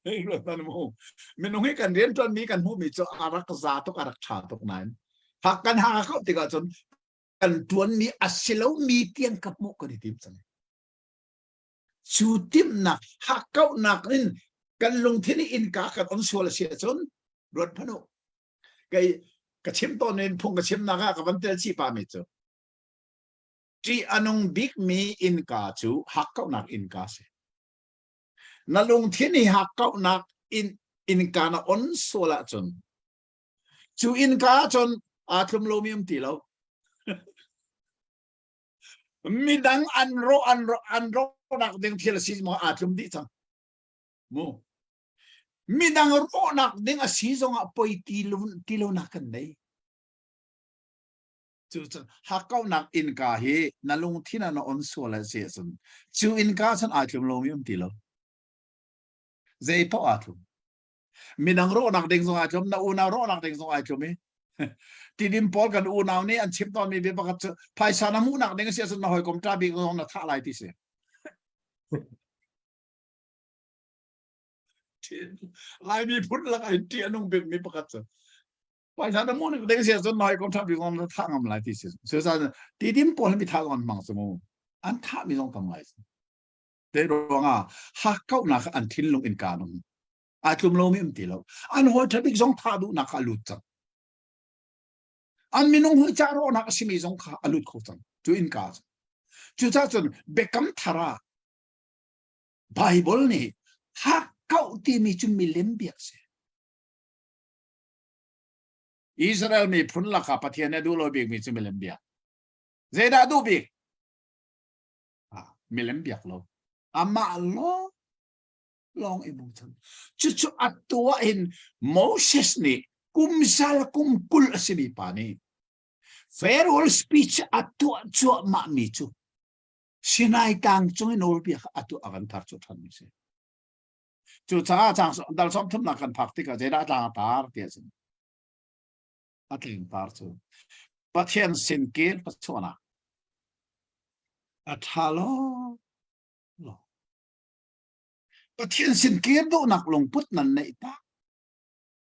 hey lo tan mo minung hi kan rian tuan mi kan hu mi cho arak za tok arak tha tok nan hakan ha ka ti ka chon kan tuan mi asilaw mi tiang kap mo ko di tim san chu tim na hakau nak nin kan lung thini in ka kan on sol sia chon rot phano cái chim to nên phong cái chim naga cái vấn đề chi pa mi chu chi anong big mi in ka chu hak kau nak in ka se na lung thiên ni hak kau nak in ka na on sola chun chu in ka chun a thum lo miam ti lo mi dang an ro nak ding thil si mo atlum di chang mo mi dang ro nak ding a si zong a poi ti lo nak kan dei chu ha kau nak in ka hi na lung thina na on so la se sun chu in ka san atlum lo mi ti lo zai po atlum mi dang ro nak ding zong atlum na una ro nak ding zong atlum mi ti dim pol kan u naw ni an chip ton mi be pakat phai sa na mu nak ding se sun na hoi kom tra bi ngong na tha lai ti se lai mi phun la ai ti anung be mi pakat sa phai sa na mu nak ding se sun na hoi kom tra bi ngong na tha ngam lai ti se so sa ti dim pol mi tha gon mang sa mu an tha mi zong kam lai te ro nga ha kau na an thin lung in ka nung a tlum lo mi ti lo an hoi tha bi zong tha du na ka lut chang an minung hui cha ro na si mi zong kha alut kho chang chu in ka chu cha chun bekam thara bible ni ha kau ti mi chu mi lem biak se Israel mi phun la kha pathian ne du lo biak mi chu mi lem biak zeda du biak mi lem biak lo ama lo long ibu chang chu atua in Moses ni kumsal kumkul asimi pani farewell speech atu chu ma mi chu sinai tang chung in olbi atu avan thar chu than mi se chu cha chang dal som thum na kan phak ti ka jera ta tar ti sin atling tar chu pathian sin kir pachona athalo lo pathian sin kir do nak long put nan nei ta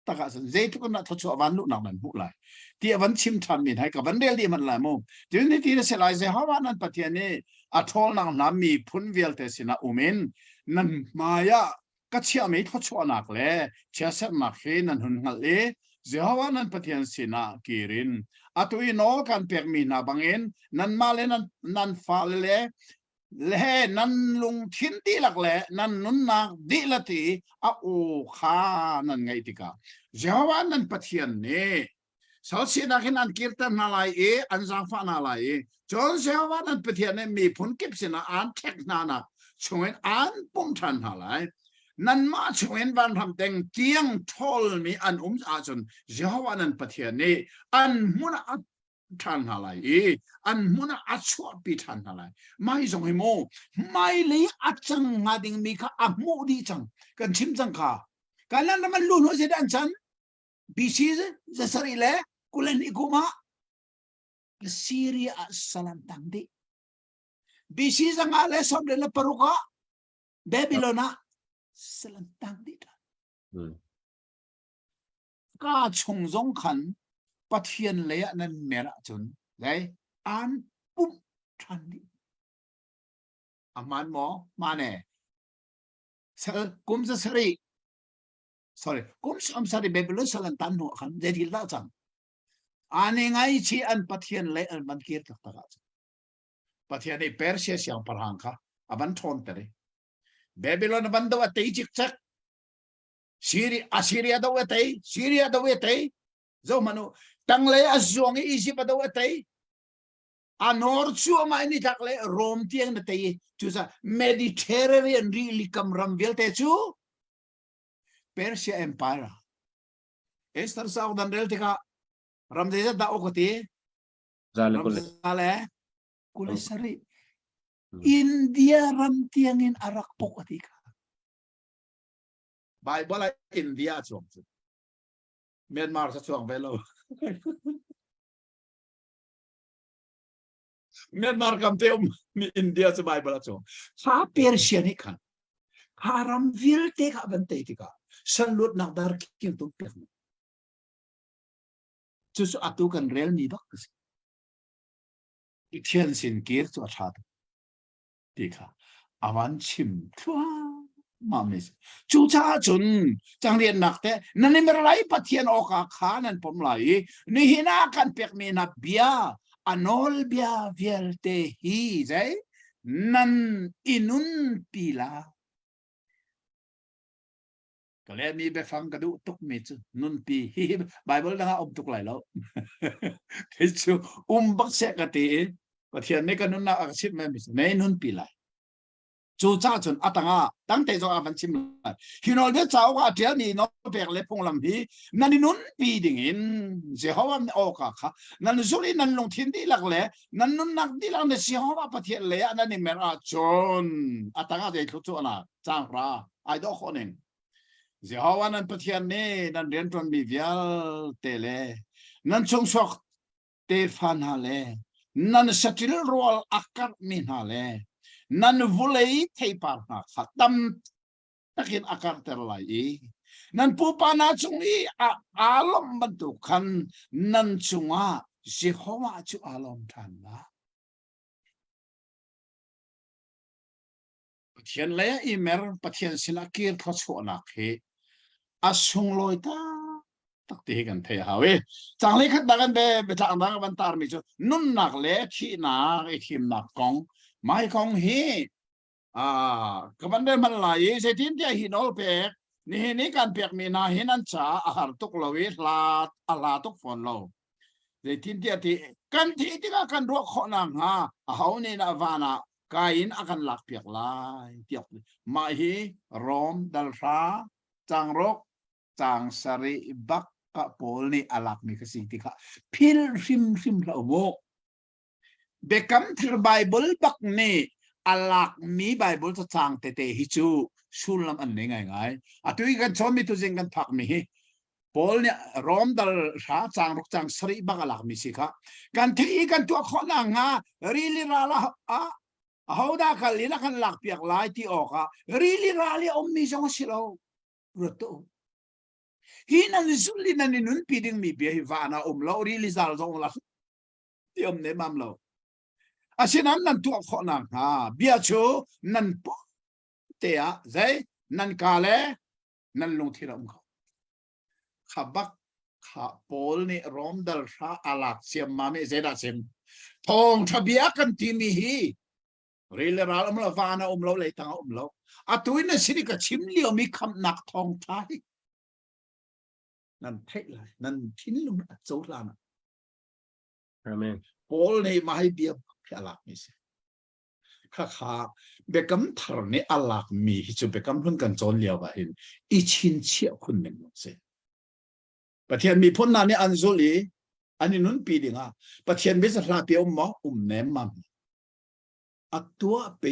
taka san zai tu na thachu awan lu nak nan bu lai ti awan chim than min hai ka ban del di man lai mo ti ni ti se lai se hawa nan pathian ne athol nang nam mi phun vel te sina umen nan maya ka chia me thachu anak le chia set mak he nan hun ngal le zehawa nan pathian sina kirin atui no kan pek mi na bangen nan ma le nan fa le le nan lung thin ti lak le nan nun na di lati a o kha nan ngai tika jawa nan pathian ne so si na khin an kirtan na lai e an jang fa na lai e jon jawa nan pathian ne mi phun kip sina an thek na na chungen an pum than na lai nan ma chungen ban tham teng tiang thol mi an a chon jawa nan pathian ne an muna than halai e an muna achwa pi than halai mai zong mo mai le achang ngading mi kha amu di chang kan chim chang kha kalan man lu no se dan chan bisi ze sari le kulen ikuma Syria salam tangdi bisi zang ale som le paruka Babylona salam tangdi ka chung zong khan pathian le nan mera chun dai an pum than di aman mo mane sal kum sa sari sorry kum sam sari Babylon salan tan no khan de dil da chang ane ngai chi an pathian le an man kir tak ta pathian e Persia siang parhang kha aban thon tere Babylon ban do atei chik chak Syria do atei zo manu tang le azong Egypt do atei anor chu ma ni tak le rom tiang na tei chu sa Mediterranean really kam ram vel te chu Persia Empire Esther sa dan rel tika ram de da okoti zale kulisari India ram tiang in arak pokoti ka Bible India chuang Myanmar sa chuang velo Myanmar kam te mi India sa Bible chuang sa Persia ni kan haram vil te ka bante tika salut nak dar king tu pek chu atu kan rel ni bak kasi thian sin kir chu atha tika awan chim thua mamis chu cha chun chang rian nak te nani mer lai pathian oka khanan pom lai ni hina kan pek me na bia anol bia vial te hi jai nan inun pila kale mi be phang ka du tuk mi chu nun pi hi Bible da tuk lai lo ke chu bak se ka ti ประเทศนี้ก็นุ่นนักอาชีพไม่มีในนุ่นปีไรจูจ้าจนอัตงาตั้งแต่จะอาบันชิมเลยฮินอลเดจ้าว่าเดี๋ยวนี้น้องเปกเล็บพงลำพีนั่นนุ่นปีดิ่งอินเสียว่าโอกาค่ะนั่นสุรินั่นลงทิ้งที่หลักเลยนั่นนุ่นนักที่หลังเนี่ยเสียว่าประเทศเลยนั่นนี่เมราจนอัตงาเด็กทุกๆนะจ้างราไอ้ดอกคนหนึ่งเสียว่านั่นประเทศนี้นั่นเรียนจนมีเวลเตเลนั่นชงสกเตฟันฮาเลนั่นสติลรัวอักกัดมินฮาเลนั่นวุเลยเทปาร์นักขัดตั้มตะกินอาการเตอร์ไลนั่นผู้ปานาจงอีอารมณ์บรรทุกขันนั่นจงอาสิฮวาจูอารมณ์ทันนะปะเทียนเลยอีเมร์ปะเทียนสินากีร์พระชนักเฮอาสุงลอยตาตักตีกันเทหาเวจังเลยขัดดักันเบจังดังบันตาร์มิจูนุ่นนักเละที่นักไอทีมนักกองไม่กองเฮก็มันได้มันไหลเสียทิ้งที่หินอลเปกนี่การเปียกมีนาหินันจ่าอาหารตุกลวิลาอาลาตุกฝนเราเสียทิ้งที่กันที่ก็กันรัวขนังฮะเขานี่นะวานะกายินอากันหลักเปียกลายเปียกมาฮีรอมดัลฟาจังรกจังสริบักกะโปลนี่อาลักมีกสิ่งที่ค่ะพิลริมละโวเบกัมที่ไบเบิลบักนี่อาลักมีไบเบิลจะจางเตฮิจูสุลลัมอันนี้ไงตุยกันชมมีตุจิงกันพักมีโปลเนี่ยรอมดัลฟาจังรกจังสริบักอาลักมีสิค่ะกันที่กันตัวขนังฮะรีลิราละเขาได้กันลีละกันหลักเปียกลายที่ออกอ่ะรีลิราลีอมมีจงสิเรารถตู้ฮินันสุลินันนุนปีดึงมีเบียร์วานาเรารีลิซาลจงละที่เนี่ยมัมเราอาชีนั้นนั่นตัวขนังฮะเบียชูนั่นปุ๊เตะใจนั่นกาเลนั่นลงที่เราเขาขับบักขับโพลนี่รอมดัลฟาอาลักเสียมมาไม่เจดาเสียมทองทะเบียกันที่มีฮีเรื่องราวเราฟังนะเราเลยตั้งเราตัวนี้สิ่งที่ชิมเลี้ยวมีคำหนักทองไทยนั่นเท่เลยนั่นทิ้งลงอัดโซ่ลานะอาเมนโพลนี่มาให้เบียบพิอาลักมีสิข้าเบกัมทาร์นี่อาลักมีที่จะเบกัมพุ่งกันโจนเลี้ยวไปเห็นอีชินเชี่ยวคุณหนึ่งเสียประเทศมีพ้นนานี่อันซุลีอันนี้นุ่นปีดิ่งประเทศวิสราเปียวหมอเนมมัมตัวไป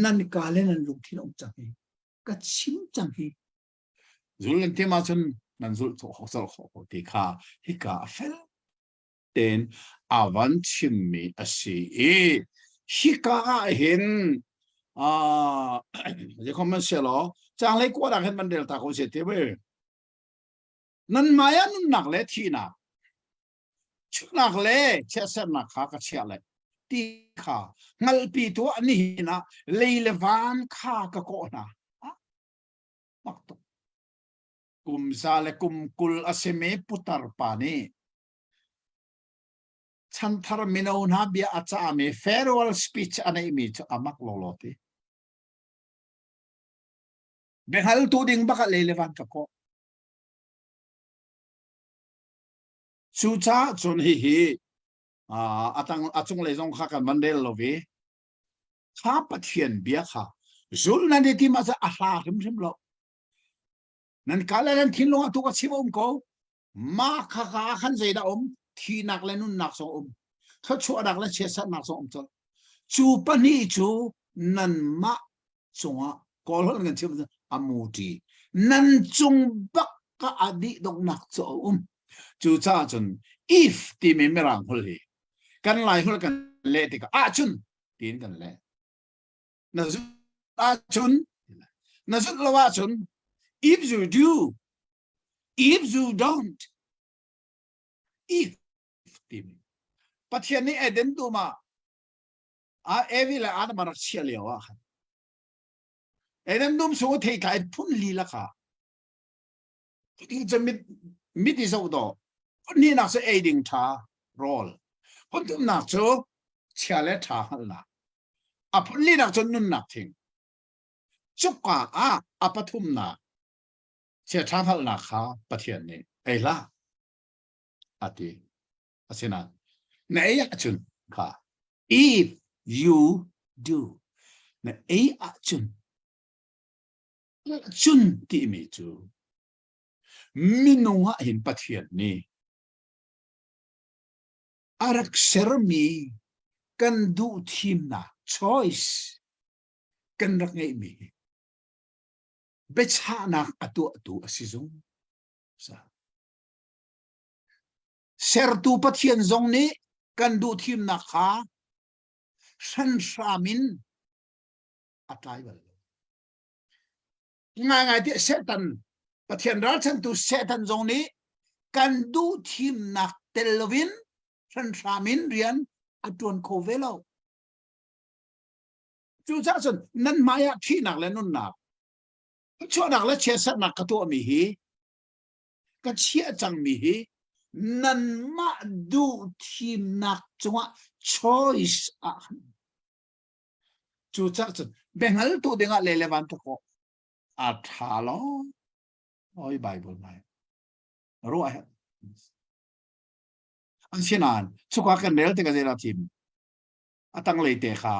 นั่นกาเลนันลุงที่น้องจังฮีก็ชิมจังฮีจุลที่มาจนนั่นจุลโหสโหที่ข้าฮิกาเฟลเต็นอาวันชิมมีอาศัยฮิกาเห็นจะคอมเมนต์เสียหรอจังเลยกว่าดังเห็นมันเดลต้าเขาเสียทีเว้นั่นมายันนักเล่ที่นักชุดนักเล่เชื่อเส้นนักข้าก็เชื่อเลยที่ข้างัลปีตัวนี้นะเลยเลวันข้าก็โกนะมักตุกุมซาเลกุมกุลอาเซเมปุตาร์ปานีฉันทารมินาอุนาบีอาจารย์มีเฟรวอลสปีชอันนี้มีจะอามักโลโลตีเบงฮัลตูดิ่งบักเลยเลวันก็โกสุชาจนฮีอาจงเลยจงข้ากันมันเดลโลวีข้าปะเทียนเบียข้าจุลนั่นที่มาจะอาหารริมโลนั่นกาเลนทิ้งลงตัวก็ชิบก็มาข้าขันใจดาที่นักเล่นนุ่นนักสองถ้าชัวนักเล่นเชื่อสัตนักสองจนจูปนี่จูนั่นมาจงกอลกันเชื่อมันอามูดีนั่นจงบักก็อดีตดนักสองจูจ้าจน if ที่ไม่รังหัวเลยกันไล่หัวกันเละที่ก็จุนตีนกันเละนั่นจุจุนนั่นจุละว่าจุน if you do if you don't if ที่ปัจจัยนี้เดินตัวมาเอวิลามารักเชียเลียวครับเดินตัวมันสู้ที่ใครพุ่นลีละค่ะที่จะมิดที่สุดนี่นักจะเอดิงท่าโรลพุ่นตัวนักจะเชียเลท่าฮัลล่ะพุ่นลีนักจะนุ่นนักทิ้งจุกว่าปฐุมนักเชียท่าฮัลล่ะค่ะปัจจัยนี้ล่ะอาทิอาศินันไหนจุนค่ะ if you do na a chun ti mi chu minunga hin pathian ni arak sermi kan du thim na choice kan rak ngai mi becha nak atu asizung sa ser tu pathian zong ni kan du thim na kha san shamin atai bal ngai ti setan pathian ra chan tu setan zong ni kan du thim nak telvin san shamin rian atun ko velo chu cha chun nan maya thi nak le nun nak cho nak le che sat nak ka to mi hi ka chia chang mi hi nan ma du thim nak chunga choice a chu cha chun bengal tu denga le levan to ko a tha lo oi bible mai ro ai an sinan chu ka kan nel te ka zera tim atang le te kha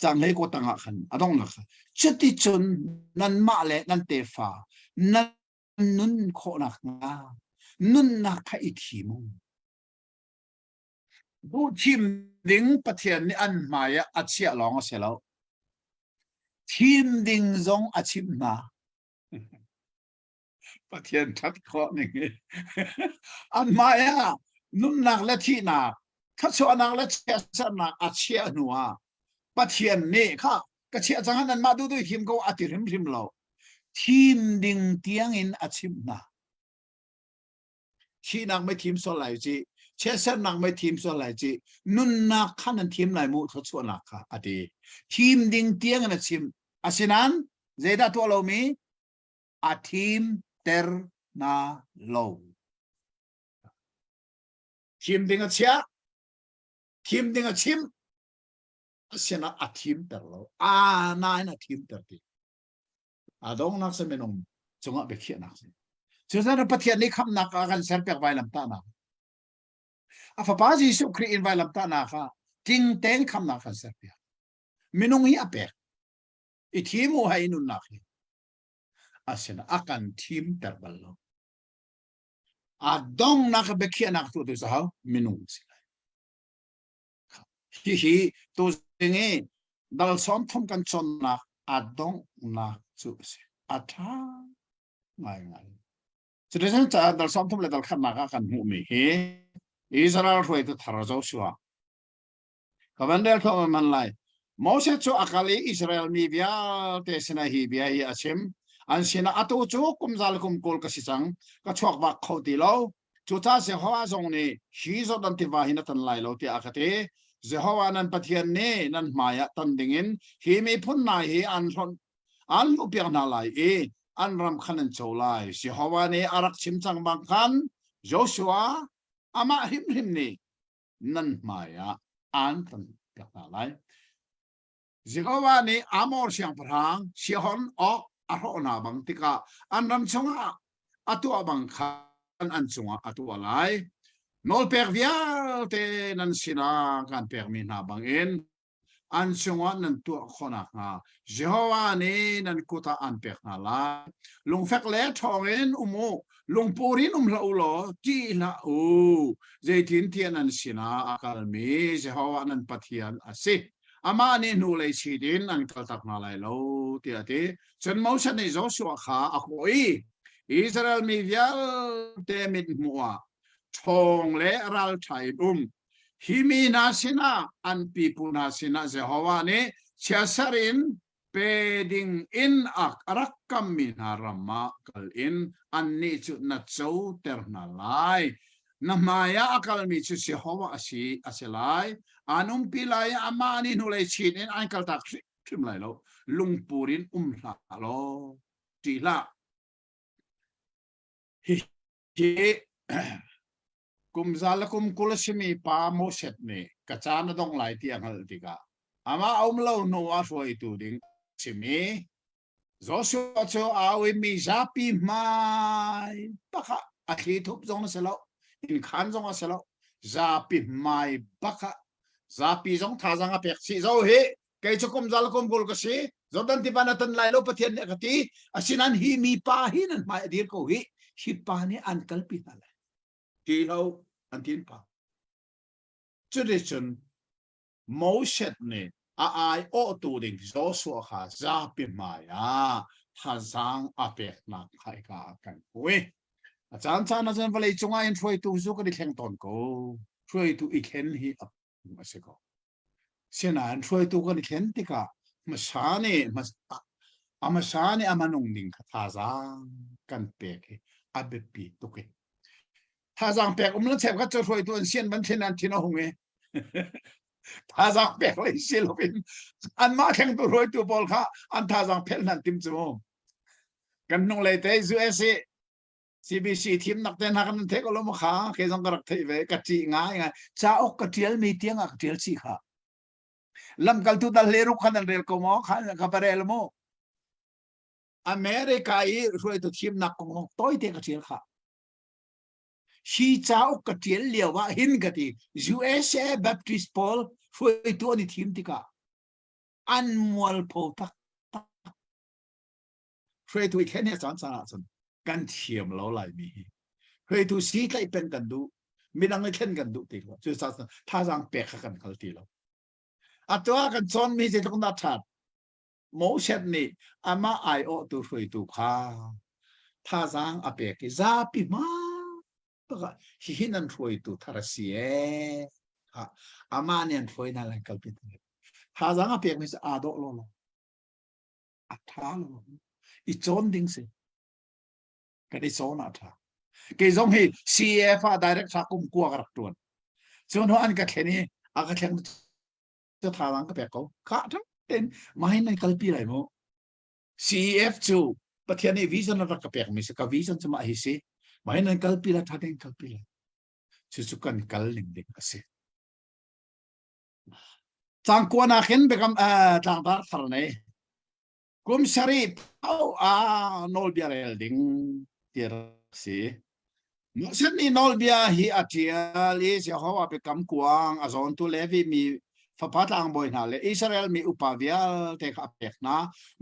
chang le ko tanga khan adong na kha chati chun nan ma le nan te fa nan nun kho na nga nun na kha I thi mu bu thim ding pathian ni an maya achia long a selo thim ding zong achim na pathian that kho ni an maya nun nak la thi na kha so nak la che sa na achia nuwa pathian ni kha ka chia chang han ma du him ko atirim rim lo thim ding tiang in achim na chi nak mai thim so lai ji che sa nak mai thim so lai ji nun na khan an thim lai mu tho chu na kha ati thim ding tiang an achim asinan zeda to lo mi a thim ter na lo thim ding a chia thim ding a chim asina a thim ter lo a na na thim ter ti adong nak se menong chunga be khia nak se chusa pathian ni kham nak kan ser pek vai lam ta na a fa pa Jesu Christ in vai lam ta na kha ting teng kham nak kan ser pek menong hi a pek I thimu hai nun nak asina akan thim ter bal lo adong nak be khia nak tu tu sa menong si hi tu nge dal som thom kan chon na adong na chu se atha ngai chu de san cha dal som thom le dal khan na ka kan hu mi he Israel roi tu thar Joshua ka ban del thom man lai Moses chu akali Israel mi bia te sina hi bia hi achem an sina atu chu kum zal kum kol ka si chang ka chok ba khoti lo chu cha se hoa zong ni hi zo dan ti wa hin tan lai lo ti akate Jehovah nan pathian ne nan maya tan dingin hi mi phun na hi an thon an upiak na lai an ram khanan cholai Jehovah ne arak chim chang bang khan Joshua ama him ni nan maya an tan piak na lai Jehovah ne amor siang prang Sihon o aro na bang tika an ram chonga atu abang khan an chunga atu alai nol per vial te nan sina kan permin na bangin an chunga nan tu khona ha Jehovah ne nan kuta an per na la lung fek le thongin umu lung purin la ulo ti na u zaitin tian an sina akal mi Jehovah nan pathian ase ama ne nu le chidin an kal tak na lai lo ti ate chen mau chan ni Joshua kha akoi Israel mi vial te mit muwa Thong le ral thai himi na sina an pipu na sina Jehovah ne chasarin peding in ak rakam min harama kal in an ni chu na chau ter na lai na maya akal mi chu Jehovah asi aselai anum pilai amani nu le chin in an kal tak trim lai lo lungpurin la lo tila hi kum zalakum kulasimi pa moset ne kachana dong lai ti angal tika ama aumlo no wa roi tu ding chimi Joshua cho awi mi zapi mai baka akhi thup jong selo in khan jong selo zapi mai baka zapi zong tha zanga pek si zo he kai chokom zal kom gol ka si zodan ti banatan lai lo pathian ne kati asinan hi mi pa hi nan mai dir ko hi pa ne an kalpi na la ti lo an tin pa tradition mo shet ne ai o tu ding zo so kha zapi maya tha zang apek na khai ka kan we achan chan na jan valei chunga in throi tu zu ka di thleng ton ko throi tu I khen hi ap ma se ko sena an throi tu ka di khen ti ka ma sa ne ma ama sa ne ama nong ding ka tha zang kan pe ke abe pi tu ke tha zang pe um lan chep ka throi tu an sian ban then an thin hong e tha zang pe le sil bin an ma kheng tu throi tu bol kha an tha zang pel nan tim chu kan nong le te zu ese CBC team nak ten hakan te ko lo mo kha ke jong karak thei ve ka chi ngai ngai cha ok ka tial mi tiang ak tial chi kha lam kal tu dal leru khan rel ko mo khan ka parel mo America I roi tu team nak ko toy te ka tial kha shi cha ok ka tial lewa hin ka ti USA Baptist Paul roi tu ni team ti ka an mual po tak roi tu khen he chan chanกันเทียมเราไหลมีเฮ้ยทุสีใกล้เป็นกันดูมีนังเล่นกันดูตีว่าจุดสัตว์ท่าทางแปลกกันเขาตีเราอัตว่ากันซ้อนมีสิทธิ์ต้องนัดชัดโมเชนนี่อามาไอโอตัวเฮ้ยตัวข้าท่าทางอเปกซาปิมาปะก็หินันเฮ้ยตัวทาร์เซียค่ะอามาเนี่ยเฮ้ยนั่นแหละกัลปิดท่าทางอเปกมีสอาโดโลโลอัตท่าโลอีจอนดิ้งสิก็ได้โซน่าท่าเกี่ยงให้ CF direct สักกุมกัวกระตุ้นส่วนอันก็แค่นี้อาก็แค่จะทารังก็แบบเขาข้าทั้งเต็นมาให้ในกัลปีอะไรมั้ง CF จูประเทศนี้วิสันรักกับแบบมิสกับวิสันจะมาให้สิมาให้ในกัลปีละท่าเด่นกัลปีละสุกันกัลลิงเด็กสิจังกัวนักเห็นไปกับจังตาทารเนี่ยกุมชารีเอาโนลเบียร์เอลดิงที่รักสิมุสลิมนอลเบียฮีอาเจียลีเสียเขาว่าไปกำกวางอาซอนตุเลวีมีฟ้าพัดอังบอยนาเลอิสราเอลมีอุปาเวียลเทคอัปเปกนะ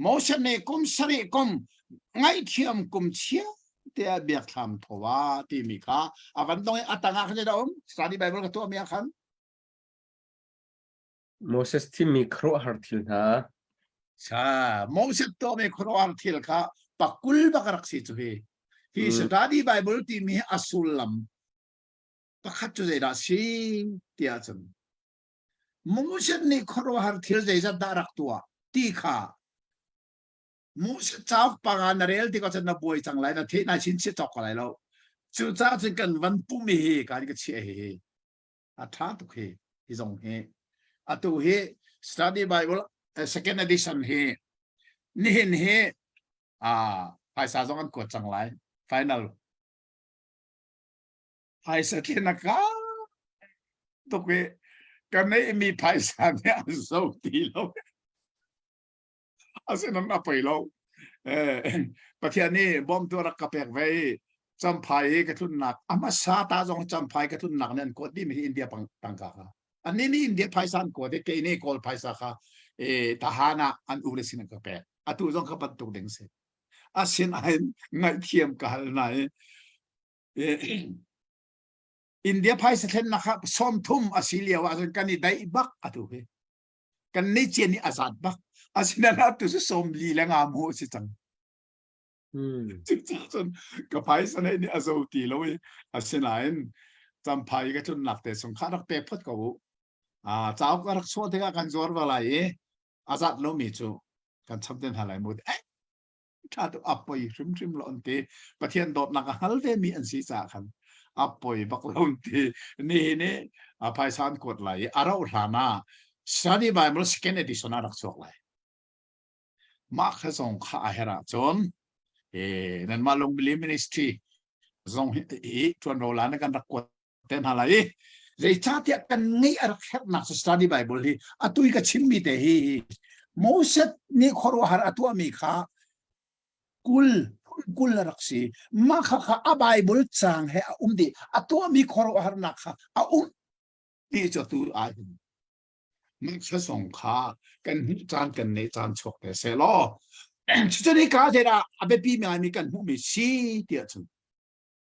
มุสลิมกุมสรีกุมไงเทียมกุมเชียเตียเบียกทำทว่าที่มีค่ะอากันต้องอัตงาขันจะได้สตาร์ดีไบเบิลกับตัวมีอาคันโมเสสที่มีครัวฮาร์ทิลนะใช่มุสลิมตัวมีครัวฮาร์ทิลค่ะปักกุลบักรักสิจุฮีที่สตาร์ดีไบเบิลที่มีอัสุลลัมปักขัดจุดได้สิเตียจันมุสลิมนี่ครัวฮาร์ทิลจะจะดารักตัวที่ค่ะมุสลิมเจ้าปางานเรลที่ก็จะนับวยจังไรนะที่นายชินชิตอกอะไรแล้วจุดเจ้าจึงกันวันปุ่มเฮการก็เชี่ยเฮอัฐาตุเฮที่ตรงเฮอัตุเฮ study Bible second edition เฮนี่เฮภาษาสองกันกดจังไร final ภาษาที่นักตุกเฮกันไม่มีภาษาเนี่ยสุดที่เราอาศัยนั้นมาไปแล้วประเทศนี้บอมตัวรักกับแปลกไว้จำพายกระทุนหนักอามาซาตาจงจำพายกระทุนหนักนั่นกดที่มีอินเดียปังกาอันนี้อินเดียภายสันกดที่เกนี่กอลภายสักทหารอันอุลสินกับแปลกอัตุจงขับตุกเด้งเสอาศินไอ้ไงเทียมกันไหนอินเดียภายสักเนะครับซ้อมทุ่มอาศิเลียว่ากันนี่ได้บักอัตุเฮกันนี่เจนี่อาซาดบักอาศินันอัตุจะสมลีและงามโหสิจังจริงๆจนกับภายสันนี่อาโซตีเลยอาศินันจำภายก็จนหนักแต่สงครามรักเปรพดกับเจ้าก็รักโซ่ที่กันจอร์วอะไรอาซาดโลมิจูกันทำเต็มหลายมุดถ้าตัวอัปปอยริมหล่นตีประเทศโดดหนักฮัลเวมีอันศีรษะกันอัปปอยบักหล่นตีนี่ภายสันกดไหลอาราอุทานาstudy Bible second edition รักโซ่ไหลมาแค่ส่งข้าเฮระจนนั่นมาลงบิลิมินิสทรีส่งชวนเราล้านกันรักกดเต็มอะไรเรื่องชาติกันงี้อะไรแค่นัก study Bible ที่อัตุยก็ชิมมีแต่ฮีโมเสสนี่ขอรู้หาอัตัวมีข้ากุลรักสีมาข้าอับไบเบิลจางให้ดีอัตัวมีขอรู้หานักข้านี่จะตัว มักจะส่งขากันจานกันในจานฉกแต่เสลอชุดนี้กาเจราอาเบปีมีกันหูมีสีเดียจุ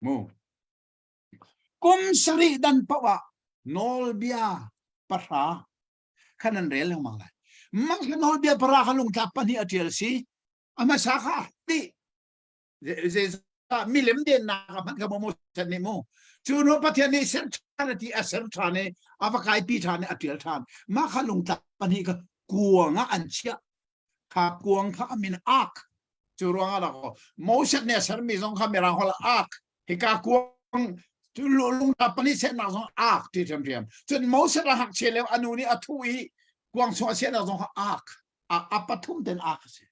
มูกุมสรีดันปะวะโนลเบียปะราขันันเรียลงมาเลยมักโนลเบียปะราขลุงทับปนี่อเจลซีอามาสาขาติเจมีเล่มเดียนนักมันกับโมชันนิโมจูโนปะเทียนี่เซนทานที่เซนทานเนี่ยอาฟักไอปีทานเนี่ยอเจลทานมักขลุงทับปนี่ก็กวงอันเชียข้ากวงข้ามินอักจูรังอะไรก็โมชันเนี่ยเซนมีสองข้ามีรังหัวอักฮิกากวงจูลุงทับปนี่เซนนักสองอักที่เทียมจนโมชันละหักเชลเลวอนุนี้อทุยกวงสวเซนนักสองอักอัปทุมเต็นอักสิ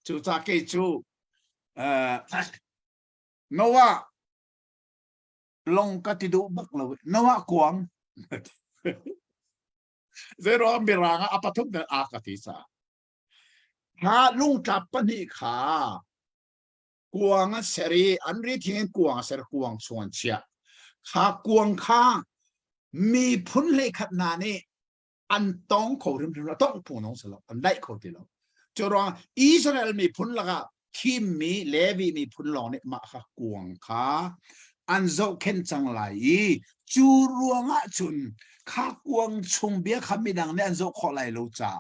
จูจากเกจูโนวาลงกติดูบักเลยโนวากวงเจรอมบิรางอัปทุมเต็นอักติสาถ้าลุงทับปนี่ขากวงเสรีอันนี้ทิ้งกวงเสรีกวงส่วนเชียข้ากวงข้ามีพ้นเลยขนาดนี้อันต้องเขาเรื่องเราต้องพูดน้องสลับอันได้เขาตีเราจะรออิสราเอลมีพ้นละก็คิมมีเลวีมีพ้นหลองเนี่ยมาข้ากวงข้าอันเจ้าเข็นจังไรจูรวงจุนข้ากวงชงเบียคำมีดังเนี่ยอันเจ้าขอไหลเราจ้า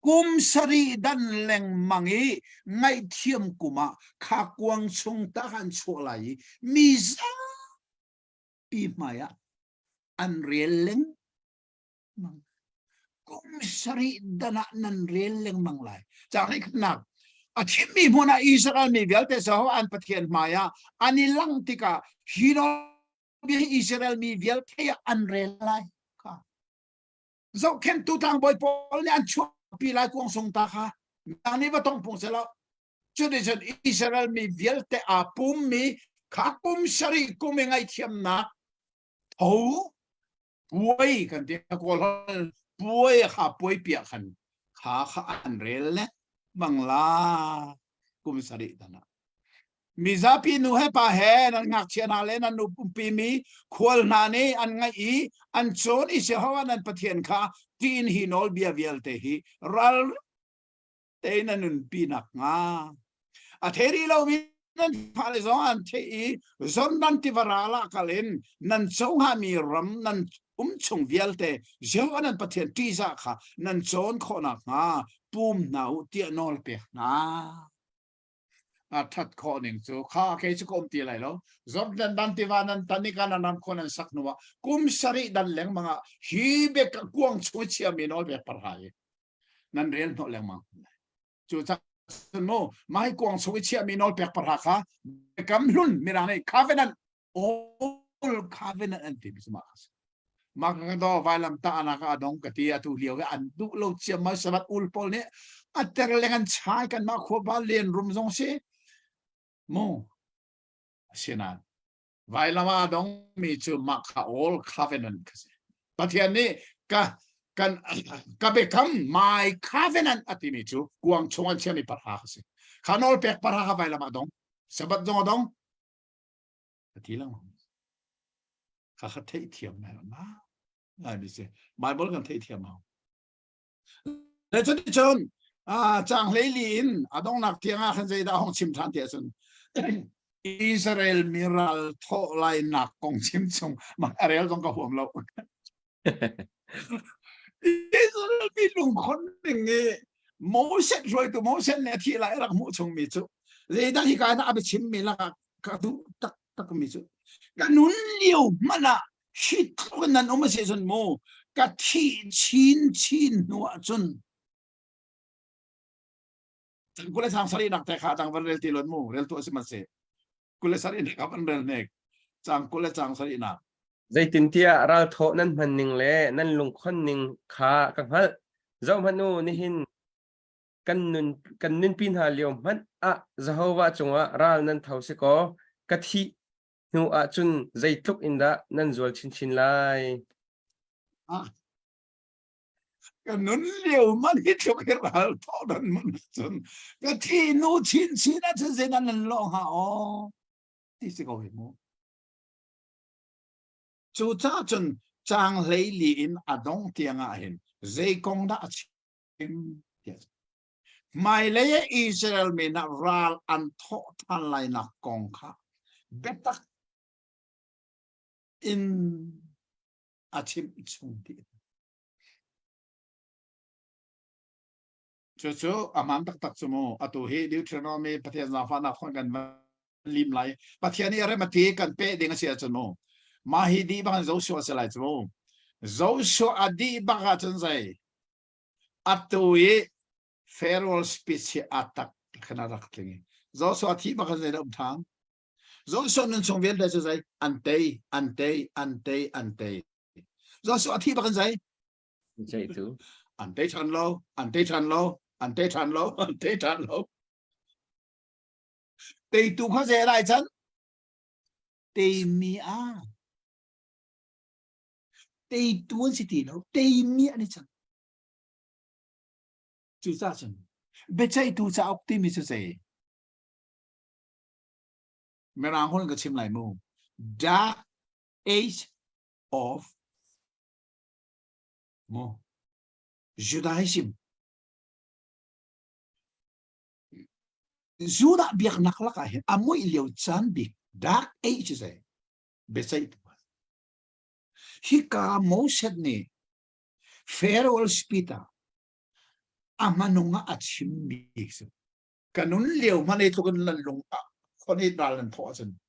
กุมสรีดันแหลงมังอีไงเทียมกุมาข้ากวงชงตะกันชัวไหลมีซาปีมายะอันเรียลเลงมังกุมสรีดันนันเรียลเลงมังไหลจากให้ขนักอาทิตย์มีพวกอิสราเอลมีเวลแต่สาวอันปะเทียนมายะอันนี้ลังติกาฮิโรบีอิสราเอลมีเวลเทียอันเรียลไลค่ะเจ้าเข็นตุตังบอยปอลเนี่ยอันชัวปีไลกวงทรงตาค่ะอันนี้ว่าต้องพูดเสร็จแล้วจุดที่ฉันอิสราเอลมีเวลแต่อาปุ่มมีข้ากุมสรีกุมยังไงเทียมนะโอ้ป่วยกันเดียวก็ป่วยข้าป่วยเปียกันข้าอันเรลเล็บังลากุมสรีตนะมีซาปีนูให้ป่าแห่นันงักเชียนาเลนันนุปุ่มปีมีควรนานีอันไงอันโซนอิเสฮาวานันปะเทียนข้าทีนฮีนอลเบียเวลเตฮีรัลเตนันนุนปีนักงาอาเทรีเรามีนั่นพาเลซอนเทอีซอนนันติวาราลากาเลนนันซงฮามีรัมนันชงเวลเตเจ้านันปะเทียนทีซาค่ะนันโซนขนักงาปุ่มหนาวเตียนอลเปียนาทัดข้อหนึ่งสู่ข้าเคยจะกมตีอะไรแล้วจบดันติวานันตันนิการนันคนนั้นสักนัวกุมสรีดันแหลงมังฮีเบกกวงช่วยเชียมีนอลเปียปะหายนั่นเรียนโนแหลงมังจู่จักโนไม่กวงช่วยเชียมีนอลเปียปะหาค่ะกำลุ่นมีอะไรคาเฟนันโอ้คาเฟนันอันที่มิสมาสมักกันต่อไวลำตาอนาคาดงกติอาตุเลียวอันดุโลเชียมาสบัดอุลปอลเนี่ยอัตเตอร์เลกันใช้กันมาขบาเลียนรุมซงเชโมเชนันไวลามาดงมีจูมักขาโอลคาเฟนันกันปัจจุบันนี้กันเบคัมไม่คาเฟนันอัติมีจูกวางชงอันเชียมีปัญหาสิขานอลเปกปัญหาไวลามาดงสบัดดงดงทีละข้าเทียเทียมแล้วนะนี่สิไบเบิลกันเทียเทียมเอาในจุดที่ชนจางเลลินดงนักเทียงขันใจดาห้องชิมทันเทียสนอิสราเอลมีรัลโทไลนักกองชิมชงมันอะไรต้องกระห่วงเราอิสราเอลมีลุงคนหนึ่งโมเสสรวยตัวโมเสสเนี่ยที่ไรรักมุชงมีจุเลยได้ที่การนั้นเอาไปชิมมีละก็ดูตักมีจุกันนุ่นเลี้ยวมันละฮิตคนนั้นเอามาเสียจนโมกัที่ชินนัวจนกุเลสามสรีนักแต่ขาจังวันเรลตีลนมูเรลตัวสิมันเสกุเลสรีนักวันเรลเนกจังกุเลจังสรีนักใจตินเทียเราโทนั่นมันหนึ่งเล่นั่นลุงคนหนึ่งขากังฮัลเจ้ามันนูนี่หินกันนุนปีนหาเลียวมันจะหัวจงว่าเรานั่นเท่าสิก็กะทินูจุนใจทุกอินดานั่นจวลชินไลกันนุ่นเลี้ยวมันฮิตทุกเรื่องทอดันมันจนก็ที่นูชินนั่นจะนั่นลองหาที่สิเขาเห็นมั้งจู่จ้าจน chang lấy li in adong tiang a hin zai kong da chim mai lấy Israel mi na ral an tho than lai na kong kha betak in achim chung ti cho amam tak tak chumo atu he Deuteronomy pathian za fa na khon kan lim lai pathian ni are mati kan pe ding sia chumo ma hi di bang zo sho se lai chumo zo sho adi bang a chun zai atu ye Pharaoh speech attack khana rak tlingi zo sho athi bang zai dam thang zo sho nun chong vel da zai ante zo sho athi bang zai chạy tú ante chan lo tây tu khó dễ lại chân tây mi a tây tuôn sĩ tì đâu tây mi đi chân chú sa chân bây giờ tu sa optimist sẽ mẹ rằng hôn cái chim lại mù dark age of mo Judaism Juda biak naklak ahin amoy liaw chan bik dark age say besay tu hika moset ni Pharaoh spita amanunga at simbik so kanun liaw manay to kan lalong konay dalan po asan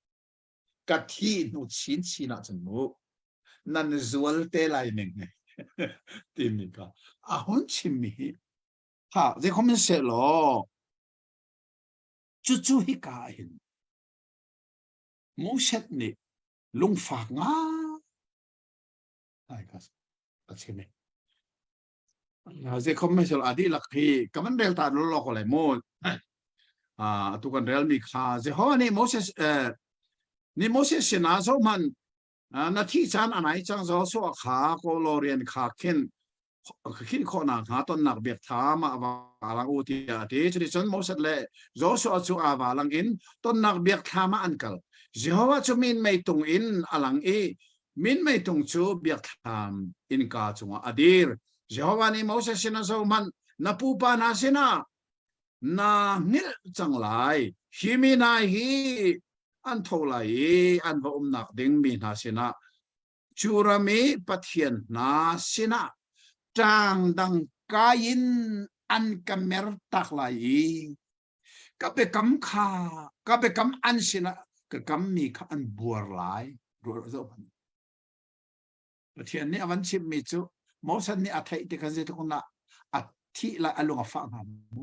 kathi no chin china chan mo nan zual te lai ning Timmy ka. Ahon chimmi. Ha, they come and say lo. Chuchu hikahin. Mo set ni lung fak nga. Ay kas. Achime. They come and say adi lakhi. Kaman del ta lo ko le mo. Tu kan real mi kha. They ho ni Moses ni Moses sinaso manนาที่ฉันอันไหนจังจะสวขาโคโลเรียนขาขึ้นข้อหนักหาต้นหนักเบียดถามว่าลังอุทิอาทิตย์ฉันมอสเล่จะสวชัวว่าลังอินต้นหนักเบียดถามอันเก่าเจ้าว่าจะมินไม่ตรงอินอลังอีมินไม่ตรงชูเบียดถามอินกาจงอดีร์เจ้าว่านี่มอสสินะจะมันนับปูปานาสินะนาเนลจังไรฮิมินาฮีอันโทไลอันว่าหนักดิ่งมีนาสินะจูรามีปัทยันนาสินะจางดังกายินอันกัมเมรตักไลกับเบกัมขากับเบกัมอันสินะกับกัมมีข้าอันบัวไลรัวรัวพันปัทยันนี่อวันชิมมิจูมอสันนี่อัฐิที่กันจะต้องน่ะอัฐิละอันลงฟังหามู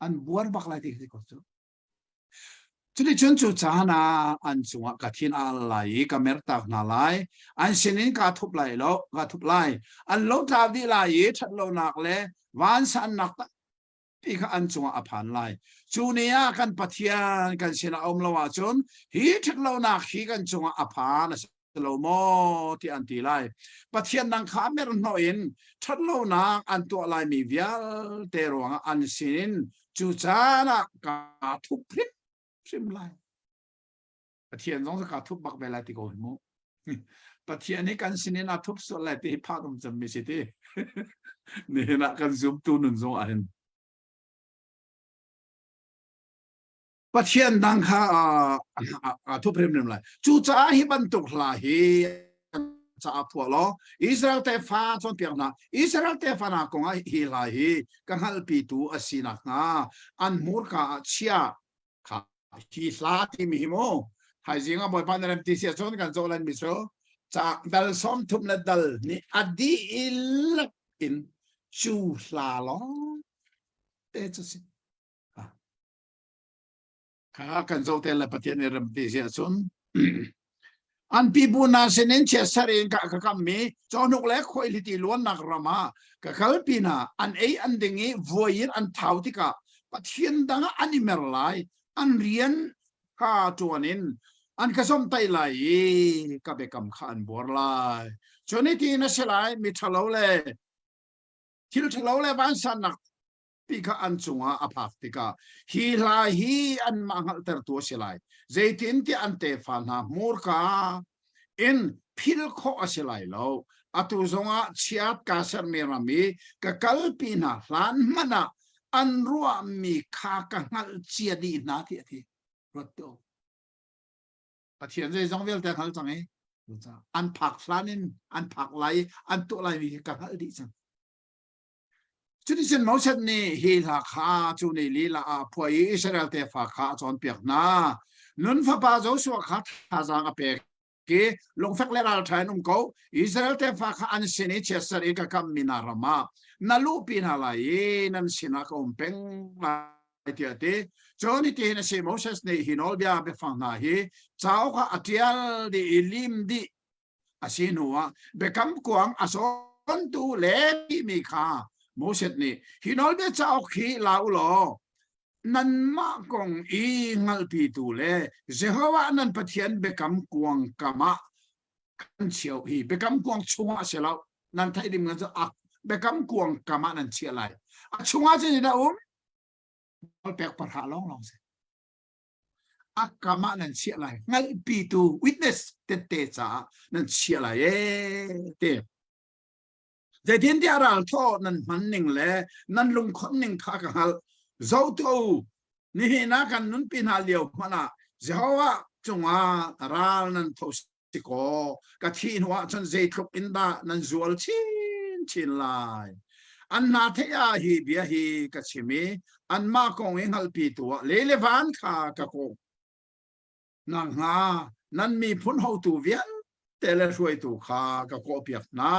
อันบัวบักไลที่กันจูจุดที่ฉันจูจ้านะอันสงกัดที่อะไรกับเมรตักนาไลอันเช่นนี้กัดทุบไหลแล้วกัดทุบไหลอันโลกาดีไหลชัดโลนักเลยวันสันนักที่เขาอันสงอภันไหลจูเนียกันปัทยานกันเชนะอมลาวาจนฮีชัดโลนักฮีกันสงอภันโลโมที่อันตีไหลปัทยานนังขาเมรนอินชัดโลนักอันตัวไหลมีวิลเตรวงอันเช่นจูจ้านะกัดทุบพริบซิมไลปะเทียนต้องสกัดทุบบักเวลาที่โกนมุปะเทียนนี้กันสินนาทุบส่วนแรกที่พาดมจำไม่ใช่ที่นี่นะกันซุมตูนุนซงอันปะเทียนดังข้าทุบเพิ่มหนึ่งเลยจู่จ้าฮิบันตุกลาฮีจะอาพวกล้ออิสราเอลเตฟ้าจนเปียกนะอิสราเอลเตฟ้านักกงฮิลาฮีกังฮัลปีตูอสินักนะอันมูร์กาเชียที่สลาที่มีโมหายจริงอ่ะบ่อยพันเริ่มที่เสียชนกันโจลันมิโซจากดัลซ้อมทุบและดัลนี่อดีอิลอินชูสลาล้อเตจุสิข้ากันโจเตลปะเทียนเริ่มที่เสียชนอันปีบุนาเซนเชสเรนกับคำมีจอนุกเล็กคอยลิติล้วนนักรามากับเขาปีน่ะอันอันดิ่งวอยน์อันเท้าที่กับปะเทียนดังอันนี้เมื่อไรอันเรียนข้าจวนินอันกระสมไตไหลกับเบกำขันบัวไหลจนที่นั่นเสียไหลมีทะเลาะเลยที่เราทะเลาะเลยบ้านสันนักปีกอันจงอาภักติกาฮีลาฮีอันมังหัลเตอร์ตัวเสียไหลเจตินที่อันเตฟันหามูร์กา in phil kho asilai lo atu zonga chiat kasar mirami ka kalpina hlan mana anrua mi kha ka ngal chia di na thi roto pathian zai zong vel ta khal chang e an phak hlanin an phak lai an tu lai mi ka hal di chang chu di chen mau chat ni hi la kha chu ni li la a phoi Israel te fa kha chon pek na nun fa pa zo su kha tha zang a pek ke long fak le al thain ko Israel te fa kha an sini chesar e ka kam minarama na lu pin hala e nan sina ko peng la ti ate choni ti na se Moses ne hinol bia be fa na hi chao kha atial di ilim di asinua be kam kuang ason tu le mi kha Moses ni hinol be chao khi lau lo nan ma kong i ngal pi tu le Jehovah nan pathian be kam kuang kama kan chiao hi be kam kuang chunga se lau nan thai dim ngan a be kam kuang kama nan chia lai a chunga je na pek par ha long se a kama nan chia lai ngal pi tu witness te cha nan chia lai te giờ thiên địa ra thọ nan man ning le nan lung khon ning kha ka hal zo to ni na kan nun pin ha liao mana zawa chunga ral nan tho si ko ka thin wa chan zai thuk in da nan zual chin lai an na the ya hi bia hi ka chimi an ma kong ing hal pi tu le le van kha ka ko nang ha nan mi phun ho tu vian te le ruai tu kha ka ko piak na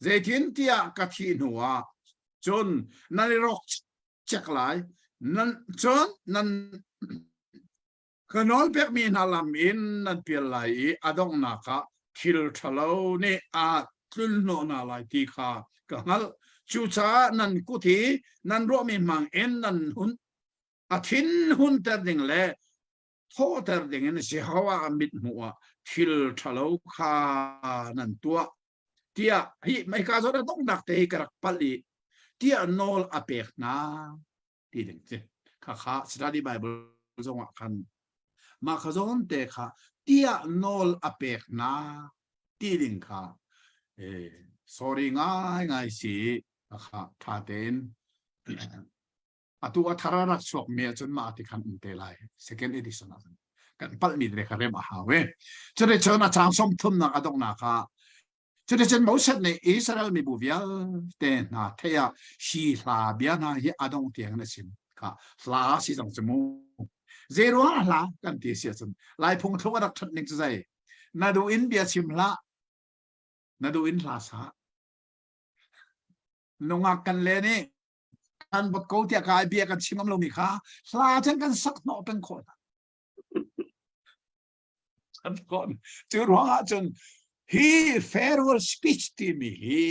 dễ thiên tia cả thi nua chôn nan rok chắc lại nan chôn nan kanol bek min halam in nan pial lai adong na ka thil thalo ne a tul no na lai ti kha ka ngal chu cha nan ku thi nan ro min mang en nan hun a thin hun ter ding le tho ter ding en se hawa mit muwa thil thalo kha nan tua tia hi mai ka zo da dong dak te hi karak pali tia nol apek na ti ding che kha study bible zong a khan ma kha zon te kha tia nol apek na ti ding kha sorry ngai si kha tha ten atu athara sok me chun ma ti khan te lai second edition kan pal mi re kha re ma ha we chore chona chang som thum na adong na kha cho nên mẫu sách này Israel mi bù vía tên na thấy à si la bia na hi adong tiếng na sim cả la si dòng chmu zero la kan ti sia chun lai phung thong adak that ning chai na do in bia sim la na do in la sa nonga kan le ni kan bot ko tia ka bia kan simam lo mi kha la chen kan sak no pen khon kan kon chu ro chun hi farewell speech ti mi hi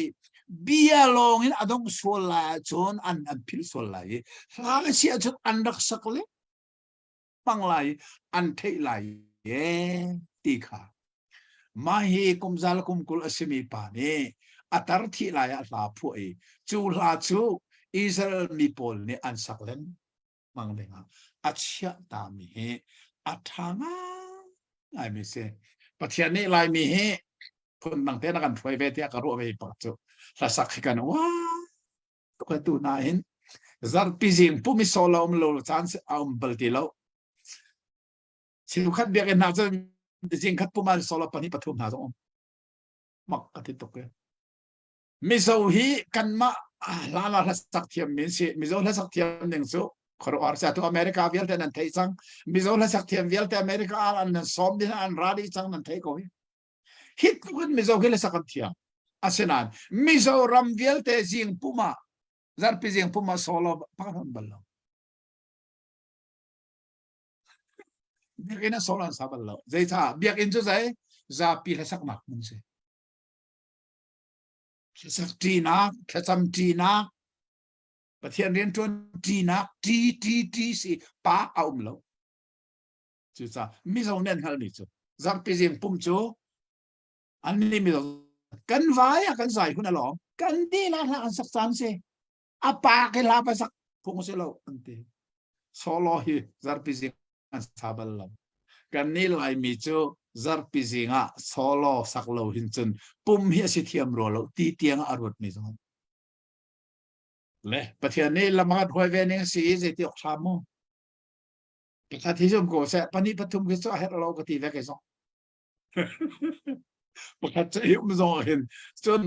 bia long in adong sola chon an pil sola hi la sia chon an dak sakle pang lai an thei lai ye ti kha ma hi kum zal kum kul asimi pa ne atar thi lai a la phu e chu la chu Israel mi pol ne an saklen mang lenga achya ta mi he athanga ai mi se pathian ne lai mi heคนบางเท่ากันช่วยเวทีก็รู้ไปปัจจุบันสักกันว่าตัวตัวน่าเห็นจารพิจิงผู้มีโซลอมโลชานส์เอาบัลติโลสิ่งขัดเบียกันน่าจะจริงขัดผู้มาโซลปนิปฐุมน่าจะมักกติดตกเลยมิโซฮีกันมาลาลาสักเทียมมิโซลสักเทียมหนึ่งสุขรอร์เซตัวอเมริกาเวลเตนันไทยจังมิโซลสักเทียมเวลเตอเมริกาอันนั้นสมดินอันราดีจังนันไทยก็hit kun mizo gele sakantia asenan mizo ram vielte jing puma zar pi jing puma solo paran ballo biakina solo saballo zaita biak injo zai za pi lesak mak munse lesak tina khacham tina pathian rian ton tina ti si pa aumlo chu sa mizo nen hal ni chu zar pi jing pum chuอันนี้มีกันไว้กันใส่คุณหลอกันดีละอันสักสามเซอาปากให้ลาไปสักพงเสลอันตีโซโลฮีซาร์พิซิอันซาบัลลกันนี่ลายมีจู zarpi zinga solo saklo hinchun pum hi si thiam ro lo ti tiang arut mi zong le pathian ni lamangat hoi ve ning si je ti ok thamo ka thi jong ko se pani pathum ke so het lo ka ti ve ke so ka che yum zo hin chun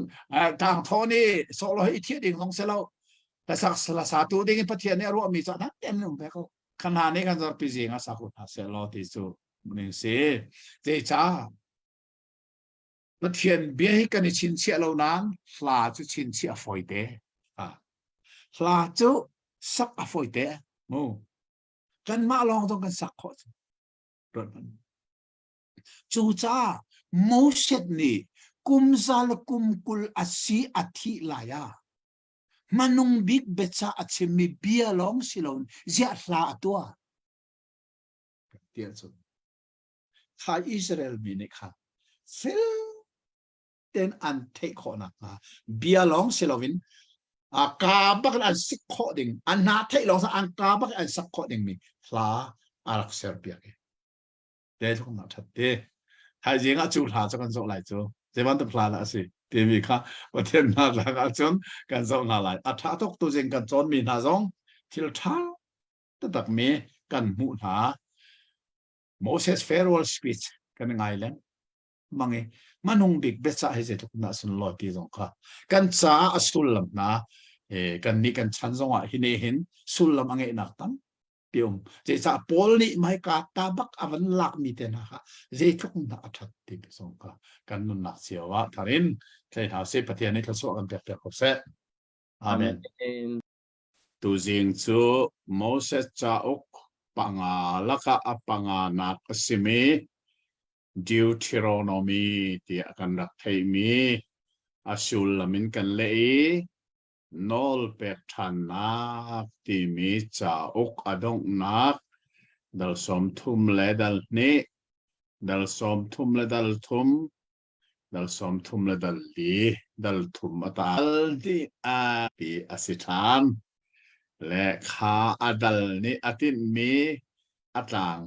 tang thoni solo hi thi ding long se lo ta sak sala sa tu ding pathian ni ro mi cha na ten num ve ko khana ni kan zarpi zinga sakut ha se lo ti chu ning si je cha nó thiền bia hi cái này chín chia lâu nán là chú chín chia phổi tế là chú sắc phổi tế mù cần mã long trong cần sắc khó rồi chú cha mô xét ni kum zal kum kul asi athi laya manung big becha achimi bia long silon zia la atua tiệt chú khai Israel mình kha tên an take khó nè bia long silovin cá bắc an sik khó đỉnh an na take long sa an cá bắc an sắc khó đỉnh mi là arak serbia cái đấy không nào thật đấy hay gì ngã chú thả cho con dâu lại chú thế vẫn tập là gì thì vì khác và thiên na là ngã chốn con dâu là lại thả thuốc tu sinh con chốn mi na giống thì thả tất cả mi con mũ thả Moses farewell speech cái ngày lên mang ấy manung big becha he je thuk na sun lo ti jong kha kan cha asul lam na kan ni kan chan zong a hine hin sul lam ange nak tam pium je cha pol ni mai ka ta bak avan lak mi te na ha je thuk na athat ti jong kha kan nun na siawa tharin thai ha se pathian ni thaso kan pek pek se amen tu jing chu Moses cha ok panga laka apanga nak asimi Deuteronomy ti akan rak thei mi asul lamin kan lei nol pek than na ti mi cha ok adong nak dal som thum le dal ni dal som thum le dal thum dal som thum le dal li dal thum atal ti a pi asithan le kha adal ni atin mi atlang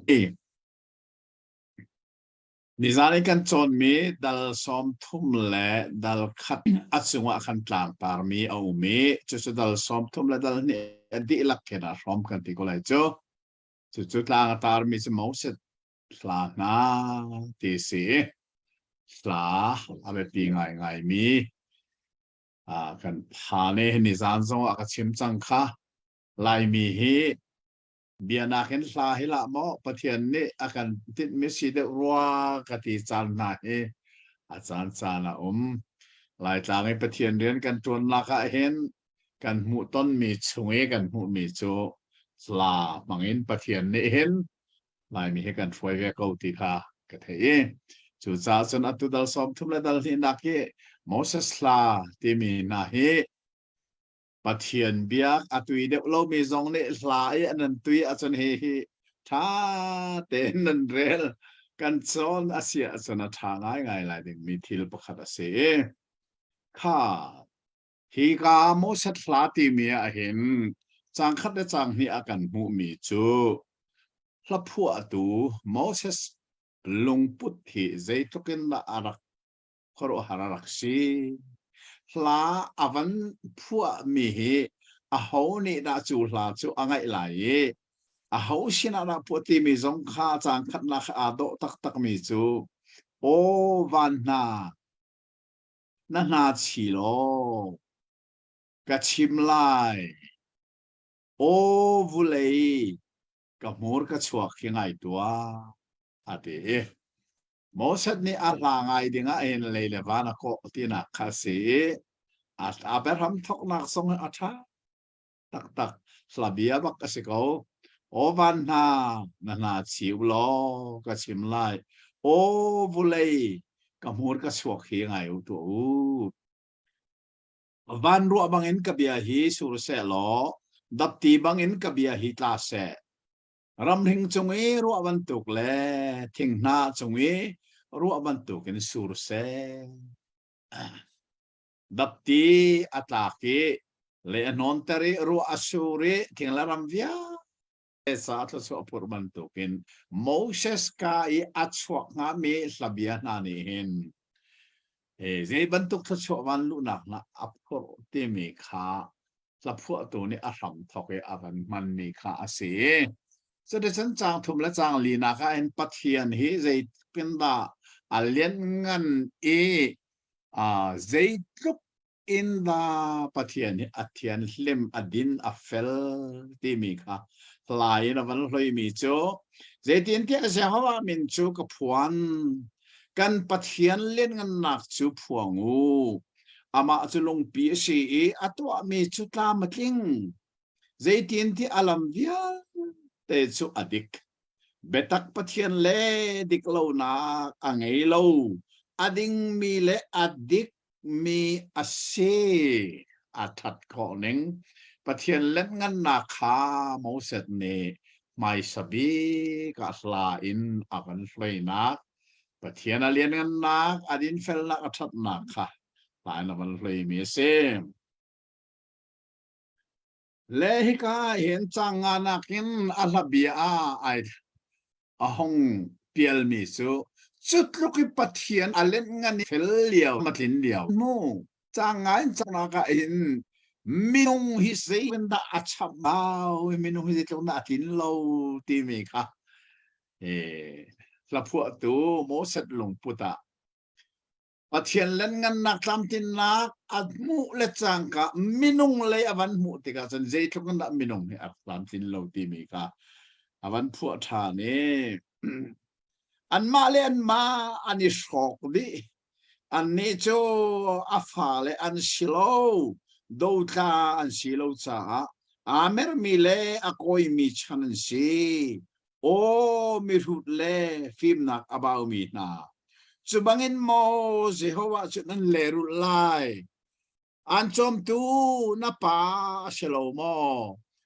Nizani kan chon mi dal som thum le dal khat atsunga kan tlang par mi au mi chu dal som thum le dal ni di lak kena rom kan ti ko lai chu tlang tar mi se Moses tla na ti si tla ave pi ngai mi kan pha ne nizan zo aka chim chang kha lai mi hi biana khen la hila mo pathian ni akan tit mesi de ruwa kati chan na he achan chana lai tlang ai pathian rian kan ton la ka hen kan mu ton mi chunge kan mu mi chu la mangin pathian ni hen lai mi he kan foi ve ko ti kha ka the chu cha chon atu dal som thum la dal ni na ke Moses la ti mi na he pathian biak atui de lo mi zong ne hlai anan tui achon he tha ten nan rel kan chon asia achona tha ngai lai ding mi thil pakhat ase kha hi ka mo sat hla ti mi a hin chang khat de chang hi akan mu mi chu hla phu atu Moses lungput thi zai token la arak khoro hararak si hla avan phua mi hi a ho ni da chu hla chu angai lai a ho sina na poti mi zong kha chang khat na a do tak mi chu o van na chi lo ka chim lai o vulei ka mor ka chuak hi ngai tua ate Moses ni ala ngai dinga en leile vana ko tina khasi at Abraham thok nak song atha tak slabia bak asiko o van na chiu lo ka chim lai o vulei ka mur ka chuak hi ngai u tu van ru bangin ka bia hi sur se lo dapti bangin ka bia hi tla se ram hing chungi ru ban tuk le thing na chungi ru ban tuk in sur se dapti ataki le non tari ru asuri thing la ram via sa to so purban tukin Moses ka I atsuak nga mi sabihan na ni hin zai bantuk to so man lu nak na apor te mi kha sa phu tu ni a ram thok e avan man mi kha ase so de chan chang thum la chang li na ka en pathian hi zai pin da alien ngan zai tluk in da pathian hi athian hlem adin afel te mi kha lai na van hloi mi cho zaitin te se hawa min chu ka phuan kan pathian len ngan nak chu phuangu ama chu long pi si atwa mi chu tla matling zaitin ti alam via te chu adik betak pathian le dik lo na angai lo ading mi le adik mi ase athat ko ning pathian len ngan na kha mo set ne mai sabi ka sla in avan floi na pathian alien ngan na adin fel na athat na kha lai na van floi mi se le hi ka hen chang na kin alabia ai ahong pial mi su chutluki pathian alen ngan fel liao matlin liao mo chang ngai chang na ka in minung hi sei da acham bao minung hi tlong na tin lo ti mi kha la phu tu mo set long puta pathian len ngan nak tam tin nak admu le chang ka minung le avan mu ti ka chan zai tlong na minung hi ak tam tin lo ti mi kha avan phu tha ne an ma le an ma ani shok di an ne cho afa le an shilo do ta an shilo cha amer mi le akoi mi chan si o mi rut le film nak about mi na subangin mo Jehovah chunan le ru lai an chom tu na pa shilo mo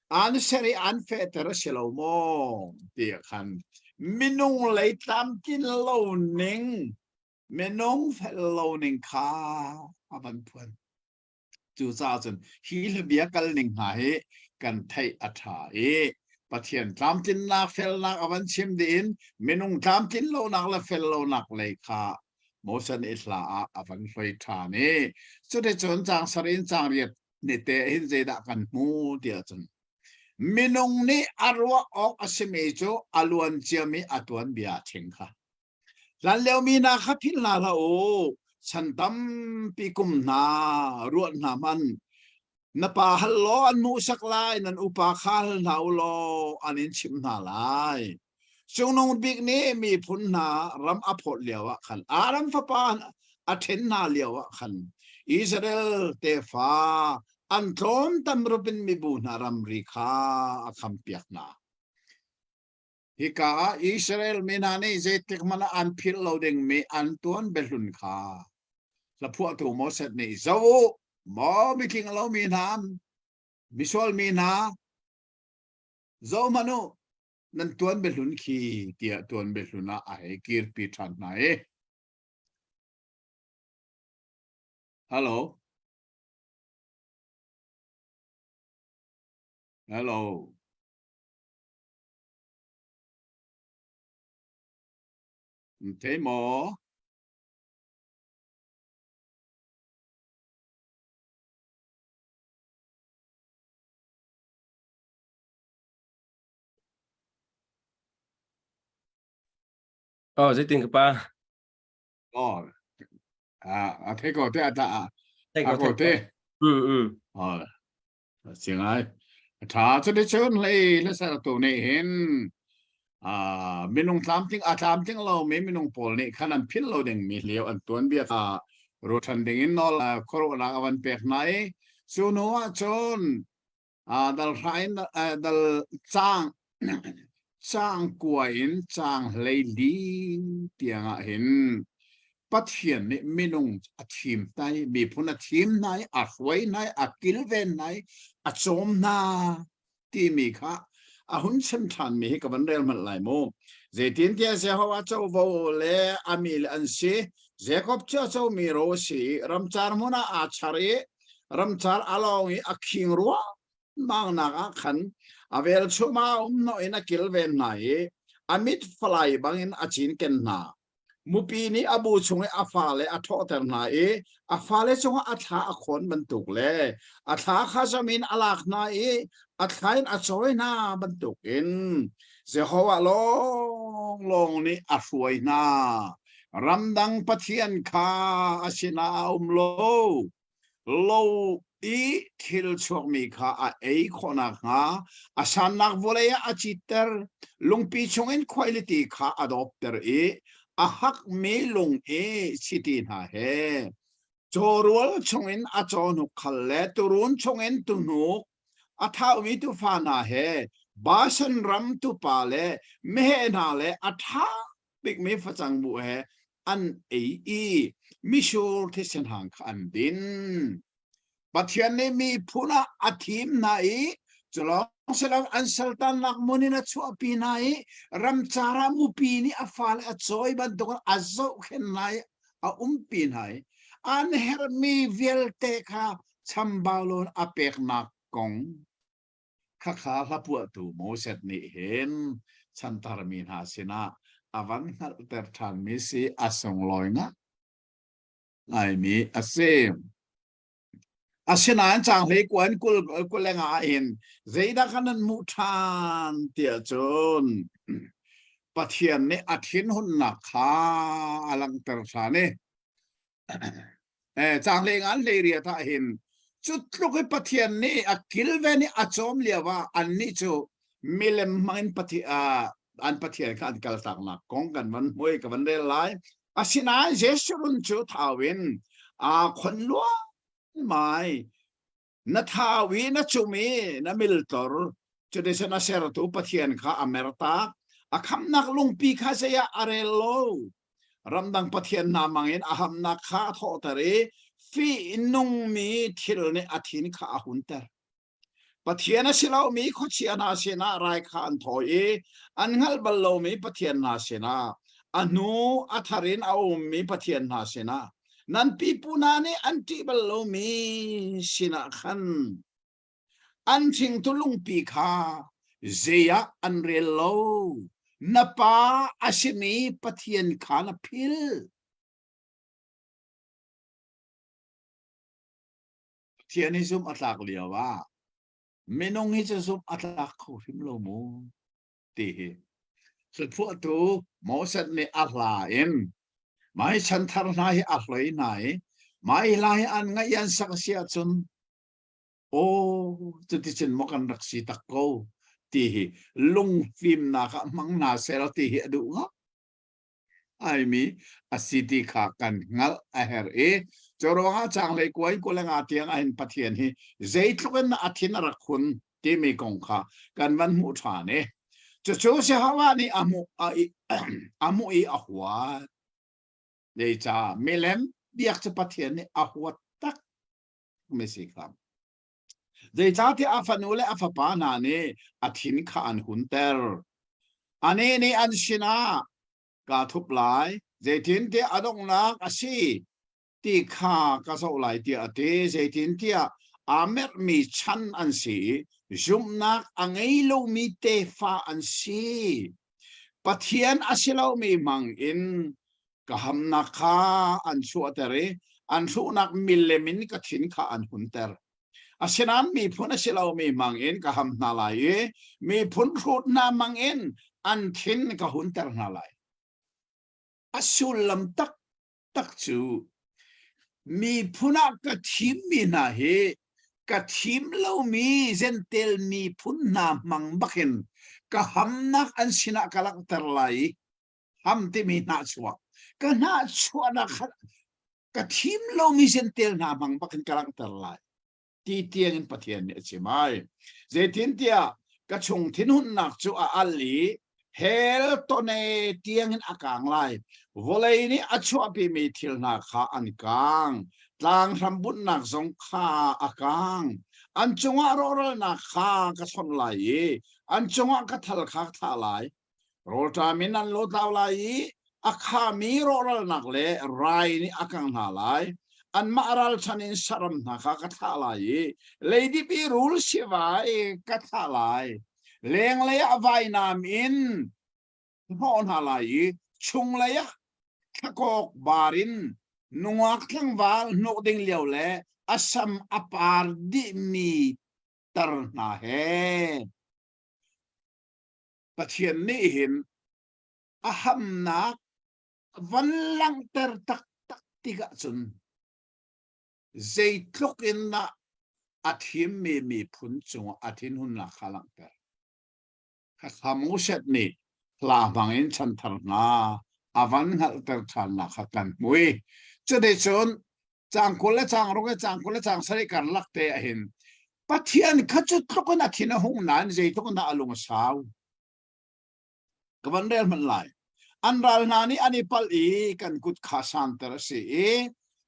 an seri an feter shilo mo ti khan minung lei tam kin lo ning minung fel lo ning kha aban phuan 2000 hi le bia kal ning ha he kan thai atha pathian tam tin na fel na aban chim din minung tam tin lo nak la fel lo nak le kha mosan isla aban hloi tha ne so de chon chang sarin chang riat ni te hin je da kan mu dia chun minung ni arwa ok asimejo aluan chiami atuan bia thengkha lan leo mi na kha phil na la o santam pi kum na ruat na man na pa hallo an mu sak lai nan upa khal na ulo anin chim na lai sunong big ne mi phun na ram aphot lewa khan aram fa pa athen na lewa khan Israel te fa an thom tam rupin mi bu na ram ri kha akham piak na hika Israel minani zetik mana an phil loading me an tuan belun kha la phu tu mo set ni zo mo mi king lo mi nam visual mi na zo manu nan tuan belun khi tia tuan beluna ai kir pi than na hello hello thế mò zai tin ka pa thế có thế ta thai có ko thế ừ xin ai thà cho đến chốn lấy sao tụ này hen mình nông tham tiếng tham tiếng lâu mình nông pol này khả năng pin lâu đừng mình liều anh tuấn biết rồi thành đừng nó là corona avan pek này số nó chôn dal rain dal chang chang quain chang lấy đi tiếng hen pathian ne minung athim tai mi phun athim nai akhwai nai akilven nai achom na ti mi kha ahun sem than mi ka ban rel man lai mo je tin tia se hawa chaw vo le amil an se jacob cha chaw mi ro si ramchar mona achare ramchar along i akhing ruwa mang na khan avel chuma no ina kilven nai amit falai bangin achin ken na mupi ni abu chunge afale atho ter na afale chunga atha akhon bantuk le atha khazamin alak na athain achoi na bantuk in Jehovah long ni afuai na ramdang pathian kha asina lo thil chuak mi kha a ei khona nga asanak volaya achiter lungpi chungen quality kha adopter a hak me lung city na he chorwal chungen a chonu khalle turun chungen tunu atha mi tu fa na he basan ram tu pale me na le atha big me phachang bu he an ei mishur thesen hang khan din pathian ne mi phuna athim nai cholong selang an sultan nak monina chu api nai ram chara mu pi ni afal a choi ban dok azo khen nai a pi nai an her mi velte kha chambalon apek nak kong kha kha la pu tu mo set ni hen chantar min ha sina avan hal ter than mi si asong loinga ai mi asem asinan chang le kwan kul lenga in zeida kanan mutan tia chon pathian ne athin hun na kha alang ter thane chang le ngan le ria tha hin chutlu ke pathian ne akil ve ni achom lewa anni chu milem main pathi an pathian kan kal tak na kong kan man moi ka van de lai asina jesurun chu thawin khon lo mai na thawi na chumi na miltor chudesa na sertu pathian kha amerta akham nak lungpi kha seya arelo ramdang pathian na mangin aham na kha thotare fi nung mi thil ne athin kha hunter pathian silau mi khochiana sena rai khan thoi angal ballo mi pathian na sena anu atharin au mi pathian na sena nan pi punane anti ballo mi sina khan an thing tulung pi kha zeya anrelo napa asimi pathian kha na phil pathianism atlak liawa menong hi zum atlak kho him lo mo ti so phu tu mo sat ni ahla in mai chan thar na hi ahloi nai mai lai an nga yan sak sia chun o chu ti chen mo kan rak si tak ko ti lung phim na kha mang na sel ti hi adu nga ai mi asiti kha kan ngal a her choro ha chang le koi ko la nga tiang a hin pathian hi zeitluan na athin rakhun ti mi kong kha kan van mu tha ne chu se hawa ni amu i ahwa le cha melem biak cha pathian ni ahwa tak me si kham ze cha ti afanule afapa na ne athin kha an hunter ane ni an shina ka thup lai ze tin te adong nak asi ti kha ka so lai ti ate ze tin tia amer mi chan an si zum nak angai lo mi te fa an si pathian asilo mi mang in kaham na kha an suatere an su nak millemin ka thin kha an hunter asinan mi phun asilo mi mang in kaham na lai mi phun rut na mang in an thin ka hunter na lai asulam tak chu mi phuna ka thim mi na he ka thim lo mi zentel mi phun na mang bakhin ka ham nak an sina kalak terlai ham ti mi na chwa ka na chwa na ka thim lo mi zentel na mang bakhin kalak terlai ti tiang in pathian ni chimai ze tin tia ka chung thin hun nak chu a ali hel to ne tiang in akang lai volei ni achua pi mi thil na kha an kang tlang rambut nak zong kha akang an chunga ro na kha ka son lai an chunga ka thal kha tha lai rol ta min an lo taw lai akha mi ro nak le rai ni akang na lai an maral chanin saram na kha ka tha lai lady pi rule siwai ka tha lai leng laya vai nam in hon halai chung laya khakok barin nuak thlang wal nok ding liao le asam apar di mi tar na he pathian ni hin aham na van lang ter tak tak tiga chun zai tlok in na athim mi phun chung athin hun la khalang per kha khamu set ni la bangin chan thar na avan hal ter than na khakan mui chade chon chang kol chang ro chang kol chang sari kar lak te a hin pathian khachu tlok na thina hung nan zai tlok na alung saw kavan rel man lai an ral nani ani pal i kan kut khasan ter si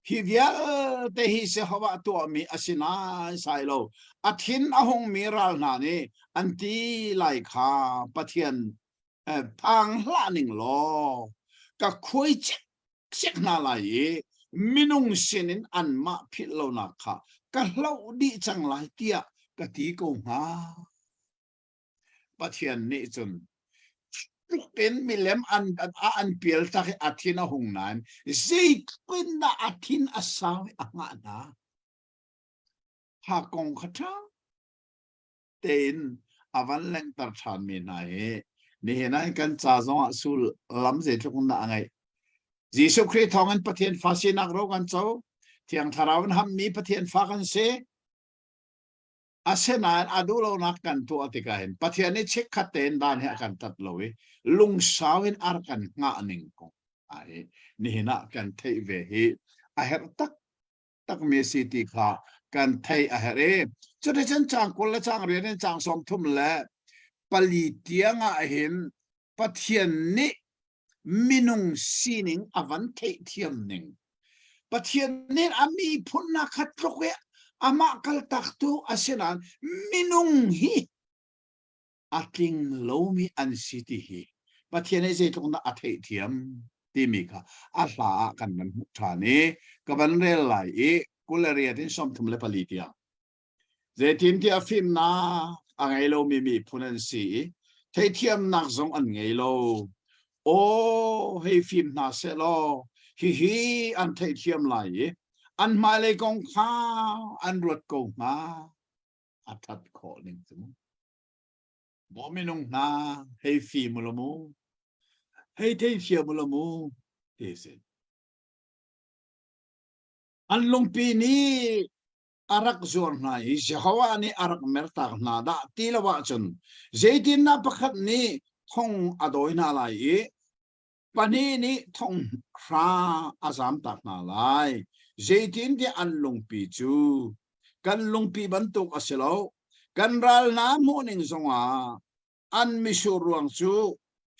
hi vial te hi se hawa to mi asina sai lo athin ahong mi ral nani anti lai kha pathian phang hla ning lo ka khoi chek na lai minung sinin an ma phit lo na kha ka hlo di chang lai tia ka ti ko nga pathian ni chunเป็นมีเล่มอันเปียลตาอาทินหงนั้นซีเป็นน่ะอาทินอาสาวอ่างนะหากงขะเต็นอวันแรงตัดชานมีไหนนี่เห็นไหมกันจ่าจงสูลล้ำเสียทุกคนอะไรจีสุครีทองกันประเทศฟาสินักโรกันเจ้าเที่ยงทาราวันทำมีประเทศฟ้ากันเสอาเซนานอดูโลนักกันตัวติกาเห็นประเทศนี้เช็คขัดเต็นด้านเหตุการณ์ตัดเลยลุงสาวินอาร์กันงาหนึ่งกงไอ้นี่นะกันเทเวฮีอาเหตุตักเมสิติขากันเทอาเหตุจะได้ฉันจางคนละจางเรียนจางสมทุมและปลีเตียงอาเห็นประเทศนี้มินุงซีนิงอวันเทเทียมหนึ่งประเทศนี้อามีพุนนักขัดโลกอามาคัลตักตูอาเซนันมินุงฮีอาทิงโลมีอันสิติฮีประเทศนี้จะต้องน่าเทียมที่มีค่ะอาลากันมันหุชานีกับมันเรื่องไหลกุลเรียนสมทุมเลปลีเตียเจตินที่อาฟิมนาอังไงโลมีพูนันสีเทียมนักสงอันไงโลโอ้ให้ฟิมนาเสโลฮีอันเทียมไหลอันมาเลยกงข้าอันรวดกงมาอัฐัดขอหนึ่งสมบ่ไม่นงนาให้ฟีมุลมูให้เทียมุลมูเทเสอันลงปีนี้อารักจวนนายเจ้าว่านี่อารักเมรตากนาดาตีละวะจนเจดินนับขัดนี้ท่องอดอยนาลายปนีนี้ท่องคราอาสามตักนาลายเจดินที่อันลงปีจูกันลงปีบรรทุกอเสลากันรัลน้ำโมนิงสงาอันมิชูรวงจู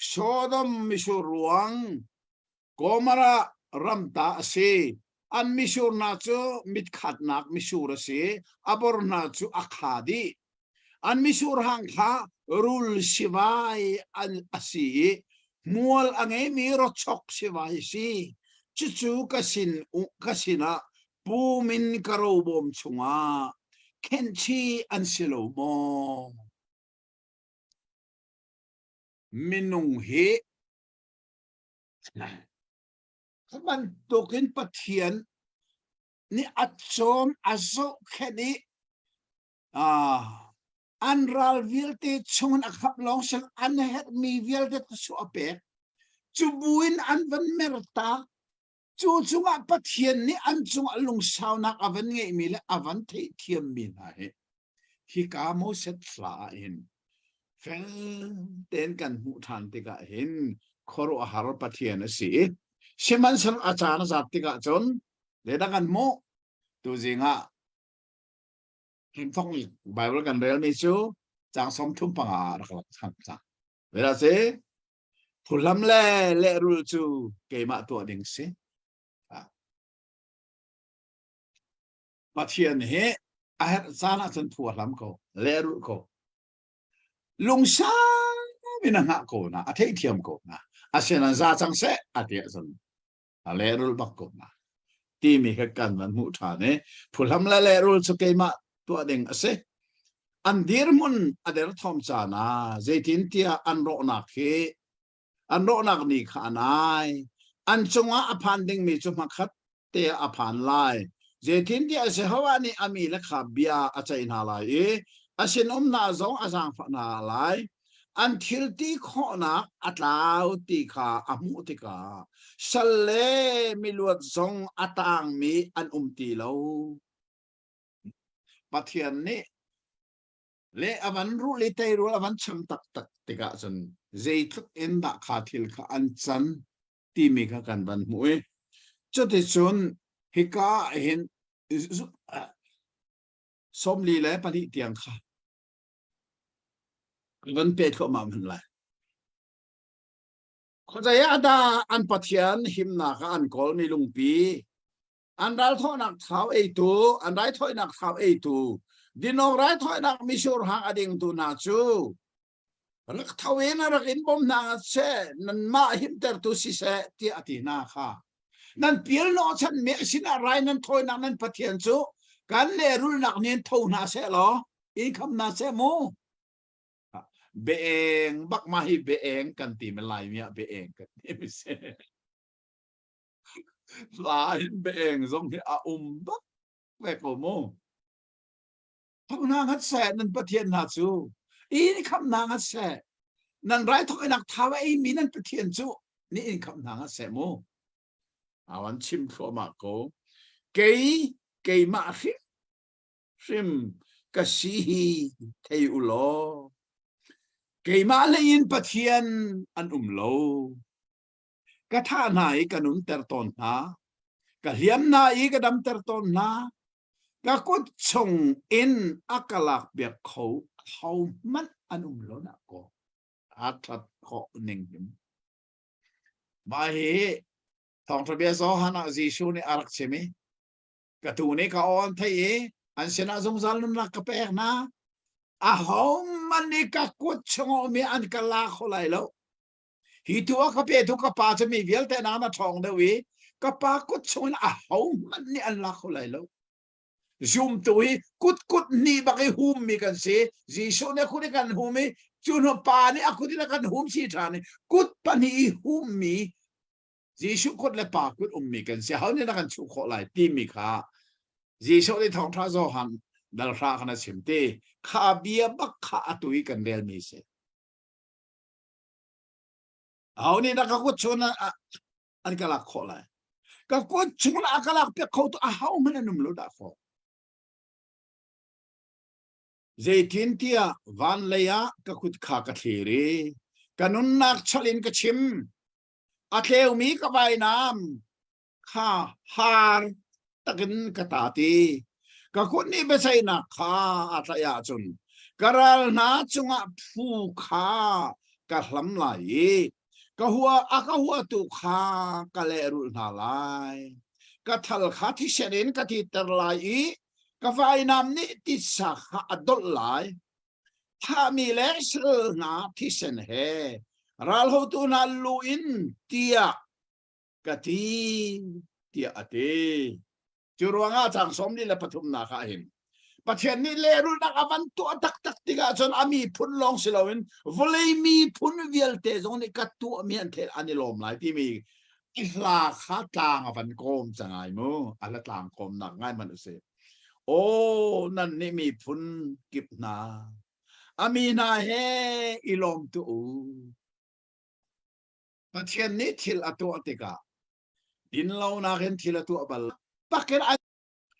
โซดมมิชูรวงโกมาระรัมตาเซอันมิชูนาจูมิดขัดนักมิชูระเซอบอร์นาจูอัคาดีอันมิชูรังคารูลสิวายอันอาศีมัวอังเอมีรถชกสิวายซีจู่ๆก็สินะปูมินกระโรบมชงาเคนชีอันสิโลโมมินุงเฮมันตกินปะเทียนนี่อัดโสมอัดโซแค่นี้อันรัลวิลเตชงอักขับลองสังอันเฮ็ดมีวิลเตตสุอเปกจูบุอินอันวันเมรตาจูจุงปะเทียนนี่อันจุงลุงสาวนักอวันเงยมีและอวันเทียมมีนะเฮที่กาโมเซตลาเห็นเฟลเต้นกันหูทานติกะเห็นคอรุอาหารปะเทียนสิเชื่อมันสังอาจารย์จัดติกะจนเลดังกันโมตัวจริงอ่ะเห็นท่องไบเบิลกันเรียลมิจูจางสมทุมปังอารักษาจังเวลาเสผู้ลำเล่รูจูเกมาตัวดิ่งสิปะเทียนเฮอาเหตุสาระจนผัวลำก็เล่รูก็ลุงสาวมินังะก็นะอาเทียมก็นะอาเซนันซาจังเสอาเทียจนเล่รูบักก็นะที่มีกันมันมุทานเนี่ยผู้ลำเล่รูจูเกมาตัวดิ่งสิ อันดีรมุนอเดรทอมจานาเจตินเตียอันโรนักเฮอันโรนักนี่ขานายอันจงอาอภันดิงมีจุมาคัดเตียอภันไลเจตินเตียเสฮวานี่อามีเลขาเบียอาใจนาไลอาเซนอมนาจงอาจางฟนาไลอันทิลตีข้อนักอัตลาวตีขาอามุติกาสเลมิลวดจงอัตางมีอันตีเลวปัทยันนี้เลอวันรู้เลเตรู้อวันชมตักติกาจนเจตุเอ็นดักขาทิลขาอันจันตีมีขกันบันมวยจุดที่จนฮิกาเห็นสมลีและปฏิเตียงค่ะวันเป็ดเข้ามามันเลยเขาจะยาดาอันปัทยันหิมนาอันกอลมีลุงปีอันได้ทอนักเท้าตูอันได้ทอยนักเท้าตูดินองไรถอยนักมิชูร์หางอดิ่งตูนาจูรักทวีนรักอินบอมนางเสนันมาหิมเตอร์ตุสิเสที่อธินาค่ะนั่นเปียโนฉันเมสินาไรนั่นถอยนักนั่นปะเทียนจูการเลรุลนักเนียนทูนาเสหรออีคำนาเสมูเบงบักมาฮิเบงกันตีมันลายเมียเบงกันที่ไม่เสลายเบงทรงที่อาบักเวกโกโมทำนางฮัตแสนั่นประเทียนนาจูอีนี่คำนางฮัตแสนั่นไรทอยนักท้าวไอ้มีนั่นประเทียนจูนี่อีคำนางฮัตแสโมอาวันชิมฟัวมาโกเกยมาคิชิมกษีเทอุโลเกยมาเลยอินประเทียนอันโลกะท่าไหนกันนุนเตอร์ตอนนากะเลียมนาอีกะดำเตอร์ตอนนาก็กุดส่งอินอักลักเบียกเขามันอนุมโลนะก็อาทัดเขาหนึ่งหิมมาเฮทองทะเบียนสอหันจีชูนี่อารักใช่ไหมกระตูนี่ก็อ่อนเทยอันเสนาสงสารนักกระเปกนะเขามันนี่ก็กุดส่งมีอันกลาเขาไหลแล้วฮิตัวกระเปทุกกระปาจะมีเวลแต่น้ำทองเดวีกระปากุดส่งเขามันนี่อันละเขาไหลแล้วจุ่มตัวกุดนี่บักไอ้หุ่มมีกันเสียจีโซเนี่ยคุณได้กันหุ่มมีจุนปานี่akuได้กันหุ่มชีทานี่กุดปานี่หุ่มมีจีโซกุดเลยปากุดมีกันเสียเขาเนี่ยนักันชุกขอไหลตีมีค่ะจีโซได้ทองท้าโซหันดัลราขนาดสิมเตข้าเบียบักข้าตุยกันเดลมีเสียเขาเนี่ยนักกุดชนอันกลักขอไหลก็กุดชนอันกลักเปียกเขาตัวเขามันนุ่มลุดาขอเจตินเตียวันเลยะก็คุดขากระเทเรกันนุนนักชลินกระชิมอาเทวมีกระใบน้ำข้าหารตะกินกระตาตีก็คุดนี่ไม่ใช่นักข้าอาทยาจุนกระรัลนาจุงะผู้ข้ากระลำไหลก็หัวตุข้ากระเลรุนาลายก็ทัลขาที่เสด็จกที่ตรลายก็ไฟน้ำนี่ติดสักอดลหลายถ้ามีเลสนาที่เสนเฮรัลหูตุนัลลูอินเตียกตีเตียอตีจุรวงอาจังสมนี่แหละปฐุมนาคาเห็นประเทศนี้เลรุนักอวันตัวตักติกาจนอามีพุนลองสิลาวินวลีมีพุนเวียลเตจงนี่กัดตัวมีอันเทอันนี้ลมหลายที่มีอิลาคาตางอวันโกมจังไงมูอัลตางโกมหนักง่ายมันอุเสโอ้นั่นนี่มีพุนกิบนาอามีนาเฮอิลอมตูประเทศนี้ทิลอตัวติกาดินเรานาเห็นทิลอตัวบัลปักเกอร์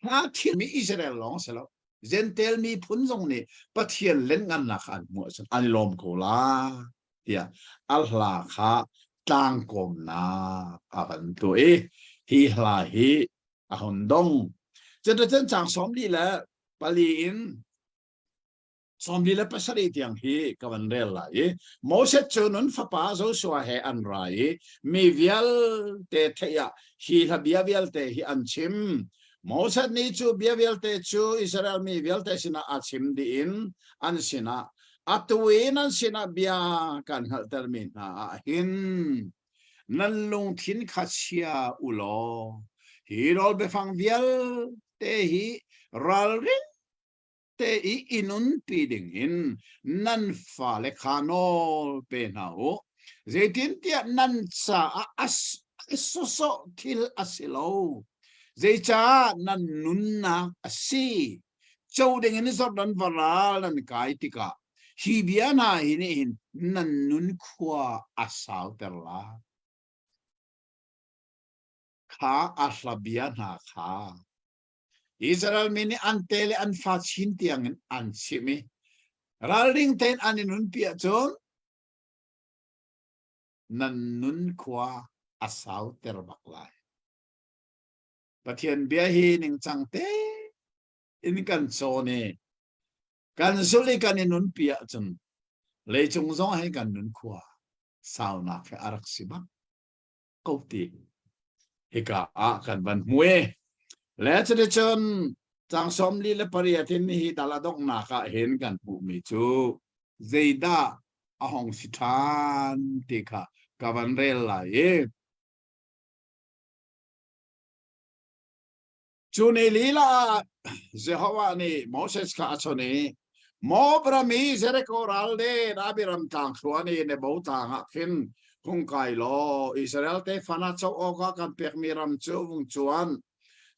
หาทิลมีอิสราเอลลองเสร็จเจนเทลมีพุนตรงนี้ประเทศเล่นงานนักอันมัวสันอันลมโคลาเดียอัลลาฮะต่างกมนาอันตัวฮิลาฮิอันดงจะได้จังสมดีแล้วปาลีอินสมดีแล้วภาษาอีที่ยังฮีกับวันเรียลไลโมเสสจูนุนฟ้าป้าโจชัวเฮอันไรมีเวียลเตเทียฮีทับเบียเวียลเตฮีอันชิมโมเสสนี่จูเบียเวียลเตจูอิสราเอลมีเวียลเตสินะอัชิมดีอินอันสินะอัตวินันสินะเบียกันฮัลเตอร์มินาหินนั่นลงทิ้นขัดเชียอุโลฮีโรลเบฟังเวียลเตฮีรัลริ te I inun pi ding in nan fa le khanol pe na ho zaitin tia nan sa as so til asilo zai cha nan nun na asi châu ding in zop dan varal nan kai tika hi biana hin nan nun khwa asau terla kha aslabiana kha Israel mini antele an fatsin tiang an simi raling ten aninun pia chon nan nun khwa asau terbaklai pathian bia hi ning changte in kan chone kan suli kan inun pia chon le chung zong hai kan nun khwa sau na fe arak siba kauti hika a kan ban mue Let's return Chang Somli le pariatin hi daladok naka hen kan pu mi chu Zeida ahong sitan tika kavanrela ye Chune lila Jehovah ni Moses ka achone mo brami zereko ralde rabiram tang suani ne bautang akin kung kailo Israel te fana chau oka kan pekmiram chu vung chuan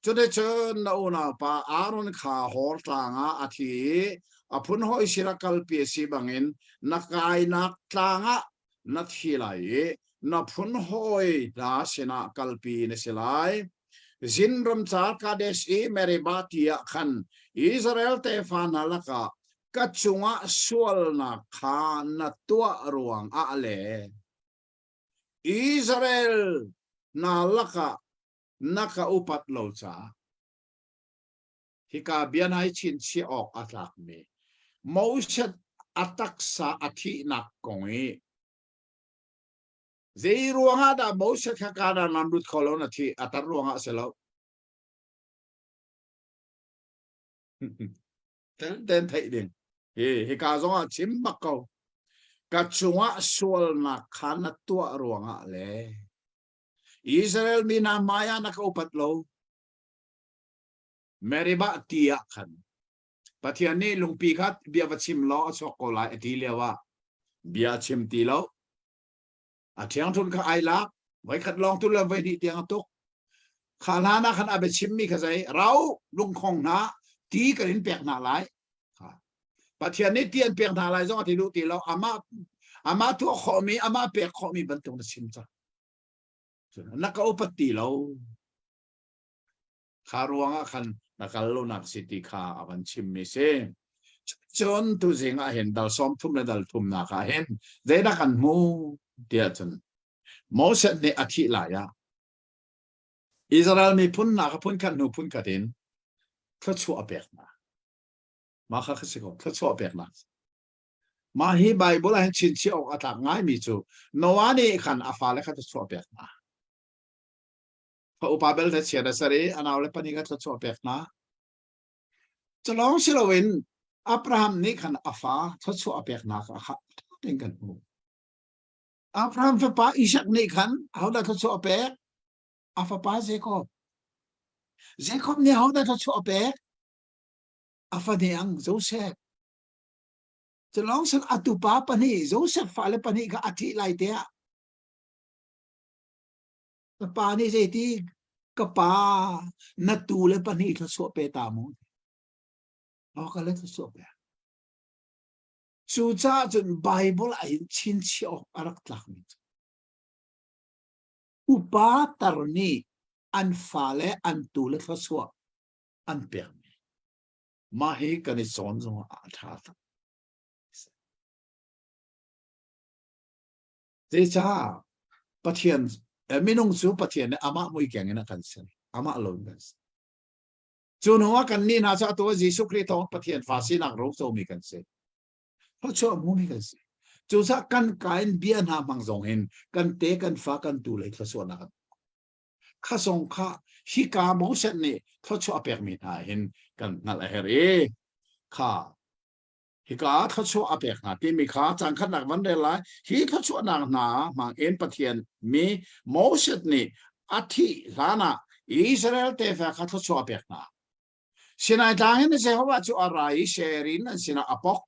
cho de chen na una pa aron kha hor tlanga athi apun hoi sirakal psi bangin nakai nak tlanga na thilai na phun hoi da sina kalpi ne silai zinram cha kades e meribatia khan Israel te fana laka kachunga sual na kha na tua ruang a le Israel na laka naka upat lo cha hika bianai chin chi ok atlak me Moshe ataksa athi nak koi zei ruanga da Moshe khakana namrut kholon athi atar ruanga selo ten thai din hika zonga chim bakko kachunga sual na khana tua ruanga le Israel mina maya nakaupat lo Meriba tia khan Patiani lungpi khat bia vachim lo chokola etilewa bia chim ti lo athiang thun kha ai la vai khat long tu la vai ni tiang tok khalana khan abe chim mi khazai rau lung khong na ti karin pek na lai Patiani tian pek na lai zo ti lu ti lo ama tu khomi ama pek khomi bantung na chim cha nakaupat ti lo kharuanga khan nakalo nak city kha avan chim mi se chon tu zinga hen dal som thum na dal thum na kha hen zeda kan mu dia chon Moses ne athi la ya Israel mi phun na ka phun kan nu phun ka den thchu apek na ma kha khsiko thchu apek na ma hi bible han chin chi ok atak ngai mi chu nowani khan afa le kha thchu apek na Pa upabel te siya sari anaw le panigat sa chopek na chalong silawin Abraham ni kan afa sa chopek na ka tingkan mo Abraham fa pa Isaac ni kan hawda sa chopek afa pa Jacob ni hawda sa chopek afa ni ang Joseph chalong sa atupa pa ni Joseph fa le pani ka ati lai te pa ni ti kapa na tule pa ni so pe tamo o kala so pe chu cha chun bible ai chin chi ok arak tlak ni upa tarni an fale an tule so an pe ma he kan son zo a tha te cha pathian minung su pathian ama mui kyang na kan sen ama alone kan chu no kan ni na cha to Jesu Christ pathian fa si nak ro so mi kan se ho cho mu mi kan se chu sa kan kain bia na mang zong hin kan te kan fa kan tu le tha so na kha song kha hi ka mo set ni tho cho apek mi na hin kan ngal her e kha hi ka tho cho apek na ti mi kha chang khat nak van de la hi tho cho na na mang en pathian mi mo set ni athi lana Israel te fa kha tho cho apek na sinai tangin se hawa chu arai sherin an sina apok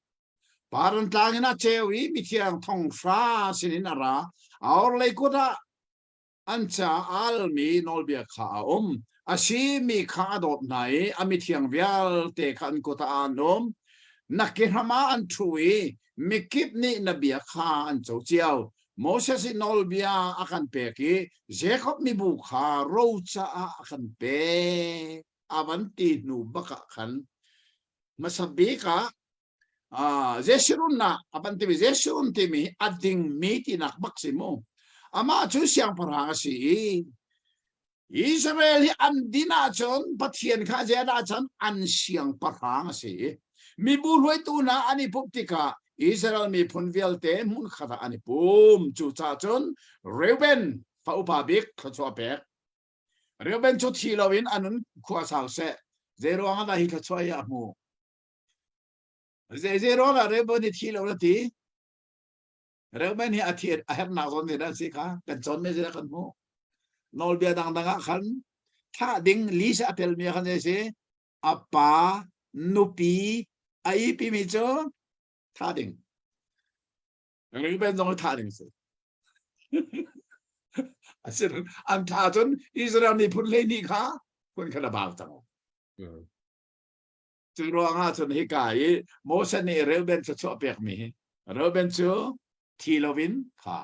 paran tangin a chewi mithiang thong fra sinin ara aur leikuda ancha almi nolbia kha asimi kha dot nai amithiang vial te khan kota anom nakirama an thui mikip ni nabia kha an chau chiao Moses in Olbia akan peki Jacob mi bukha rocha akan pe avanti nu baka kan masabika Jeshurun na apanti Jeshurun timi ading miti nak maksimo ama chu siang parang si Israel andina chon pathian kha jeda chan an siang parang si mi buloi tu na ani puptika Israel mi punvial te mun khata ani pum chu cha chon Reuben fa upabik khachwa pe Reuben chu thilawin anun khwa sal se zero anga hi khachwa ya mu zero la Reuben thilaw ti Reuben hi athir aher na gon ni dan si kha kan chon me je kan mu nol bia dang dang khan tha ding li sa tel mi khan se apa nupi ai pi mi cho tha ding Reuben dong tha ding se asir am tha chon Israel ni phun le ni kha phun khana ba tang chu ro nga chon hi kai mo sa ni Reuben cho cho pek mi Reuben chu thilovin kha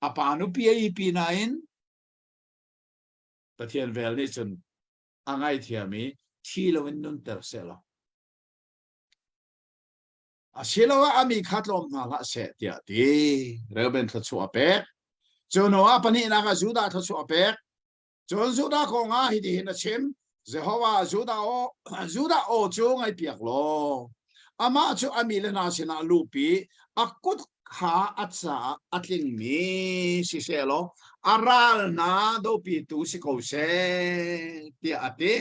apa nu pi ai pi nain pathian vel ni chun angai thiami thilovin nun ter selo asilawa ami khatlom na la se tia ti Reuben thachu apek chono apani na ga juda thachu apek chon juda ko nga hi di na chem Jehovah juda o chu ngai piak lo ama chu ami le na sina lupi akut kha atsa atling mi si selo aral na do pi tu si ko se ti ate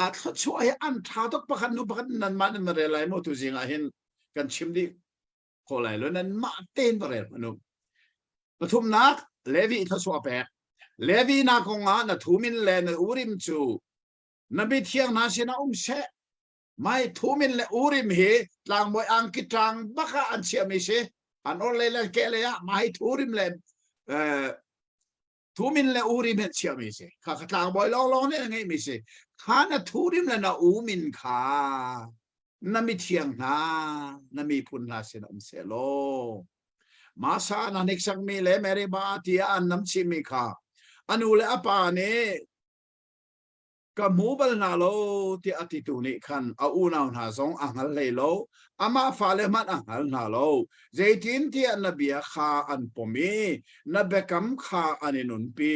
at chu ai an tha tok pakhan nu pakhan nan man ma re lai mo tu jinga hin kan chimdi ko lai lo nan ma ten bare manu pathum nak levi tha chu ape levi na ko nga na thumin le na urim chu na bi thiang na sina se mai thumin le urim he tlang boy angkitang baka an siami se an ole le kele ya mai thurim le thumin le urim het siami se kha tlang boy lo ne ngai mi se khana thurim le na umin kha na mi thiang na mi phun na se se lo masa na nek sang mi le mere ba ti an nam chi mi kha anu le apa ne ka mobile na lo ti atitu ni khan a unaw na zong angal le lo ama fa le man angal na lo zaitin ti anabia kha an pomi na bekam kha aninun pi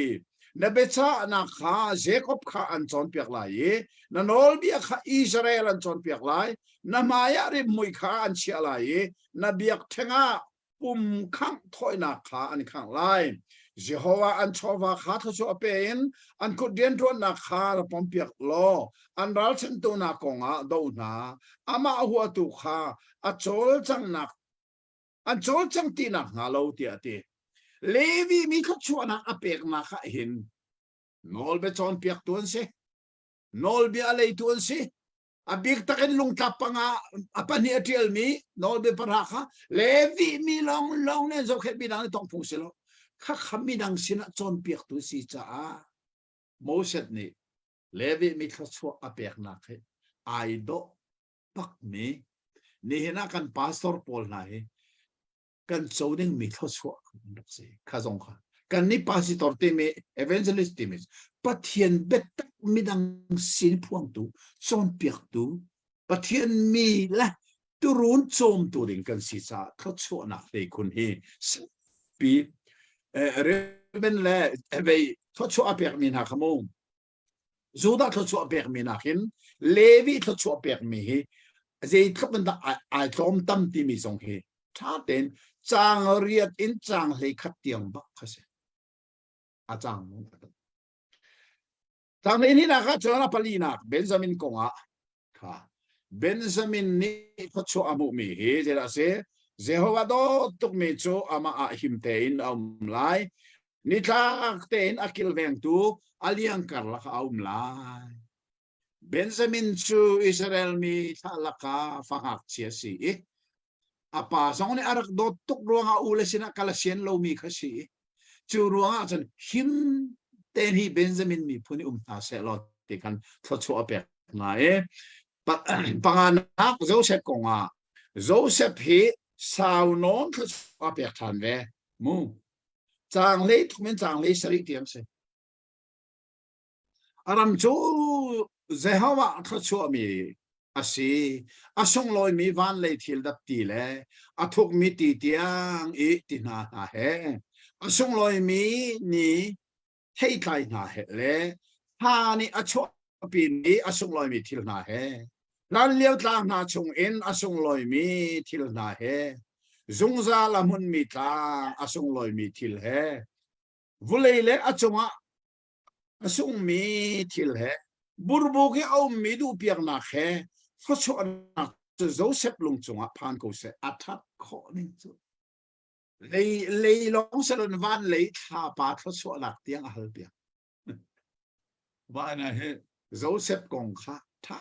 na becha na kha Jacob kha an chon piak lai na nol bia kha Israel an chon piak lai na maya ri mui kha an chia lai na biak thenga khang thoi na kha an khang lai Jehovah an chova kha tha chu apen an ko den to na kha ra pom piak lo an ral chen to na konga do na ama huwa tu kha a chol chang nak an chol chang ti na nga lo ti ati Levi mi kha chu na apek na kha hin nol be chon piak tuan se nol bi alei tuan se abik takin lung tapanga apani atiel mi nol be paraka Levi mi long ne zo khet bi dang tong phung se lo kha khami dang sina chon piak tu si cha a Moses ni Levi mi kha chu apek na khe ai do pak mi ni hena kan pastor Paul na he kan choding mi kha chu se kha zong kha kan ni pastor te me evangelist te me pathian bet mi dang sin phuang tu chon piak tu pathian mi la turun chom tu ring kan si cha kha chu na te kun he pi Reuben le ebe thochu apek mi na khamong Juda thochu apek mi na khin Levi thochu apek mi hi zei thapman da ai tom tam ti mi song he tha ten chang riat in chang le khat tiang ba khase a chang mong tang ni na kha chona palina Benjamin konga kha Benjamin ni thochu amu mi he jera se Jehovah do tuk me cho ama a himtein lai ni tlak tein akil veng tu aliang karla ka lai Benjamin chu Israel mi thalaka fangak chia si apa song ni arak do tuk ruanga ule sina kalasien lo mi khasi chu ruanga chan him ten hi Benjamin mi phuni ta se lo ti kan tho chu apek na panganak Joseph konga Joseph hi sao non tho chu apek than ve mu chang le thumen chang le sari tiang se aram chu Jehovah tho chu mi asi asong loi mi van le thil dap ti le athok mi ti tiang ti na na he asong loi mi ni hei kai na he le ha ni acho pi ni asong loi mi thil na he lan liao tla na chung in asong loi mi thil na he zungza la mun mi tla asong loi mi thil he vulei le achonga asong mi thil he burbu ke au mi du piak na he khó cho na Joseph lung chunga phan ko se athap kho ning chu lei long salon van lei tha pa khó cho na tiang hal pia va na he Joseph kong kha tha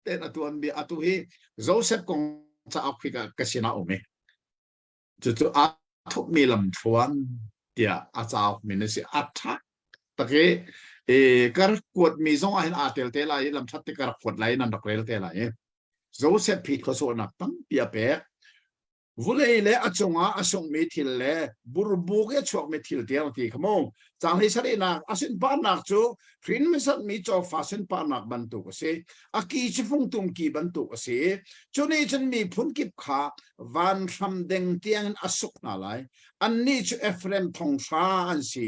ten atuan bi atu hi Joseph kong cha Africa kasina ome chu a thop mi lam thuan tia a chao mi na si atha take kar kuat mi zong a hin atel te lai lam that te kar kuat lai nan dak rel te lai Joseph phit kho so nak tang pia pe vulei le achonga asong mi thil le burbu ke chok mi thil te ti khamo chang hi sari na asin pa nak chu prin mi sat mi cho fasen pa nak ban tu ko se aki chi phung tum ki ban tu ko se chone chen mi phun kip kha van tham deng tiang asuk na lai an ni chu Ephraim thong sha an si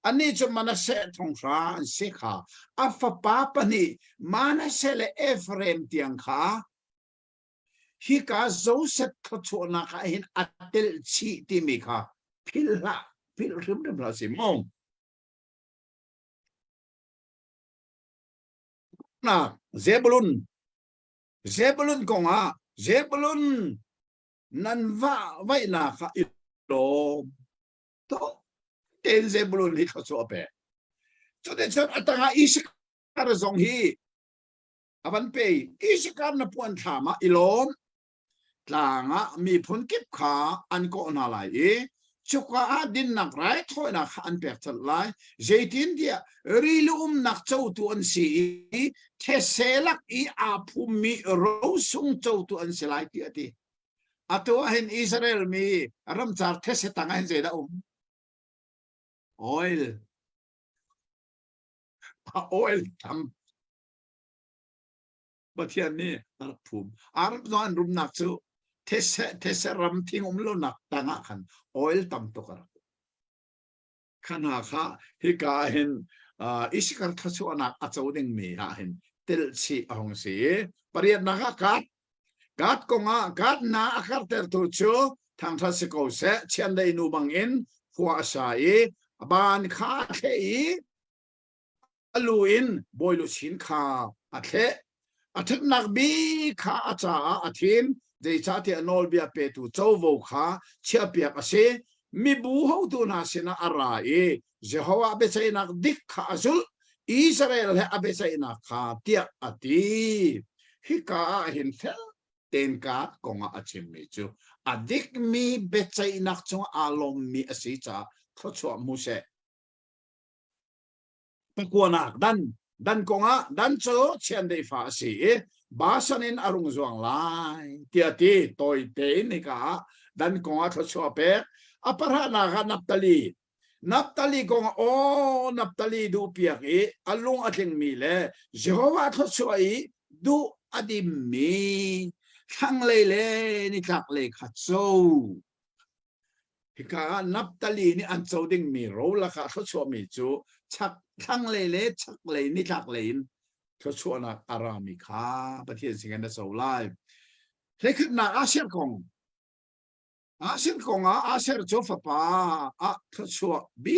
an ni chu Manasseh thong sha an si kha afa pa pa ni Manasseh le Ephraim tiang kha hi ka Joseph kho chona ka hin atel chi ti mi kha phil rim la si mong na Zebulun konga Zebulun nan va vai na kha ilo to ten Zebulun hi kho cho pe cho den chan atanga Isakar zong hi avan pe Isakar na puan thama ilom tlanga mi phun kip kha an ko na lai chuka din nak rai thoi na an pek chat lai jeitin dia rilum nak chau tu an si theselak a phum mi ro sung chau tu an silai ti ati ato hen Israel mi ram char these tanga hen jeda oil tam batian ni phum arab zon rum nak chu these ram thing lo nak tanga khan oil tam to kar khana kha hi ka hen Isakar thachu anak achau ding mi ha hen tel chi ahong si pariat na ka kat konga kat na akar ter tu chu thang tha se ko se chen dei nu bang in phua sa ban kha the alu in boilu chin kha athe athak nak bi kha acha athin dei cha ti anol bia pe tu chau vo kha chia pia ka se mi bu ho tu na sina ara Jehovah be sai nak dik kha azul Israel he abe sai nak kha tia ati hi ka hin fel ten ka konga achim mi chu adik mi be sai nak chung alom mi asi cha tho chwa mu se pakuanak dan konga dan cho chen dei fa si basanin arung zuang lai ti toy te ni ka dan konga tho chwa pe apara na ga Naphtali konga Naphtali du piak alung ating mi le Jehovah tho chwa du adim mi thang le ni thak le kha chou hika Naphtali ni an chou ding mi ro la kha tho chwa mi chu chak thang le chak le ni thak le in tho chwa na arami kha pathian singan da so lai le khit na Asher kong Asher Jofa pa tho chwa bi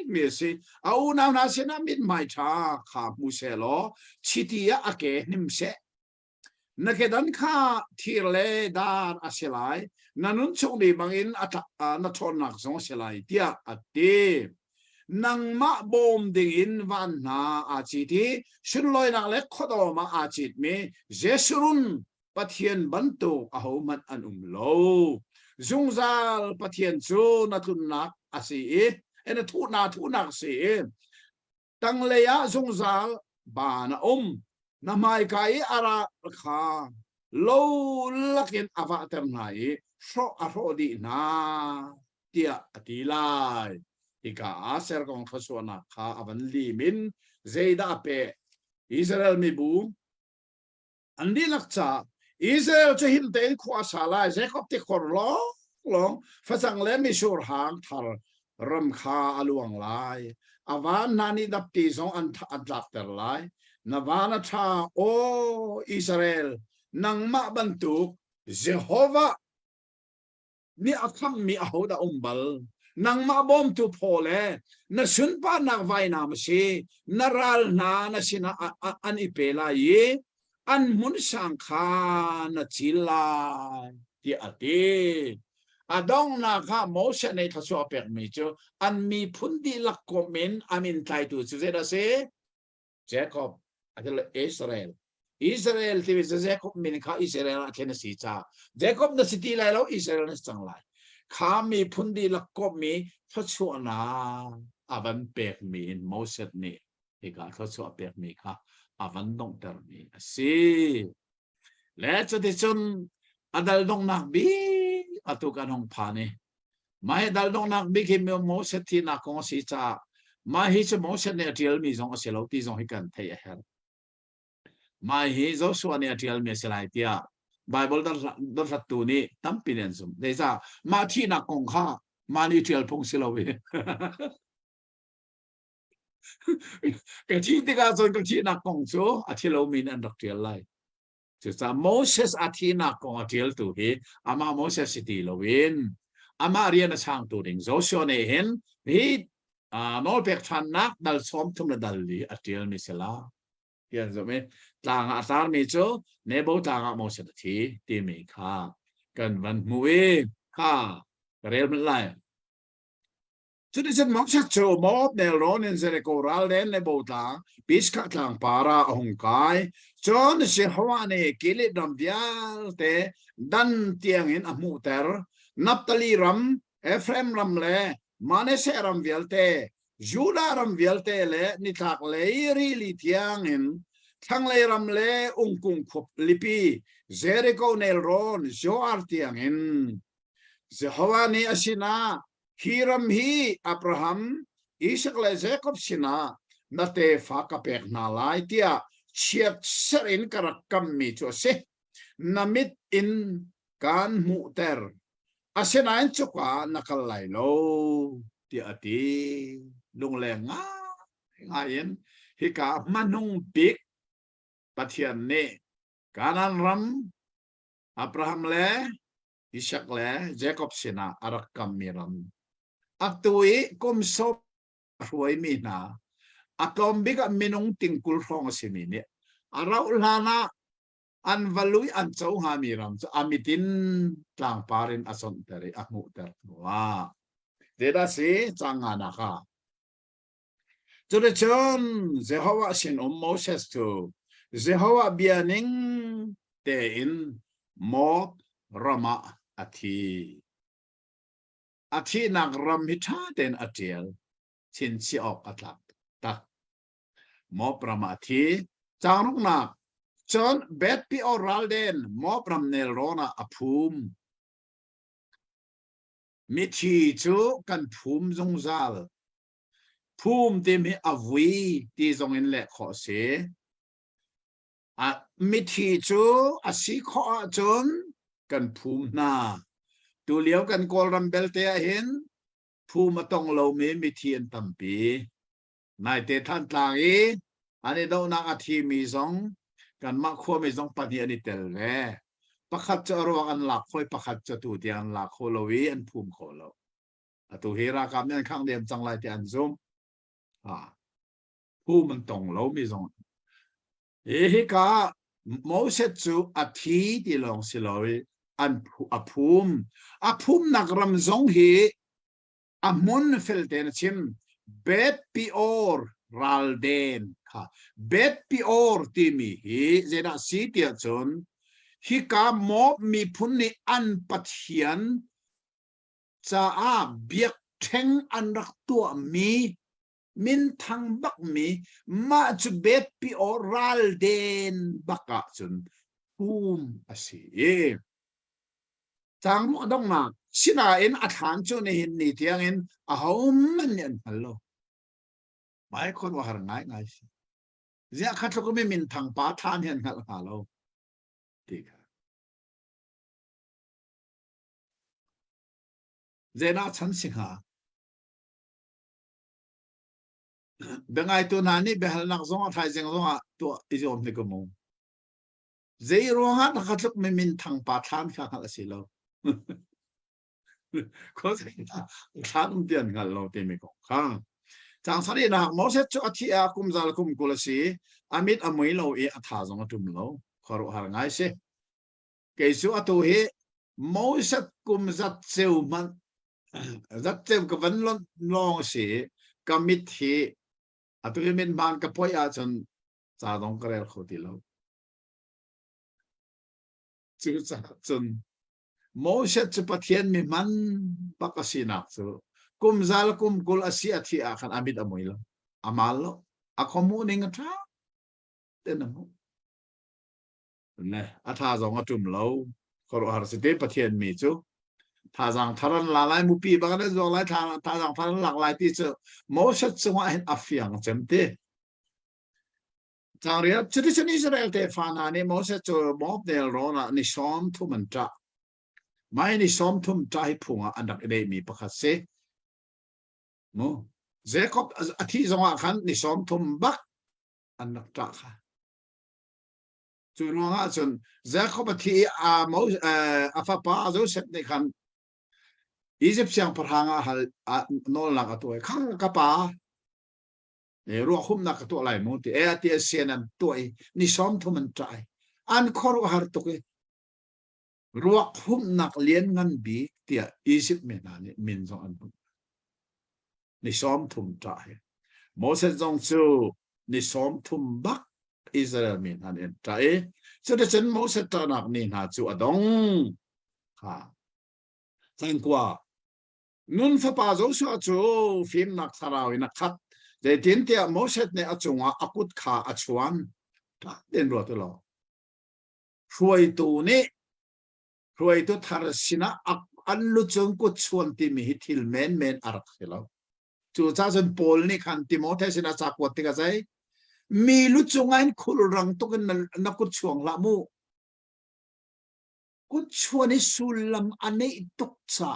mi si au na se na mit mai tha kha mu se lo chitia ake nim se nakedan kha thirle dar aselai nanun chongdi bangin na thon nak zong selai tia ati nang ma bom ding in van na a chi thi sun loi nak le khodo ma a chit me jesurun pathian bantu a ho man an lo zungzal pathian chu na tun nak a si e ena thu nak si e tang le ya zungzal ba na na mai kai ara kha lo lakin ava ter nai so a ro di na tia ati lai ika aser kong khasona kha avan limin zeida pe Israel mi bu andi lakcha Israel che him ten khwa sala Jacob te khor long fasang le mi sur hang thar ram kha aluang lai avan nani dap ti zong an adlak ter lai navana tha o Israel nang ma bantuk Jehovah ni akham mi ahoda umbal nang ma bom tu phole na sun pa na vai na ma si naral na sina an ipela ye an mun sang kha na chila ti ate adong na kha mo se nei thaso pek mi chu an mi phundi lak komen amin tai tu chu zeda se Jacob atel Israel ti Jacob min kha Israel athena si cha Jacob na city lai lo Israel na chang lai kha mi phundi lakop mi thachu na avan pek mi in Moses ni eka thachu pek mi kha avan dong ter mi si le chu ti chun adal dong nak bi atu kan hong pha ni mai dal dong nak bi ki Moses ti na kong si cha ma hi chu Moses ne atial mi zong aselo ti zong hi kan thei a her mai hi Joshua ne atial mi selai tia Bible dan satu ni tampinen sum desa ma thi na kong kha ma ni trial phung silawi ke thi ti ga zon ke thi na kong chu a thi lo min an trial lai chu sa Moses a thi na kong a trial tu hi ama Moses city lo win ama rian a sang tu ding Joshua ne hen hi no pek than nak dal som thum na dal li a trial mi sela yan zo me tlang atar mi chu nebo tlang mo se thi ti mi kha kan van mu e kha rel man lai chu de chen mok chat chu mo ne ron en zere ko ral den nebo tlang bis kha tlang para hong kai chon se hawa ne kile dam dial te dan tiang in amu ter Naphtali ram Ephraim ram le Manasseh ram velte Judah ram velte le ni thak le ri li tiang in thang le ram le kung khop lipi Jericho nel ron Joar tiang in Jehovah ni asina hiram hi Abraham Isaac le Jacob sina nate fa ka pek na lai tia chiat serin karakam mi cho se namit in kan mu ter asina in chukwa nakalai lo ti ati lung le nga yen hika manung big pathian ne kanan ram Abraham le Isaac le Jacob sina arakam miram atui kum so ruai mi na akom biga minung tingkul rong sini ne arau lana an valui an chau ha miram so amitin tlang parin ason teri amu ter wa deda si changana kha chule chon Jehovah sin Moses to Jehovah bianing te in Moab Rama athi nak ram hitha ten atiel chin si ok atlak tak Moab Rama athi changruk nak chon bet pi oral den Moab ram nel rona aphum mithi chu kan phum zungzal phum tim hi avui ti zong in le kho se a mithi chu asi kho chon kan phum na tu liao kan kol ram belte a hin phum atong lo me mithi an tampi nai te than tlang e ani do na athi mi zong kan ma kho mi zong pani ani tel ve pakhat cha ro an lak khoi pakhat cha tu ti an lak kho lo wi an phum kho lo atu hera kam nan khang dem chang lai ti an zum phum man tong lo mi zong hi ka Moses chu athi ti long siloi an aphum nak ram zong hi amun fel ten chim bet pior ralden kha bet pior ti mi hi zena si tia chon hi ka mo mi phun ni an pathian cha a biak theng an rak tua mi min thang bak mi ma chu bet pior ralden baka chun asi chang mo dong ma sina in athan chu ni hin ni tiang in a hom man yan hallo mai kon wa har ngai ngai si zia khat ko mi min thang pa than hian hal halo tik zena chan sing ha bengai tu na ni behal nak zonga thai jeng zonga to izom ni ko mo zei ronga ta khat mi min thang pa than kha kha si lo ko sai ta than tian ngal lo te mi ko kha chang sari na mo se chu athi a kum zal kum kul si amit amoi lo e atha zong tum lo khoro har ngai se ke su atu he mo se kum zat seu man zat seu ka van long si kamit hi atu min ban ka poi a chon cha dong ka rel khoti lo chu cha chon mo se chu pathian mi man pakasinak chu kum zal kum kul asia thi a khan amit amoi lo amal lo akhomu ning atha tenamo ne atha zong atum lo khoro har se te pathian mi chu tha jang tharan la lai mu pi ba ne zo lai tha jang tharan lak lai ti chu mo se chunga hen afiang chemte chang ria tradition Israel te fana ne mo se chu mob del rona ni som thu man tra mai ni som thum trai phunga andak ede mi pakhat se mo Jacob athi zonga khan ni som thum bak anak tra kha chu ronga chun Jacob athi a mo a fa pa Joseph ne khan Egypt siang parhanga hal nol la ka to khang ka pa e ro khum na ka to lai mo ti e ati sianan toi ni som thum an trai an khor har to ke ruak hum nak lien ngan bi tia Egypt me na ni min zong an ni som thum ta he Moses zong chu ni som thum bak Israel min an en ta e so de chen Moses ta nak ni na chu adong ha chan kwa nun fa pa zo so chu phim nak sarau ina khat de tin tia Moses ne achunga akut kha achuan ta den ro to lo huai tu ni ruai tu thar sina an lu chung ku chuan ti mi thil men arak selo chu cha chen pol ni khan Timothy sina cha ko ti ka sai mi lu chungain khul rang to kan na ku chuang la mu ku chuan ni sulam ane tok cha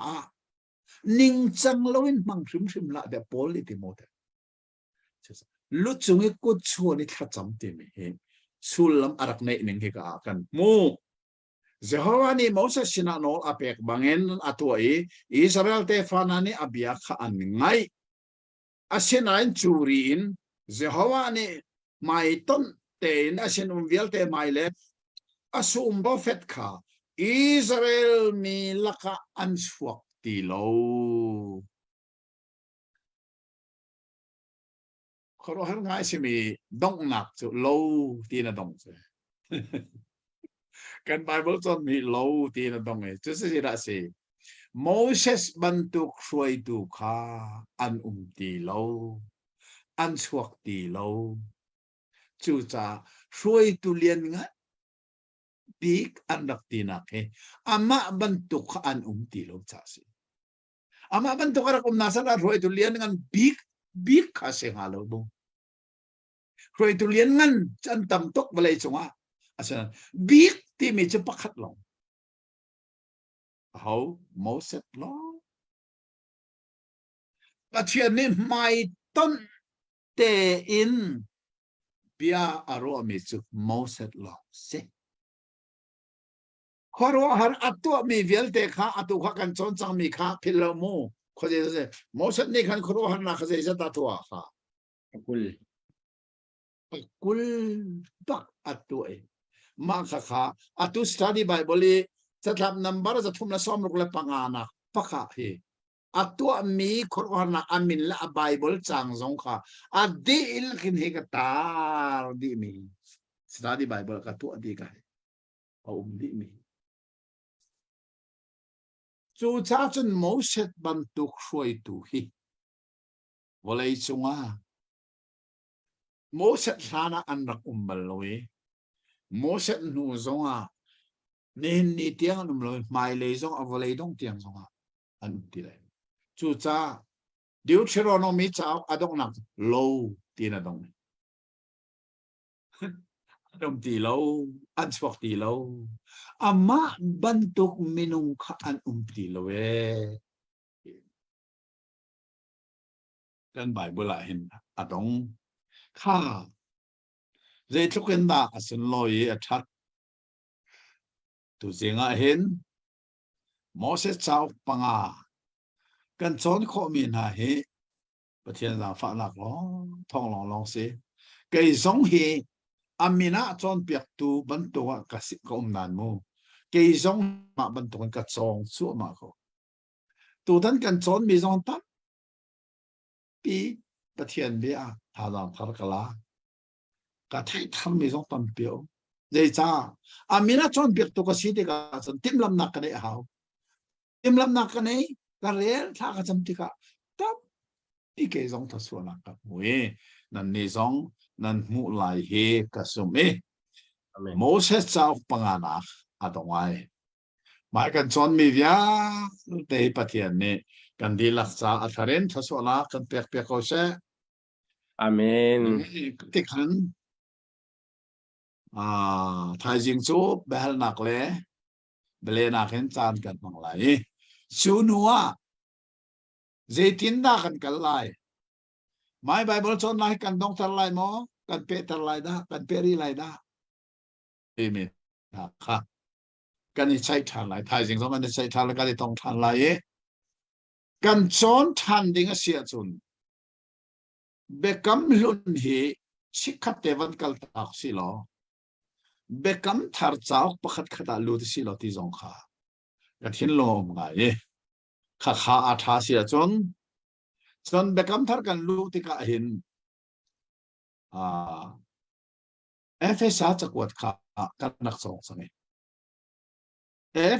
ning chang loin mang hrim la de pol ni Timothy lu chungi ku chuan ni tha cham ti mi he sulam arak nei ning ke ka kan mu Jehovah ni Moses sina nol apek bangen atuai Israel te fanani abiak kha an ngai asinain churin Jehovah ni mai ton te asin umvial te mai le asum bofet kha Israel mi laka an suak ti lo khoro har ngai simi dong nak chu lo ti na dong che kan Bible ton mi lo ti na dong e chu se ra se Moses bantu khoi tu kha an ti lo an suak ti lo chu cha khoi tu lien nga big an rak ti na ke ama bantu kha an ti lo cha se ama bantu kha kum na sa khoi tu lien ngan big kha se nga lo bo khoi tu lien ngan chan tam tok balai chunga asa big ti mi chu pakhat long how Moses lo pathian ni mai ton te in bia aro mi chu Moses lo se khoro har atu mi vel te kha atu kha kan chon chang mi kha philo mo khoje se Moses ni khan khoro har na khaje sa ta thua kha kul bak atu e ma kha atu study Bible chatlam number za thumna som ruk le pangana pakha he atua mi korona amin la Bible chang zong kha adi il kin he katar di mi study Bible ka tu di ka di mi chu cha chun mo set ban tu khoi tu hi volei chunga mo set sana an rak baloi mo set nu zonga nên ni tiếng nằm rồi mai lấy giống ở lấy đông tiếng giống anh đi lại chú cha Deuteronomy cháu adong nặng lâu tiền là đông đông tỷ lâu ăn sport tỷ lâu ama bantuk minung ka an tỷ lâu kan Bible lại hình adong kha dây chúc kiến ta xin lỗi thật tu zinga hin Moses cháu panga kan chon kho min ha he pathian la fa nak lo thong long long se kai zong hi amina chon piak tu ban to ka si ko nan mo kai zong ma ban to ka chong su ma ko tu dan kan chon mi zong ta pi pathian bia tha dang thar kala ka thai tham mi zong tam pio dei cha amina chon piak tu ka si te ka chon tim lam nak ka ne hao tim lam nak ka ne ka rel tha ka cham ti ka tam pi ke zong tha su nak ka mui nan ni zong nan mu lai he ka sum e Moses chao pangana adongai mai kan chon mi via te pathian ne kan di lak cha atharen tha su la kan pek pek ko se Amen. te khan thai jing chu bel nak le bele nak hen chan kan mang lai chu nuwa zaitin da kan kal lai mai Bible chon lai kan dong tar lai mo kan pe tar lai da kan pe ri lai da amen kha kan ni chai than lai thai jing so kan ni chai than lai kan ni tong than lai kan chon than ding a sia chun bekam lun hi sikhat tevan kal tak si lo bekam thar chau pakhat khata lu si lo ti zong kha kan hin lom ngai kha kha a tha sia chon bekam thar kan lu ti ka hin FSA chakwat kha kan nak song sange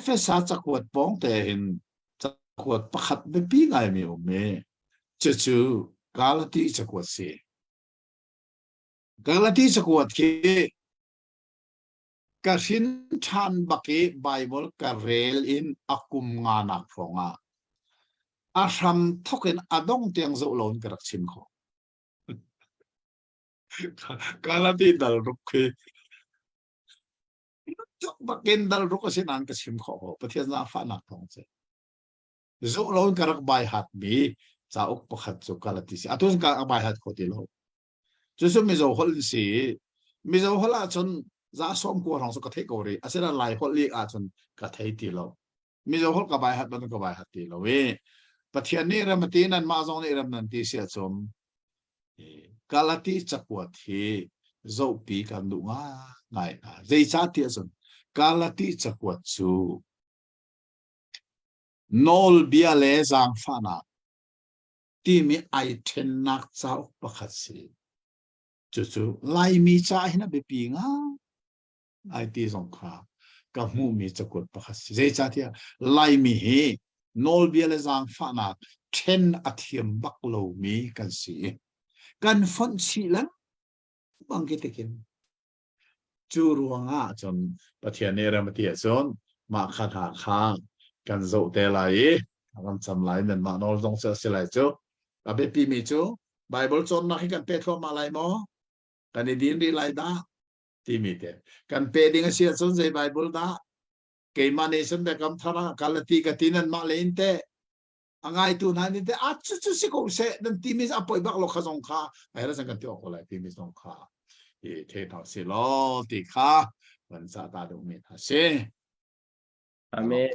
FSA chakwat pong te hin chakwat pakhat be pi ngai mi me chu Galati chakwat si Galati chakwat ke kasin than baki Bible ka rel in akum nga nak fonga asam thokin adong tiang zo lon karak chim kho Galati dal rukhe chok bakin dal ruk sin an ka chim kho pathian na fa nak thong che zo lon karak bai hat bi cha ok pakhat chu Galati si atun ka bai hat kho ti lo chu su mi zo hol si mi zo hola chon za som ko rong so ka thei ko ri asera lai hol li a chon ka thei ti lo mi zo hol ka bai hat ban ka bai hat ti lo we pathian ni ramati nan ma zong ni ram nan ti sia chom Galati chakwat hi zo pi kan du nga ngai a zai cha ti chon Galati chakwat chu nol bia le zang fa na ti mi ai then nak chau pakhat si chu lai mi cha hina be pi nga ai ti zong kha ka mu mi chakwat pakhat si zai cha ti lai mi hi nol bia le zang fa na then athiam bak lo mi kan si kan fon si lan bang ke tekin chu ruanga chon pathian ne ramati chon ma kha tha kha kan zo te lai kan cham lai men ma nol zong se lai chu a be pi mi chu Bible chon na hi kan pe tho ma lai mo kan din ri lai da ti mi te kan pe ding sia chon je Bible da ke manation be kam thara kalati ka tinan ma le inte angai tu na ni te a chu si ko se dan ti mi apoi bak lo kha zong kha ai ra sang kan ti ko lai ti mi zong kha e the tha si lo ti kha ban sa ta do mi tha se Amen.